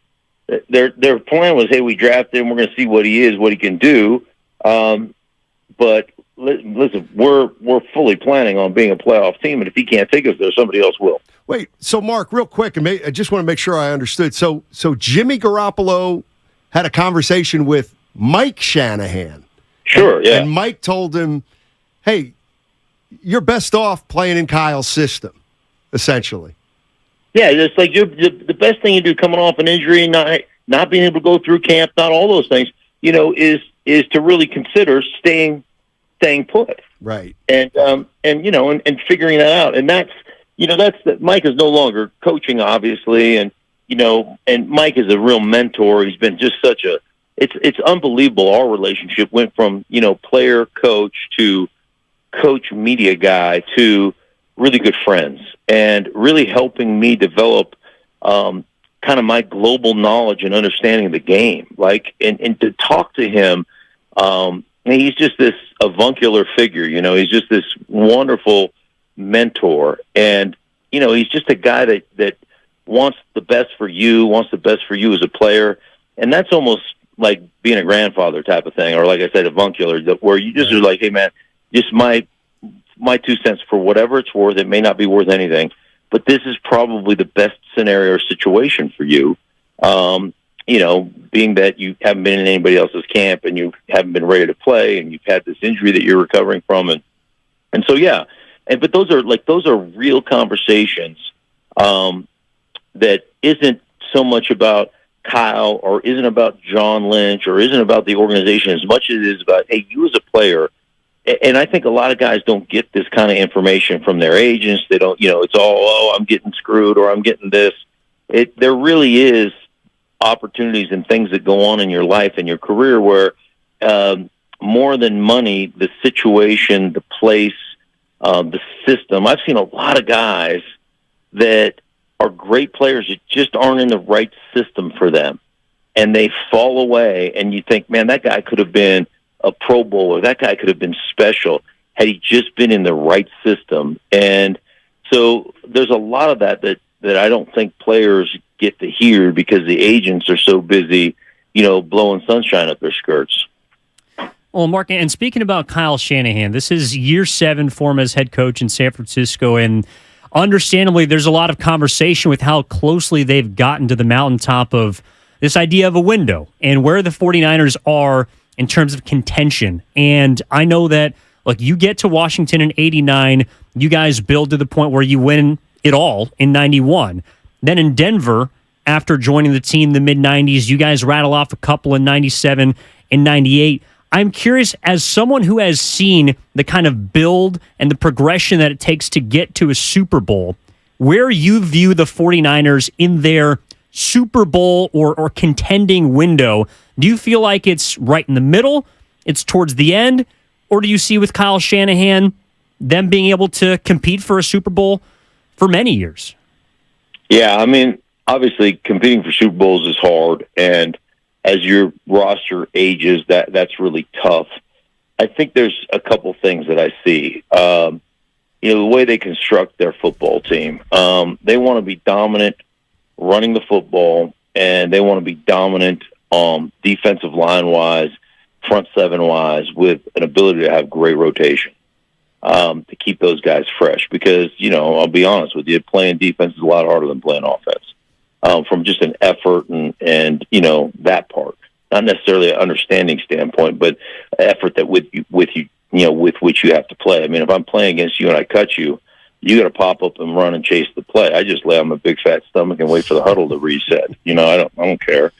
Their plan was, hey, we drafted him. We're going to see what he is, what he can do. But listen, we're fully planning on being a playoff team, and if he can't take us there, somebody else will. Wait, so Mark, real quick, I just want to make sure I understood. So Jimmy Garoppolo had a conversation with Mike Shanahan. Sure, yeah. And Mike told him, hey, you're best off playing in Kyle's system, essentially. Yeah, it's like the best thing you do coming off an injury, not being able to go through camp, not all those things, is to really consider staying put. Right. And figuring that out. And that's Mike is no longer coaching, obviously, and Mike is a real mentor. He's been just it's unbelievable. Our relationship went from, player coach to coach media guy to really good friends, and really helping me develop kind of my global knowledge and understanding of the game. And to talk to him, he's just this avuncular figure. He's just this wonderful mentor, and he's just a guy that wants the best for you, wants the best for you as a player, and that's almost like being a grandfather type of thing, or like I said, avuncular, where you just are like, hey man, just my 2 cents for whatever it's worth. It may not be worth anything, but this is probably the best scenario or situation for you. Being that you haven't been in anybody else's camp and you haven't been ready to play, and you've had this injury that you're recovering from, and so yeah. But those are real conversations that isn't so much about Kyle or isn't about John Lynch or isn't about the organization as much as it is about, hey, you as a player. And I think a lot of guys don't get this kind of information from their agents. They don't, it's all, I'm getting screwed or I'm getting this. There really is opportunities and things that go on in your life and your career where more than money, the situation, the place, the system. I've seen a lot of guys that are great players that just aren't in the right system for them, and they fall away, and you think, man, that guy could have been a Pro Bowler, that guy could have been special had he just been in the right system. And so there's a lot of that I don't think players get to hear because the agents are so busy, blowing sunshine up their skirts. Well, Mark, and speaking about Kyle Shanahan, this is year 7 for him as head coach in San Francisco, and understandably, there's a lot of conversation with how closely they've gotten to the mountaintop of this idea of a window and where the 49ers are in terms of contention. And I know that, you get to Washington in 89, you guys build to the point where you win it all in 91. Then in Denver, after joining the team in the mid-90s, you guys rattle off a couple in 97 and 98. I'm curious, as someone who has seen the kind of build and the progression that it takes to get to a Super Bowl, where you view the 49ers in their Super Bowl or contending window. Do you feel like it's right in the middle, it's towards the end, or do you see with Kyle Shanahan them being able to compete for a Super Bowl for many years? Yeah, I mean, obviously competing for Super Bowls is hard, and as your roster ages, that's really tough. I think there's a couple things that I see. The way they construct their football team, they want to be dominant running the football, and they want to be dominant defensive line-wise, front seven-wise, with an ability to have great rotation to keep those guys fresh. Because, I'll be honest with you, playing defense is a lot harder than playing offense. From just an effort and that part, not necessarily an understanding standpoint, but effort that with which you have to play. I mean, if I'm playing against you and I cut you, you got to pop up and run and chase the play. I just lay on my big fat stomach and wait for the huddle to reset. I don't care.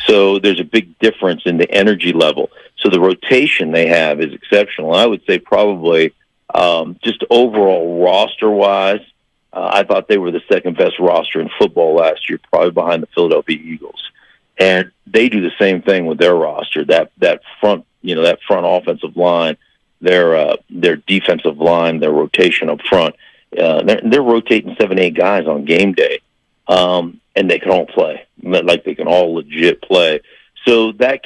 So there's a big difference in the energy level. So the rotation they have is exceptional. I would say probably just overall roster wise, I thought they were the second best roster in football last year, probably behind the Philadelphia Eagles. And they do the same thing with their roster. That front, that front offensive line, their defensive line, their rotation up front. They're rotating 7-8 guys on game day, and they can all play. Like they can all legit play. So that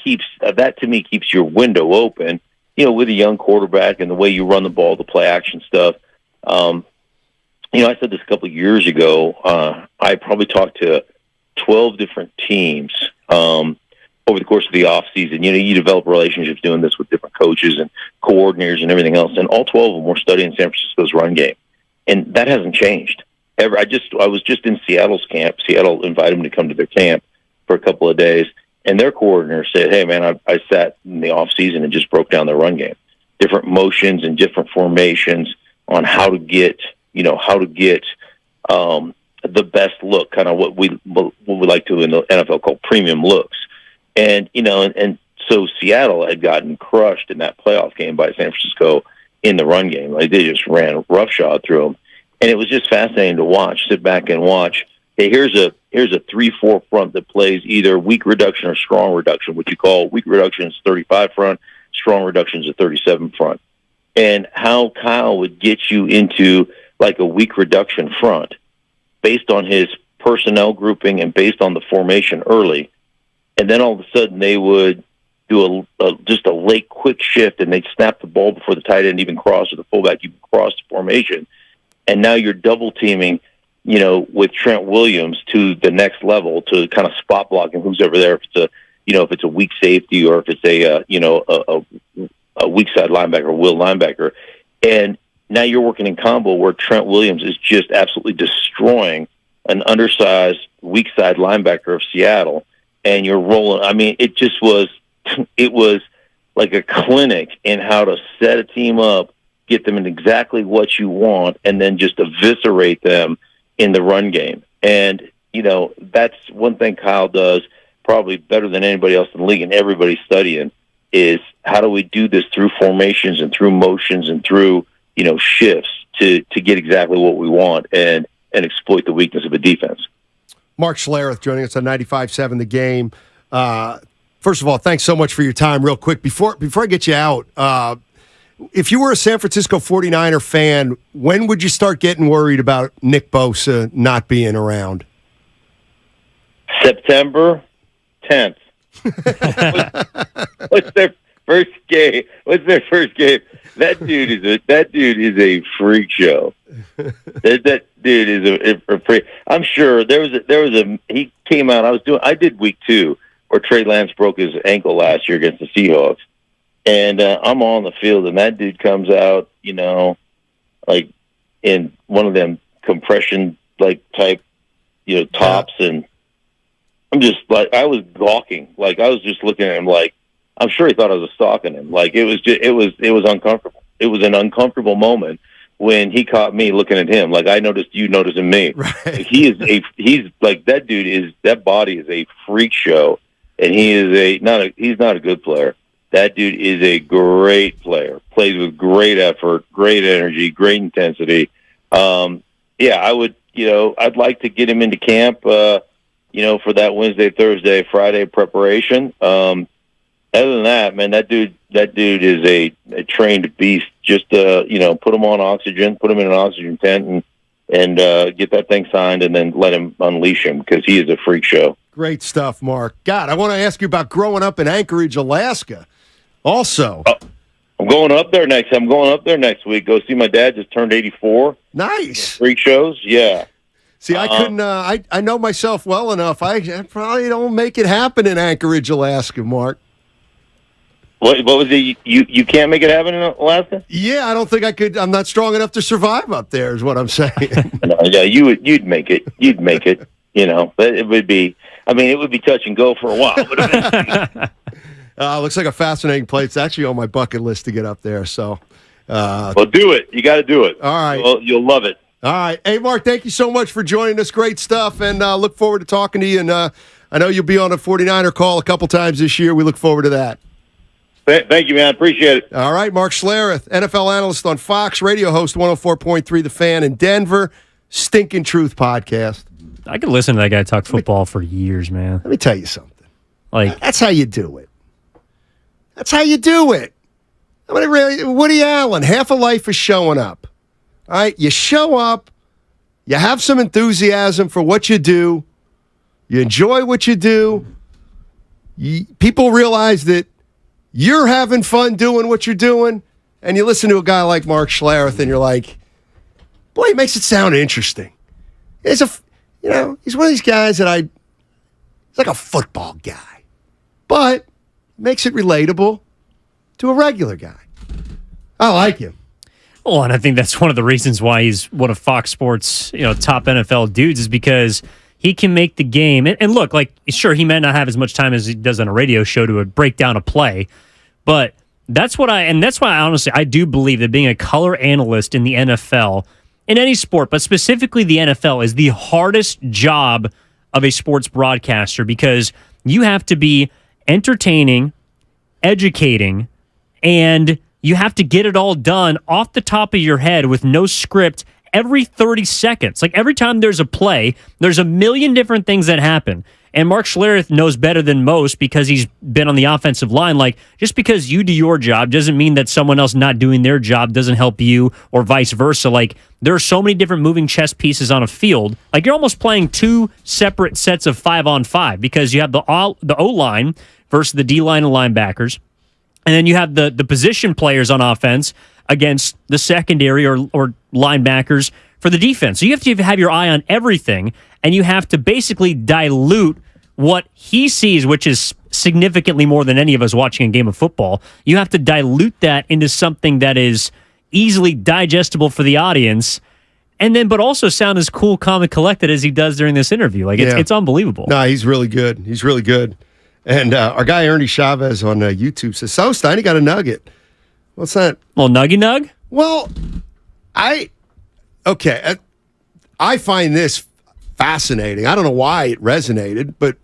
to me keeps your window open. With a young quarterback and the way you run the ball, the play action stuff. I said this a couple of years ago. I probably talked to 12 different teams over the course of the off season. You develop relationships doing this with different coaches and coordinators and everything else, and all 12 of them were studying San Francisco's run game, and that hasn't changed ever. I was just in Seattle's camp. Seattle invited me to come to their camp for a couple of days, and their coordinator said, "Hey, man, I sat in the off season and just broke down their run game, different motions and different formations on how to get the best look, kind of what we like to in the NFL call premium looks." And so Seattle had gotten crushed in that playoff game by San Francisco in the run game. Like they just ran roughshod through them, and it was just fascinating to watch. Sit back and watch. Hey, here's a 3-4 front that plays either weak reduction or strong reduction. What you call weak reduction is 35 front, strong reduction is a 37 front. And how Kyle would get you into like a weak reduction front based on his personnel grouping and based on the formation early. And then all of a sudden they would do just a late quick shift, and they'd snap the ball before the tight end even crossed or the fullback even crossed the formation. And now you're double teaming, with Trent Williams to the next level to kind of spot blocking who's over there. If it's a weak safety or if it's a weak side linebacker, will linebacker. And now you're working in combo where Trent Williams is just absolutely destroying an undersized weak side linebacker of Seattle, and you're rolling. I mean, it was like a clinic in how to set a team up, get them in exactly what you want, and then just eviscerate them in the run game. And, that's one thing Kyle does probably better than anybody else in the league, and everybody's studying, is how do we do this through formations and through motions and through, shifts to get exactly what we want and exploit the weakness of a defense. Mark Schlereth joining us on 95.7 The Game. First of all, thanks so much for your time. Real quick, before I get you out, if you were a San Francisco 49er fan, when would you start getting worried about Nick Bosa not being around? September 10th. What's their first game? That dude is a freak show. That dude is a freak. I'm sure he came out. I did week 2 where Trey Lance broke his ankle last year against the Seahawks, and I'm on the field, and that dude comes out, like in one of them compression type, tops, and I'm just like, I was gawking. Like I was just looking at him like, I'm sure he thought I was stalking him. Like it was uncomfortable. It was an uncomfortable moment when he caught me looking at him. Like I noticed you noticing me. Right. Like, he's like, that body is a freak show, and he's not a good player. That dude is a great player. Plays with great effort, great energy, great intensity. I would, I'd like to get him into camp, for that Wednesday, Thursday, Friday preparation. Other than that, man, that dude is a trained beast. Just put him on oxygen, put him in an oxygen tent, and get that thing signed, and then let him unleash him because he is a freak show. Great stuff, Mark. God, I want to ask you about growing up in Anchorage, Alaska. Also, I'm going up there next week. Go see my dad. Just turned 84. Nice. Freak shows, yeah. See, I couldn't. I know myself well enough. I probably don't make it happen in Anchorage, Alaska, Mark. What was it? You can't make it happen in Alaska? Yeah, I don't think I could. I'm not strong enough to survive up there, is what I'm saying. No, yeah, you'd make it. You'd make it. But it would be. I mean, it would be touch and go for a while. Looks like a fascinating place. It's actually on my bucket list to get up there. So, well, do it. You got to do it. All right, you'll love it. All right, hey Mark, thank you so much for joining us. Great stuff, and look forward to talking to you. And I know you'll be on a 49er call a couple times this year. We look forward to that. Thank you, man. Appreciate it. All right, Mark Schlereth, NFL analyst on Fox, radio host 104.3 The Fan in Denver. Stinking Truth podcast. I could listen to that guy talk football for years, man. Let me tell you something. Like, that's how you do it. That's how you do it. I mean, Woody Allen, half a life is showing up. All right, you show up, you have some enthusiasm for what you do, you enjoy what you do, people realize that you're having fun doing what you're doing, and you listen to a guy like Mark Schlereth, and you're like, boy, he makes it sound interesting. He's one of these guys that he's like a football guy, but makes it relatable to a regular guy. I like him. Well, and I think that's one of the reasons why he's one of Fox Sports, top NFL dudes, is because he can make the game. And look, like, sure, he may not have as much time as he does on a radio show to break down a play, but that's why honestly, I do believe that being a color analyst in the NFL, in any sport, but specifically the NFL, is the hardest job of a sports broadcaster, because you have to be entertaining, educating, and you have to get it all done off the top of your head with no script every 30 seconds. Like, every time there's a play, there's a million different things that happen. And Mark Schlereth knows better than most because he's been on the offensive line. Like, just because you do your job doesn't mean that someone else not doing their job doesn't help you, or vice versa. Like, there are so many different moving chess pieces on a field. Like, you're almost playing two separate sets of 5-on-5, because you have the O-line versus the D-line and linebackers. And then you have the position players on offense against the secondary or linebackers for the defense. So you have to have your eye on everything, and you have to basically dilute what he sees, which is significantly more than any of us watching a game of football. You have to dilute that into something that is easily digestible for the audience, and then but also sound as cool, calm, and collected as he does during this interview. Like, it's unbelievable. No, he's really good. He's really good. And our guy Ernie Chavez on YouTube says, "So Steiny got a nugget. What's that? Well, nuggy nug? Well, I find this fascinating. I don't know why it resonated, but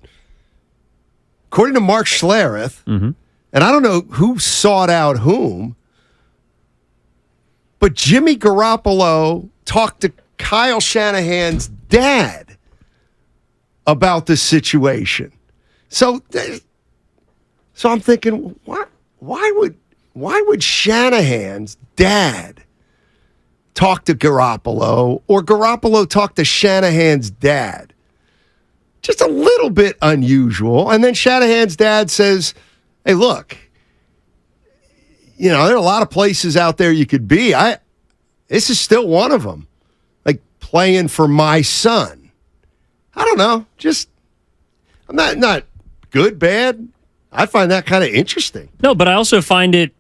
according to Mark Schlereth, and I don't know who sought out whom, but Jimmy Garoppolo talked to Kyle Shanahan's dad about this situation. So I'm thinking, why would Shanahan's dad talk to Garoppolo, or Garoppolo talk to Shanahan's dad? Just a little bit unusual. And then Shanahan's dad says, "Hey, look, there are a lot of places out there you could be. This is still one of them. Like, playing for my son. I don't know. I'm not good, bad. I find that kind of interesting." No, but I also find it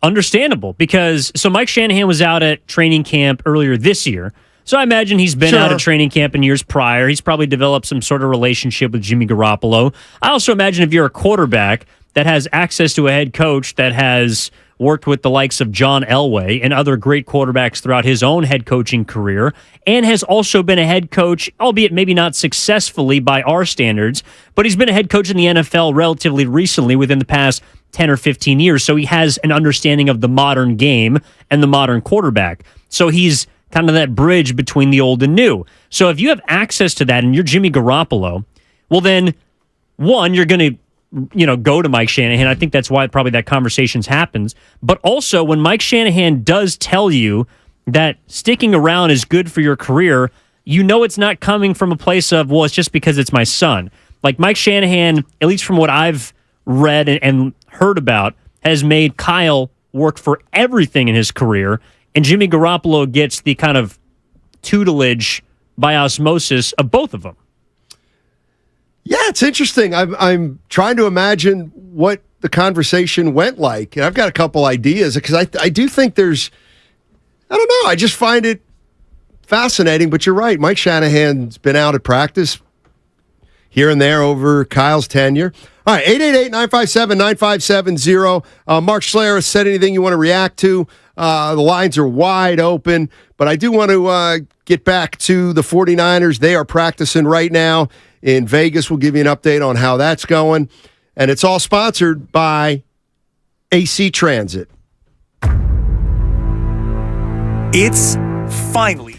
understandable, because Mike Shanahan was out at training camp earlier this year. So I imagine he's been out at training camp in years prior. He's probably developed some sort of relationship with Jimmy Garoppolo. I also imagine if you're a quarterback that has access to a head coach that has worked with the likes of John Elway and other great quarterbacks throughout his own head coaching career, and has also been a head coach, albeit maybe not successfully by our standards, but he's been a head coach in the NFL relatively recently, within the past 10 or 15 years. So he has an understanding of the modern game and the modern quarterback. So he's kind of that bridge between the old and new. So if you have access to that and you're Jimmy Garoppolo, well then, one, you're going to go to Mike Shanahan. I think that's why probably that conversations happens. But also, when Mike Shanahan does tell you that sticking around is good for your career, it's not coming from a place of, well, it's just because it's my son. Like, Mike Shanahan, at least from what I've read and heard about, has made Kyle work for everything in his career, and Jimmy Garoppolo gets the kind of tutelage by osmosis of both of them. Yeah, it's interesting. I'm trying to imagine what the conversation went like. And I've got a couple ideas, because I do think I don't know, I just find it fascinating. But you're right, Mike Shanahan's been out at practice here and there over Kyle's tenure. All right, 888-957-9570. Mark Schlereth said anything you want to react to. The lines are wide open, but I do want to get back to the 49ers. They are practicing right now in Vegas. We'll give you an update on how that's going. And it's all sponsored by AC Transit. It's finally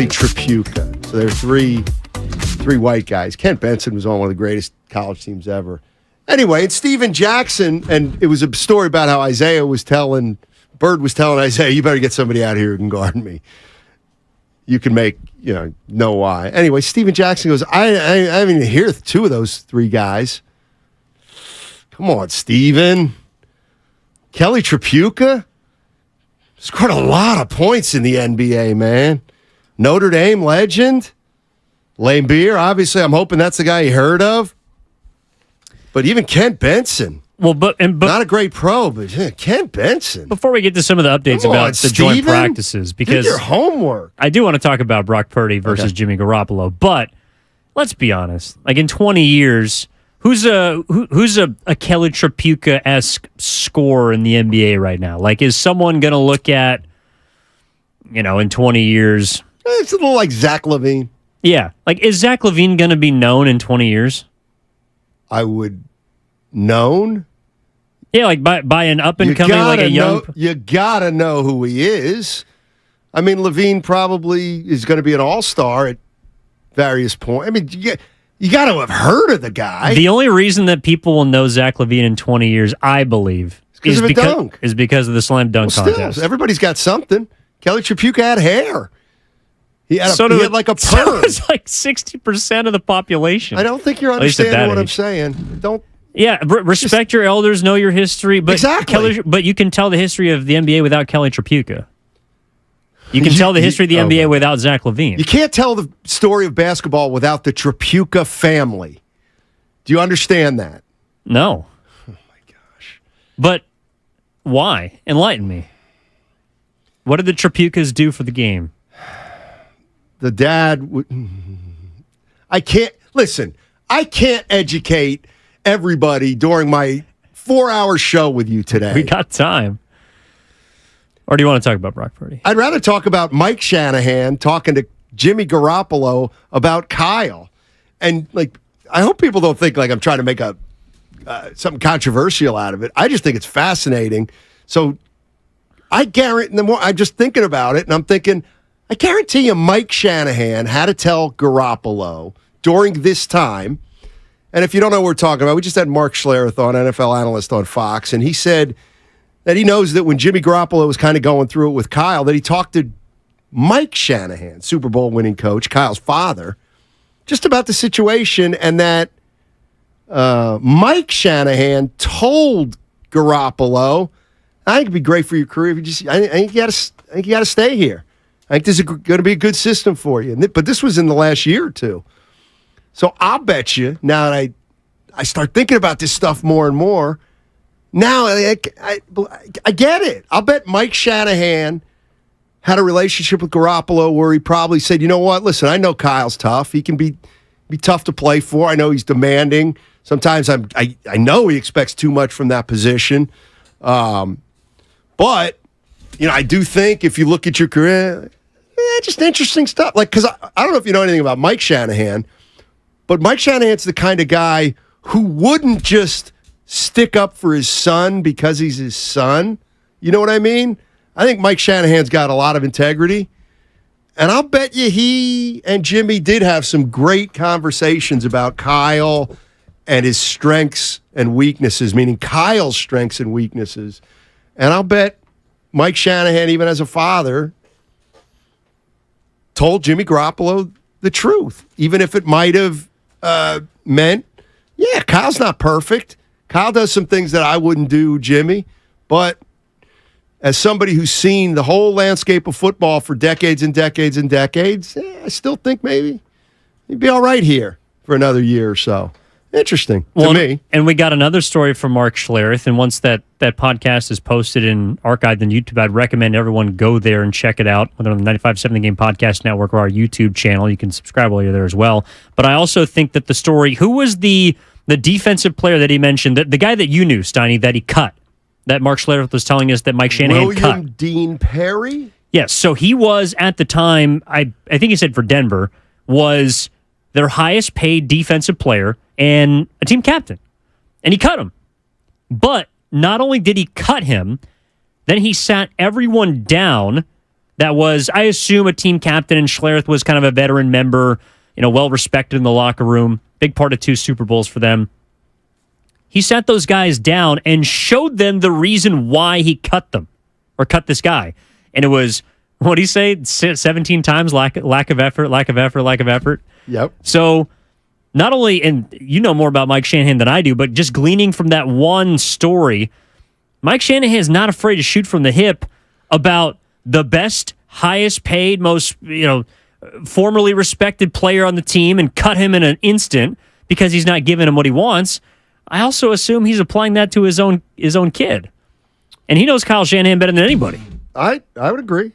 Kelly Tripucka. So there are three white guys. Kent Benson was on one of the greatest college teams ever. Anyway, it's Steven Jackson, and it was a story about how Bird was telling Isaiah, you better get somebody out here who can guard me. You can know why. Anyway, Steven Jackson goes, I haven't even hear two of those three guys. Come on, Steven. Kelly Tripucka scored a lot of points in the NBA, man. Notre Dame legend. Lane Beer, obviously, I'm hoping that's the guy you heard of. But even Kent Benson. Well, but not a great pro, but Kent Benson. Before we get to some of the updates about the joint practices, because do your homework. I do want to talk about Brock Purdy versus Jimmy Garoppolo, but let's be honest. Like in 20 years, who's a Kelly Tripucka-esque scorer in the NBA right now? Like, is someone going to look at, in 20 years? It's a little like Zach LaVine. Yeah. Like, is Zach LaVine going to be known in 20 years? I would known. Yeah, like by an up and coming, like a young. You gotta know who he is. I mean, Levine probably is going to be an all-star at various points. I mean, you got to have heard of the guy. The only reason that people will know Zach LaVine in 20 years, I believe, is because of the slam dunk contest. Everybody's got something. Kelly Tripucka had hair. He had like a perm. So it's like 60% of the population. I don't think you're understanding what I'm saying. Don't. Yeah, respect your elders, know your history, but exactly. But you can tell the history of the NBA without Kelly Tripucka. You can tell the history of the NBA without Zach LaVine. You can't tell the story of basketball without the Tripucka family. Do you understand that? No. Oh my gosh. But why? Enlighten me. What did the Tripuckas do for the game? The dad I can't educate everybody during my 4-hour show with you today. We got time. Or do you want to talk about Brock Purdy? I'd rather talk about Mike Shanahan talking to Jimmy Garoppolo about Kyle. And, I hope people don't think, I'm trying to make something controversial out of it. I just think it's fascinating. So, I guarantee, the more I'm just thinking about it, and I'm thinking, I guarantee you Mike Shanahan had to tell Garoppolo during this time. And if you don't know what we're talking about, we just had Mark Schlereth on, NFL analyst on Fox, and he said that he knows that when Jimmy Garoppolo was kind of going through it with Kyle, that he talked to Mike Shanahan, Super Bowl winning coach, Kyle's father, just about the situation, and that Mike Shanahan told Garoppolo, I think it'd be great for your career if I think you got to stay here. I think this is going to be a good system for you. But this was in the last year or two. So I'll bet you, now that I start thinking about this stuff more and more, now I get it. I'll bet Mike Shanahan had a relationship with Garoppolo where he probably said, you know what, listen, I know Kyle's tough. He can be tough to play for. I know he's demanding. Sometimes I know he expects too much from that position. But, I do think if you look at your career, just interesting stuff. Because I don't know if you know anything about Mike Shanahan, but Mike Shanahan's the kind of guy who wouldn't just stick up for his son because he's his son. You know what I mean? I think Mike Shanahan's got a lot of integrity. And I'll bet you he and Jimmy did have some great conversations about Kyle and his strengths and weaknesses, meaning Kyle's strengths and weaknesses. And I'll bet Mike Shanahan, even as a father, told Jimmy Garoppolo the truth, even if it might have meant, yeah, Kyle's not perfect. Kyle does some things that I wouldn't do, Jimmy. But as somebody who's seen the whole landscape of football for decades and decades and decades, I still think maybe he'd be all right here for another year or so. Interesting to me. And we got another story from Mark Schlereth, and once that podcast is posted and archived on YouTube, I'd recommend everyone go there and check it out, whether on the 95.7 The Game Podcast Network or our YouTube channel. You can subscribe while you're there as well. But I also think that the story, who was the defensive player that he mentioned, the guy that you knew, Steiny, that he cut, that Mark Schlereth was telling us that Mike Shanahan cut? William Dean Perry? Yes, so he was, at the time, I think he said for Denver, was their highest paid defensive player and a team captain. And he cut him. But not only did he cut him, then he sat everyone down that was, I assume, a team captain, and Schlereth was kind of a veteran member, well-respected in the locker room, big part of 2 Super Bowls for them. He sat those guys down and showed them the reason why he cut them, or cut this guy. And it was, what did he say, 17 times lack of effort? Yep. So not only, and you know more about Mike Shanahan than I do, but just gleaning from that one story, Mike Shanahan is not afraid to shoot from the hip about the best, highest paid, most, formerly respected player on the team and cut him in an instant because he's not giving him what he wants. I also assume he's applying that to his own kid. And he knows Kyle Shanahan better than anybody. I would agree.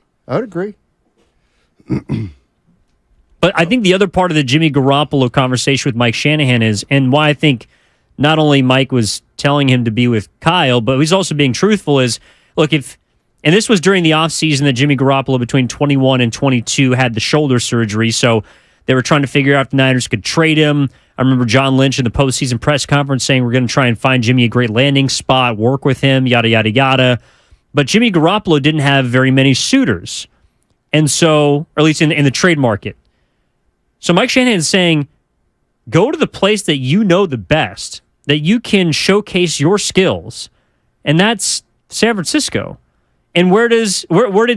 But I think the other part of the Jimmy Garoppolo conversation with Mike Shanahan is, and why I think not only Mike was telling him to be with Kyle, but he's also being truthful, is, look, and this was during the offseason that Jimmy Garoppolo between 21 and 22 had the shoulder surgery, so they were trying to figure out if the Niners could trade him. I remember John Lynch in the postseason press conference saying we're going to try and find Jimmy a great landing spot, work with him, yada, yada, yada. But Jimmy Garoppolo didn't have very many suitors, and so, or at least in the trade market. So Mike Shanahan is saying, go to the place that you know the best, that you can showcase your skills, and that's San Francisco. And where did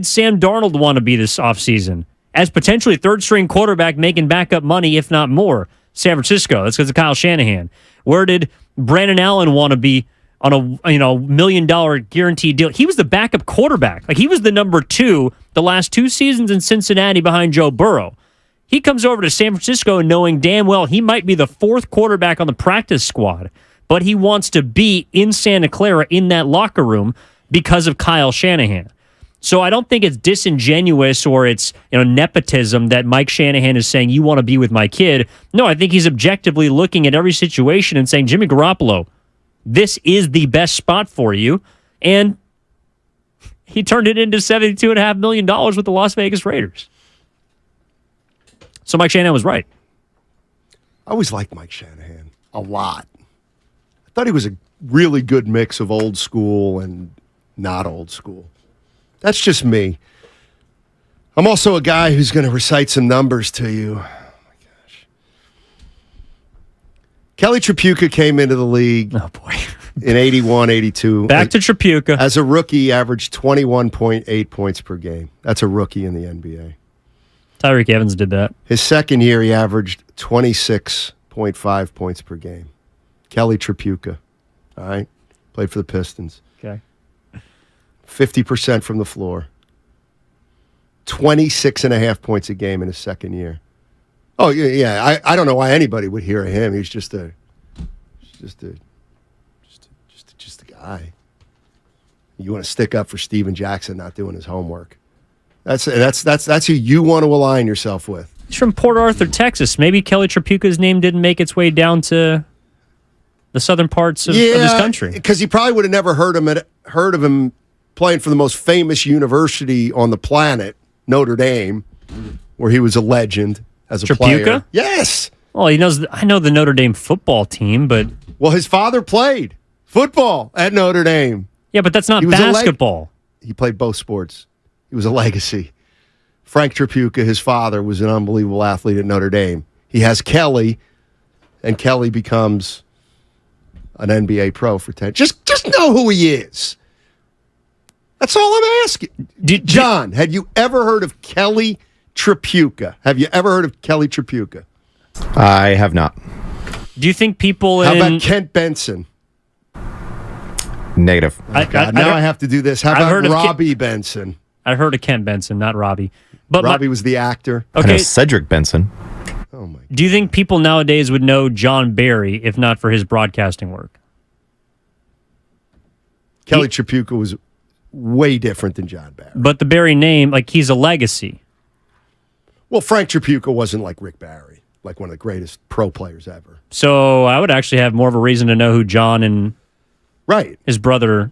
Sam Darnold want to be this offseason? As potentially third-string quarterback making backup money, if not more. San Francisco. That's because of Kyle Shanahan. Where did Brandon Allen want to be on a $1 million guaranteed deal? He was the backup quarterback. Like, he was the number 2 the last 2 seasons in Cincinnati behind Joe Burrow. He comes over to San Francisco knowing damn well he might be the 4th quarterback on the practice squad, but he wants to be in Santa Clara in that locker room because of Kyle Shanahan. So I don't think it's disingenuous or it's nepotism that Mike Shanahan is saying, you want to be with my kid. No, I think he's objectively looking at every situation and saying, Jimmy Garoppolo, this is the best spot for you. And he turned it into $72.5 million with the Las Vegas Raiders. So Mike Shanahan was right. I always liked Mike Shanahan a lot. I thought he was a really good mix of old school and not old school. That's just me. I'm also a guy who's going to recite some numbers to you. Oh, my gosh. Kelly Tripucka came into the league in 81, 82. Back to Tripucka. As a rookie, averaged 21.8 points per game. That's a rookie in the NBA. Tyreek Evans did that. His second year, he averaged 26.5 points per game. Kelly Tripucka. All right? Played for the Pistons. Okay. 50% from the floor. 26.5 points a game in his second year. Oh, yeah. I don't know why anybody would hear of him. He's just a guy. You want to stick up for Steven Jackson not doing his homework. That's who you want to align yourself with. He's from Port Arthur, Texas. Maybe Kelly Tripucka's name didn't make its way down to the southern parts of this country. Because he probably would have never heard of him playing for the most famous university on the planet, Notre Dame, where he was a legend as a player. Tripucka? Yes. Well, I know the Notre Dame football team, but well, his father played football at Notre Dame. Yeah, but that's not basketball. He played both sports. He was a legacy. Frank Tripucka, his father, was an unbelievable athlete at Notre Dame. He has Kelly, and Kelly becomes an NBA pro for 10. Just know who he is. That's all I'm asking. John, had you ever heard of Kelly Tripucka? Have you ever heard of Kelly Tripucka? I have not. Do you think people How about Kent Benson? Negative. Now I have to do this. How about Robbie Benson? I've heard of Kent Benson, not Robbie. But Robbie was the actor. Okay. I know Cedric Benson. Oh my! Do you think people nowadays would know John Barry if not for his broadcasting work? Kelly Tripucka was way different than John Barry. But the Barry name, like, he's a legacy. Well, Frank Tripucka wasn't like Rick Barry, like one of the greatest pro players ever. So I would actually have more of a reason to know who John and his brother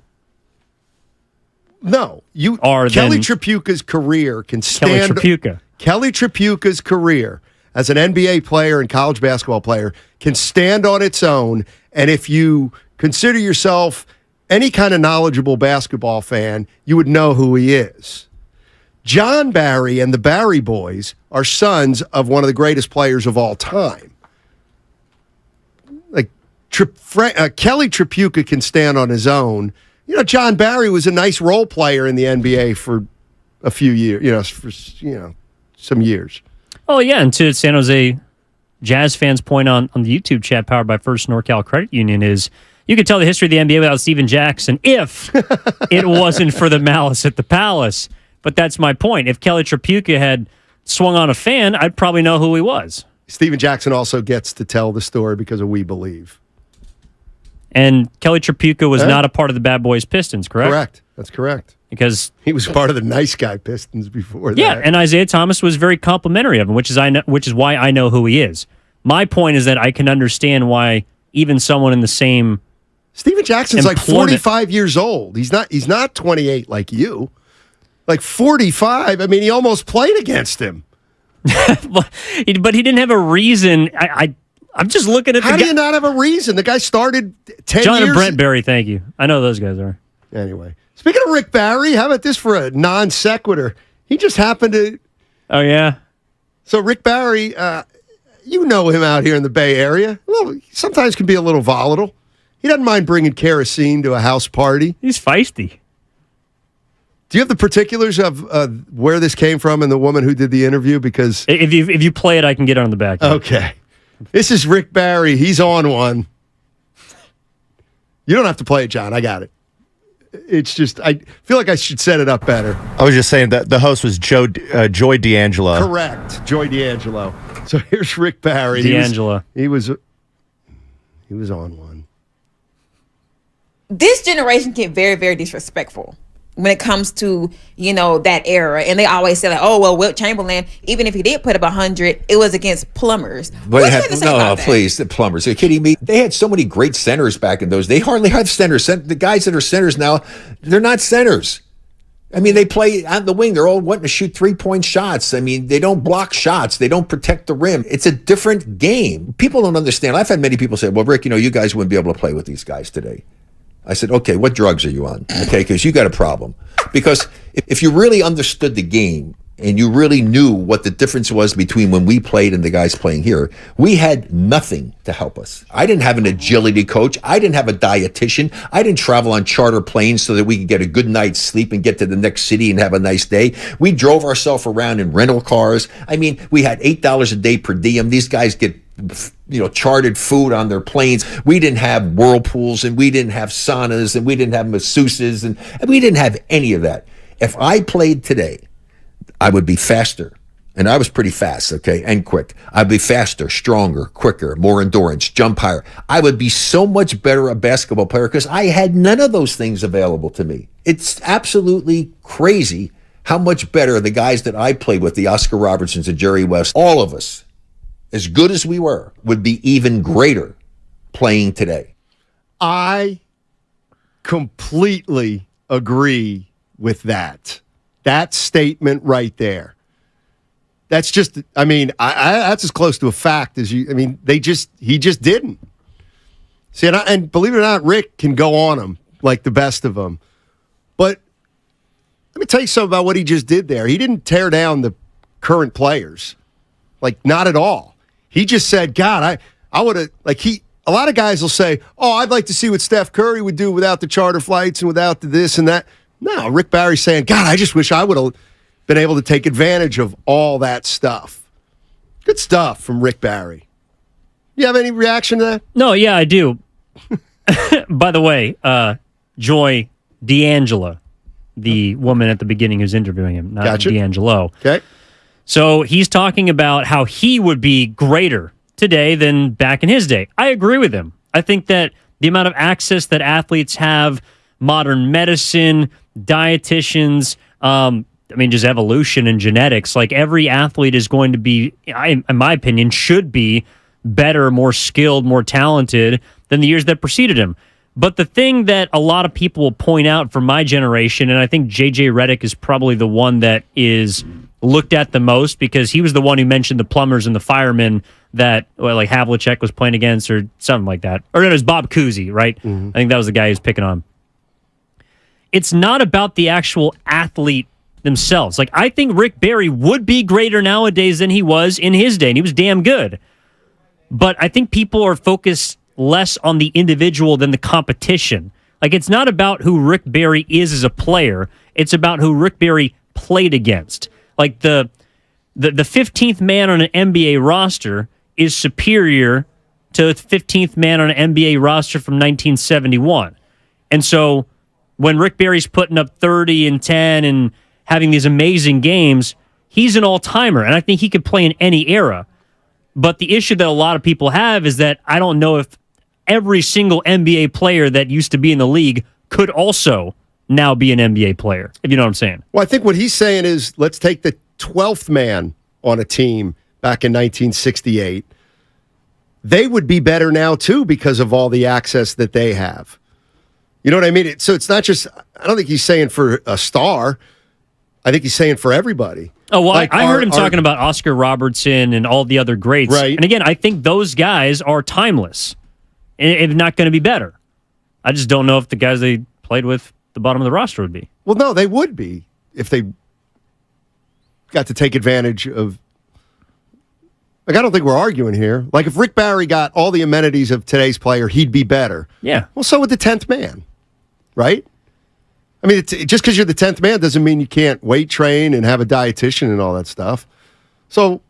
are. Kelly Tripucka's career can stand. Kelly Tripucka's career as an NBA player and college basketball player can stand on its own. And if you consider yourself any kind of knowledgeable basketball fan, you would know who he is. John Barry and the Barry boys are sons of one of the greatest players of all time. Like Kelly Tripucka can stand on his own. You know, John Barry was a nice role player in the NBA for a few years, some years. Oh, yeah, and to San Jose Jazz fans' point on the YouTube chat powered by First NorCal Credit Union is you could tell the history of the NBA without Steven Jackson if it wasn't for the malice at the Palace. But that's my point. If Kelly Tripucka had swung on a fan, I'd probably know who he was. Steven Jackson also gets to tell the story because of We Believe. And Kelly Tripucka was not a part of the Bad Boys Pistons, correct? Correct. That's correct. Because he was part of the nice guy Pistons before that. Yeah, and Isaiah Thomas was very complimentary of him, which is why I know who he is. My point is that I can understand why even someone in the same Steven Jackson's like 45 years old. He's not 28 like you. Like 45. I mean, he almost played against him. But he didn't have a reason. I'm just looking at How do you not have a reason? The guy started 10 John years. and Brent Barry, thank you. I know those guys are. Anyway, speaking of Rick Barry, how about this for a non sequitur? He just happened to. Oh, yeah? So Rick Barry, you know him out here in the Bay Area. Well, he sometimes can be a little volatile. He doesn't mind bringing kerosene to a house party. He's feisty. Do you have the particulars of where this came from and the woman who did the interview? Because if you play it, I can get it on the back. Okay. This is Rick Barry. He's on one. You don't have to play it, John. I got it. It's just, I feel like I should set it up better. I was just saying that the host was Joy D'Angelo. Correct. Joy D'Angelo. So here's Rick Barry. D'Angelo. He was on one. This generation get very, very disrespectful when it comes to, that era. And they always say, like, oh, well, Wilt Chamberlain, even if he did put up 100, it was against plumbers. Please, the plumbers. Are you kidding me? They had so many great centers back in those. They hardly have centers. The guys that are centers now, they're not centers. I mean, they play on the wing. They're all wanting to shoot 3-point shots. I mean, they don't block shots. They don't protect the rim. It's a different game. People don't understand. I've had many people say, well, Rick, you guys wouldn't be able to play with these guys today. I said, okay, what drugs are you on? Okay, because you got a problem. Because if you really understood the game and you really knew what the difference was between when we played and the guys playing here, we had nothing to help us. I didn't have an agility coach. I didn't have a dietitian. I didn't travel on charter planes so that we could get a good night's sleep and get to the next city and have a nice day. We drove ourselves around in rental cars. I mean, we had $8 a day per diem. These guys get chartered food on their planes. We didn't have whirlpools, and we didn't have saunas, and we didn't have masseuses, and we didn't have any of that. If I played today, I would be faster. And I was pretty fast, okay, and quick. I'd be faster, stronger, quicker, more endurance, jump higher. I would be so much better a basketball player because I had none of those things available to me. It's absolutely crazy how much better the guys that I played with, the Oscar Robertsons, the Jerry West, all of us, as good as we were, would be even greater playing today. I completely agree with that. That statement right there. That's just, that's as close to a fact as you, he just didn't. See, and believe it or not, Rick can go on him like the best of them. But let me tell you something about what he just did there. He didn't tear down the current players. Like, not at all. He just said, God, I would have, a lot of guys will say, oh, I'd like to see what Steph Curry would do without the charter flights and without the this and that. No, Rick Barry's saying, God, I just wish I would have been able to take advantage of all that stuff. Good stuff from Rick Barry. You have any reaction to that? No, yeah, I do. By the way, Joy D'Angelo, the woman at the beginning who's interviewing him, not D'Angelo. Okay. So he's talking about how he would be greater today than back in his day. I agree with him. I think that the amount of access that athletes have, modern medicine, dietitians, just evolution and genetics, like every athlete is going to be, in my opinion, should be better, more skilled, more talented than the years that preceded him. But the thing that a lot of people will point out from my generation, and I think J.J. Redick is probably the one that is looked at the most because he was the one who mentioned the plumbers and the firemen that Havlicek was playing against or something like that. Or it was Bob Cousy, right? I think that was the guy he was picking on. It's not about the actual athlete themselves. Like, I think Rick Barry would be greater nowadays than he was in his day, and he was damn good. But I think people are focused less on the individual than the competition. Like, it's not about who Rick Barry is as a player. It's about who Rick Barry played against. Like, the 15th man on an NBA roster is superior to the 15th man on an NBA roster from 1971. And so when Rick Barry's putting up 30 and 10 and having these amazing games, he's an all-timer, and I think he could play in any era. But the issue that a lot of people have is that I don't know if every single NBA player that used to be in the league could also now be an NBA player, if you know what I'm saying. Well, I think what he's saying is let's take the 12th man on a team back in 1968. They would be better now, too, because of all the access that they have. You know what I mean? So it's not just, I don't think he's saying for a star. I think he's saying for everybody. Oh, well, like I heard him talking about Oscar Robertson and all the other greats. Right. And again, I think those guys are timeless and not going to be better. I just don't know if the guys they played with the bottom of the roster would be. Well, no, they would be if they got to take advantage of. Like, I don't think we're arguing here. Like, if Rick Barry got all the amenities of today's player, he'd be better. Yeah. Well, so would the 10th man, right? I mean, just because you're the 10th man doesn't mean you can't weight train and have a dietitian and all that stuff. So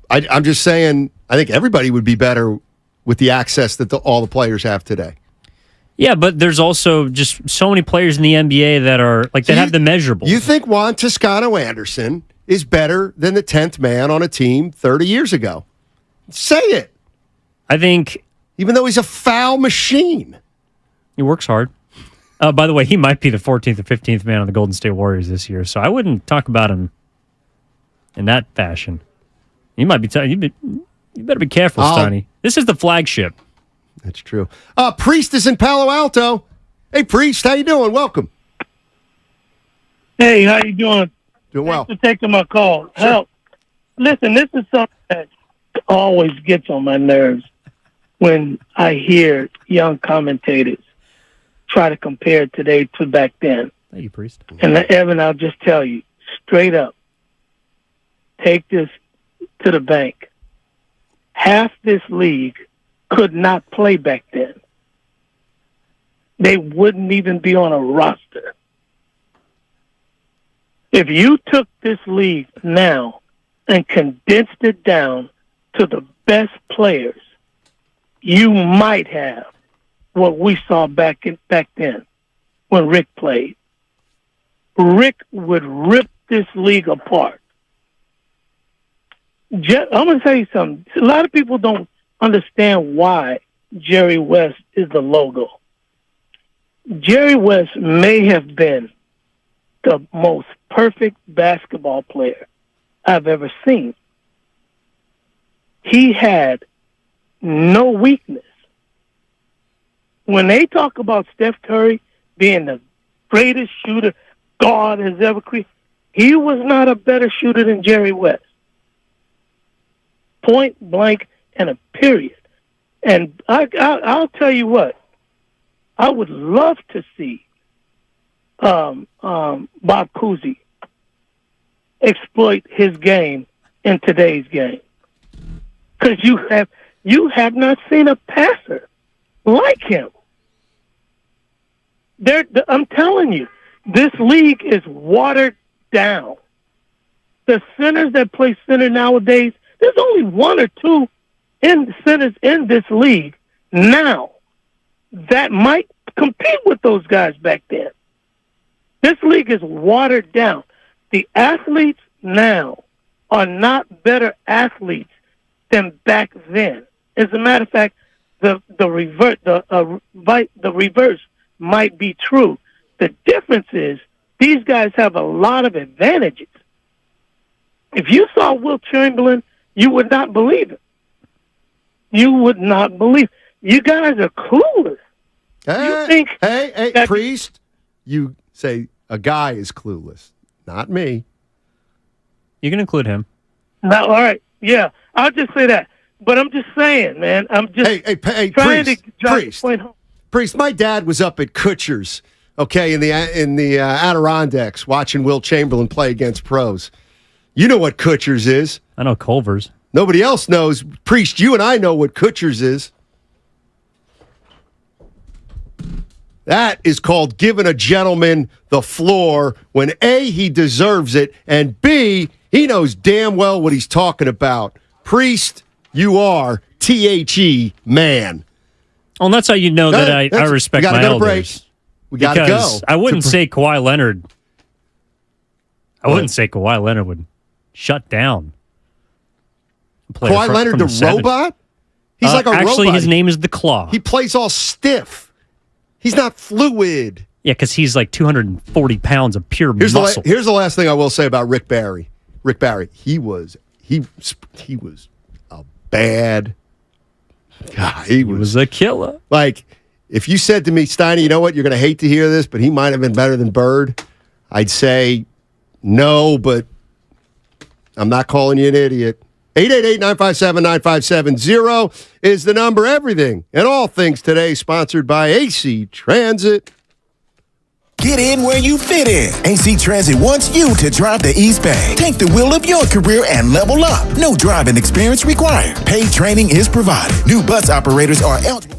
I'm just saying, I think everybody would be better with the access that all the players have today. Yeah, but there's also just so many players in the NBA that are, like, that have the measurables. You think Juan Toscano-Anderson is better than the 10th man on a team 30 years ago? Say it. I think... Even though he's a foul machine. He works hard. By the way, he might be the 14th or 15th man on the Golden State Warriors this year, so I wouldn't talk about him in that fashion. You might be you better be careful, Steiny. This is the flagship. That's true. Priest is in Palo Alto. Hey, Priest, how you doing? Welcome. Hey, how you doing? Doing well. Thanks for taking my call. Sure. Help. Listen, this is something that always gets on my nerves when I hear young commentators try to compare today to back then. Thank you, Priest. And Evan, I'll just tell you, straight up, take this to the bank. Half this league could not play back then. They wouldn't even be on a roster. If you took this league now and condensed it down to the best players, you might have what we saw back then when Rick played. Rick would rip this league apart. I'm going to tell you something. A lot of people don't understand why Jerry West is the logo. Jerry West may have been the most perfect basketball player I've ever seen. He had no weakness. When they talk about Steph Curry being the greatest shooter God has ever created, he was not a better shooter than Jerry West. Point blank and a period. And I'll tell you what, I would love to see Bob Cousy exploit his game in today's game, because you have not seen a passer like him. I'm telling you, this league is watered down. The centers that play center nowadays, there's only one or two centers in this league now that might compete with those guys back then. This league is watered down. The athletes now are not better athletes than back then. As a matter of fact, the reverse might be true. The difference is these guys have a lot of advantages. If you saw Wilt Chamberlain, you would not believe it. You would not believe. You guys are clueless. Hey, Priest, you say a guy is clueless, not me. You can include him. No, all right. Yeah, I'll just say that. But I'm just saying, man. I'm just hey, trying Priest, to drive the point home. Priest, my dad was up at Kutcher's okay, in the Adirondacks, watching Will Chamberlain play against pros. You know what Kutcher's is. I know Culver's. Nobody else knows. Priest, you and I know what Kutcher's is. That is called giving a gentleman the floor when A, he deserves it, and B, he knows damn well what he's talking about. Priest, you are THE man. Well, that's how you know that I respect my elders. We got to go. I wouldn't say Kawhi Leonard. I wouldn't say Kawhi Leonard would shut down. Kawhi Leonard, the robot? He's like a robot. Actually, his name is the Claw. He plays all stiff. He's not fluid. Yeah, because he's like 240 pounds of pure muscle. Here's the last thing I will say about Rick Barry. Rick Barry, he was a bad guy. He was a killer. Like, if you said to me, Steiny, you know what, you're going to hate to hear this, but he might have been better than Bird, I'd say no, but I'm not calling you an idiot. 888-957-9570 is the number. Everything and all things today sponsored by AC Transit. Get in where you fit in. AC Transit wants you to drive the East Bay. Take the wheel of your career and level up. No driving experience required. Paid training is provided. New bus operators are eligible.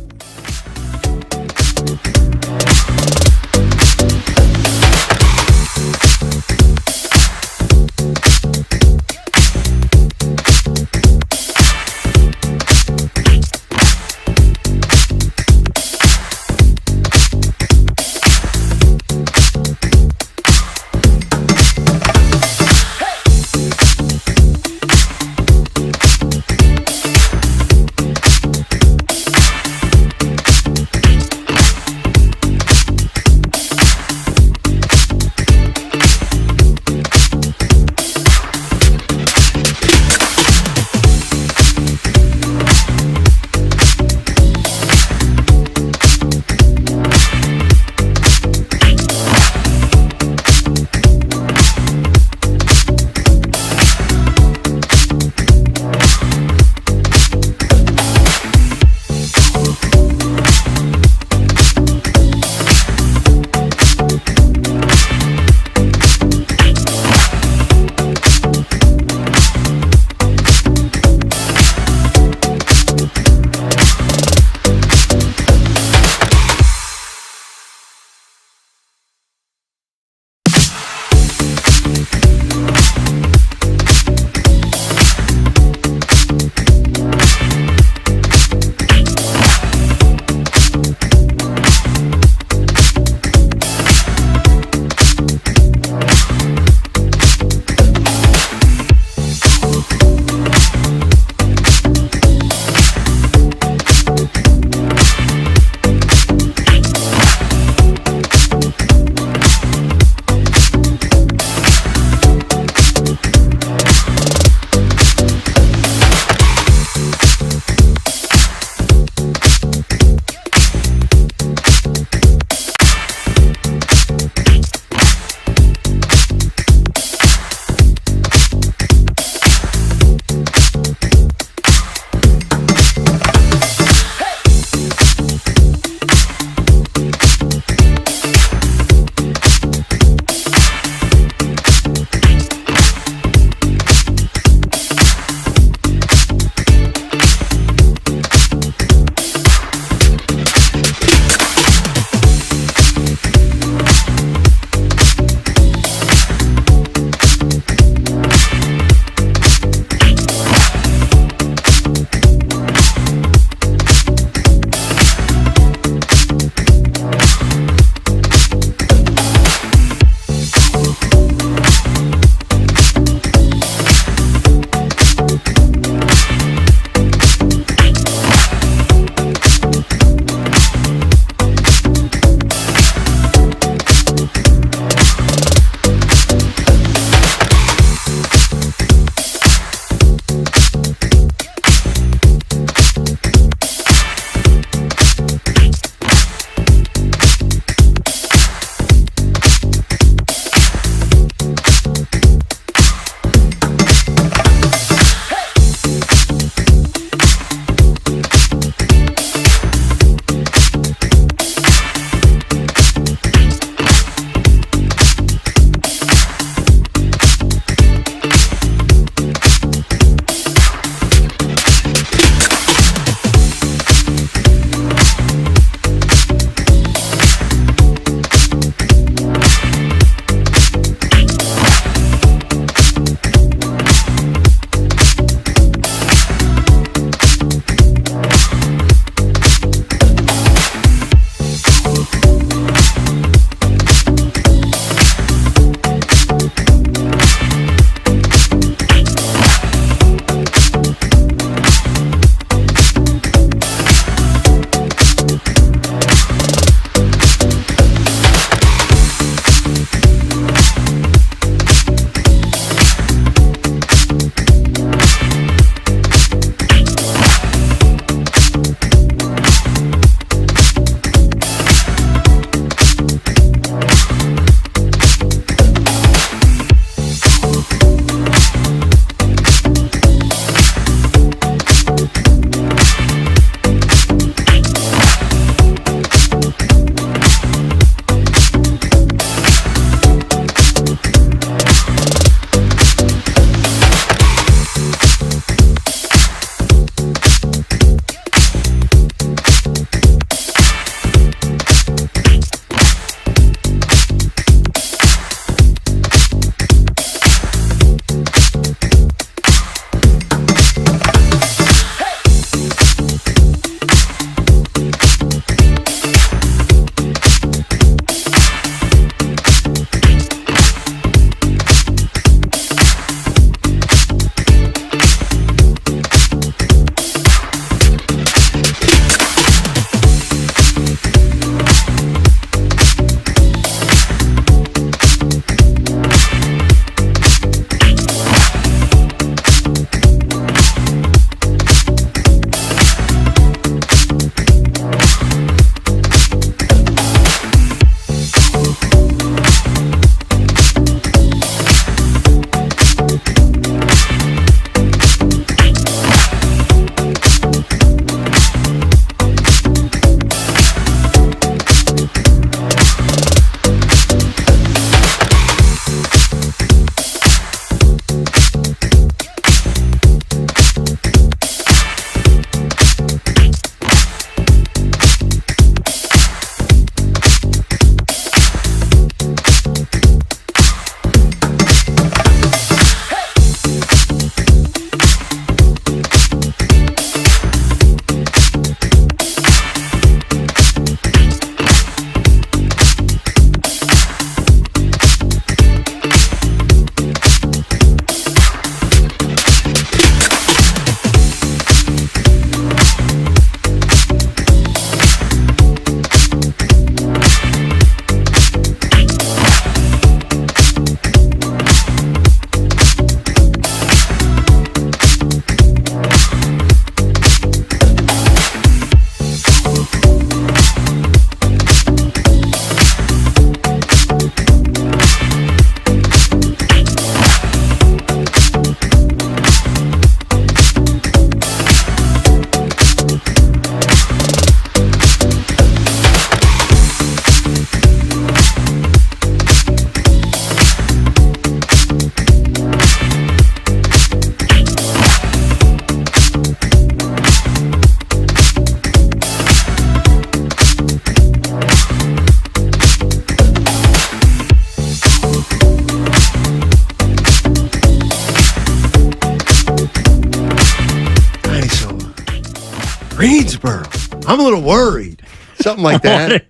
Greensboro. I'm a little worried. Something like that.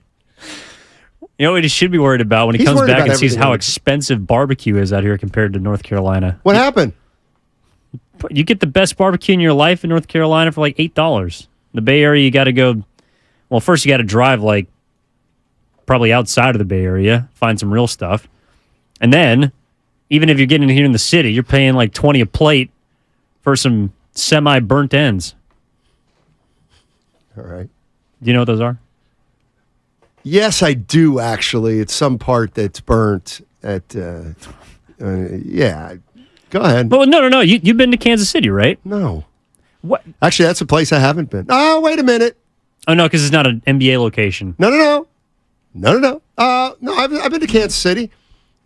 You know what he should be worried about when he He's comes worried back about and sees how everything. expensive barbecue is out here compared to North Carolina. What happened? You get the best barbecue in your life in North Carolina for like $8. The Bay Area, you got to go. Well, first you got to drive like probably outside of the Bay Area, find some real stuff, and then even if you're getting here in the city, you're paying like $20 a plate for some semi-burnt ends. All right. Do you know what those are? Yes, I do, actually. It's some part that's burnt at, yeah. Go ahead. Well, no. You've been to Kansas City, right? No. What? Actually, that's a place I haven't been. Oh, wait a minute. Oh, no, because it's not an NBA location. No. No, I've been to Kansas City.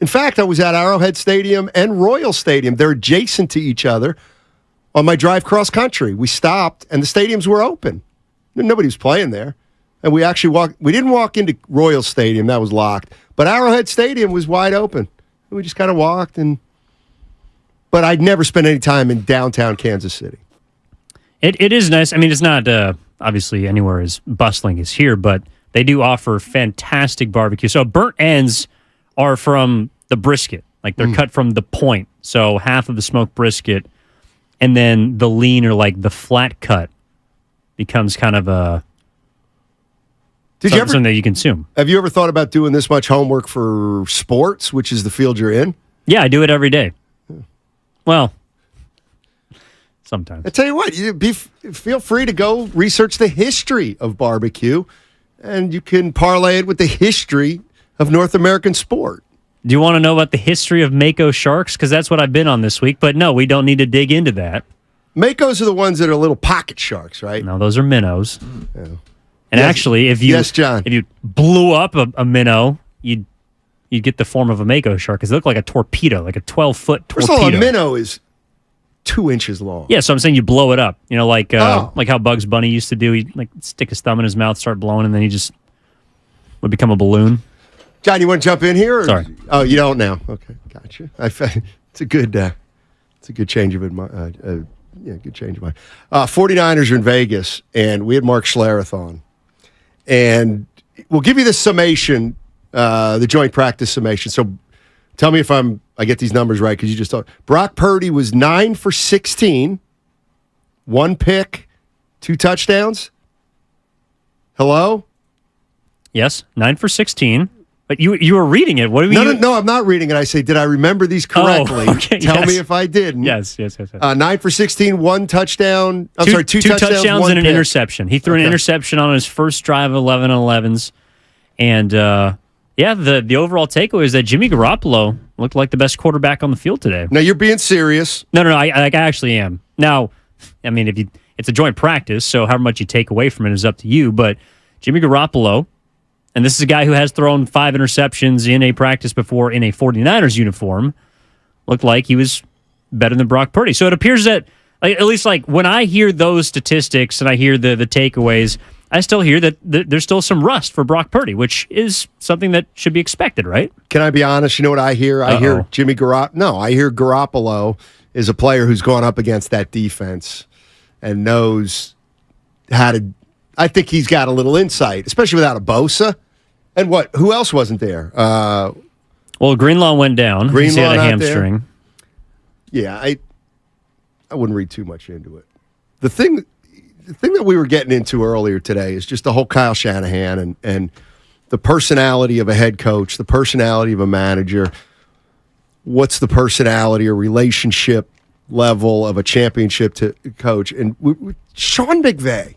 In fact, I was at Arrowhead Stadium and Royal Stadium. They're adjacent to each other on my drive cross country. We stopped, and the stadiums were open. Nobody was playing there. And we actually we didn't walk into Royal Stadium. That was locked. But Arrowhead Stadium was wide open. And we just kind of walked. But I'd never spent any time in downtown Kansas City. It is nice. I mean, it's not obviously anywhere as bustling as here, but they do offer fantastic barbecue. So burnt ends are from the brisket. Like they're cut from the point. So half of the smoked brisket, and then the lean or like the flat cut becomes kind of something that you consume. Have you ever thought about doing this much homework for sports, which is the field you're in? Yeah, I do it every day. Well, sometimes. I tell you what, feel free to go research the history of barbecue, and you can parlay it with the history of North American sport. Do you want to know about the history of Mako sharks? Because that's what I've been on this week. But no, we don't need to dig into that. Makos are the ones that are little pocket sharks, right? No, those are minnows. Yeah. And actually, if you John. if you blew up a minnow, you'd get the form of a Mako shark because they look like a torpedo, like a 12-foot torpedo. First of all, a minnow is 2 inches long. Yeah, so I'm saying you blow it up. You know, like how Bugs Bunny used to do. He'd like stick his thumb in his mouth, start blowing, and then he just would become a balloon. John, you want to jump in here? Sorry. Oh, you don't now. Okay, gotcha. It's a good change of mind. Good change of mind. 49ers are in Vegas, and we had Mark Schlereth on. And we'll give you the summation, the joint practice summation. So tell me if I get these numbers right, because you just talked. Brock Purdy was 9 for 16, 1 pick, 2 touchdowns. Hello? Yes, 9 for 16. But you were reading it. What do you? No, I'm not reading it. I say, did I remember these correctly? Oh, okay, Tell me if I didn't. Yes. 9 for 16, 1 touchdown. Two touchdowns one and an pick. interception. He threw an interception on his first drive of 11 on 11s. And, the overall takeaway is that Jimmy Garoppolo looked like the best quarterback on the field today. Now, you're being serious. No, I actually am. Now, I mean, it's a joint practice, so however much you take away from it is up to you. But Jimmy Garoppolo, and this is a guy who has thrown 5 interceptions in a practice before in a 49ers uniform, looked like he was better than Brock Purdy. So it appears that, at least like when I hear those statistics and I hear the takeaways, I still hear that there's still some rust for Brock Purdy, which is something that should be expected, right? Can I be honest? You know what I hear? I hear Jimmy Garoppolo. No, I hear Garoppolo is a player who's gone up against that defense and knows how to. I think he's got a little insight, especially without a Bosa. And what? Who else wasn't there? Well, Greenlaw went down. He had a hamstring. Yeah, I wouldn't read too much into it. The thing that we were getting into earlier today is just the whole Kyle Shanahan and the personality of a head coach, the personality of a manager. What's the personality or relationship level of a championship to coach? And Sean McVay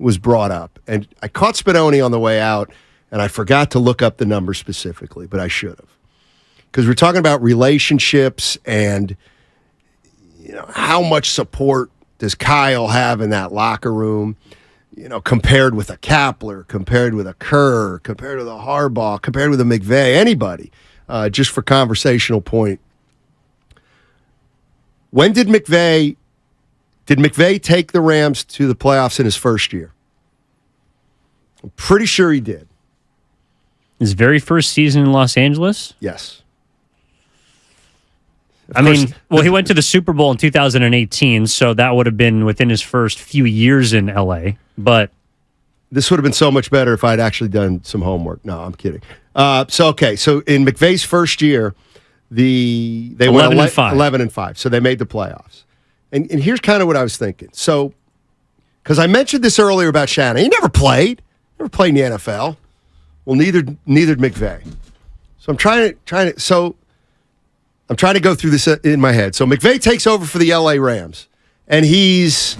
was brought up, and I caught Spinoni on the way out, and I forgot to look up the number specifically, but I should have, because we're talking about relationships and how much support does Kyle have in that locker room, compared with a Kapler, compared with a Kerr, compared with a Harbaugh, compared with a McVay, anybody, just for conversational point. When did McVay take the Rams to the playoffs in his first year? I'm pretty sure he did. His very first season in Los Angeles? Yes. He went to the Super Bowl in 2018, so that would have been within his first few years in L.A. But this would have been so much better if I'd actually done some homework. No, I'm kidding. So in McVay's first year, they went 11-5. So they made the playoffs. And here's kind of what I was thinking. So, because I mentioned this earlier about Shannon. He never played in the NFL. Well, neither did McVay. So I'm trying to go through this in my head. So McVay takes over for the LA Rams. And he's,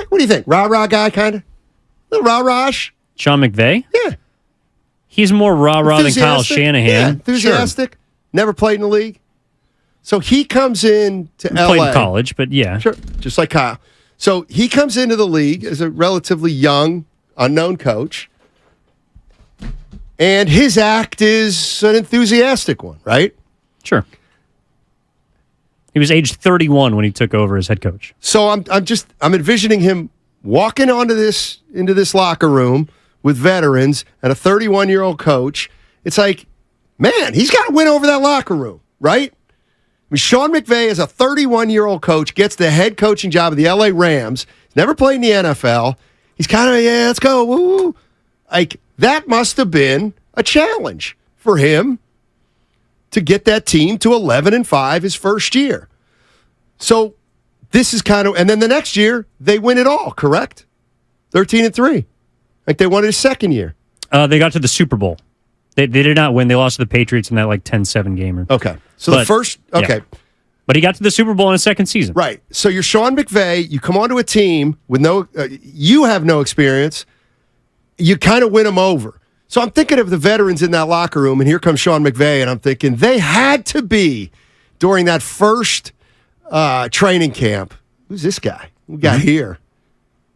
what do you think? Rah-rah guy, kind of? Little rah-rah-ish? Sean McVay? Yeah. He's more rah-rah than Kyle Shanahan. Yeah, enthusiastic. Sure. Never played in the league. So he comes in to LA. Played in college, but yeah. Sure, just like Kyle. So he comes into the league as a relatively young, unknown coach. And his act is an enthusiastic one, right? Sure. He was age 31 when he took over as head coach. So I'm envisioning him walking into this locker room with veterans and a 31-year-old coach. It's like, man, he's got to win over that locker room, right? I mean, Sean McVay, as a 31-year-old coach, gets the head coaching job of the LA Rams. He's never played in the NFL. He's kind of, let's go. Woo. Like, that must have been a challenge for him to get that team to 11-5 his first year. So this is kind of, and then the next year, they win it all, correct? 13-3. Like they won it his second year. They got to the Super Bowl. They did not win. They lost to the Patriots in that 10-7 gamer. Okay. So the first, okay. Yeah. But he got to the Super Bowl in his second season. Right. So you're Sean McVay. You come onto a team with you have no experience. You kind of win them over. So I'm thinking of the veterans in that locker room, and here comes Sean McVay, and I'm thinking they had to be, during that first training camp, who's this guy? We got here,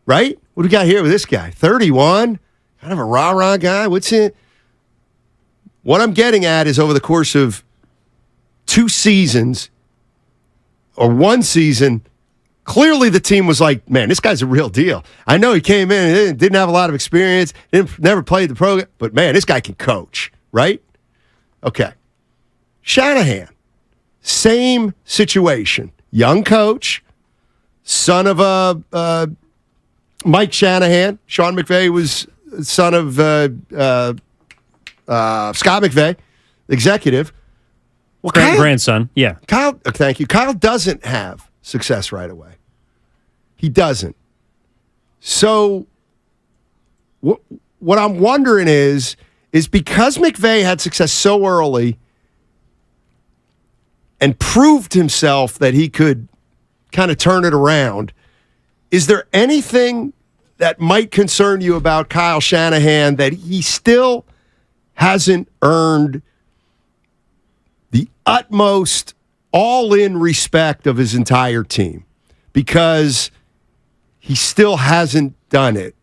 right? What do we got here with this guy? 31, kind of a rah-rah guy. What's it? What I'm getting at is over the course of 2 seasons or 1 season, clearly the team was like, man, this guy's a real deal. I know he came in and didn't have a lot of experience, never played the program, but man, this guy can coach, right? Okay. Shanahan, same situation. Young coach, son of Mike Shanahan. Sean McVay was son of Scott McVay, executive. Well, grandson, yeah. Kyle, thank you. Kyle doesn't have success right away. He doesn't. So what I'm wondering is because McVay had success so early and proved himself that he could kind of turn it around, is there anything that might concern you about Kyle Shanahan that he still hasn't earned the utmost all-in respect of his entire team? Because he still hasn't done it.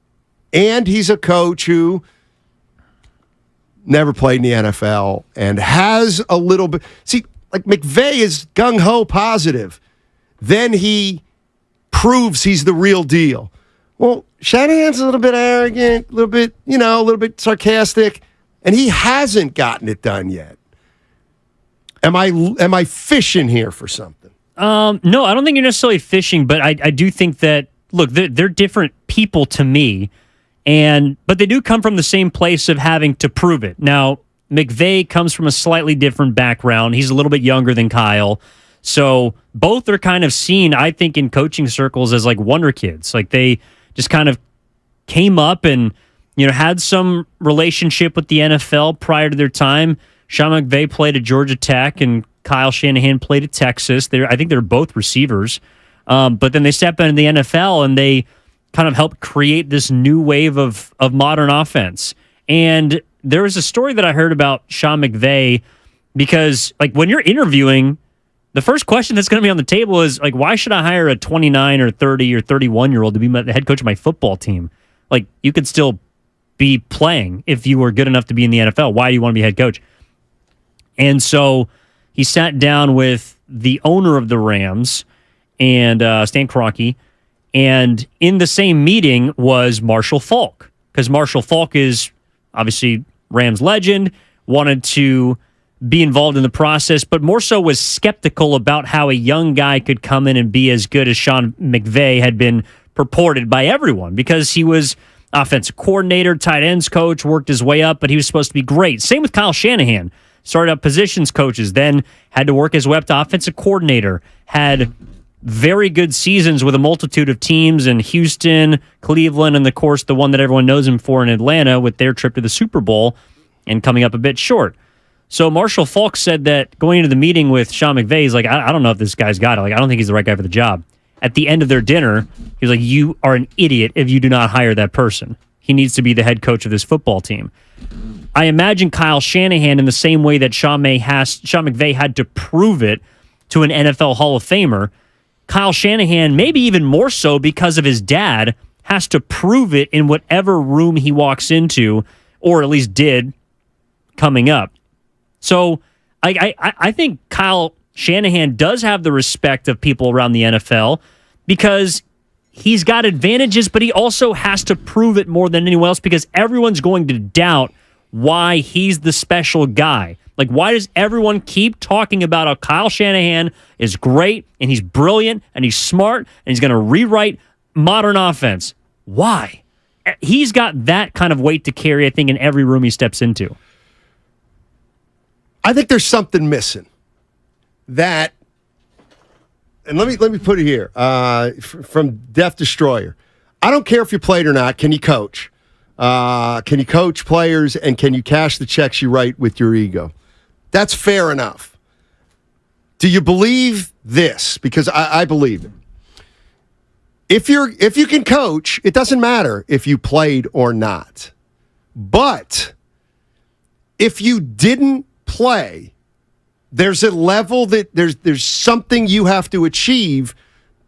And he's a coach who never played in the NFL and has a little bit... See, like McVay is gung-ho positive. Then he proves he's the real deal. Well, Shanahan's a little bit arrogant, a little bit sarcastic, and he hasn't gotten it done yet. Am I fishing here for something? No, I don't think you're necessarily fishing, but I do think that, look, they're different people to me, but they do come from the same place of having to prove it. Now, McVay comes from a slightly different background. He's a little bit younger than Kyle. So both are kind of seen, I think, in coaching circles as like wonder kids. Like they just kind of came up and, had some relationship with the NFL prior to their time. Sean McVay played at Georgia Tech and Kyle Shanahan played at Texas. I think they're both receivers. But then they step into the NFL and they kind of help create this new wave of modern offense. And there was a story that I heard about Sean McVay because, like, when you're interviewing, the first question that's going to be on the table is, like, why should I hire a 29 or 30 or 31-year-old to be the head coach of my football team? Like, you could still be playing if you were good enough to be in the NFL. Why do you want to be head coach? And so he sat down with the owner of the Rams and Stan Kroenke, and in the same meeting was Marshall Faulk, because Marshall Faulk is obviously Rams legend, wanted to be involved in the process, but more so was skeptical about how a young guy could come in and be as good as Sean McVay had been purported by everyone, because he was offensive coordinator, tight ends coach, worked his way up, but he was supposed to be great. Same with Kyle Shanahan. Started out positions coaches, then had to work his way up to offensive coordinator, had very good seasons with a multitude of teams in Houston, Cleveland, and of course the one that everyone knows him for in Atlanta with their trip to the Super Bowl and coming up a bit short. So Marshall Faulk said that going into the meeting with Sean McVay, he's like, I don't know if this guy's got it. Like, I don't think he's the right guy for the job. At the end of their dinner, he was like, you are an idiot if you do not hire that person. He needs to be the head coach of this football team. I imagine Kyle Shanahan in the same way that Sean McVay had to prove it to an NFL Hall of Famer. Kyle Shanahan, maybe even more so because of his dad, has to prove it in whatever room he walks into, or at least did coming up. So I think Kyle Shanahan does have the respect of people around the NFL because he's got advantages, but he also has to prove it more than anyone else because everyone's going to doubt why he's the special guy. Like, why does everyone keep talking about how Kyle Shanahan is great and he's brilliant and he's smart and he's going to rewrite modern offense? Why? He's got that kind of weight to carry, I think, in every room he steps into. I think there's something missing. That, and let me put it here from Death Destroyer. I don't care if you played or not. Can you coach? Can you coach players and can you cash the checks you write with your ego? That's fair enough. Do you believe this? Because I believe it. If you can coach, it doesn't matter if you played or not. But if you didn't play, there's a level that there's something you have to achieve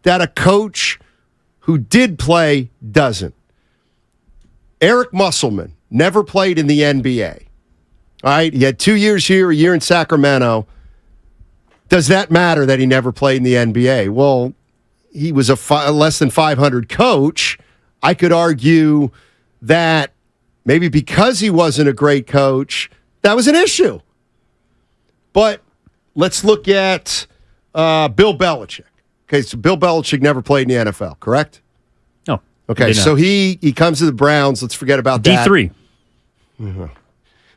that a coach who did play doesn't. Eric Musselman never played in the NBA. All right, he had 2 years here, a year in Sacramento. Does that matter that he never played in the NBA? Well, he was a less than 500 coach. I could argue that maybe because he wasn't a great coach, that was an issue. But let's look at Bill Belichick. Okay, so Bill Belichick never played in the NFL, correct? No. Okay, so he comes to the Browns. Let's forget about that. D3. Mm-hmm.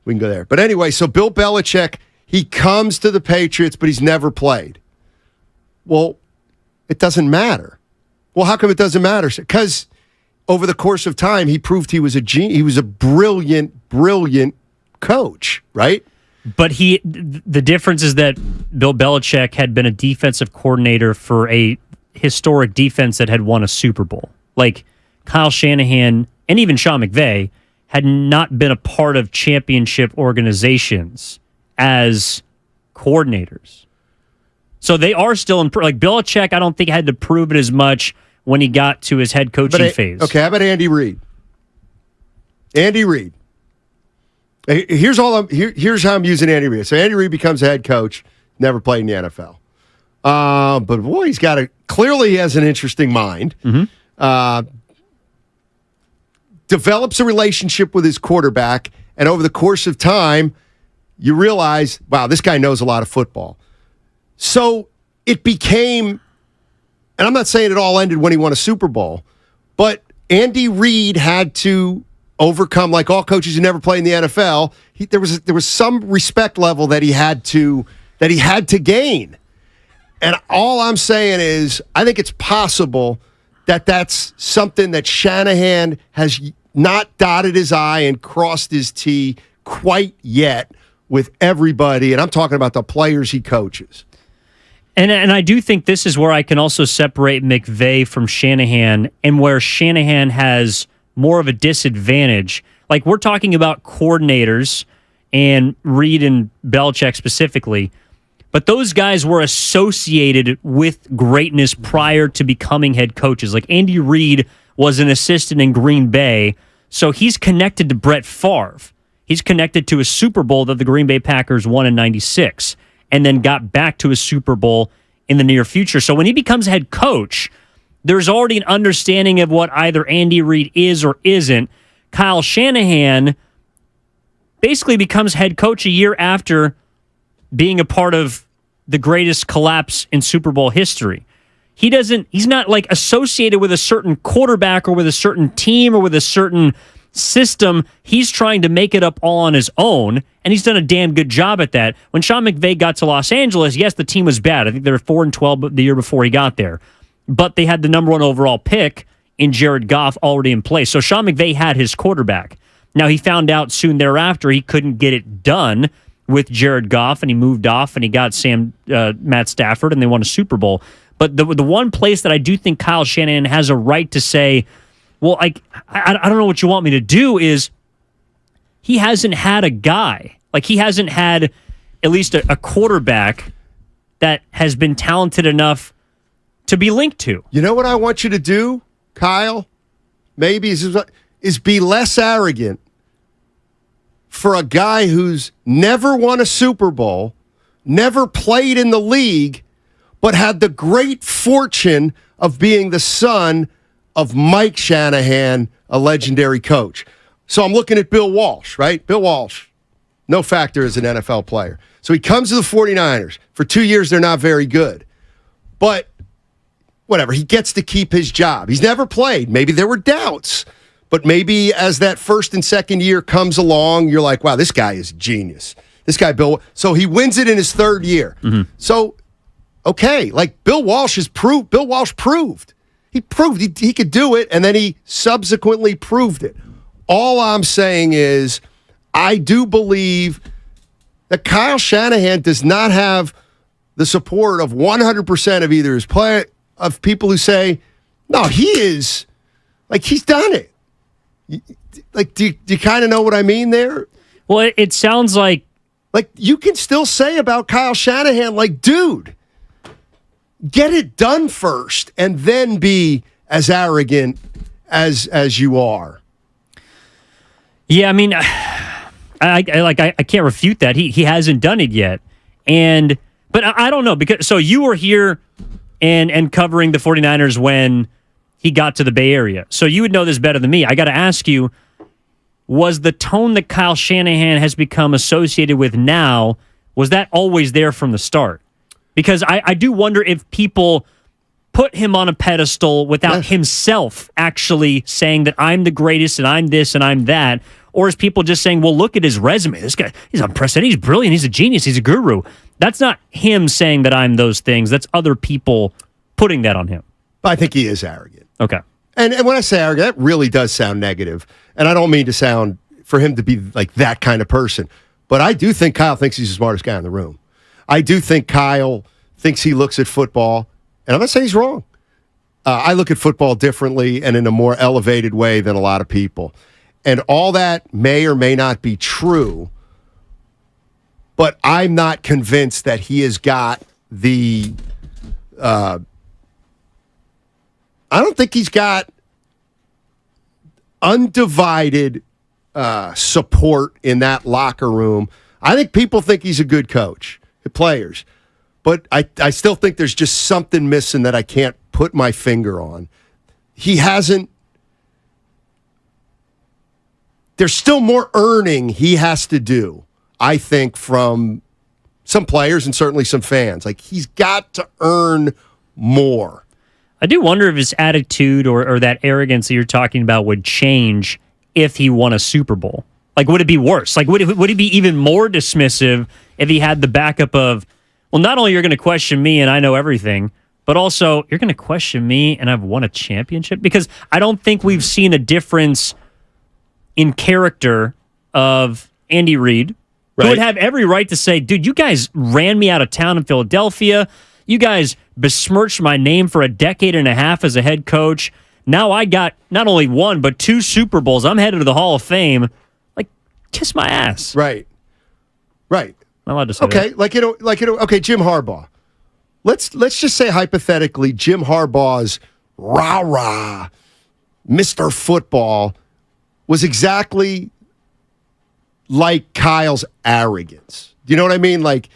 We can go there. But anyway, so Bill Belichick, he comes to the Patriots, but he's never played. Well, it doesn't matter. Well, how come it doesn't matter? Because over the course of time, he proved he was a brilliant, brilliant coach, right? But the difference is that Bill Belichick had been a defensive coordinator for a historic defense that had won a Super Bowl. Like Kyle Shanahan and even Sean McVay had not been a part of championship organizations as coordinators. So they are still in, like Belichick, I don't think had to prove it as much when he got to his head coaching phase. Okay, how about Andy Reid? Andy Reid. Here's how I'm using Andy Reid. So Andy Reid becomes a head coach, never played in the NFL. But boy, clearly he has an interesting mind. Mm-hmm. Develops a relationship with his quarterback, and over the course of time, you realize, wow, this guy knows a lot of football. So it became, and I'm not saying it all ended when he won a Super Bowl, but Andy Reid had to overcome, like all coaches who never played in the NFL, there was some respect level that he had to gain. And all I'm saying is, I think it's possible that that's something that Shanahan has not dotted his I and crossed his T quite yet with everybody. And I'm talking about the players he coaches. And I do think this is where I can also separate McVay from Shanahan, and where Shanahan has more of a disadvantage. Like, we're talking about coordinators and Reid and Belichick specifically, but those guys were associated with greatness prior to becoming head coaches. Like, Andy Reid was an assistant in Green Bay, so he's connected to Brett Favre. He's connected to a Super Bowl that the Green Bay Packers won in '96 and then got back to a Super Bowl in the near future. So when he becomes head coach, there's already an understanding of what either Andy Reid is or isn't. Kyle Shanahan basically becomes head coach a year after being a part of the greatest collapse in Super Bowl history. he's not like associated with a certain quarterback or with a certain team or with a certain system. He's trying to make it up all on his own, and he's done a damn good job at that. When Sean McVay got to Los Angeles, yes, the team was bad. I think they were 4-12 the year before he got there, but they had the number 1 overall pick in Jared Goff already in place. So Sean McVay had his quarterback. Now, he found out soon thereafter he couldn't get it done with Jared Goff, and he moved off, and he got Matt Stafford, and they won a Super Bowl. But the one place that I do think Kyle Shanahan has a right to say, well, I don't know what you want me to do, is he hasn't had a guy. Like, he hasn't had at least a quarterback that has been talented enough to be linked to. You know what I want you to do, Kyle? Maybe is be less arrogant for a guy who's never won a Super Bowl, never played in the league, but had the great fortune of being the son of Mike Shanahan, a legendary coach. So I'm looking at Bill Walsh, right? Bill Walsh, no factor as an NFL player. So he comes to the 49ers. For 2 years, they're not very good. But whatever, he gets to keep his job. He's never played. Maybe there were doubts. But maybe as that first and second year comes along, you're like, wow, this guy is a genius. This guy, Bill. So he wins it in his third year. Mm-hmm. So, okay, like Bill Walsh proved. He proved he could do it, and then he subsequently proved it. All I'm saying is I do believe that Kyle Shanahan does not have the support of 100% of either his player, of people who say, no, he is, like, he's done it. Like, do you kind of know what I mean there? Well, it sounds like you can still say about Kyle Shanahan, like, dude, get it done first and then be as arrogant as you are. Yeah, I mean, I can't refute that. He hasn't done it yet. But I don't know, because so you were here and covering the 49ers when he got to the Bay Area. So you would know this better than me. I got to ask you, was the tone that Kyle Shanahan has become associated with now, was that always there from the start? Because I do wonder if people put him on a pedestal without himself actually saying that I'm the greatest and I'm this and I'm that, or is people just saying, well, look at his resume. This guy, he's unprecedented. He's brilliant. He's a genius. He's a guru. That's not him saying that I'm those things. That's other people putting that on him. I think he is arrogant. Okay. And when I say arrogant, that really does sound negative. And I don't mean to sound for him to be like that kind of person. But I do think Kyle thinks he's the smartest guy in the room. I do think Kyle thinks he looks at football, and I'm not saying he's wrong. I look at football differently and in a more elevated way than a lot of people. And all that may or may not be true, but I'm not convinced that he has got the I don't think he's got undivided support in that locker room. I think people think he's a good coach, the players. But I still think there's just something missing that I can't put my finger on. He hasn't. There's still more earning he has to do, I think, from some players and certainly some fans. Like, he's got to earn more. I do wonder if his attitude or that arrogance that you're talking about would change if he won a Super Bowl. Like, would it be worse? Like, would he be even more dismissive if he had the backup of, well, not only you're going to question me and I know everything, but also you're going to question me and I've won a championship? Because I don't think we've seen a difference in character of Andy Reid, who would have every right to say, dude, you guys ran me out of town in Philadelphia. You guys besmirched my name for a decade and a half as a head coach. Now I got not only one, but 2 Super Bowls. I'm headed to the Hall of Fame. Like, kiss my ass. Right. I'm allowed to say that. Okay, Jim Harbaugh. Let's just say hypothetically, Jim Harbaugh's rah-rah, Mr. Football was exactly like Kyle's arrogance. Do you know what I mean? Like,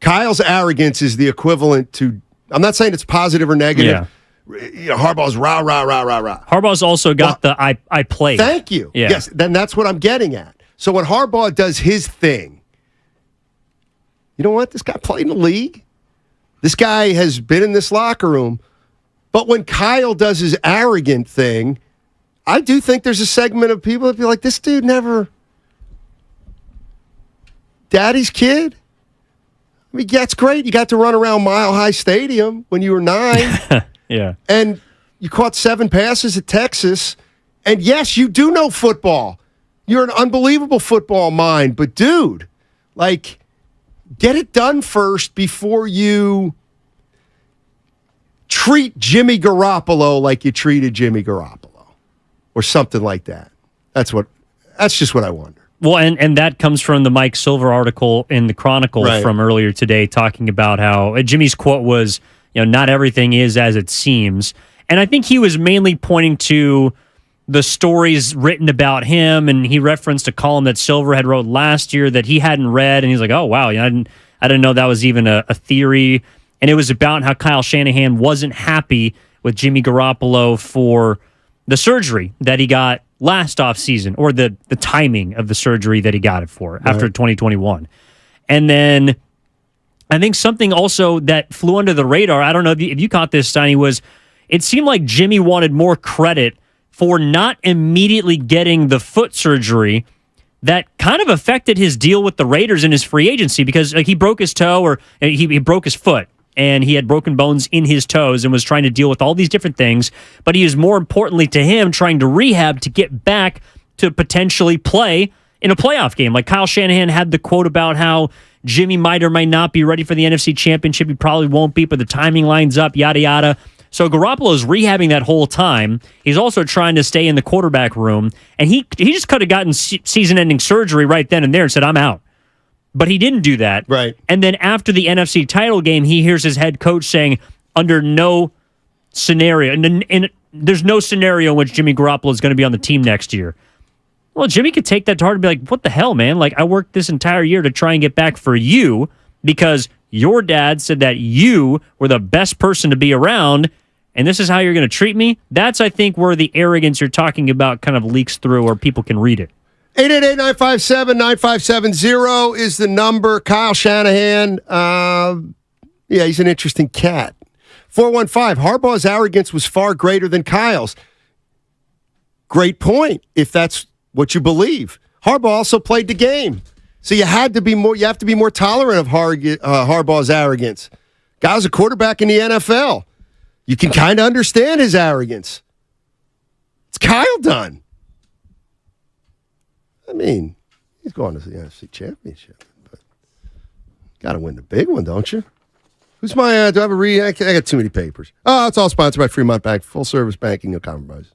Kyle's arrogance is the equivalent to, I'm not saying it's positive or negative. Yeah. You know, Harbaugh's rah, rah, rah, rah, rah. Harbaugh's also got the I played. Thank you. Yeah. Yes, then that's what I'm getting at. So when Harbaugh does his thing, you know what? This guy played in the league. This guy has been in this locker room. But when Kyle does his arrogant thing, I do think there's a segment of people that be like, this dude never... Daddy's kid? I mean, that's great. You got to run around Mile High Stadium when you were 9. Yeah. And you caught 7 passes at Texas. And yes, you do know football. You're an unbelievable football mind. But, dude, like, get it done first before you treat Jimmy Garoppolo like you treated Jimmy Garoppolo or something like that. That's just what I wonder. Well, and that comes from the Mike Silver article in the Chronicle from earlier today, talking about how Jimmy's quote was, not everything is as it seems. And I think he was mainly pointing to the stories written about him, and he referenced a column that Silver had wrote last year that he hadn't read, and he's like, oh, wow, I didn't know that was even a theory. And it was about how Kyle Shanahan wasn't happy with Jimmy Garoppolo for the surgery that he got last offseason, or the timing of the surgery that he got it for after 2021. And then I think something also that flew under the radar, I don't know if you caught this, Steiny, was it seemed like Jimmy wanted more credit for not immediately getting the foot surgery that kind of affected his deal with the Raiders in his free agency, because he broke his toe, or he broke his foot, and he had broken bones in his toes and was trying to deal with all these different things. But he is, more importantly to him, trying to rehab to get back to potentially play in a playoff game. Like Kyle Shanahan had the quote about how Jimmy might or might not be ready for the NFC Championship. He probably won't be, but the timing lines up, yada, yada. So Garoppolo's rehabbing that whole time. He's also trying to stay in the quarterback room. And he just could have gotten season-ending surgery right then and there and said, I'm out. But he didn't do that. Right. And then after the NFC title game, he hears his head coach saying, under no scenario, and there's no scenario in which Jimmy Garoppolo is going to be on the team next year. Well, Jimmy could take that to heart and be like, what the hell, man? Like, I worked this entire year to try and get back for you because your dad said that you were the best person to be around, and this is how you're going to treat me? That's, I think, where the arrogance you're talking about kind of leaks through, or people can read it. 888-957-9570 is the number. Kyle Shanahan, he's an interesting cat. 415, Harbaugh's arrogance was far greater than Kyle's. Great point, if that's what you believe. Harbaugh also played the game. So you have to be more tolerant of Harbaugh's arrogance. Guy was a quarterback in the NFL. You can kind of understand his arrogance. It's Kyle Dunn. I mean, he's going to the NFC Championship, but got to win the big one, don't you? Who's my? Do I have a I got too many papers. Oh, it's all sponsored by Fremont Bank, full service banking, no compromise.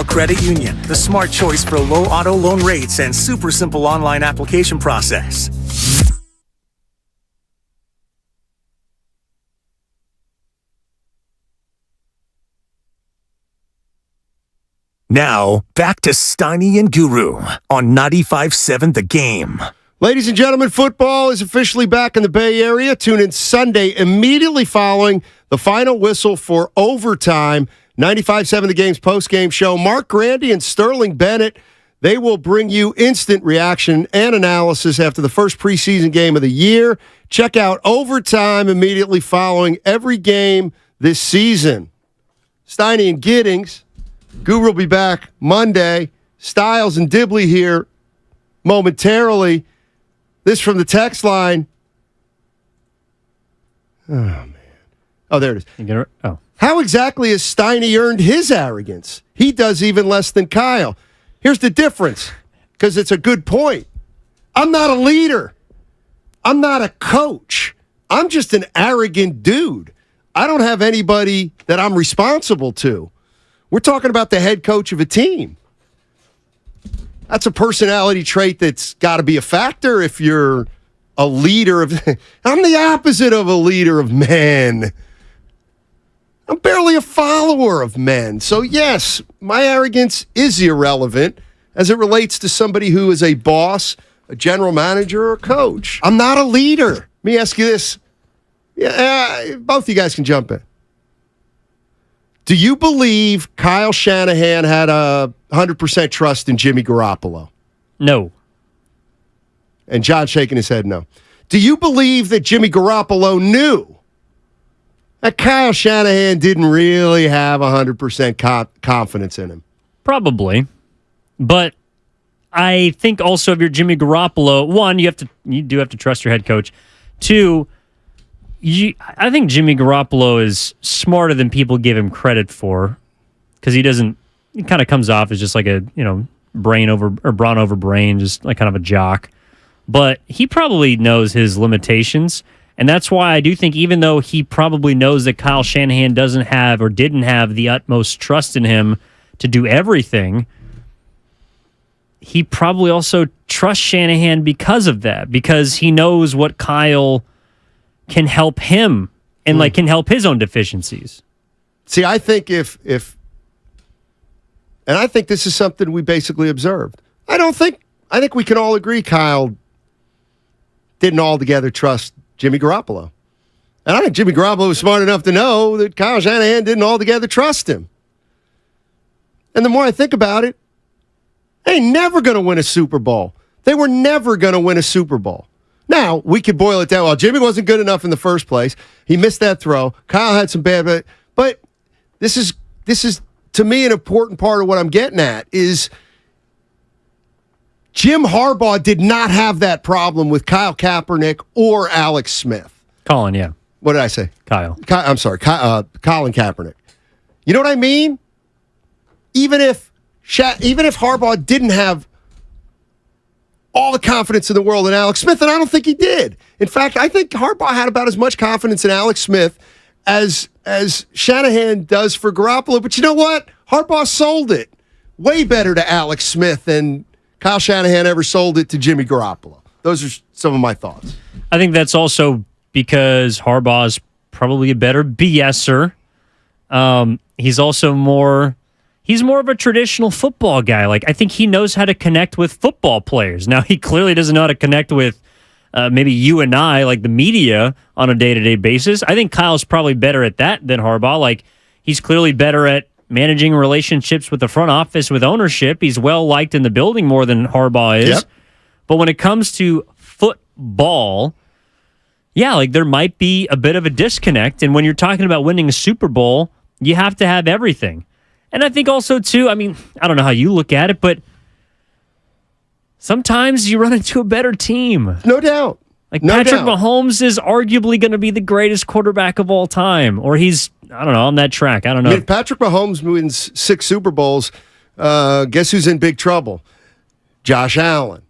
Cal Credit Union, the smart choice for low auto loan rates and super simple online application process. Now, back to Steiny and Guru on 95.7 The Game. Ladies and gentlemen, football is officially back in the Bay Area. Tune in Sunday immediately following the final whistle for overtime. 95.7 The Game's post-game show. Mark Grandy and Sterling Bennett, they will bring you instant reaction and analysis after the first preseason game of the year. Check out overtime immediately following every game this season. Steiny and Giddings. Guru will be back Monday. Styles and Dibley here momentarily. This from the text line. Oh, man. Oh, there it is. How exactly has Steiny earned his arrogance? He does even less than Kyle. Here's the difference, because it's a good point. I'm not a leader. I'm not a coach. I'm just an arrogant dude. I don't have anybody that I'm responsible to. We're talking about the head coach of a team. That's a personality trait that's got to be a factor if you're a leader of... I'm the opposite of a leader of men. I'm barely a follower of men. So yes, my arrogance is irrelevant as it relates to somebody who is a boss, a general manager, or a coach. I'm not a leader. Let me ask you this. Yeah, both of you guys can jump in. Do you believe Kyle Shanahan had 100% trust in Jimmy Garoppolo? No. And John shaking his head no. Do you believe that Jimmy Garoppolo knew that Kyle Shanahan didn't really have 100% confidence in him? Probably. But I think also if you're Jimmy Garoppolo, one, you do have to trust your head coach. Two, I think Jimmy Garoppolo is smarter than people give him credit for, because he kind of comes off as just like a, brawn over brain, just like kind of a jock. But he probably knows his limitations, and that's why I do think even though he probably knows that Kyle Shanahan doesn't have or didn't have the utmost trust in him to do everything, he probably also trusts Shanahan because of that, because he knows what Kyle can help him and can help his own deficiencies. See, I think and I think this is something we basically observed. I think we can all agree Kyle didn't altogether trust Jimmy Garoppolo. And I think Jimmy Garoppolo was smart enough to know that Kyle Shanahan didn't altogether trust him. And the more I think about it, they ain't never going to win a Super Bowl. They were never going to win a Super Bowl. Now, we could boil it down. Well, Jimmy wasn't good enough in the first place. He missed that throw. Kyle had some bad, but this is to me an important part of what I'm getting at is Jim Harbaugh did not have that problem with Kyle Kaepernick or Alex Smith. Colin, yeah. What did I say? Kyle. I'm sorry, Colin Kaepernick. You know what I mean? Even if Harbaugh didn't have all the confidence in the world in Alex Smith, and I don't think he did. In fact, I think Harbaugh had about as much confidence in Alex Smith as Shanahan does for Garoppolo. But you know what? Harbaugh sold it way better to Alex Smith than Kyle Shanahan ever sold it to Jimmy Garoppolo. Those are some of my thoughts. I think that's also because Harbaugh is probably a better BSer. He's also more of a traditional football guy. Like, I think he knows how to connect with football players. Now, he clearly doesn't know how to connect with maybe you and I, like the media, on a day-to-day basis. I think Kyle's probably better at that than Harbaugh. Like, he's clearly better at managing relationships with the front office, with ownership. He's well-liked in the building more than Harbaugh is. Yep. But when it comes to football, yeah, like there might be a bit of a disconnect. And when you're talking about winning a Super Bowl, you have to have everything. And I think also, too, I mean, I don't know how you look at it, but sometimes you run into a better team. No doubt. Like Patrick Mahomes is arguably going to be the greatest quarterback of all time. Or he's, I don't know, on that track. I don't know. I mean, if Patrick Mahomes wins 6 Super Bowls, guess who's in big trouble? Josh Allen,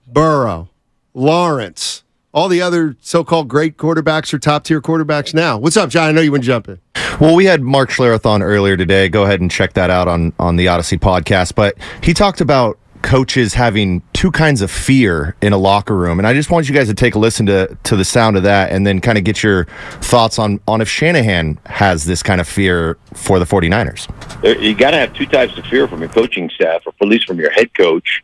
Burrow, Lawrence, all the other so-called great quarterbacks or top-tier quarterbacks now. What's up, John? I know you want to jump in. Well, we had Mark Schlereth on earlier today. Go ahead and check that out on the Odyssey podcast. But he talked about coaches having two kinds of fear in a locker room. And I just want you guys to take a listen to the sound of that and then kind of get your thoughts on if Shanahan has this kind of fear for the 49ers. You got to have two types of fear from your coaching staff, or at least from your head coach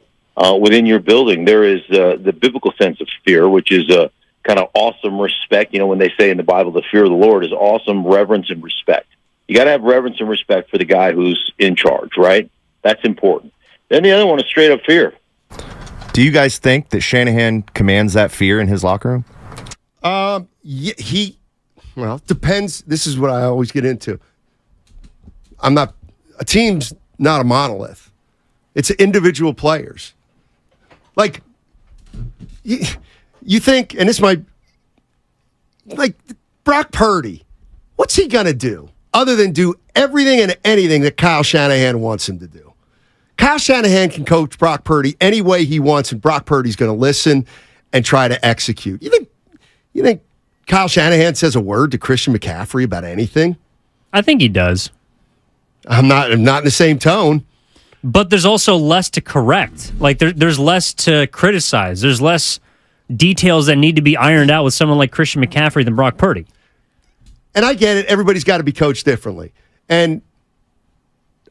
within your building. There is the biblical sense of fear, which is a kind of awesome respect. You know, when they say in the Bible, the fear of the Lord is awesome reverence and respect. You got to have reverence and respect for the guy who's in charge, right? That's important. Then the other one is straight up fear. Do you guys think that Shanahan commands that fear in his locker room? Well, it depends. This is what I always get into. A team's not a monolith. It's individual players. Like, you think, and this might, like, Brock Purdy, what's he going to do other than do everything and anything that Kyle Shanahan wants him to do? Kyle Shanahan can coach Brock Purdy any way he wants, and Brock Purdy's going to listen and try to execute. You think Kyle Shanahan says a word to Christian McCaffrey about anything? I think he does. I'm not in the same tone. But there's also less to correct. Like, there's less to criticize. There's less details that need to be ironed out with someone like Christian McCaffrey than Brock Purdy. And I get it. Everybody's got to be coached differently. And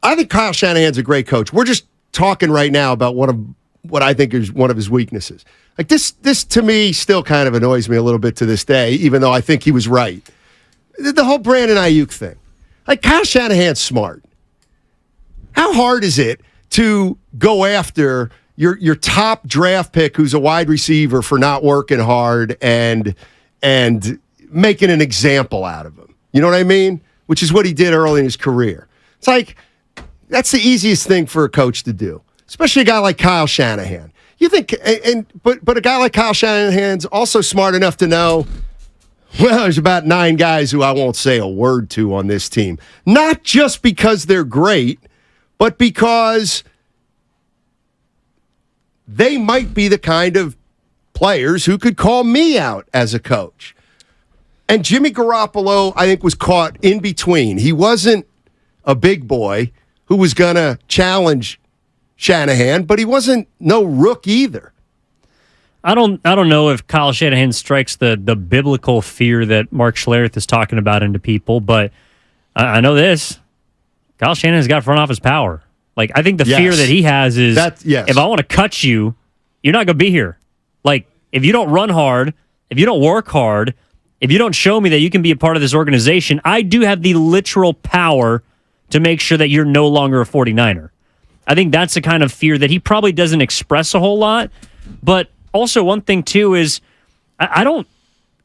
I think Kyle Shanahan's a great coach. We're just talking right now about what I think is one of his weaknesses. Like, this to me still kind of annoys me a little bit to this day, even though I think he was right. The whole Brandon Ayuk thing. Like, Kyle Shanahan's smart. How hard is it to go after your top draft pick who's a wide receiver for not working hard and making an example out of him? You know what I mean? Which is what he did early in his career. It's like, that's the easiest thing for a coach to do, especially a guy like Kyle Shanahan. You think, but a guy like Kyle Shanahan's also smart enough to know, well, there's about 9 guys who I won't say a word to on this team. Not just because they're great, but because they might be the kind of players who could call me out as a coach. And Jimmy Garoppolo, I think, was caught in between. He wasn't a big boy who was going to challenge Shanahan, but he wasn't no rook either. I don't know if Kyle Shanahan strikes the biblical fear that Mark Schlereth is talking about into people, but I know this. Kyle Shanahan's got front office power. Like, I think the fear that he has is, if I want to cut you, you're not going to be here. Like, if you don't run hard, if you don't work hard, if you don't show me that you can be a part of this organization, I do have the literal power to make sure that you're no longer a 49er. I think that's the kind of fear that he probably doesn't express a whole lot. But also one thing, too, is I don't,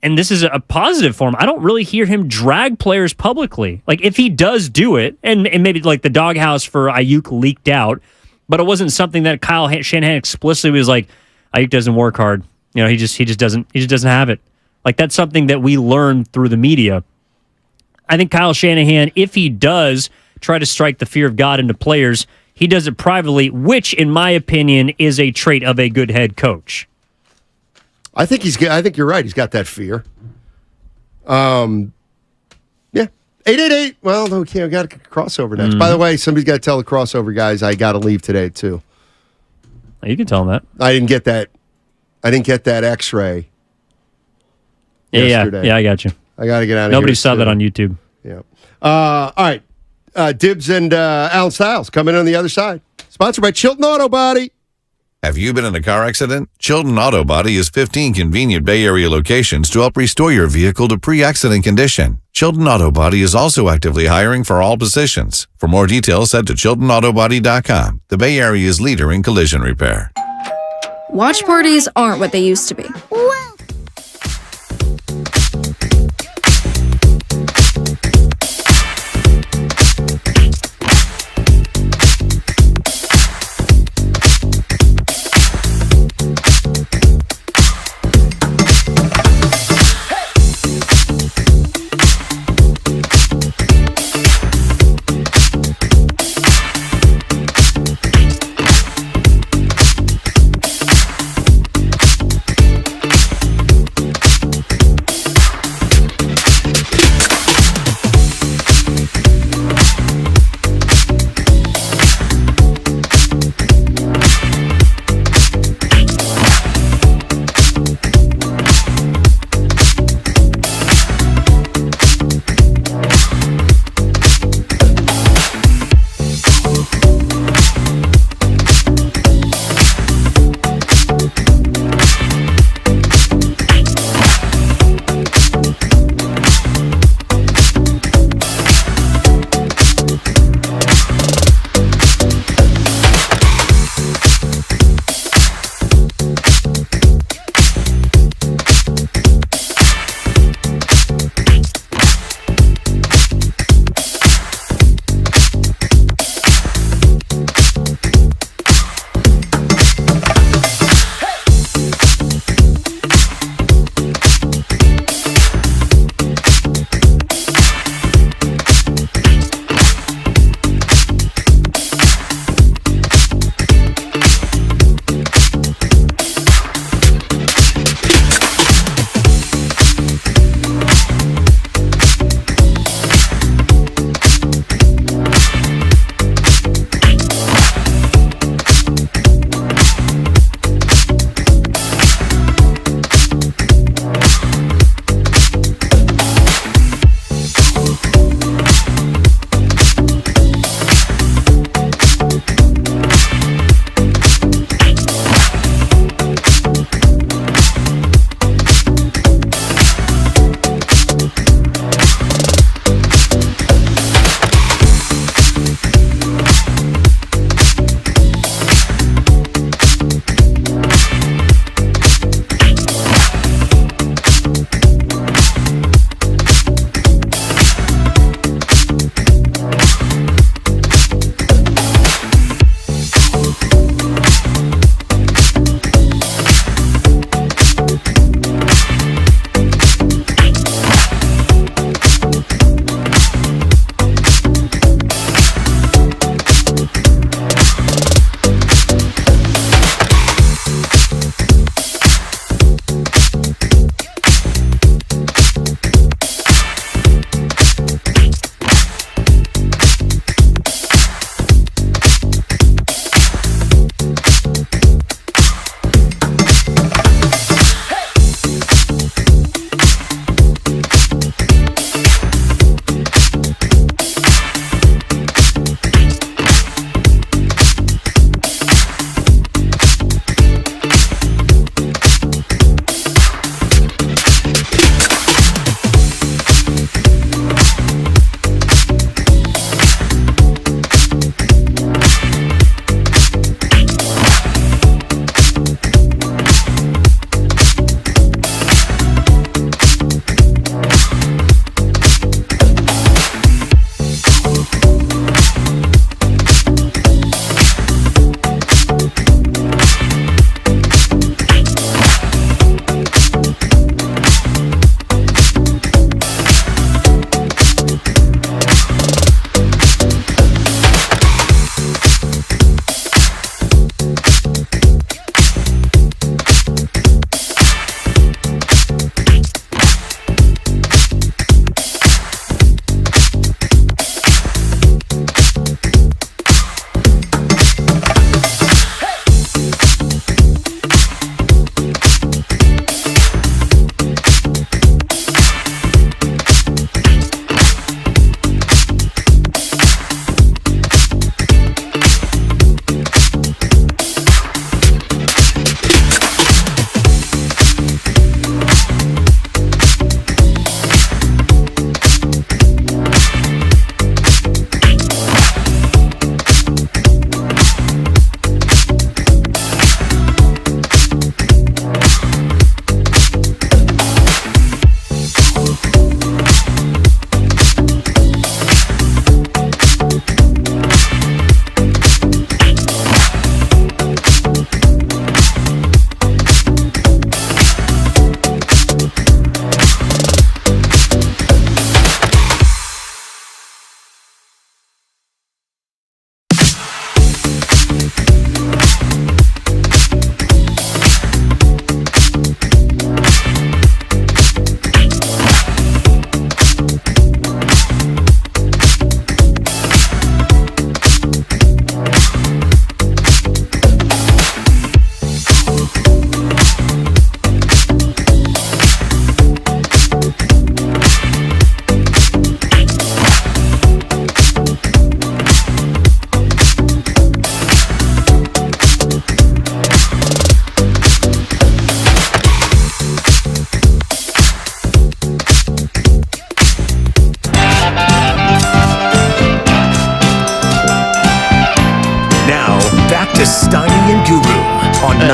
and this is a positive for him, I don't really hear him drag players publicly. Like, if he does do it, and maybe like the doghouse for Ayuk leaked out, but it wasn't something that Kyle Shanahan explicitly was like, Ayuk doesn't work hard. You know, he just doesn't have it. Like, that's something that we learned through the media. I think Kyle Shanahan, if he does try to strike the fear of God into players, he does it privately, which, in my opinion, is a trait of a good head coach. I think you're right. He's got that fear. Yeah. 888. Well, okay, we got a crossover next. By the way, somebody's got to tell the crossover guys I got to leave today too. You can tell them that. I didn't get that X-ray. Yesterday. Yeah, I got you. I got to get out of here. Nobody saw that on YouTube. Yeah. All right. Dibs and Alan Stiles coming on the other side. Sponsored by Chilton Auto Body. Have you been in a car accident? Chilton Auto Body has 15 convenient Bay Area locations to help restore your vehicle to pre-accident condition. Chilton Auto Body is also actively hiring for all positions. For more details, head to ChiltonAutoBody.com, the Bay Area's leader in collision repair. Watch parties aren't what they used to be.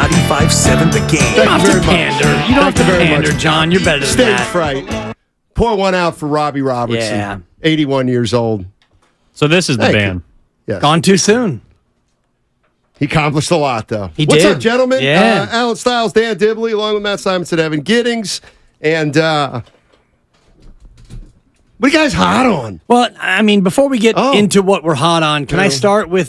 95.7 The Game. You don't have to pander. You don't have to pander, John. You're better than Stage that. fright. Pour one out for Robbie Robertson. Yeah. 81 years old. So this is the band. Yes. Gone too soon. He accomplished a lot, though. He What's did. up, gentlemen? Yeah. Alan Stiles, Dan Dibley, along with Matt Simonson, Evan Giddings. And what are you guys hot on? Well, I mean, before we get into what we're hot on, can I start with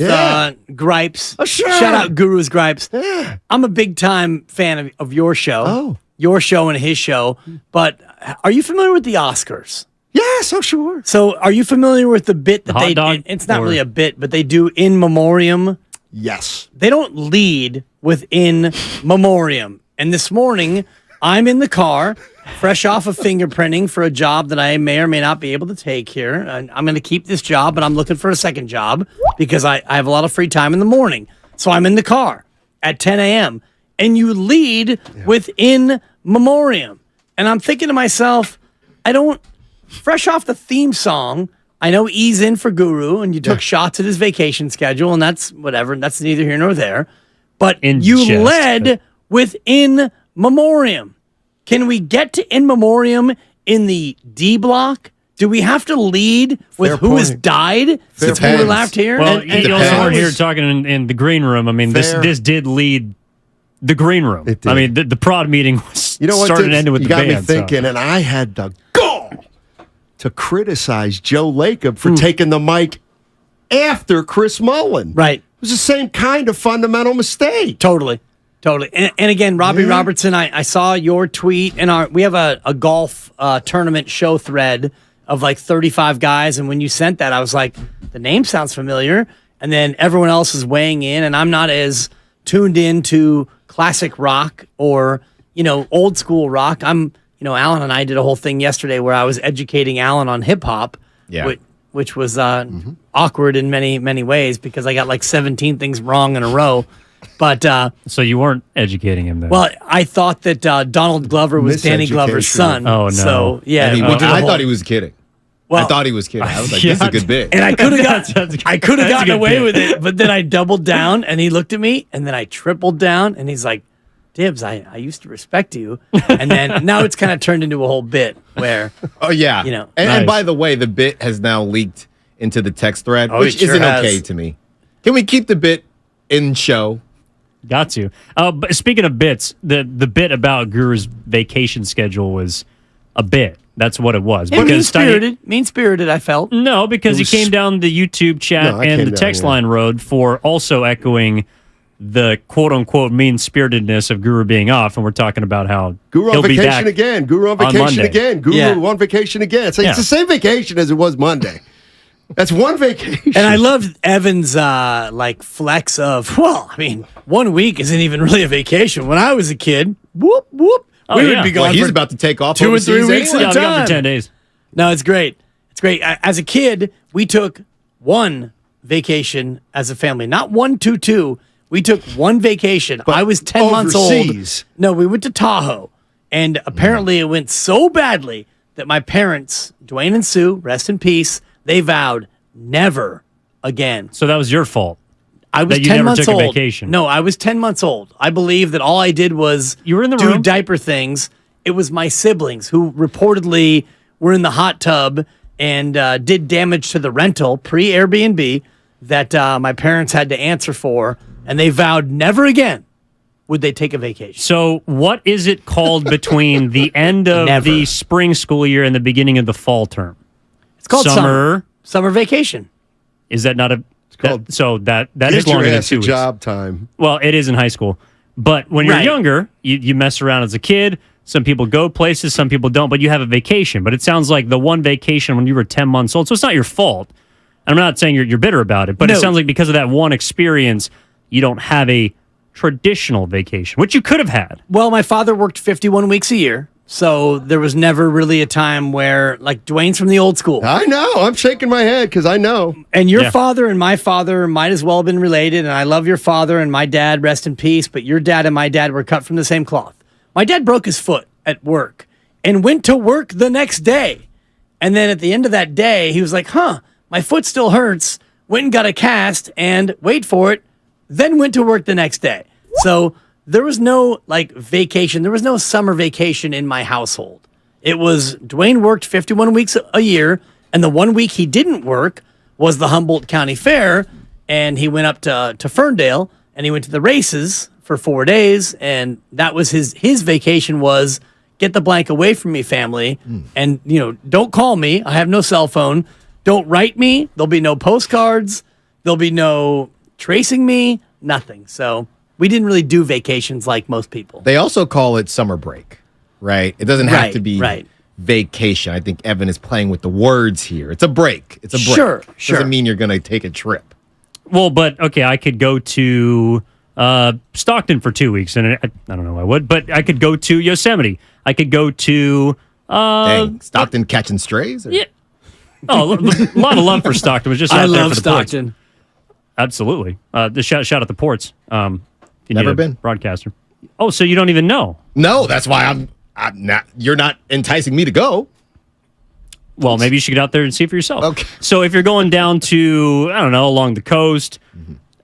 gripes? Oh, sure. Shout out Guru's gripes. Yeah. I'm a big time fan of your show. Oh. Your show and his show. But are you familiar with the Oscars? Yes, oh, sure. So are you familiar with the bit that Hot dog, it's not or- really a bit, but they do in memoriam? Yes. They don't lead with in memoriam. And this morning, I'm in the car, fresh off of fingerprinting for a job that I may or may not be able to take here. And I'm going to keep this job, but I'm looking for a second job because I have a lot of free time in the morning. So I'm in the car at 10 a.m. And you lead with in memoriam. And I'm thinking to myself, fresh off the theme song, I know E's in for Guru, and you took shots at his vacation schedule, and that's whatever. That's neither here nor there. But you led with in memoriam. Can we get to in memoriam in the D block? Do we have to lead with who has died since we were left here? Well, you also weren't here talking in the green room. I mean, this did lead the green room. It did. I mean, the prod meeting was started and ended with you the got band. me thinking, and I had the gall to criticize Joe Lacob for taking the mic after Chris Mullen. Right. It was the same kind of fundamental mistake. Totally. And again, Robbie Robertson, I saw your tweet, and we have a golf tournament show thread of like 35 guys, and when you sent that, I was like, the name sounds familiar, and then everyone else is weighing in, and I'm not as tuned in to classic rock or, old school rock. Alan and I did a whole thing yesterday where I was educating Alan on hip hop, which was awkward in many, many ways because I got like 17 things wrong in a row. But so you weren't educating him then? Well, I thought that Donald Glover was Danny Glover's son. Oh, no. So, yeah. I thought he was kidding. Well, I thought he was kidding. I was like, this is a good bit. And I could have gotten away with it, but then I doubled down and he looked at me and then I tripled down and he's like, Dibs, I used to respect you. And then now it's kind of turned into a whole bit where. Oh, yeah. And by the way, the bit has now leaked into the text thread, which isn't okay to me. Can we keep the bit in show? Got to. But speaking of bits, the bit about Guru's vacation schedule was a bit. That's what it was. Mean-spirited, I felt. No, because he came down the YouTube chat and the text line road for also echoing the quote-unquote mean-spiritedness of Guru being off, and we're talking about how Guru he'll on be vacation back again. Guru on vacation Monday. again. Guru on vacation again. It's the same vacation as it was Monday. That's one vacation. And I loved Evan's flex of, 1 week isn't even really a vacation. When I was a kid, whoop, whoop. We would be gone. He's about to take off 2 or 3 weeks at a time. For 10 days. No, it's great. It's great. As a kid, we took one vacation as a family, not 1, 2, 2. We took one vacation. I was 10 months old. No, we went to Tahoe, and apparently it went so badly that my parents, Dwayne and Sue, rest in peace, they vowed never again. So that was your fault. I was that you 10 never months took old. a vacation. No, I was 10 months old. I believe that all I did was you were in the do room? diaper things. It was my siblings who reportedly were in the hot tub and did damage to the rental pre-Airbnb that my parents had to answer for, and they vowed never again would they take a vacation. So what is it called between the end of the spring school year and the beginning of the fall term? It's called summer vacation. Is that not a... called so that Get is your longer than ass 2 a weeks. job time. Well, it is in high school. But when you're Right. younger, you mess around as a kid. Some people go places, some people don't, but you have a vacation. But it sounds like the one vacation when you were 10 months old, so it's not your fault. I'm not saying you're bitter about it, but No. it sounds like because of that one experience, you don't have a traditional vacation, which you could have had. Well, my father worked 51 weeks a year, so there was never really a time where, like, Dwayne's from the old school. I know. I'm shaking my head because I know. And your father and my father might as well have been related, and I love your father and my dad, rest in peace, but your dad and my dad were cut from the same cloth. My dad broke his foot at work and went to work the next day. And then at the end of that day, he was like, my foot still hurts, went and got a cast, and wait for it, then went to work the next day. So there was no like vacation. There was no summer vacation in my household. It was Dwayne worked 51 weeks a year, and the 1 week he didn't work was the Humboldt County Fair, and he went up to Ferndale, and he went to the races for 4 days, and that was his vacation was get the blank away from me, family, and don't call me. I have no cell phone. Don't write me. There'll be no postcards. There'll be no tracing me. Nothing. So we didn't really do vacations like most people. They also call it summer break, right? It doesn't have to be vacation. I think Evan is playing with the words here. It's a break. It's a break. Sure. Doesn't mean you're going to take a trip. Well, but okay, I could go to Stockton for 2 weeks, and I don't know if I would, but I could go to Yosemite. I could go to Stockton catching strays? Or? Yeah. Oh, a lot of love for Stockton. It was just I out there love for the Stockton. Ports. Absolutely. The shout out the Ports. Never been broadcaster. Oh, so you don't even know? No, that's why I'm not. You're not enticing me to go. Well, maybe you should get out there and see for yourself. Okay. So if you're going down to, I don't know, along the coast,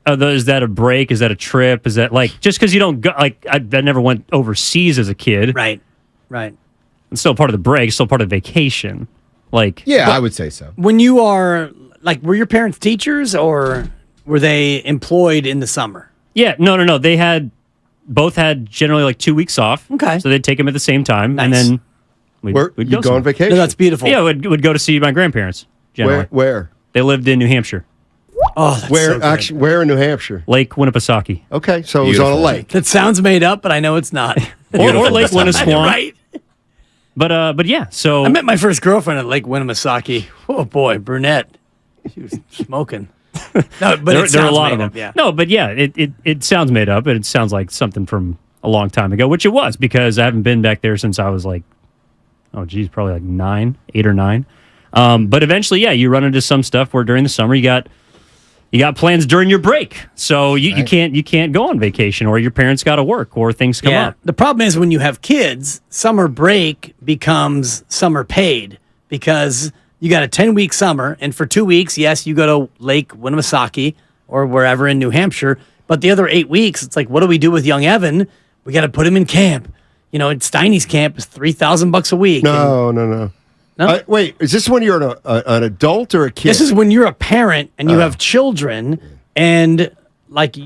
is that a break? Is that a trip? Is that like, just because you don't go, like, I never went overseas as a kid. Right. It's still part of the break, still part of the vacation. Like, yeah, I would say so. When you are, like, were your parents teachers or were they employed in the summer? Yeah, no. They both had generally like 2 weeks off. Okay. So they'd take them at the same time. Nice. And then we'd You go go on somewhere. vacation? No, that's beautiful. Yeah, we'd go to see my grandparents. Generally. Where? They lived in New Hampshire. Oh, that's Where so good. actually? Where in New Hampshire? Lake Winnipesaukee. Okay, so it was on a lake. That sounds made up, but I know it's not. Or Lake Winnisquam. Right. But yeah, so I met my first girlfriend at Lake Winnipesaukee. Oh boy, brunette. She was smoking. No, but there are a sounds lot of made them. up, yeah. No, but yeah, it sounds made up, and it sounds like something from a long time ago, which it was, because I haven't been back there since I was like, probably like 8 or 9. But eventually, yeah, you run into some stuff where during the summer you got plans during your break, so you can't go on vacation, or your parents got to work, or things come up. The problem is when you have kids, summer break becomes summer paid because you got a 10-week summer, and for 2 weeks, yes, you go to Lake Winnipesaukee or wherever in New Hampshire, but the other 8 weeks, it's like, what do we do with young Evan? We got to put him in camp. Steiny's camp is $3,000 a week. No. No? Wait, is this when you're an adult or a kid? This is when you're a parent and you have children, and like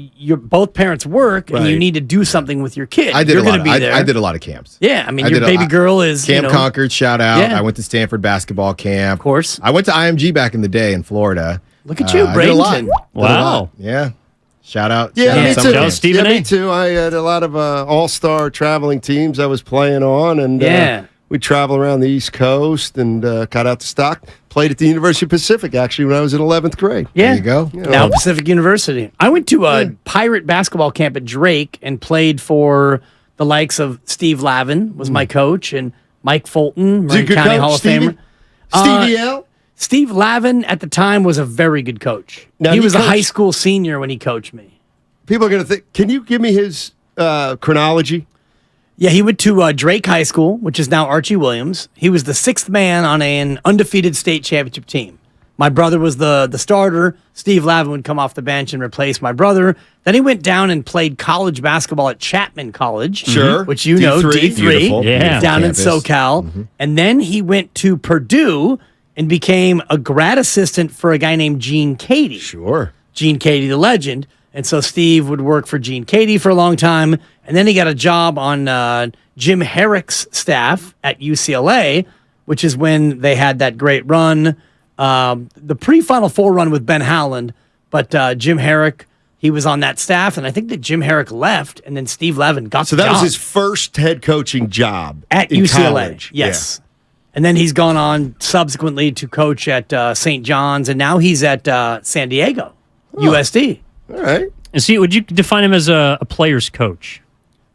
both parents work, and you need to do something with your kid. I did You're a lot. gonna be there. I did a lot of camps. Yeah, I mean, your baby girl is Camp Concord. Shout out! Yeah. I went to Stanford basketball camp. Of course, I went to IMG back in the day in Florida. Look at you, I did a lot. Bradenton. Did a lot. Yeah. Shout out. Yeah, shout me out too. Stephen Yeah, A. me too. I had a lot of all-star traveling teams I was playing on, and we'd travel around the East Coast and got out to Stock. Played at the University of Pacific, actually, when I was in 11th grade. Yeah. There you go. Now Pacific University. I went to a pirate basketball camp at Drake and played for the likes of Steve Lavin was my coach, and Mike Fulton, Is he a Marin good County coach, Hall of Stevie? Famer. Stevie L? Steve Lavin at the time was a very good coach. Now, he he was a coached- high school senior when he coached me. People are going to think, can you give me his chronology? Yeah, he went to Drake High School, which is now Archie Williams. He was the 6th man on an undefeated state championship team. My brother was the starter. Steve Lavin would come off the bench and replace my brother. Then he went down and played college basketball at Chapman College. Sure. Which you know, D3. D3. Beautiful. Yeah. Down Campus. in SoCal. And then he went to Purdue and became a grad assistant for a guy named Gene Cady. Sure. Gene Cady, the legend. And so Steve would work for Gene Cady for a long time. And then he got a job on Jim Herrick's staff at UCLA, which is when they had that great run, the pre-Final Four run with Ben Howland. But Jim Herrick, he was on that staff. And I think that Jim Herrick left, and then Steve Lavin got So the that job was his first head coaching job at in UCLA. college. Yes. And then he's gone on subsequently to coach at St. John's, and now he's at San Diego, USD. All right. And see, would you define him as a player's coach?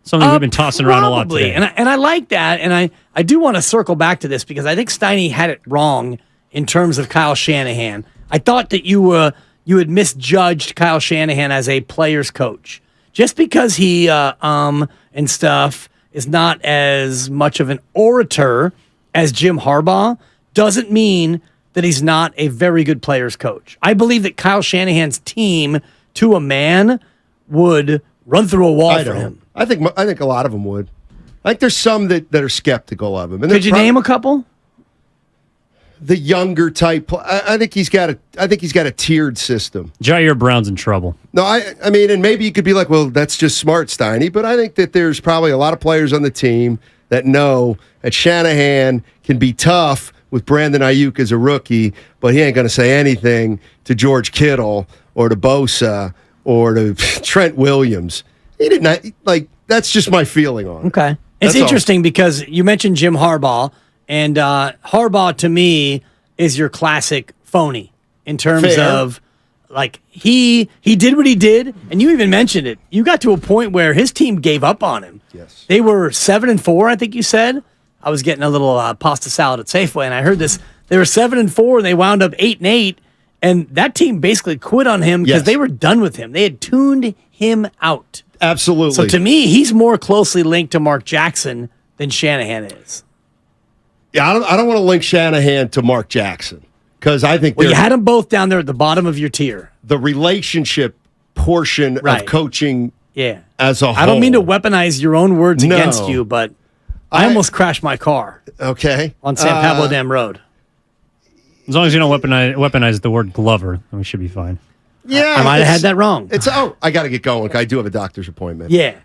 Something we've been tossing around a lot Probably. today. And I like that, and I do want to circle back to this because I think Steiny had it wrong in terms of Kyle Shanahan. I thought that you had misjudged Kyle Shanahan as a player's coach. Just because he and stuff is not as much of an orator as Jim Harbaugh doesn't mean that he's not a very good player's coach. I believe that Kyle Shanahan's team, to a man, would run through a wall for him. I think a lot of them would. I think there's some that are skeptical of him. And could you name a couple? The younger type. I think he's got a tiered system. Jair Brown's in trouble. No, I mean, and maybe you could be like, well, that's just smart, Steiny. But I think that there's probably a lot of players on the team that know that Shanahan can be tough with Brandon Ayuk as a rookie, but he ain't going to say anything to George Kittle or to Bosa or to Trent Williams. He didn't like. That's just my feeling on it. Okay, it's interesting because you mentioned Jim Harbaugh. And Harbaugh, to me, is your classic phony in terms of, like, he did what he did, and you even mentioned it. You got to a point where his team gave up on him. Yes. They were 7-4, I think you said. I was getting a little pasta salad at Safeway, and I heard this. They were 7-4, and they wound up 8-8, and that team basically quit on him because they were done with him. They had tuned him out. Absolutely. So to me, he's more closely linked to Mark Jackson than Shanahan is. Yeah, I don't want to link Shanahan to Mark Jackson because I think you had them both down there at the bottom of your tier. The relationship portion of coaching, as a whole. I don't mean to weaponize your own words against you, but I almost crashed my car. Okay, on San Pablo Dam Road. As long as you don't weaponize the word Glover, then we should be fine. Yeah, I might have had that wrong. I got to get going. I do have a doctor's appointment. Yeah,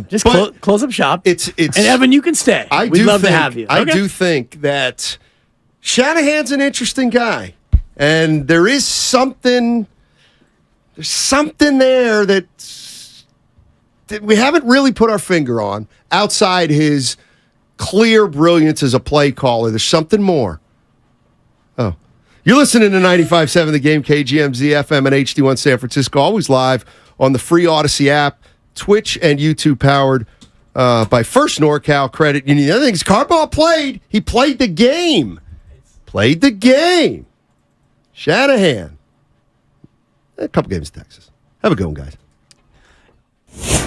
just close up shop. It's and Evan, you can stay. We'd love to have you. I do think that Shanahan's an interesting guy, and there is something. There's something there that we haven't really put our finger on outside his clear brilliance as a play caller. There's something more. Oh. You're listening to 95.7 The Game, KGMZ, FM, and HD1 San Francisco. Always live on the free Odyssey app, Twitch, and YouTube, powered by First NorCal Credit Union. The other thing is Harbaugh played. He played the game. Played the game. Shanahan. A couple games in Texas. Have a good one, guys.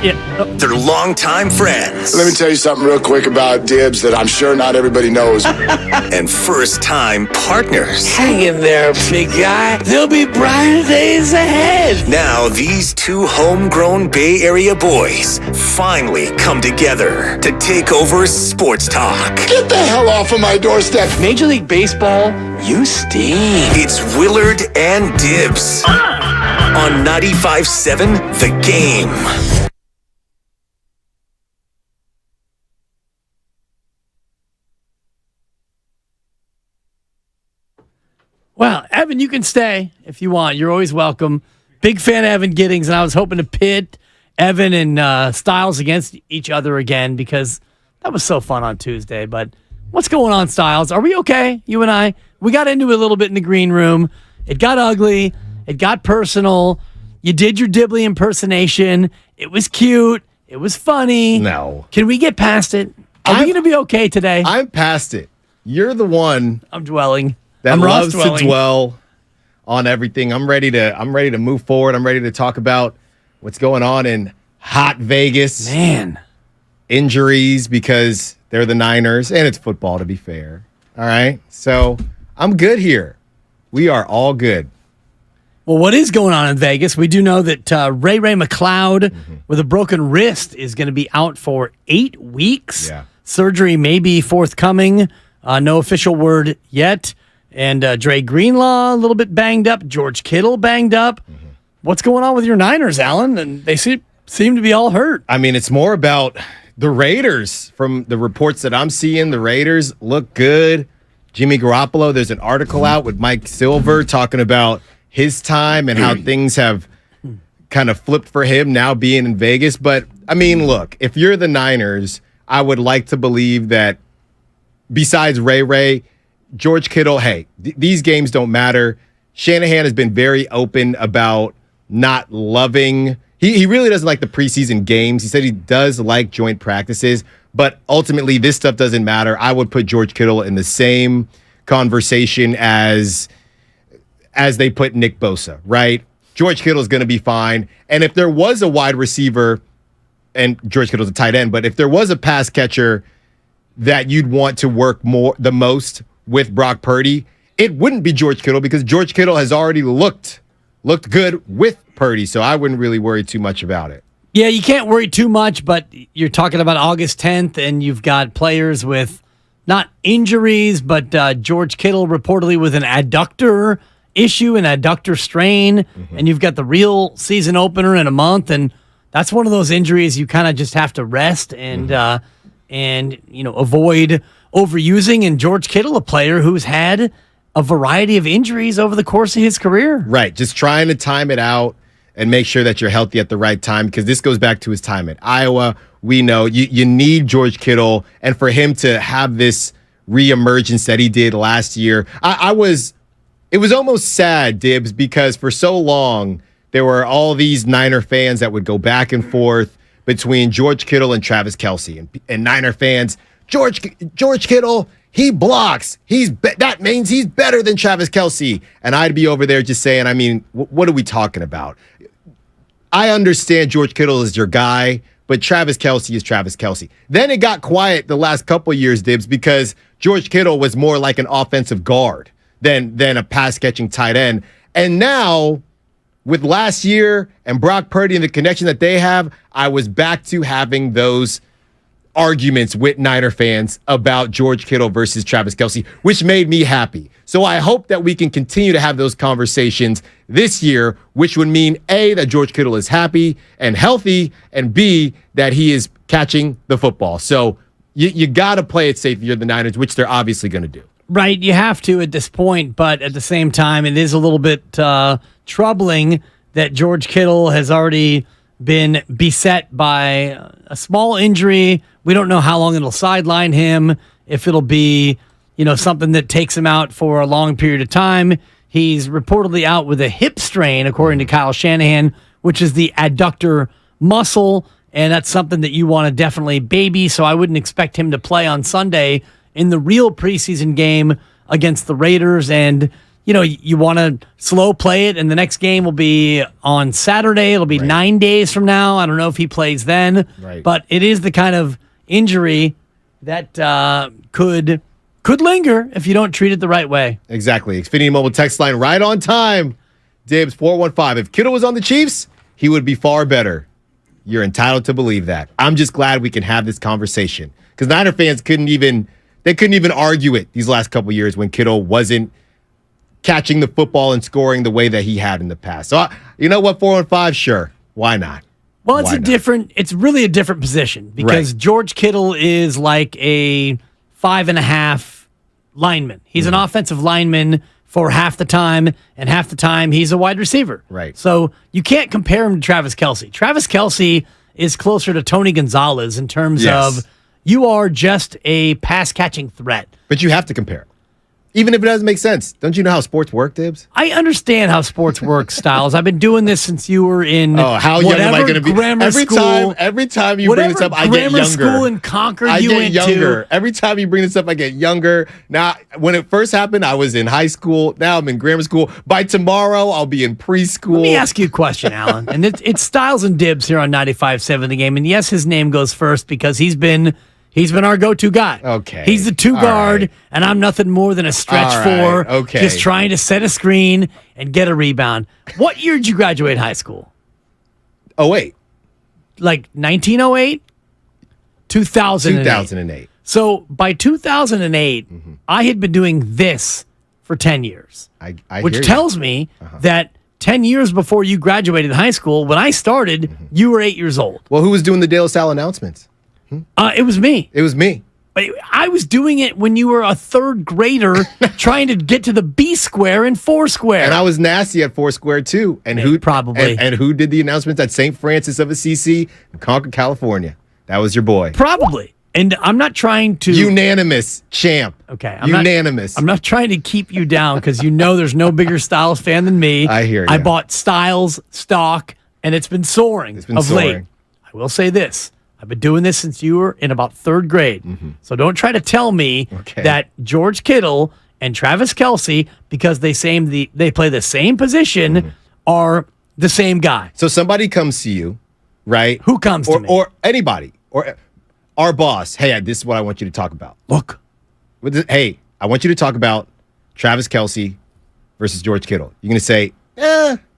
Yeah. They're longtime friends. Let me tell you something real quick about Dibs that I'm sure not everybody knows. And first-time partners. Hang in there, big guy. There'll be brighter days ahead. Now, these two homegrown Bay Area boys finally come together to take over sports talk. Get the hell off of my doorstep. Major League Baseball, you stink. It's Willard and Dibs on 95.7 The Game. Well, Evan, you can stay if you want. You're always welcome. Big fan of Evan Giddings, and I was hoping to pit Evan and Styles against each other again because that was so fun on Tuesday. But what's going on, Styles? Are we okay, you and I? We got into it a little bit in the green room. It got ugly. It got personal. You did your Dibley impersonation. It was cute. It was funny. No. Can we get past it? Are we going to be okay today? I'm past it. You're the one. I'm dwelling. That loves to dwell on everything. I'm ready to move forward. I'm ready to talk about what's going on in hot Vegas. Man. Injuries because they're the Niners, and it's football, to be fair. All right? So I'm good here. We are all good. Well, what is going on in Vegas? We do know that Ray McLeod with a broken wrist is going to be out for 8 weeks. Yeah. Surgery may be forthcoming. No official word yet. And Dre Greenlaw a little bit banged up. George Kittle banged up. What's going on with your Niners, Alan? And they seem to be all hurt. I mean, it's more about the Raiders. From the reports that I'm seeing, the Raiders look good. Jimmy Garoppolo, there's an article out with Mike Silver talking about his time and how things have kind of flipped for him now being in Vegas. But, I mean, look, if you're the Niners, I would like to believe that besides Ray, George Kittle, hey, these games don't matter. Shanahan has been very open about not loving. He really doesn't like the preseason games. He said he does like joint practices, but ultimately this stuff doesn't matter. I would put George Kittle in the same conversation as they put Nick Bosa, right? George Kittle's going to be fine. And if there was a wide receiver, and George Kittle's a tight end, but if there was a pass catcher that you'd want to work the most with Brock Purdy, it wouldn't be George Kittle because George Kittle has already looked good with Purdy, so I wouldn't really worry too much about it. Yeah, you can't worry too much, but you're talking about August 10th, and you've got players with not injuries, but George Kittle reportedly with an adductor issue, an adductor strain, and you've got the real season opener in a month, and that's one of those injuries you kind of just have to rest and avoid overusing. And George Kittle, a player who's had a variety of injuries over the course of his career. Right, just trying to time it out and make sure that you're healthy at the right time, because this goes back to his time at Iowa. We know you need George Kittle, and for him to have this reemergence that he did last year, it was almost sad, Dibs, because for so long there were all these Niner fans that would go back and forth between George Kittle and Travis Kelce, and Niner fans, George Kittle, he blocks. That means he's better than Travis Kelce. And I'd be over there just saying, I mean, what are we talking about? I understand George Kittle is your guy, but Travis Kelce is Travis Kelce. Then it got quiet the last couple of years, Dibs, because George Kittle was more like an offensive guard than a pass-catching tight end. And now, with last year and Brock Purdy and the connection that they have, I was back to having those arguments with Niner fans about George Kittle versus Travis Kelce, which made me happy. So I hope that we can continue to have those conversations this year, which would mean A, that George Kittle is happy and healthy, and B, that he is catching the football. So you got to play it safe if you're the Niners, which they're obviously going to do. Right, you have to at this point, but at the same time, it is a little bit troubling that George Kittle has already been beset by a small injury. We don't know how long it'll sideline him, if it'll be, something that takes him out for a long period of time. He's reportedly out with a hip strain, according to Kyle Shanahan, which is the adductor muscle, and that's something that you want to definitely baby, so I wouldn't expect him to play on Sunday in the real preseason game against the Raiders. And you want to slow play it, and the next game will be on Saturday. It'll be 9 days from now. I don't know if he plays then, but it is the kind of injury that could linger if you don't treat it the right way. Exactly. Xfinity Mobile text line right on time. Dibs 415. If Kittle was on the Chiefs, he would be far better. You're entitled to believe that. I'm just glad we can have this conversation, because Niner fans couldn't even argue it these last couple years when Kittle wasn't catching the football and scoring the way that he had in the past. So, you know what, 415, sure. Why not? Well, it's really a different position, because George Kittle is like a 5.5 lineman. He's an offensive lineman for half the time, and half the time he's a wide receiver. Right. So you can't compare him to Travis Kelce. Travis Kelce is closer to Tony Gonzalez in terms of you are just a pass-catching threat. But you have to compare. Even if it doesn't make sense. Don't you know how sports work, Dibs? I understand how sports work, Styles. I've been doing this since you were in how young am I going to be? Grammar school. Every time you bring this up, I get younger. Grammar school in Concord I you get went younger. to. Every time you bring this up, I get younger. Now, when it first happened, I was in high school. Now I'm in grammar school. By tomorrow, I'll be in preschool. Let me ask you a question, Alan. And it's Styles and Dibs here on 95.7 The Game. And yes, his name goes first because he's been our go-to guy. Okay. He's the two-guard, and I'm nothing more than a stretch four. Okay. Just trying to set a screen and get a rebound. What year did you graduate high school? 08. Like 1908? 2008. 2008. So by 2008, I had been doing this for 10 years. Which tells me that 10 years before you graduated high school, when I started, you were 8 years old. Well, who was doing the De La Salle announcements? It was me. It was me. I was doing it when you were a third grader trying to get to the B square in Foursquare. And I was nasty at Foursquare too. And who probably and who did the announcements at St. Francis of Assisi in Concord, California? That was your boy. Probably. And I'm not trying to unanimous champ. Okay. Unanimous. I'm not trying to keep you down because there's no bigger Styles fan than me. I hear you. I bought Styles stock and it's been soaring late. I will say this. I've been doing this since you were in about third grade. So don't try to tell me that George Kittle and Travis Kelce, because they play the same position, are the same guy. So somebody comes to you, right? Who comes to me? Or anybody. Or our boss. Hey, this is what I want you to talk about. Look. Hey, I want you to talk about Travis Kelce versus George Kittle. You're going to say,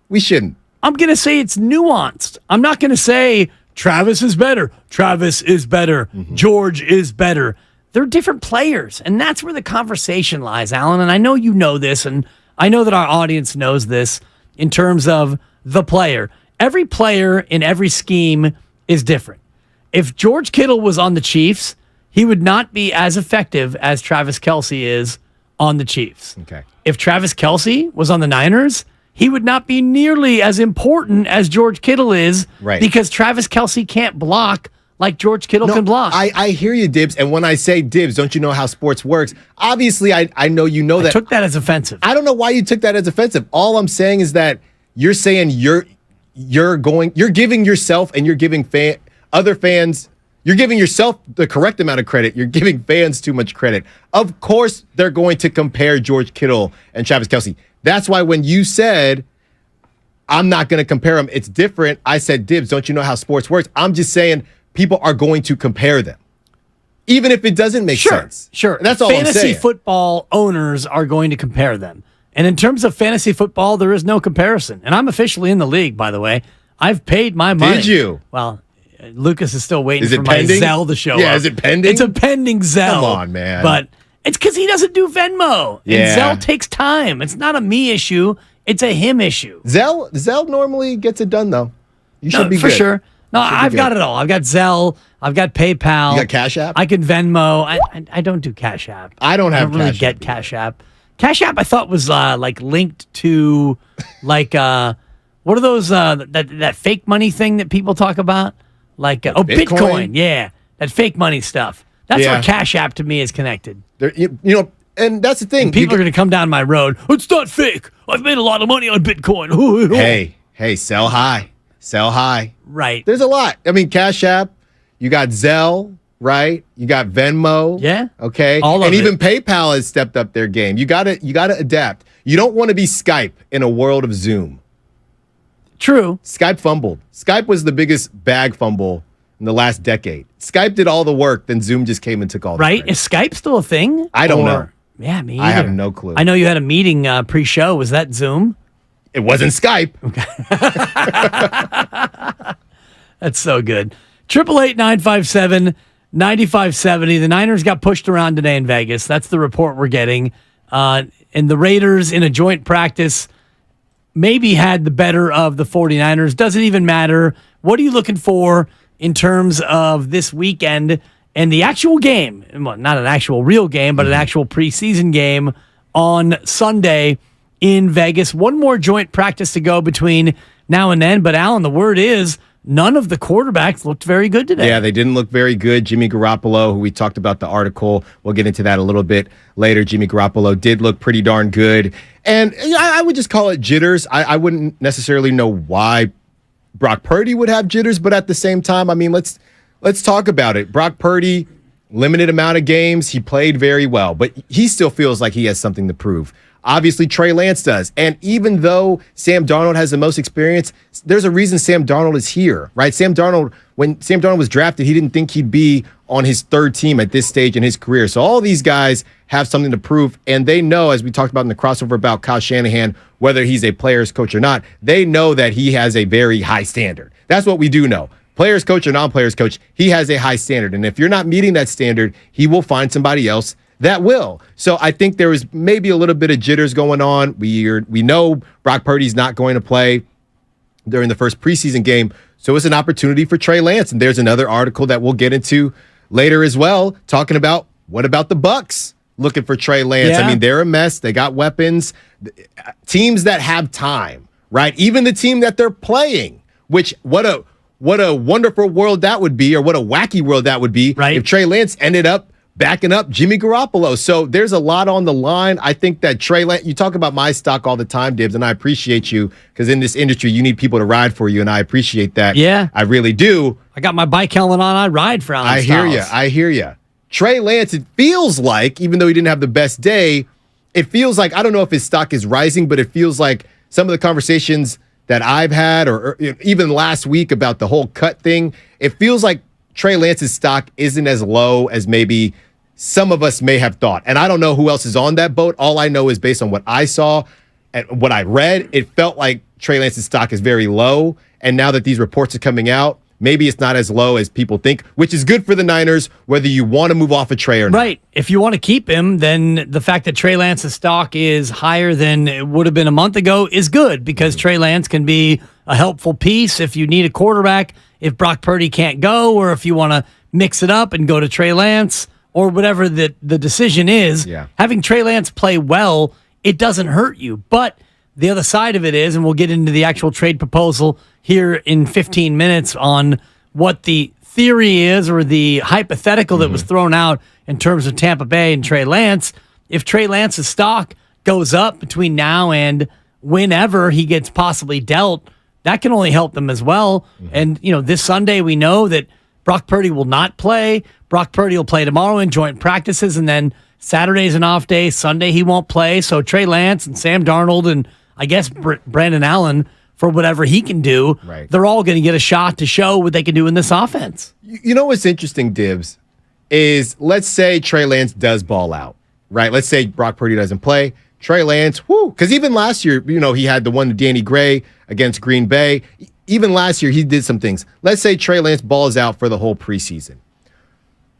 we shouldn't. I'm going to say it's nuanced. I'm not going to say Travis is better. Travis is better. George is better. They're different players, and that's where the conversation lies, Alan. And I know you know this, and I know that our audience knows this in terms of the player. Every player in every scheme is different. If George Kittle was on the Chiefs, he would not be as effective as Travis Kelce is on the Chiefs. Okay. If Travis Kelce was on the Niners, he would not be nearly as important as George Kittle is, Right. because Travis Kelce can't block like George Kittle can block. I hear you, Dibs. And when I say Dibs, don't you know how sports works? Obviously, I know you know that. I took that as offensive. I don't know why you took that as offensive. All I'm saying is that you're saying you're giving yourself and you're giving other fans, you're giving yourself the correct amount of credit. You're giving fans too much credit. Of course, they're going to compare George Kittle and Travis Kelce. That's why when you said, I'm not going to compare them, it's different. I said, Dibs, don't you know how sports works? I'm just saying people are going to compare them, even if it doesn't make sense. Sure. That's all I'm saying. Fantasy football owners are going to compare them. And in terms of fantasy football, there is no comparison. And I'm officially in the league, by the way. I've paid my money. Did you? Well, Lucas is still waiting Is it for pending? my Zelle to show up. Yeah, is it pending? It's a pending Zelle. Come on, man. But it's because he doesn't do Venmo. Yeah. And Zelle takes time. It's not a me issue. It's a him issue. Zelle normally gets it done, though. You should be for good. sure. No, Should be I've got good. it all. I've got Zelle. I've got PayPal. You got Cash App? I can Venmo. I don't do Cash App. I don't have really Cash get Cash App. Cash App I thought was like linked to like what are those that fake money thing that people talk about? Like Bitcoin. Yeah. That fake money stuff. That's Yeah. where Cash App to me is connected. You know, and that's the thing. And people are going to come down my road. It's not fake. I've made a lot of money on Bitcoin. Hey, sell high. Sell high. Right. There's a lot. I mean, Cash App, you got Zelle, right? You got Venmo. Yeah. Okay. All of and even it. PayPal has stepped up their game. You gotta adapt. You don't want to be Skype in a world of Zoom. True. Skype fumbled. Skype was the biggest bag fumble in the last decade. Skype did all the work, then Zoom just came and took all the Right? credit. Is Skype still a thing? I don't know. Yeah, me I have either. no clue. I know you had a meeting pre-show. Was that Zoom? It wasn't Skype. That's so good. 888-957-9570. The Niners got pushed around today in Vegas. That's the report we're getting. And the Raiders in a joint practice maybe had the better of the 49ers. Doesn't even matter. What are you looking for in terms of this weekend and the actual game? Well, not an actual real game, but an actual preseason game on Sunday in Vegas. One more joint practice to go between now and then. But, Alan, the word is none of the quarterbacks looked very good today. Yeah, they didn't look very good. Jimmy Garoppolo, who we talked about the article, we'll get into that a little bit later. Jimmy Garoppolo did look pretty darn good. And I would just call it jitters. I wouldn't necessarily know why Brock Purdy would have jitters, but at the same time, I mean, let's talk about it. Brock Purdy, limited amount of games. He played very well, but he still feels like he has something to prove. Obviously, Trey Lance does. And even though Sam Darnold has the most experience, there's a reason Sam Darnold is here, right? When Sam Darnold was drafted, he didn't think he'd be on his third team at this stage in his career. So all these guys have something to prove, and they know, as we talked about in the crossover about Kyle Shanahan, whether he's a player's coach or not, they know that he has a very high standard. That's what we do know. Player's coach or non-player's coach, he has a high standard. And if you're not meeting that standard, he will find somebody else that will. So I think there was maybe a little bit of jitters going on. We know Brock Purdy's not going to play during the first preseason game. So it's an opportunity for Trey Lance. And there's another article that we'll get into later as well, talking about what about the Bucs looking for Trey Lance. Yeah. I mean, they're a mess. They got weapons. Teams that have time, right? Even the team that they're playing, which what a wonderful world that would be, or what a wacky world that would be, right? If Trey Lance ended up backing up Jimmy Garoppolo. So there's a lot on the line. I think that Trey Lance, you talk about my stock all the time, Dibs, and I appreciate you because in this industry, you need people to ride for you, and I appreciate that. Yeah. I really do. I got my bike helmet on. I ride for Alan I hear you. Trey Lance, it feels like, even though he didn't have the best day, it feels like, I don't know if his stock is rising, but it feels like some of the conversations that I've had, or even last week about the whole cut thing, it feels like Trey Lance's stock isn't as low as maybe some of us may have thought. And I don't know who else is on that boat. All I know is based on what I saw and what I read, it felt like Trey Lance's stock is very low. And now that these reports are coming out, maybe it's not as low as people think, which is good for the Niners, whether you want to move off of Trey or not. Right. If you want to keep him, then the fact that Trey Lance's stock is higher than it would have been a month ago is good because Trey Lance can be a helpful piece if you need a quarterback, if Brock Purdy can't go, or if you want to mix it up and go to Trey Lance or whatever the decision is. Yeah. Having Trey Lance play well, it doesn't hurt you. But the other side of it is, and we'll get into the actual trade proposal here in 15 minutes on what the theory is or the hypothetical that was thrown out in terms of Tampa Bay and Trey Lance. If Trey Lance's stock goes up between now and whenever he gets possibly dealt, that can only help them as well. And, this Sunday we know that Brock Purdy will not play. Brock Purdy will play tomorrow in joint practices, and then Saturday's an off day. Sunday he won't play. So Trey Lance and Sam Darnold and I guess Brandon Allen, for whatever he can do, they're all going to get a shot to show what they can do in this offense. You know what's interesting, Dibs, is let's say Trey Lance does ball out, right? Let's say Brock Purdy doesn't play. Trey Lance, because even last year, he had the one to Danny Gray against Green Bay. Even last year, he did some things. Let's say Trey Lance balls out for the whole preseason.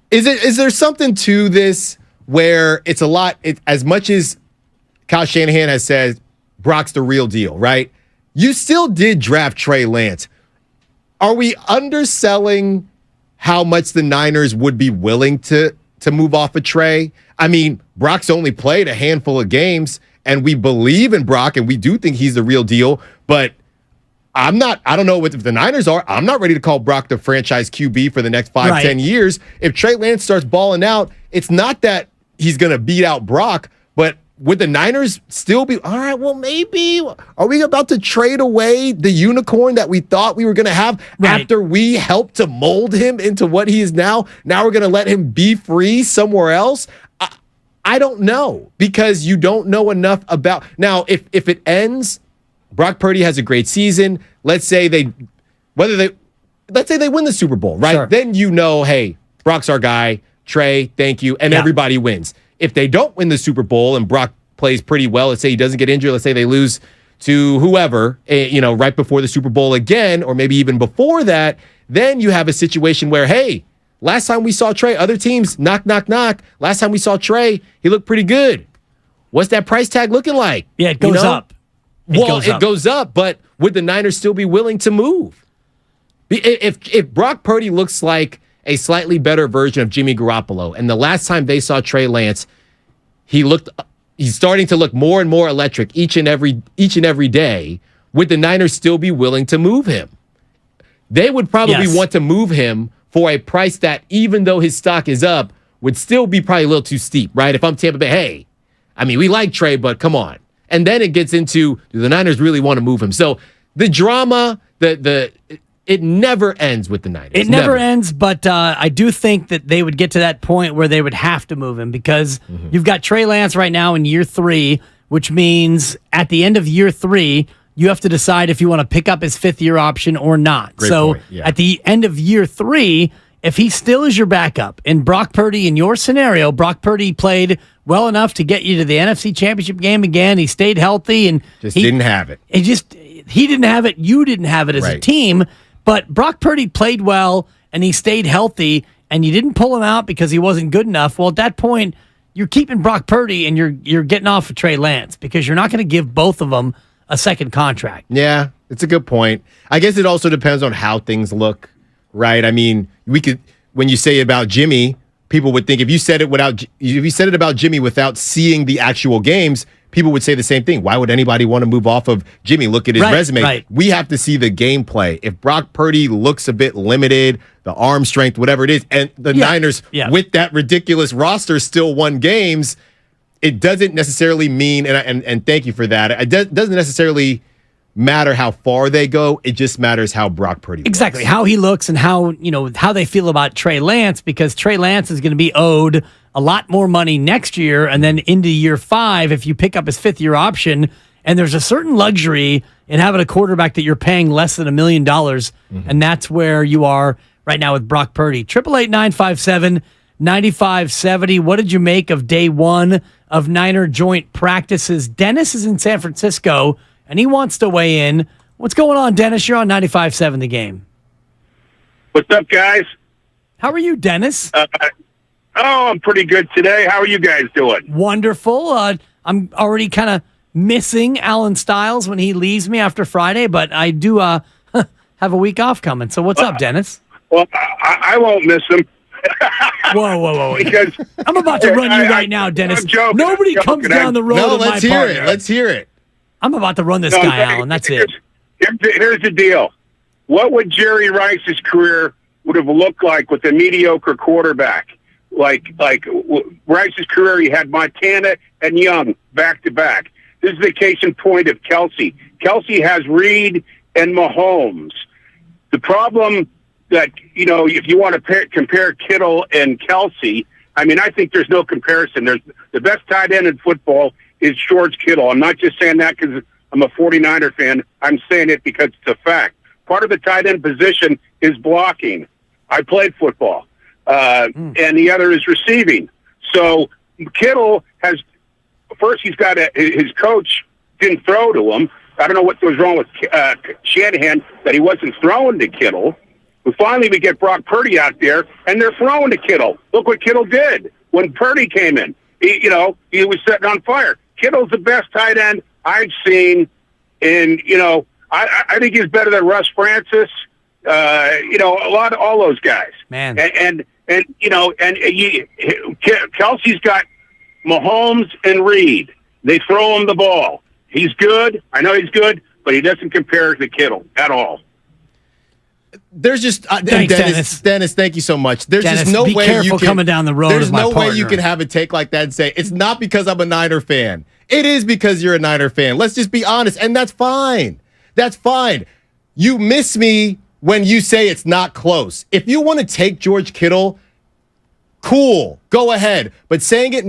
Is there something to this where it's a lot, as much as Kyle Shanahan has said, Brock's the real deal, right? You still did draft Trey Lance. Are we underselling how much the Niners would be willing to move off of Trey? I mean, Brock's only played a handful of games, and we believe in Brock, and we do think he's the real deal, but I don't know what the Niners are. I'm not ready to call Brock the franchise QB for the next 5-10 years. If Trey Lance starts balling out, it's not that he's going to beat out Brock, but would the Niners still be, all right, well, maybe, are we about to trade away the unicorn that we thought we were going to have after we helped to mold him into what he is now? Now we're going to let him be free somewhere else? I don't know, because you don't know enough about. Now, if it ends, Brock Purdy has a great season. Let's say they win the Super Bowl, right? Sure. Then hey, Brock's our guy. Trey, thank you, and everybody wins. If they don't win the Super Bowl and Brock plays pretty well, let's say he doesn't get injured, let's say they lose to whoever, right before the Super Bowl again, or maybe even before that, then you have a situation where, hey, last time we saw Trey, other teams, knock, knock, knock. Last time we saw Trey, he looked pretty good. What's that price tag looking like? Yeah, it goes up. It goes up, but would the Niners still be willing to move? If Brock Purdy looks like a slightly better version of Jimmy Garoppolo, and the last time they saw Trey Lance, he's starting to look more and more electric each and every day, would the Niners still be willing to move him? They would probably want to move him for a price that, even though his stock is up, would still be probably a little too steep, right? If I'm Tampa Bay, hey, I mean, we like Trey, but come on. And then it gets into, do the Niners really want to move him? So the drama, it never ends with the Niners. It never ends, but I do think that they would get to that point where they would have to move him, because you've got Trey Lance right now in year 3, which means at the end of year 3, you have to decide if you want to pick up his 5th-year option or not. Great point. Yeah. At the end of year 3, if he still is your backup, and Brock Purdy, in your scenario, Brock Purdy played well enough to get you to the NFC Championship game again, he stayed healthy, and he didn't have it. He didn't have it, you didn't have it as a team. But Brock Purdy played well, and he stayed healthy, and you didn't pull him out because he wasn't good enough. Well, at that point, you're keeping Brock Purdy, and you're getting off of Trey Lance, because you're not going to give both of them a second contract. Yeah, it's a good point. I guess it also depends on how things look, right? I mean, when you say about Jimmy, people would think if you said it about Jimmy without seeing the actual games, people would say the same thing. Why would anybody want to move off of Jimmy? Look at his resume. Right. We have to see the gameplay. If Brock Purdy looks a bit limited, the arm strength, whatever it is, and the Niners, with that ridiculous roster, still won games, it doesn't necessarily mean, and thank you for that, it doesn't necessarily matter how far they go. It just matters how Brock Purdy looks. Exactly. How he looks and how they feel about Trey Lance, because Trey Lance is going to be owed a lot more money next year, and then into year 5, if you pick up his 5th-year option, and there's a certain luxury in having a quarterback that you're paying less than $1 million, and that's where you are right now with Brock Purdy. 888-957-9570. What did you make of day 1 of Niner joint practices? Dennis is in San Francisco, and he wants to weigh in. What's going on, Dennis? You're on 95.7 The Game. What's up, guys? How are you, Dennis? I'm pretty good today. How are you guys doing? Wonderful. I'm already kind of missing Alan Stiles when he leaves me after Friday, but I do have a week off coming. So what's up, Dennis? Well, I won't miss him. Whoa. Because I'm about to run you right now, Dennis. I'm joking. Nobody comes down the road No, of my let's hear partner. it. Let's hear it. I'm about to run this guy, Alan. That's it. Here's the deal. What would Jerry Rice's career would have looked like with a mediocre quarterback? Like Rice's career, he had Montana and Young back to back. This is the case in point of Kelsey. Kelsey has Reed and Mahomes. The problem that, if you want to compare Kittle and Kelsey, I mean, I think there's no comparison. There's the best tight end in football is George Kittle. I'm not just saying that because I'm a 49er fan. I'm saying it because it's a fact. Part of the tight end position is blocking. I played football. And the other is receiving. So Kittle has, first he's got his coach didn't throw to him. I don't know what was wrong with Shanahan that he wasn't throwing to Kittle. But finally we get Brock Purdy out there, and they're throwing to Kittle. Look what Kittle did when Purdy came in. He was setting on fire. Kittle's the best tight end I've seen, and I think he's better than Russ Francis. All those guys. Man, and Kelsey's got Mahomes and Reed. They throw him the ball. He's good. I know he's good, but he doesn't compare to Kittle at all. There's just Thanks, Dennis, thank you so much. There's Dennis, just no be way careful you can coming down the road. There's of my no way partner. you can have a take like that and say it's not because I'm a Niner fan. It is because you're a Niner fan. Let's just be honest, and that's fine. That's fine. You miss me when you say it's not close. If you want to take George Kittle, cool, go ahead. But saying it's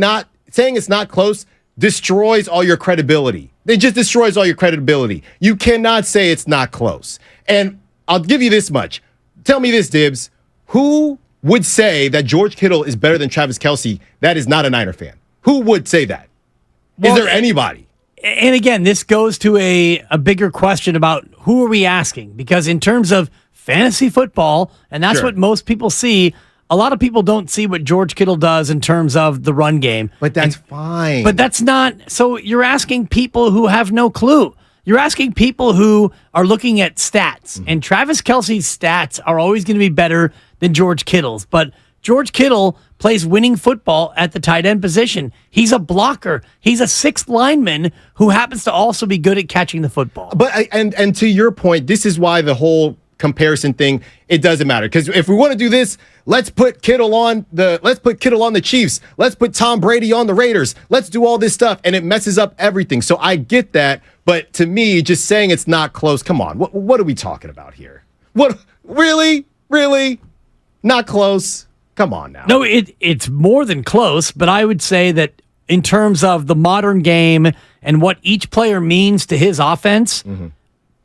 not close destroys all your credibility. It just destroys all your credibility. You cannot say it's not close. And I'll give you this much. Tell me this, Dibs. Who would say that George Kittle is better than Travis Kelce that is not a Niner fan? Who would say that? Is there anybody? And again, this goes to a bigger question about who are we asking? Because in terms of fantasy football, and that's what most people see, a lot of people don't see what George Kittle does in terms of the run game. But that's fine. But that's not, so you're asking people who have no clue. You're asking people who are looking at stats, and Travis Kelce's stats are always going to be better than George Kittle's. But George Kittle plays winning football at the tight end position. He's a blocker. He's a sixth lineman who happens to also be good at catching the football. But and to your point, this is why the whole comparison thing, it doesn't matter. Because if we want to do this, let's put Kittle on the Chiefs. Let's put Tom Brady on the Raiders. Let's do all this stuff, and it messes up everything. So I get that, but to me, just saying it's not close, come on. What are we talking about here? What really? Not close? Come on now. No, it's more than close, but I would say that in terms of the modern game and what each player means to his offense,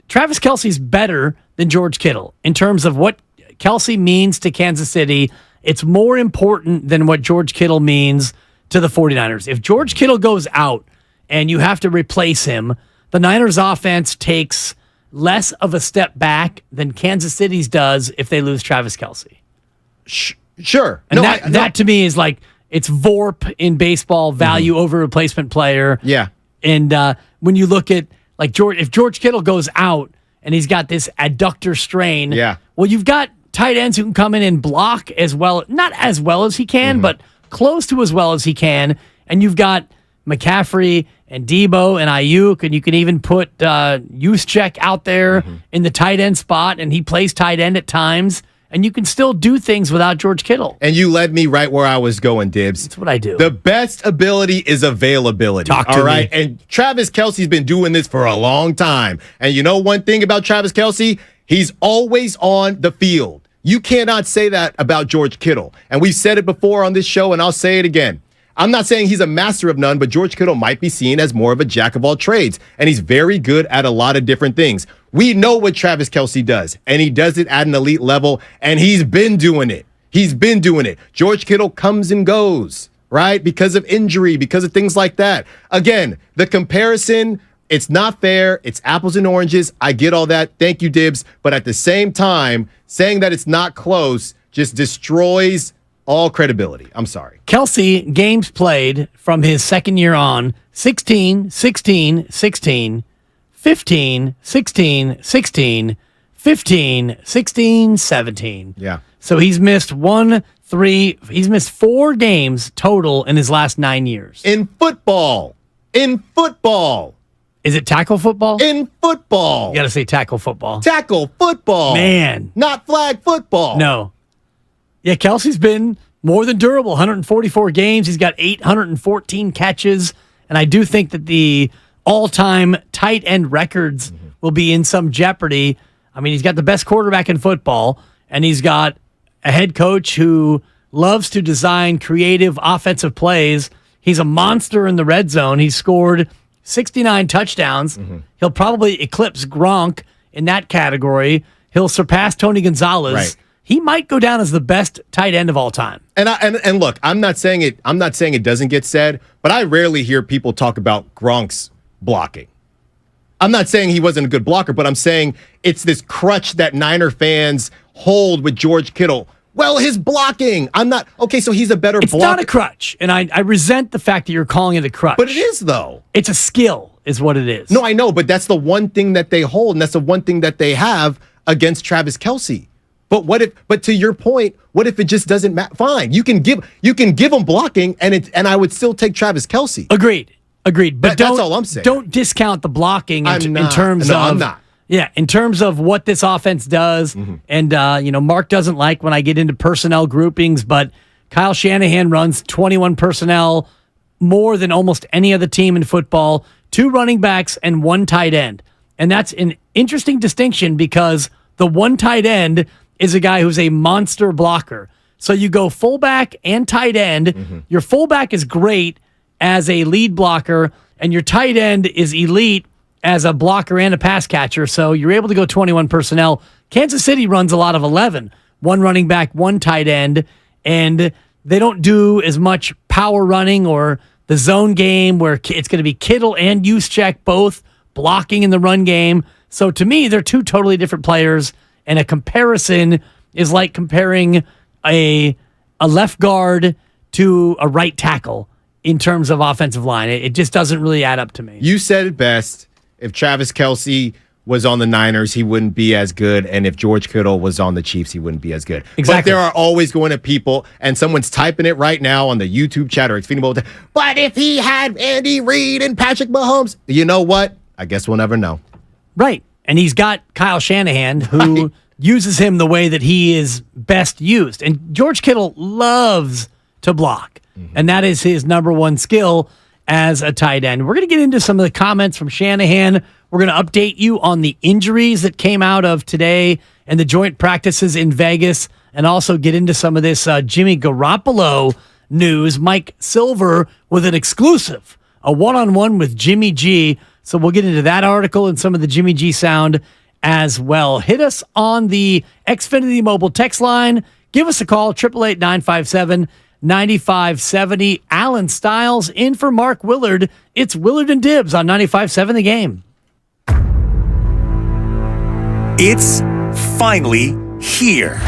Travis Kelce's better than George Kittle. In terms of what Kelce means to Kansas City, it's more important than what George Kittle means to the 49ers. If George Kittle goes out and you have to replace him, the Niners offense takes less of a step back than Kansas City's does if they lose Travis Kelce. Sure. And that to me is like, it's VORP in baseball, value over replacement player. Yeah. And when you look at, like, if George Kittle goes out and he's got this adductor strain, well, you've got tight ends who can come in and block as well, not as well as he can, but close to as well as he can. And you've got McCaffrey and Debo and Ayuk, and you can even put Juszczyk out there in the tight end spot, and he plays tight end at times. And you can still do things without George Kittle. And you led me right where I was going, Dibs. That's what I do. The best ability is availability. Talk to me. And Travis Kelce's been doing this for a long time. And you know one thing about Travis Kelce? He's always on the field. You cannot say that about George Kittle. And we've said it before on this show, and I'll say it again. I'm not saying he's a master of none, but George Kittle might be seen as more of a jack of all trades, and he's very good at a lot of different things. We know what Travis Kelce does, and he does it at an elite level, and he's been doing it. George Kittle comes and goes, right? Because of injury, because of things like that. Again, the comparison, It's not fair. It's apples and oranges. I get all that. Thank you, Dibs. But at the same time, saying that it's not close just destroys all credibility. I'm sorry. Kelsey, games played from his second year on, 16, 16, 16, 15, 16, 16, 15, 16, 17. Yeah. So he's missed he's missed 4 games total in his last 9 years. In football. Is it tackle football? In football. You got to say tackle football. Tackle football. Man. Not flag football. No. Yeah, Kelsey's been more than durable. 144 games. He's got 814 catches. And I do think that the all-time tight end records will be in some jeopardy. I mean, he's got the best quarterback in football, and he's got a head coach who loves to design creative offensive plays. He's a monster in the red zone. He's scored 69 touchdowns. He'll probably eclipse Gronk in that category. He'll surpass Tony Gonzalez. Right. He might go down as the best tight end of all time. And look, I'm not saying it doesn't get said, but I rarely hear people talk about Gronk's blocking. I'm not saying he wasn't a good blocker, but I'm saying it's this crutch that Niner fans hold with George Kittle. Well, his blocking. So he's a better blocker. It's not a crutch, and I resent the fact that you're calling it a crutch. But it is, though. It's a skill, is what it is. No, I know, but that's the one thing that they hold, and that's the one thing that they have against Travis Kelce. But to your point, what if it just doesn't matter? Fine, you can give him blocking, and I would still take Travis Kelce. Agreed. But that's all I'm saying. Don't discount the blocking in terms of. I'm not. Yeah, in terms of what this offense does, and Mark doesn't like when I get into personnel groupings, but Kyle Shanahan runs 21 personnel more than almost any other team in football, 2 running backs and 1 tight end. And that's an interesting distinction because the 1 tight end is a guy who's a monster blocker. So you go fullback and tight end. Your fullback is great as a lead blocker, and your tight end is elite as a blocker and a pass catcher. So you're able to go 21 personnel. Kansas City runs a lot of 11. 1 running back, 1 tight end, and they don't do as much power running or the zone game where it's going to be Kittle and Juszczyk both blocking in the run game. So to me, they're 2 totally different players, and a comparison is like comparing a left guard to a right tackle in terms of offensive line. It just doesn't really add up to me. You said it best. If Travis Kelce was on the Niners, he wouldn't be as good. And if George Kittle was on the Chiefs, he wouldn't be as good. Exactly. But there are always going to people, and someone's typing it right now on the YouTube chat or it's feeding about. But if he had Andy Reid and Patrick Mahomes, you know what? I guess we'll never know. Right. And he's got Kyle Shanahan, who uses him the way that he is best used. And George Kittle loves to block. And that is his number 1 skill as a tight end. We're going to get into some of the comments from Shanahan. We're going to update you on the injuries that came out of today and the joint practices in Vegas, and also get into some of this Jimmy Garoppolo news. Mike Silver with an exclusive, a one-on-one with Jimmy G. So we'll get into that article and some of the Jimmy G sound as well. Hit us on the Xfinity mobile text line. Give us a call, 888-957-9570. Alan Stiles in for Mark Willard. It's Willard and Dibs on 95.7 The Game. It's finally here.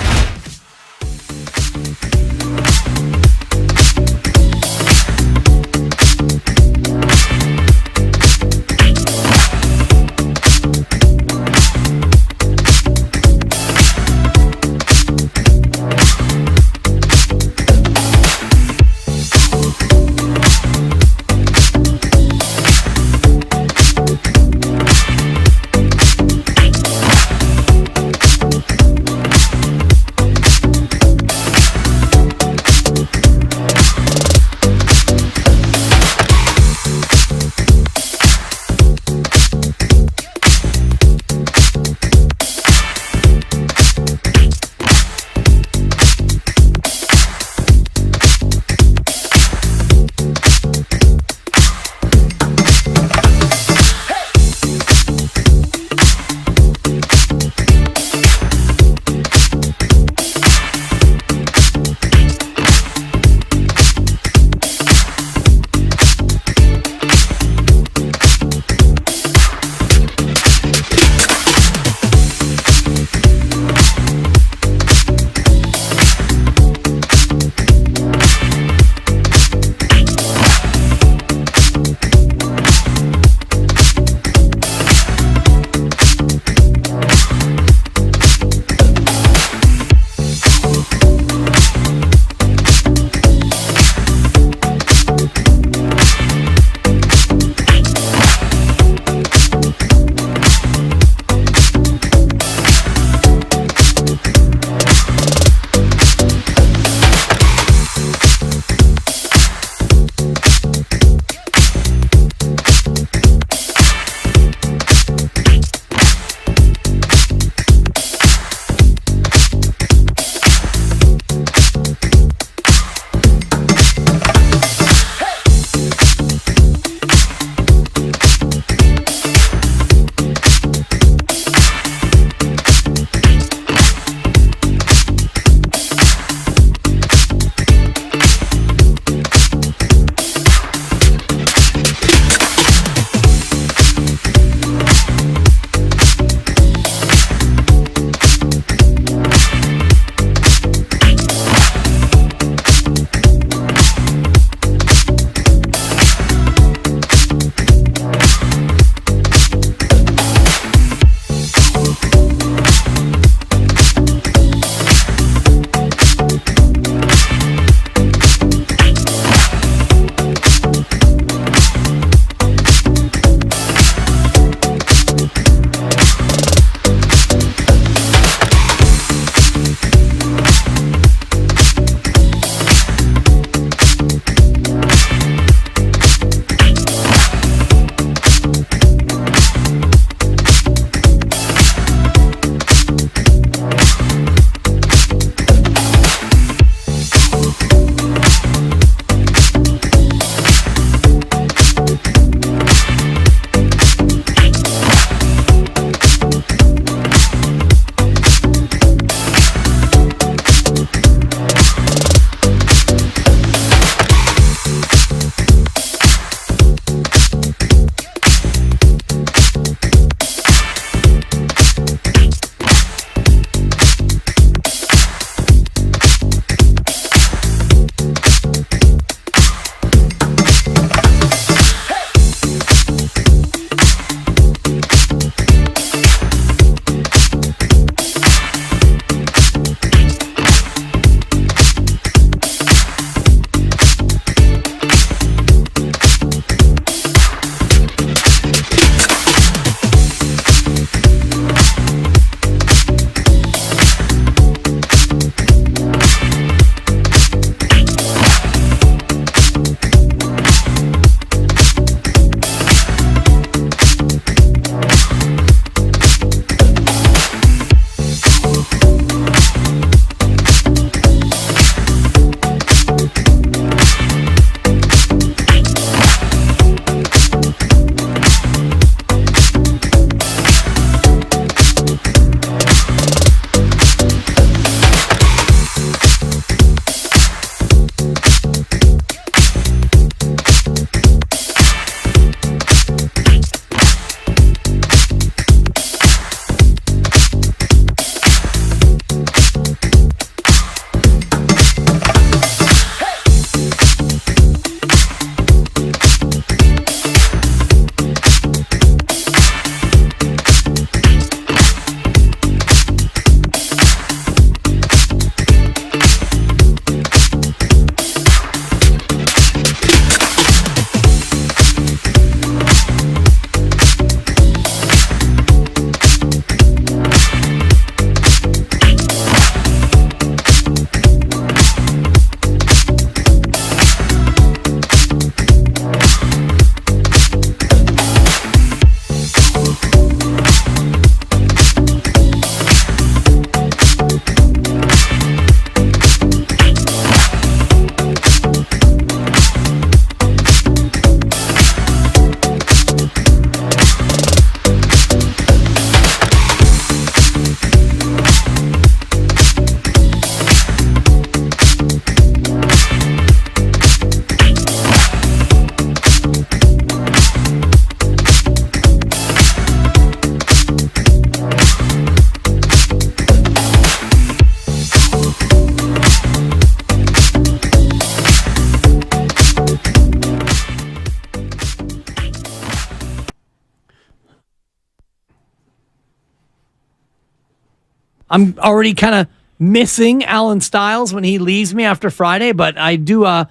I'm already kind of missing Alan Stiles when he leaves me after Friday, but I do have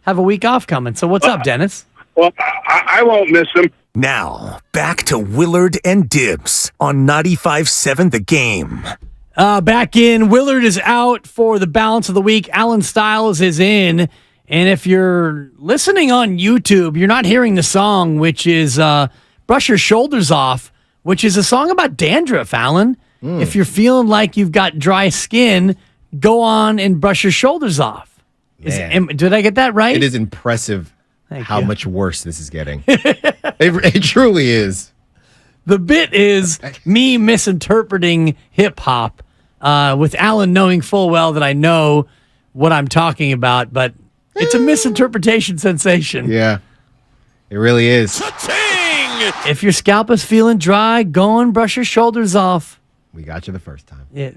a week off coming. So what's up, Dennis? Well, I won't miss him. Now, back to Willard and Dibs on 95.7 The Game. Back in. Willard is out for the balance of the week. Alan Stiles is in. And if you're listening on YouTube, you're not hearing the song, which is Brush Your Shoulders Off, which is a song about dandruff, Alan. If you're feeling like you've got dry skin, go on and brush your shoulders off. Did I get that right? It is impressive how you. much worse this is getting. It truly is. The bit is me misinterpreting hip hop with Alan knowing full well that I know what I'm talking about, but it's a misinterpretation sensation. Yeah, it really is. If your scalp is feeling dry, go and brush your shoulders off. We got you the first time. Yeah.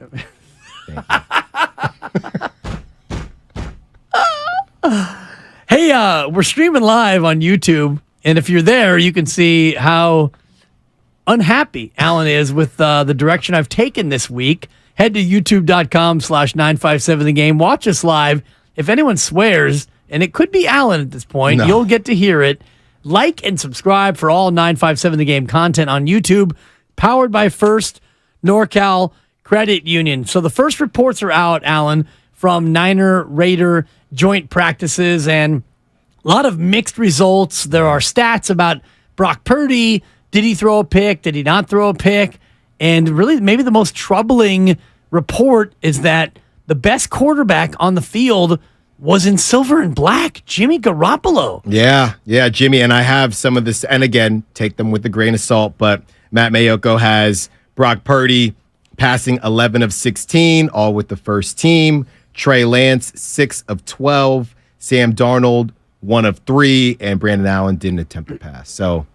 Hey, we're streaming live on YouTube, and if you're there, you can see how unhappy Alan is with the direction I've taken this week. Head to youtube.com/957 The Game. Watch us live. If anyone swears, and it could be Alan at this point, you'll get to hear it. Like and subscribe for all 957 The Game content on YouTube, powered by First NorCal Credit Union. So the first reports are out, Alan, from Niner Raider joint practices, and a lot of mixed results. There are stats about Brock Purdy. Did he throw a pick? Did he not throw a pick? And really, maybe the most troubling report is that the best quarterback on the field was in silver and black, Jimmy Garoppolo. Yeah, Jimmy. And I have some of this, and again, take them with a grain of salt, but Matt Mayoko has Brock Purdy passing 11 of 16, all with the first team. Trey Lance, 6 of 12. Sam Darnold, 1 of 3. And Brandon Allen didn't attempt to pass. So,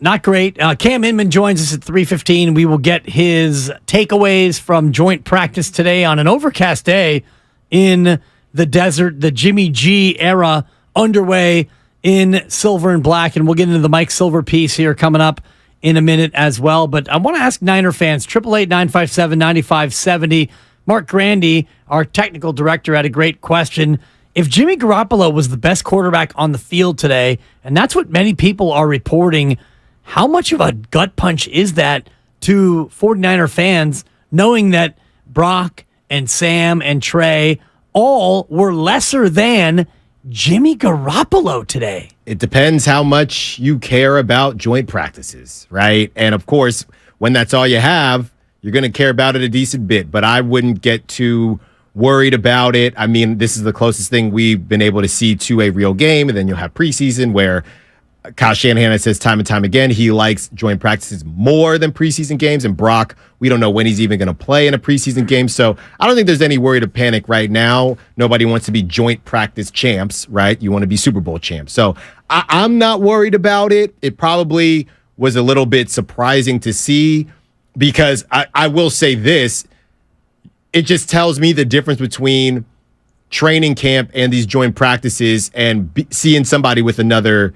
not great. Cam Inman joins us at 3:15. We will get his takeaways from joint practice today on an overcast day in the desert. The Jimmy G era underway in silver and black. And we'll get into the Mike Silver piece here coming up in a minute as well. But I want to ask Niner fans, 888-957-9570. Mark Grandy, our technical director, had a great question. If Jimmy Garoppolo was the best quarterback on the field today, and that's what many people are reporting, how much of a gut punch is that to 49er fans, knowing that Brock and Sam and Trey all were lesser than Jimmy Garoppolo today? It depends how much you care about joint practices, right? And of course, when that's all you have, you're going to care about it a decent bit, but I wouldn't get too worried about it. I mean, this is the closest thing we've been able to see to a real game, and then you'll have preseason where Kyle Shanahan says time and time again he likes joint practices more than preseason games, and Brock, we don't know when he's even going to play in a preseason game, so I don't think there's any worry to panic right now. Nobody wants to be joint practice champs, right? You want to be Super Bowl champs. So I'm not worried about it. It probably was a little bit surprising to see because I will say this, it just tells me the difference between training camp and these joint practices and seeing somebody with another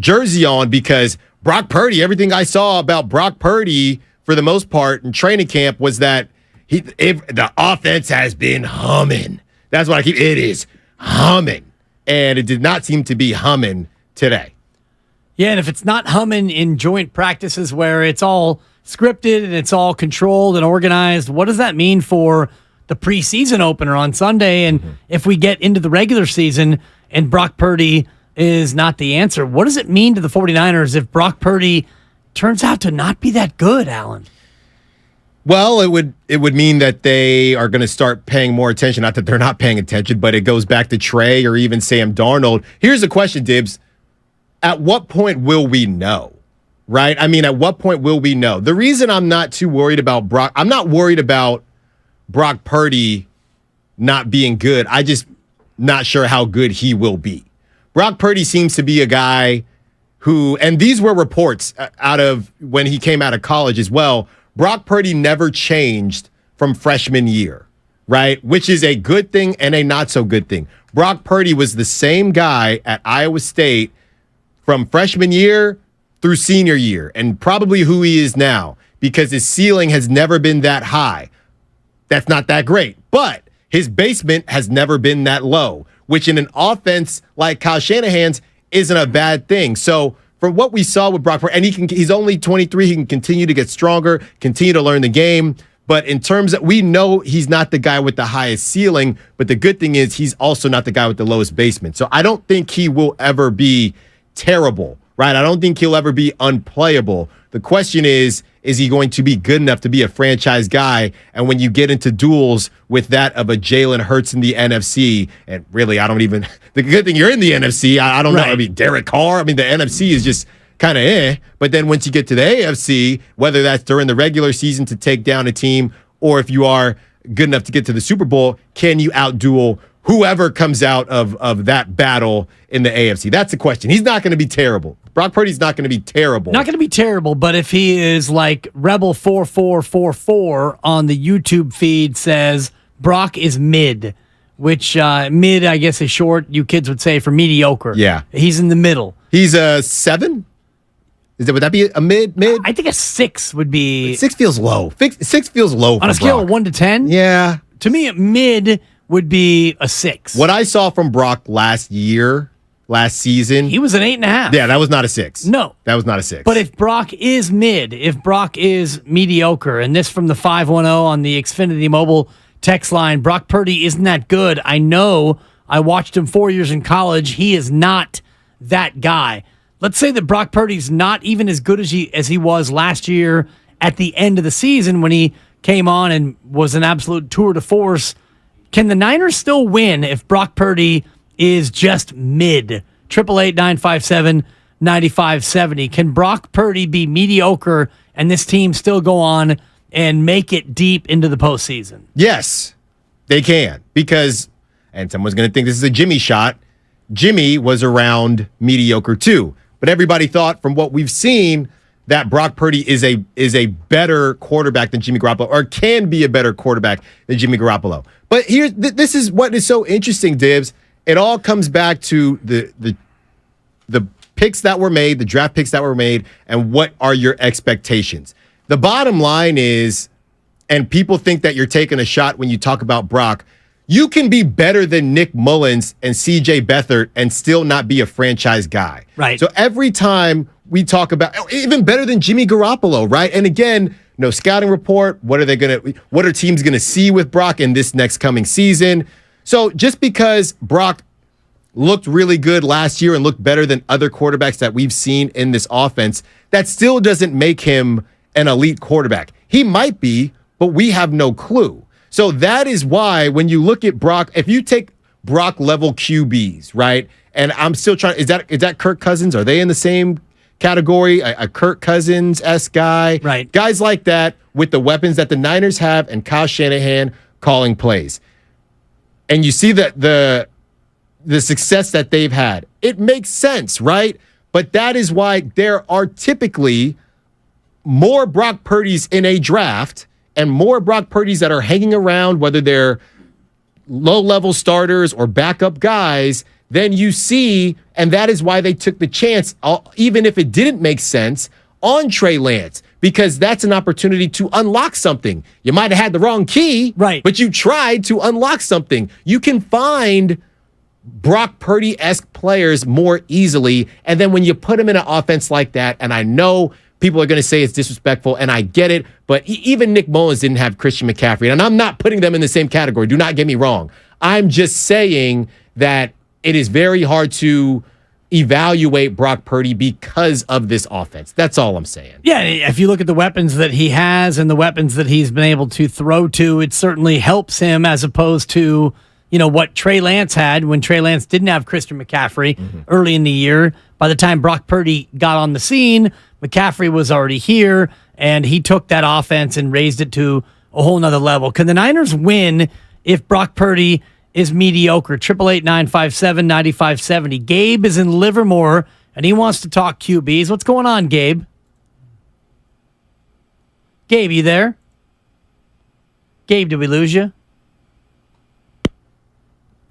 jersey on, because Brock Purdy, everything I saw about Brock Purdy for the most part in training camp was that the offense has been humming. That's what it is humming. And it did not seem to be humming today. Yeah, and if it's not humming in joint practices where it's all scripted and it's all controlled and organized, what does that mean for the preseason opener on Sunday? And if we get into the regular season and Brock Purdy is not the answer, what does it mean to the 49ers if Brock Purdy turns out to not be that good, Alan? Well, it would mean that they are going to start paying more attention. Not that they're not paying attention, but it goes back to Trey or even Sam Darnold. Here's the question, Dibs. At what point will we know? Right? I mean, at what point will we know? The reason I'm not too worried about Brock, I'm not worried about Brock Purdy not being good. I just not sure how good he will be. Brock Purdy seems to be a guy who, and these were reports out of when he came out of college as well, Brock Purdy never changed from freshman year, right? Which is a good thing and a not so good thing. Brock Purdy was the same guy at Iowa State from freshman year through senior year, and probably who he is now, because his ceiling has never been that high. That's not that great. But his basement has never been that low, which in an offense like Kyle Shanahan's isn't a bad thing. So for what we saw with Brock Purdy, and he's only 23, he can continue to get stronger, continue to learn the game. But in terms of, we know he's not the guy with the highest ceiling, but the good thing is he's also not the guy with the lowest basement. So I don't think he will ever be terrible, right? I don't think he'll ever be unplayable. The question is he going to be good enough to be a franchise guy? And when you get into duels with that of a Jalen Hurts in the NFC, and really, the good thing you're in the NFC, I don't know. I mean, Derek Carr, the NFC is just kind of but then once you get to the AFC, whether that's during the regular season to take down a team, or if you are good enough to get to the Super Bowl, can you outduel whoever comes out of that battle in the AFC? That's the question. He's not going to be terrible. Brock Purdy's not going to be terrible. Not going to be terrible, but if he is like Rebel 4444 on the YouTube feed says Brock is mid, which mid, I guess, is short, you kids would say, for mediocre. Yeah. He's in the middle. He's a 7? Would that be a mid? I think a 6 would be. 6 feels low. 6 feels low on a scale of 1 to 10? Yeah. To me, mid would be a 6. What I saw from Brock last season, he was an 8.5. Yeah, that was not a 6. No. That was not a 6. But if Brock is mid, if Brock is mediocre, and this from the 510 on the Xfinity Mobile text line, Brock Purdy isn't that good. I know. I watched him 4 years in college. He is not that guy. Let's say that Brock Purdy's not even as good as he was last year at the end of the season when he came on and was an absolute tour de force. Can the Niners still win if Brock Purdy is just mid? 888-957-9570. Can Brock Purdy be mediocre and this team still go on and make it deep into the postseason? Yes, they can. Because, and someone's going to think this is a Jimmy shot, Jimmy was around mediocre too. But everybody thought from what we've seen that Brock Purdy is a better quarterback than Jimmy Garoppolo, or can be a better quarterback than Jimmy Garoppolo. But this is what is so interesting, Dibs. It all comes back to the picks that were made, the draft picks that were made, and what are your expectations. The bottom line is, and people think that you're taking a shot when you talk about Brock, you can be better than Nick Mullins and C.J. Beathard and still not be a franchise guy. Right. So every time we talk about, even better than Jimmy Garoppolo, right? And again, no scouting report. What are teams going to see with Brock in this next coming season? So just because Brock looked really good last year and looked better than other quarterbacks that we've seen in this offense, that still doesn't make him an elite quarterback. He might be, but we have no clue. So that is why when you look at Brock, if you take Brock level QBs, right? And I'm still trying, is that Kirk Cousins? Are they in the same category? A Kirk Cousins-esque guy? Right. Guys like that with the weapons that the Niners have and Kyle Shanahan calling plays. And you see that the success that they've had. It makes sense, right? But that is why there are typically more Brock Purdys in a draft and more Brock Purdys that are hanging around, whether they're low-level starters or backup guys, than you see, and that is why they took the chance, even if it didn't make sense, on Trey Lance, because that's an opportunity to unlock something. You might have had the wrong key, right? But you tried to unlock something. You can find Brock Purdy-esque players more easily, and then when you put them in an offense like that, and I know people are going to say it's disrespectful, and I get it, but even Nick Mullins didn't have Christian McCaffrey, and I'm not putting them in the same category. Do not get me wrong. I'm just saying that it is very hard to evaluate Brock Purdy because of this offense. That's all I'm saying. Yeah, if you look at the weapons that he has and the weapons that he's been able to throw to, it certainly helps him as opposed to, what Trey Lance had when Trey Lance didn't have Christian McCaffrey early in the year. By the time Brock Purdy got on the scene, McCaffrey was already here, and he took that offense and raised it to a whole nother level. Can the Niners win if Brock Purdy is mediocre? 888-957-9570. Gabe is in Livermore, and he wants to talk QBs. What's going on, Gabe? Gabe, you there? Gabe, did we lose you?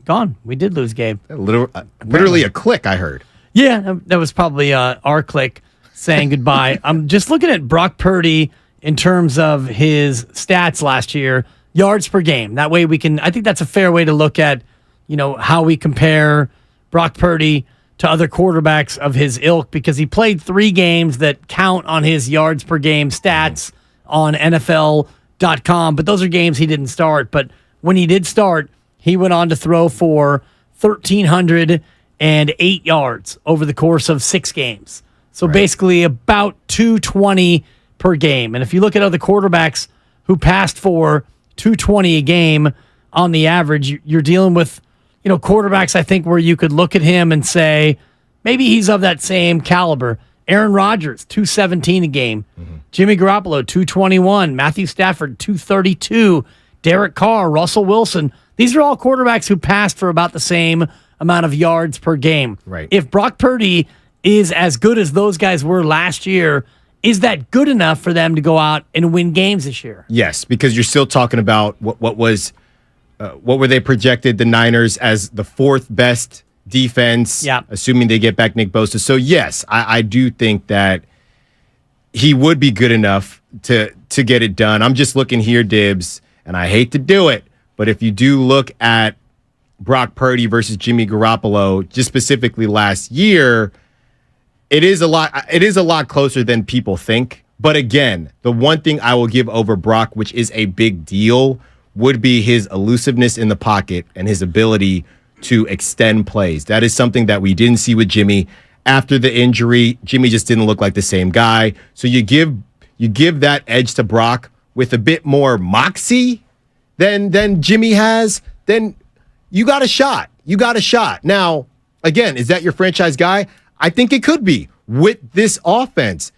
Gone. We did lose Gabe. Literally a click, I heard. Yeah, that was probably our click saying goodbye. I'm just looking at Brock Purdy in terms of his stats last year, yards per game. That way I think that's a fair way to look at, how we compare Brock Purdy to other quarterbacks of his ilk, because he played 3 games that count on his yards per game stats on NFL.com, but those are games he didn't start. But when he did start, he went on to throw for 1,308 yards over the course of 6 games. So basically about 220 per game. And if you look at other quarterbacks who passed for 220 a game on the average, you're dealing with, quarterbacks, I think, where you could look at him and say, maybe he's of that same caliber. Aaron Rodgers, 217 a game. Jimmy Garoppolo, 221. Matthew Stafford, 232. Derek Carr, Russell Wilson. These are all quarterbacks who passed for about the same amount of yards per game. Right. If Brock Purdy is as good as those guys were last year, is that good enough for them to go out and win games this year? Yes, because you're still talking about what were they projected, the Niners, as the 4th best defense, assuming they get back Nick Bosa. So, yes, I do think that he would be good enough to get it done. I'm just looking here, Dibs, and I hate to do it, but if you do look at Brock Purdy versus Jimmy Garoppolo, just specifically last year, it is a lot closer than people think. But again, the one thing I will give over Brock, which is a big deal, would be his elusiveness in the pocket and his ability to extend plays. That is something that we didn't see with Jimmy. After the injury, Jimmy just didn't look like the same guy. So you give that edge to Brock with a bit more moxie than Jimmy has, then you got a shot. You got a shot. Now, again, is that your franchise guy? I think it could be with this offense.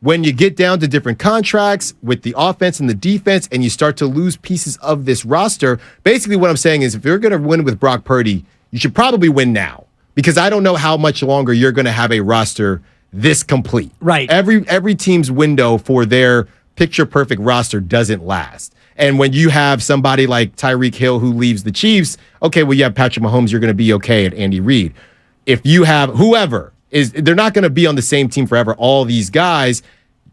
When you get down to different contracts with the offense and the defense and you start to lose pieces of this roster, basically what I'm saying is if you're going to win with Brock Purdy, you should probably win now, because I don't know how much longer you're going to have a roster this complete. Right. Every team's window for their picture-perfect roster doesn't last. And when you have somebody like Tyreek Hill who leaves the Chiefs, okay, well, you have Patrick Mahomes, you're going to be okay at Andy Reid. If you have whoever, they're not going to be on the same team forever. All these guys,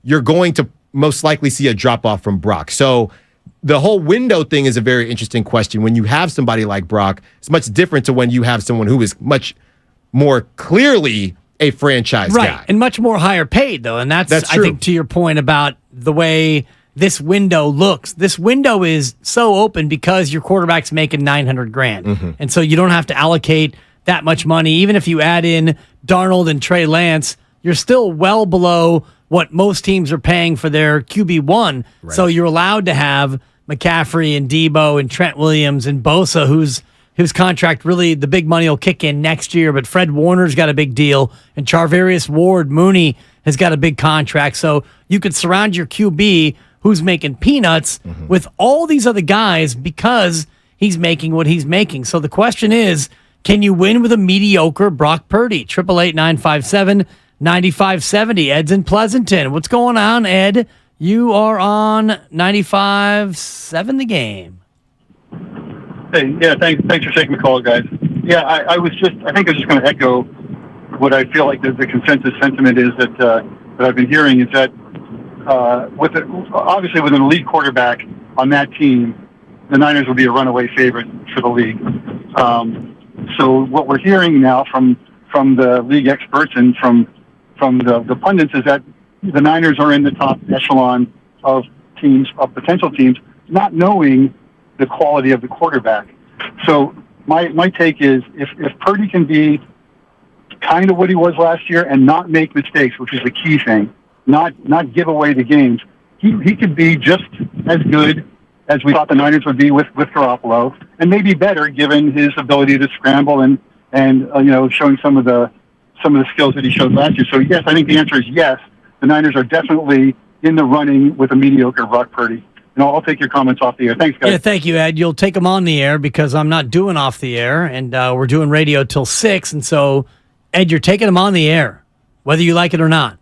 you're going to most likely see a drop-off from Brock. So the whole window thing is a very interesting question. When you have somebody like Brock, it's much different to when you have someone who is much more clearly a franchise guy. And much more higher paid, though. And that's I true. think, to your point about the way this window looks. This window is so open because your quarterback's making $900,000. And so you don't have to allocate that much money. Even if you add in Darnold and Trey Lance, you're still well below what most teams are paying for their QB1. Right. So you're allowed to have McCaffrey and Debo and Trent Williams and Bosa, whose contract really, the big money will kick in next year. But Fred Warner's got a big deal, and Charvarius Ward Mooney has got a big contract. So you could surround your QB, who's making peanuts, with all these other guys because he's making what he's making. So the question is, can you win with a mediocre Brock Purdy? 888-957-9570. Ed's in Pleasanton. What's going on, Ed? You are on 95.7 The Game. Hey, yeah, thanks for taking the call, guys. Yeah, I think I was just going to echo what I feel like the consensus sentiment is that I've been hearing is that obviously with an elite quarterback on that team, the Niners will be a runaway favorite for the league. So what we're hearing now from the league experts and from the pundits is that the Niners are in the top echelon of potential teams, not knowing the quality of the quarterback. So my take is if Purdy can be kind of what he was last year and not make mistakes, which is the key thing, not give away the games, he could be just as good as we thought the Niners would be with Garoppolo, and maybe better given his ability to scramble and showing some of the skills that he showed last year. So yes, I think the answer is yes. The Niners are definitely in the running with a mediocre Brock Purdy. And I'll take your comments off the air. Thanks, guys. Yeah, thank you, Ed. You'll take them on the air because I'm not doing off the air, and we're doing radio till 6. And so, Ed, you're taking them on the air, whether you like it or not.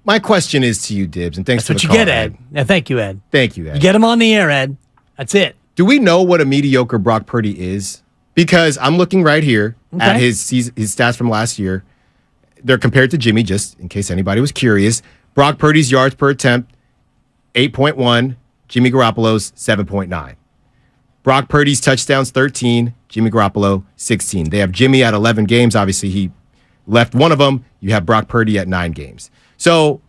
My question is to you, Dibs, and thanks for the call. That's what you get, Ed. Yeah, thank you, Ed. Thank you, Ed. You get them on the air, Ed. That's it. Do we know what a mediocre Brock Purdy is? Because I'm looking right here at his stats from last year. They're compared to Jimmy, just in case anybody was curious. Brock Purdy's yards per attempt 8.1. Jimmy Garoppolo's 7.9. Brock Purdy's touchdowns 13. Jimmy Garoppolo 16. They have Jimmy at 11 games. Obviously, he left one of them. You have Brock Purdy at 9 games. So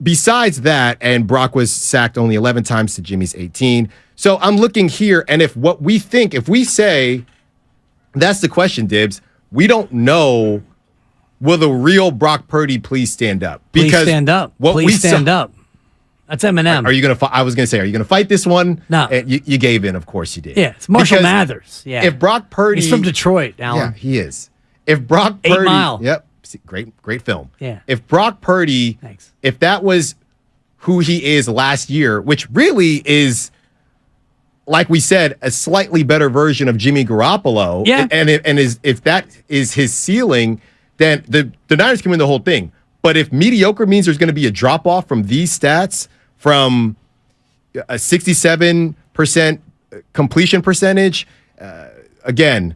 besides that, and Brock was sacked only 11 times to Jimmy's 18. So I'm looking here, and if we say, that's the question, Dibs, we don't know, will the real Brock Purdy please stand up? Please stand up. Please stand up. That's Eminem. Are you going to? I was going to say, are you going to fight this one? No. You gave in. Of course you did. Yeah, it's Marshall Mathers. Yeah. If Brock Purdy, he's from Detroit, Alan. Yeah, he is. If Brock 8 Purdy, Mile. Yep, great film. Yeah. If Brock Purdy, if that was who he is last year, which really is, like we said, a slightly better version of Jimmy Garoppolo. Yeah. If that is his ceiling, then the Niners can win the whole thing. But if mediocre means there's going to be a drop off from these stats, from a 67% completion percentage, again,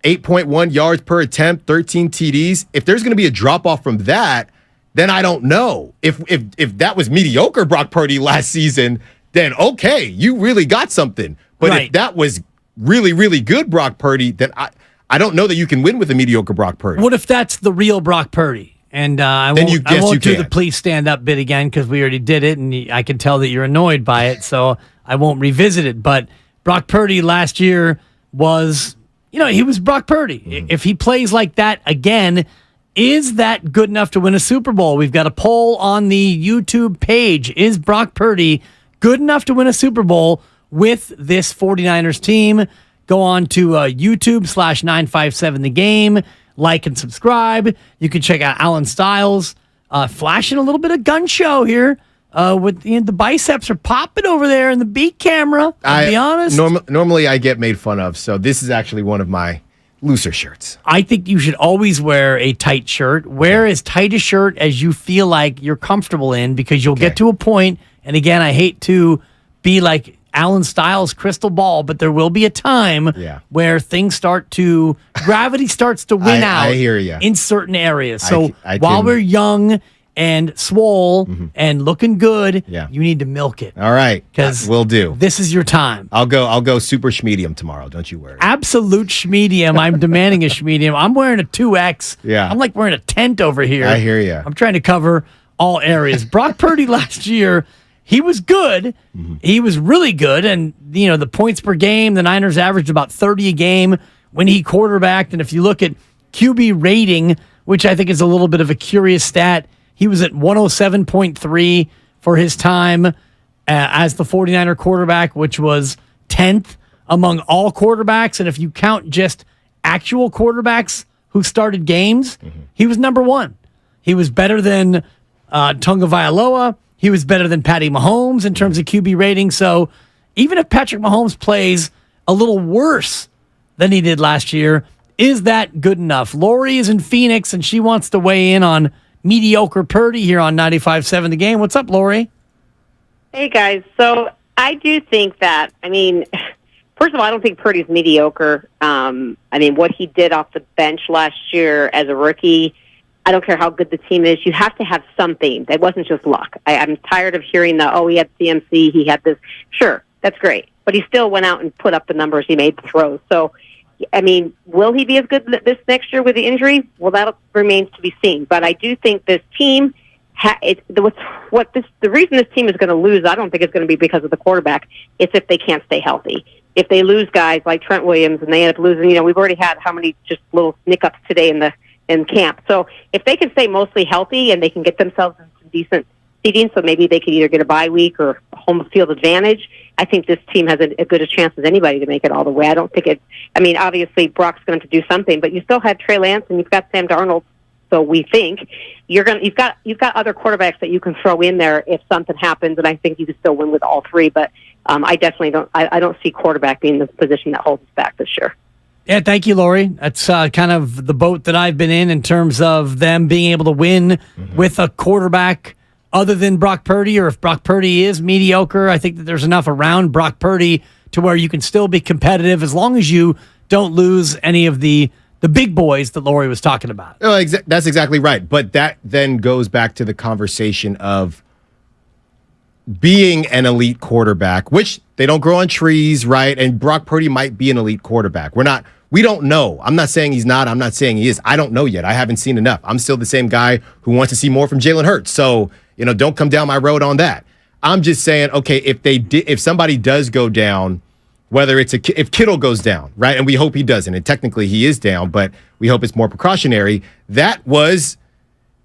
8.1 yards per attempt, 13 TDs. If there's going to be a drop off from that, then I don't know. If that was mediocre Brock Purdy last season, then okay, you really got something. But if that was really, really good Brock Purdy, then I don't know that you can win with a mediocre Brock Purdy. What if that's the real Brock Purdy? And I won't do the please stand up bit again because we already did it, and I can tell that you're annoyed by it, so I won't revisit it. But Brock Purdy last year was, he was Brock Purdy. Mm-hmm. If he plays like that again, is that good enough to win a Super Bowl? We've got a poll on the YouTube page. Is Brock Purdy good enough to win a Super Bowl with this 49ers team? Go on to YouTube/957 The Game. Like and subscribe. You can check out Alan Stiles flashing a little bit of gun show here. With the biceps are popping over there in the beat camera. I'll be honest. Normally I get made fun of, so this is actually one of my looser shirts. I think you should always wear a tight shirt. Wear as tight a shirt as you feel like you're comfortable in, because you'll get to a point, and again, I hate to be like Alan Stiles' crystal ball, but there will be a time where things gravity starts to win out I hear ya. in certain areas. So I while can- we're young and swole and looking good, you need to milk it. All right, 'Cause will do. This is your time. I'll go super schmedium tomorrow. Don't you worry. Absolute schmedium. I'm demanding a schmedium. I'm wearing a 2X. Yeah. I'm like wearing a tent over here. I hear ya. I'm trying to cover all areas. Brock Purdy last year, he was good. He was really good. And, the points per game, the Niners averaged about 30 a game when he quarterbacked. And if you look at QB rating, which I think is a little bit of a curious stat, he was at 107.3 for his time as the 49er quarterback, which was 10th among all quarterbacks. And if you count just actual quarterbacks who started games, he was number one. He was better than Tunga Vailoa. He was better than Patty Mahomes in terms of QB rating. So even if Patrick Mahomes plays a little worse than he did last year, is that good enough? Lori is in Phoenix, and she wants to weigh in on mediocre Purdy here on 95.7 The Game. What's up, Lori? Hey, guys. So I do think that, first of all, I don't think Purdy's mediocre. What he did off the bench last year as a rookie, I don't care how good the team is. You have to have something. That wasn't just luck. I'm tired of hearing he had CMC, he had this. Sure, that's great. But he still went out and put up the numbers. He made the throws. So, will he be as good this next year with the injury? Well, that remains to be seen. But I do think this team, the reason this team is going to lose, I don't think it's going to be because of the quarterback. It's if they can't stay healthy. If they lose guys like Trent Williams and they end up losing, we've already had how many just little nickups today in camp. So if they can stay mostly healthy and they can get themselves in some decent seating, so maybe they could either get a bye week or a home field advantage, I think this team has a good a chance as anybody to make it all the way. I don't think obviously Brock's going to do something, but you still have Trey Lance and you've got Sam Darnold. So we think you've got other quarterbacks that you can throw in there if something happens, and I think you can still win with all three. But I definitely don't see quarterback being the position that holds us back this year. Yeah, thank you, Lori. That's kind of the boat that I've been in terms of them being able to win with a quarterback other than Brock Purdy, or if Brock Purdy is mediocre. I think that there's enough around Brock Purdy to where you can still be competitive as long as you don't lose any of the big boys that Lori was talking about. Oh, that's exactly right. But that then goes back to the conversation of being an elite quarterback, which they don't grow on trees, right? And Brock Purdy might be an elite quarterback. We don't know. I'm not saying he's not. I'm not saying he is. I don't know yet. I haven't seen enough. I'm still the same guy who wants to see more from Jalen Hurts. So, don't come down my road on that. I'm just saying, okay, if somebody does go down, whether if Kittle goes down, right? And we hope he doesn't. And technically he is down, but we hope it's more precautionary. That was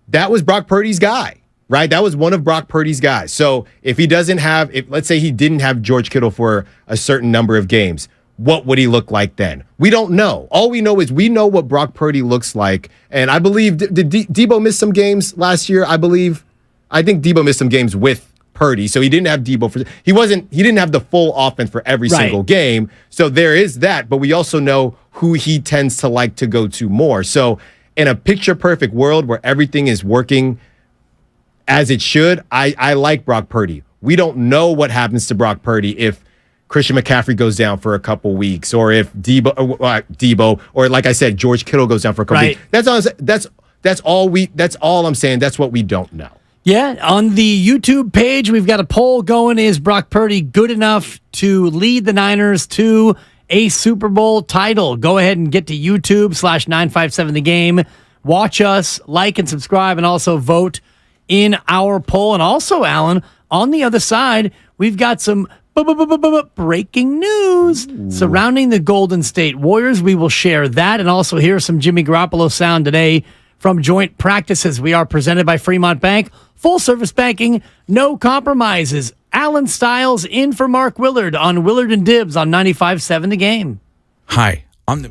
Brock Purdy's guy. Right? That was one of Brock Purdy's guys. So if let's say he didn't have George Kittle for a certain number of games, what would he look like then? We don't know. All we know is we know what Brock Purdy looks like. And I believe, did Debo miss some games last year? I think Debo missed some games with Purdy. So he didn't have Debo he didn't have the full offense for every single game. So there is that, but we also know who he tends to like to go to more. So in a picture perfect world where everything is working as it should, I like Brock Purdy. We don't know what happens to Brock Purdy if Christian McCaffrey goes down for a couple weeks, or if Debo, or like I said, George Kittle goes down for a couple weeks. That's all I'm saying. That's what we don't know. Yeah, on the YouTube page, we've got a poll going. Is Brock Purdy good enough to lead the Niners to a Super Bowl title? Go ahead and get to YouTube/957 The Game. Watch us, like and subscribe, and also vote in our poll. And also, Alan, on the other side, we've got some breaking news surrounding the Golden State Warriors. We will share that and also hear some Jimmy Garoppolo sound today from joint practices. We are presented by Fremont Bank. Full service banking, no compromises. Alan Stiles in for Mark Willard on Willard and Dibs on 95.7 The Game. Hi, I'm the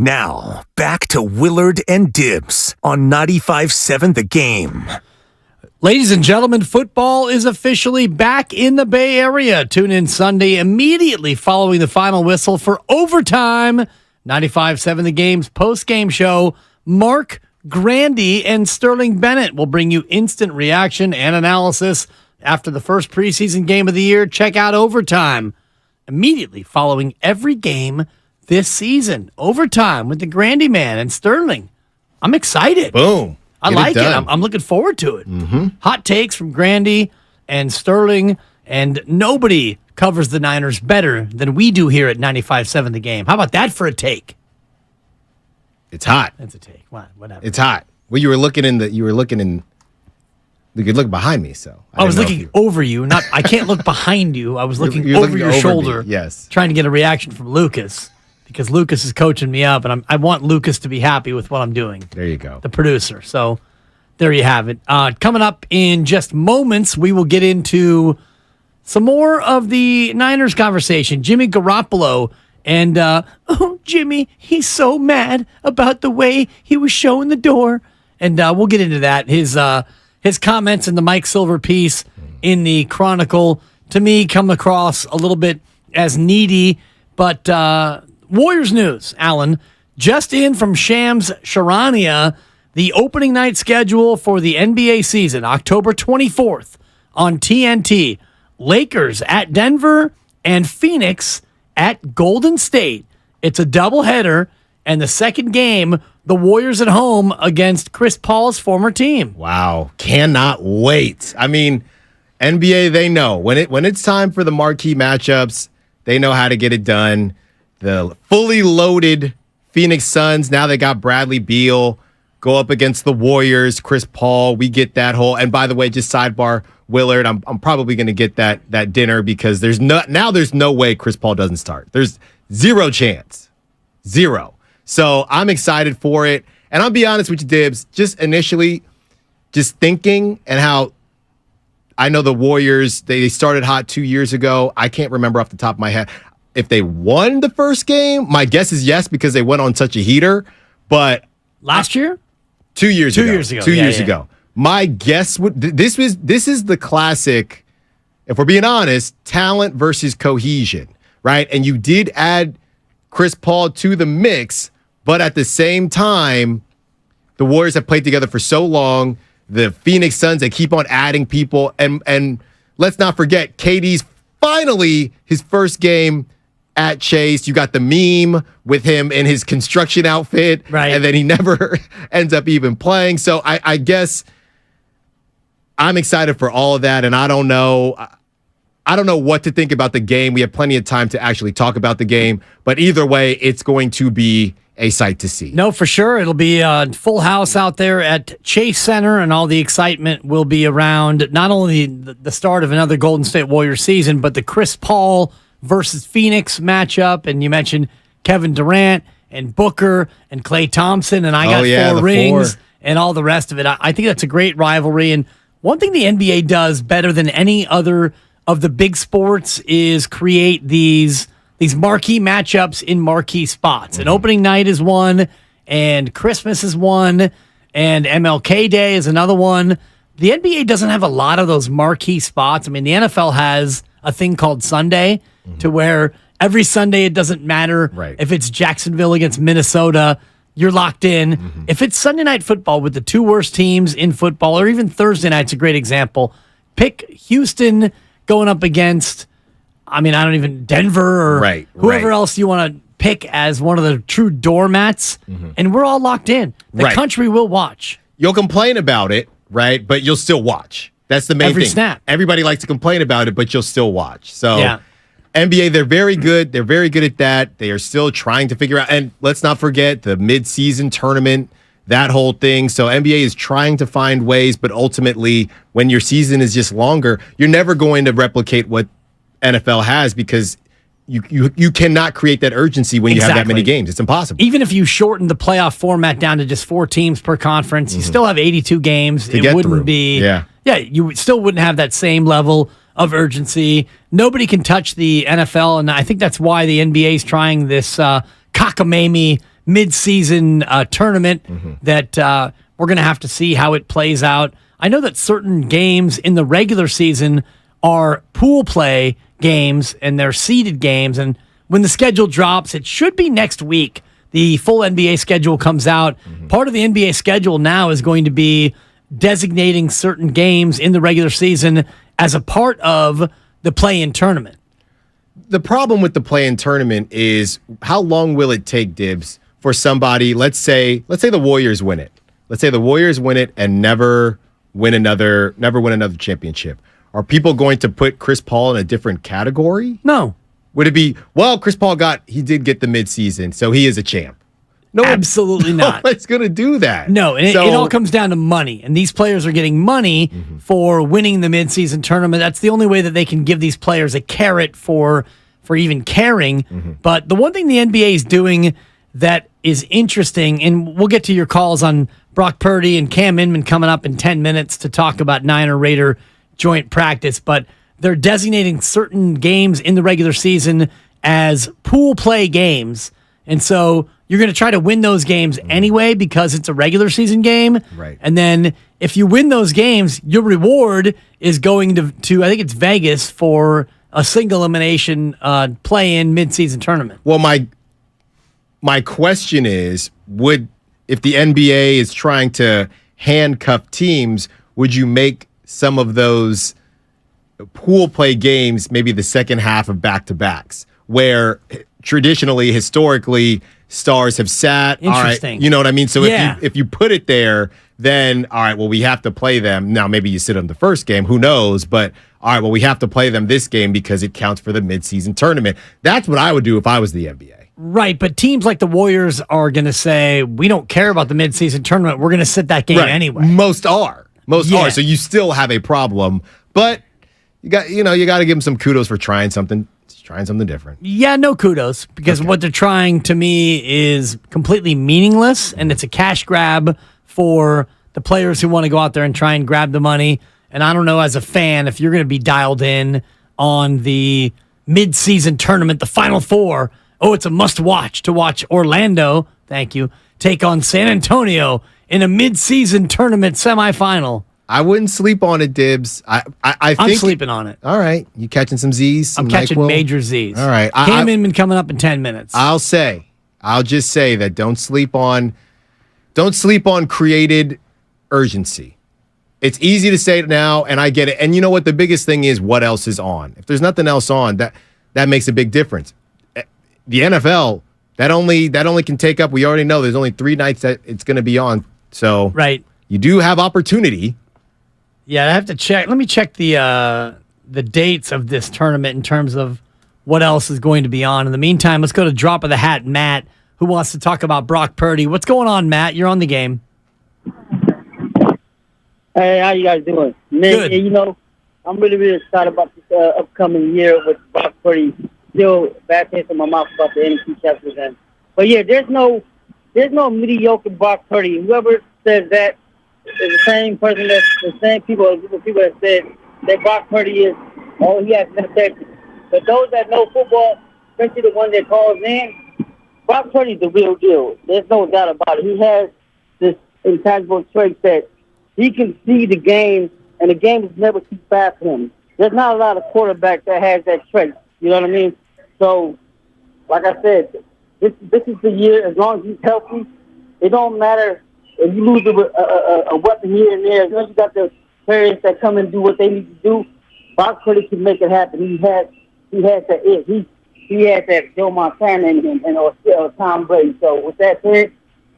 Now, back to Willard and Dibs on 95.7 The Game. Ladies and gentlemen, football is officially back in the Bay Area. Tune in Sunday immediately following the final whistle for overtime. 95.7 The Game's post-game show. Mark Grandy and Sterling Bennett will bring you instant reaction and analysis after the first preseason game of the year. Check out Overtime immediately following every game this season. Overtime with the Grandy Man and Sterling. I'm excited. Boom. I like it. I'm looking forward to it. Hot takes from Grandy and Sterling, and nobody covers the Niners better than we do here at 95.7 The Game. How about that for a take? It's hot. That's a take. Whatever. It's hot. Well, you could look behind me, so. I was looking over you. I can't look behind you. I was looking You're over looking your over shoulder. me, yes. Trying to get a reaction from Lucas because Lucas is coaching me up, and I want Lucas to be happy with what I'm doing. There you go. The producer. So there you have it. Coming up in just moments, we will get into some more of the Niners conversation. Jimmy Garoppolo and, Jimmy, he's so mad about the way he was showing the door. And we'll get into that. His comments in the Mike Silver piece in the Chronicle, to me, come across a little bit as needy. But Warriors news, Alan, just in from Shams Charania, the opening night schedule for the NBA season, October 24th on TNT. Lakers at Denver and Phoenix at Golden State. It's a doubleheader, and the second game, the Warriors at home against Chris Paul's former team. Wow. Cannot wait. I mean, NBA, they know. When it's time for the marquee matchups, they know how to get it done. The fully loaded Phoenix Suns, now they got Bradley Beal, go up against the Warriors, Chris Paul. We get that whole, and by the way, just sidebar, Willard, I'm probably going to get that dinner because there's no way Chris Paul doesn't start. There's zero chance. Zero. So I'm excited for it. And I'll be honest with you, Dibs, just initially, just thinking and how I know the Warriors, they started hot 2 years ago. I can't remember off the top of my head. If they won the first game, my guess is yes, because they went on such a heater. But last year? 2 years ago. 2 years ago. 2 years ago. My guess would this is the classic, if we're being honest, talent versus cohesion, right? And you did add Chris Paul to the mix, but at the same time, the Warriors have played together for so long. The Phoenix Suns, they keep on adding people. And let's not forget, KD's finally his first game at Chase. You got the meme with him in his construction outfit. Right. And then he never ends up even playing. So I guess I'm excited for all of that. And I don't know what to think about the game. We have plenty of time to actually talk about the game. But either way, it's going to be a sight to see. No, for sure. It'll be a full house out there at Chase Center, and all the excitement will be around not only the start of another Golden State Warriors season, but the Chris Paul versus Phoenix matchup. And you mentioned Kevin Durant and Booker and Klay Thompson, and I got 4 rings and all the rest of it. I think that's a great rivalry. And one thing the NBA does better than any other of the big sports is create these marquee matchups in marquee spots. And opening night is one, and Christmas is one, and MLK Day is another one. The NBA doesn't have a lot of those marquee spots. I mean, the NFL has a thing called Sunday, to where every Sunday it doesn't matter if it's Jacksonville against Minnesota, you're locked in. If it's Sunday Night Football with the 2 worst teams in football, or even Thursday night's a great example, pick Houston going up against, Denver or whoever else you want to pick as one of the true doormats, and we're all locked in. The country will watch. You'll complain about it, right? But you'll still watch. That's the main Every thing. snap. Everybody likes to complain about it, but you'll still watch. So NBA, they're very good. They're very good at that. They are still trying to figure out. And let's not forget the mid-season tournament, that whole thing. So NBA is trying to find ways, but ultimately, when your season is just longer, you're never going to replicate what NFL has, because you cannot create that urgency when you have that many games. It's impossible. Even if you shorten the playoff format down to just 4 teams per conference, you still have 82 games. It wouldn't be... you still wouldn't have that same level of urgency. Nobody can touch the NFL, and I think that's why the NBA is trying this cockamamie mid-season tournament that we're going to have to see how it plays out. I know that certain games in the regular season are pool play games and they're seeded games. And when the schedule drops, it should be next week. The full NBA schedule comes out. Part of the NBA schedule now is going to be designating certain games in the regular season as a part of the play-in tournament. The problem with the play-in tournament is how long will it take, Dibs, for somebody, let's say the Warriors win it. Let's say the Warriors win it and never win another championship. Are people going to put Chris Paul in a different category? No. Would it be, well, Chris Paul did get the midseason, so he is a champ? No, absolutely not. It's going to do that. No, and it all comes down to money. And these players are getting money for winning the midseason tournament. That's the only way that they can give these players a carrot for even caring. But the one thing the NBA is doing that is interesting, and we'll get to your calls on Brock Purdy and Cam Inman coming up in 10 minutes to talk about Niner-Raider joint practice, but they're designating certain games in the regular season as pool play games. And so you're going to try to win those games anyway because it's a regular season game. Right. And then if you win those games, your reward is going to I think it's Vegas for a single elimination play-in mid-season tournament. Well, my question is, if the NBA is trying to handcuff teams, would you make some of those pool play games maybe the second half of back-to-backs where traditionally, historically, stars have sat? Interesting. All right, you know what I mean? So Yeah. if you put it there, then, all right, well, we have to play them. Now, maybe you sit on the first game. Who knows? But, all right, well, we have to play them this game because it counts for the midseason tournament. That's what I would do if I was the NBA. Right, but teams like the Warriors are going to say, we don't care about the midseason tournament. We're going to sit that game anyway. Most are. Yeah. Are. So you still have a problem. But you got to give them some kudos for trying something different. Yeah, no kudos, because what they're trying to me is completely meaningless, and it's a cash grab for the players who want to go out there and try and grab the money. And I don't know, as a fan, if you're going to be dialed in on the mid-season tournament, the Final Four, it's a must-watch to watch Orlando, thank you, take on San Antonio in a mid-season tournament semifinal. I wouldn't sleep on it, Dibs. I think I'm sleeping on it. All right. You catching some Z's? I'm catching major Z's. All right. Cam Inman coming up in 10 minutes. I'll just say that don't sleep on created urgency. It's easy to say it now, and I get it. And you know what? The biggest thing is what else is on. If there's nothing else on, that makes a big difference. The NFL, that only can take up, we already know there's only 3 nights that it's going to be on. So you do have opportunity. Yeah, I have to check. Let me check the dates of this tournament in terms of what else is going to be on. In the meantime, let's go to Drop of the Hat, Matt, who wants to talk about Brock Purdy. What's going on, Matt? You're on the game. Hey, how you guys doing? Man, Good. You know, I'm really, really excited about this upcoming year with Brock Purdy. Still bad taste in my mouth about the NFC Championship game. But yeah, there's no mediocre Brock Purdy. Whoever says that is the same person the same people that said that Brock Purdy is all he has limitations. But those that know football, especially the one that calls in, Brock Purdy's the real deal. There's no doubt about it. He has this intangible trait that he can see the game, and the game is never too fast for him. There's not a lot of quarterbacks that has that trait. You know what I mean? So, like I said, this is the year. As long as he's healthy, it don't matter if you lose a weapon here and there. As long as you got the players that come and do what they need to do, Brock Purdy can make it happen. He has that it. He has that Joe Montana in him or Tom Brady. So with that said,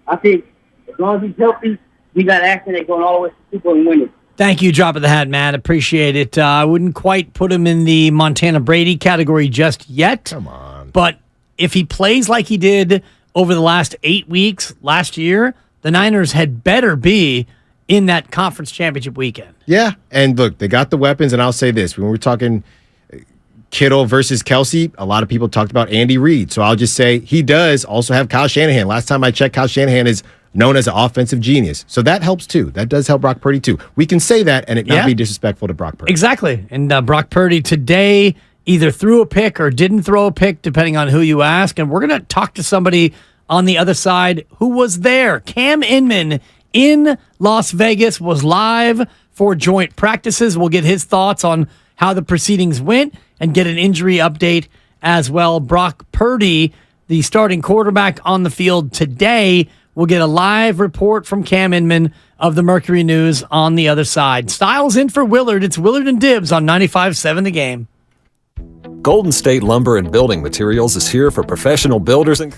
I think as long as he's healthy, we got action that's going all the way to Super Bowl and win it. Thank you, Drop of the Hat, Matt. Appreciate it. I wouldn't quite put him in the Montana Brady category just yet. Come on. But if he plays like he did over the last 8 weeks last year, the Niners had better be in that conference championship weekend. Yeah. And look, they got the weapons. And I'll say this. When we're talking Kittle versus Kelsey, a lot of people talked about Andy Reid. So I'll just say he does also have Kyle Shanahan. Last time I checked, Kyle Shanahan is known as an offensive genius. So that helps too. That does help Brock Purdy too. We can say that and it not be disrespectful to Brock Purdy. Exactly. And Brock Purdy today either threw a pick or didn't throw a pick, depending on who you ask. And we're going to talk to somebody On the other side, who was there? Cam Inman in Las Vegas was live for joint practices. We'll get his thoughts on how the proceedings went and get an injury update as well. Brock Purdy, the starting quarterback on the field today, we'll get a live report from Cam Inman of the Mercury News on the other side. Styles in for Willard. It's Willard and Dibs on 95.7 The Game. Golden State Lumber and Building Materials is here for professional builders and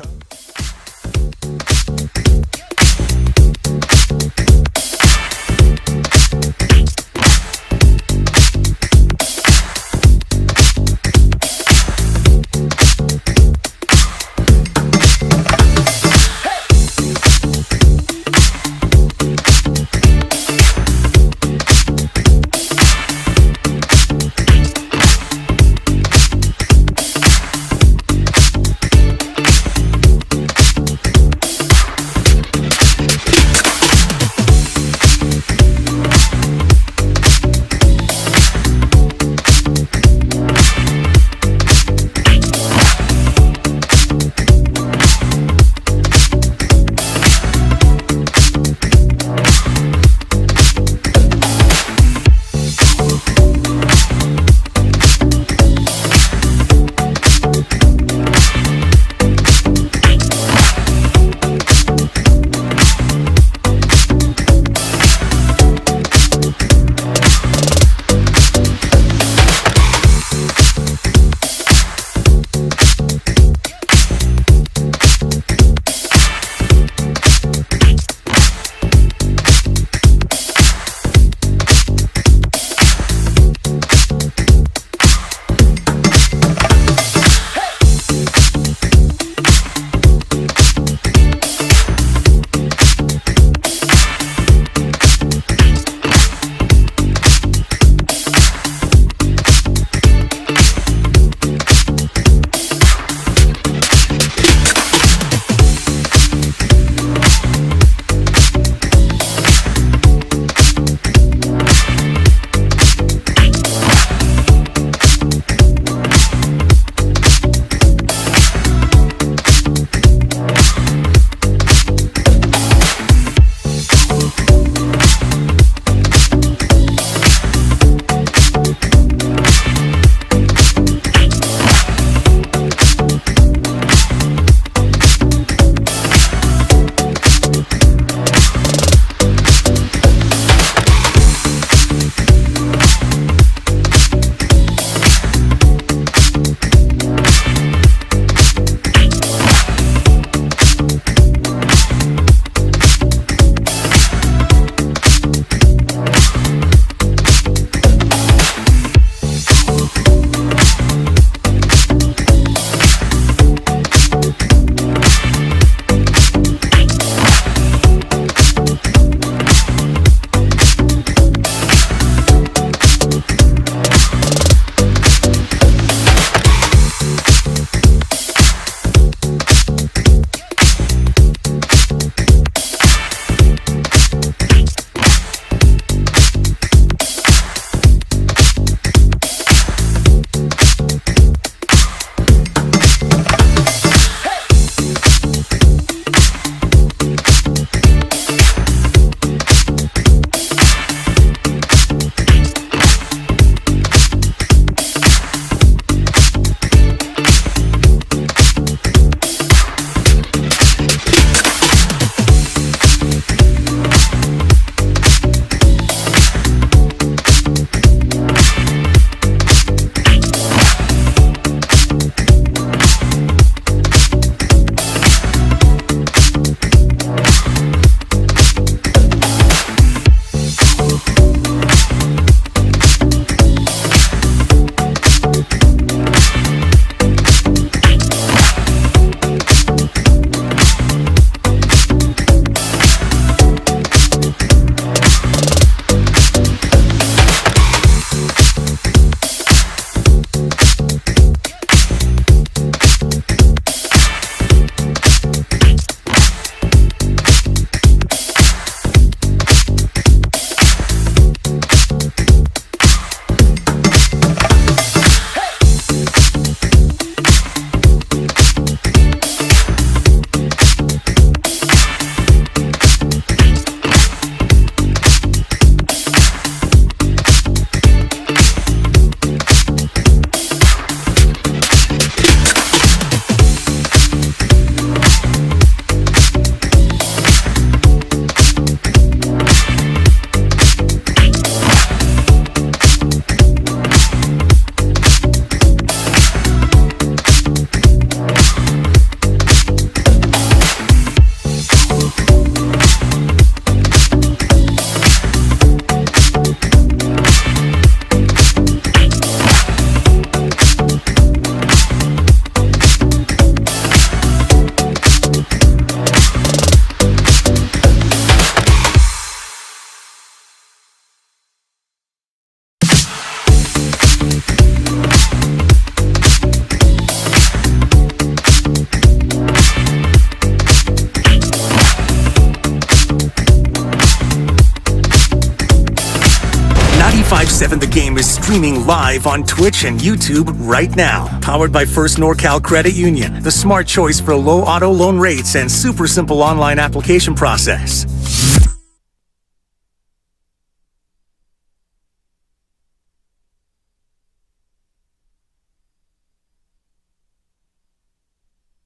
95.7 The Game is streaming live on Twitch and YouTube right now. Powered by First NorCal Credit Union, the smart choice for low auto loan rates and super simple online application process.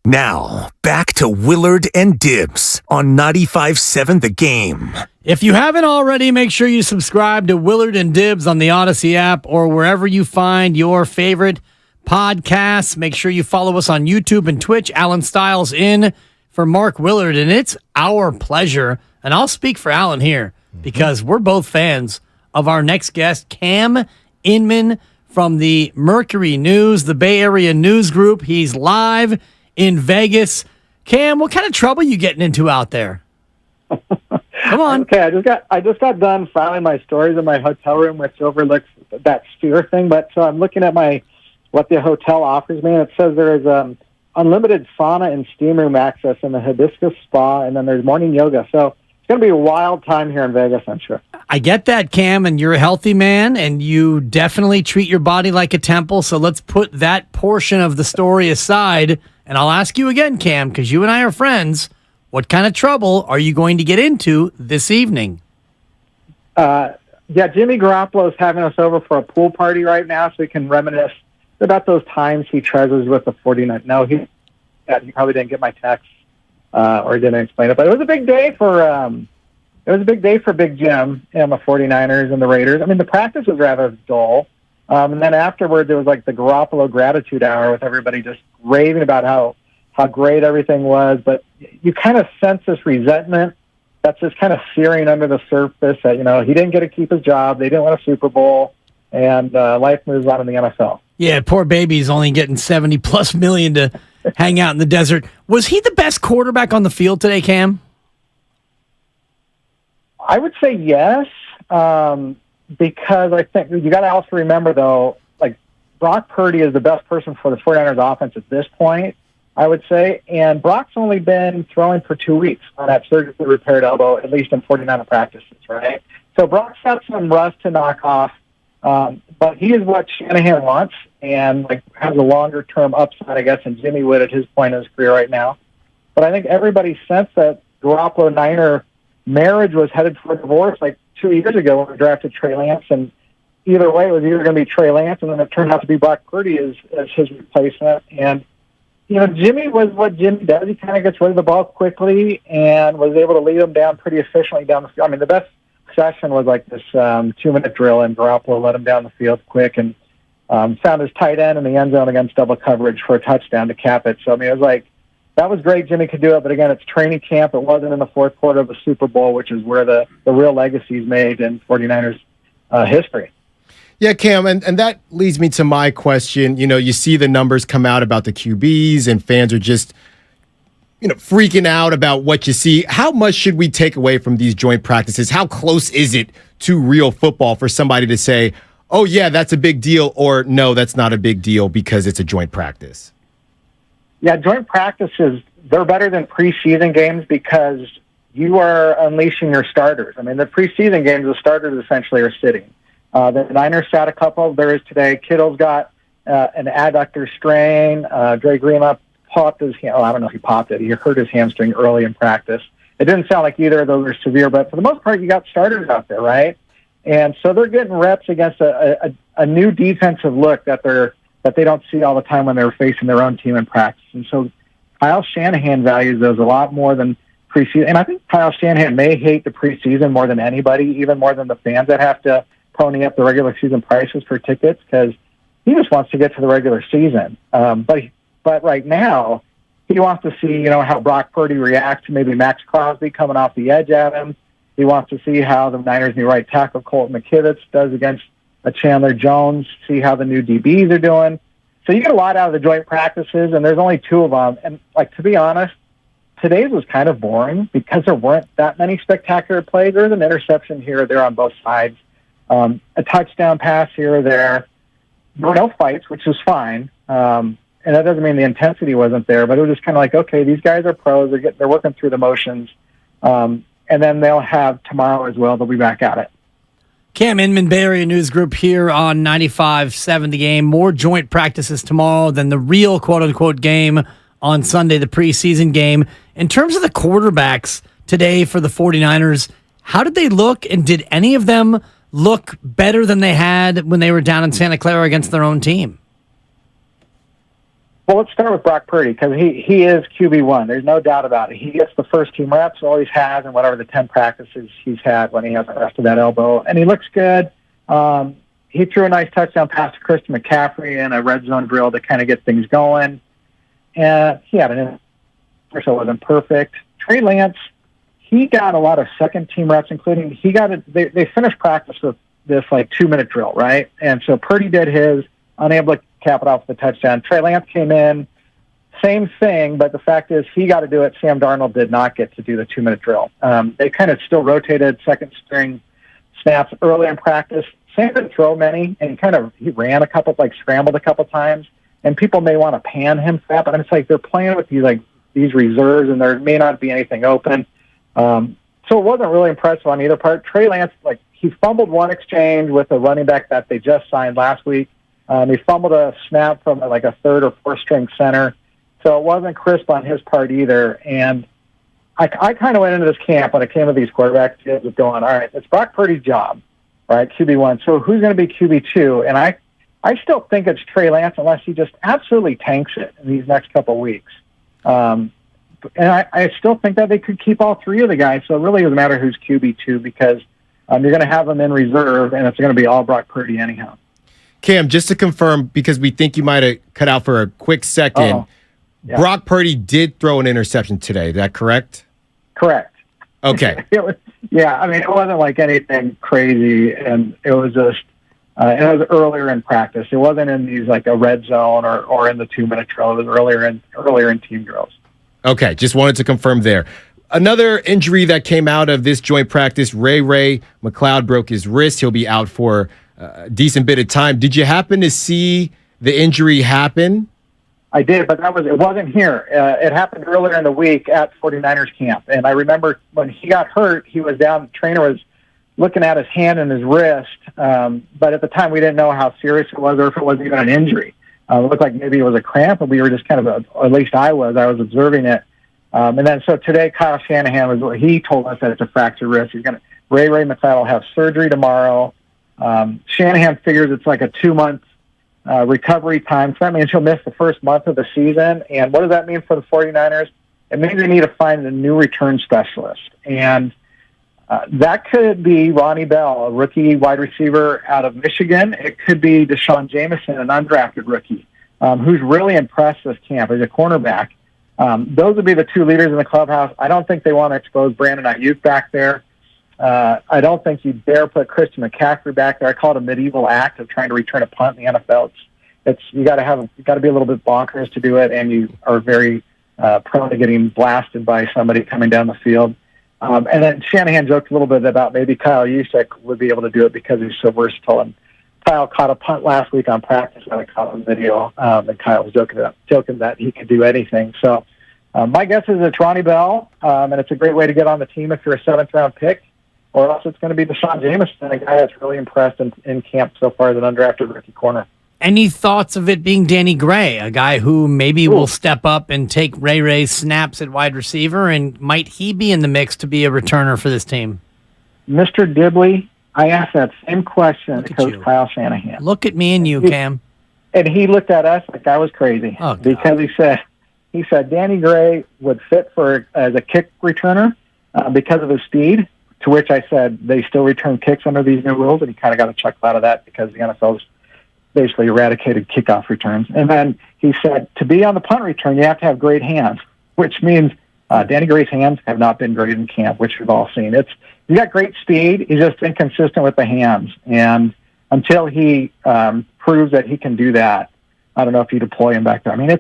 Now, back to Willard and Dibbs on 95.7 The Game. If you haven't already, make sure you subscribe to Willard and Dibbs on the Odyssey app or wherever you find your favorite podcasts. Make sure you follow us on YouTube and Twitch. Alan Stiles in for Mark Willard, and it's our pleasure. And I'll speak for Alan here because we're both fans of our next guest, Cam Inman from the Mercury News, the Bay Area News Group. He's live in Vegas. Cam, what kind of trouble you getting into out there? Come on. Okay, I just got done filing my stories in my hotel room, which overlooks that sphere thing. But so I'm looking at what the hotel offers me, and it says there is unlimited sauna and steam room access in the Hibiscus Spa, and then there's morning yoga. So it's going to be a wild time here in Vegas, I'm sure. I get that, Cam, and you're a healthy man, and you definitely treat your body like a temple. So let's put that portion of the story aside. And I'll ask you again, Cam, because you and I are friends, what kind of trouble are you going to get into this evening? Yeah, Jimmy Garoppolo is having us over for a pool party right now so we can reminisce about those times he treasures with the 49ers. No, he probably didn't get my text or didn't explain it, but it was a big day for Big Jim and the 49ers and the Raiders. I mean, the practice was rather dull. And then afterward, there was like the Garoppolo gratitude hour with everybody just raving about how great everything was. But you kind of sense this resentment that's just kind of searing under the surface that, he didn't get to keep his job. They didn't win a Super Bowl, and life moves on in the NFL. Yeah, poor baby's only getting $70+ million to hang out in the desert. Was he the best quarterback on the field today, Cam? I would say yes. Because I think you got to also remember, though, like Brock Purdy is the best person for the 49ers offense at this point, I would say. And Brock's only been throwing for 2 weeks on that surgically repaired elbow, at least in 49er practices, right? So Brock's got some rust to knock off, but he is what Shanahan wants and has a longer-term upside, I guess, than Jimmy would at his point in his career right now. But I think everybody sensed that Garoppolo-Niner marriage was headed for divorce 2 years ago when we drafted Trey Lance, and either way, it was either going to be Trey Lance, and then it turned out to be Brock Purdy as his replacement. And, Jimmy was what Jimmy does. He kind of gets rid of the ball quickly and was able to lead them down pretty efficiently down the field. I mean, the best session was this 2-minute drill, and Garoppolo led him down the field quick and found his tight end in the end zone against double coverage for a touchdown to cap it. So, I mean, it was that was great. Jimmy could do it, but again, it's training camp. It wasn't in the fourth quarter of the Super Bowl, which is where the real legacy is made in 49ers history. Yeah, Cam, and that leads me to my question. You see the numbers come out about the QBs, and fans are just, freaking out about what you see. How much should we take away from these joint practices? How close is it to real football for somebody to say, oh, yeah, that's a big deal, or no, that's not a big deal because it's a joint practice? Yeah, joint practices, they're better than preseason games because you are unleashing your starters. I mean, the preseason games, the starters essentially are sitting. The Niners sat a couple. There is today. Kittle's got an adductor strain. Dre Greenlaw popped his hand. I don't know if he popped it. He hurt his hamstring early in practice. It didn't sound like either of those are severe, but for the most part, you got starters out there, right? And so they're getting reps against a new defensive look that they don't see all the time when they're facing their own team in practice. And so Kyle Shanahan values those a lot more than preseason. And I think Kyle Shanahan may hate the preseason more than anybody, even more than the fans that have to pony up the regular season prices for tickets, because he just wants to get to the regular season. But right now, he wants to see, how Brock Purdy reacts to maybe Max Crosby coming off the edge at him. He wants to see how the Niners' new right tackle, Colton McKivitz, does against Chandler Jones, see how the new DBs are doing. So you get a lot out of the joint practices, and there's only 2 of them. And, to be honest, today's was kind of boring because there weren't that many spectacular plays. There was an interception here or there on both sides, a touchdown pass here or there. There were no fights, which is fine. And that doesn't mean the intensity wasn't there, but it was just kind of okay, these guys are pros. They're working through the motions. And then they'll have tomorrow as well. They'll be back at it. Cam Inman, Bay Area News Group here on 95.7 The Game. More joint practices tomorrow than the real quote-unquote game on Sunday, the preseason game. In terms of the quarterbacks today for the 49ers, how did they look, and did any of them look better than they had when they were down in Santa Clara against their own team? Well, let's start with Brock Purdy because he is QB1. There's no doubt about it. He gets the first team reps, always has, and whatever the 10 practices he's had when he hasn't rested that elbow. And he looks good. He threw a nice touchdown pass to Christian McCaffrey in a red zone drill to kind of get things going. And he had an so it wasn't perfect. Trey Lance, he got a lot of second team reps, including they finished practice with this like 2-minute drill, right? And so Purdy did his, unable to cap it off with a touchdown. Trey Lance came in, same thing, but the fact is he got to do it. Sam Darnold did not get to do the 2-minute drill. They kind of still rotated second string snaps early in practice. Sam didn't throw many, and he ran a couple, like scrambled a couple times, and people may want to pan him for that, but it's like they're playing with these reserves, and there may not be anything open. So it wasn't really impressive on either part. Trey Lance, he fumbled one exchange with a running back that they just signed last week. He fumbled a snap from a third or fourth string center. So it wasn't crisp on his part either. And I kind of went into this camp when it came to these quarterbacks kids with going, all right, it's Brock Purdy's job, right, QB1. So who's going to be QB2? And I still think it's Trey Lance unless he just absolutely tanks it in these next couple of weeks. And I still think that they could keep all three of the guys. So it really doesn't matter who's QB2 because you're going to have them in reserve, and it's going to be all Brock Purdy anyhow. Cam, just to confirm, because we think you might have cut out for a quick second, yeah. Brock Purdy did throw an interception today. Is that correct? Correct. Okay. It wasn't like anything crazy, and it was just it was earlier in practice. It wasn't in these a red zone or in the 2-minute drill. It was earlier in team drills. Okay, just wanted to confirm there. Another injury that came out of this joint practice, Ray McLeod broke his wrist. He'll be out for a decent bit of time. Did you happen to see the injury happen? I did, but it wasn't here. It happened earlier in the week at 49ers camp. And I remember when he got hurt, he was down, the trainer was looking at his hand and his wrist. But at the time, we didn't know how serious it was or if it was even an injury. It looked like maybe it was a cramp, and we were just or at least I was observing it. And then so today, Kyle Shanahan he told us that it's a fractured wrist. Ray McLeod will have surgery tomorrow. Shanahan figures it's like a 2-month recovery time. So that means he'll miss the first month of the season. And what does that mean for the 49ers? It means they need to find a new return specialist. And that could be Ronnie Bell, a rookie wide receiver out of Michigan. It could be Deshaun Jameson, an undrafted rookie, who's really impressed this camp as a cornerback. Those would be the two leaders in the clubhouse. I don't think they want to expose Brandon Ayuk back there. I don't think you dare put Christian McCaffrey back there. I call it a medieval act of trying to return a punt in the NFL. You got to be a little bit bonkers to do it, and you are very prone to getting blasted by somebody coming down the field. And then Shanahan joked a little bit about maybe Kyle Juszczyk would be able to do it because he's so versatile. And Kyle caught a punt last week on practice that I caught on video, and Kyle was joking that he could do anything. So my guess is it's Ronnie Bell, and it's a great way to get on the team if you're a 7th-round pick. Or else it's going to be Deshaun Jameson, a guy that's really impressed in camp so far as an undrafted rookie corner. Any thoughts of it being Danny Gray, a guy who maybe will step up and take Ray's snaps at wide receiver, and might he be in the mix to be a returner for this team? Mr. Dibley, I asked that same question to Coach Kyle Shanahan. Look at me and you, Cam. And he looked at us like I was crazy because he said Danny Gray would fit as a kick returner because of his speed. To which I said, they still return kicks under these new rules, and he kind of got a chuckle out of that because the NFL's basically eradicated kickoff returns. And then he said, to be on the punt return, you have to have great hands, which means Danny Gray's hands have not been great in camp, which we've all seen. He's got great speed. He's just inconsistent with the hands. And until he proves that he can do that, I don't know if you deploy him back there. I mean,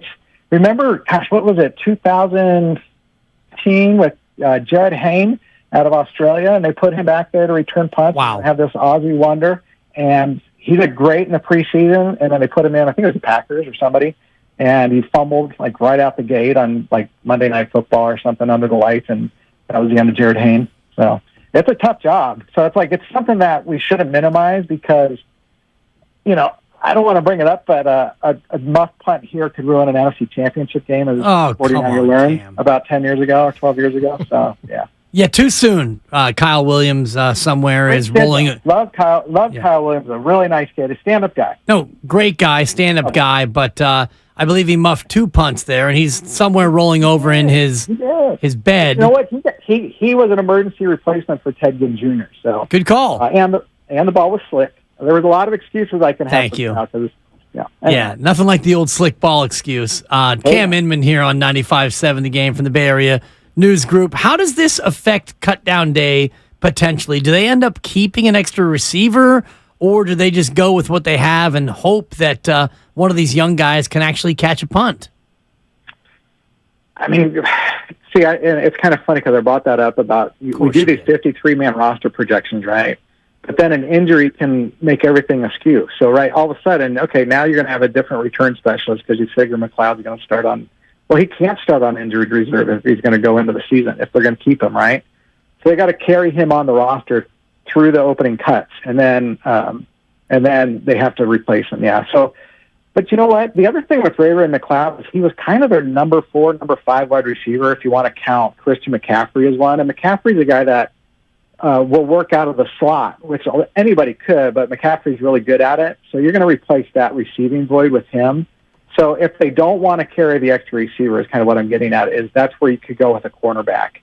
remember, what was it, 2010 with Judd Hayne out of Australia, and they put him back there to return punts. Wow. And have this Aussie wonder, and he did great in the preseason, and then they put him in, I think it was the Packers or somebody, and he fumbled right out the gate on Monday Night Football or something under the lights, and that was the end of Jared Hayne. So it's a tough job. So it's something that we shouldn't minimize because, I don't want to bring it up, but a muff punt here could ruin an NFC Championship game, as 49er learned about 10 years ago or 12 years ago. So, yeah. Yeah, too soon. Kyle Williams somewhere is rolling. Love Kyle Williams, a really nice kid, a stand-up guy. No, great guy, stand-up guy, but I believe he muffed 2 punts there, and he's somewhere rolling over in his bed. You know what? He was an emergency replacement for Ted Ginn Jr. So good call. And the ball was slick. There was a lot of excuses I can have. Thank you. Anyway. Yeah, nothing like the old slick ball excuse. Cam Inman here on 95.7 The Game from the Bay Area News Group. How does this affect cut down day potentially? Do they end up keeping an extra receiver, or do they just go with what they have and hope that one of these young guys can actually catch a punt? I mean, see, it's kind of funny because I brought that up about we do these 53-man roster projections, right? But then an injury can make everything askew. So, right, all of a sudden, okay, now you're going to have a different return specialist because you figure McLeod's going to start on. Well, he can't start on injured reserve if he's going to go into the season, if they're going to keep him, right? So they got to carry him on the roster through the opening cuts, and then they have to replace him. Yeah. So, but you know what? The other thing with Ray McLeod is he was kind of their number 4, number 5 wide receiver, if you want to count Christian McCaffrey as one. And McCaffrey's a guy that will work out of the slot, which anybody could, but McCaffrey's really good at it. So you're going to replace that receiving void with him. So if they don't want to carry the extra receiver, is kind of what I'm getting at, is that's where you could go with a cornerback,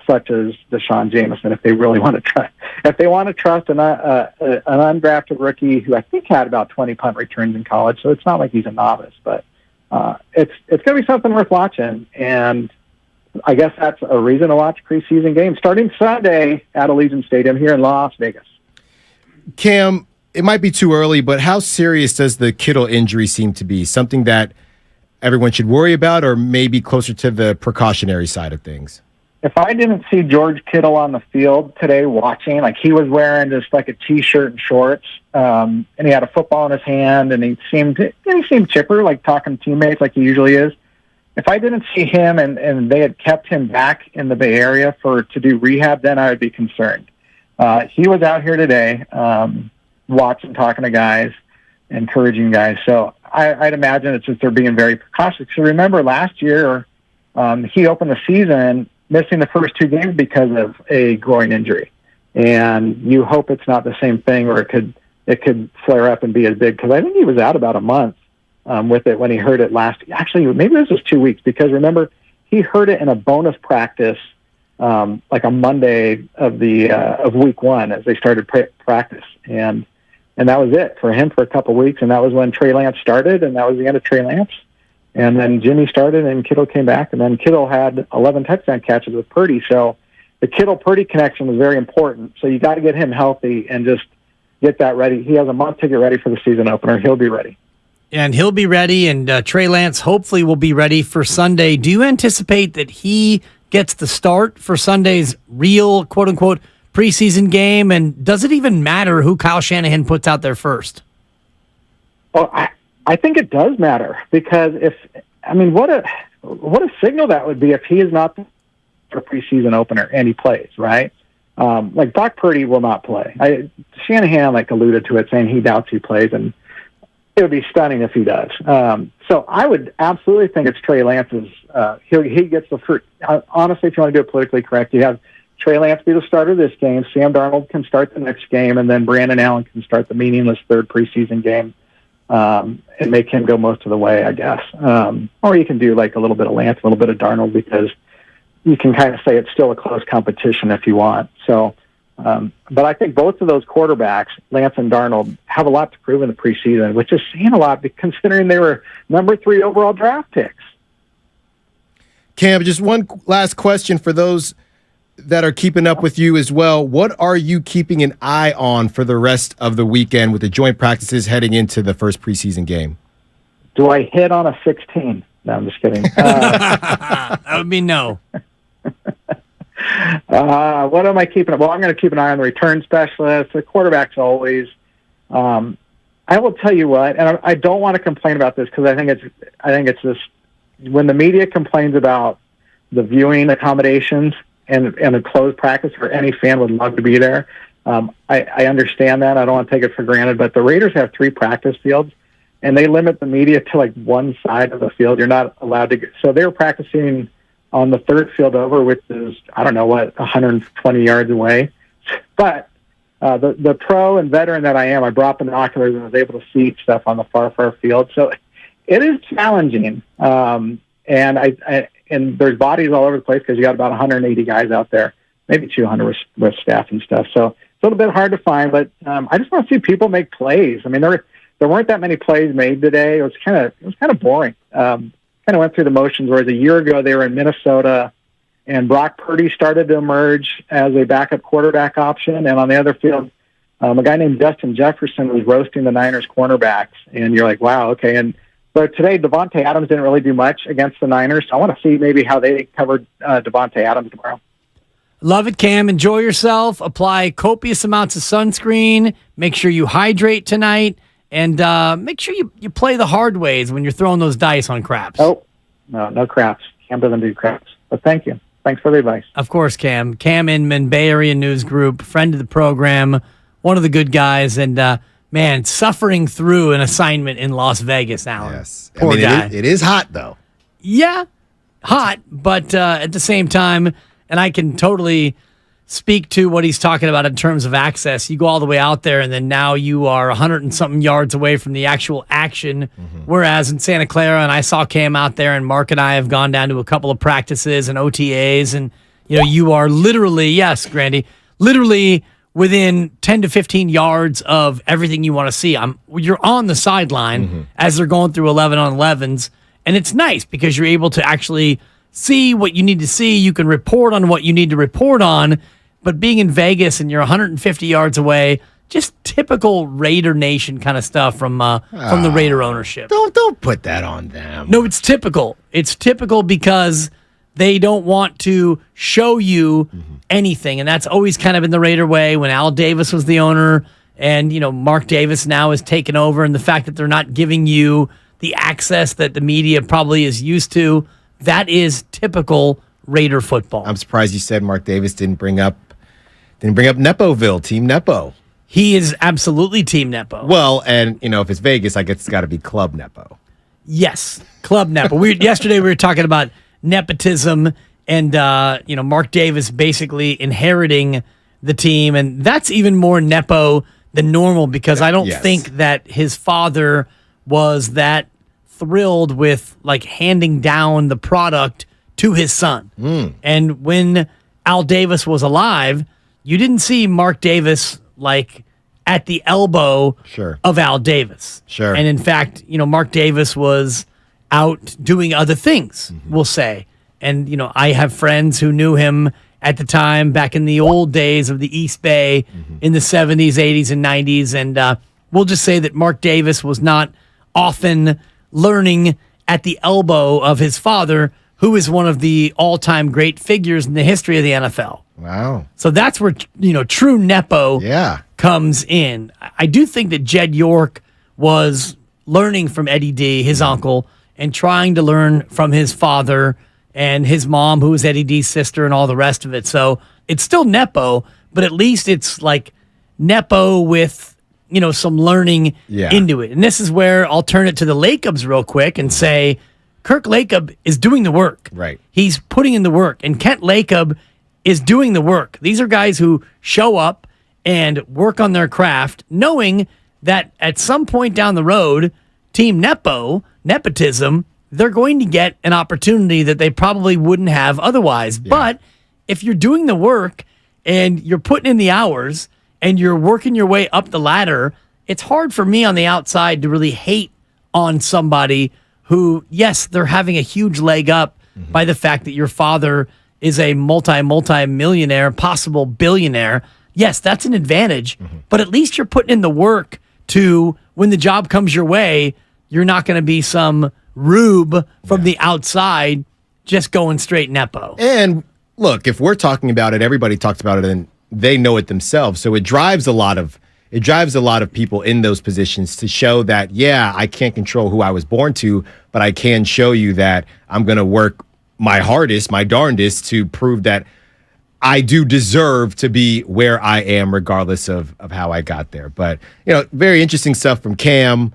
such as Deshaun Jameson, if they really want to try. If they want to trust an undrafted rookie who I think had about 20 punt returns in college, so it's not like he's a novice, but it's going to be something worth watching. And I guess that's a reason to watch preseason games starting Sunday at Allegiant Stadium here in Las Vegas. Cam, it might be too early, but how serious does the Kittle injury seem to be? Something that everyone should worry about, or maybe closer to the precautionary side of things? If I didn't see George Kittle on the field today watching, like he was wearing just like a T-shirt and shorts, and he had a football in his hand, and he seemed chipper, like talking to teammates like he usually is. If I didn't see him and they had kept him back in the Bay Area to do rehab, then I would be concerned. He was out here today, watching, talking to guys, encouraging guys. So I'd imagine it's just they're being very precautious. So remember last year, he opened the season missing the first 2 games because of a groin injury. And you hope it's not the same thing, or it could flare up and be as big, because I think he was out about a month with it when he hurt it last. Actually, maybe this was 2 weeks, because remember, he hurt it in a bonus practice like a Monday of week 1 as they started practice. And that was it for him for a couple of weeks, and that was when Trey Lance started, and that was the end of Trey Lance. And then Jimmy started, and Kittle came back, and then Kittle had 11 touchdown catches with Purdy. So the Kittle-Purdy connection was very important. So you got to get him healthy and just get that ready. He has a month to get ready for the season opener. He'll be ready. And he'll be ready, and Trey Lance hopefully will be ready for Sunday. Do you anticipate that he gets the start for Sunday's real, quote-unquote, preseason game? And does it even matter who Kyle Shanahan puts out there first? Well, I think it does matter, because what a signal that would be if he is not the preseason opener and he plays, right? Like Brock Purdy will not play. Shanahan alluded to it, saying he doubts he plays, and it would be stunning if he does. So I would absolutely think it's Trey Lance's. He gets the first. Honestly, if you want to do it politically correct, you have Trey Lance be the starter this game. Sam Darnold can start the next game, and then Brandon Allen can start the meaningless 3rd preseason game. And make him go most of the way, I guess. Or you can do a little bit of Lance, a little bit of Darnold, because you can kind of say it's still a close competition if you want. So, but I think both of those quarterbacks, Lance and Darnold, have a lot to prove in the preseason, which is saying a lot considering they were number 3 overall draft picks. Cam, just one last question for those that are keeping up with you as well. What are you keeping an eye on for the rest of the weekend with the joint practices heading into the first preseason game? Do I hit on a 16? No, I'm just kidding. That would be no. What am I keeping? Well, I'm going to keep an eye on the return specialist, the quarterbacks always. I will tell you what, and I don't want to complain about this, because I think it's just when the media complains about the viewing accommodations, and a closed practice where any fan would love to be there. I understand that. I don't want to take it for granted, but the Raiders have 3 practice fields, and they limit the media to like one side of the field. You're not allowed to. So they were practicing on the 3rd field over, which is, I don't know what, 120 yards away. But the pro and veteran that I am, I brought binoculars and was able to see stuff on the far field. So it is challenging. And and there's bodies all over the place because you got about 180 guys out there, maybe 200 with staff and stuff. So it's a little bit hard to find, but I just want to see people make plays. I mean, there weren't that many plays made today. It was kind of boring. Kind of went through the motions. Whereas a year ago they were in Minnesota, and Brock Purdy started to emerge as a backup quarterback option, and on the other field, a guy named Justin Jefferson was roasting the Niners cornerbacks, and you're like, wow, okay. But today, Devontae Adams didn't really do much against the Niners. So I want to see maybe how they covered Devontae Adams tomorrow. Love it, Cam. Enjoy yourself. Apply copious amounts of sunscreen. Make sure you hydrate tonight. And make sure you play the hard ways when you're throwing those dice on craps. Oh, no craps. Cam doesn't do craps. But thank you. Thanks for the advice. Of course, Cam. Cam Inman, Bay Area News Group, friend of the program, one of the good guys, and man, suffering through an assignment in Las Vegas, Alan. Yes. Poor guy. It is hot, though. Yeah, hot, but at the same time, and I can totally speak to what he's talking about in terms of access. You go all the way out there, and then now you are 100 and something yards away from the actual action. Whereas in Santa Clara, and I saw Cam out there, and Mark and I have gone down to a couple of practices and OTAs, and you are literally, yes, Grandy, literally within 10 to 15 yards of everything you want to see. You're on the sideline as they're going through 11 on 11s, and it's nice because you're able to actually see what you need to see. You can report on what you need to report on. But being in Vegas and you're 150 yards away, just typical Raider Nation kind of stuff from the Raider ownership. Don't put that on them. No, it's typical. It's typical because they don't want to show you anything, and that's always kind of been the Raider way. When Al Davis was the owner, and Mark Davis now has taken over, and the fact that they're not giving you the access that the media probably is used to, that is typical Raider football. I'm surprised you said Mark Davis didn't bring up Nepoville, Team Nepo. He is absolutely Team Nepo. Well, and if it's Vegas, I guess it's got to be Club Nepo. Yes, Club Nepo. Yesterday we were talking about nepotism and Mark Davis basically inheriting the team, and that's even more Nepo than normal because I don't think that his father was that thrilled with handing down the product to his son. And when Al Davis was alive, you didn't see Mark Davis at the elbow of Al Davis. Sure. And in fact, Mark Davis was out doing other things, we'll say. And, I have friends who knew him at the time back in the old days of the East Bay in the 70s, 80s, and 90s. And we'll just say that Mark Davis was not often learning at the elbow of his father, who is one of the all-time great figures in the history of the NFL. Wow. So that's where, true Nepo comes in. I do think that Jed York was learning from Eddie D, his uncle, and trying to learn from his father and his mom, who was Eddie D's sister, and all the rest of it. So it's still Nepo, but at least it's Nepo with, some learning into it. And this is where I'll turn it to the Lacobs real quick and say, Kirk Lacob is doing the work. Right. He's putting in the work. And Kent Lacob is doing the work. These are guys who show up and work on their craft, knowing that at some point down the road, Team nepotism, they're going to get an opportunity that they probably wouldn't have otherwise. Yeah. But if you're doing the work and you're putting in the hours and you're working your way up the ladder, it's hard for me on the outside to really hate on somebody who, yes, they're having a huge leg up by the fact that your father is a multi-millionaire, possible billionaire. Yes, that's an advantage, but at least you're putting in the work to, when the job comes your way, you're not going to be some rube from the outside just going straight Nepo. And look, if we're talking about it, everybody talks about it and they know it themselves. So it drives a lot of people in those positions to show that, I can't control who I was born to, but I can show you that I'm going to work my hardest, my darndest to prove that I do deserve to be where I am, regardless of how I got there. But, very interesting stuff from Cam.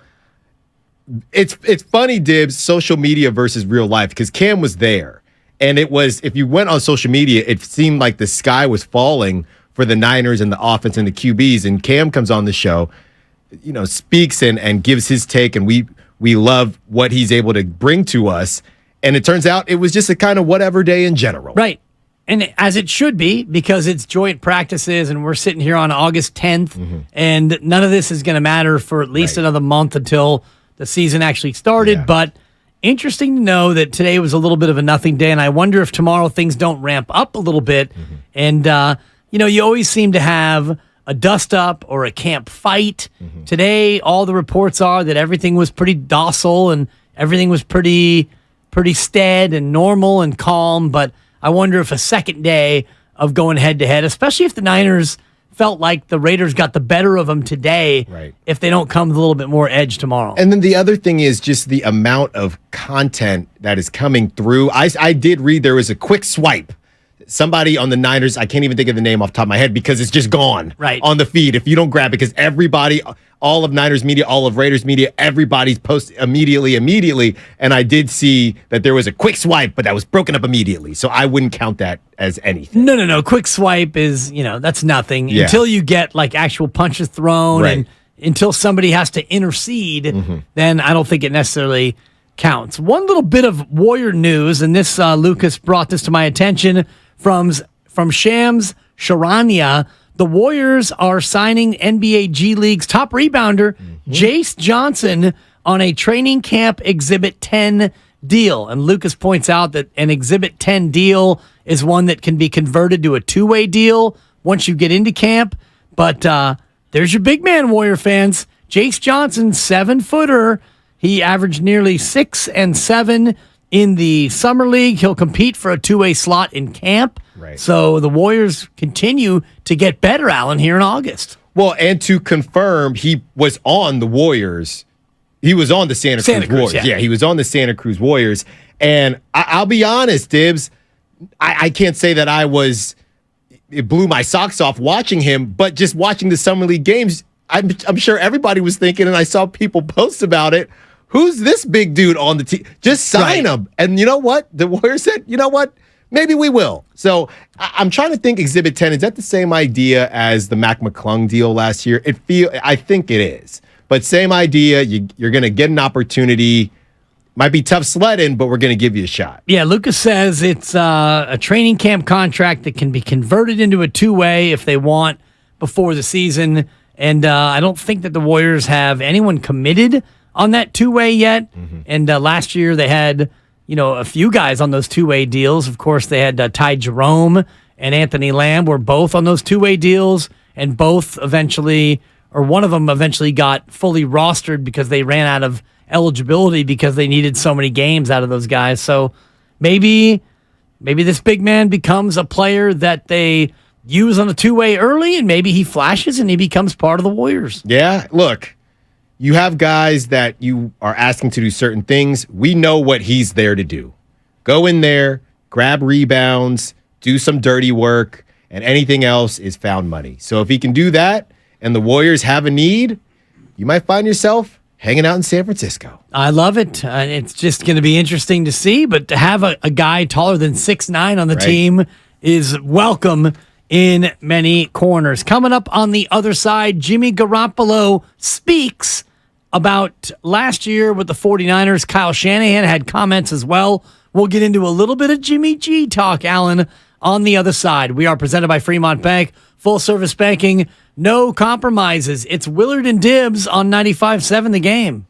It's funny, Dibs, social media versus real life, because Cam was there. And it was, if you went on social media, it seemed like the sky was falling for the Niners and the offense and the QBs. And Cam comes on the show, speaks and gives his take, and we love what he's able to bring to us. And it turns out it was just a kind of whatever day in general. Right. And as it should be, because it's joint practices and we're sitting here on August 10th, and none of this is going to matter for at least another month until the season actually started. Yeah. But interesting to know that today was a little bit of a nothing day, and I wonder if tomorrow things don't ramp up a little bit. And, you always seem to have a dust-up or a camp fight. Today, all the reports are that everything was pretty docile and everything was pretty stead and normal and calm, but I wonder if a second day of going head-to-head, especially if the Niners felt like the Raiders got the better of them today, if they don't come with a little bit more edge tomorrow. And then the other thing is just the amount of content that is coming through. I did read there was a quick swipe. Somebody on the Niners, I can't even think of the name off the top of my head because it's just gone on the feed if you don't grab it, because everybody, all of Niners media, all of Raiders media, everybody's posted immediately. And I did see that there was a quick swipe, but that was broken up immediately. So I wouldn't count that as anything. No. Quick swipe is, that's nothing until you get like actual punches thrown and until somebody has to intercede, then I don't think it necessarily counts. One little bit of Warrior news, and this, Lucas brought this to my attention from Shams Charania. The Warriors are signing NBA G League's top rebounder, Jace Johnson, on a training camp Exhibit 10 deal. And Lucas points out that an Exhibit 10 deal is one that can be converted to a two-way deal once you get into camp. But there's your big man, Warrior fans. Jace Johnson, 7-footer. He averaged nearly 6 and 7 in the summer league. He'll compete for a two-way slot in camp. So the Warriors continue to get better, Allen, here in August. Well, and to confirm, he was on the Warriors. He was on the Santa Cruz Warriors. Yeah, he was on the Santa Cruz Warriors. And I'll be honest, Dibs, I can't say that it blew my socks off watching him, but just watching the summer league games, I'm sure everybody was thinking, and I saw people post about it, who's this big dude on the team? Just sign him. And you know what? The Warriors said, you know what? Maybe we will. So I'm trying to think Exhibit 10. Is that the same idea as the Mac McClung deal last year? I think it is. But same idea. You're going to get an opportunity. Might be tough sledding, but we're going to give you a shot. Yeah, Lucas says it's a training camp contract that can be converted into a two-way if they want before the season. And I don't think that the Warriors have anyone committed on that two-way yet. And last year they had, a few guys on those two-way deals. Of course, they had Ty Jerome and Anthony Lamb were both on those two-way deals, and both eventually, or one of them eventually got fully rostered because they ran out of eligibility because they needed so many games out of those guys. So maybe this big man becomes a player that they use on a two-way early, and maybe he flashes and he becomes part of the Warriors. Yeah, look. You have guys that you are asking to do certain things. We know what he's there to do. Go in there, grab rebounds, do some dirty work, and anything else is found money. So if he can do that and the Warriors have a need, you might find yourself hanging out in San Francisco. I love it. It's just going to be interesting to see, but to have a guy taller than 6'9" on the team is welcome in many corners. Coming up on the other side, Jimmy Garoppolo speaks about last year with the 49ers. Kyle Shanahan had comments as well. We'll get into a little bit of Jimmy G talk, Allen, on the other side. We are presented by Fremont Bank, full service banking, no compromises. It's Willard and Dibs on 95.7 The Game.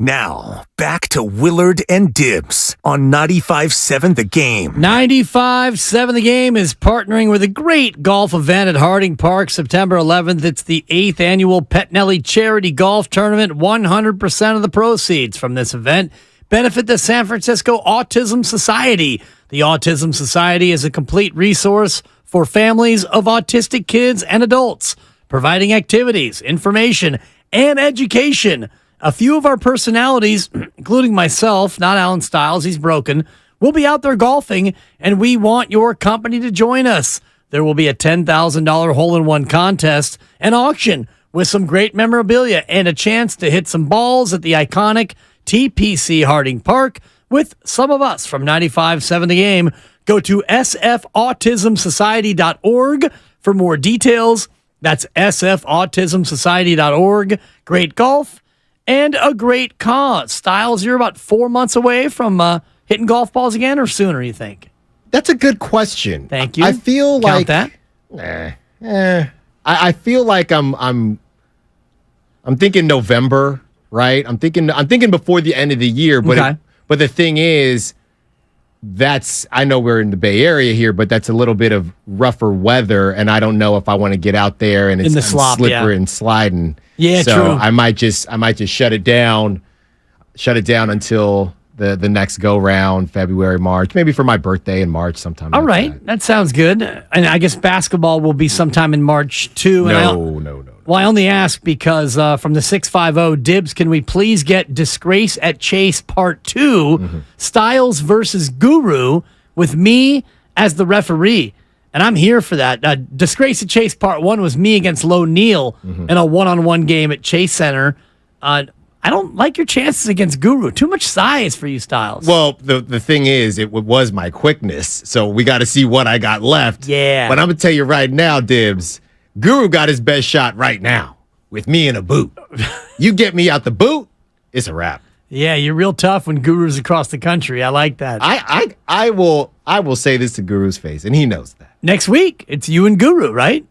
Now, back to Willard and Dibs on 95.7 The Game. 95.7 The Game is partnering with a great golf event at Harding Park, September 11th. It's the 8th annual Petnelli Charity Golf Tournament. 100% of the proceeds from this event benefit the San Francisco Autism Society. The Autism Society is a complete resource for families of autistic kids and adults, providing activities, information, and education. A few of our personalities, including myself, not Alan Stiles, he's broken, will be out there golfing, and we want your company to join us. There will be a $10,000 hole-in-one contest, an auction with some great memorabilia, and a chance to hit some balls at the iconic TPC Harding Park with some of us from 95.7 The Game. Go to sfautismsociety.org for more details. That's sfautismsociety.org. Great golf and a great cause. Stiles, you're about 4 months away from hitting golf balls again, or sooner, you think? That's a good question. Thank you. I feel Count like that. I feel like I'm thinking November, right? I'm thinking before the end of the year, but Okay. but the thing is, I know we're in the Bay Area here, but that's a little bit of rougher weather, and I don't know if I want to get out there and it's In the slop, slippery yeah. and sliding. Yeah, so true. I might just shut it down until the next go round, February, March, maybe for my birthday in March sometime. All right, that sounds good. And I guess basketball will be sometime in March, too. And No. Well, I only ask because from the 650, Dibs, can we please get Disgrace at Chase Part 2, Styles versus Guru, with me as the referee? And I'm here for that. Disgrace at Chase Part 1 was me against Low Neal in a one-on-one game at Chase Center. I don't like your chances against Guru. Too much size for you, Styles. Well, the thing is, it was my quickness, so we got to see what I got left. Yeah. But I'm going to tell you right now, Dibs, Guru got his best shot right now with me in a boot. You get me out the boot, it's a wrap. Yeah, you're real tough when Guru's across the country. I like that. I will say this to Guru's face, and he knows that. Next week, it's you and Guru, right?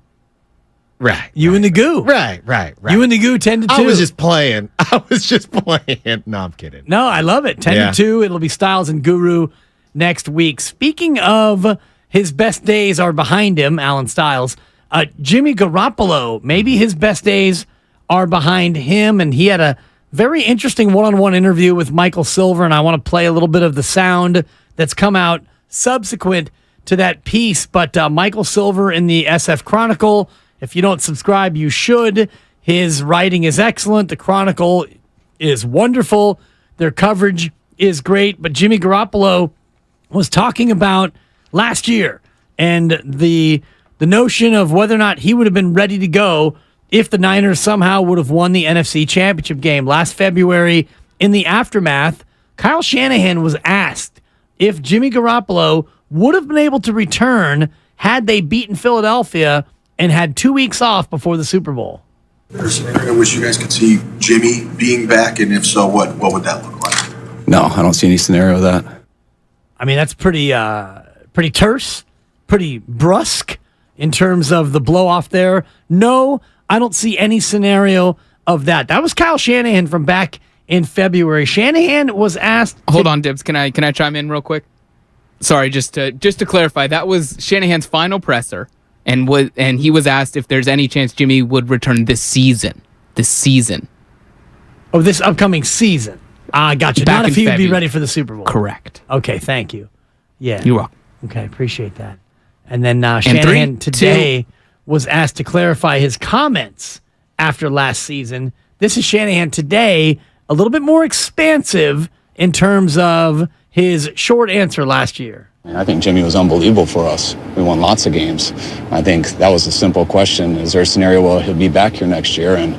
Right. You and the Goo. Right. You and the Goo 10-2. I was just playing. No, I'm kidding. No, I love it. 10-2. It'll be Styles and Guru next week. Speaking of his best days are behind him, Alan Styles, Jimmy Garoppolo, maybe his best days are behind him, and he had a very interesting one-on-one interview with Michael Silver, and I want to play a little bit of the sound that's come out subsequent to that piece. But Michael Silver in the SF Chronicle, if you don't subscribe, you should. His writing is excellent. The Chronicle is wonderful. Their coverage is great. But Jimmy Garoppolo was talking about last year and the notion of whether or not he would have been ready to go if the Niners somehow would have won the NFC Championship game. Last February, in the aftermath, Kyle Shanahan was asked if Jimmy Garoppolo would have been able to return had they beaten Philadelphia and had 2 weeks off before the Super Bowl. There's a scenario in which you guys could see Jimmy being back, and if so, what would that look like? No, I don't see any scenario of that. I mean, that's pretty terse, pretty brusque in terms of the blow off there. No, I don't see any scenario of that. That was Kyle Shanahan from back in February. Shanahan was asked. Hold on, Dibs. Can I chime in real quick? Sorry, just to clarify, that was Shanahan's final presser, and he was asked if there's any chance Jimmy would return this season. Oh, this upcoming season. I got you. Back Not if in he would be February. ready for the Super Bowl. Correct. Okay, thank you. Yeah. You're welcome. Okay, appreciate that. And then Shanahan today was asked to clarify his comments after last season. This is Shanahan today, a little bit more expansive in terms of his short answer last year. I think Jimmy was unbelievable for us. We won lots of games. I think that was a simple question. Is there a scenario where he'll be back here next year? And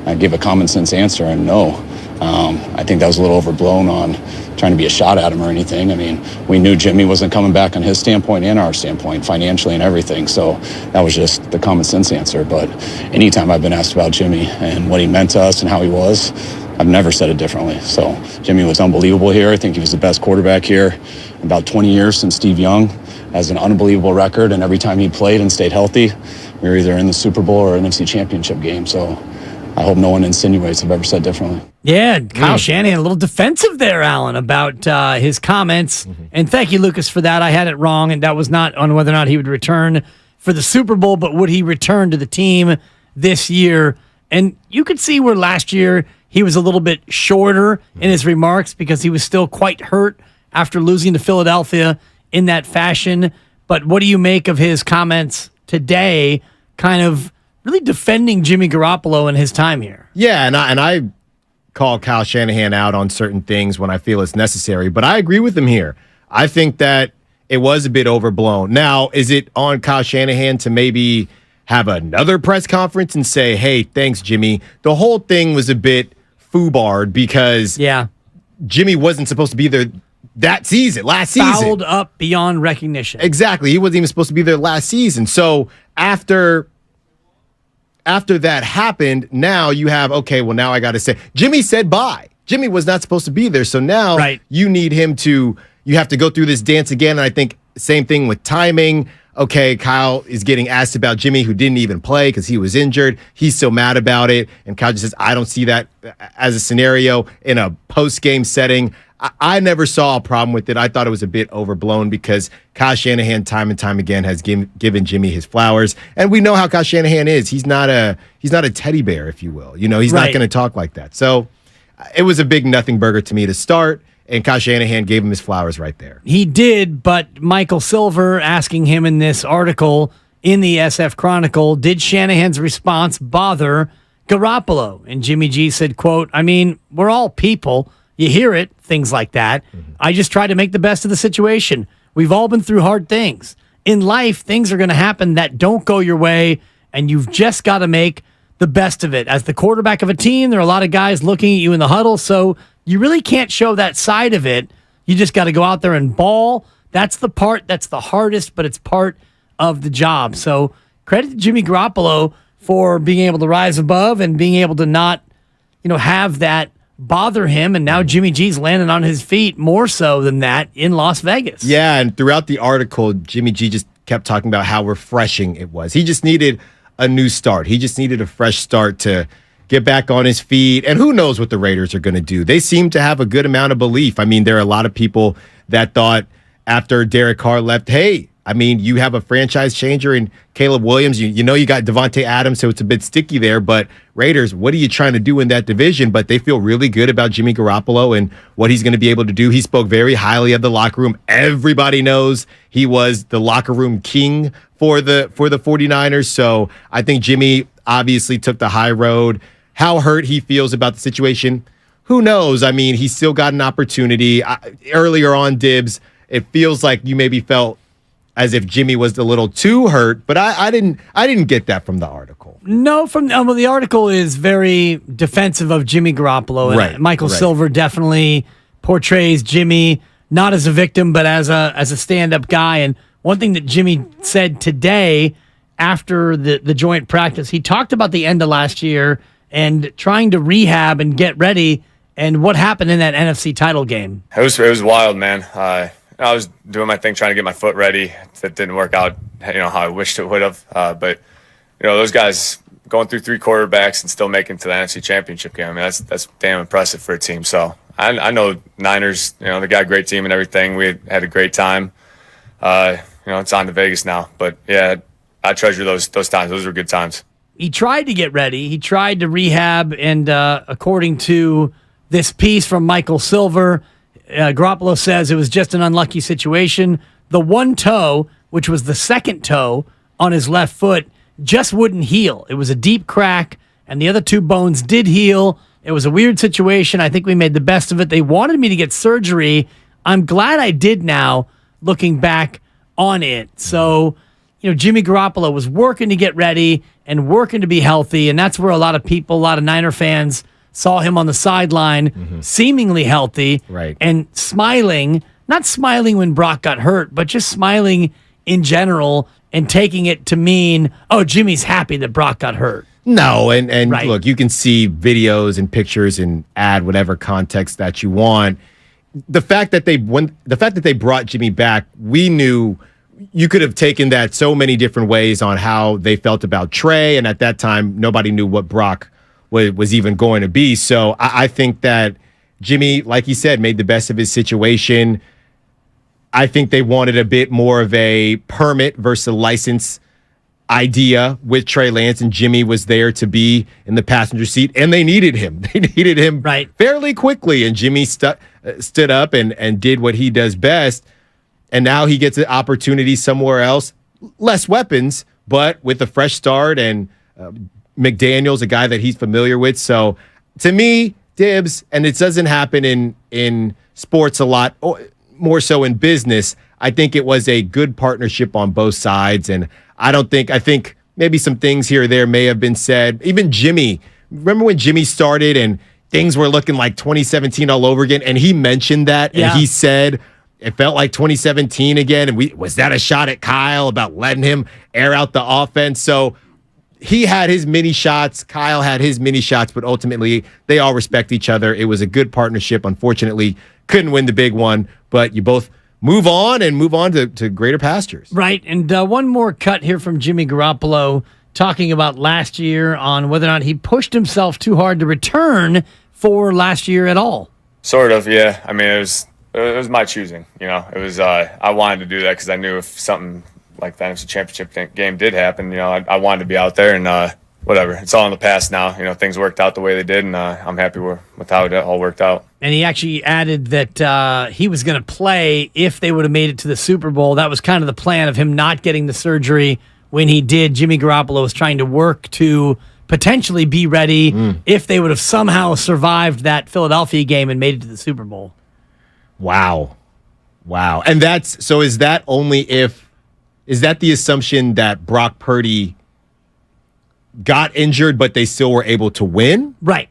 I gave a common sense answer, and no. I think that was a little overblown on trying to be a shot at him or anything. I mean, we knew Jimmy wasn't coming back on his standpoint and our standpoint, financially and everything. So that was just the common sense answer. But anytime I've been asked about Jimmy and what he meant to us and how he was, I've never said it differently. So Jimmy was unbelievable here. I think he was the best quarterback here in about 20 years since Steve Young. Has an unbelievable record, and every time he played and stayed healthy, we were either in the Super Bowl or NFC Championship game. So I hope no one insinuates I've ever said differently. Yeah, Kyle Shanahan, a little defensive there, Alan, about his comments. And thank you, Lucas, for that. I had it wrong, and that was not on whether or not he would return for the Super Bowl, but would he return to the team this year? And you could see where last year he was a little bit shorter in his remarks because he was still quite hurt after losing to Philadelphia in that fashion. But what do you make of his comments today, kind of really defending Jimmy Garoppolo and his time here? Yeah, and I call Kyle Shanahan out on certain things when I feel it's necessary, but I agree with him here. I think that it was a bit overblown. Now, is it on Kyle Shanahan to maybe have another press conference and say, hey, thanks, Jimmy? The whole thing was a bit foobarred because Jimmy wasn't supposed to be there that season, last season. Fouled up beyond recognition. Exactly. He wasn't even supposed to be there last season. So after that happened, now you have, okay, well, now I got to say, Jimmy said bye. Jimmy was not supposed to be there. So now you need him to, you have to go through this dance again. And I think same thing with timing. Okay, Kyle is getting asked about Jimmy, who didn't even play because he was injured. He's so mad about it. And Kyle just says, I don't see that as a scenario in a post-game setting. I never saw a problem with it. I thought it was a bit overblown because Kyle Shanahan time and time again has given Jimmy his flowers. And we know how Kyle Shanahan is. He's not a teddy bear, if you will. You know, he's not going to talk like that. So it was a big nothing burger to me to start. And Kyle Shanahan gave him his flowers right there. He did, but Michael Silver asking him in this article in the SF Chronicle, did Shanahan's response bother Garoppolo? And Jimmy G said, quote, I mean, we're all people. You hear it, things like that. I just try to make the best of the situation. We've all been through hard things. In life, things are going to happen that don't go your way, and you've just got to make the best of it. As the quarterback of a team, there are a lot of guys looking at you in the huddle, so you really can't show that side of it. You just got to go out there and ball. That's the part that's the hardest, but it's part of the job. So credit to Jimmy Garoppolo for being able to rise above and being able to not, have that bother him. And now Jimmy G's landing on his feet more so than that in Las Vegas. Yeah, and throughout the article, Jimmy G just kept talking about how refreshing it was. He just needed a new start. He just needed a fresh start to get back on his feet. And who knows what the Raiders are going to do. They seem to have a good amount of belief. I mean, there are a lot of people that thought after Derek Carr left, hey, I mean, you have a franchise changer in Caleb Williams. You know you got Devontae Adams, so it's a bit sticky there. But Raiders, what are you trying to do in that division? But they feel really good about Jimmy Garoppolo and what he's going to be able to do. He spoke very highly of the locker room. Everybody knows he was the locker room king for the 49ers. So I think Jimmy obviously took the high road. How hurt he feels about the situation, who knows? I mean, he's still got an opportunity. Earlier on, Dibs, it feels like you maybe felt as if Jimmy was a little too hurt, but I didn't get that from the article. No, the article is very defensive of Jimmy Garoppolo. And right, Michael Silver definitely portrays Jimmy not as a victim, but as a stand-up guy. And one thing that Jimmy said today after the joint practice, he talked about the end of last year and trying to rehab and get ready and what happened in that NFC title game. It was wild, man. I was doing my thing, trying to get my foot ready. That didn't work out, how I wished it would have. But those guys going through 3 quarterbacks and still making it to the NFC Championship game. I mean, that's damn impressive for a team. So I know Niners. They got a great team and everything. We had a great time. It's on to Vegas now. But yeah, I treasure those times. Those were good times. He tried to get ready. He tried to rehab, and according to this piece from Michael Silver, Garoppolo says it was just an unlucky situation. The one toe, which was the second toe on his left foot, just wouldn't heal. It was a deep crack, and the other 2 bones did heal. It was a weird situation. I think we made the best of it. They wanted me to get surgery. I'm glad I did now, looking back on it. So, Jimmy Garoppolo was working to get ready and working to be healthy, and that's where a lot of people, a lot of Niner fans saw him on the sideline, seemingly healthy, and smiling, not smiling when Brock got hurt, but just smiling in general and taking it to mean, oh, Jimmy's happy that Brock got hurt. No, and look, you can see videos and pictures and add whatever context that you want. The fact that they brought Jimmy back, we knew you could have taken that so many different ways on how they felt about Trey, and at that time, nobody knew what Brock was even going to be. So I think that Jimmy, like he said, made the best of his situation. I think they wanted a bit more of a permit versus a license idea with Trey Lance, and Jimmy was there to be in the passenger seat, and they needed him. They needed him fairly quickly, and Jimmy stood up and did what he does best, and now he gets an opportunity somewhere else. Less weapons, but with a fresh start, and McDaniels, a guy that he's familiar with. So to me, dibs, and it doesn't happen in sports a lot, or more so in business. I think it was a good partnership on both sides, and I think maybe some things here or there may have been said. Even Jimmy, remember when Jimmy started and things were looking like 2017 all over again, and he mentioned that, and he said it felt like 2017 again, and was that a shot at Kyle about letting him air out the offense? So he had his mini shots, Kyle had his mini shots, but ultimately they all respect each other. It was a good partnership. Unfortunately, couldn't win the big one, but you both move on to greater pastures. Right. And one more cut here from Jimmy Garoppolo talking about last year on whether or not he pushed himself too hard to return for last year at all. Sort of, yeah. I mean, it was my choosing. It was I wanted to do that because I knew if something like the NFC Championship game did happen, I wanted to be out there, and whatever. It's all in the past now. Things worked out the way they did, and I'm happy with how it all worked out. And he actually added that he was going to play if they would have made it to the Super Bowl. That was kind of the plan of him not getting the surgery when he did. Jimmy Garoppolo was trying to work to potentially be ready if they would have somehow survived that Philadelphia game and made it to the Super Bowl. Wow. And is that the assumption that Brock Purdy got injured, but they still were able to win? Right.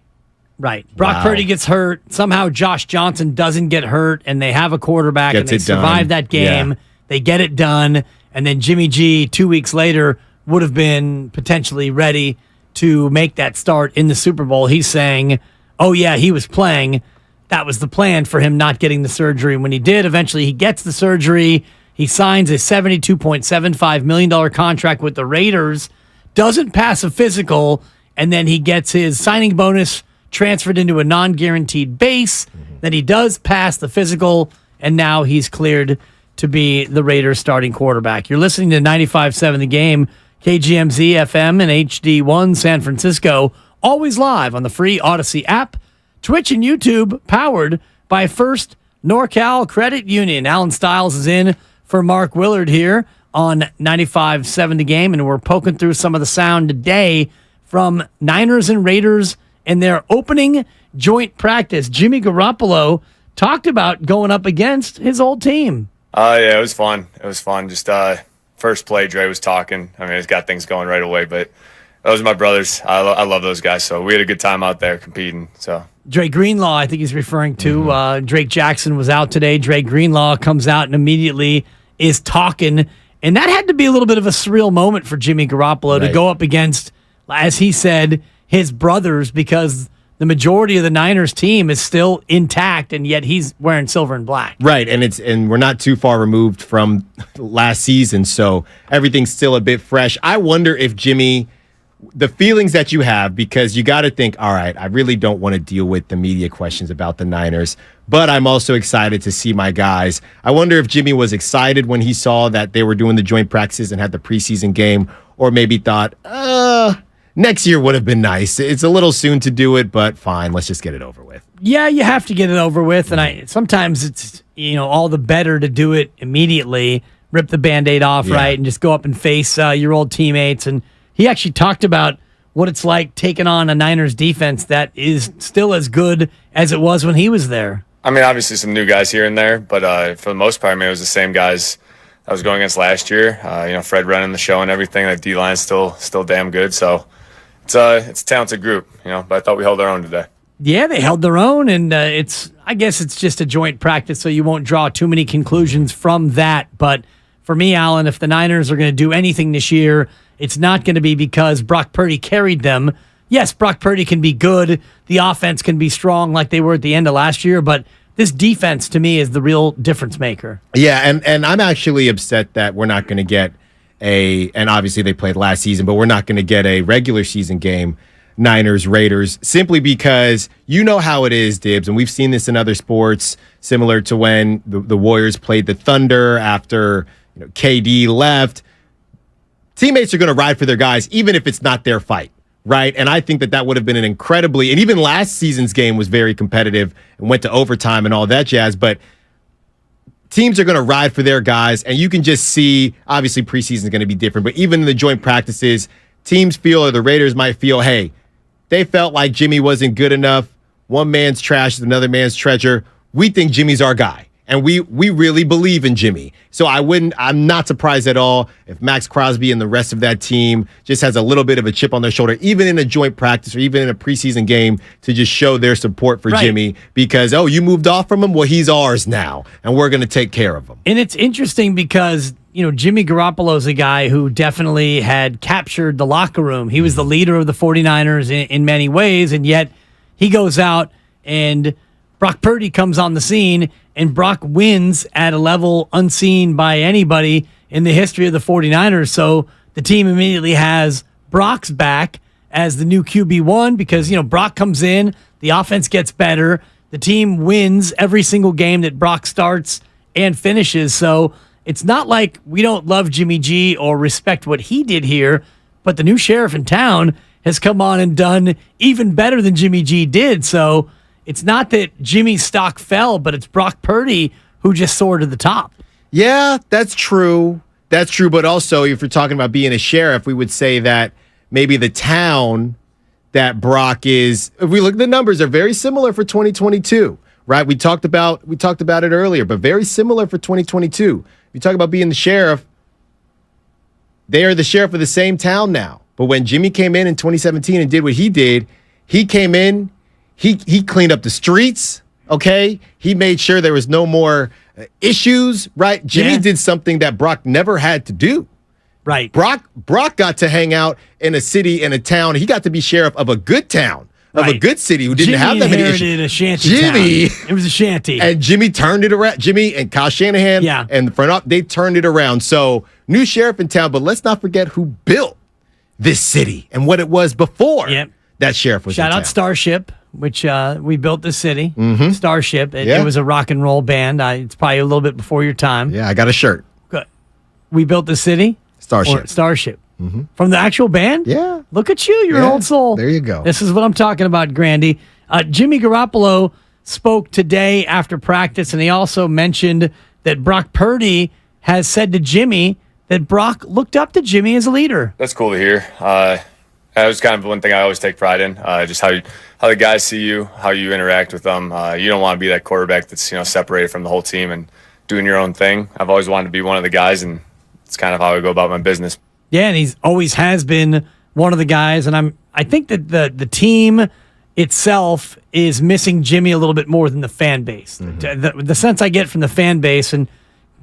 Brock Purdy gets hurt. Somehow Josh Johnson doesn't get hurt, and they have a quarterback, and they survive that game. Yeah. They get it done, and then Jimmy G 2 weeks later would have been potentially ready to make that start in the Super Bowl. He's saying, oh, yeah, he was playing. That was the plan for him not getting the surgery. When he did, eventually he gets the surgery. He signs a $72.75 million contract with the Raiders, doesn't pass a physical, and then he gets his signing bonus transferred into a non-guaranteed base. Then he does pass the physical, and now he's cleared to be the Raiders starting quarterback. You're listening to 95.7 The Game, KGMZ FM and HD1 San Francisco, always live on the free Odyssey app, Twitch and YouTube, powered by First NorCal Credit Union. Alan Stiles is in for Mark Willard here on 95.7 The Game, and we're poking through some of the sound today from Niners and Raiders in their opening joint practice. Jimmy Garoppolo talked about going up against his old team. Yeah, it was fun. Just first play, Dre was talking. I mean, it's got things going right away, but those are my brothers. I love those guys, so we had a good time out there competing. So Dre Greenlaw, I think he's referring to. Drake Jackson was out today. Dre Greenlaw comes out and immediately is talking, and that had to be a little bit of a surreal moment for Jimmy Garoppolo to go up against, as he said, his brothers, because the majority of the Niners team is still intact, and yet he's wearing silver and black. Right, and we're not too far removed from last season, so everything's still a bit fresh. I wonder if Jimmy, the feelings that you have, because you got to think, all right, I really don't want to deal with the media questions about the Niners, but I'm also excited to see my guys. I wonder if Jimmy was excited when he saw that they were doing the joint practices and had the preseason game, or maybe thought, next year would have been nice. It's a little soon to do it, but fine, let's just get it over with. Yeah, you have to get it over with, and sometimes it's all the better to do it immediately, rip the Band-Aid off, right, and just go up and face your old teammates. And he actually talked about what it's like taking on a Niners defense that is still as good as it was when he was there. I mean, obviously some new guys here and there, but for the most part, I mean, it was the same guys I was going against last year. Fred running the show and everything. That D-line's still damn good, so it's a talented group, but I thought we held our own today. Yeah, they held their own, and I guess it's just a joint practice, so you won't draw too many conclusions from that. But for me, Alan, if the Niners are going to do anything this year, it's not going to be because Brock Purdy carried them. Yes, Brock Purdy can be good. The offense can be strong like they were at the end of last year, but this defense, to me, is the real difference maker. Yeah, and I'm actually upset that we're not going to get and obviously they played last season, but we're not going to get a regular season game Niners, Raiders, simply because you know how it is, Dibs, and we've seen this in other sports, similar to when the Warriors played the Thunder after KD left. Teammates are going to ride for their guys, even if it's not their fight, right? And I think that would have been an incredibly, and even last season's game was very competitive and went to overtime and all that jazz, but teams are going to ride for their guys, and you can just see, obviously preseason is going to be different, but even in the joint practices, teams feel, or the Raiders might feel, hey, they felt like Jimmy wasn't good enough. One man's trash is another man's treasure. We think Jimmy's our guy, and we really believe in Jimmy. So I'm not surprised at all if Max Crosby and the rest of that team just has a little bit of a chip on their shoulder, even in a joint practice or even in a preseason game, to just show their support for Jimmy because, you moved off from him? Well, he's ours now, and we're going to take care of him. And it's interesting because, Jimmy Garoppolo's a guy who definitely had captured the locker room. He was the leader of the 49ers in many ways, and yet he goes out and Brock Purdy comes on the scene, and Brock wins at a level unseen by anybody in the history of the 49ers. So the team immediately has Brock's back as the new QB1 because, Brock comes in, the offense gets better, the team wins every single game that Brock starts and finishes. So it's not like we don't love Jimmy G or respect what he did here, but the new sheriff in town has come on and done even better than Jimmy G did. So it's not that Jimmy's stock fell, but it's Brock Purdy who just soared to the top. Yeah, that's true. That's true. But also, if you're talking about being a sheriff, we would say that maybe the town that Brock is, if we look, the numbers are very similar for 2022, right? We talked about it earlier, but very similar for 2022. You talk about being the sheriff, they are the sheriff of the same town now. But when Jimmy came in 2017 and did what he did, he came in, he cleaned up the streets, okay? He made sure there was no more issues, right? Jimmy did something that Brock never had to do. Right. Brock got to hang out in a city, in a town. He got to be sheriff of a good town, of a good city who didn't have that many issues. Jimmy inherited a shanty town. It was a shanty. And Jimmy turned it around. Jimmy and Kyle Shanahan and the front office, they turned it around. So, new sheriff in town, but let's not forget who built this city and what it was before that sheriff was in town. Shout out Starship, which we built the city. Mm-hmm. Starship. It was a rock and roll band. It's probably a little bit before your time. Yeah, I got a shirt. Good. We built the city? Starship. Mm-hmm. From the actual band? Yeah. Look at you. You're an old soul. There you go. This is what I'm talking about, Grandy. Jimmy Garoppolo spoke today after practice, and he also mentioned that Brock Purdy has said to Jimmy that Brock looked up to Jimmy as a leader. That's cool to hear. That was kind of one thing I always take pride in, just how the guys see you, how you interact with them. You don't want to be that quarterback that's separated from the whole team and doing your own thing. I've always wanted to be one of the guys, and it's kind of how I go about my business. Yeah, and he's always has been one of the guys, and I think that the team itself is missing Jimmy a little bit more than the fan base. Mm-hmm. The sense I get from the fan base, and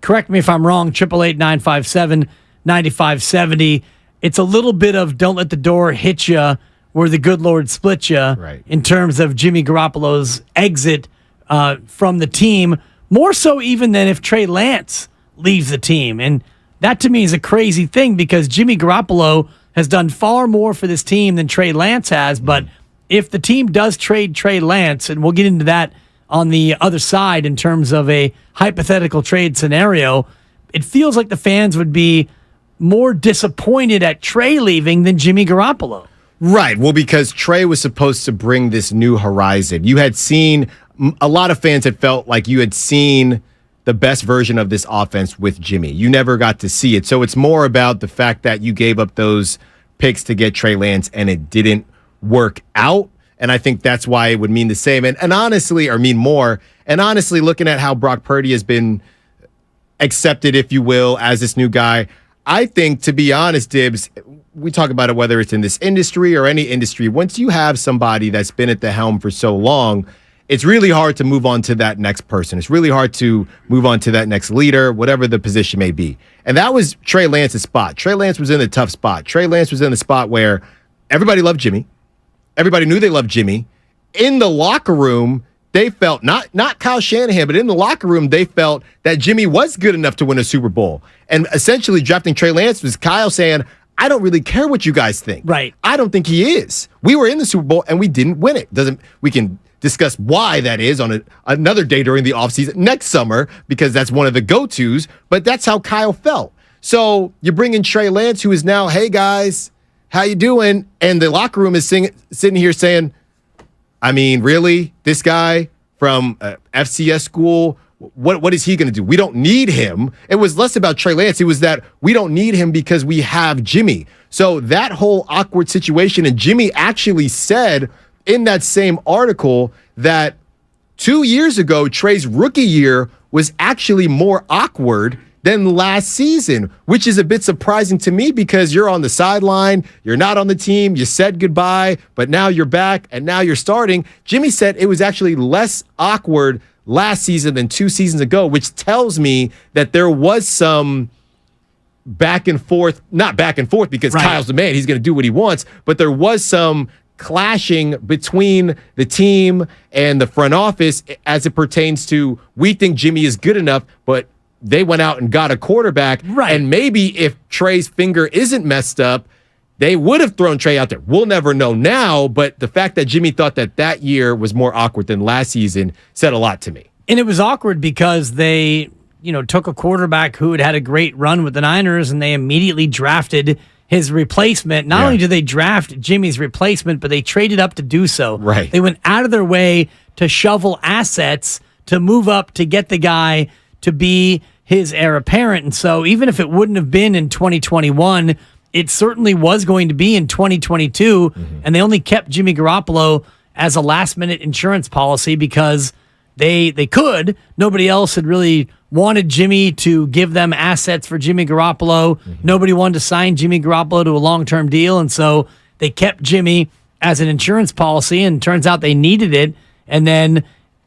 correct me if I'm wrong, 888-957-9570, it's a little bit of don't let the door hit you where the good Lord split you in terms of Jimmy Garoppolo's exit from the team, more so even than if Trey Lance leaves the team. And that to me is a crazy thing because Jimmy Garoppolo has done far more for this team than Trey Lance has. But if the team does trade Trey Lance, and we'll get into that on the other side in terms of a hypothetical trade scenario, it feels like the fans would be more disappointed at Trey leaving than Jimmy Garoppolo. Right. Well, because Trey was supposed to bring this new horizon. You had seen, a lot of fans had felt like you had seen the best version of this offense with Jimmy. You never got to see it. So it's more about the fact that you gave up those picks to get Trey Lance and it didn't work out. And I think that's why it would mean the same. And honestly, or mean more. And honestly, looking at how Brock Purdy has been accepted, if you will, as this new guy, I think, to be honest, Dibs, we talk about it whether it's in this industry or any industry. Once you have somebody that's been at the helm for so long, it's really hard to move on to that next person. It's really hard to move on to that next leader, whatever the position may be. And that was Trey Lance's spot. Trey Lance was in a tough spot. Trey Lance was in a spot where everybody loved Jimmy. Everybody knew they loved Jimmy. In the locker room, they felt, not Kyle Shanahan, but in the locker room, they felt that Jimmy was good enough to win a Super Bowl. And essentially drafting Trey Lance was Kyle saying, I don't really care what you guys think. Right. I don't think he is. We were in the Super Bowl and we didn't win it. We can discuss why that is on another day during the offseason next summer, because that's one of the go-tos, but that's how Kyle felt. So you bring in Trey Lance, who is now, hey guys, how you doing? And the locker room is sitting here saying, I mean, really? This guy from FCS school, what is he going to do? We don't need him. It was less about Trey Lance. It was that we don't need him because we have Jimmy. So that whole awkward situation, and Jimmy actually said in that same article that 2 years ago, Trey's rookie year was actually more awkward than last season, which is a bit surprising to me because you're on the sideline, you're not on the team, you said goodbye, but now you're back and now you're starting. Jimmy said it was actually less awkward last season than 2 seasons ago, which tells me that there was some back and forth, not back and forth because Kyle's the man, he's going to do what he wants, but there was some clashing between the team and the front office as it pertains to, we think Jimmy is good enough, but they went out and got a quarterback. Right. And maybe if Trey's finger isn't messed up, they would have thrown Trey out there. We'll never know now, but the fact that Jimmy thought that year was more awkward than last season said a lot to me. And it was awkward because they, took a quarterback who had a great run with the Niners, and they immediately drafted his replacement. Not only did they draft Jimmy's replacement, but they traded up to do so. Right. They went out of their way to shovel assets to move up to get the guy to be his heir apparent. And so even if it wouldn't have been in 2021, it certainly was going to be in 2022. And they only kept Jimmy Garoppolo as a last-minute insurance policy because they could. Nobody else had really wanted Jimmy to give them assets for Jimmy Garoppolo. Nobody wanted to sign Jimmy Garoppolo to a long-term deal. And so they kept Jimmy as an insurance policy, and it turns out they needed it. And then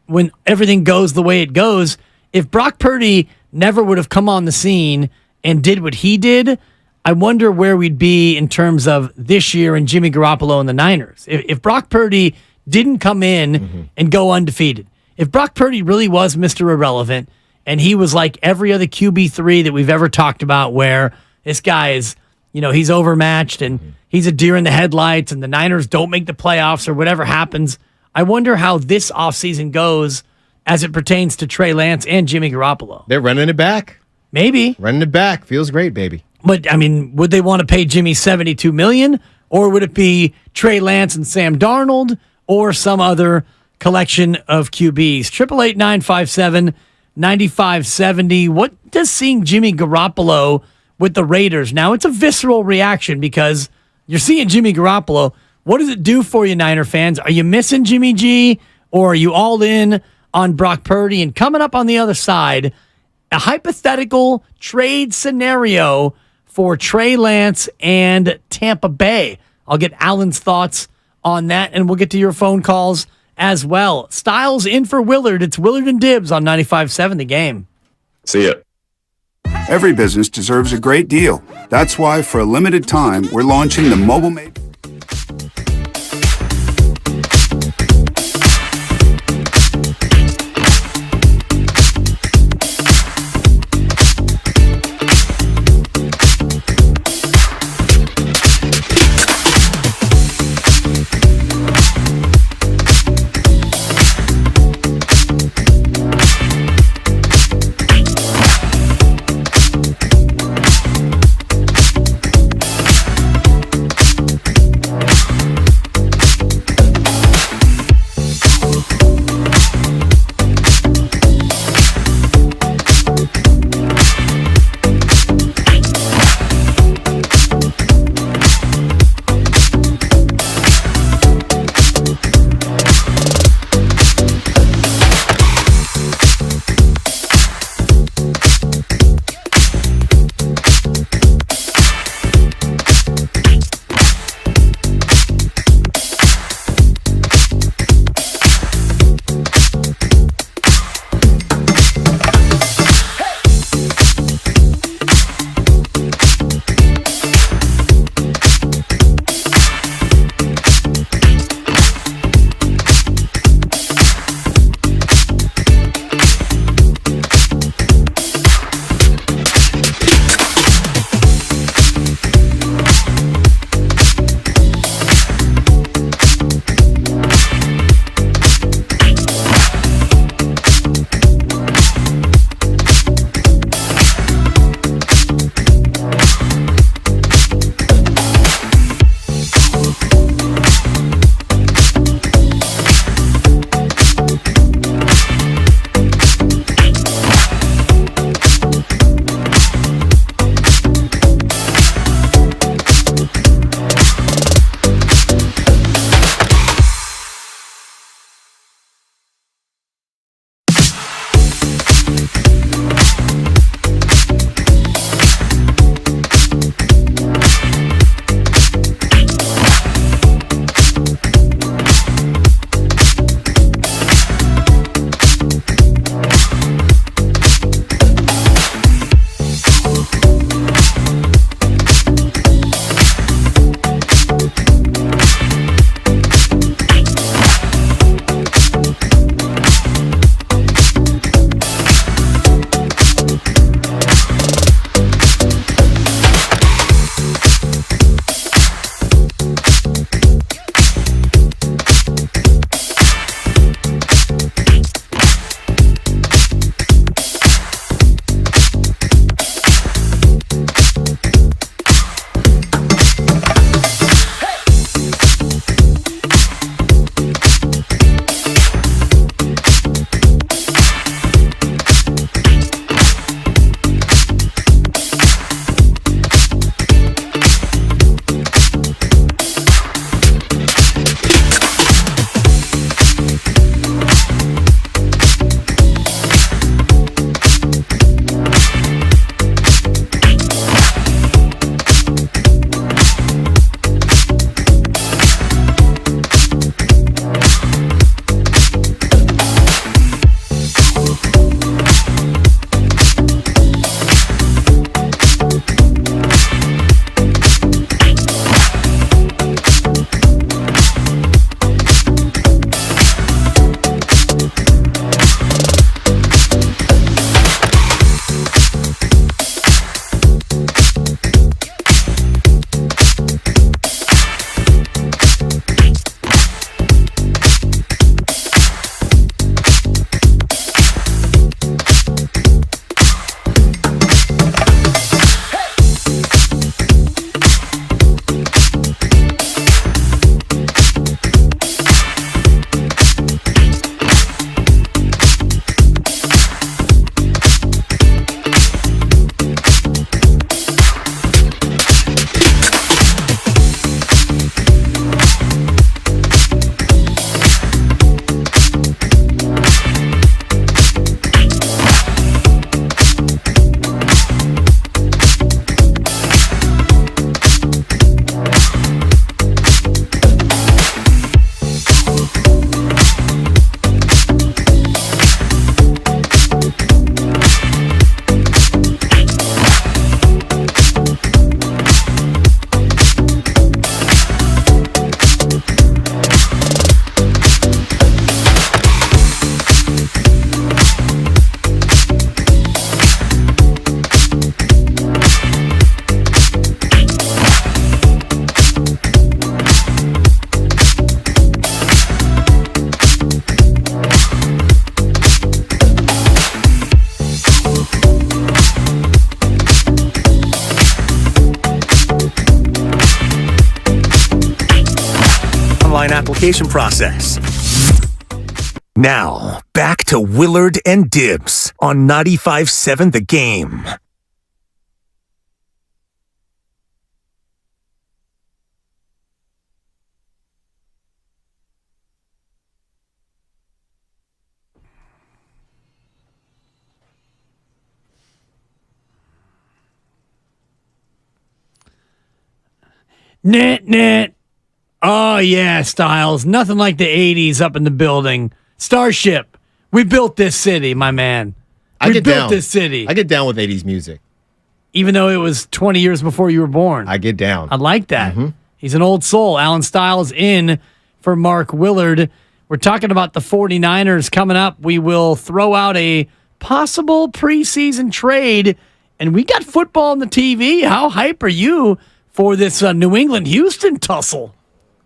when everything goes the way it goes, if Brock Purdy never would have come on the scene and did what he did, I wonder where we'd be in terms of this year and Jimmy Garoppolo and the Niners. If Brock Purdy didn't come in and go undefeated, if Brock Purdy really was Mr. Irrelevant and he was like every other QB3 that we've ever talked about, where this guy is, he's overmatched and he's a deer in the headlights and the Niners don't make the playoffs or whatever happens, I wonder how this offseason goes as it pertains to Trey Lance and Jimmy Garoppolo. They're running it back. Maybe. Running it back. Feels great, baby. But, would they want to pay Jimmy $72 million? Or would it be Trey Lance and Sam Darnold or some other collection of QBs? 888-957-9570. What does seeing Jimmy Garoppolo with the Raiders? Now, it's a visceral reaction because you're seeing Jimmy Garoppolo. What does it do for you, Niner fans? Are you missing Jimmy G? Or are you all in on Brock Purdy? And coming up on the other side, a hypothetical trade scenario for Trey Lance and Tampa Bay. I'll get Alan's thoughts on that, and we'll get to your phone calls as well. Styles in for Willard. It's Willard and Dibs on 95.7 The Game. See ya. Every business deserves a great deal. That's why, for a limited time, we're launching the mobile-made... online application process. Now, back to Willard and Dibbs on 95.7 The Game. Net. Oh, yeah, Styles. Nothing like the 80s up in the building. Starship. We built this city, my man. We built this city. I get down with 80s music. Even though it was 20 years before you were born. I get down. I like that. He's an old soul. Alan Styles in for Mark Willard. We're talking about the 49ers coming up. We will throw out a possible preseason trade, and we got football on the TV. How hype are you for this New England-Houston tussle?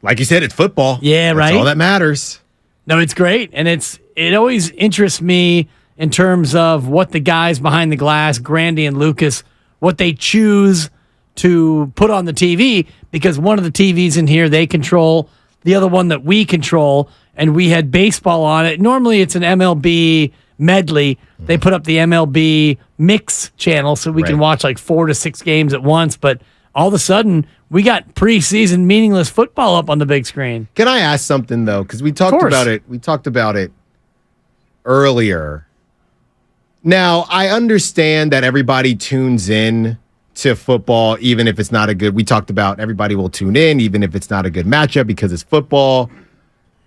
Like you said, it's football. Yeah, right? That's all that matters. No, it's great, and it always interests me in terms of what the guys behind the glass, Grandy and Lucas, what they choose to put on the TV, because one of the TVs in here they control, the other one that we control, and we had baseball on it. Normally it's an MLB medley. They put up the MLB mix channel so we can watch like 4 to 6 games at once, but all of a sudden we got preseason meaningless football up on the big screen. Can I ask something though? Because we talked about it. We talked about it earlier. Now, I understand that everybody tunes in to football, even if it's not a good. We talked about everybody will tune in, even if it's not a good matchup, because it's football.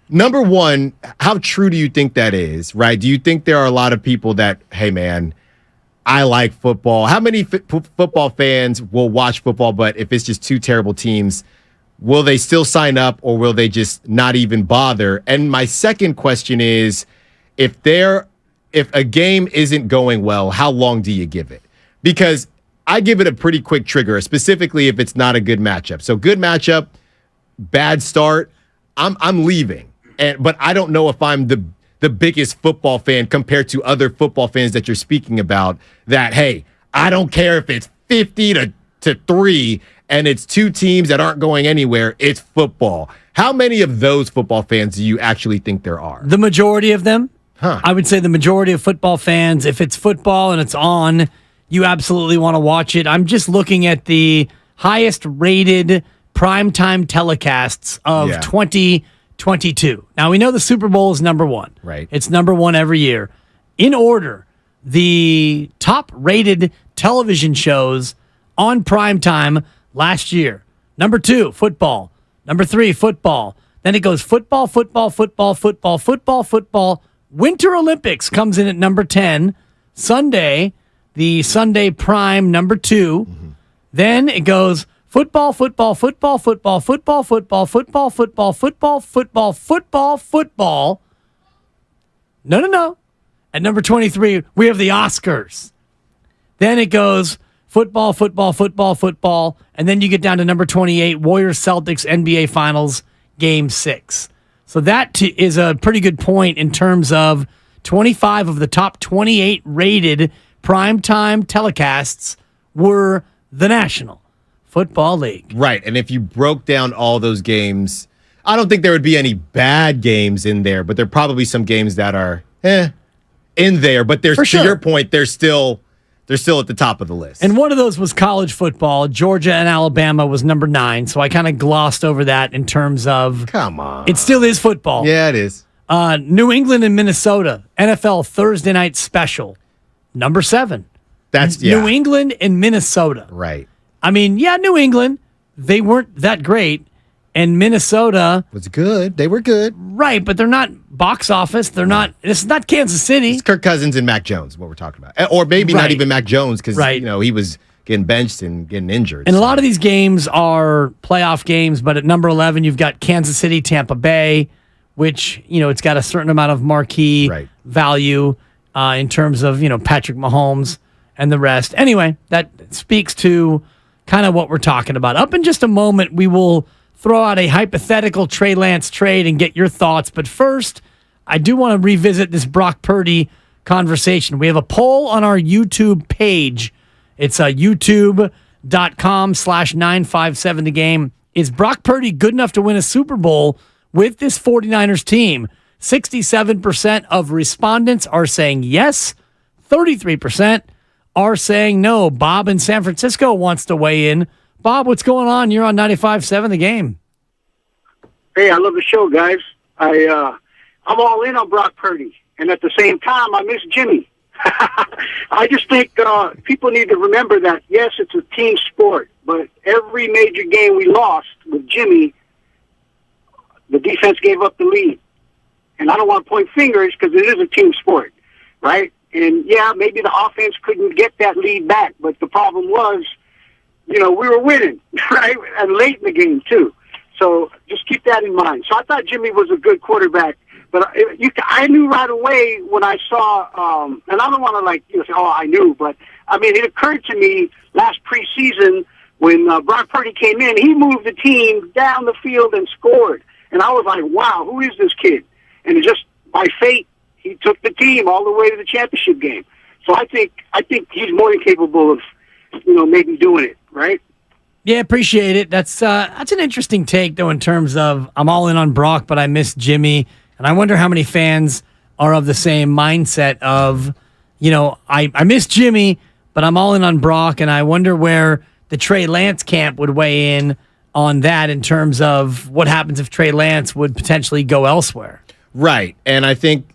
Number one, how true do you think that is, right? Do you think there are a lot of people that, hey, man, I like football? How many football fans will watch football, but if it's just two terrible teams, will they still sign up or will they just not even bother? And my second question is, if a game isn't going well, how long do you give it? Because I give it a pretty quick trigger, specifically if it's not a good matchup. So good matchup, bad start, I'm leaving. But I don't know if I'm the biggest football fan compared to other football fans that you're speaking about, that, hey, I don't care if it's 50 to 3 and it's two teams that aren't going anywhere. It's football. How many of those football fans do you actually think there are? The majority of them. I would say the majority of football fans, if it's football and it's on, you absolutely want to watch it. I'm just looking at the highest rated primetime telecasts of 2022. Now, we know the Super Bowl is number one. Right. It's number one every year. In order, the top rated television shows on primetime last year. Number 2, football. Number 3, football. Then it goes football, football, football, football, football, football. Winter Olympics comes in at number 10. Sunday, the Sunday prime, number 2. Then it goes football, football, football, football, football, football, football, football, football, football, football, football. No. At number 23, we have the Oscars. Then it goes football, football, football, football. And then you get down to number 28, Warriors Celtics NBA Finals, Game 6. So that is a pretty good point in terms of 25 of the top 28 rated primetime telecasts were the National Football League. Right. And if you broke down all those games, I don't think there would be any bad games in there, but there are probably some games that are in there. But there's, to your point, they're still at the top of the list. And one of those was college football. Georgia and Alabama was number 9. So I kind of glossed over that in terms of. Come on. It still is football. Yeah, it is. New England and Minnesota, NFL Thursday night special, number 7. That's New England and Minnesota. Right. I mean, New England, they weren't that great. And Minnesota was good. They were good. Right, but they're not box office. They're not. This is not Kansas City. It's Kirk Cousins and Mac Jones, what we're talking about. Or maybe not even Mac Jones, because he was getting benched and getting injured. And a lot of these games are playoff games, but at number 11, you've got Kansas City, Tampa Bay, which, it's got a certain amount of marquee value in terms of, Patrick Mahomes and the rest. Anyway, that speaks to kind of what we're talking about. Up in just a moment, we will throw out a hypothetical Trey Lance trade and get your thoughts. But first, I do want to revisit this Brock Purdy conversation. We have a poll on our YouTube page. It's youtube.com/957thegame. Is Brock Purdy good enough to win a Super Bowl with this 49ers team. 67% of respondents are saying yes. 33% are saying no. Bob in San Francisco wants to weigh in. Bob, what's going on? You're on 95.7 The Game. Hey, I love the show, guys. I'm all in on Brock Purdy, and at the same time, I miss Jimmy. I just think people need to remember that, yes, it's a team sport, but every major game we lost with Jimmy, the defense gave up the lead. And I don't want to point fingers because it is a team sport, right? And, yeah, maybe the offense couldn't get that lead back, but the problem was, we were winning, right? And late in the game, too. So just keep that in mind. So I thought Jimmy was a good quarterback. But I knew right away when I saw, and I don't want to say, I knew, but it occurred to me last preseason when Brock Purdy came in, he moved the team down the field and scored. And I was like, wow, who is this kid? And it just by fate, he took the team all the way to the championship game. So I think he's more than capable of, maybe doing it, right? Yeah, appreciate it. That's an interesting take, though, in terms of I'm all in on Brock, but I miss Jimmy. And I wonder how many fans are of the same mindset of, I miss Jimmy, but I'm all in on Brock. And I wonder where the Trey Lance camp would weigh in on that in terms of what happens if Trey Lance would potentially go elsewhere. Right. And I think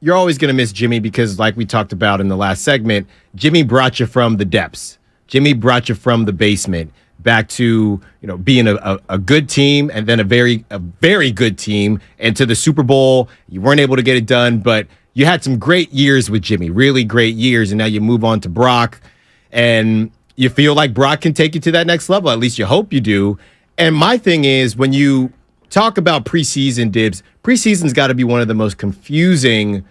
you're always going to miss Jimmy because, like we talked about in the last segment, Jimmy brought you from the depths. Jimmy brought you from the basement back to being a good team and then a very good team and to the Super Bowl. You weren't able to get it done, but you had some great years with Jimmy, really great years, and now you move on to Brock and you feel like Brock can take you to that next level. At least you hope you do. And my thing is, when you talk about preseason, Dibs, preseason's got to be one of the most confusing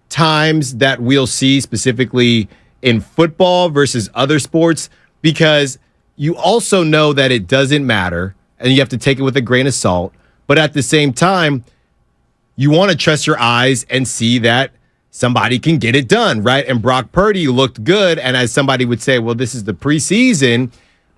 times that we'll see, specifically in football versus other sports, because you also know that it doesn't matter and you have to take it with a grain of salt. But at the same time, you want to trust your eyes and see that somebody can get it done, right? And Brock Purdy looked good. And as somebody would say, well, this is the preseason.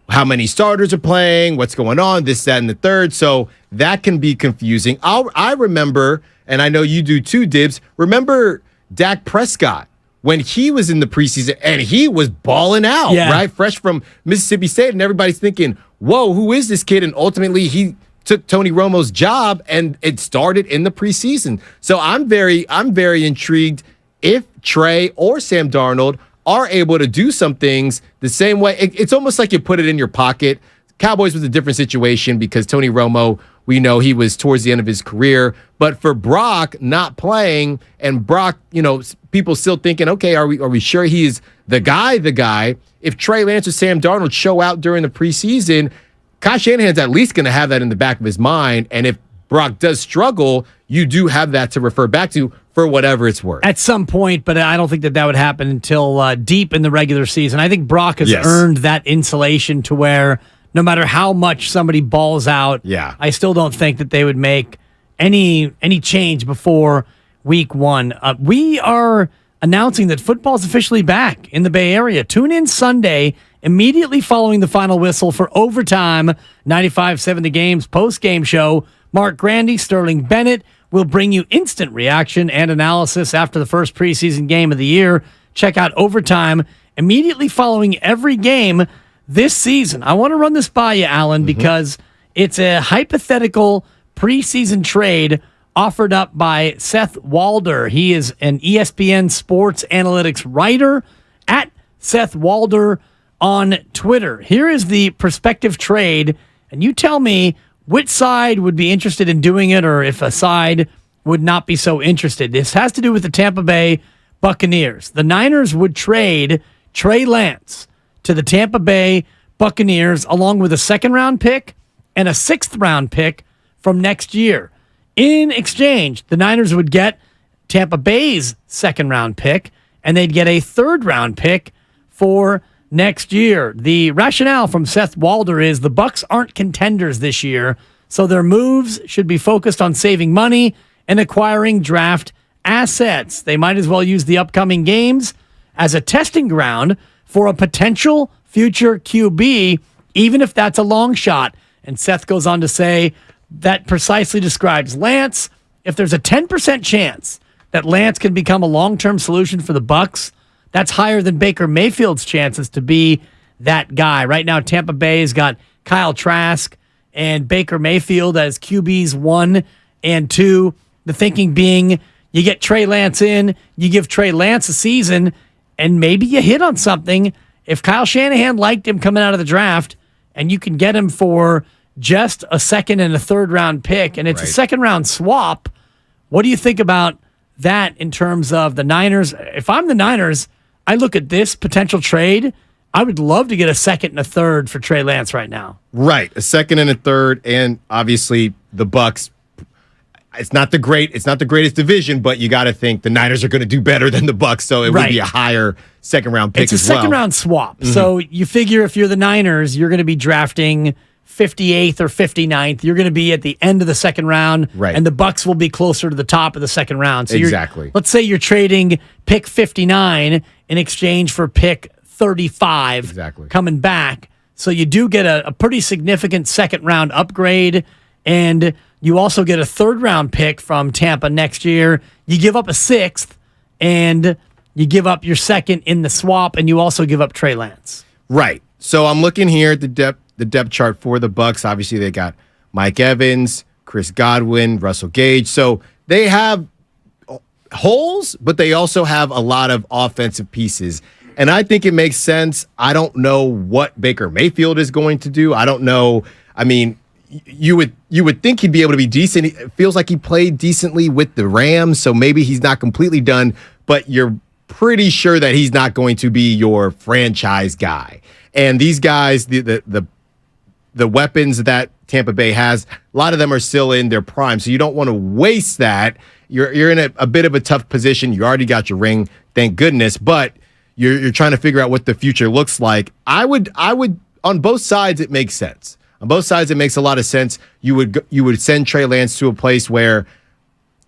How many starters are playing? What's going on? This, that, and the third. So that can be confusing. I remember, and I know you do too, Dibs, remember Dak Prescott when he was in the preseason and he was balling out, right? Fresh from Mississippi State, and everybody's thinking, whoa, who is this kid? And ultimately he took Tony Romo's job and it started in the preseason. So I'm very intrigued if Trey or Sam Darnold are able to do some things the same way. It's almost like you put it in your pocket. Cowboys was a different situation because Tony Romo, we know he was towards the end of his career. But for Brock not playing and Brock, people still thinking, okay, are we sure he's the guy? If Trey Lance or Sam Darnold show out during the preseason, Kyle Shanahan's at least going to have that in the back of his mind. And if Brock does struggle, you do have that to refer back to for whatever it's worth. At some point, but I don't think that would happen until deep in the regular season. I think Brock has earned that insulation to where no matter how much somebody balls out, I still don't think that they would make any change before week one. We are announcing that football is officially back in the Bay Area. Tune in Sunday, immediately following the final whistle for overtime. 95.7 The Game's post-game show. Mark Grandy, Sterling Bennett will bring you instant reaction and analysis after the first preseason game of the year. Check out overtime immediately following every game this season. I want to run this by you, Alan, because it's a hypothetical preseason trade offered up by Seth Walder. He is an ESPN sports analytics writer at Seth Walder on Twitter. Here is the prospective trade, and you tell me which side would be interested in doing it or if a side would not be so interested. This has to do with the Tampa Bay Buccaneers. The Niners would trade Trey Lance to the Tampa Bay Buccaneers along with a second-round pick and a sixth-round pick from next year. In exchange, the Niners would get Tampa Bay's second-round pick, and they'd get a third-round pick for next year. The rationale from Seth Walder is the Bucs aren't contenders this year, so their moves should be focused on saving money and acquiring draft assets. They might as well use the upcoming games as a testing ground for a potential future QB, even if that's a long shot. And Seth goes on to say, that precisely describes Lance. If there's a 10% chance that Lance can become a long-term solution for the Bucs, that's higher than Baker Mayfield's chances to be that guy. Right now, Tampa Bay has got Kyle Trask and Baker Mayfield as QBs 1 and 2. The thinking being you get Trey Lance in, you give Trey Lance a season, and maybe you hit on something. If Kyle Shanahan liked him coming out of the draft and you can get him for just a second and a third round pick, and it's a second round swap, what do you think about that in terms of the Niners? If I'm the Niners, I look at this potential trade. I would love to get a second and a third for Trey Lance right now. Right, a second and a third, and obviously the Bucs. It's not the greatest division, but you got to think the Niners are going to do better than the Bucs, so it would be a higher second round pick. It's a second round swap. Mm-hmm. So you figure if you're the Niners, you're going to be drafting 58th or 59th. You're going to be at the end of the second round, and the Bucs will be closer to the top of the second round. So let's say you're trading pick 59 in exchange for pick 35 coming back. So you do get a pretty significant second round upgrade, and you also get a third round pick from Tampa next year. You give up a sixth, and you give up your second in the swap, and you also give up Trey Lance. Right. So I'm looking here at the depth chart for the Bucs. Obviously, they got Mike Evans, Chris Godwin, Russell Gage. So they have holes, but they also have a lot of offensive pieces. And I think it makes sense. I don't know what Baker Mayfield is going to do. I don't know. I mean, you would think he'd be able to be decent. It feels like he played decently with the Rams, so maybe he's not completely done, but you're pretty sure that he's not going to be your franchise guy. And these guys, the weapons that Tampa Bay has, a lot of them are still in their prime, so you don't want to waste that. You're in a bit of a tough position. You already got your ring, thank goodness, but you're trying to figure out what the future looks like. I would on both sides it makes sense. On both sides, it makes a lot of sense. You would send Trey Lance to a place where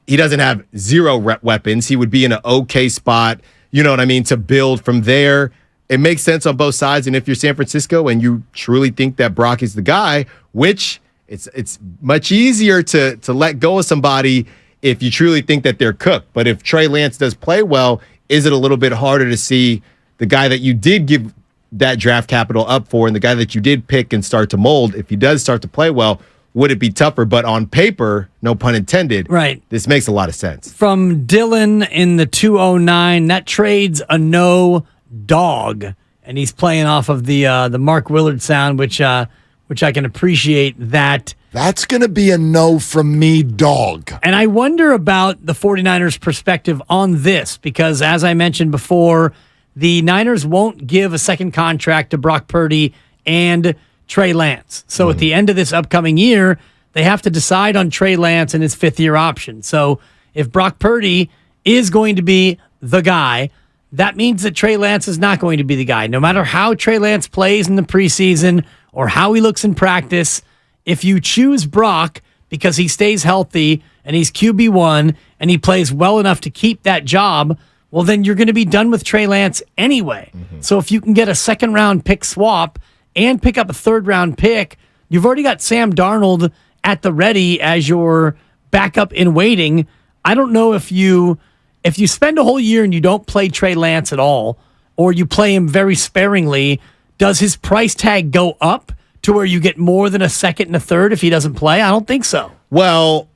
he doesn't have zero weapons. He would be in an okay spot, you know what I mean, to build from there. It makes sense on both sides. And if you're San Francisco and you truly think that Brock is the guy, which it's much easier to let go of somebody if you truly think that they're cooked. But if Trey Lance does play well, is it a little bit harder to see the guy that you did give that draft capital up for and the guy that you did pick and start to mold, if he does start to play well, would it be tougher? But on paper, no pun intended, this makes a lot of sense. From Dylan in the 209, that trade's a no dog, and he's playing off of the Mark Willard sound, which I can appreciate that. That's going to be a no from me, dog. And I wonder about the 49ers' perspective on this, because as I mentioned before, the Niners won't give a second contract to Brock Purdy and Trey Lance. So at the end of this upcoming year, they have to decide on Trey Lance and his fifth-year option. So if Brock Purdy is going to be the guy, that means that Trey Lance is not going to be the guy. No matter how Trey Lance plays in the preseason or how he looks in practice, if you choose Brock because he stays healthy and he's QB1 and he plays well enough to keep that job, well, then you're going to be done with Trey Lance anyway. So if you can get a second-round pick swap and pick up a third-round pick, you've already got Sam Darnold at the ready as your backup in waiting. I don't know if you spend a whole year and you don't play Trey Lance at all, or you play him very sparingly, does his price tag go up to where you get more than a second and a third if he doesn't play? I don't think so. Well,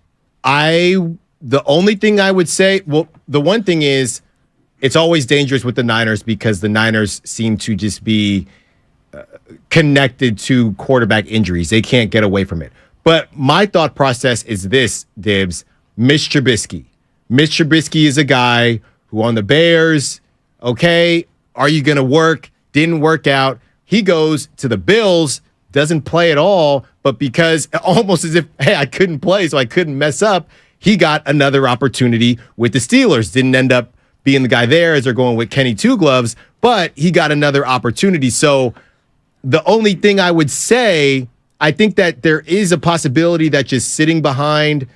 the only thing I would say, the one thing is, it's always dangerous with the Niners because the Niners seem to just be connected to quarterback injuries. They can't get away from it. But my thought process is this, Dibs. Mitch Trubisky. Mitch Trubisky is a guy who on the Bears, okay, are you going to work? Didn't work out. He goes to the Bills, doesn't play at all, but because almost as if, hey, I couldn't play, so I couldn't mess up, he got another opportunity with the Steelers. Didn't end up being the guy there as they're going with Kenny Two Gloves, but he got another opportunity. So the only thing I would say, I think that there is a possibility that just sitting behind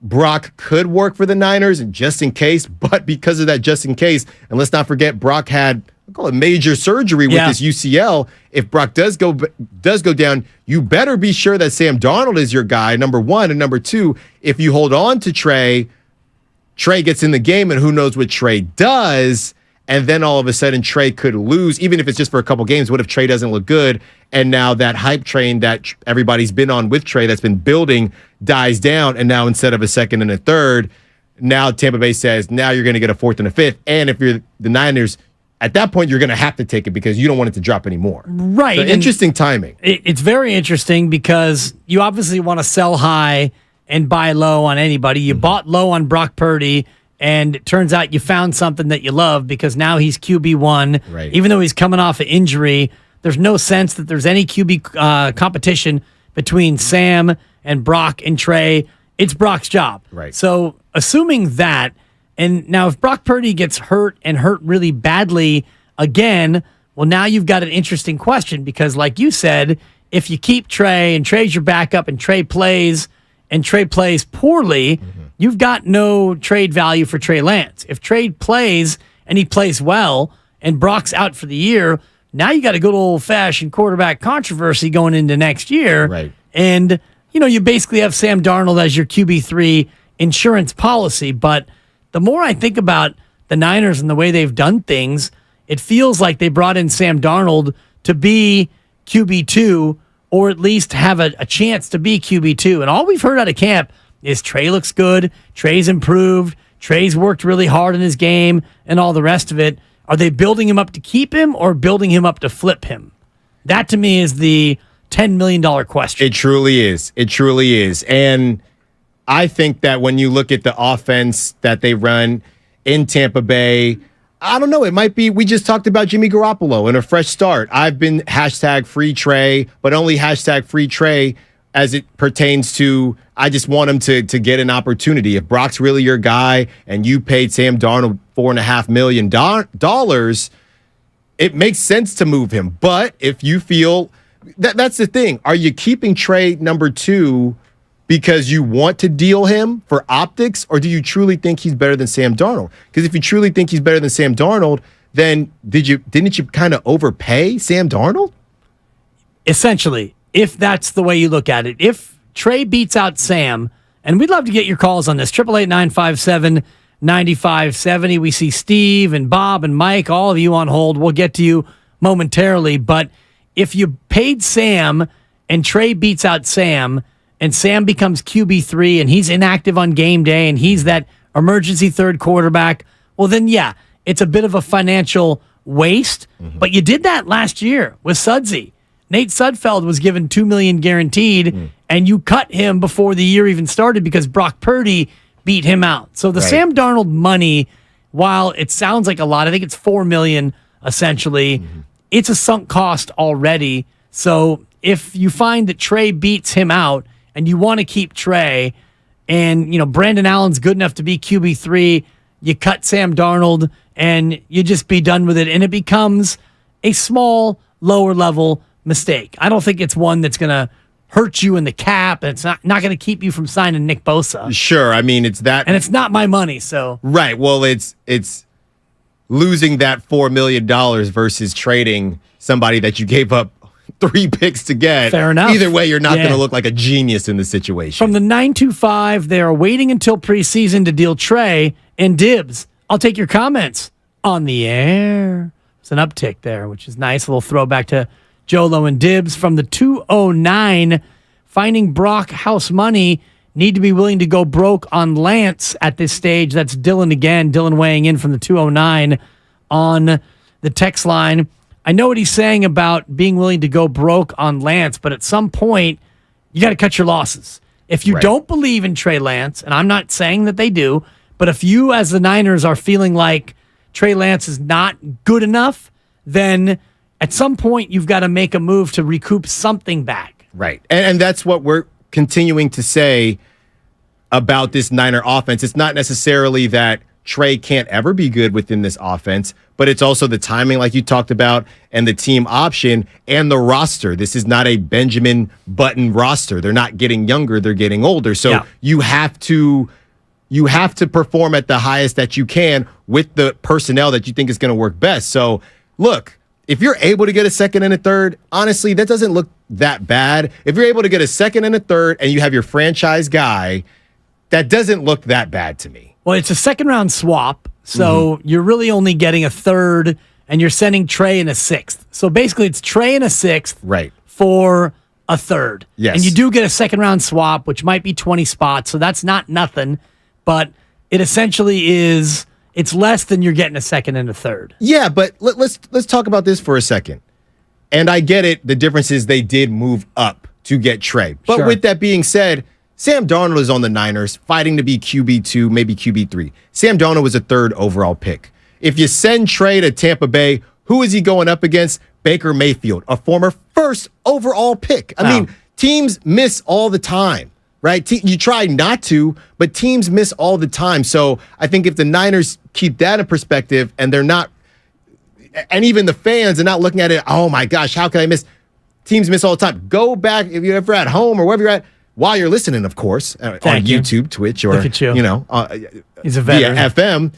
Brock could work for the Niners, and just in case, but because of that just in case, and let's not forget, Brock had call it major surgery with this UCL. If Brock does go down, you better be sure that Sam Darnold is your guy, number one. And number two, if you hold on to Trey gets in the game, and who knows what Trey does, and then all of a sudden Trey could lose, even if it's just for a couple games. What if Trey doesn't look good, and now that hype train that everybody's been on with Trey that's been building dies down, and now instead of a second and a third, now Tampa Bay says, now you're going to get a fourth and a fifth. And if you're the Niners, at that point, you're going to have to take it because you don't want it to drop anymore. Right. So interesting timing. It's very interesting because you obviously want to sell high and buy low on anybody. You bought low on Brock Purdy, and it turns out you found something that you love because now he's QB1. Right. Even though he's coming off an injury, there's no sense that there's any QB competition between Sam and Brock and Trey. It's Brock's job. Right. So assuming that, and now if Brock Purdy gets hurt and hurt really badly again, well, now you've got an interesting question because like you said, if you keep Trey and Trey's your backup and Trey plays poorly, you've got no trade value for Trey Lance. If Trey plays and he plays well and Brock's out for the year, now you got a good old-fashioned quarterback controversy going into next year. Right. And, you basically have Sam Darnold as your QB3 insurance policy. But the more I think about the Niners and the way they've done things, it feels like they brought in Sam Darnold to be QB2 or at least have a chance to be QB2. And all we've heard out of camp is Trey looks good, Trey's improved, Trey's worked really hard in his game, and all the rest of it. Are they building him up to keep him or building him up to flip him? That, to me, is the $10 million question. It truly is. It truly is. And I think that when you look at the offense that they run in Tampa Bay, I don't know. It might be, we just talked about Jimmy Garoppolo and a fresh start. I've been hashtag free Trey, but only hashtag free Trey as it pertains to, I just want him to get an opportunity. If Brock's really your guy and you paid Sam Darnold $4.5 million, it makes sense to move him. But if you feel, that's the thing. Are you keeping Trey number two because you want to deal him for optics, or do you truly think he's better than Sam Darnold? Because if you truly think he's better than Sam Darnold, then didn't you kind of overpay Sam Darnold? Essentially, if that's the way you look at it. If Trey beats out Sam, and we'd love to get your calls on this, 888-957-9570. We see Steve and Bob and Mike, all of you on hold. We'll get to you momentarily. But if you paid Sam and Trey beats out Sam, and Sam becomes QB3 and he's inactive on game day and he's that emergency third quarterback, well then, yeah, it's a bit of a financial waste. But you did that last year with Sudsy. Nate Sudfeld was given $2 million guaranteed, and you cut him before the year even started because Brock Purdy beat him out. So the Sam Darnold money, while it sounds like a lot, I think it's $4 million essentially, it's a sunk cost already. So if you find that Trey beats him out, and you want to keep Trey, and Brandon Allen's good enough to be QB3, you cut Sam Darnold, and you just be done with it, and it becomes a small, lower-level mistake. I don't think it's one that's going to hurt you in the cap, and it's not going to keep you from signing Nick Bosa. Sure, I mean, it's that... And it's not my money, so... Right, well, it's losing that $4 million versus trading somebody that you gave up 3 picks to get. Fair enough. Either way, you're not going to look like a genius in the situation. From the 925, they are waiting until preseason to deal Trey and Dibs. I'll take your comments on the air. It's an uptick there, which is nice. A little throwback to Jolo and Dibs. From the 209, finding Brock house money, need to be willing to go broke on Lance at this stage. That's Dylan again. Dylan weighing in from the 209 on the text line. I know what he's saying about being willing to go broke on Lance, but at some point, you got to cut your losses. If you don't believe in Trey Lance, and I'm not saying that they do, but if you as the Niners are feeling like Trey Lance is not good enough, then at some point you've got to make a move to recoup something back. Right. And that's what we're continuing to say about this Niner offense. It's not necessarily that Trey can't ever be good within this offense, but it's also the timing like you talked about and the team option and the roster. This is not a Benjamin Button roster. They're not getting younger, they're getting older. So you have to perform at the highest that you can with the personnel that you think is going to work best. So look, if you're able to get a second and a third, honestly, that doesn't look that bad. If you're able to get a second and a third and you have your franchise guy, that doesn't look that bad to me. Well, it's a second-round swap, so you're really only getting a third, and you're sending Trey in a sixth. So basically, it's Trey in a sixth for a third. Yes. And you do get a second-round swap, which might be 20 spots, so that's not nothing, but it essentially is... It's less than you're getting a second and a third. Yeah, but let's talk about this for a second. And I get it. The difference is they did move up to get Trey. But with that being said, Sam Darnold is on the Niners fighting to be QB2, maybe QB3. Sam Darnold was a third overall pick. If you send Trey to Tampa Bay, who is he going up against? Baker Mayfield, a former first overall pick. I mean, teams miss all the time. Right? You try not to, but teams miss all the time. So I think if the Niners keep that in perspective and they're not, and even the fans are not looking at it, oh my gosh, how can I miss? Teams miss all the time. Go back, if you're ever at home or wherever you're at, while you're listening, of course, on YouTube, Twitch, or, He's a via veteran. FM.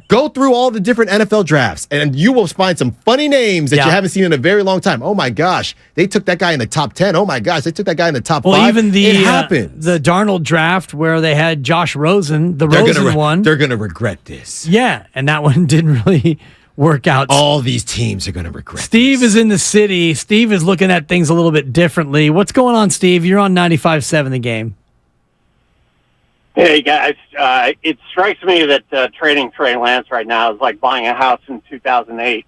Go through all the different NFL drafts, and you will find some funny names that you haven't seen in a very long time. Oh my gosh, they took that guy in the top 10. Oh my gosh, they took that guy in the top 5. Well, even it happens. The Darnold draft where they had Josh Rosen, Rosen one. They're going to regret this. Yeah, and that one didn't really work out. All these teams are going to regret Steve is in the city. Steve is looking at things a little bit differently. What's going on, Steve? You're on 95.7 The Game. Hey, guys. It strikes me that trading Trey Lance right now is like buying a house in 2008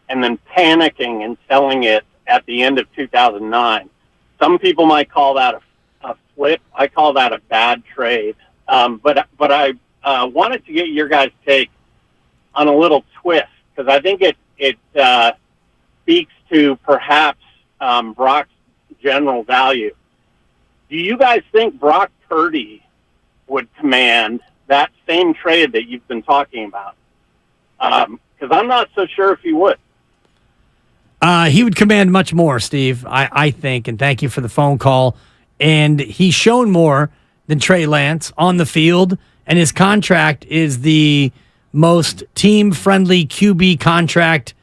and then panicking and selling it at the end of 2009. Some people might call that a flip. I call that a bad trade. But I wanted to get your guys' take on a little twist because I think it speaks to perhaps Brock's general value. Do you guys think Brock Purdy would command that same trade that you've been talking about? Because I'm not so sure if he would. He would command much more, Steve, I think, and thank you for the phone call. And he's shown more than Trey Lance on the field, and his contract is the most team-friendly QB contract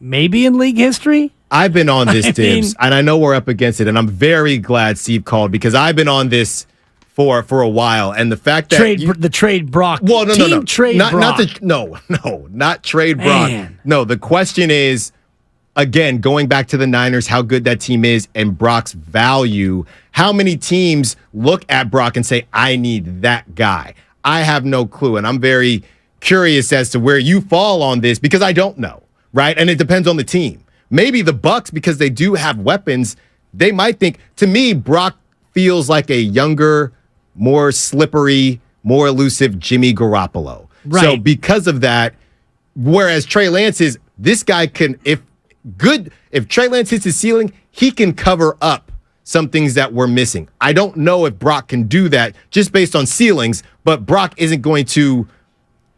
maybe in league history. I've been on this, Dibs, and I know we're up against it, and I'm very glad Steve called because I've been on this for a while, and the fact that the trade Brock. Well, no, trade not Brock. not trade Brock. Man. No, the question is, again, going back to the Niners, how good that team is, and Brock's value. How many teams look at Brock and say, "I need that guy"? I have no clue, and I'm very curious as to where you fall on this because I don't know, right? And it depends on the team. Maybe the Bucs, because they do have weapons, they might think. To me, Brock feels like a younger, more slippery, more elusive Jimmy Garoppolo. Right. So because of that, whereas Trey Lance is, this guy can, if Trey Lance hits his ceiling, he can cover up some things that we're missing. I don't know if Brock can do that just based on ceilings, but Brock isn't going to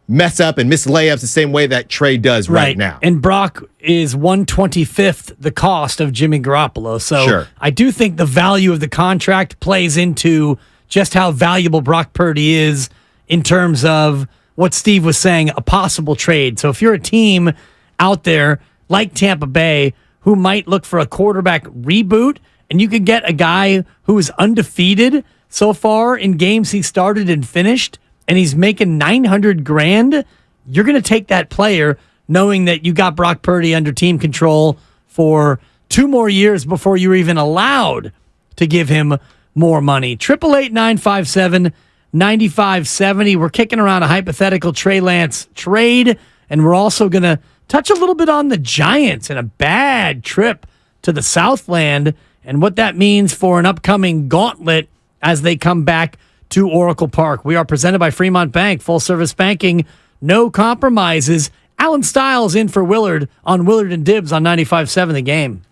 mess up and miss layups the same way that Trey does right now. And Brock is 1/25th the cost of Jimmy Garoppolo. So I do think the value of the contract plays into just how valuable Brock Purdy is in terms of what Steve was saying, a possible trade. So if you're a team out there like Tampa Bay who might look for a quarterback reboot and you could get a guy who is undefeated so far in games he started and finished, and he's making $900,000, you're going to take that player knowing that you got Brock Purdy under team control for 2 more years before you're even allowed to give him more money. 888-957-9570. We're kicking around a hypothetical Trey Lance trade, and we're also going to touch a little bit on the Giants and a bad trip to the Southland and what that means for an upcoming gauntlet as they come back to Oracle Park. We are presented by Fremont Bank, full service banking, no compromises. Alan Stiles in for Willard on Willard and Dibs on 95.7 The Game.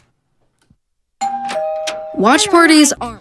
Watch parties are...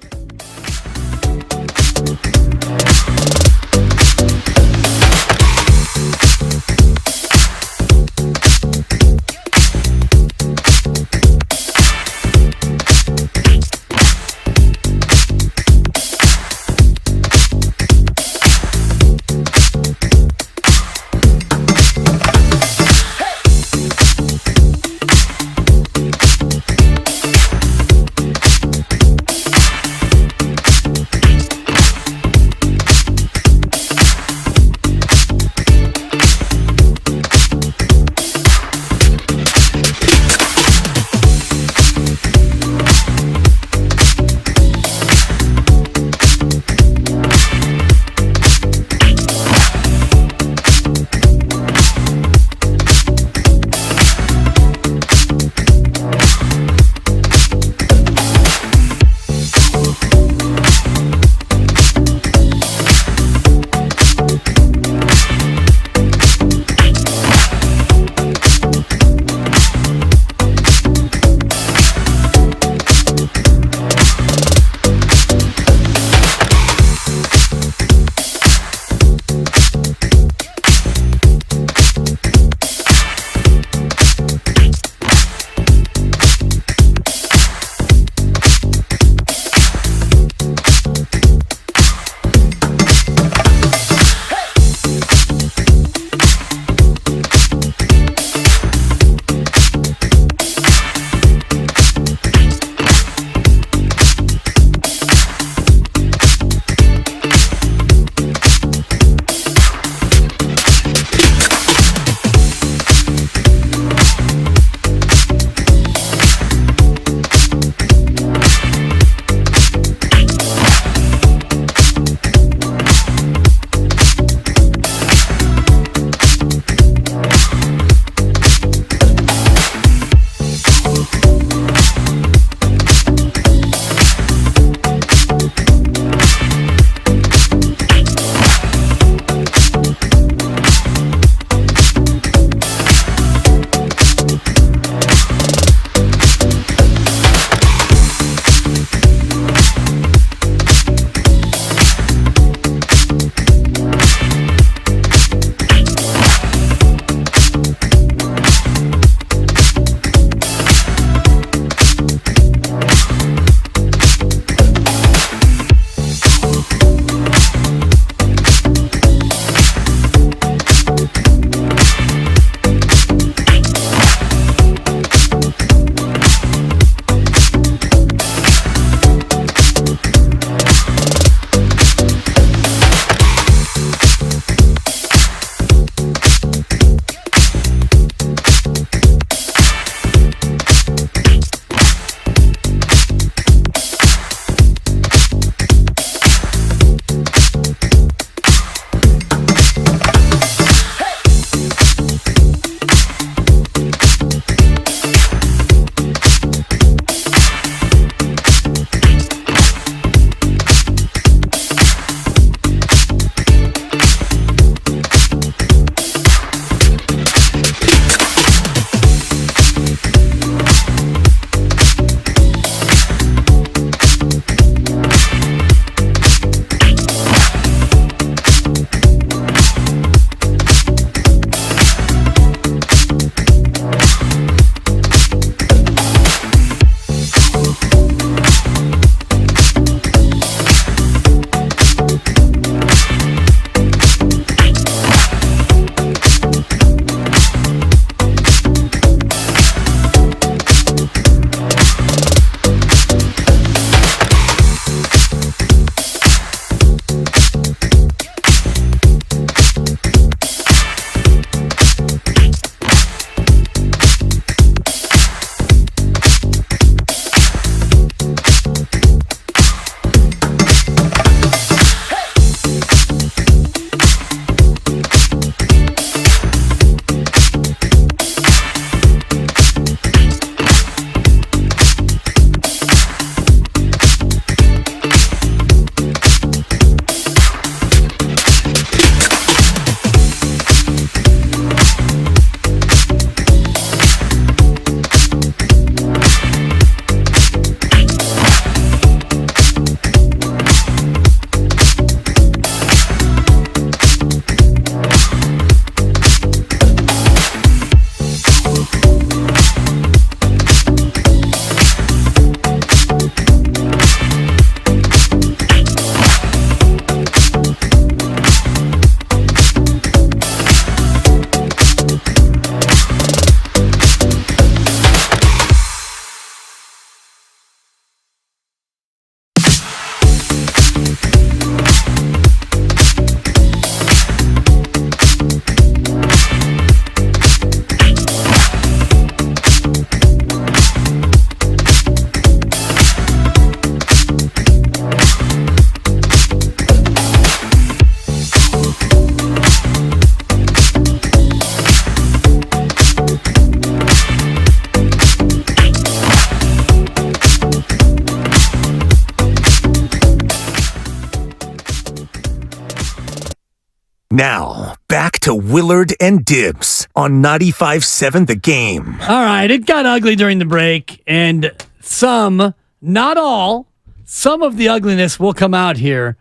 Now, back to Willard and Dibs on 95.7 The Game. All right, it got ugly during the break, and some, not all, some of the ugliness will come out here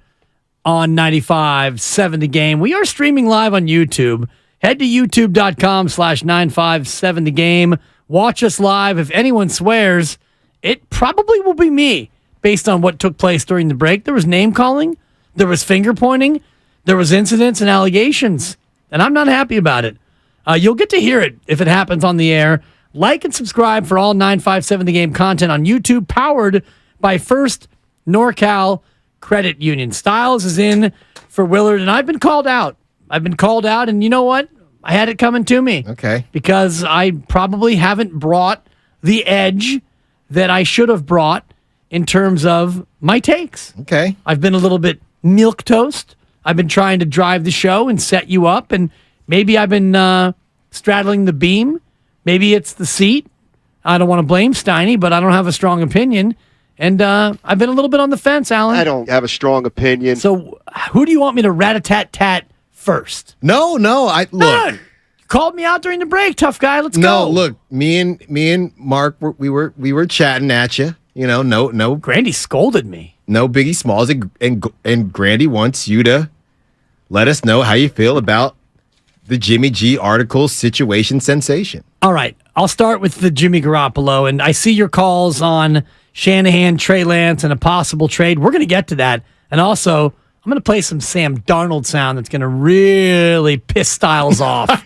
on 95.7 The Game. We are streaming live on YouTube. Head to youtube.com/957 The Game. Watch us live. If anyone swears, it probably will be me, based on what took place during the break. There was name calling. There was finger pointing. There was incidents and allegations, and I'm not happy about it. You'll get to hear it if it happens on the air. Like and subscribe for all 957 The Game content on YouTube, powered by First NorCal Credit Union. Styles is in for Willard, and I've been called out. And you know what? I had it coming to me. Okay. Because I probably haven't brought the edge that I should have brought in terms of my takes. Okay. I've been a little bit milquetoast. I've been trying to drive the show and set you up, and maybe I've been straddling the beam. Maybe it's the seat. I don't want to blame Steiny, but I don't have a strong opinion. And I've been a little bit on the fence, Alan. I don't have a strong opinion. So who do you want me to rat-a-tat-tat first? No. Look. You called me out during the break, tough guy. Let's go. No, look. Me and Mark, we were chatting at you. You know, no. Grandy scolded me. No Biggie Smalls, and Grandy wants you to let us know how you feel about the Jimmy G article situation sensation. All right. I'll start with the Jimmy Garoppolo, and I see your calls on Shanahan, Trey Lance, and a possible trade. We're going to get to that. And also, I'm going to play some Sam Darnold sound that's going to really piss Styles off.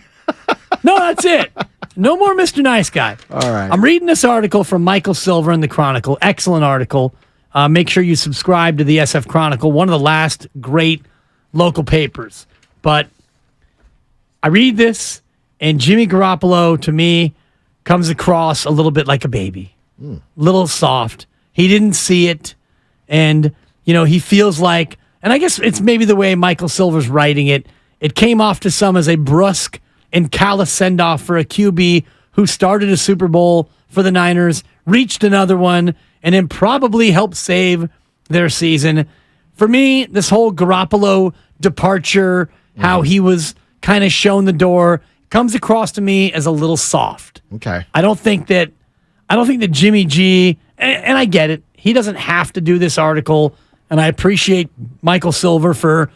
No, that's it. No more Mr. Nice Guy. All right. I'm reading this article from Michael Silver in the Chronicle. Excellent article. Make sure you subscribe to the SF Chronicle, one of the last great local papers. But I read this, and Jimmy Garoppolo, to me, comes across a little bit like a baby. Little soft. He didn't see it, and, he feels like, and I guess it's maybe the way Michael Silver's writing it, it came off to some as a brusque and callous send-off for a QB who started a Super Bowl for the Niners, reached another one, and then probably helped save their season. For me, this whole Garoppolo departure, how he was kind of shown the door, comes across to me as a little soft. Okay. I don't think that Jimmy G, and I get it, he doesn't have to do this article, and I appreciate Michael Silver for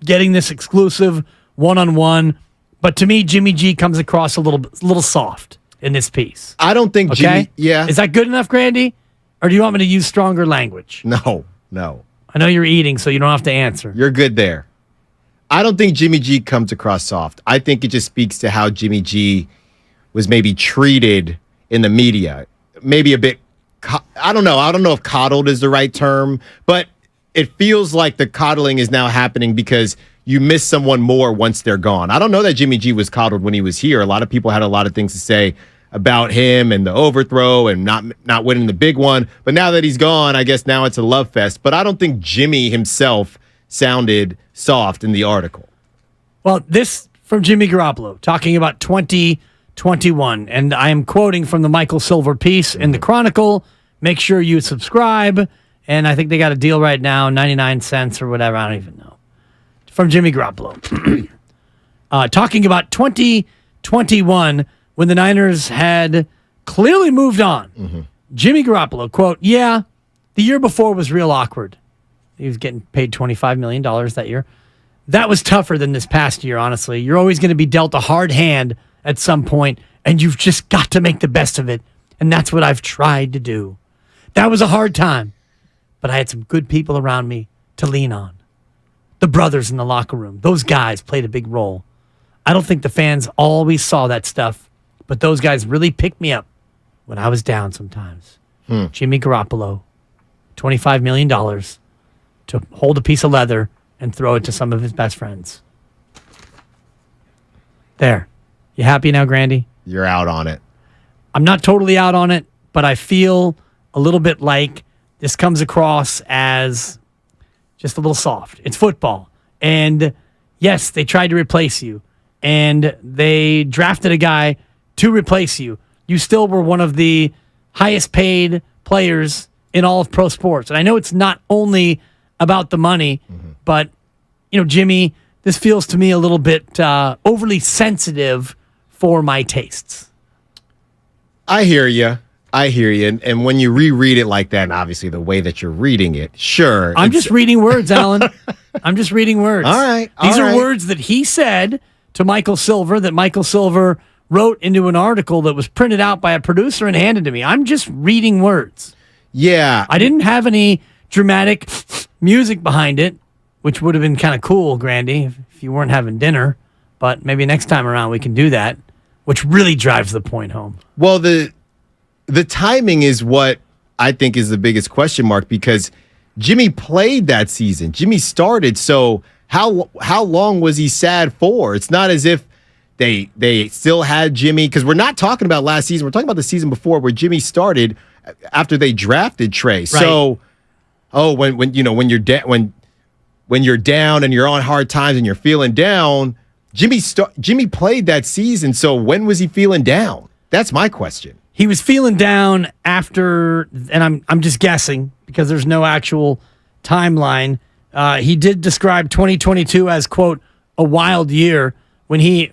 getting this exclusive one-on-one, but to me, Jimmy G comes across a little soft in this piece. I don't think Okay? Jimmy, yeah. Is that good enough, Grandy? Or do you want me to use stronger language? No. I know you're eating, so you don't have to answer. You're good there. I don't think Jimmy G comes across soft. I think it just speaks to how Jimmy G was maybe treated in the media. Maybe a bit, I don't know. I don't know if coddled is the right term, but it feels like the coddling is now happening because you miss someone more once they're gone. I don't know that Jimmy G was coddled when he was here. A lot of people had a lot of things to say about him and the overthrow and not winning the big one. But now that he's gone, I guess now it's a love fest. But I don't think Jimmy himself sounded soft in the article. Well, this from Jimmy Garoppolo talking about 2021, and I am quoting from the Michael Silver piece in the Chronicle. Make sure you subscribe, and I think they got a deal right now, 99 cents or whatever, I don't even know. From Jimmy Garoppolo. Talking about 2021, when the Niners had clearly moved on. Jimmy Garoppolo, quote, "Yeah, the year before was real awkward." He was getting paid $25 million that year. That was tougher than this past year, honestly. You're always going to be dealt a hard hand at some point, and you've just got to make the best of it. And that's what I've tried to do. That was a hard time, but I had some good people around me to lean on. The brothers in the locker room, those guys played a big role. I don't think the fans always saw that stuff, but those guys really picked me up when I was down sometimes. Jimmy Garoppolo, $25 million to hold a piece of leather and throw it to some of his best friends. There. You happy now, Grandy? You're out on it. I'm not totally out on it, but I feel a little bit like this comes across as just a little soft. It's football. And yes, they tried to replace you. And they drafted a guy to replace you. You still were one of the highest paid players in all of pro sports. And I know it's not only about the money, but, Jimmy, this feels to me a little bit overly sensitive for my tastes. I hear you. And when you reread it like that, and obviously the way that you're reading it, sure. I'm just reading words, Alan. I'm just reading words. All right. These are words that he said to Michael Silver that Michael Silver wrote into an article that was printed out by a producer and handed to me. I'm just reading words. Yeah. I didn't have any dramatic music behind it, which would have been kind of cool, Grandy, if you weren't having dinner. But maybe next time around we can do that, which really drives the point home. Well, the timing is what I think is the biggest question mark, because Jimmy played that season. Jimmy started, so how long was he sad for? It's not as if they still had Jimmy, because we're not talking about last season. We're talking about the season before where Jimmy started after they drafted Trey. Right. So, when you're down and you're on hard times and you're feeling down, Jimmy played that season. So when was he feeling down? That's my question. He was feeling down after, and I'm just guessing because there's no actual timeline. He did describe 2022 as, quote, a wild year when he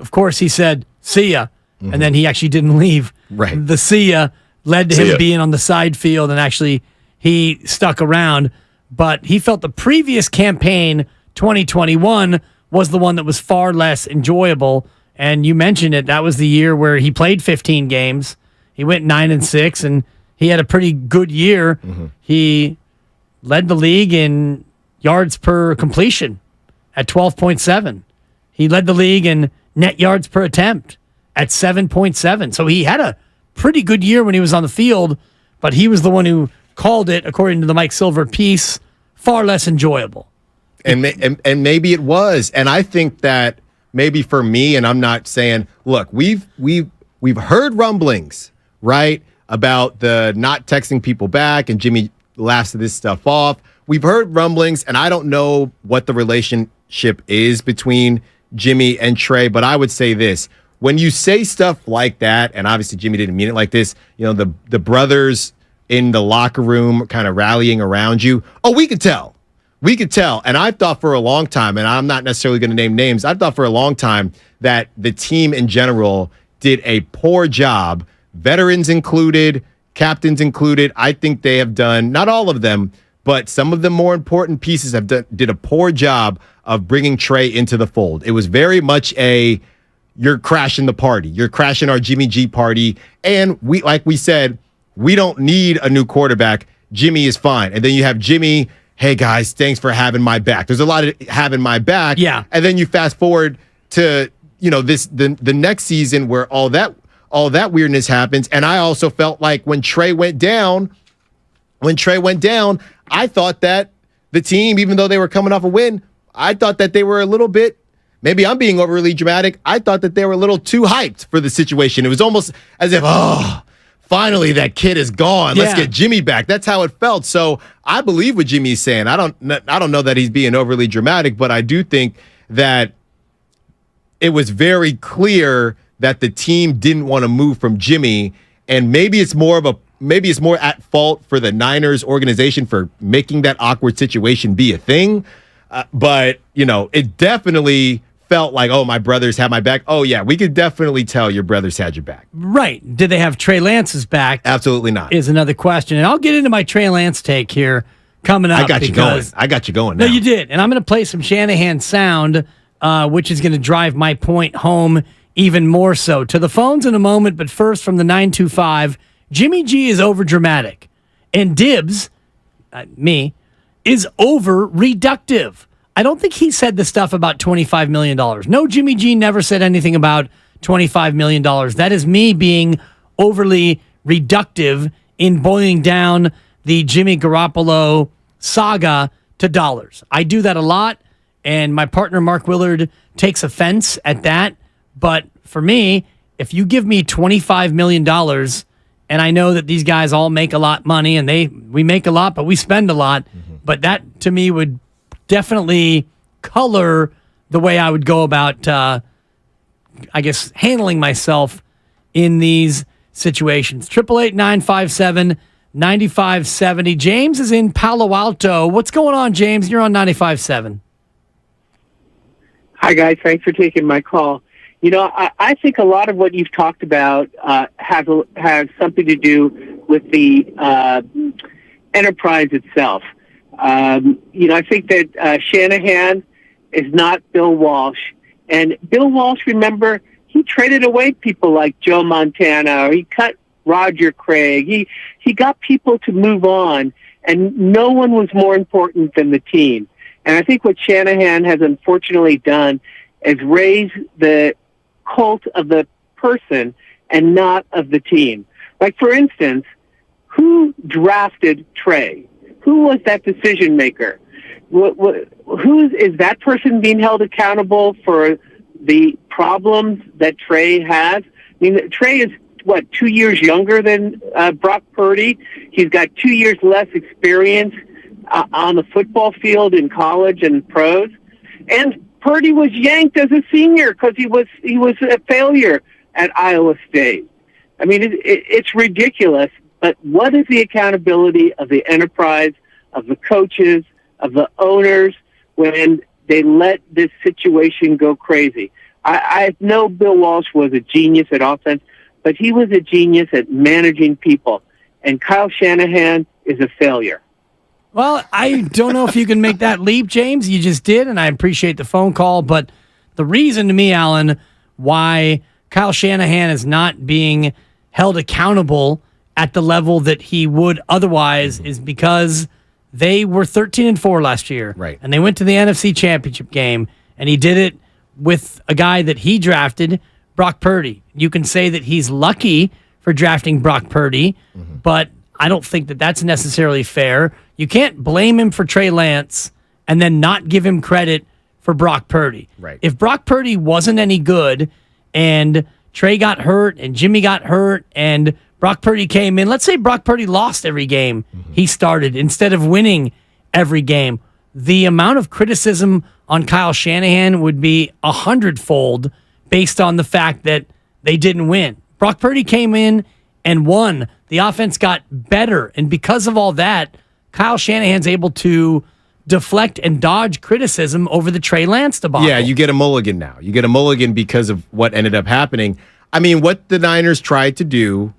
said, see ya. Mm-hmm. And then he actually didn't leave. Right. The see ya led to him being on the side field, and actually he stuck around. But he felt the previous campaign, 2021, was the one that was far less enjoyable. And you mentioned it. That was the year where he played 15 games. He went 9-6, and he had a pretty good year. Mm-hmm. He led the league in yards per completion at 12.7. He led the league in net yards per attempt at 7.7. So he had a pretty good year when he was on the field, but he was the one who called it, according to the Mike Silver piece, far less enjoyable. And maybe it was. And I think that maybe for me, and I'm not saying, look, we've heard rumblings, right, about the not texting people back, and Jimmy laughs this stuff off. We've heard rumblings, and I don't know what the relationship is between Jimmy and Trey, but I would say this. When you say stuff like that, and obviously Jimmy didn't mean it like this, the brothers in the locker room kind of rallying around you. Oh, we could tell. We could tell. And I thought for a long time, and I'm not necessarily going to name names, I thought for a long time that the team in general did a poor job, veterans included, captains included. I think they have done, not all of them, but some of the more important pieces did a poor job of bringing Trey into the fold. It was very much you're crashing the party. You're crashing our Jimmy G party. And like we said, we don't need a new quarterback. Jimmy is fine. And then you have Jimmy, hey guys, thanks for having my back. There's a lot of having my back. Yeah. And then you fast forward to, the next season where all that weirdness happens. And I also felt like when Trey went down, I thought that the team, even though they were coming off a win, I thought that they were a little bit, maybe I'm being overly dramatic, I thought that they were a little too hyped for the situation. It was almost as if, finally that kid is gone. Let's get Jimmy back. That's how it felt. So I believe what Jimmy's saying. I don't know that he's being overly dramatic, but I do think that it was very clear that the team didn't want to move from Jimmy, and maybe it's more at fault for the Niners organization for making that awkward situation be a thing. But it definitely felt like, oh, my brothers had my back. Oh, yeah, we could definitely tell your brothers had your back. Right. Did they have Trey Lance's back? Absolutely not. Is another question. And I'll get into my Trey Lance take here coming up. I got you going now. No, you did. And I'm going to play some Shanahan sound, which is going to drive my point home even more so. To the phones in a moment, but first from the 925, Jimmy G is over dramatic. And Dibs, me, is over reductive. I don't think he said the stuff about $25 million. No, Jimmy G never said anything about $25 million. That is me being overly reductive in boiling down the Jimmy Garoppolo saga to dollars. I do that a lot, and my partner Mark Willard takes offense at that. But for me, if you give me $25 million, and I know that these guys all make a lot of money, and we make a lot, but we spend a lot, but that to me would definitely color the way I would go about, handling myself in these situations. 888-957-9570. James is in Palo Alto. What's going on, James? You're on 95.7. Hi, guys. Thanks for taking my call. You know, I think a lot of what you've talked about has something to do with the enterprise itself. You know, I think that Shanahan is not Bill Walsh. And Bill Walsh, remember, he traded away people like Joe Montana, or he cut Roger Craig. He got people to move on, and no one was more important than the team. And I think what Shanahan has unfortunately done is raise the cult of the person and not of the team. Like, for instance, who drafted Trey? Who was that decision maker? Who is that person being held accountable for the problems that Trey has? I mean, Trey is, 2 years younger than Brock Purdy? He's got 2 years less experience on the football field in college and pros. And Purdy was yanked as a senior because he was a failure at Iowa State. I mean, it's ridiculous. But what is the accountability of the enterprise, of the coaches, of the owners when they let this situation go crazy? I know Bill Walsh was a genius at offense, but he was a genius at managing people. And Kyle Shanahan is a failure. Well, I don't know if you can make that leap, James. You just did, and I appreciate the phone call. But the reason to me, Alan, why Kyle Shanahan is not being held accountable at the level that he would otherwise is because they were 13-4 last year. Right. And they went to the NFC Championship game, and he did it with a guy that he drafted, Brock Purdy. You can say that he's lucky for drafting Brock Purdy, but I don't think that that's necessarily fair. You can't blame him for Trey Lance and then not give him credit for Brock Purdy. Right. If Brock Purdy wasn't any good and Trey got hurt and Jimmy got hurt and Brock Purdy came in, let's say Brock Purdy lost every game he started instead of winning every game, the amount of criticism on Kyle Shanahan would be 100-fold based on the fact that they didn't win. Brock Purdy came in and won. The offense got better. And because of all that, Kyle Shanahan's able to deflect and dodge criticism over the Trey Lance debacle. Yeah, you get a mulligan now. You get a mulligan because of what ended up happening. I mean, what the Niners tried to do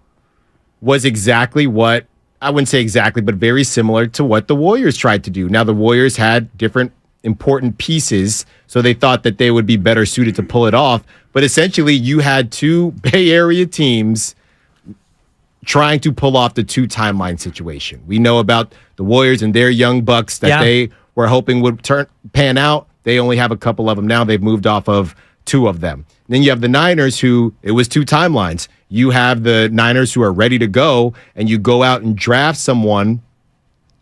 was exactly what, I wouldn't say exactly, but very similar to what the Warriors tried to do. Now, the Warriors had different important pieces, so they thought that they would be better suited to pull it off. But essentially, you had two Bay Area teams trying to pull off the two timeline situation. We know about the Warriors and their young bucks that they were hoping would pan out. They only have a couple of them now. They've moved off of two of them. And then you have the Niners who, it was two timelines. You have the Niners who are ready to go, and you go out and draft someone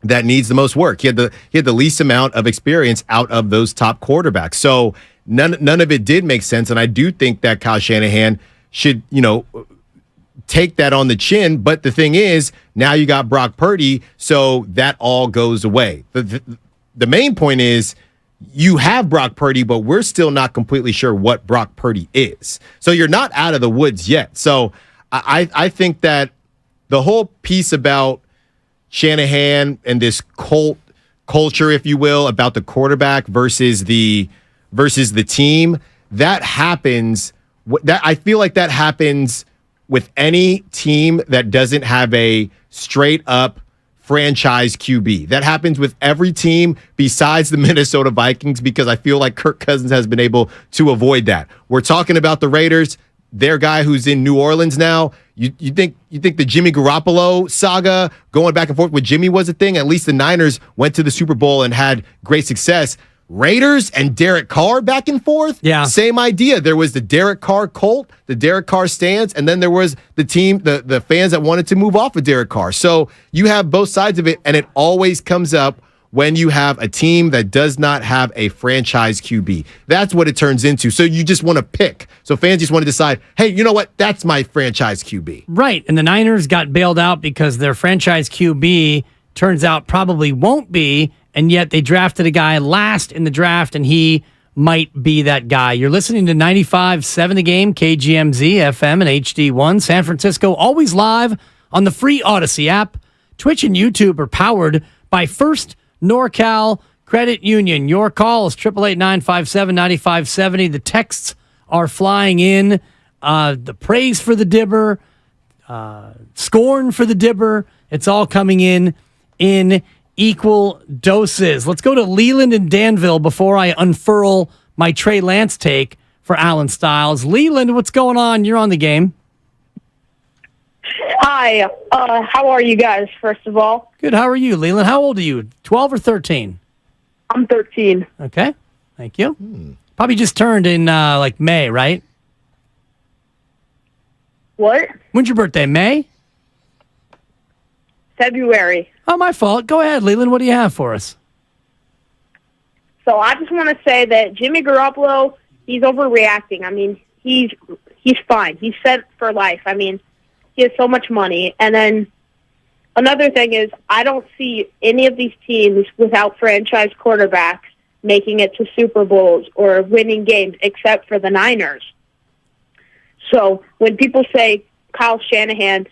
that needs the most work. He had the least amount of experience out of those top quarterbacks. So none of it did make sense. And I do think that Kyle Shanahan should, take that on the chin. But the thing is, now you got Brock Purdy, so that all goes away. The main point is you have Brock Purdy, but we're still not completely sure what Brock Purdy is. So you're not out of the woods yet. So I think that the whole piece about Shanahan and this cult culture, if you will, about the quarterback versus the team, that happens. That I feel like that happens with any team that doesn't have a straight up franchise QB. That happens with every team besides the Minnesota Vikings, because I feel like Kirk Cousins has been able to avoid that. We're talking about the Raiders. Their guy who's in New Orleans now. You think the Jimmy Garoppolo saga going back and forth with Jimmy was a thing? At least the Niners went to the Super Bowl and had great success. Raiders and Derek Carr back and forth? Yeah. Same idea. There was the Derek Carr cult, the Derek Carr stance, and then there was the team, the fans that wanted to move off of Derek Carr. So you have both sides of it, and it always comes up when you have a team that does not have a franchise QB. That's what it turns into. So you just want to pick. So fans just want to decide, hey, you know what? That's my franchise QB. Right. And the Niners got bailed out because their franchise QB turns out probably won't be, and yet they drafted a guy last in the draft, and he might be that guy. You're listening to 95.7 The Game, KGMZ, FM, and HD1. San Francisco, always live on the free Odyssey app. Twitch and YouTube are powered by First NorCal Credit Union. Your call is 888-957-9570. The texts are flying in. The praise for the Dibber, scorn for the Dibber. It's all coming in equal doses. Let's go to Leland and Danville before I unfurl my Trey Lance take for Alan Stiles. Leland, what's going on? You're on the game. Hi. How are you guys, first of all? Good. How are you, Leland? How old are you? 12 or 13? I'm 13. Okay. Thank you. Probably just turned in like May, right? What? When's your birthday? May? February. Oh, my fault. Go ahead, Leland. What do you have for us? So I just want to say that Jimmy Garoppolo, he's overreacting. I mean, he's fine. He's set for life. I mean, he has so much money. And then another thing is, I don't see any of these teams without franchise quarterbacks making it to Super Bowls or winning games except for the Niners. So when people say Kyle Shanahan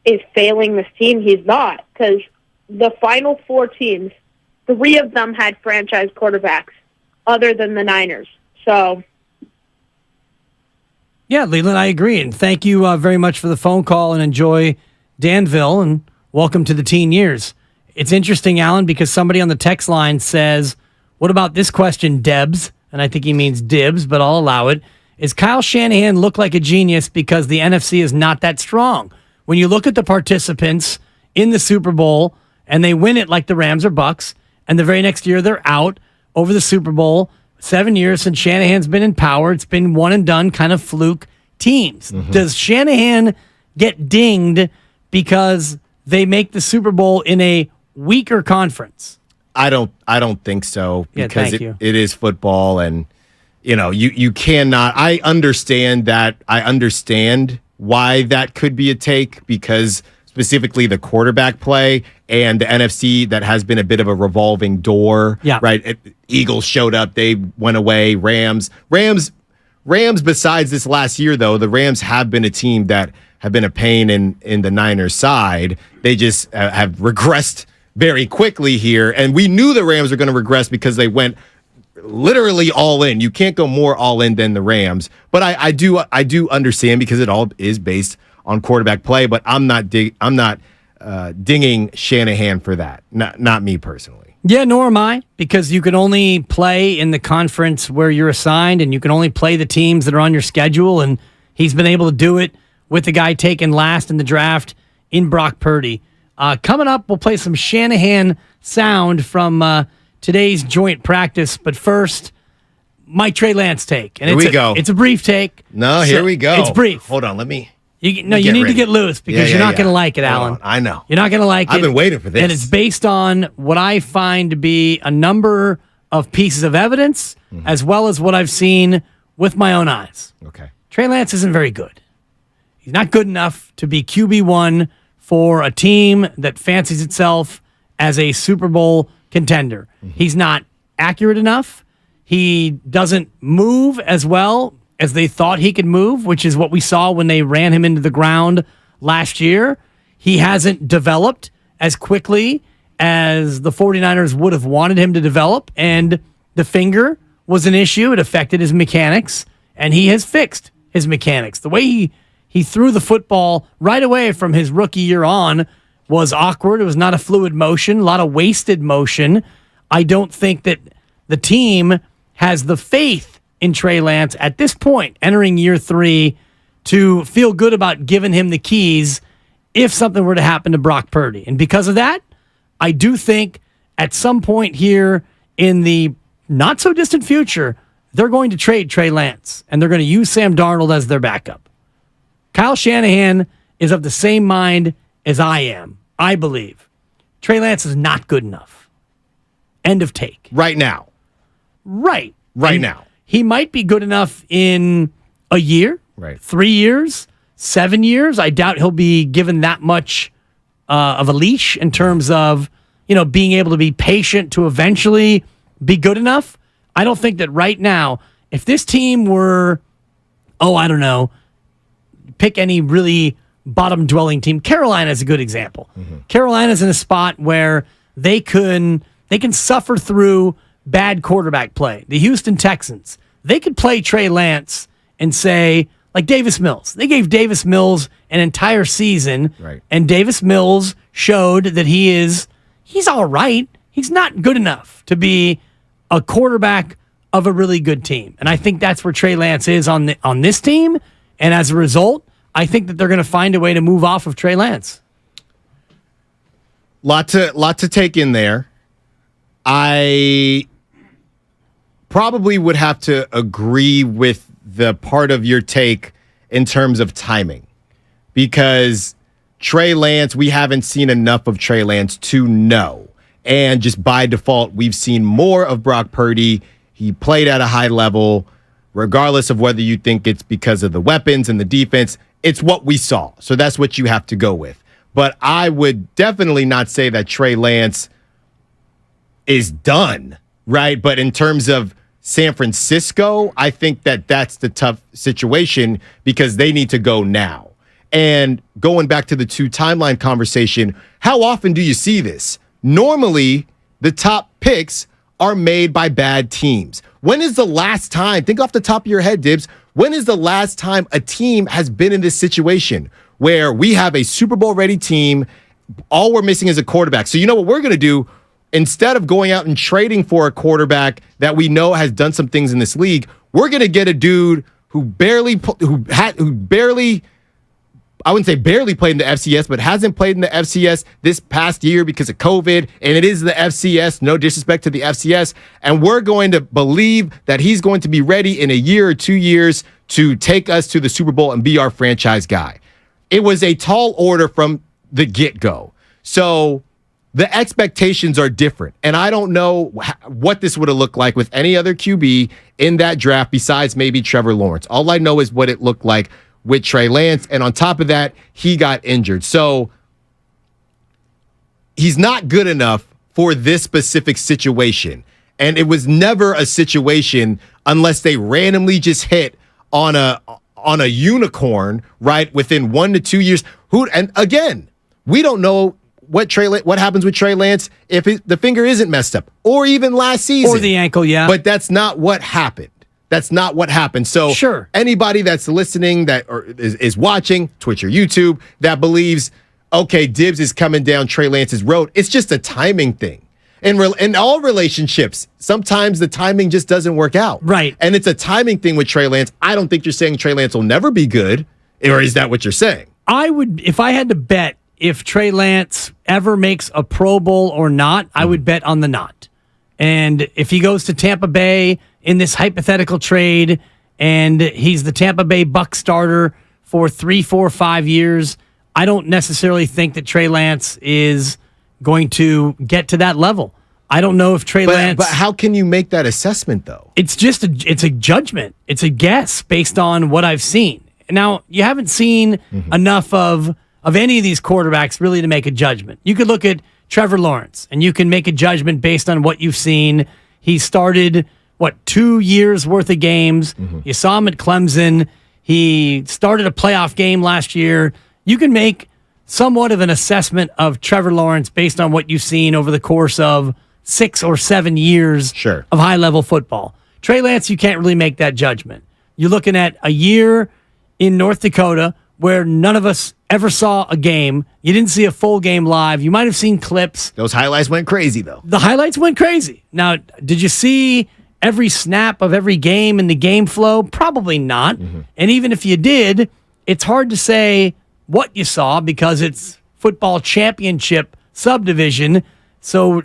is failing this team, he's not, because the final 4 teams, 3 of them had franchise quarterbacks other than the Niners. So, yeah, Leland, I agree. And thank you very much for the phone call, and enjoy Danville, and welcome to the teen years. It's interesting, Alan, because somebody on the text line says, what about this question, Debs? And I think he means Dibs, but I'll allow it. Is Kyle Shanahan look like a genius because the NFC is not that strong? When you look at the participants in the Super Bowl and they win it like the Rams or Bucks, and the very next year they're out over the Super Bowl, 7 years since Shanahan's been in power, it's been one and done kind of fluke teams. Does Shanahan get dinged because they make the Super Bowl in a weaker conference? I don't think so, because thank you. It is football, and you cannot. I understand that. I understand why that could be a take, because specifically the quarterback play and the NFC that has been a bit of a revolving door. Yeah. Right. Eagles showed up, they went away. Rams. Besides this last year, though, the Rams have been a team that have been a pain in the Niners' side. They just have regressed very quickly here, and we knew the Rams were going to regress because they went literally all in. You can't go more all in than the Rams. But I do understand, because it all is based on quarterback play. But I'm not dinging Shanahan for that. Not me personally. Yeah, nor am I, because you can only play in the conference where you're assigned, and you can only play the teams that are on your schedule. And he's been able to do it with the guy taken last in the draft in Brock Purdy. Coming up, we'll play some Shanahan sound from today's joint practice. But first, my Trey Lance take. And here we go. It's a brief take. No, here we go. It's brief. Hold on, let me. You need to get loose, because you're not going to like it, Alan. I know. You're not going to like it. I've been waiting for this. And it's based on what I find to be a number of pieces of evidence, as well as what I've seen with my own eyes. Okay. Trey Lance isn't very good. He's not good enough to be QB1 for a team that fancies itself as a Super Bowl contender. He's not accurate enough. He doesn't move as well as they thought he could move, which is what we saw when they ran him into the ground last year. He hasn't developed as quickly as the 49ers would have wanted him to develop, and the finger was an issue. It affected his mechanics, and he has fixed his mechanics. The way he threw the football right away from his rookie year on was awkward. It was not a fluid motion, a lot of wasted motion. I don't think that the team has the faith in Trey Lance at this point, entering year 3, to feel good about giving him the keys if something were to happen to Brock Purdy. And because of that, I do think at some point here in the not so distant future, they're going to trade Trey Lance, and they're going to use Sam Darnold as their backup. Kyle Shanahan is of the same mind as I am, I believe. Trey Lance is not good enough. End of take. Right now. Right. Right now. He might be good enough in a year, 3 years, 7 years. I doubt he'll be given that much of a leash in terms of, being able to be patient to eventually be good enough. I don't think that right now, if this team were, I don't know, pick any really bottom-dwelling team. Carolina is a good example. Carolina's in a spot where they can They can suffer through bad quarterback play. The Houston Texans, they could play Trey Lance and say, like Davis Mills. They gave Davis Mills an entire season, Right. and Davis Mills showed that he's all right. He's not good enough to be a quarterback of a really good team. And I think that's where Trey Lance is on this team. And as a result, I think that they're going to find a way to move off of Trey Lance. Lot to take in there. I probably would have to agree with the part of your take in terms of timing, because Trey Lance, we haven't seen enough of Trey Lance to know. And just by default, we've seen more of Brock Purdy. He played at a high level, regardless of whether you think it's because of the weapons and the defense. It's what we saw. So that's what you have to go with. But I would definitely not say that Trey Lance is done, right? But in terms of San Francisco, I think that that's the tough situation because they need to go now. And going back to the 2 timeline conversation, how often do you see this? Normally, the top picks are made by bad teams. When is the last time, think off the top of your head, Dibs, when is the last time a team has been in this situation where we have a Super Bowl ready team, all we're missing is a quarterback? So you know what we're going to do? Instead of going out and trading for a quarterback that we know has done some things in this league, we're going to get a dude who barely, I wouldn't say barely played in the FCS, but hasn't played in the FCS this past year because of COVID, and it is the FCS, no disrespect to the FCS, and we're going to believe that he's going to be ready in a year or 2 years to take us to the Super Bowl and be our franchise guy. It was a tall order from the get-go. So the expectations are different, and I don't know what this would have looked like with any other QB in that draft besides maybe Trevor Lawrence. All I know is what it looked like with Trey Lance, and on top of that, he got injured. So he's not good enough for this specific situation, and it was never a situation unless they randomly just hit on a unicorn, right, within 1 to 2 years. And again, we don't know what happens with Trey Lance if the finger isn't messed up, or even last season. Or the ankle, yeah. But that's not what happened. That's not what happened. So sure, anybody that's listening or is watching Twitch or YouTube that believes, okay, Dibs is coming down Trey Lance's road, it's just a timing thing. In all relationships, sometimes the timing just doesn't work out. Right. And it's a timing thing with Trey Lance. I don't think you're saying Trey Lance will never be good, or is that what you're saying? I would, if I had to bet if Trey Lance ever makes a Pro Bowl or not, I would bet on the not. And if he goes to Tampa Bay in this hypothetical trade and he's the Tampa Bay Bucs starter for 3, 4, 5 years, I don't necessarily think that Trey Lance is going to get to that level. I don't know if Trey Lance... But how can you make that assessment, though? It's just it's a judgment. It's a guess based on what I've seen. Now, you haven't seen enough of any of these quarterbacks really to make a judgment. You could look at Trevor Lawrence, and you can make a judgment based on what you've seen. He started, 2 years worth of games. You saw him at Clemson. He started a playoff game last year. You can make somewhat of an assessment of Trevor Lawrence based on what you've seen over the course of 6 or 7 years of high-level football. Trey Lance, you can't really make that judgment. You're looking at a year in North Dakota where none of us ever saw a game. You didn't see a full game live. You might have seen clips. Those highlights went crazy, though. The highlights went crazy. Now, did you see every snap of every game in the game flow? Probably not. And even if you did, it's hard to say what you saw because it's football championship subdivision. So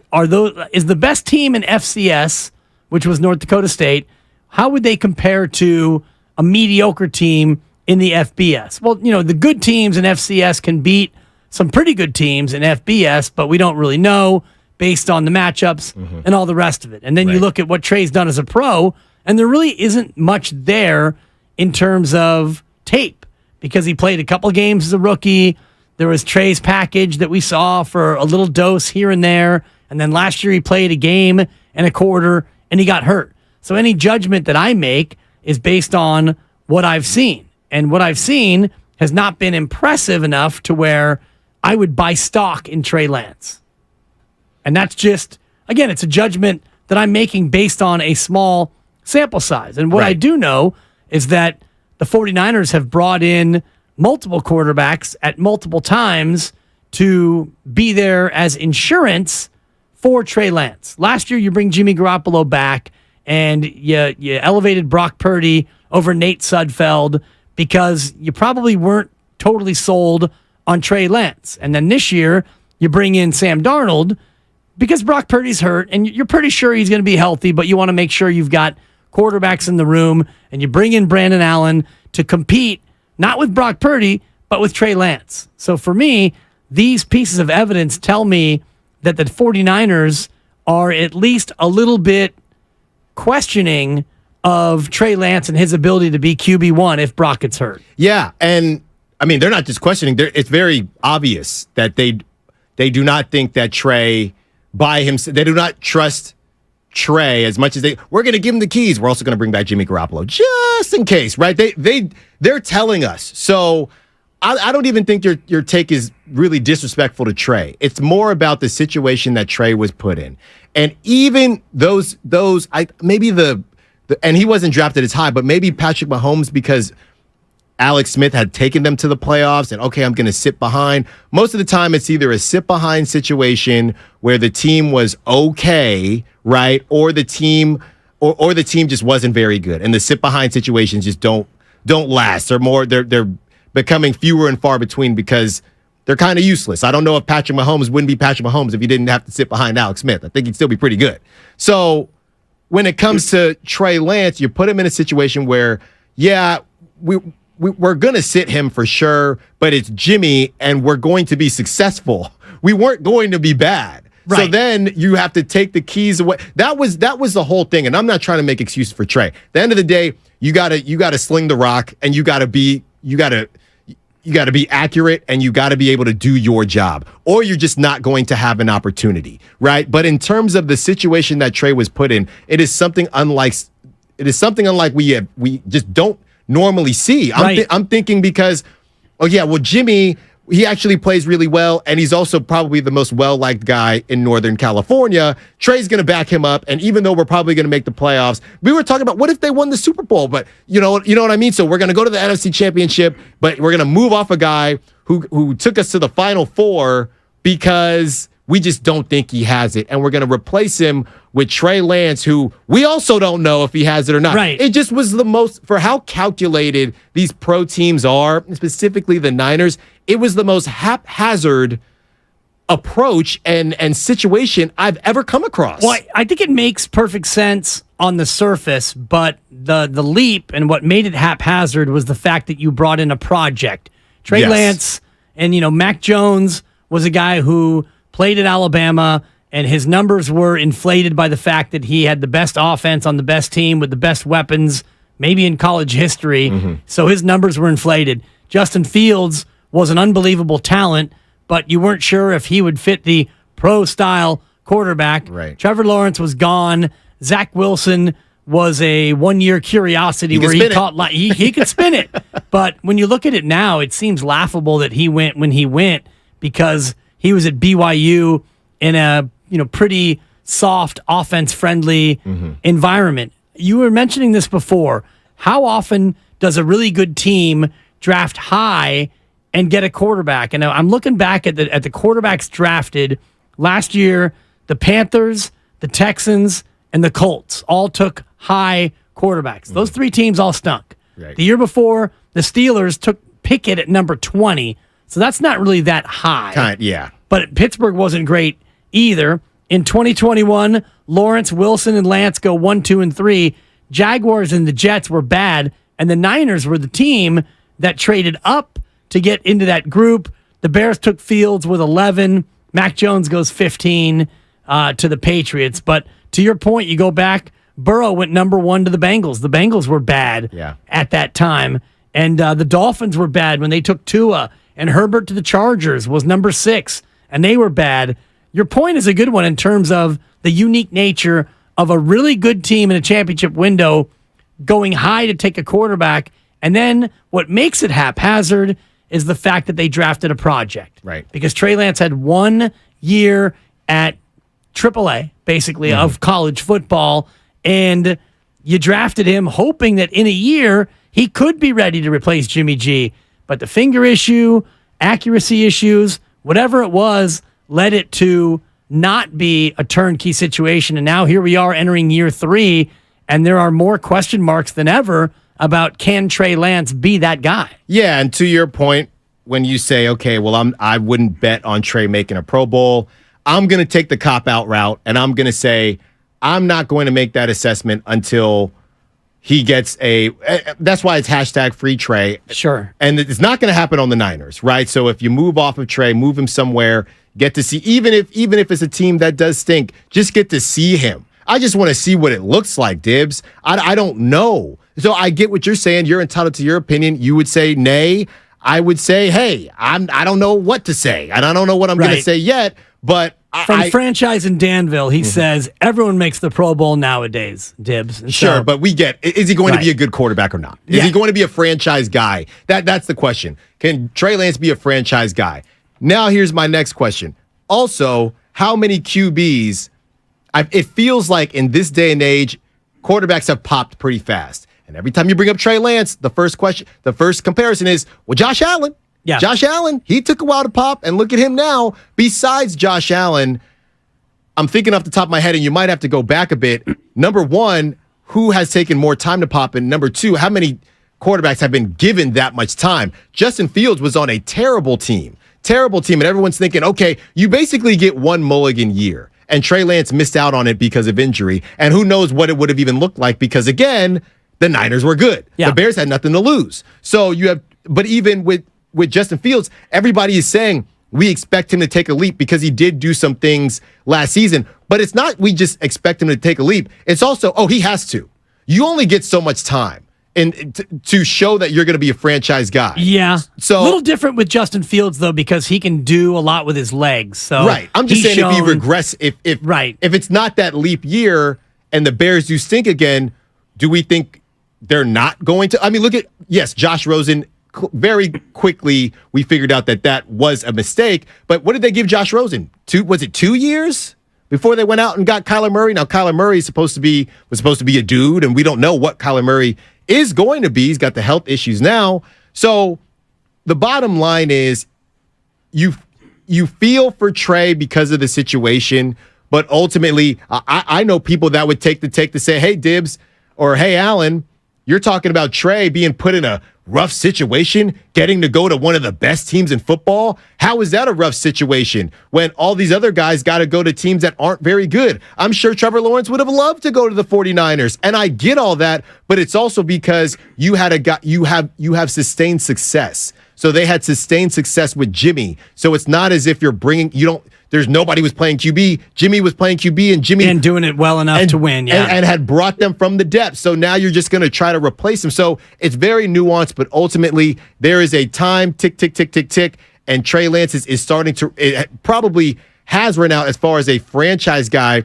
is the best team in FCS, which was North Dakota State, how would they compare to a mediocre team in the FBS? Well, the good teams in FCS can beat some pretty good teams in FBS, but we don't really know based on the matchups and all the rest of it. And then you look at what Trey's done as a pro, and there really isn't much there in terms of tape because he played a couple games as a rookie. There was Trey's package that we saw for a little dose here and there. And then last year he played a game and a quarter and he got hurt. So any judgment that I make is based on what I've seen. And what I've seen has not been impressive enough to where I would buy stock in Trey Lance. And that's just again, it's a judgment that I'm making based on a small sample size. And what I do know is that the 49ers have brought in multiple quarterbacks at multiple times to be there as insurance for Trey Lance. Last year, you bring Jimmy Garoppolo back, and you elevated Brock Purdy over Nate Sudfeld because you probably weren't totally sold on Trey Lance. And then this year, you bring in Sam Darnold because Brock Purdy's hurt, and you're pretty sure he's going to be healthy, but you want to make sure you've got quarterbacks in the room, and you bring in Brandon Allen to compete, not with Brock Purdy, but with Trey Lance. So for me, these pieces of evidence tell me that the 49ers are at least a little bit questioning of Trey Lance and his ability to be QB1 if Brock gets hurt. Yeah, and I mean, they're not just questioning. It's very obvious that they do not think that Trey by himself, they do not trust Trey as much as we're going to give him the keys. We're also going to bring back Jimmy Garoppolo just in case, right? They're telling us. So I don't even think your take is really disrespectful to Trey. It's more about the situation that Trey was put in. And even those maybe and he wasn't drafted as high, but maybe Patrick Mahomes, because Alex Smith had taken them to the playoffs and, okay, I'm going to sit behind. Most of the time, it's either a sit behind situation where the team was okay, right? Or the team just wasn't very good. And the sit behind situations just don't last. They're becoming fewer and far between because they're kind of useless. I don't know if Patrick Mahomes wouldn't be Patrick Mahomes if he didn't have to sit behind Alex Smith. I think he'd still be pretty good. So when it comes to Trey Lance, you put him in a situation where, yeah, we're going to sit him for sure, but it's Jimmy, and we're going to be successful. We weren't going to be bad. Right. So then you have to take the keys away. That was the whole thing, and I'm not trying to make excuses for Trey. At the end of the day, you gotta sling the rock, and you gotta be accurate, and you gotta be able to do your job, or you're just not going to have an opportunity, right? But in terms of the situation that Trey was put in, it is something unlike we just don't normally see. I'm thinking because, Jimmy, he actually plays really well, and he's also probably the most well-liked guy in Northern California. Trey's going to back him up, and even though we're probably going to make the playoffs, we were talking about what if they won the Super Bowl, but you know what I mean? So we're going to go to the NFC Championship, but we're going to move off a guy who took us to the Final Four because we just don't think he has it, and we're going to replace him with Trey Lance, who we also don't know if he has it or not. Right. It just was the most, for how calculated these pro teams are, specifically the Niners, it was the most haphazard approach and situation I've ever come across. Well, I think it makes perfect sense on the surface, but the leap and what made it haphazard was the fact that you brought in a project. Trey Lance and, Mac Jones was a guy who played at Alabama, and his numbers were inflated by the fact that he had the best offense on the best team with the best weapons, maybe in college history. Mm-hmm. So his numbers were inflated. Justin Fields was an unbelievable talent, but you weren't sure if he would fit the pro-style quarterback. Right. Trevor Lawrence was gone. Zach Wilson was a one-year curiosity where he could spin it. But when you look at it now, it seems laughable that he went when he went because he was at BYU in a pretty soft, offense-friendly environment. You were mentioning this before. How often does a really good team draft high and get a quarterback? And I'm looking back at the quarterbacks drafted last year. The Panthers, the Texans, and the Colts all took high quarterbacks. Those three teams all stunk. Right. The year before, the Steelers took Pickett at number 20. So that's not really that high. Yeah. But Pittsburgh wasn't great either. In 2021, Lawrence, Wilson, and Lance go 1, 2, and 3. Jaguars and the Jets were bad, and the Niners were the team that traded up to get into that group. The Bears took Fields with 11. Mac Jones goes 15 to the Patriots. But to your point, you go back, Burrow went number 1 to the Bengals. The Bengals were bad at that time. And the Dolphins were bad when they took Tua. And Herbert to the Chargers was number 6, and they were bad. Your point is a good one in terms of the unique nature of a really good team in a championship window going high to take a quarterback. And then what makes it haphazard is the fact that they drafted a project. Right. Because Trey Lance had 1 year at AAA, basically, of college football. And you drafted him hoping that in a year he could be ready to replace Jimmy G. But the finger issue, accuracy issues, whatever it was, led it to not be a turnkey situation. And now here we are entering year 3, and there are more question marks than ever about can Trey Lance be that guy? Yeah, and to your point, when you say, okay, well, I wouldn't bet on Trey making a Pro Bowl, I'm going to take the cop-out route, and I'm going to say I'm not going to make that assessment until he gets that's why it's hashtag free Trey. Sure. And it's not going to happen on the Niners, right? So if you move off of Trey, move him somewhere, get to see, even if it's a team that does stink, just get to see him. I just want to see what it looks like, Dibs. I don't know. So I get what you're saying. You're entitled to your opinion. You would say nay. I would say, hey, I don't know what to say, and I don't know what I'm going to say yet. But from Franchise in Danville, he says everyone makes the Pro Bowl nowadays, Dibs. And sure, but we get, is he going to be a good quarterback or not? Is he going to be a franchise guy? That's the question. Can Trey Lance be a franchise guy? Now here's my next question. Also, how many QBs? It feels like in this day and age, quarterbacks have popped pretty fast. And every time you bring up Trey Lance, the first comparison is, well, Josh Allen. Yeah. Josh Allen, he took a while to pop, and look at him now. Besides Josh Allen, I'm thinking off the top of my head, and you might have to go back a bit. Number one, who has taken more time to pop? And number two, how many quarterbacks have been given that much time? Justin Fields was on a terrible team, and everyone's thinking, okay, you basically get one mulligan year. And Trey Lance missed out on it because of injury. And who knows what it would have even looked like because, again, the Niners were good. Yeah. The Bears had nothing to lose. So but even with Justin Fields, everybody is saying we expect him to take a leap because he did do some things last season. But it's not we just expect him to take a leap. It's also, he has to. You only get so much time to show that you're going to be a franchise guy. Yeah. So a little different with Justin Fields, though, because he can do a lot with his legs. So right. I'm just saying if he regress, if it's not that leap year and the Bears do stink again, do we think they're not going to? I mean, Josh Rosen, very quickly we figured out that was a mistake. But what did they give Josh Rosen? 2 years before they went out and got Kyler Murray? Now Kyler Murray was supposed to be a dude, and we don't know what Kyler Murray is going to be. He's got the health issues now. So the bottom line is you feel for Trey because of the situation, but ultimately I know people that would take to say, hey, Dibs, or hey, Allen, you're talking about Trey being put in a rough situation, getting to go to one of the best teams in football. How is that a rough situation when all these other guys got to go to teams that aren't very good? I'm sure Trevor Lawrence would have loved to go to the 49ers, and I get all that, but it's also because you have sustained success. So they had sustained success with Jimmy. So it's not as if there's nobody was playing QB. Jimmy was playing QB, and doing it well enough to win, and had brought them from the depths. So now you're just going to try to replace him. So it's very nuanced, but ultimately there is a time tick, tick, tick, tick, tick, and Trey Lance is starting to, it probably has run out as far as a franchise guy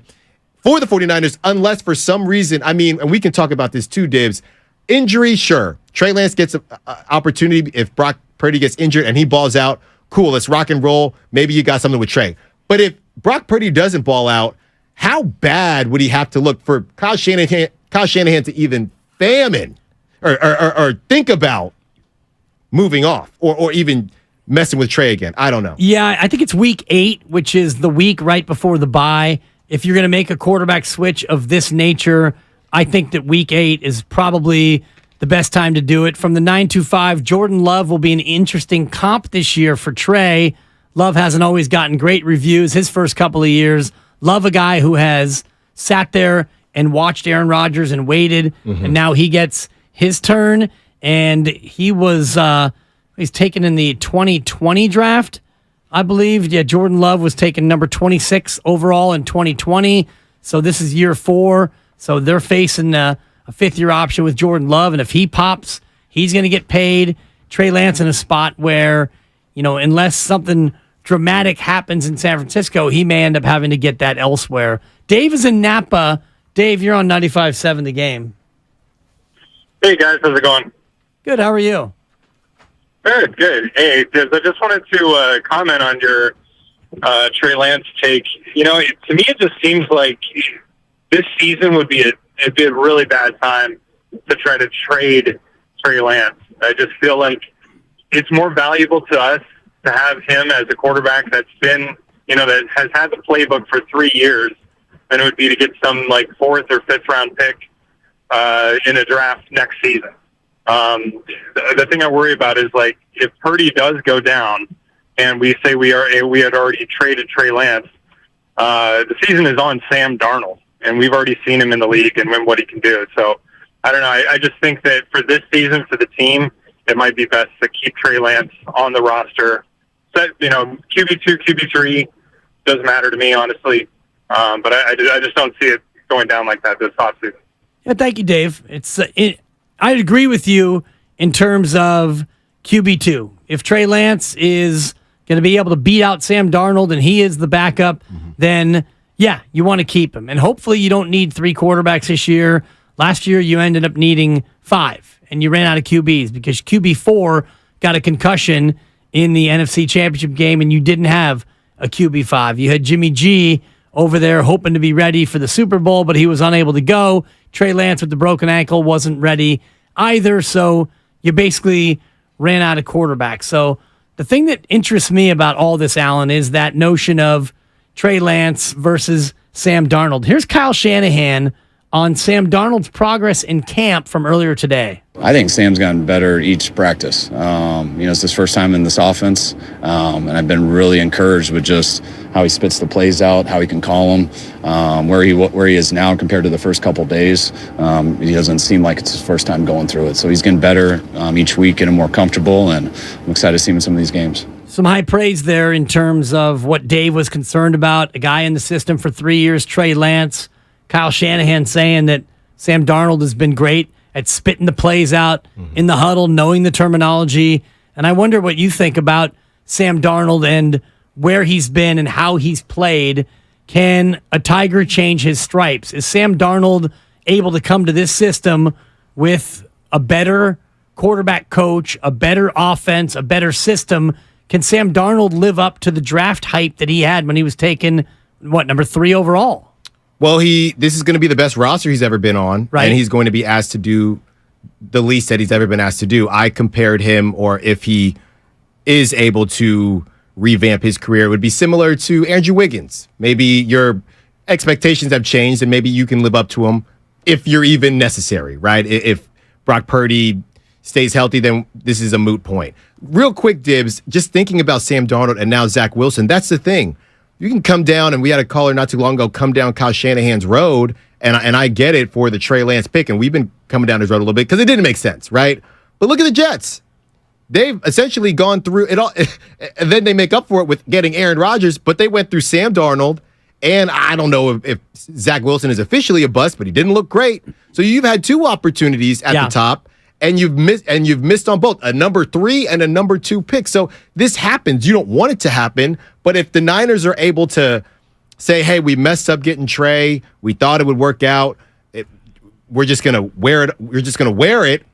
for the 49ers, unless for some reason, and we can talk about this too, Dibs, injury, sure. Trey Lance gets an opportunity if Brock Purdy gets injured and he balls out. Cool, let's rock and roll. Maybe you got something with Trey. But if Brock Purdy doesn't ball out, how bad would he have to look for Kyle Shanahan to even famine or think about moving off or even messing with Trey again? I don't know. Yeah, I think it's week 8, which is the week right before the bye. If you're going to make a quarterback switch of this nature, I think that week 8 is probably the best time to do it. From the 925, Jordan Love will be an interesting comp this year for Trey. Love hasn't always gotten great reviews his first couple of years. Love a guy who has sat there and watched Aaron Rodgers and waited, and now he gets his turn. And he was he's taken in the 2020 draft, I believe. Yeah, Jordan Love was taken number 26 overall in 2020. So this is year 4. So they're facing a fifth-year option with Jordan Love, and if he pops, he's going to get paid. Trey Lance in a spot where, unless something dramatic happens in San Francisco, he may end up having to get that elsewhere. Dave is in Napa. Dave, you're on 95.7 The Game. Hey, guys. How's it going? Good. How are you? Good. Hey, I just wanted to comment on your Trey Lance take. You know, to me, it just seems like this season would be a really bad time to try to trade Trey Lance. I just feel like it's more valuable to us to have him as a quarterback that's been, that has had the playbook for 3 years than it would be to get some like 4th or 5th round pick in a draft next season. The thing I worry about is like if Purdy does go down and we say we had already traded Trey Lance, the season is on Sam Darnold, and we've already seen him in the league and what he can do. So I don't know. I just think that for this season, for the team, it might be best to keep Trey Lance on the roster. Set, QB2, QB3 doesn't matter to me, honestly. But I just don't see it going down like that this offseason. Yeah, thank you, Dave. I agree with you in terms of QB2. If Trey Lance is going to be able to beat out Sam Darnold and he is the backup, then yeah, you want to keep him. And hopefully you don't need 3 quarterbacks this year. Last year you ended up needing 5, and you ran out of QBs because QB4 got a concussion in the NFC Championship game, and you didn't have a QB5. You had Jimmy G over there hoping to be ready for the Super Bowl, but he was unable to go. Trey Lance with the broken ankle wasn't ready either, so you basically ran out of quarterbacks. So the thing that interests me about all this, Alan, is that notion of Trey Lance versus Sam Darnold. Here's Kyle Shanahan on Sam Darnold's progress in camp from earlier today. I think Sam's gotten better each practice. It's his first time in this offense, and I've been really encouraged with just how he spits the plays out, how he can call them, where he is now compared to the first couple days. He doesn't seem like it's his first time going through it, so he's getting better each week, getting more comfortable, and I'm excited to see him in some of these games. Some high praise there in terms of what Dave was concerned about. A guy in the system for 3 years, Trey Lance. Kyle Shanahan saying that Sam Darnold has been great at spitting the plays out in the huddle, knowing the terminology. And I wonder what you think about Sam Darnold and where he's been and how he's played. Can a Tiger change his stripes? Is Sam Darnold able to come to this system with a better quarterback coach, a better offense, a better system? Can Sam Darnold live up to the draft hype that he had when he was taken, number 3 overall? Well, this is going to be the best roster he's ever been on, right? And he's going to be asked to do the least that he's ever been asked to do. I compared him, or if he is able to revamp his career, it would be similar to Andrew Wiggins. Maybe your expectations have changed, and maybe you can live up to them if you're even necessary, right? If Brock Purdy stays healthy, then this is a moot point. Real quick, Dibs, just thinking about Sam Darnold and now Zach Wilson, that's the thing. You can come down, and we had a caller not too long ago come down Kyle Shanahan's road, and I get it for the Trey Lance pick, and we've been coming down his road a little bit because it didn't make sense, right? But look at the Jets. They've essentially gone through it all, and then they make up for it with getting Aaron Rodgers, but they went through Sam Darnold, and I don't know if Zach Wilson is officially a bust, but he didn't look great. So you've had 2 opportunities at the top, and you've missed on both a number 3 and a number 2 pick. So this happens. You don't want it to happen, but if the Niners are able to say, "Hey, we messed up getting Trey. We thought it would work out. We're just gonna wear it. We're just gonna wear it."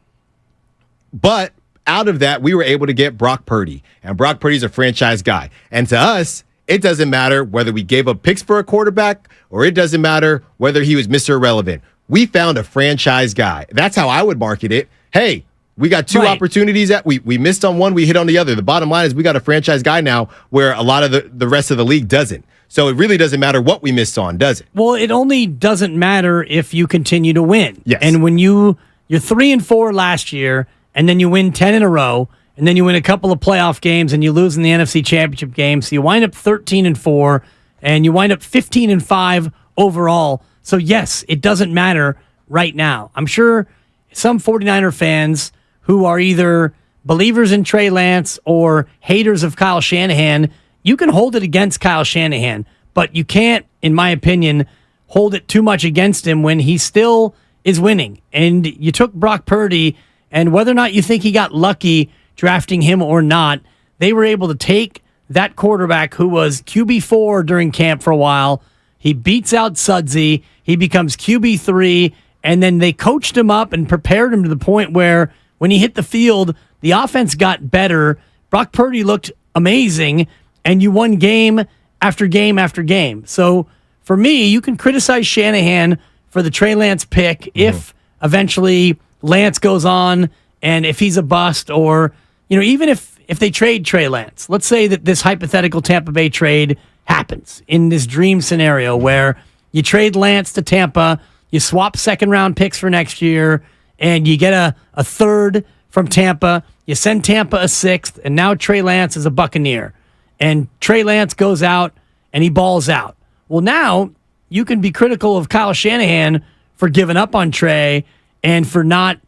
But out of that, we were able to get Brock Purdy, and Brock Purdy's a franchise guy. And to us, it doesn't matter whether we gave up picks for a quarterback, or it doesn't matter whether he was Mr. Irrelevant. We found a franchise guy. That's how I would market it. Hey, we got 2 opportunities that we missed on one, we hit on the other. The bottom line is we got a franchise guy now where a lot of the rest of the league doesn't. So it really doesn't matter what we missed on, does it? Well, it only doesn't matter if you continue to win. Yes. And when you're 3-4 last year, and then you win 10 in a row, and then you win a couple of playoff games, and you lose in the NFC Championship game, so you wind up 13-4, and you wind up 15-5 overall. So yes, it doesn't matter right now. I'm sure some 49er fans who are either believers in Trey Lance or haters of Kyle Shanahan, you can hold it against Kyle Shanahan, but you can't, in my opinion, hold it too much against him when he still is winning. And you took Brock Purdy, and whether or not you think he got lucky drafting him or not, they were able to take that quarterback who was QB4 during camp for a while. He beats out Sudsy. He becomes QB3. And then they coached him up and prepared him to the point where when he hit the field, the offense got better. Brock Purdy looked amazing, and you won game after game after game. So for me, you can criticize Shanahan for the Trey Lance pick if eventually Lance goes on and if he's a bust, or even if they trade Trey Lance. Let's say that this hypothetical Tampa Bay trade happens in this dream scenario where you trade Lance to Tampa, you swap second-round picks for next year, and you get a third from Tampa. You send Tampa a sixth, and now Trey Lance is a Buccaneer. And Trey Lance goes out, and he balls out. Well, now you can be critical of Kyle Shanahan for giving up on Trey and for not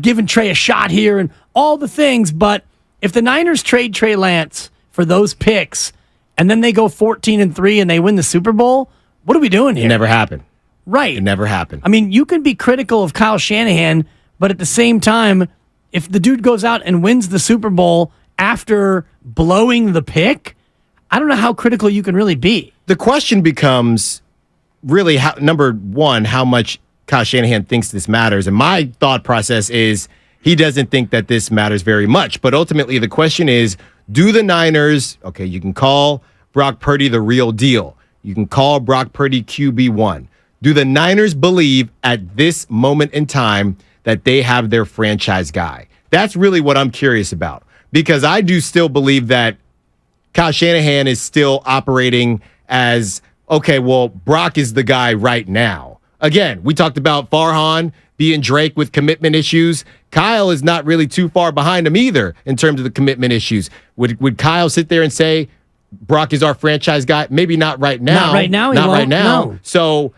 giving Trey a shot here and all the things. But if the Niners trade Trey Lance for those picks, and then they go 14-3 and they win the Super Bowl, what are we doing here? It never happened. Right. It never happened. I mean, you can be critical of Kyle Shanahan, but at the same time, if the dude goes out and wins the Super Bowl after blowing the pick, I don't know how critical you can really be. The question becomes really, number one, how much Kyle Shanahan thinks this matters. And my thought process is he doesn't think that this matters very much. But ultimately, the question is, do the Niners, okay, you can call Brock Purdy the real deal. You can call Brock Purdy QB1. Do the Niners believe at this moment in time that they have their franchise guy? That's really what I'm curious about, because I do still believe that Kyle Shanahan is still operating as, okay, well, Brock is the guy right now. Again, we talked about Farhan being Drake with commitment issues. Kyle is not really too far behind him either in terms of the commitment issues. Would Kyle sit there and say, Brock is our franchise guy? Maybe not right now. Not right now. Not right now. No. So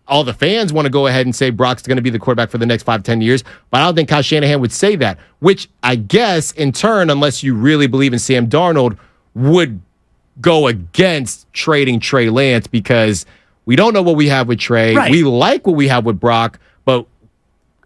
all the fans want to go ahead and say Brock's going to be the quarterback for the next 5-10 years. But I don't think Kyle Shanahan would say that, which I guess in turn, unless you really believe in Sam Darnold, would go against trading Trey Lance, because we don't know what we have with Trey. Right. We like what we have with Brock, but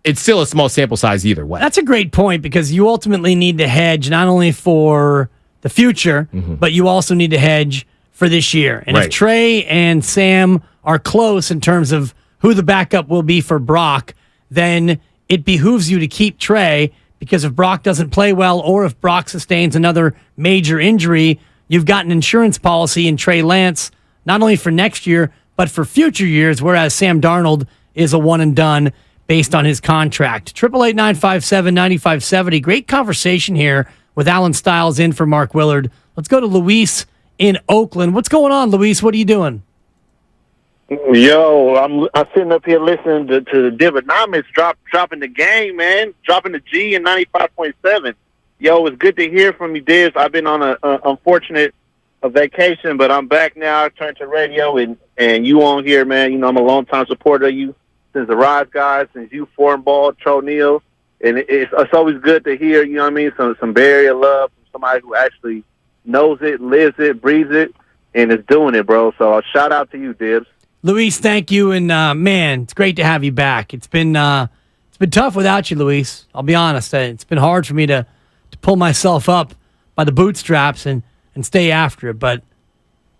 it's still a small sample size either way. That's a great point, because you ultimately need to hedge not only for the future, but you also need to hedge for this year. And if Trey and Sam are close in terms of who the backup will be for Brock, then it behooves you to keep Trey, because if Brock doesn't play well or if Brock sustains another major injury, you've got an insurance policy in Trey Lance, not only for next year, but for future years, whereas Sam Darnold is a one and done based on his contract. 888-957-9570. Great conversation here with Alan Stiles in for Mark Willard. Let's go to Luis in Oakland. What's going on, Luis? What are you doing? Yo, I'm sitting up here listening to the Divonomics dropping the game, man. Dropping the G in 95.7. Yo, it's good to hear from you, Diz. I've been on a unfortunate vacation, but I'm back now. I turned to radio, and you on here, man. You know, I'm a longtime supporter of you since the Rise guys, since you Foreign Ball, Tro Neal. And it's always good to hear, you know what I mean, some Bay Area love from somebody who actually knows it, lives it, breathes it, and is doing it, bro. So shout out to you, Dibs. Luis, thank you, and man, it's great to have you back. It's been tough without you, Luis. I'll be honest. It's been hard for me to pull myself up by the bootstraps and stay after it, but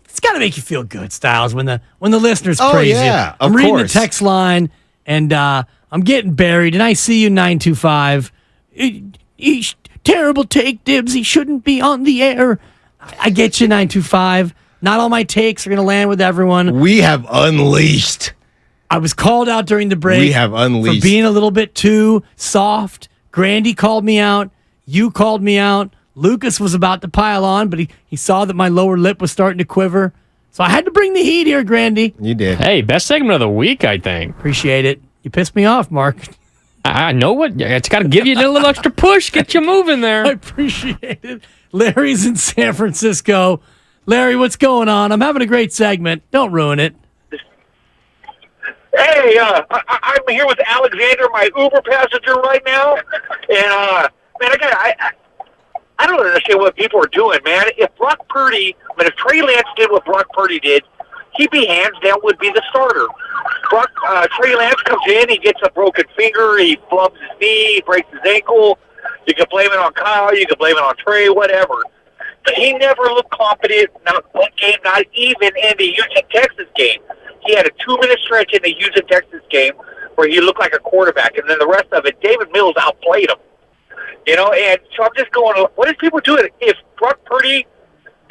it's got to make you feel good, Styles, when the listeners praise you. I'm reading the text line, and I'm getting buried, and I see you, 925. Terrible take, Dibs. He shouldn't be on the air. I get you, 925. Not all my takes are going to land with everyone. We have unleashed. I was called out during the break. We have unleashed. For being a little bit too soft. Grandy called me out. You called me out. Lucas was about to pile on, but he saw that my lower lip was starting to quiver. So I had to bring the heat here, Grandy. You did. Hey, best segment of the week, I think. Appreciate it. You pissed me off, Mark. I know what. It's got to give you a little extra push, get you moving there. I appreciate it. Larry's in San Francisco. Larry, what's going on? I'm having a great segment. Don't ruin it. Hey, I'm here with Alexander, my Uber passenger right now. And, man, I don't understand what people are doing, man. If Trey Lance did what Brock Purdy did, he'd be hands down would be the starter. Trey Lance comes in, he gets a broken finger, he flubs his knee, he breaks his ankle. You can blame it on Kyle, you can blame it on Trey, whatever. But he never looked competent, not one game, not even in the Houston, Texas game. He had a 2-minute stretch in the Houston, Texas game where he looked like a quarterback, and then the rest of it, David Mills outplayed him. You know, and so I'm just going, what is people doing? If Brock Purdy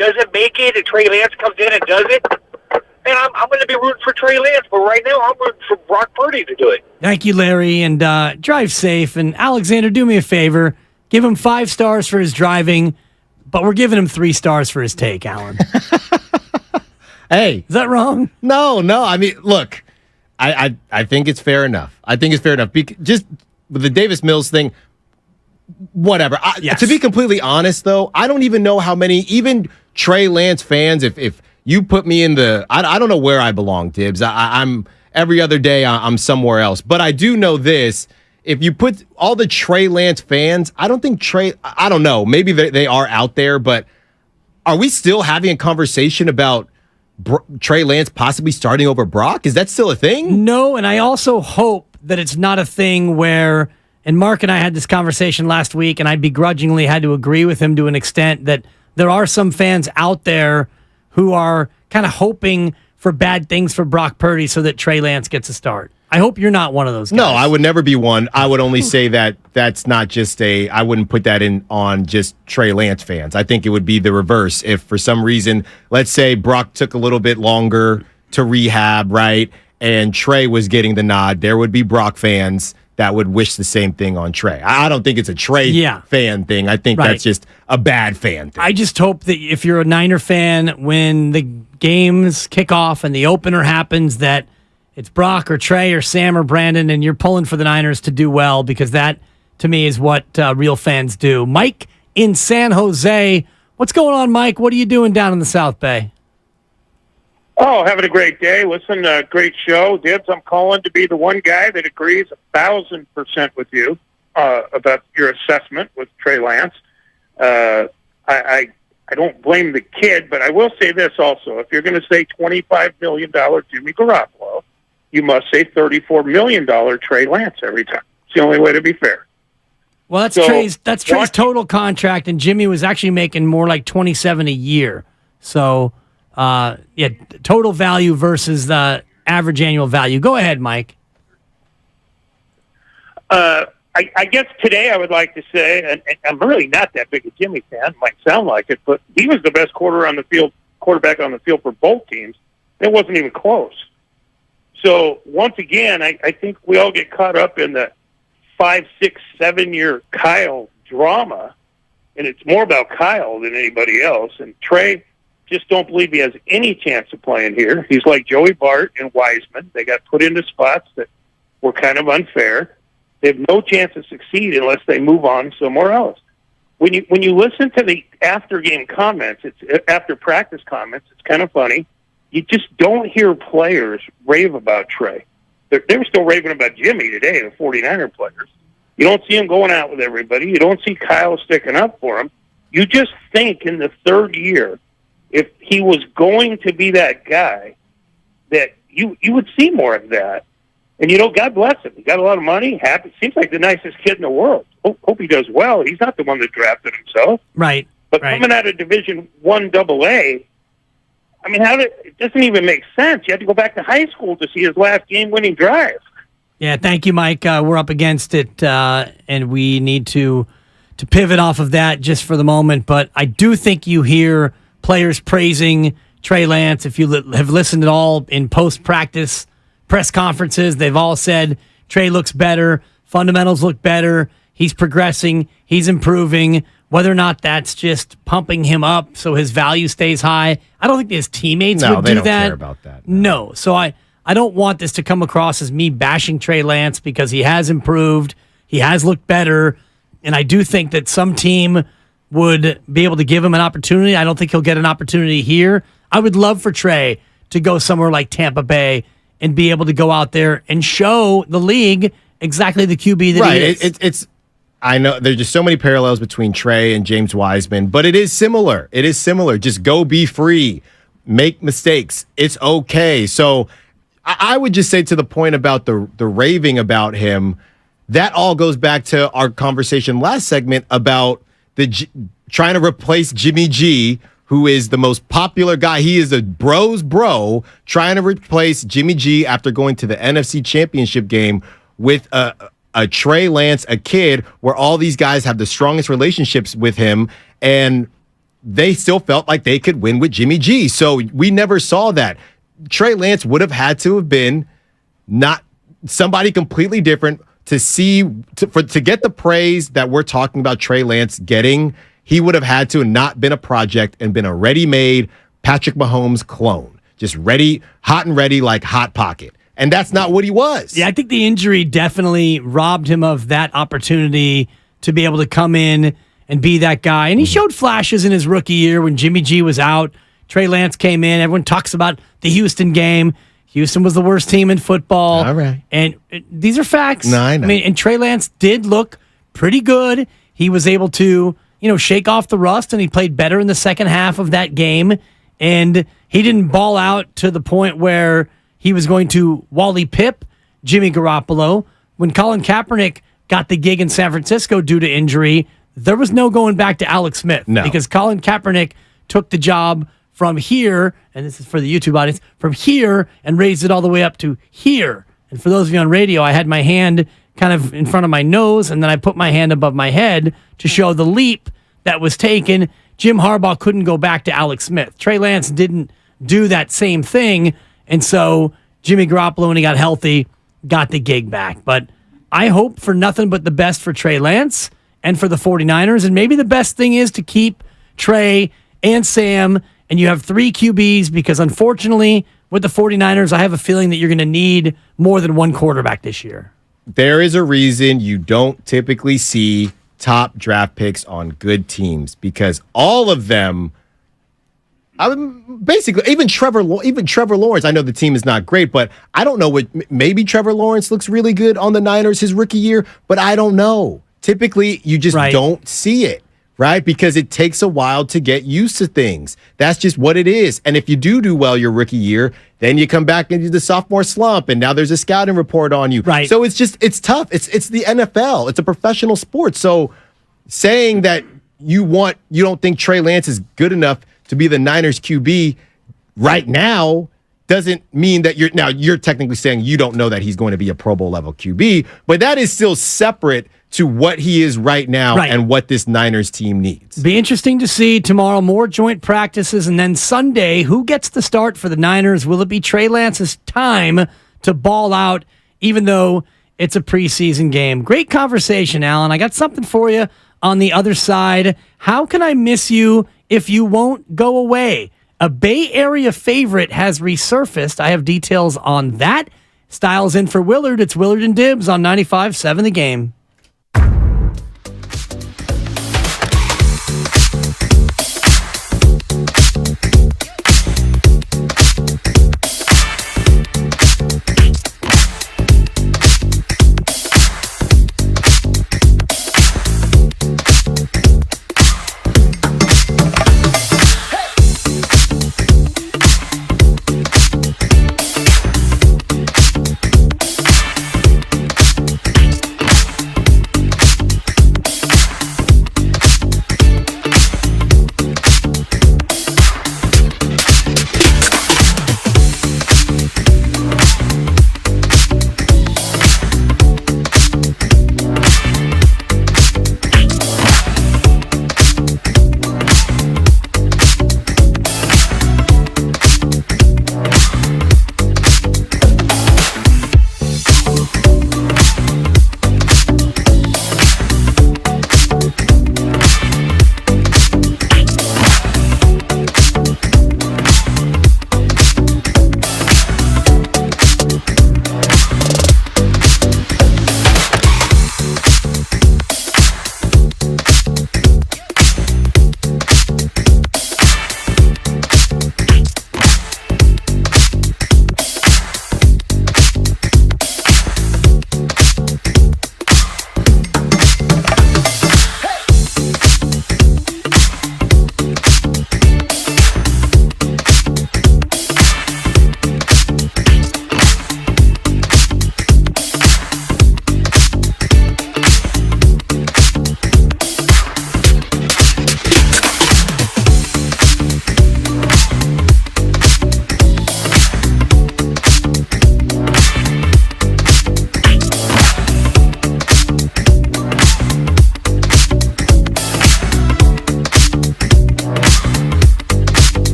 doesn't make it and Trey Lance comes in and does it, and I'm going to be rooting for Trey Lance. But right now, I'm rooting for Brock Purdy to do it. Thank you, Larry, and drive safe. And Alexander, do me a favor. Give him 5 stars for his driving, but we're giving him 3 stars for his take, Alan. Hey. Is that wrong? No. I mean, look, I think it's fair enough. Just with the Davis Mills thing, whatever. Yes. To be completely honest, though, I don't even know how many, even Trey Lance fans, if you put me in I don't know where I belong, Tibbs. I'm every other day I'm somewhere else. But I do know this. If you put all the Trey Lance fans, I don't think I don't know. Maybe they are out there, but are we still having a conversation about Trey Lance possibly starting over Brock? Is that still a thing? No, and I also hope that it's not a thing where, and Mark and I had this conversation last week, and I begrudgingly had to agree with him to an extent that there are some fans out there who are kind of hoping for bad things for Brock Purdy so that Trey Lance gets a start. I hope you're not one of those guys. No, I would never be one. I would only say that that's not just I wouldn't put that in on just Trey Lance fans. I think it would be the reverse. If for some reason, let's say Brock took a little bit longer to rehab, right, and Trey was getting the nod, there would be Brock fans that would wish the same thing on Trey. I don't think it's a Trey fan thing. I think that's just a bad fan thing. I just hope that if you're a Niner fan, when the games kick off and the opener happens, that it's Brock or Trey or Sam or Brandon, and you're pulling for the Niners to do well, because that, to me, is what real fans do. Mike in San Jose. What's going on, Mike? What are you doing down in the South Bay? Oh, having a great day. Listen, great show. Dibs, I'm calling to be the one guy that agrees 1,000% with you about your assessment with Trey Lance. I don't blame the kid, but I will say this also. If you're going to say $25 million Jimmy Garoppolo, you must say $34 million Trey Lance every time. It's the only way to be fair. Well, that's Trey's total contract, and Jimmy was actually making more like $27 a year. So, total value versus the average annual value. Go ahead, Mike. I guess today I would like to say, and I'm really not that big a Jimmy fan, might sound like it, but he was the best quarterback on the field for both teams. It wasn't even close. So once again, I think we all get caught up in the 5, 6, 7 year Kyle drama, and it's more about Kyle than anybody else. And Trey, just don't believe he has any chance of playing here. He's like Joey Bart and Wiseman. They got put into spots that were kind of unfair. They have no chance to succeed unless they move on somewhere else. When you listen to the after game comments, it's after practice comments, it's kind of funny. You just don't hear players rave about Trey. They were still raving about Jimmy today, the 49er players. You don't see him going out with everybody. You don't see Kyle sticking up for him. You just think in the third year, if he was going to be that guy, that you would see more of that. And, God bless him. He got a lot of money, happy. Seems like the nicest kid in the world. Hope he does well. He's not the one that drafted himself. Right. But coming out of Division I AA, I mean, it doesn't even make sense. You have to go back to high school to see his last game-winning drive. Yeah, thank you, Mike. We're up against it, and we need to pivot off of that just for the moment. But I do think you hear players praising Trey Lance. If you have listened at all in post-practice press conferences, they've all said Trey looks better, fundamentals look better, he's progressing, he's improving. Whether or not that's just pumping him up so his value stays high, I don't think his teammates would do that. No, they don't care about that. No. So I don't want this to come across as me bashing Trey Lance, because he has improved, he has looked better, and I do think that some team would be able to give him an opportunity. I don't think he'll get an opportunity here. I would love for Trey to go somewhere like Tampa Bay and be able to go out there and show the league exactly the QB that he is. It's I know there's just so many parallels between Trey and James Wiseman, but it is similar. Just go be free, make mistakes. It's okay. So I would just say, to the point about the raving about him, that all goes back to our conversation last segment about trying to replace Jimmy G, who is the most popular guy. He is a bro's bro, trying to replace Jimmy G after going to the NFC Championship game with a Trey Lance, a kid where all these guys have the strongest relationships with him. And they still felt like they could win with Jimmy G. So we never saw that. Trey Lance would have had to have been not somebody completely different to get the praise that we're talking about Trey Lance getting. He would have had to not been a project and been a ready-made Patrick Mahomes clone. Just ready, hot and ready like Hot Pocket. And that's not what he was. Yeah, I think the injury definitely robbed him of that opportunity to be able to come in and be that guy. And he showed flashes in his rookie year when Jimmy G was out. Trey Lance came in. Everyone talks about the Houston game. Houston was the worst team in football. All right. And these are facts. No, I know. I mean, and Trey Lance did look pretty good. He was able to, shake off the rust, and he played better in the second half of that game. And he didn't ball out to the point where he was going to Wally Pip Jimmy Garoppolo. When Colin Kaepernick got the gig in San Francisco due to injury, there was no going back to Alex Smith. No. Because Colin Kaepernick took the job from here, and this is for the YouTube audience, from here and raised it all the way up to here. And for those of you on radio, I had my hand kind of in front of my nose, and then I put my hand above my head to show the leap that was taken. Jim Harbaugh couldn't go back to Alex Smith. Trey Lance didn't do that same thing, and so Jimmy Garoppolo, when he got healthy, got the gig back. But I hope for nothing but the best for Trey Lance and for the 49ers, and maybe the best thing is to keep Trey and Sam, and you have 3 QBs, because unfortunately with the 49ers, I have a feeling that you're going to need more than one quarterback this year. There is a reason you don't typically see top draft picks on good teams, because all of them, basically, even Trevor Lawrence, I know the team is not great, but I don't know maybe Trevor Lawrence looks really good on the Niners his rookie year, but I don't know. Typically, you just don't see it, right? Because it takes a while to get used to things. That's just what it is. And if you do well your rookie year, then you come back into the sophomore slump, and now there's a scouting report on you. Right. So it's tough. It's the NFL. It's a professional sport. So saying that you don't think Trey Lance is good enough to be the Niners QB right now doesn't mean that you're technically saying you don't know that he's going to be a Pro Bowl level QB, but that is still separate to what he is right now and what this Niners team needs. Be interesting to see tomorrow, more joint practices, and then Sunday, who gets the start for the Niners? Will it be Trey Lance's time to ball out, even though it's a preseason game? Great conversation, Alan. I got something for you on the other side. How can I miss you if you won't go away? A Bay Area favorite has resurfaced. I have details on that. Styles in for Willard. It's Willard and Dibs on 95.7 The Game.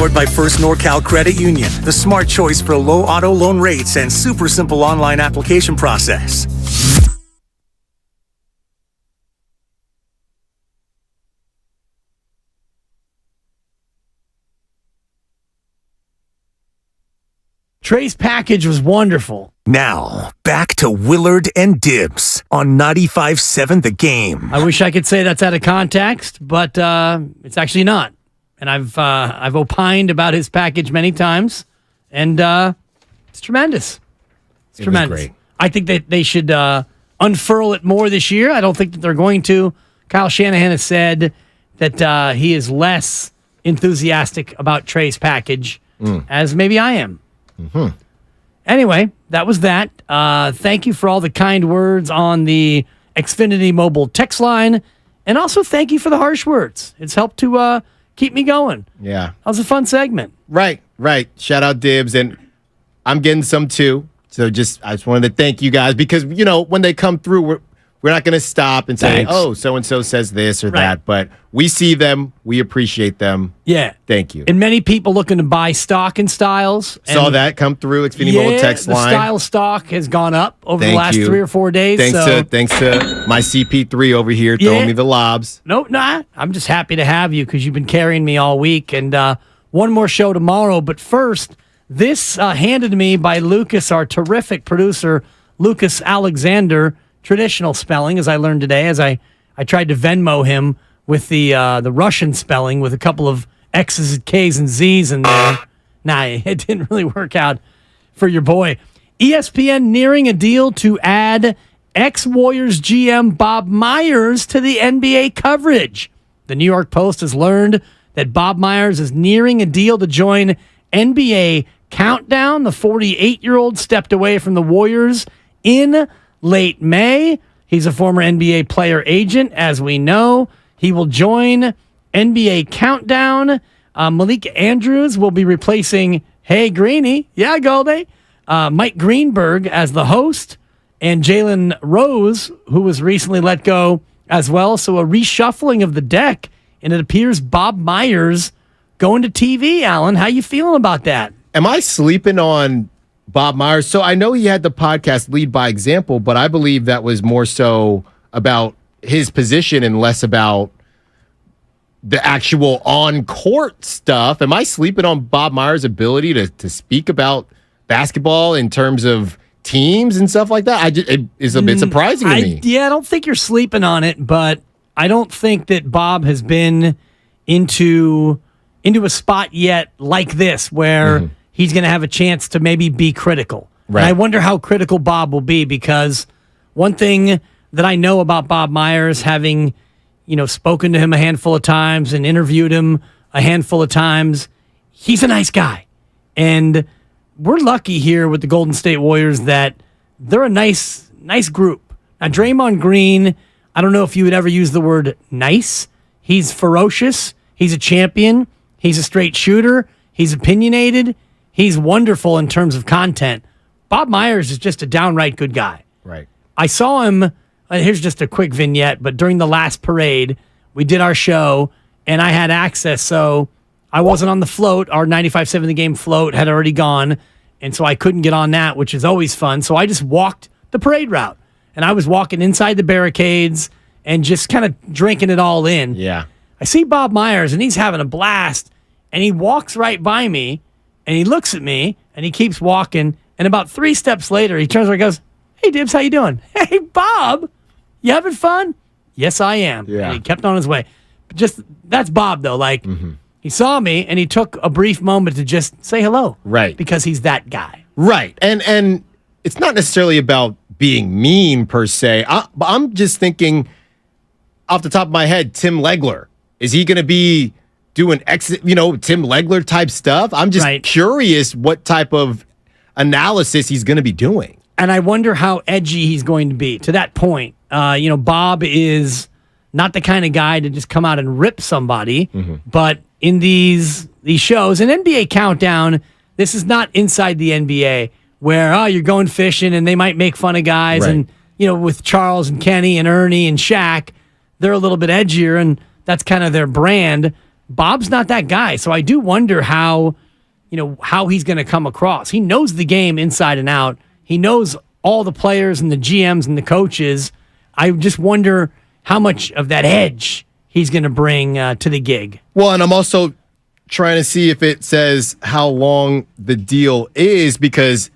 Powered by First NorCal Credit Union, the smart choice for low auto loan rates and super simple online application process. Trey's package was wonderful. Now, back to Willard and Dibbs on 95.7 The Game. I wish I could say that's out of context, but it's actually not. And I've opined about his package many times, and it's tremendous. It's tremendous. Great. I think that they should unfurl it more this year. I don't think that they're going to. Kyle Shanahan has said that he is less enthusiastic about Trey's package, as maybe I am. Mm-hmm. Anyway, that was that. Thank you for all the kind words on the Xfinity mobile text line, and also thank you for the harsh words. It's helped to keep me going. Yeah. That was a fun segment. Right. Shout out Dibbs, and I'm getting some too. So I just wanted to thank you guys because, when they come through, we're not going to stop and say, oh, so-and-so says this or that. But we see them. We appreciate them. Yeah. Thank you. And many people looking to buy stock in Styles. Saw that come through. Xfinity Mobile text line. The Styles stock has gone up over the last 3 or 4 days. Thanks to my CP3 over here throwing me the lobs. No, I'm just happy to have you because you've been carrying me all week. And one more show tomorrow. But first, this handed to me by Lucas, our terrific producer, Lucas Alexander. Traditional spelling, as I learned today, as I tried to Venmo him with the Russian spelling with a couple of X's and K's and Z's in there. Nah, it didn't really work out for your boy. ESPN nearing a deal to add ex-Warriors GM Bob Myers to the NBA coverage. The New York Post has learned that Bob Myers is nearing a deal to join NBA Countdown. The 48-year-old stepped away from the Warriors in late May. He's a former NBA player agent, as we know. He will join NBA Countdown. Malik Andrews will be replacing Hey Greeny. Yeah, Goldie. Mike Greenberg as the host. And Jalen Rose, who was recently let go as well. So a reshuffling of the deck. And it appears Bob Myers going to TV, Alan. How you feeling about that? Am I sleeping on Bob Myers? So I know he had the podcast Lead by Example, but I believe that was more so about his position and less about the actual on-court stuff. Am I sleeping on Bob Myers' ability to speak about basketball in terms of teams and stuff like that? It is a bit surprising to me. Yeah, I don't think you're sleeping on it, but I don't think that Bob has been into a spot yet like this where he's going to have a chance to maybe be critical. Right. And I wonder how critical Bob will be, because one thing that I know about Bob Myers, having spoken to him a handful of times and interviewed him a handful of times, he's a nice guy. And we're lucky here with the Golden State Warriors that they're a nice group. Now, Draymond Green, I don't know if you would ever use the word nice. He's ferocious. He's a champion. He's a straight shooter. He's opinionated. He's wonderful in terms of content. Bob Myers is just a downright good guy. Right. I saw him, here's just a quick vignette, but during the last parade, we did our show, and I had access, so I wasn't on the float. Our 95.7 The Game float had already gone, and so I couldn't get on that, which is always fun. So I just walked the parade route, and I was walking inside the barricades and just kind of drinking it all in. Yeah. I see Bob Myers, and he's having a blast, and he walks right by me, and he looks at me, and he keeps walking, and about 3 steps later, he turns around and goes, "Hey, Dibbs, how you doing?" "Hey, Bob, you having fun?" "Yes, I am." Yeah. And he kept on his way. That's Bob, though. Like, he saw me, and he took a brief moment to just say hello. Right. Because he's that guy. Right. And it's not necessarily about being mean, per se. I'm just thinking, off the top of my head, Tim Legler. Is he going to be doing Tim Legler type stuff? I'm just curious what type of analysis he's going to be doing. And I wonder how edgy he's going to be to that point. Bob is not the kind of guy to just come out and rip somebody, but in these shows, an NBA Countdown, this is not inside the NBA where, you're going fishing and they might make fun of guys. Right. And, with Charles and Kenny and Ernie and Shaq, they're a little bit edgier, and that's kind of their brand. Bob's not that guy. So I do wonder how he's going to come across. He knows the game inside and out. He knows all the players and the GMs and the coaches. I just wonder how much of that edge he's going to bring to the gig. Well, and I'm also trying to see if it says how long the deal is, because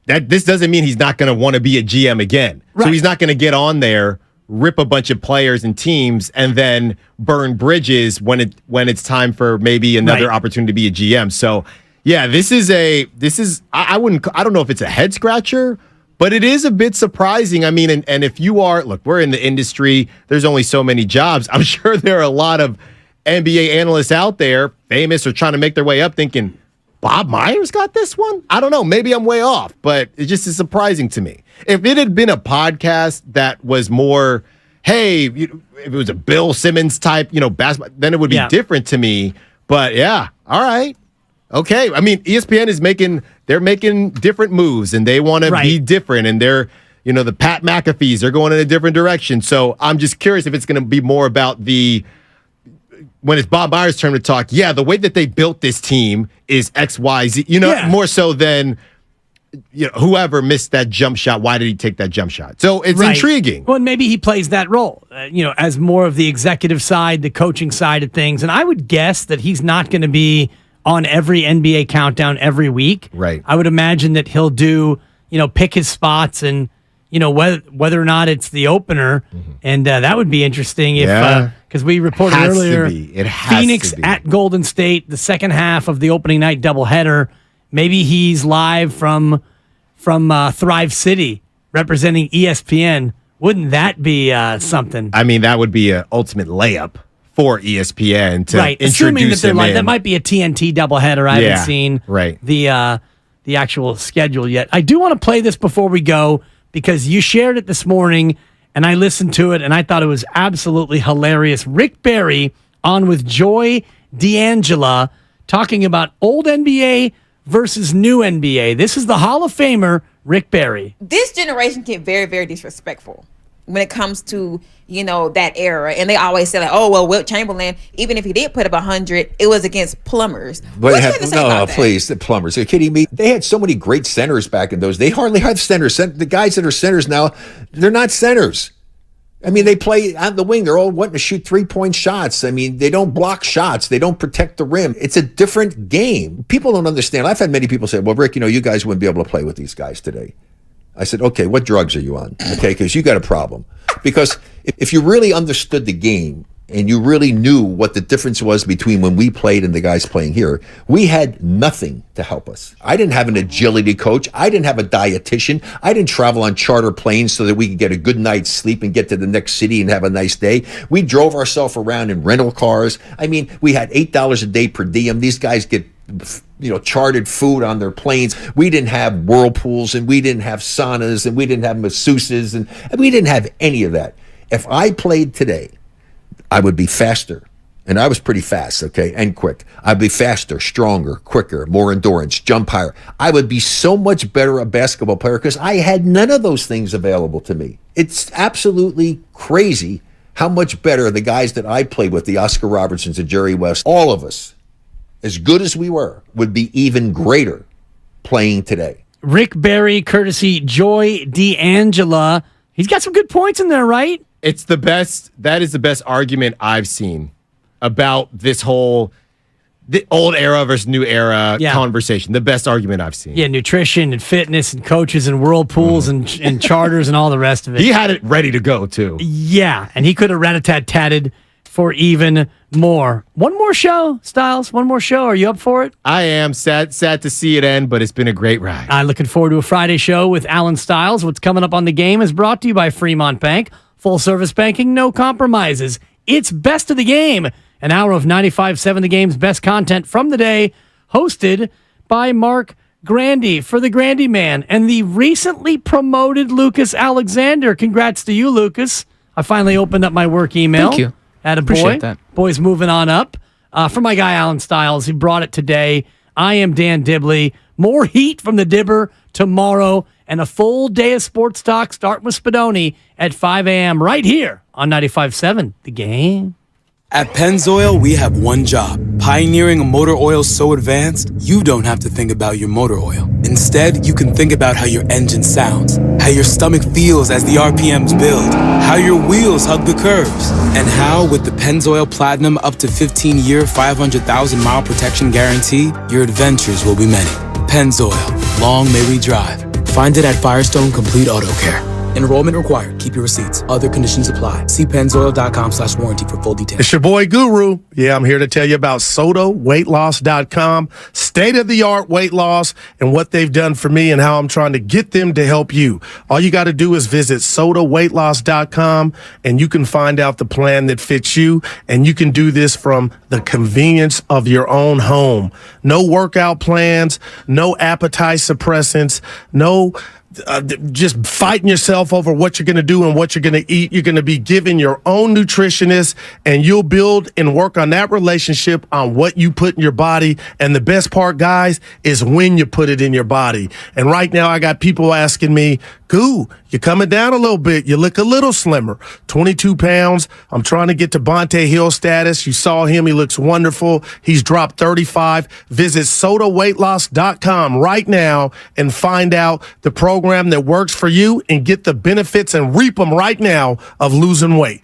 this doesn't mean he's not going to want to be a GM again. Right. So he's not going to get on there, rip a bunch of players and teams, and then burn bridges when it's time for maybe another opportunity to be a GM. So yeah, I don't know if it's a head scratcher, but it is a bit surprising. I mean, and if you are, look, we're in the industry, there's only so many jobs. I'm sure there are a lot of NBA analysts out there, famous or trying to make their way up, thinking, Bob Myers got this one? I don't know. Maybe I'm way off, but it just is surprising to me. If it had been a podcast that was more, hey, if it was a Bill Simmons type, basketball, then it would be different to me. But yeah, all right. Okay. I mean, ESPN they're making different moves, and they want to be different, and they're, the Pat McAfees, they're going in a different direction. So I'm just curious if it's going to be more about when it's Bob Myers' turn to talk, the way that they built this team is X, Y, Z, more so than, whoever missed that jump shot, why did he take that jump shot? So it's intriguing. Well, and maybe he plays that role, as more of the executive side, the coaching side of things. And I would guess that he's not going to be on every NBA countdown every week. Right. I would imagine that he'll do, pick his spots and, whether or not it's the opener. Mm-hmm. And that would be interesting if, because we reported earlier, Phoenix at Golden State, the second half of the opening night doubleheader. Maybe he's live from Thrive City representing ESPN. Wouldn't that be something? I mean, that would be an ultimate layup for ESPN to introduce assuming that they're him in. That might be a TNT doubleheader. I haven't seen the actual schedule yet. I do want to play this before we go, because you shared it this morning, and I listened to it, and I thought it was absolutely hilarious. Rick Barry on with Joy D'Angela talking about old NBA versus new NBA. This is the Hall of Famer, Rick Barry. This generation get very, very disrespectful when it comes to, that era. And they always say, like, oh, well, Wilt Chamberlain, even if he did put up 100, it was against plumbers. But please, the plumbers. Are you kidding me? They had so many great centers back in those. They hardly have centers. The guys that are centers now, they're not centers. I mean, they play on the wing. They're all wanting to shoot 3-point shots. I mean, they don't block shots. They don't protect the rim. It's a different game. People don't understand. I've had many people say, well, Rick, you guys wouldn't be able to play with these guys today. I said, okay, what drugs are you on? Okay, because you got a problem. Because if you really understood the game and you really knew what the difference was between when we played and the guys playing here, we had nothing to help us. I didn't have an agility coach. I didn't have a dietitian. I didn't travel on charter planes so that we could get a good night's sleep and get to the next city and have a nice day. We drove ourselves around in rental cars. I mean, we had $8 a day per diem. These guys get chartered food on their planes. We didn't have whirlpools, and we didn't have saunas, and we didn't have masseuses, and we didn't have any of that. If I played today, I would be faster. And I was pretty fast, okay, and quick. I'd be faster, stronger, quicker, more endurance, jump higher. I would be so much better a basketball player because I had none of those things available to me. It's absolutely crazy how much better the guys that I played with, the Oscar Robertsons, the Jerry West, all of us, as good as we were, would be even greater playing today. Rick Barry, courtesy Joy D'Angela. He's got some good points in there, right? It's the best. That is the best argument I've seen about this whole the old era versus new era conversation. The best argument I've seen. Yeah, nutrition and fitness and coaches and whirlpools and charters and all the rest of it. He had it ready to go, too. Yeah, and he could have rat-a-tat-tatted for even more. One more show, Styles. One more show. Are you up for it? I am. Sad to see it end, but it's been a great ride. I'm looking forward to a Friday show with Alan Styles. What's coming up on the game is brought to you by Fremont Bank. Full service banking, no compromises. It's Best of the Game, an hour of 95.7 The Game's best content from the day, hosted by Mark Grandy for the Grandy Man and the recently promoted Lucas Alexander. Congrats to you, Lucas. I finally opened up my work email. Thank you. Appreciate that. Boy's moving on up. For my guy, Alan Styles, he brought it today. I am Dan Dibley. More heat from the Dibber tomorrow and a full day of sports talk starting with Spadoni at 5 a.m. right here on 95.7 The Game. At Pennzoil, we have one job. Pioneering a motor oil so advanced, you don't have to think about your motor oil. Instead, you can think about how your engine sounds, how your stomach feels as the RPMs build, how your wheels hug the curves, and how, with the Pennzoil Platinum up to 15-year, 500,000-mile protection guarantee, your adventures will be many. Pennzoil, long may we drive. Find it at Firestone Complete Auto Care. Enrollment required. Keep your receipts. Other conditions apply. See pennzoil.com/warranty for full details. It's your boy Guru. Yeah, I'm here to tell you about SodaWeightLoss.com. State-of-the-art weight loss and what they've done for me and how I'm trying to get them to help you. All you got to do is visit SodaWeightLoss.com and you can find out the plan that fits you. And you can do this from the convenience of your own home. No workout plans, no appetite suppressants, no just fighting yourself over what you're going to do and what you're going to eat. You're going to be given your own nutritionist, and you'll build and work on that relationship on what you put in your body. And the best part, guys, is when you put it in your body. And right now I got people asking me, Goo, you're coming down a little bit. You look a little slimmer. 22 pounds. I'm trying to get to Bonte Hill status. You saw him. He looks wonderful. He's dropped 35. Visit SodaWeightLoss.com right now and find out the program that works for you and get the benefits and reap them right now of losing weight.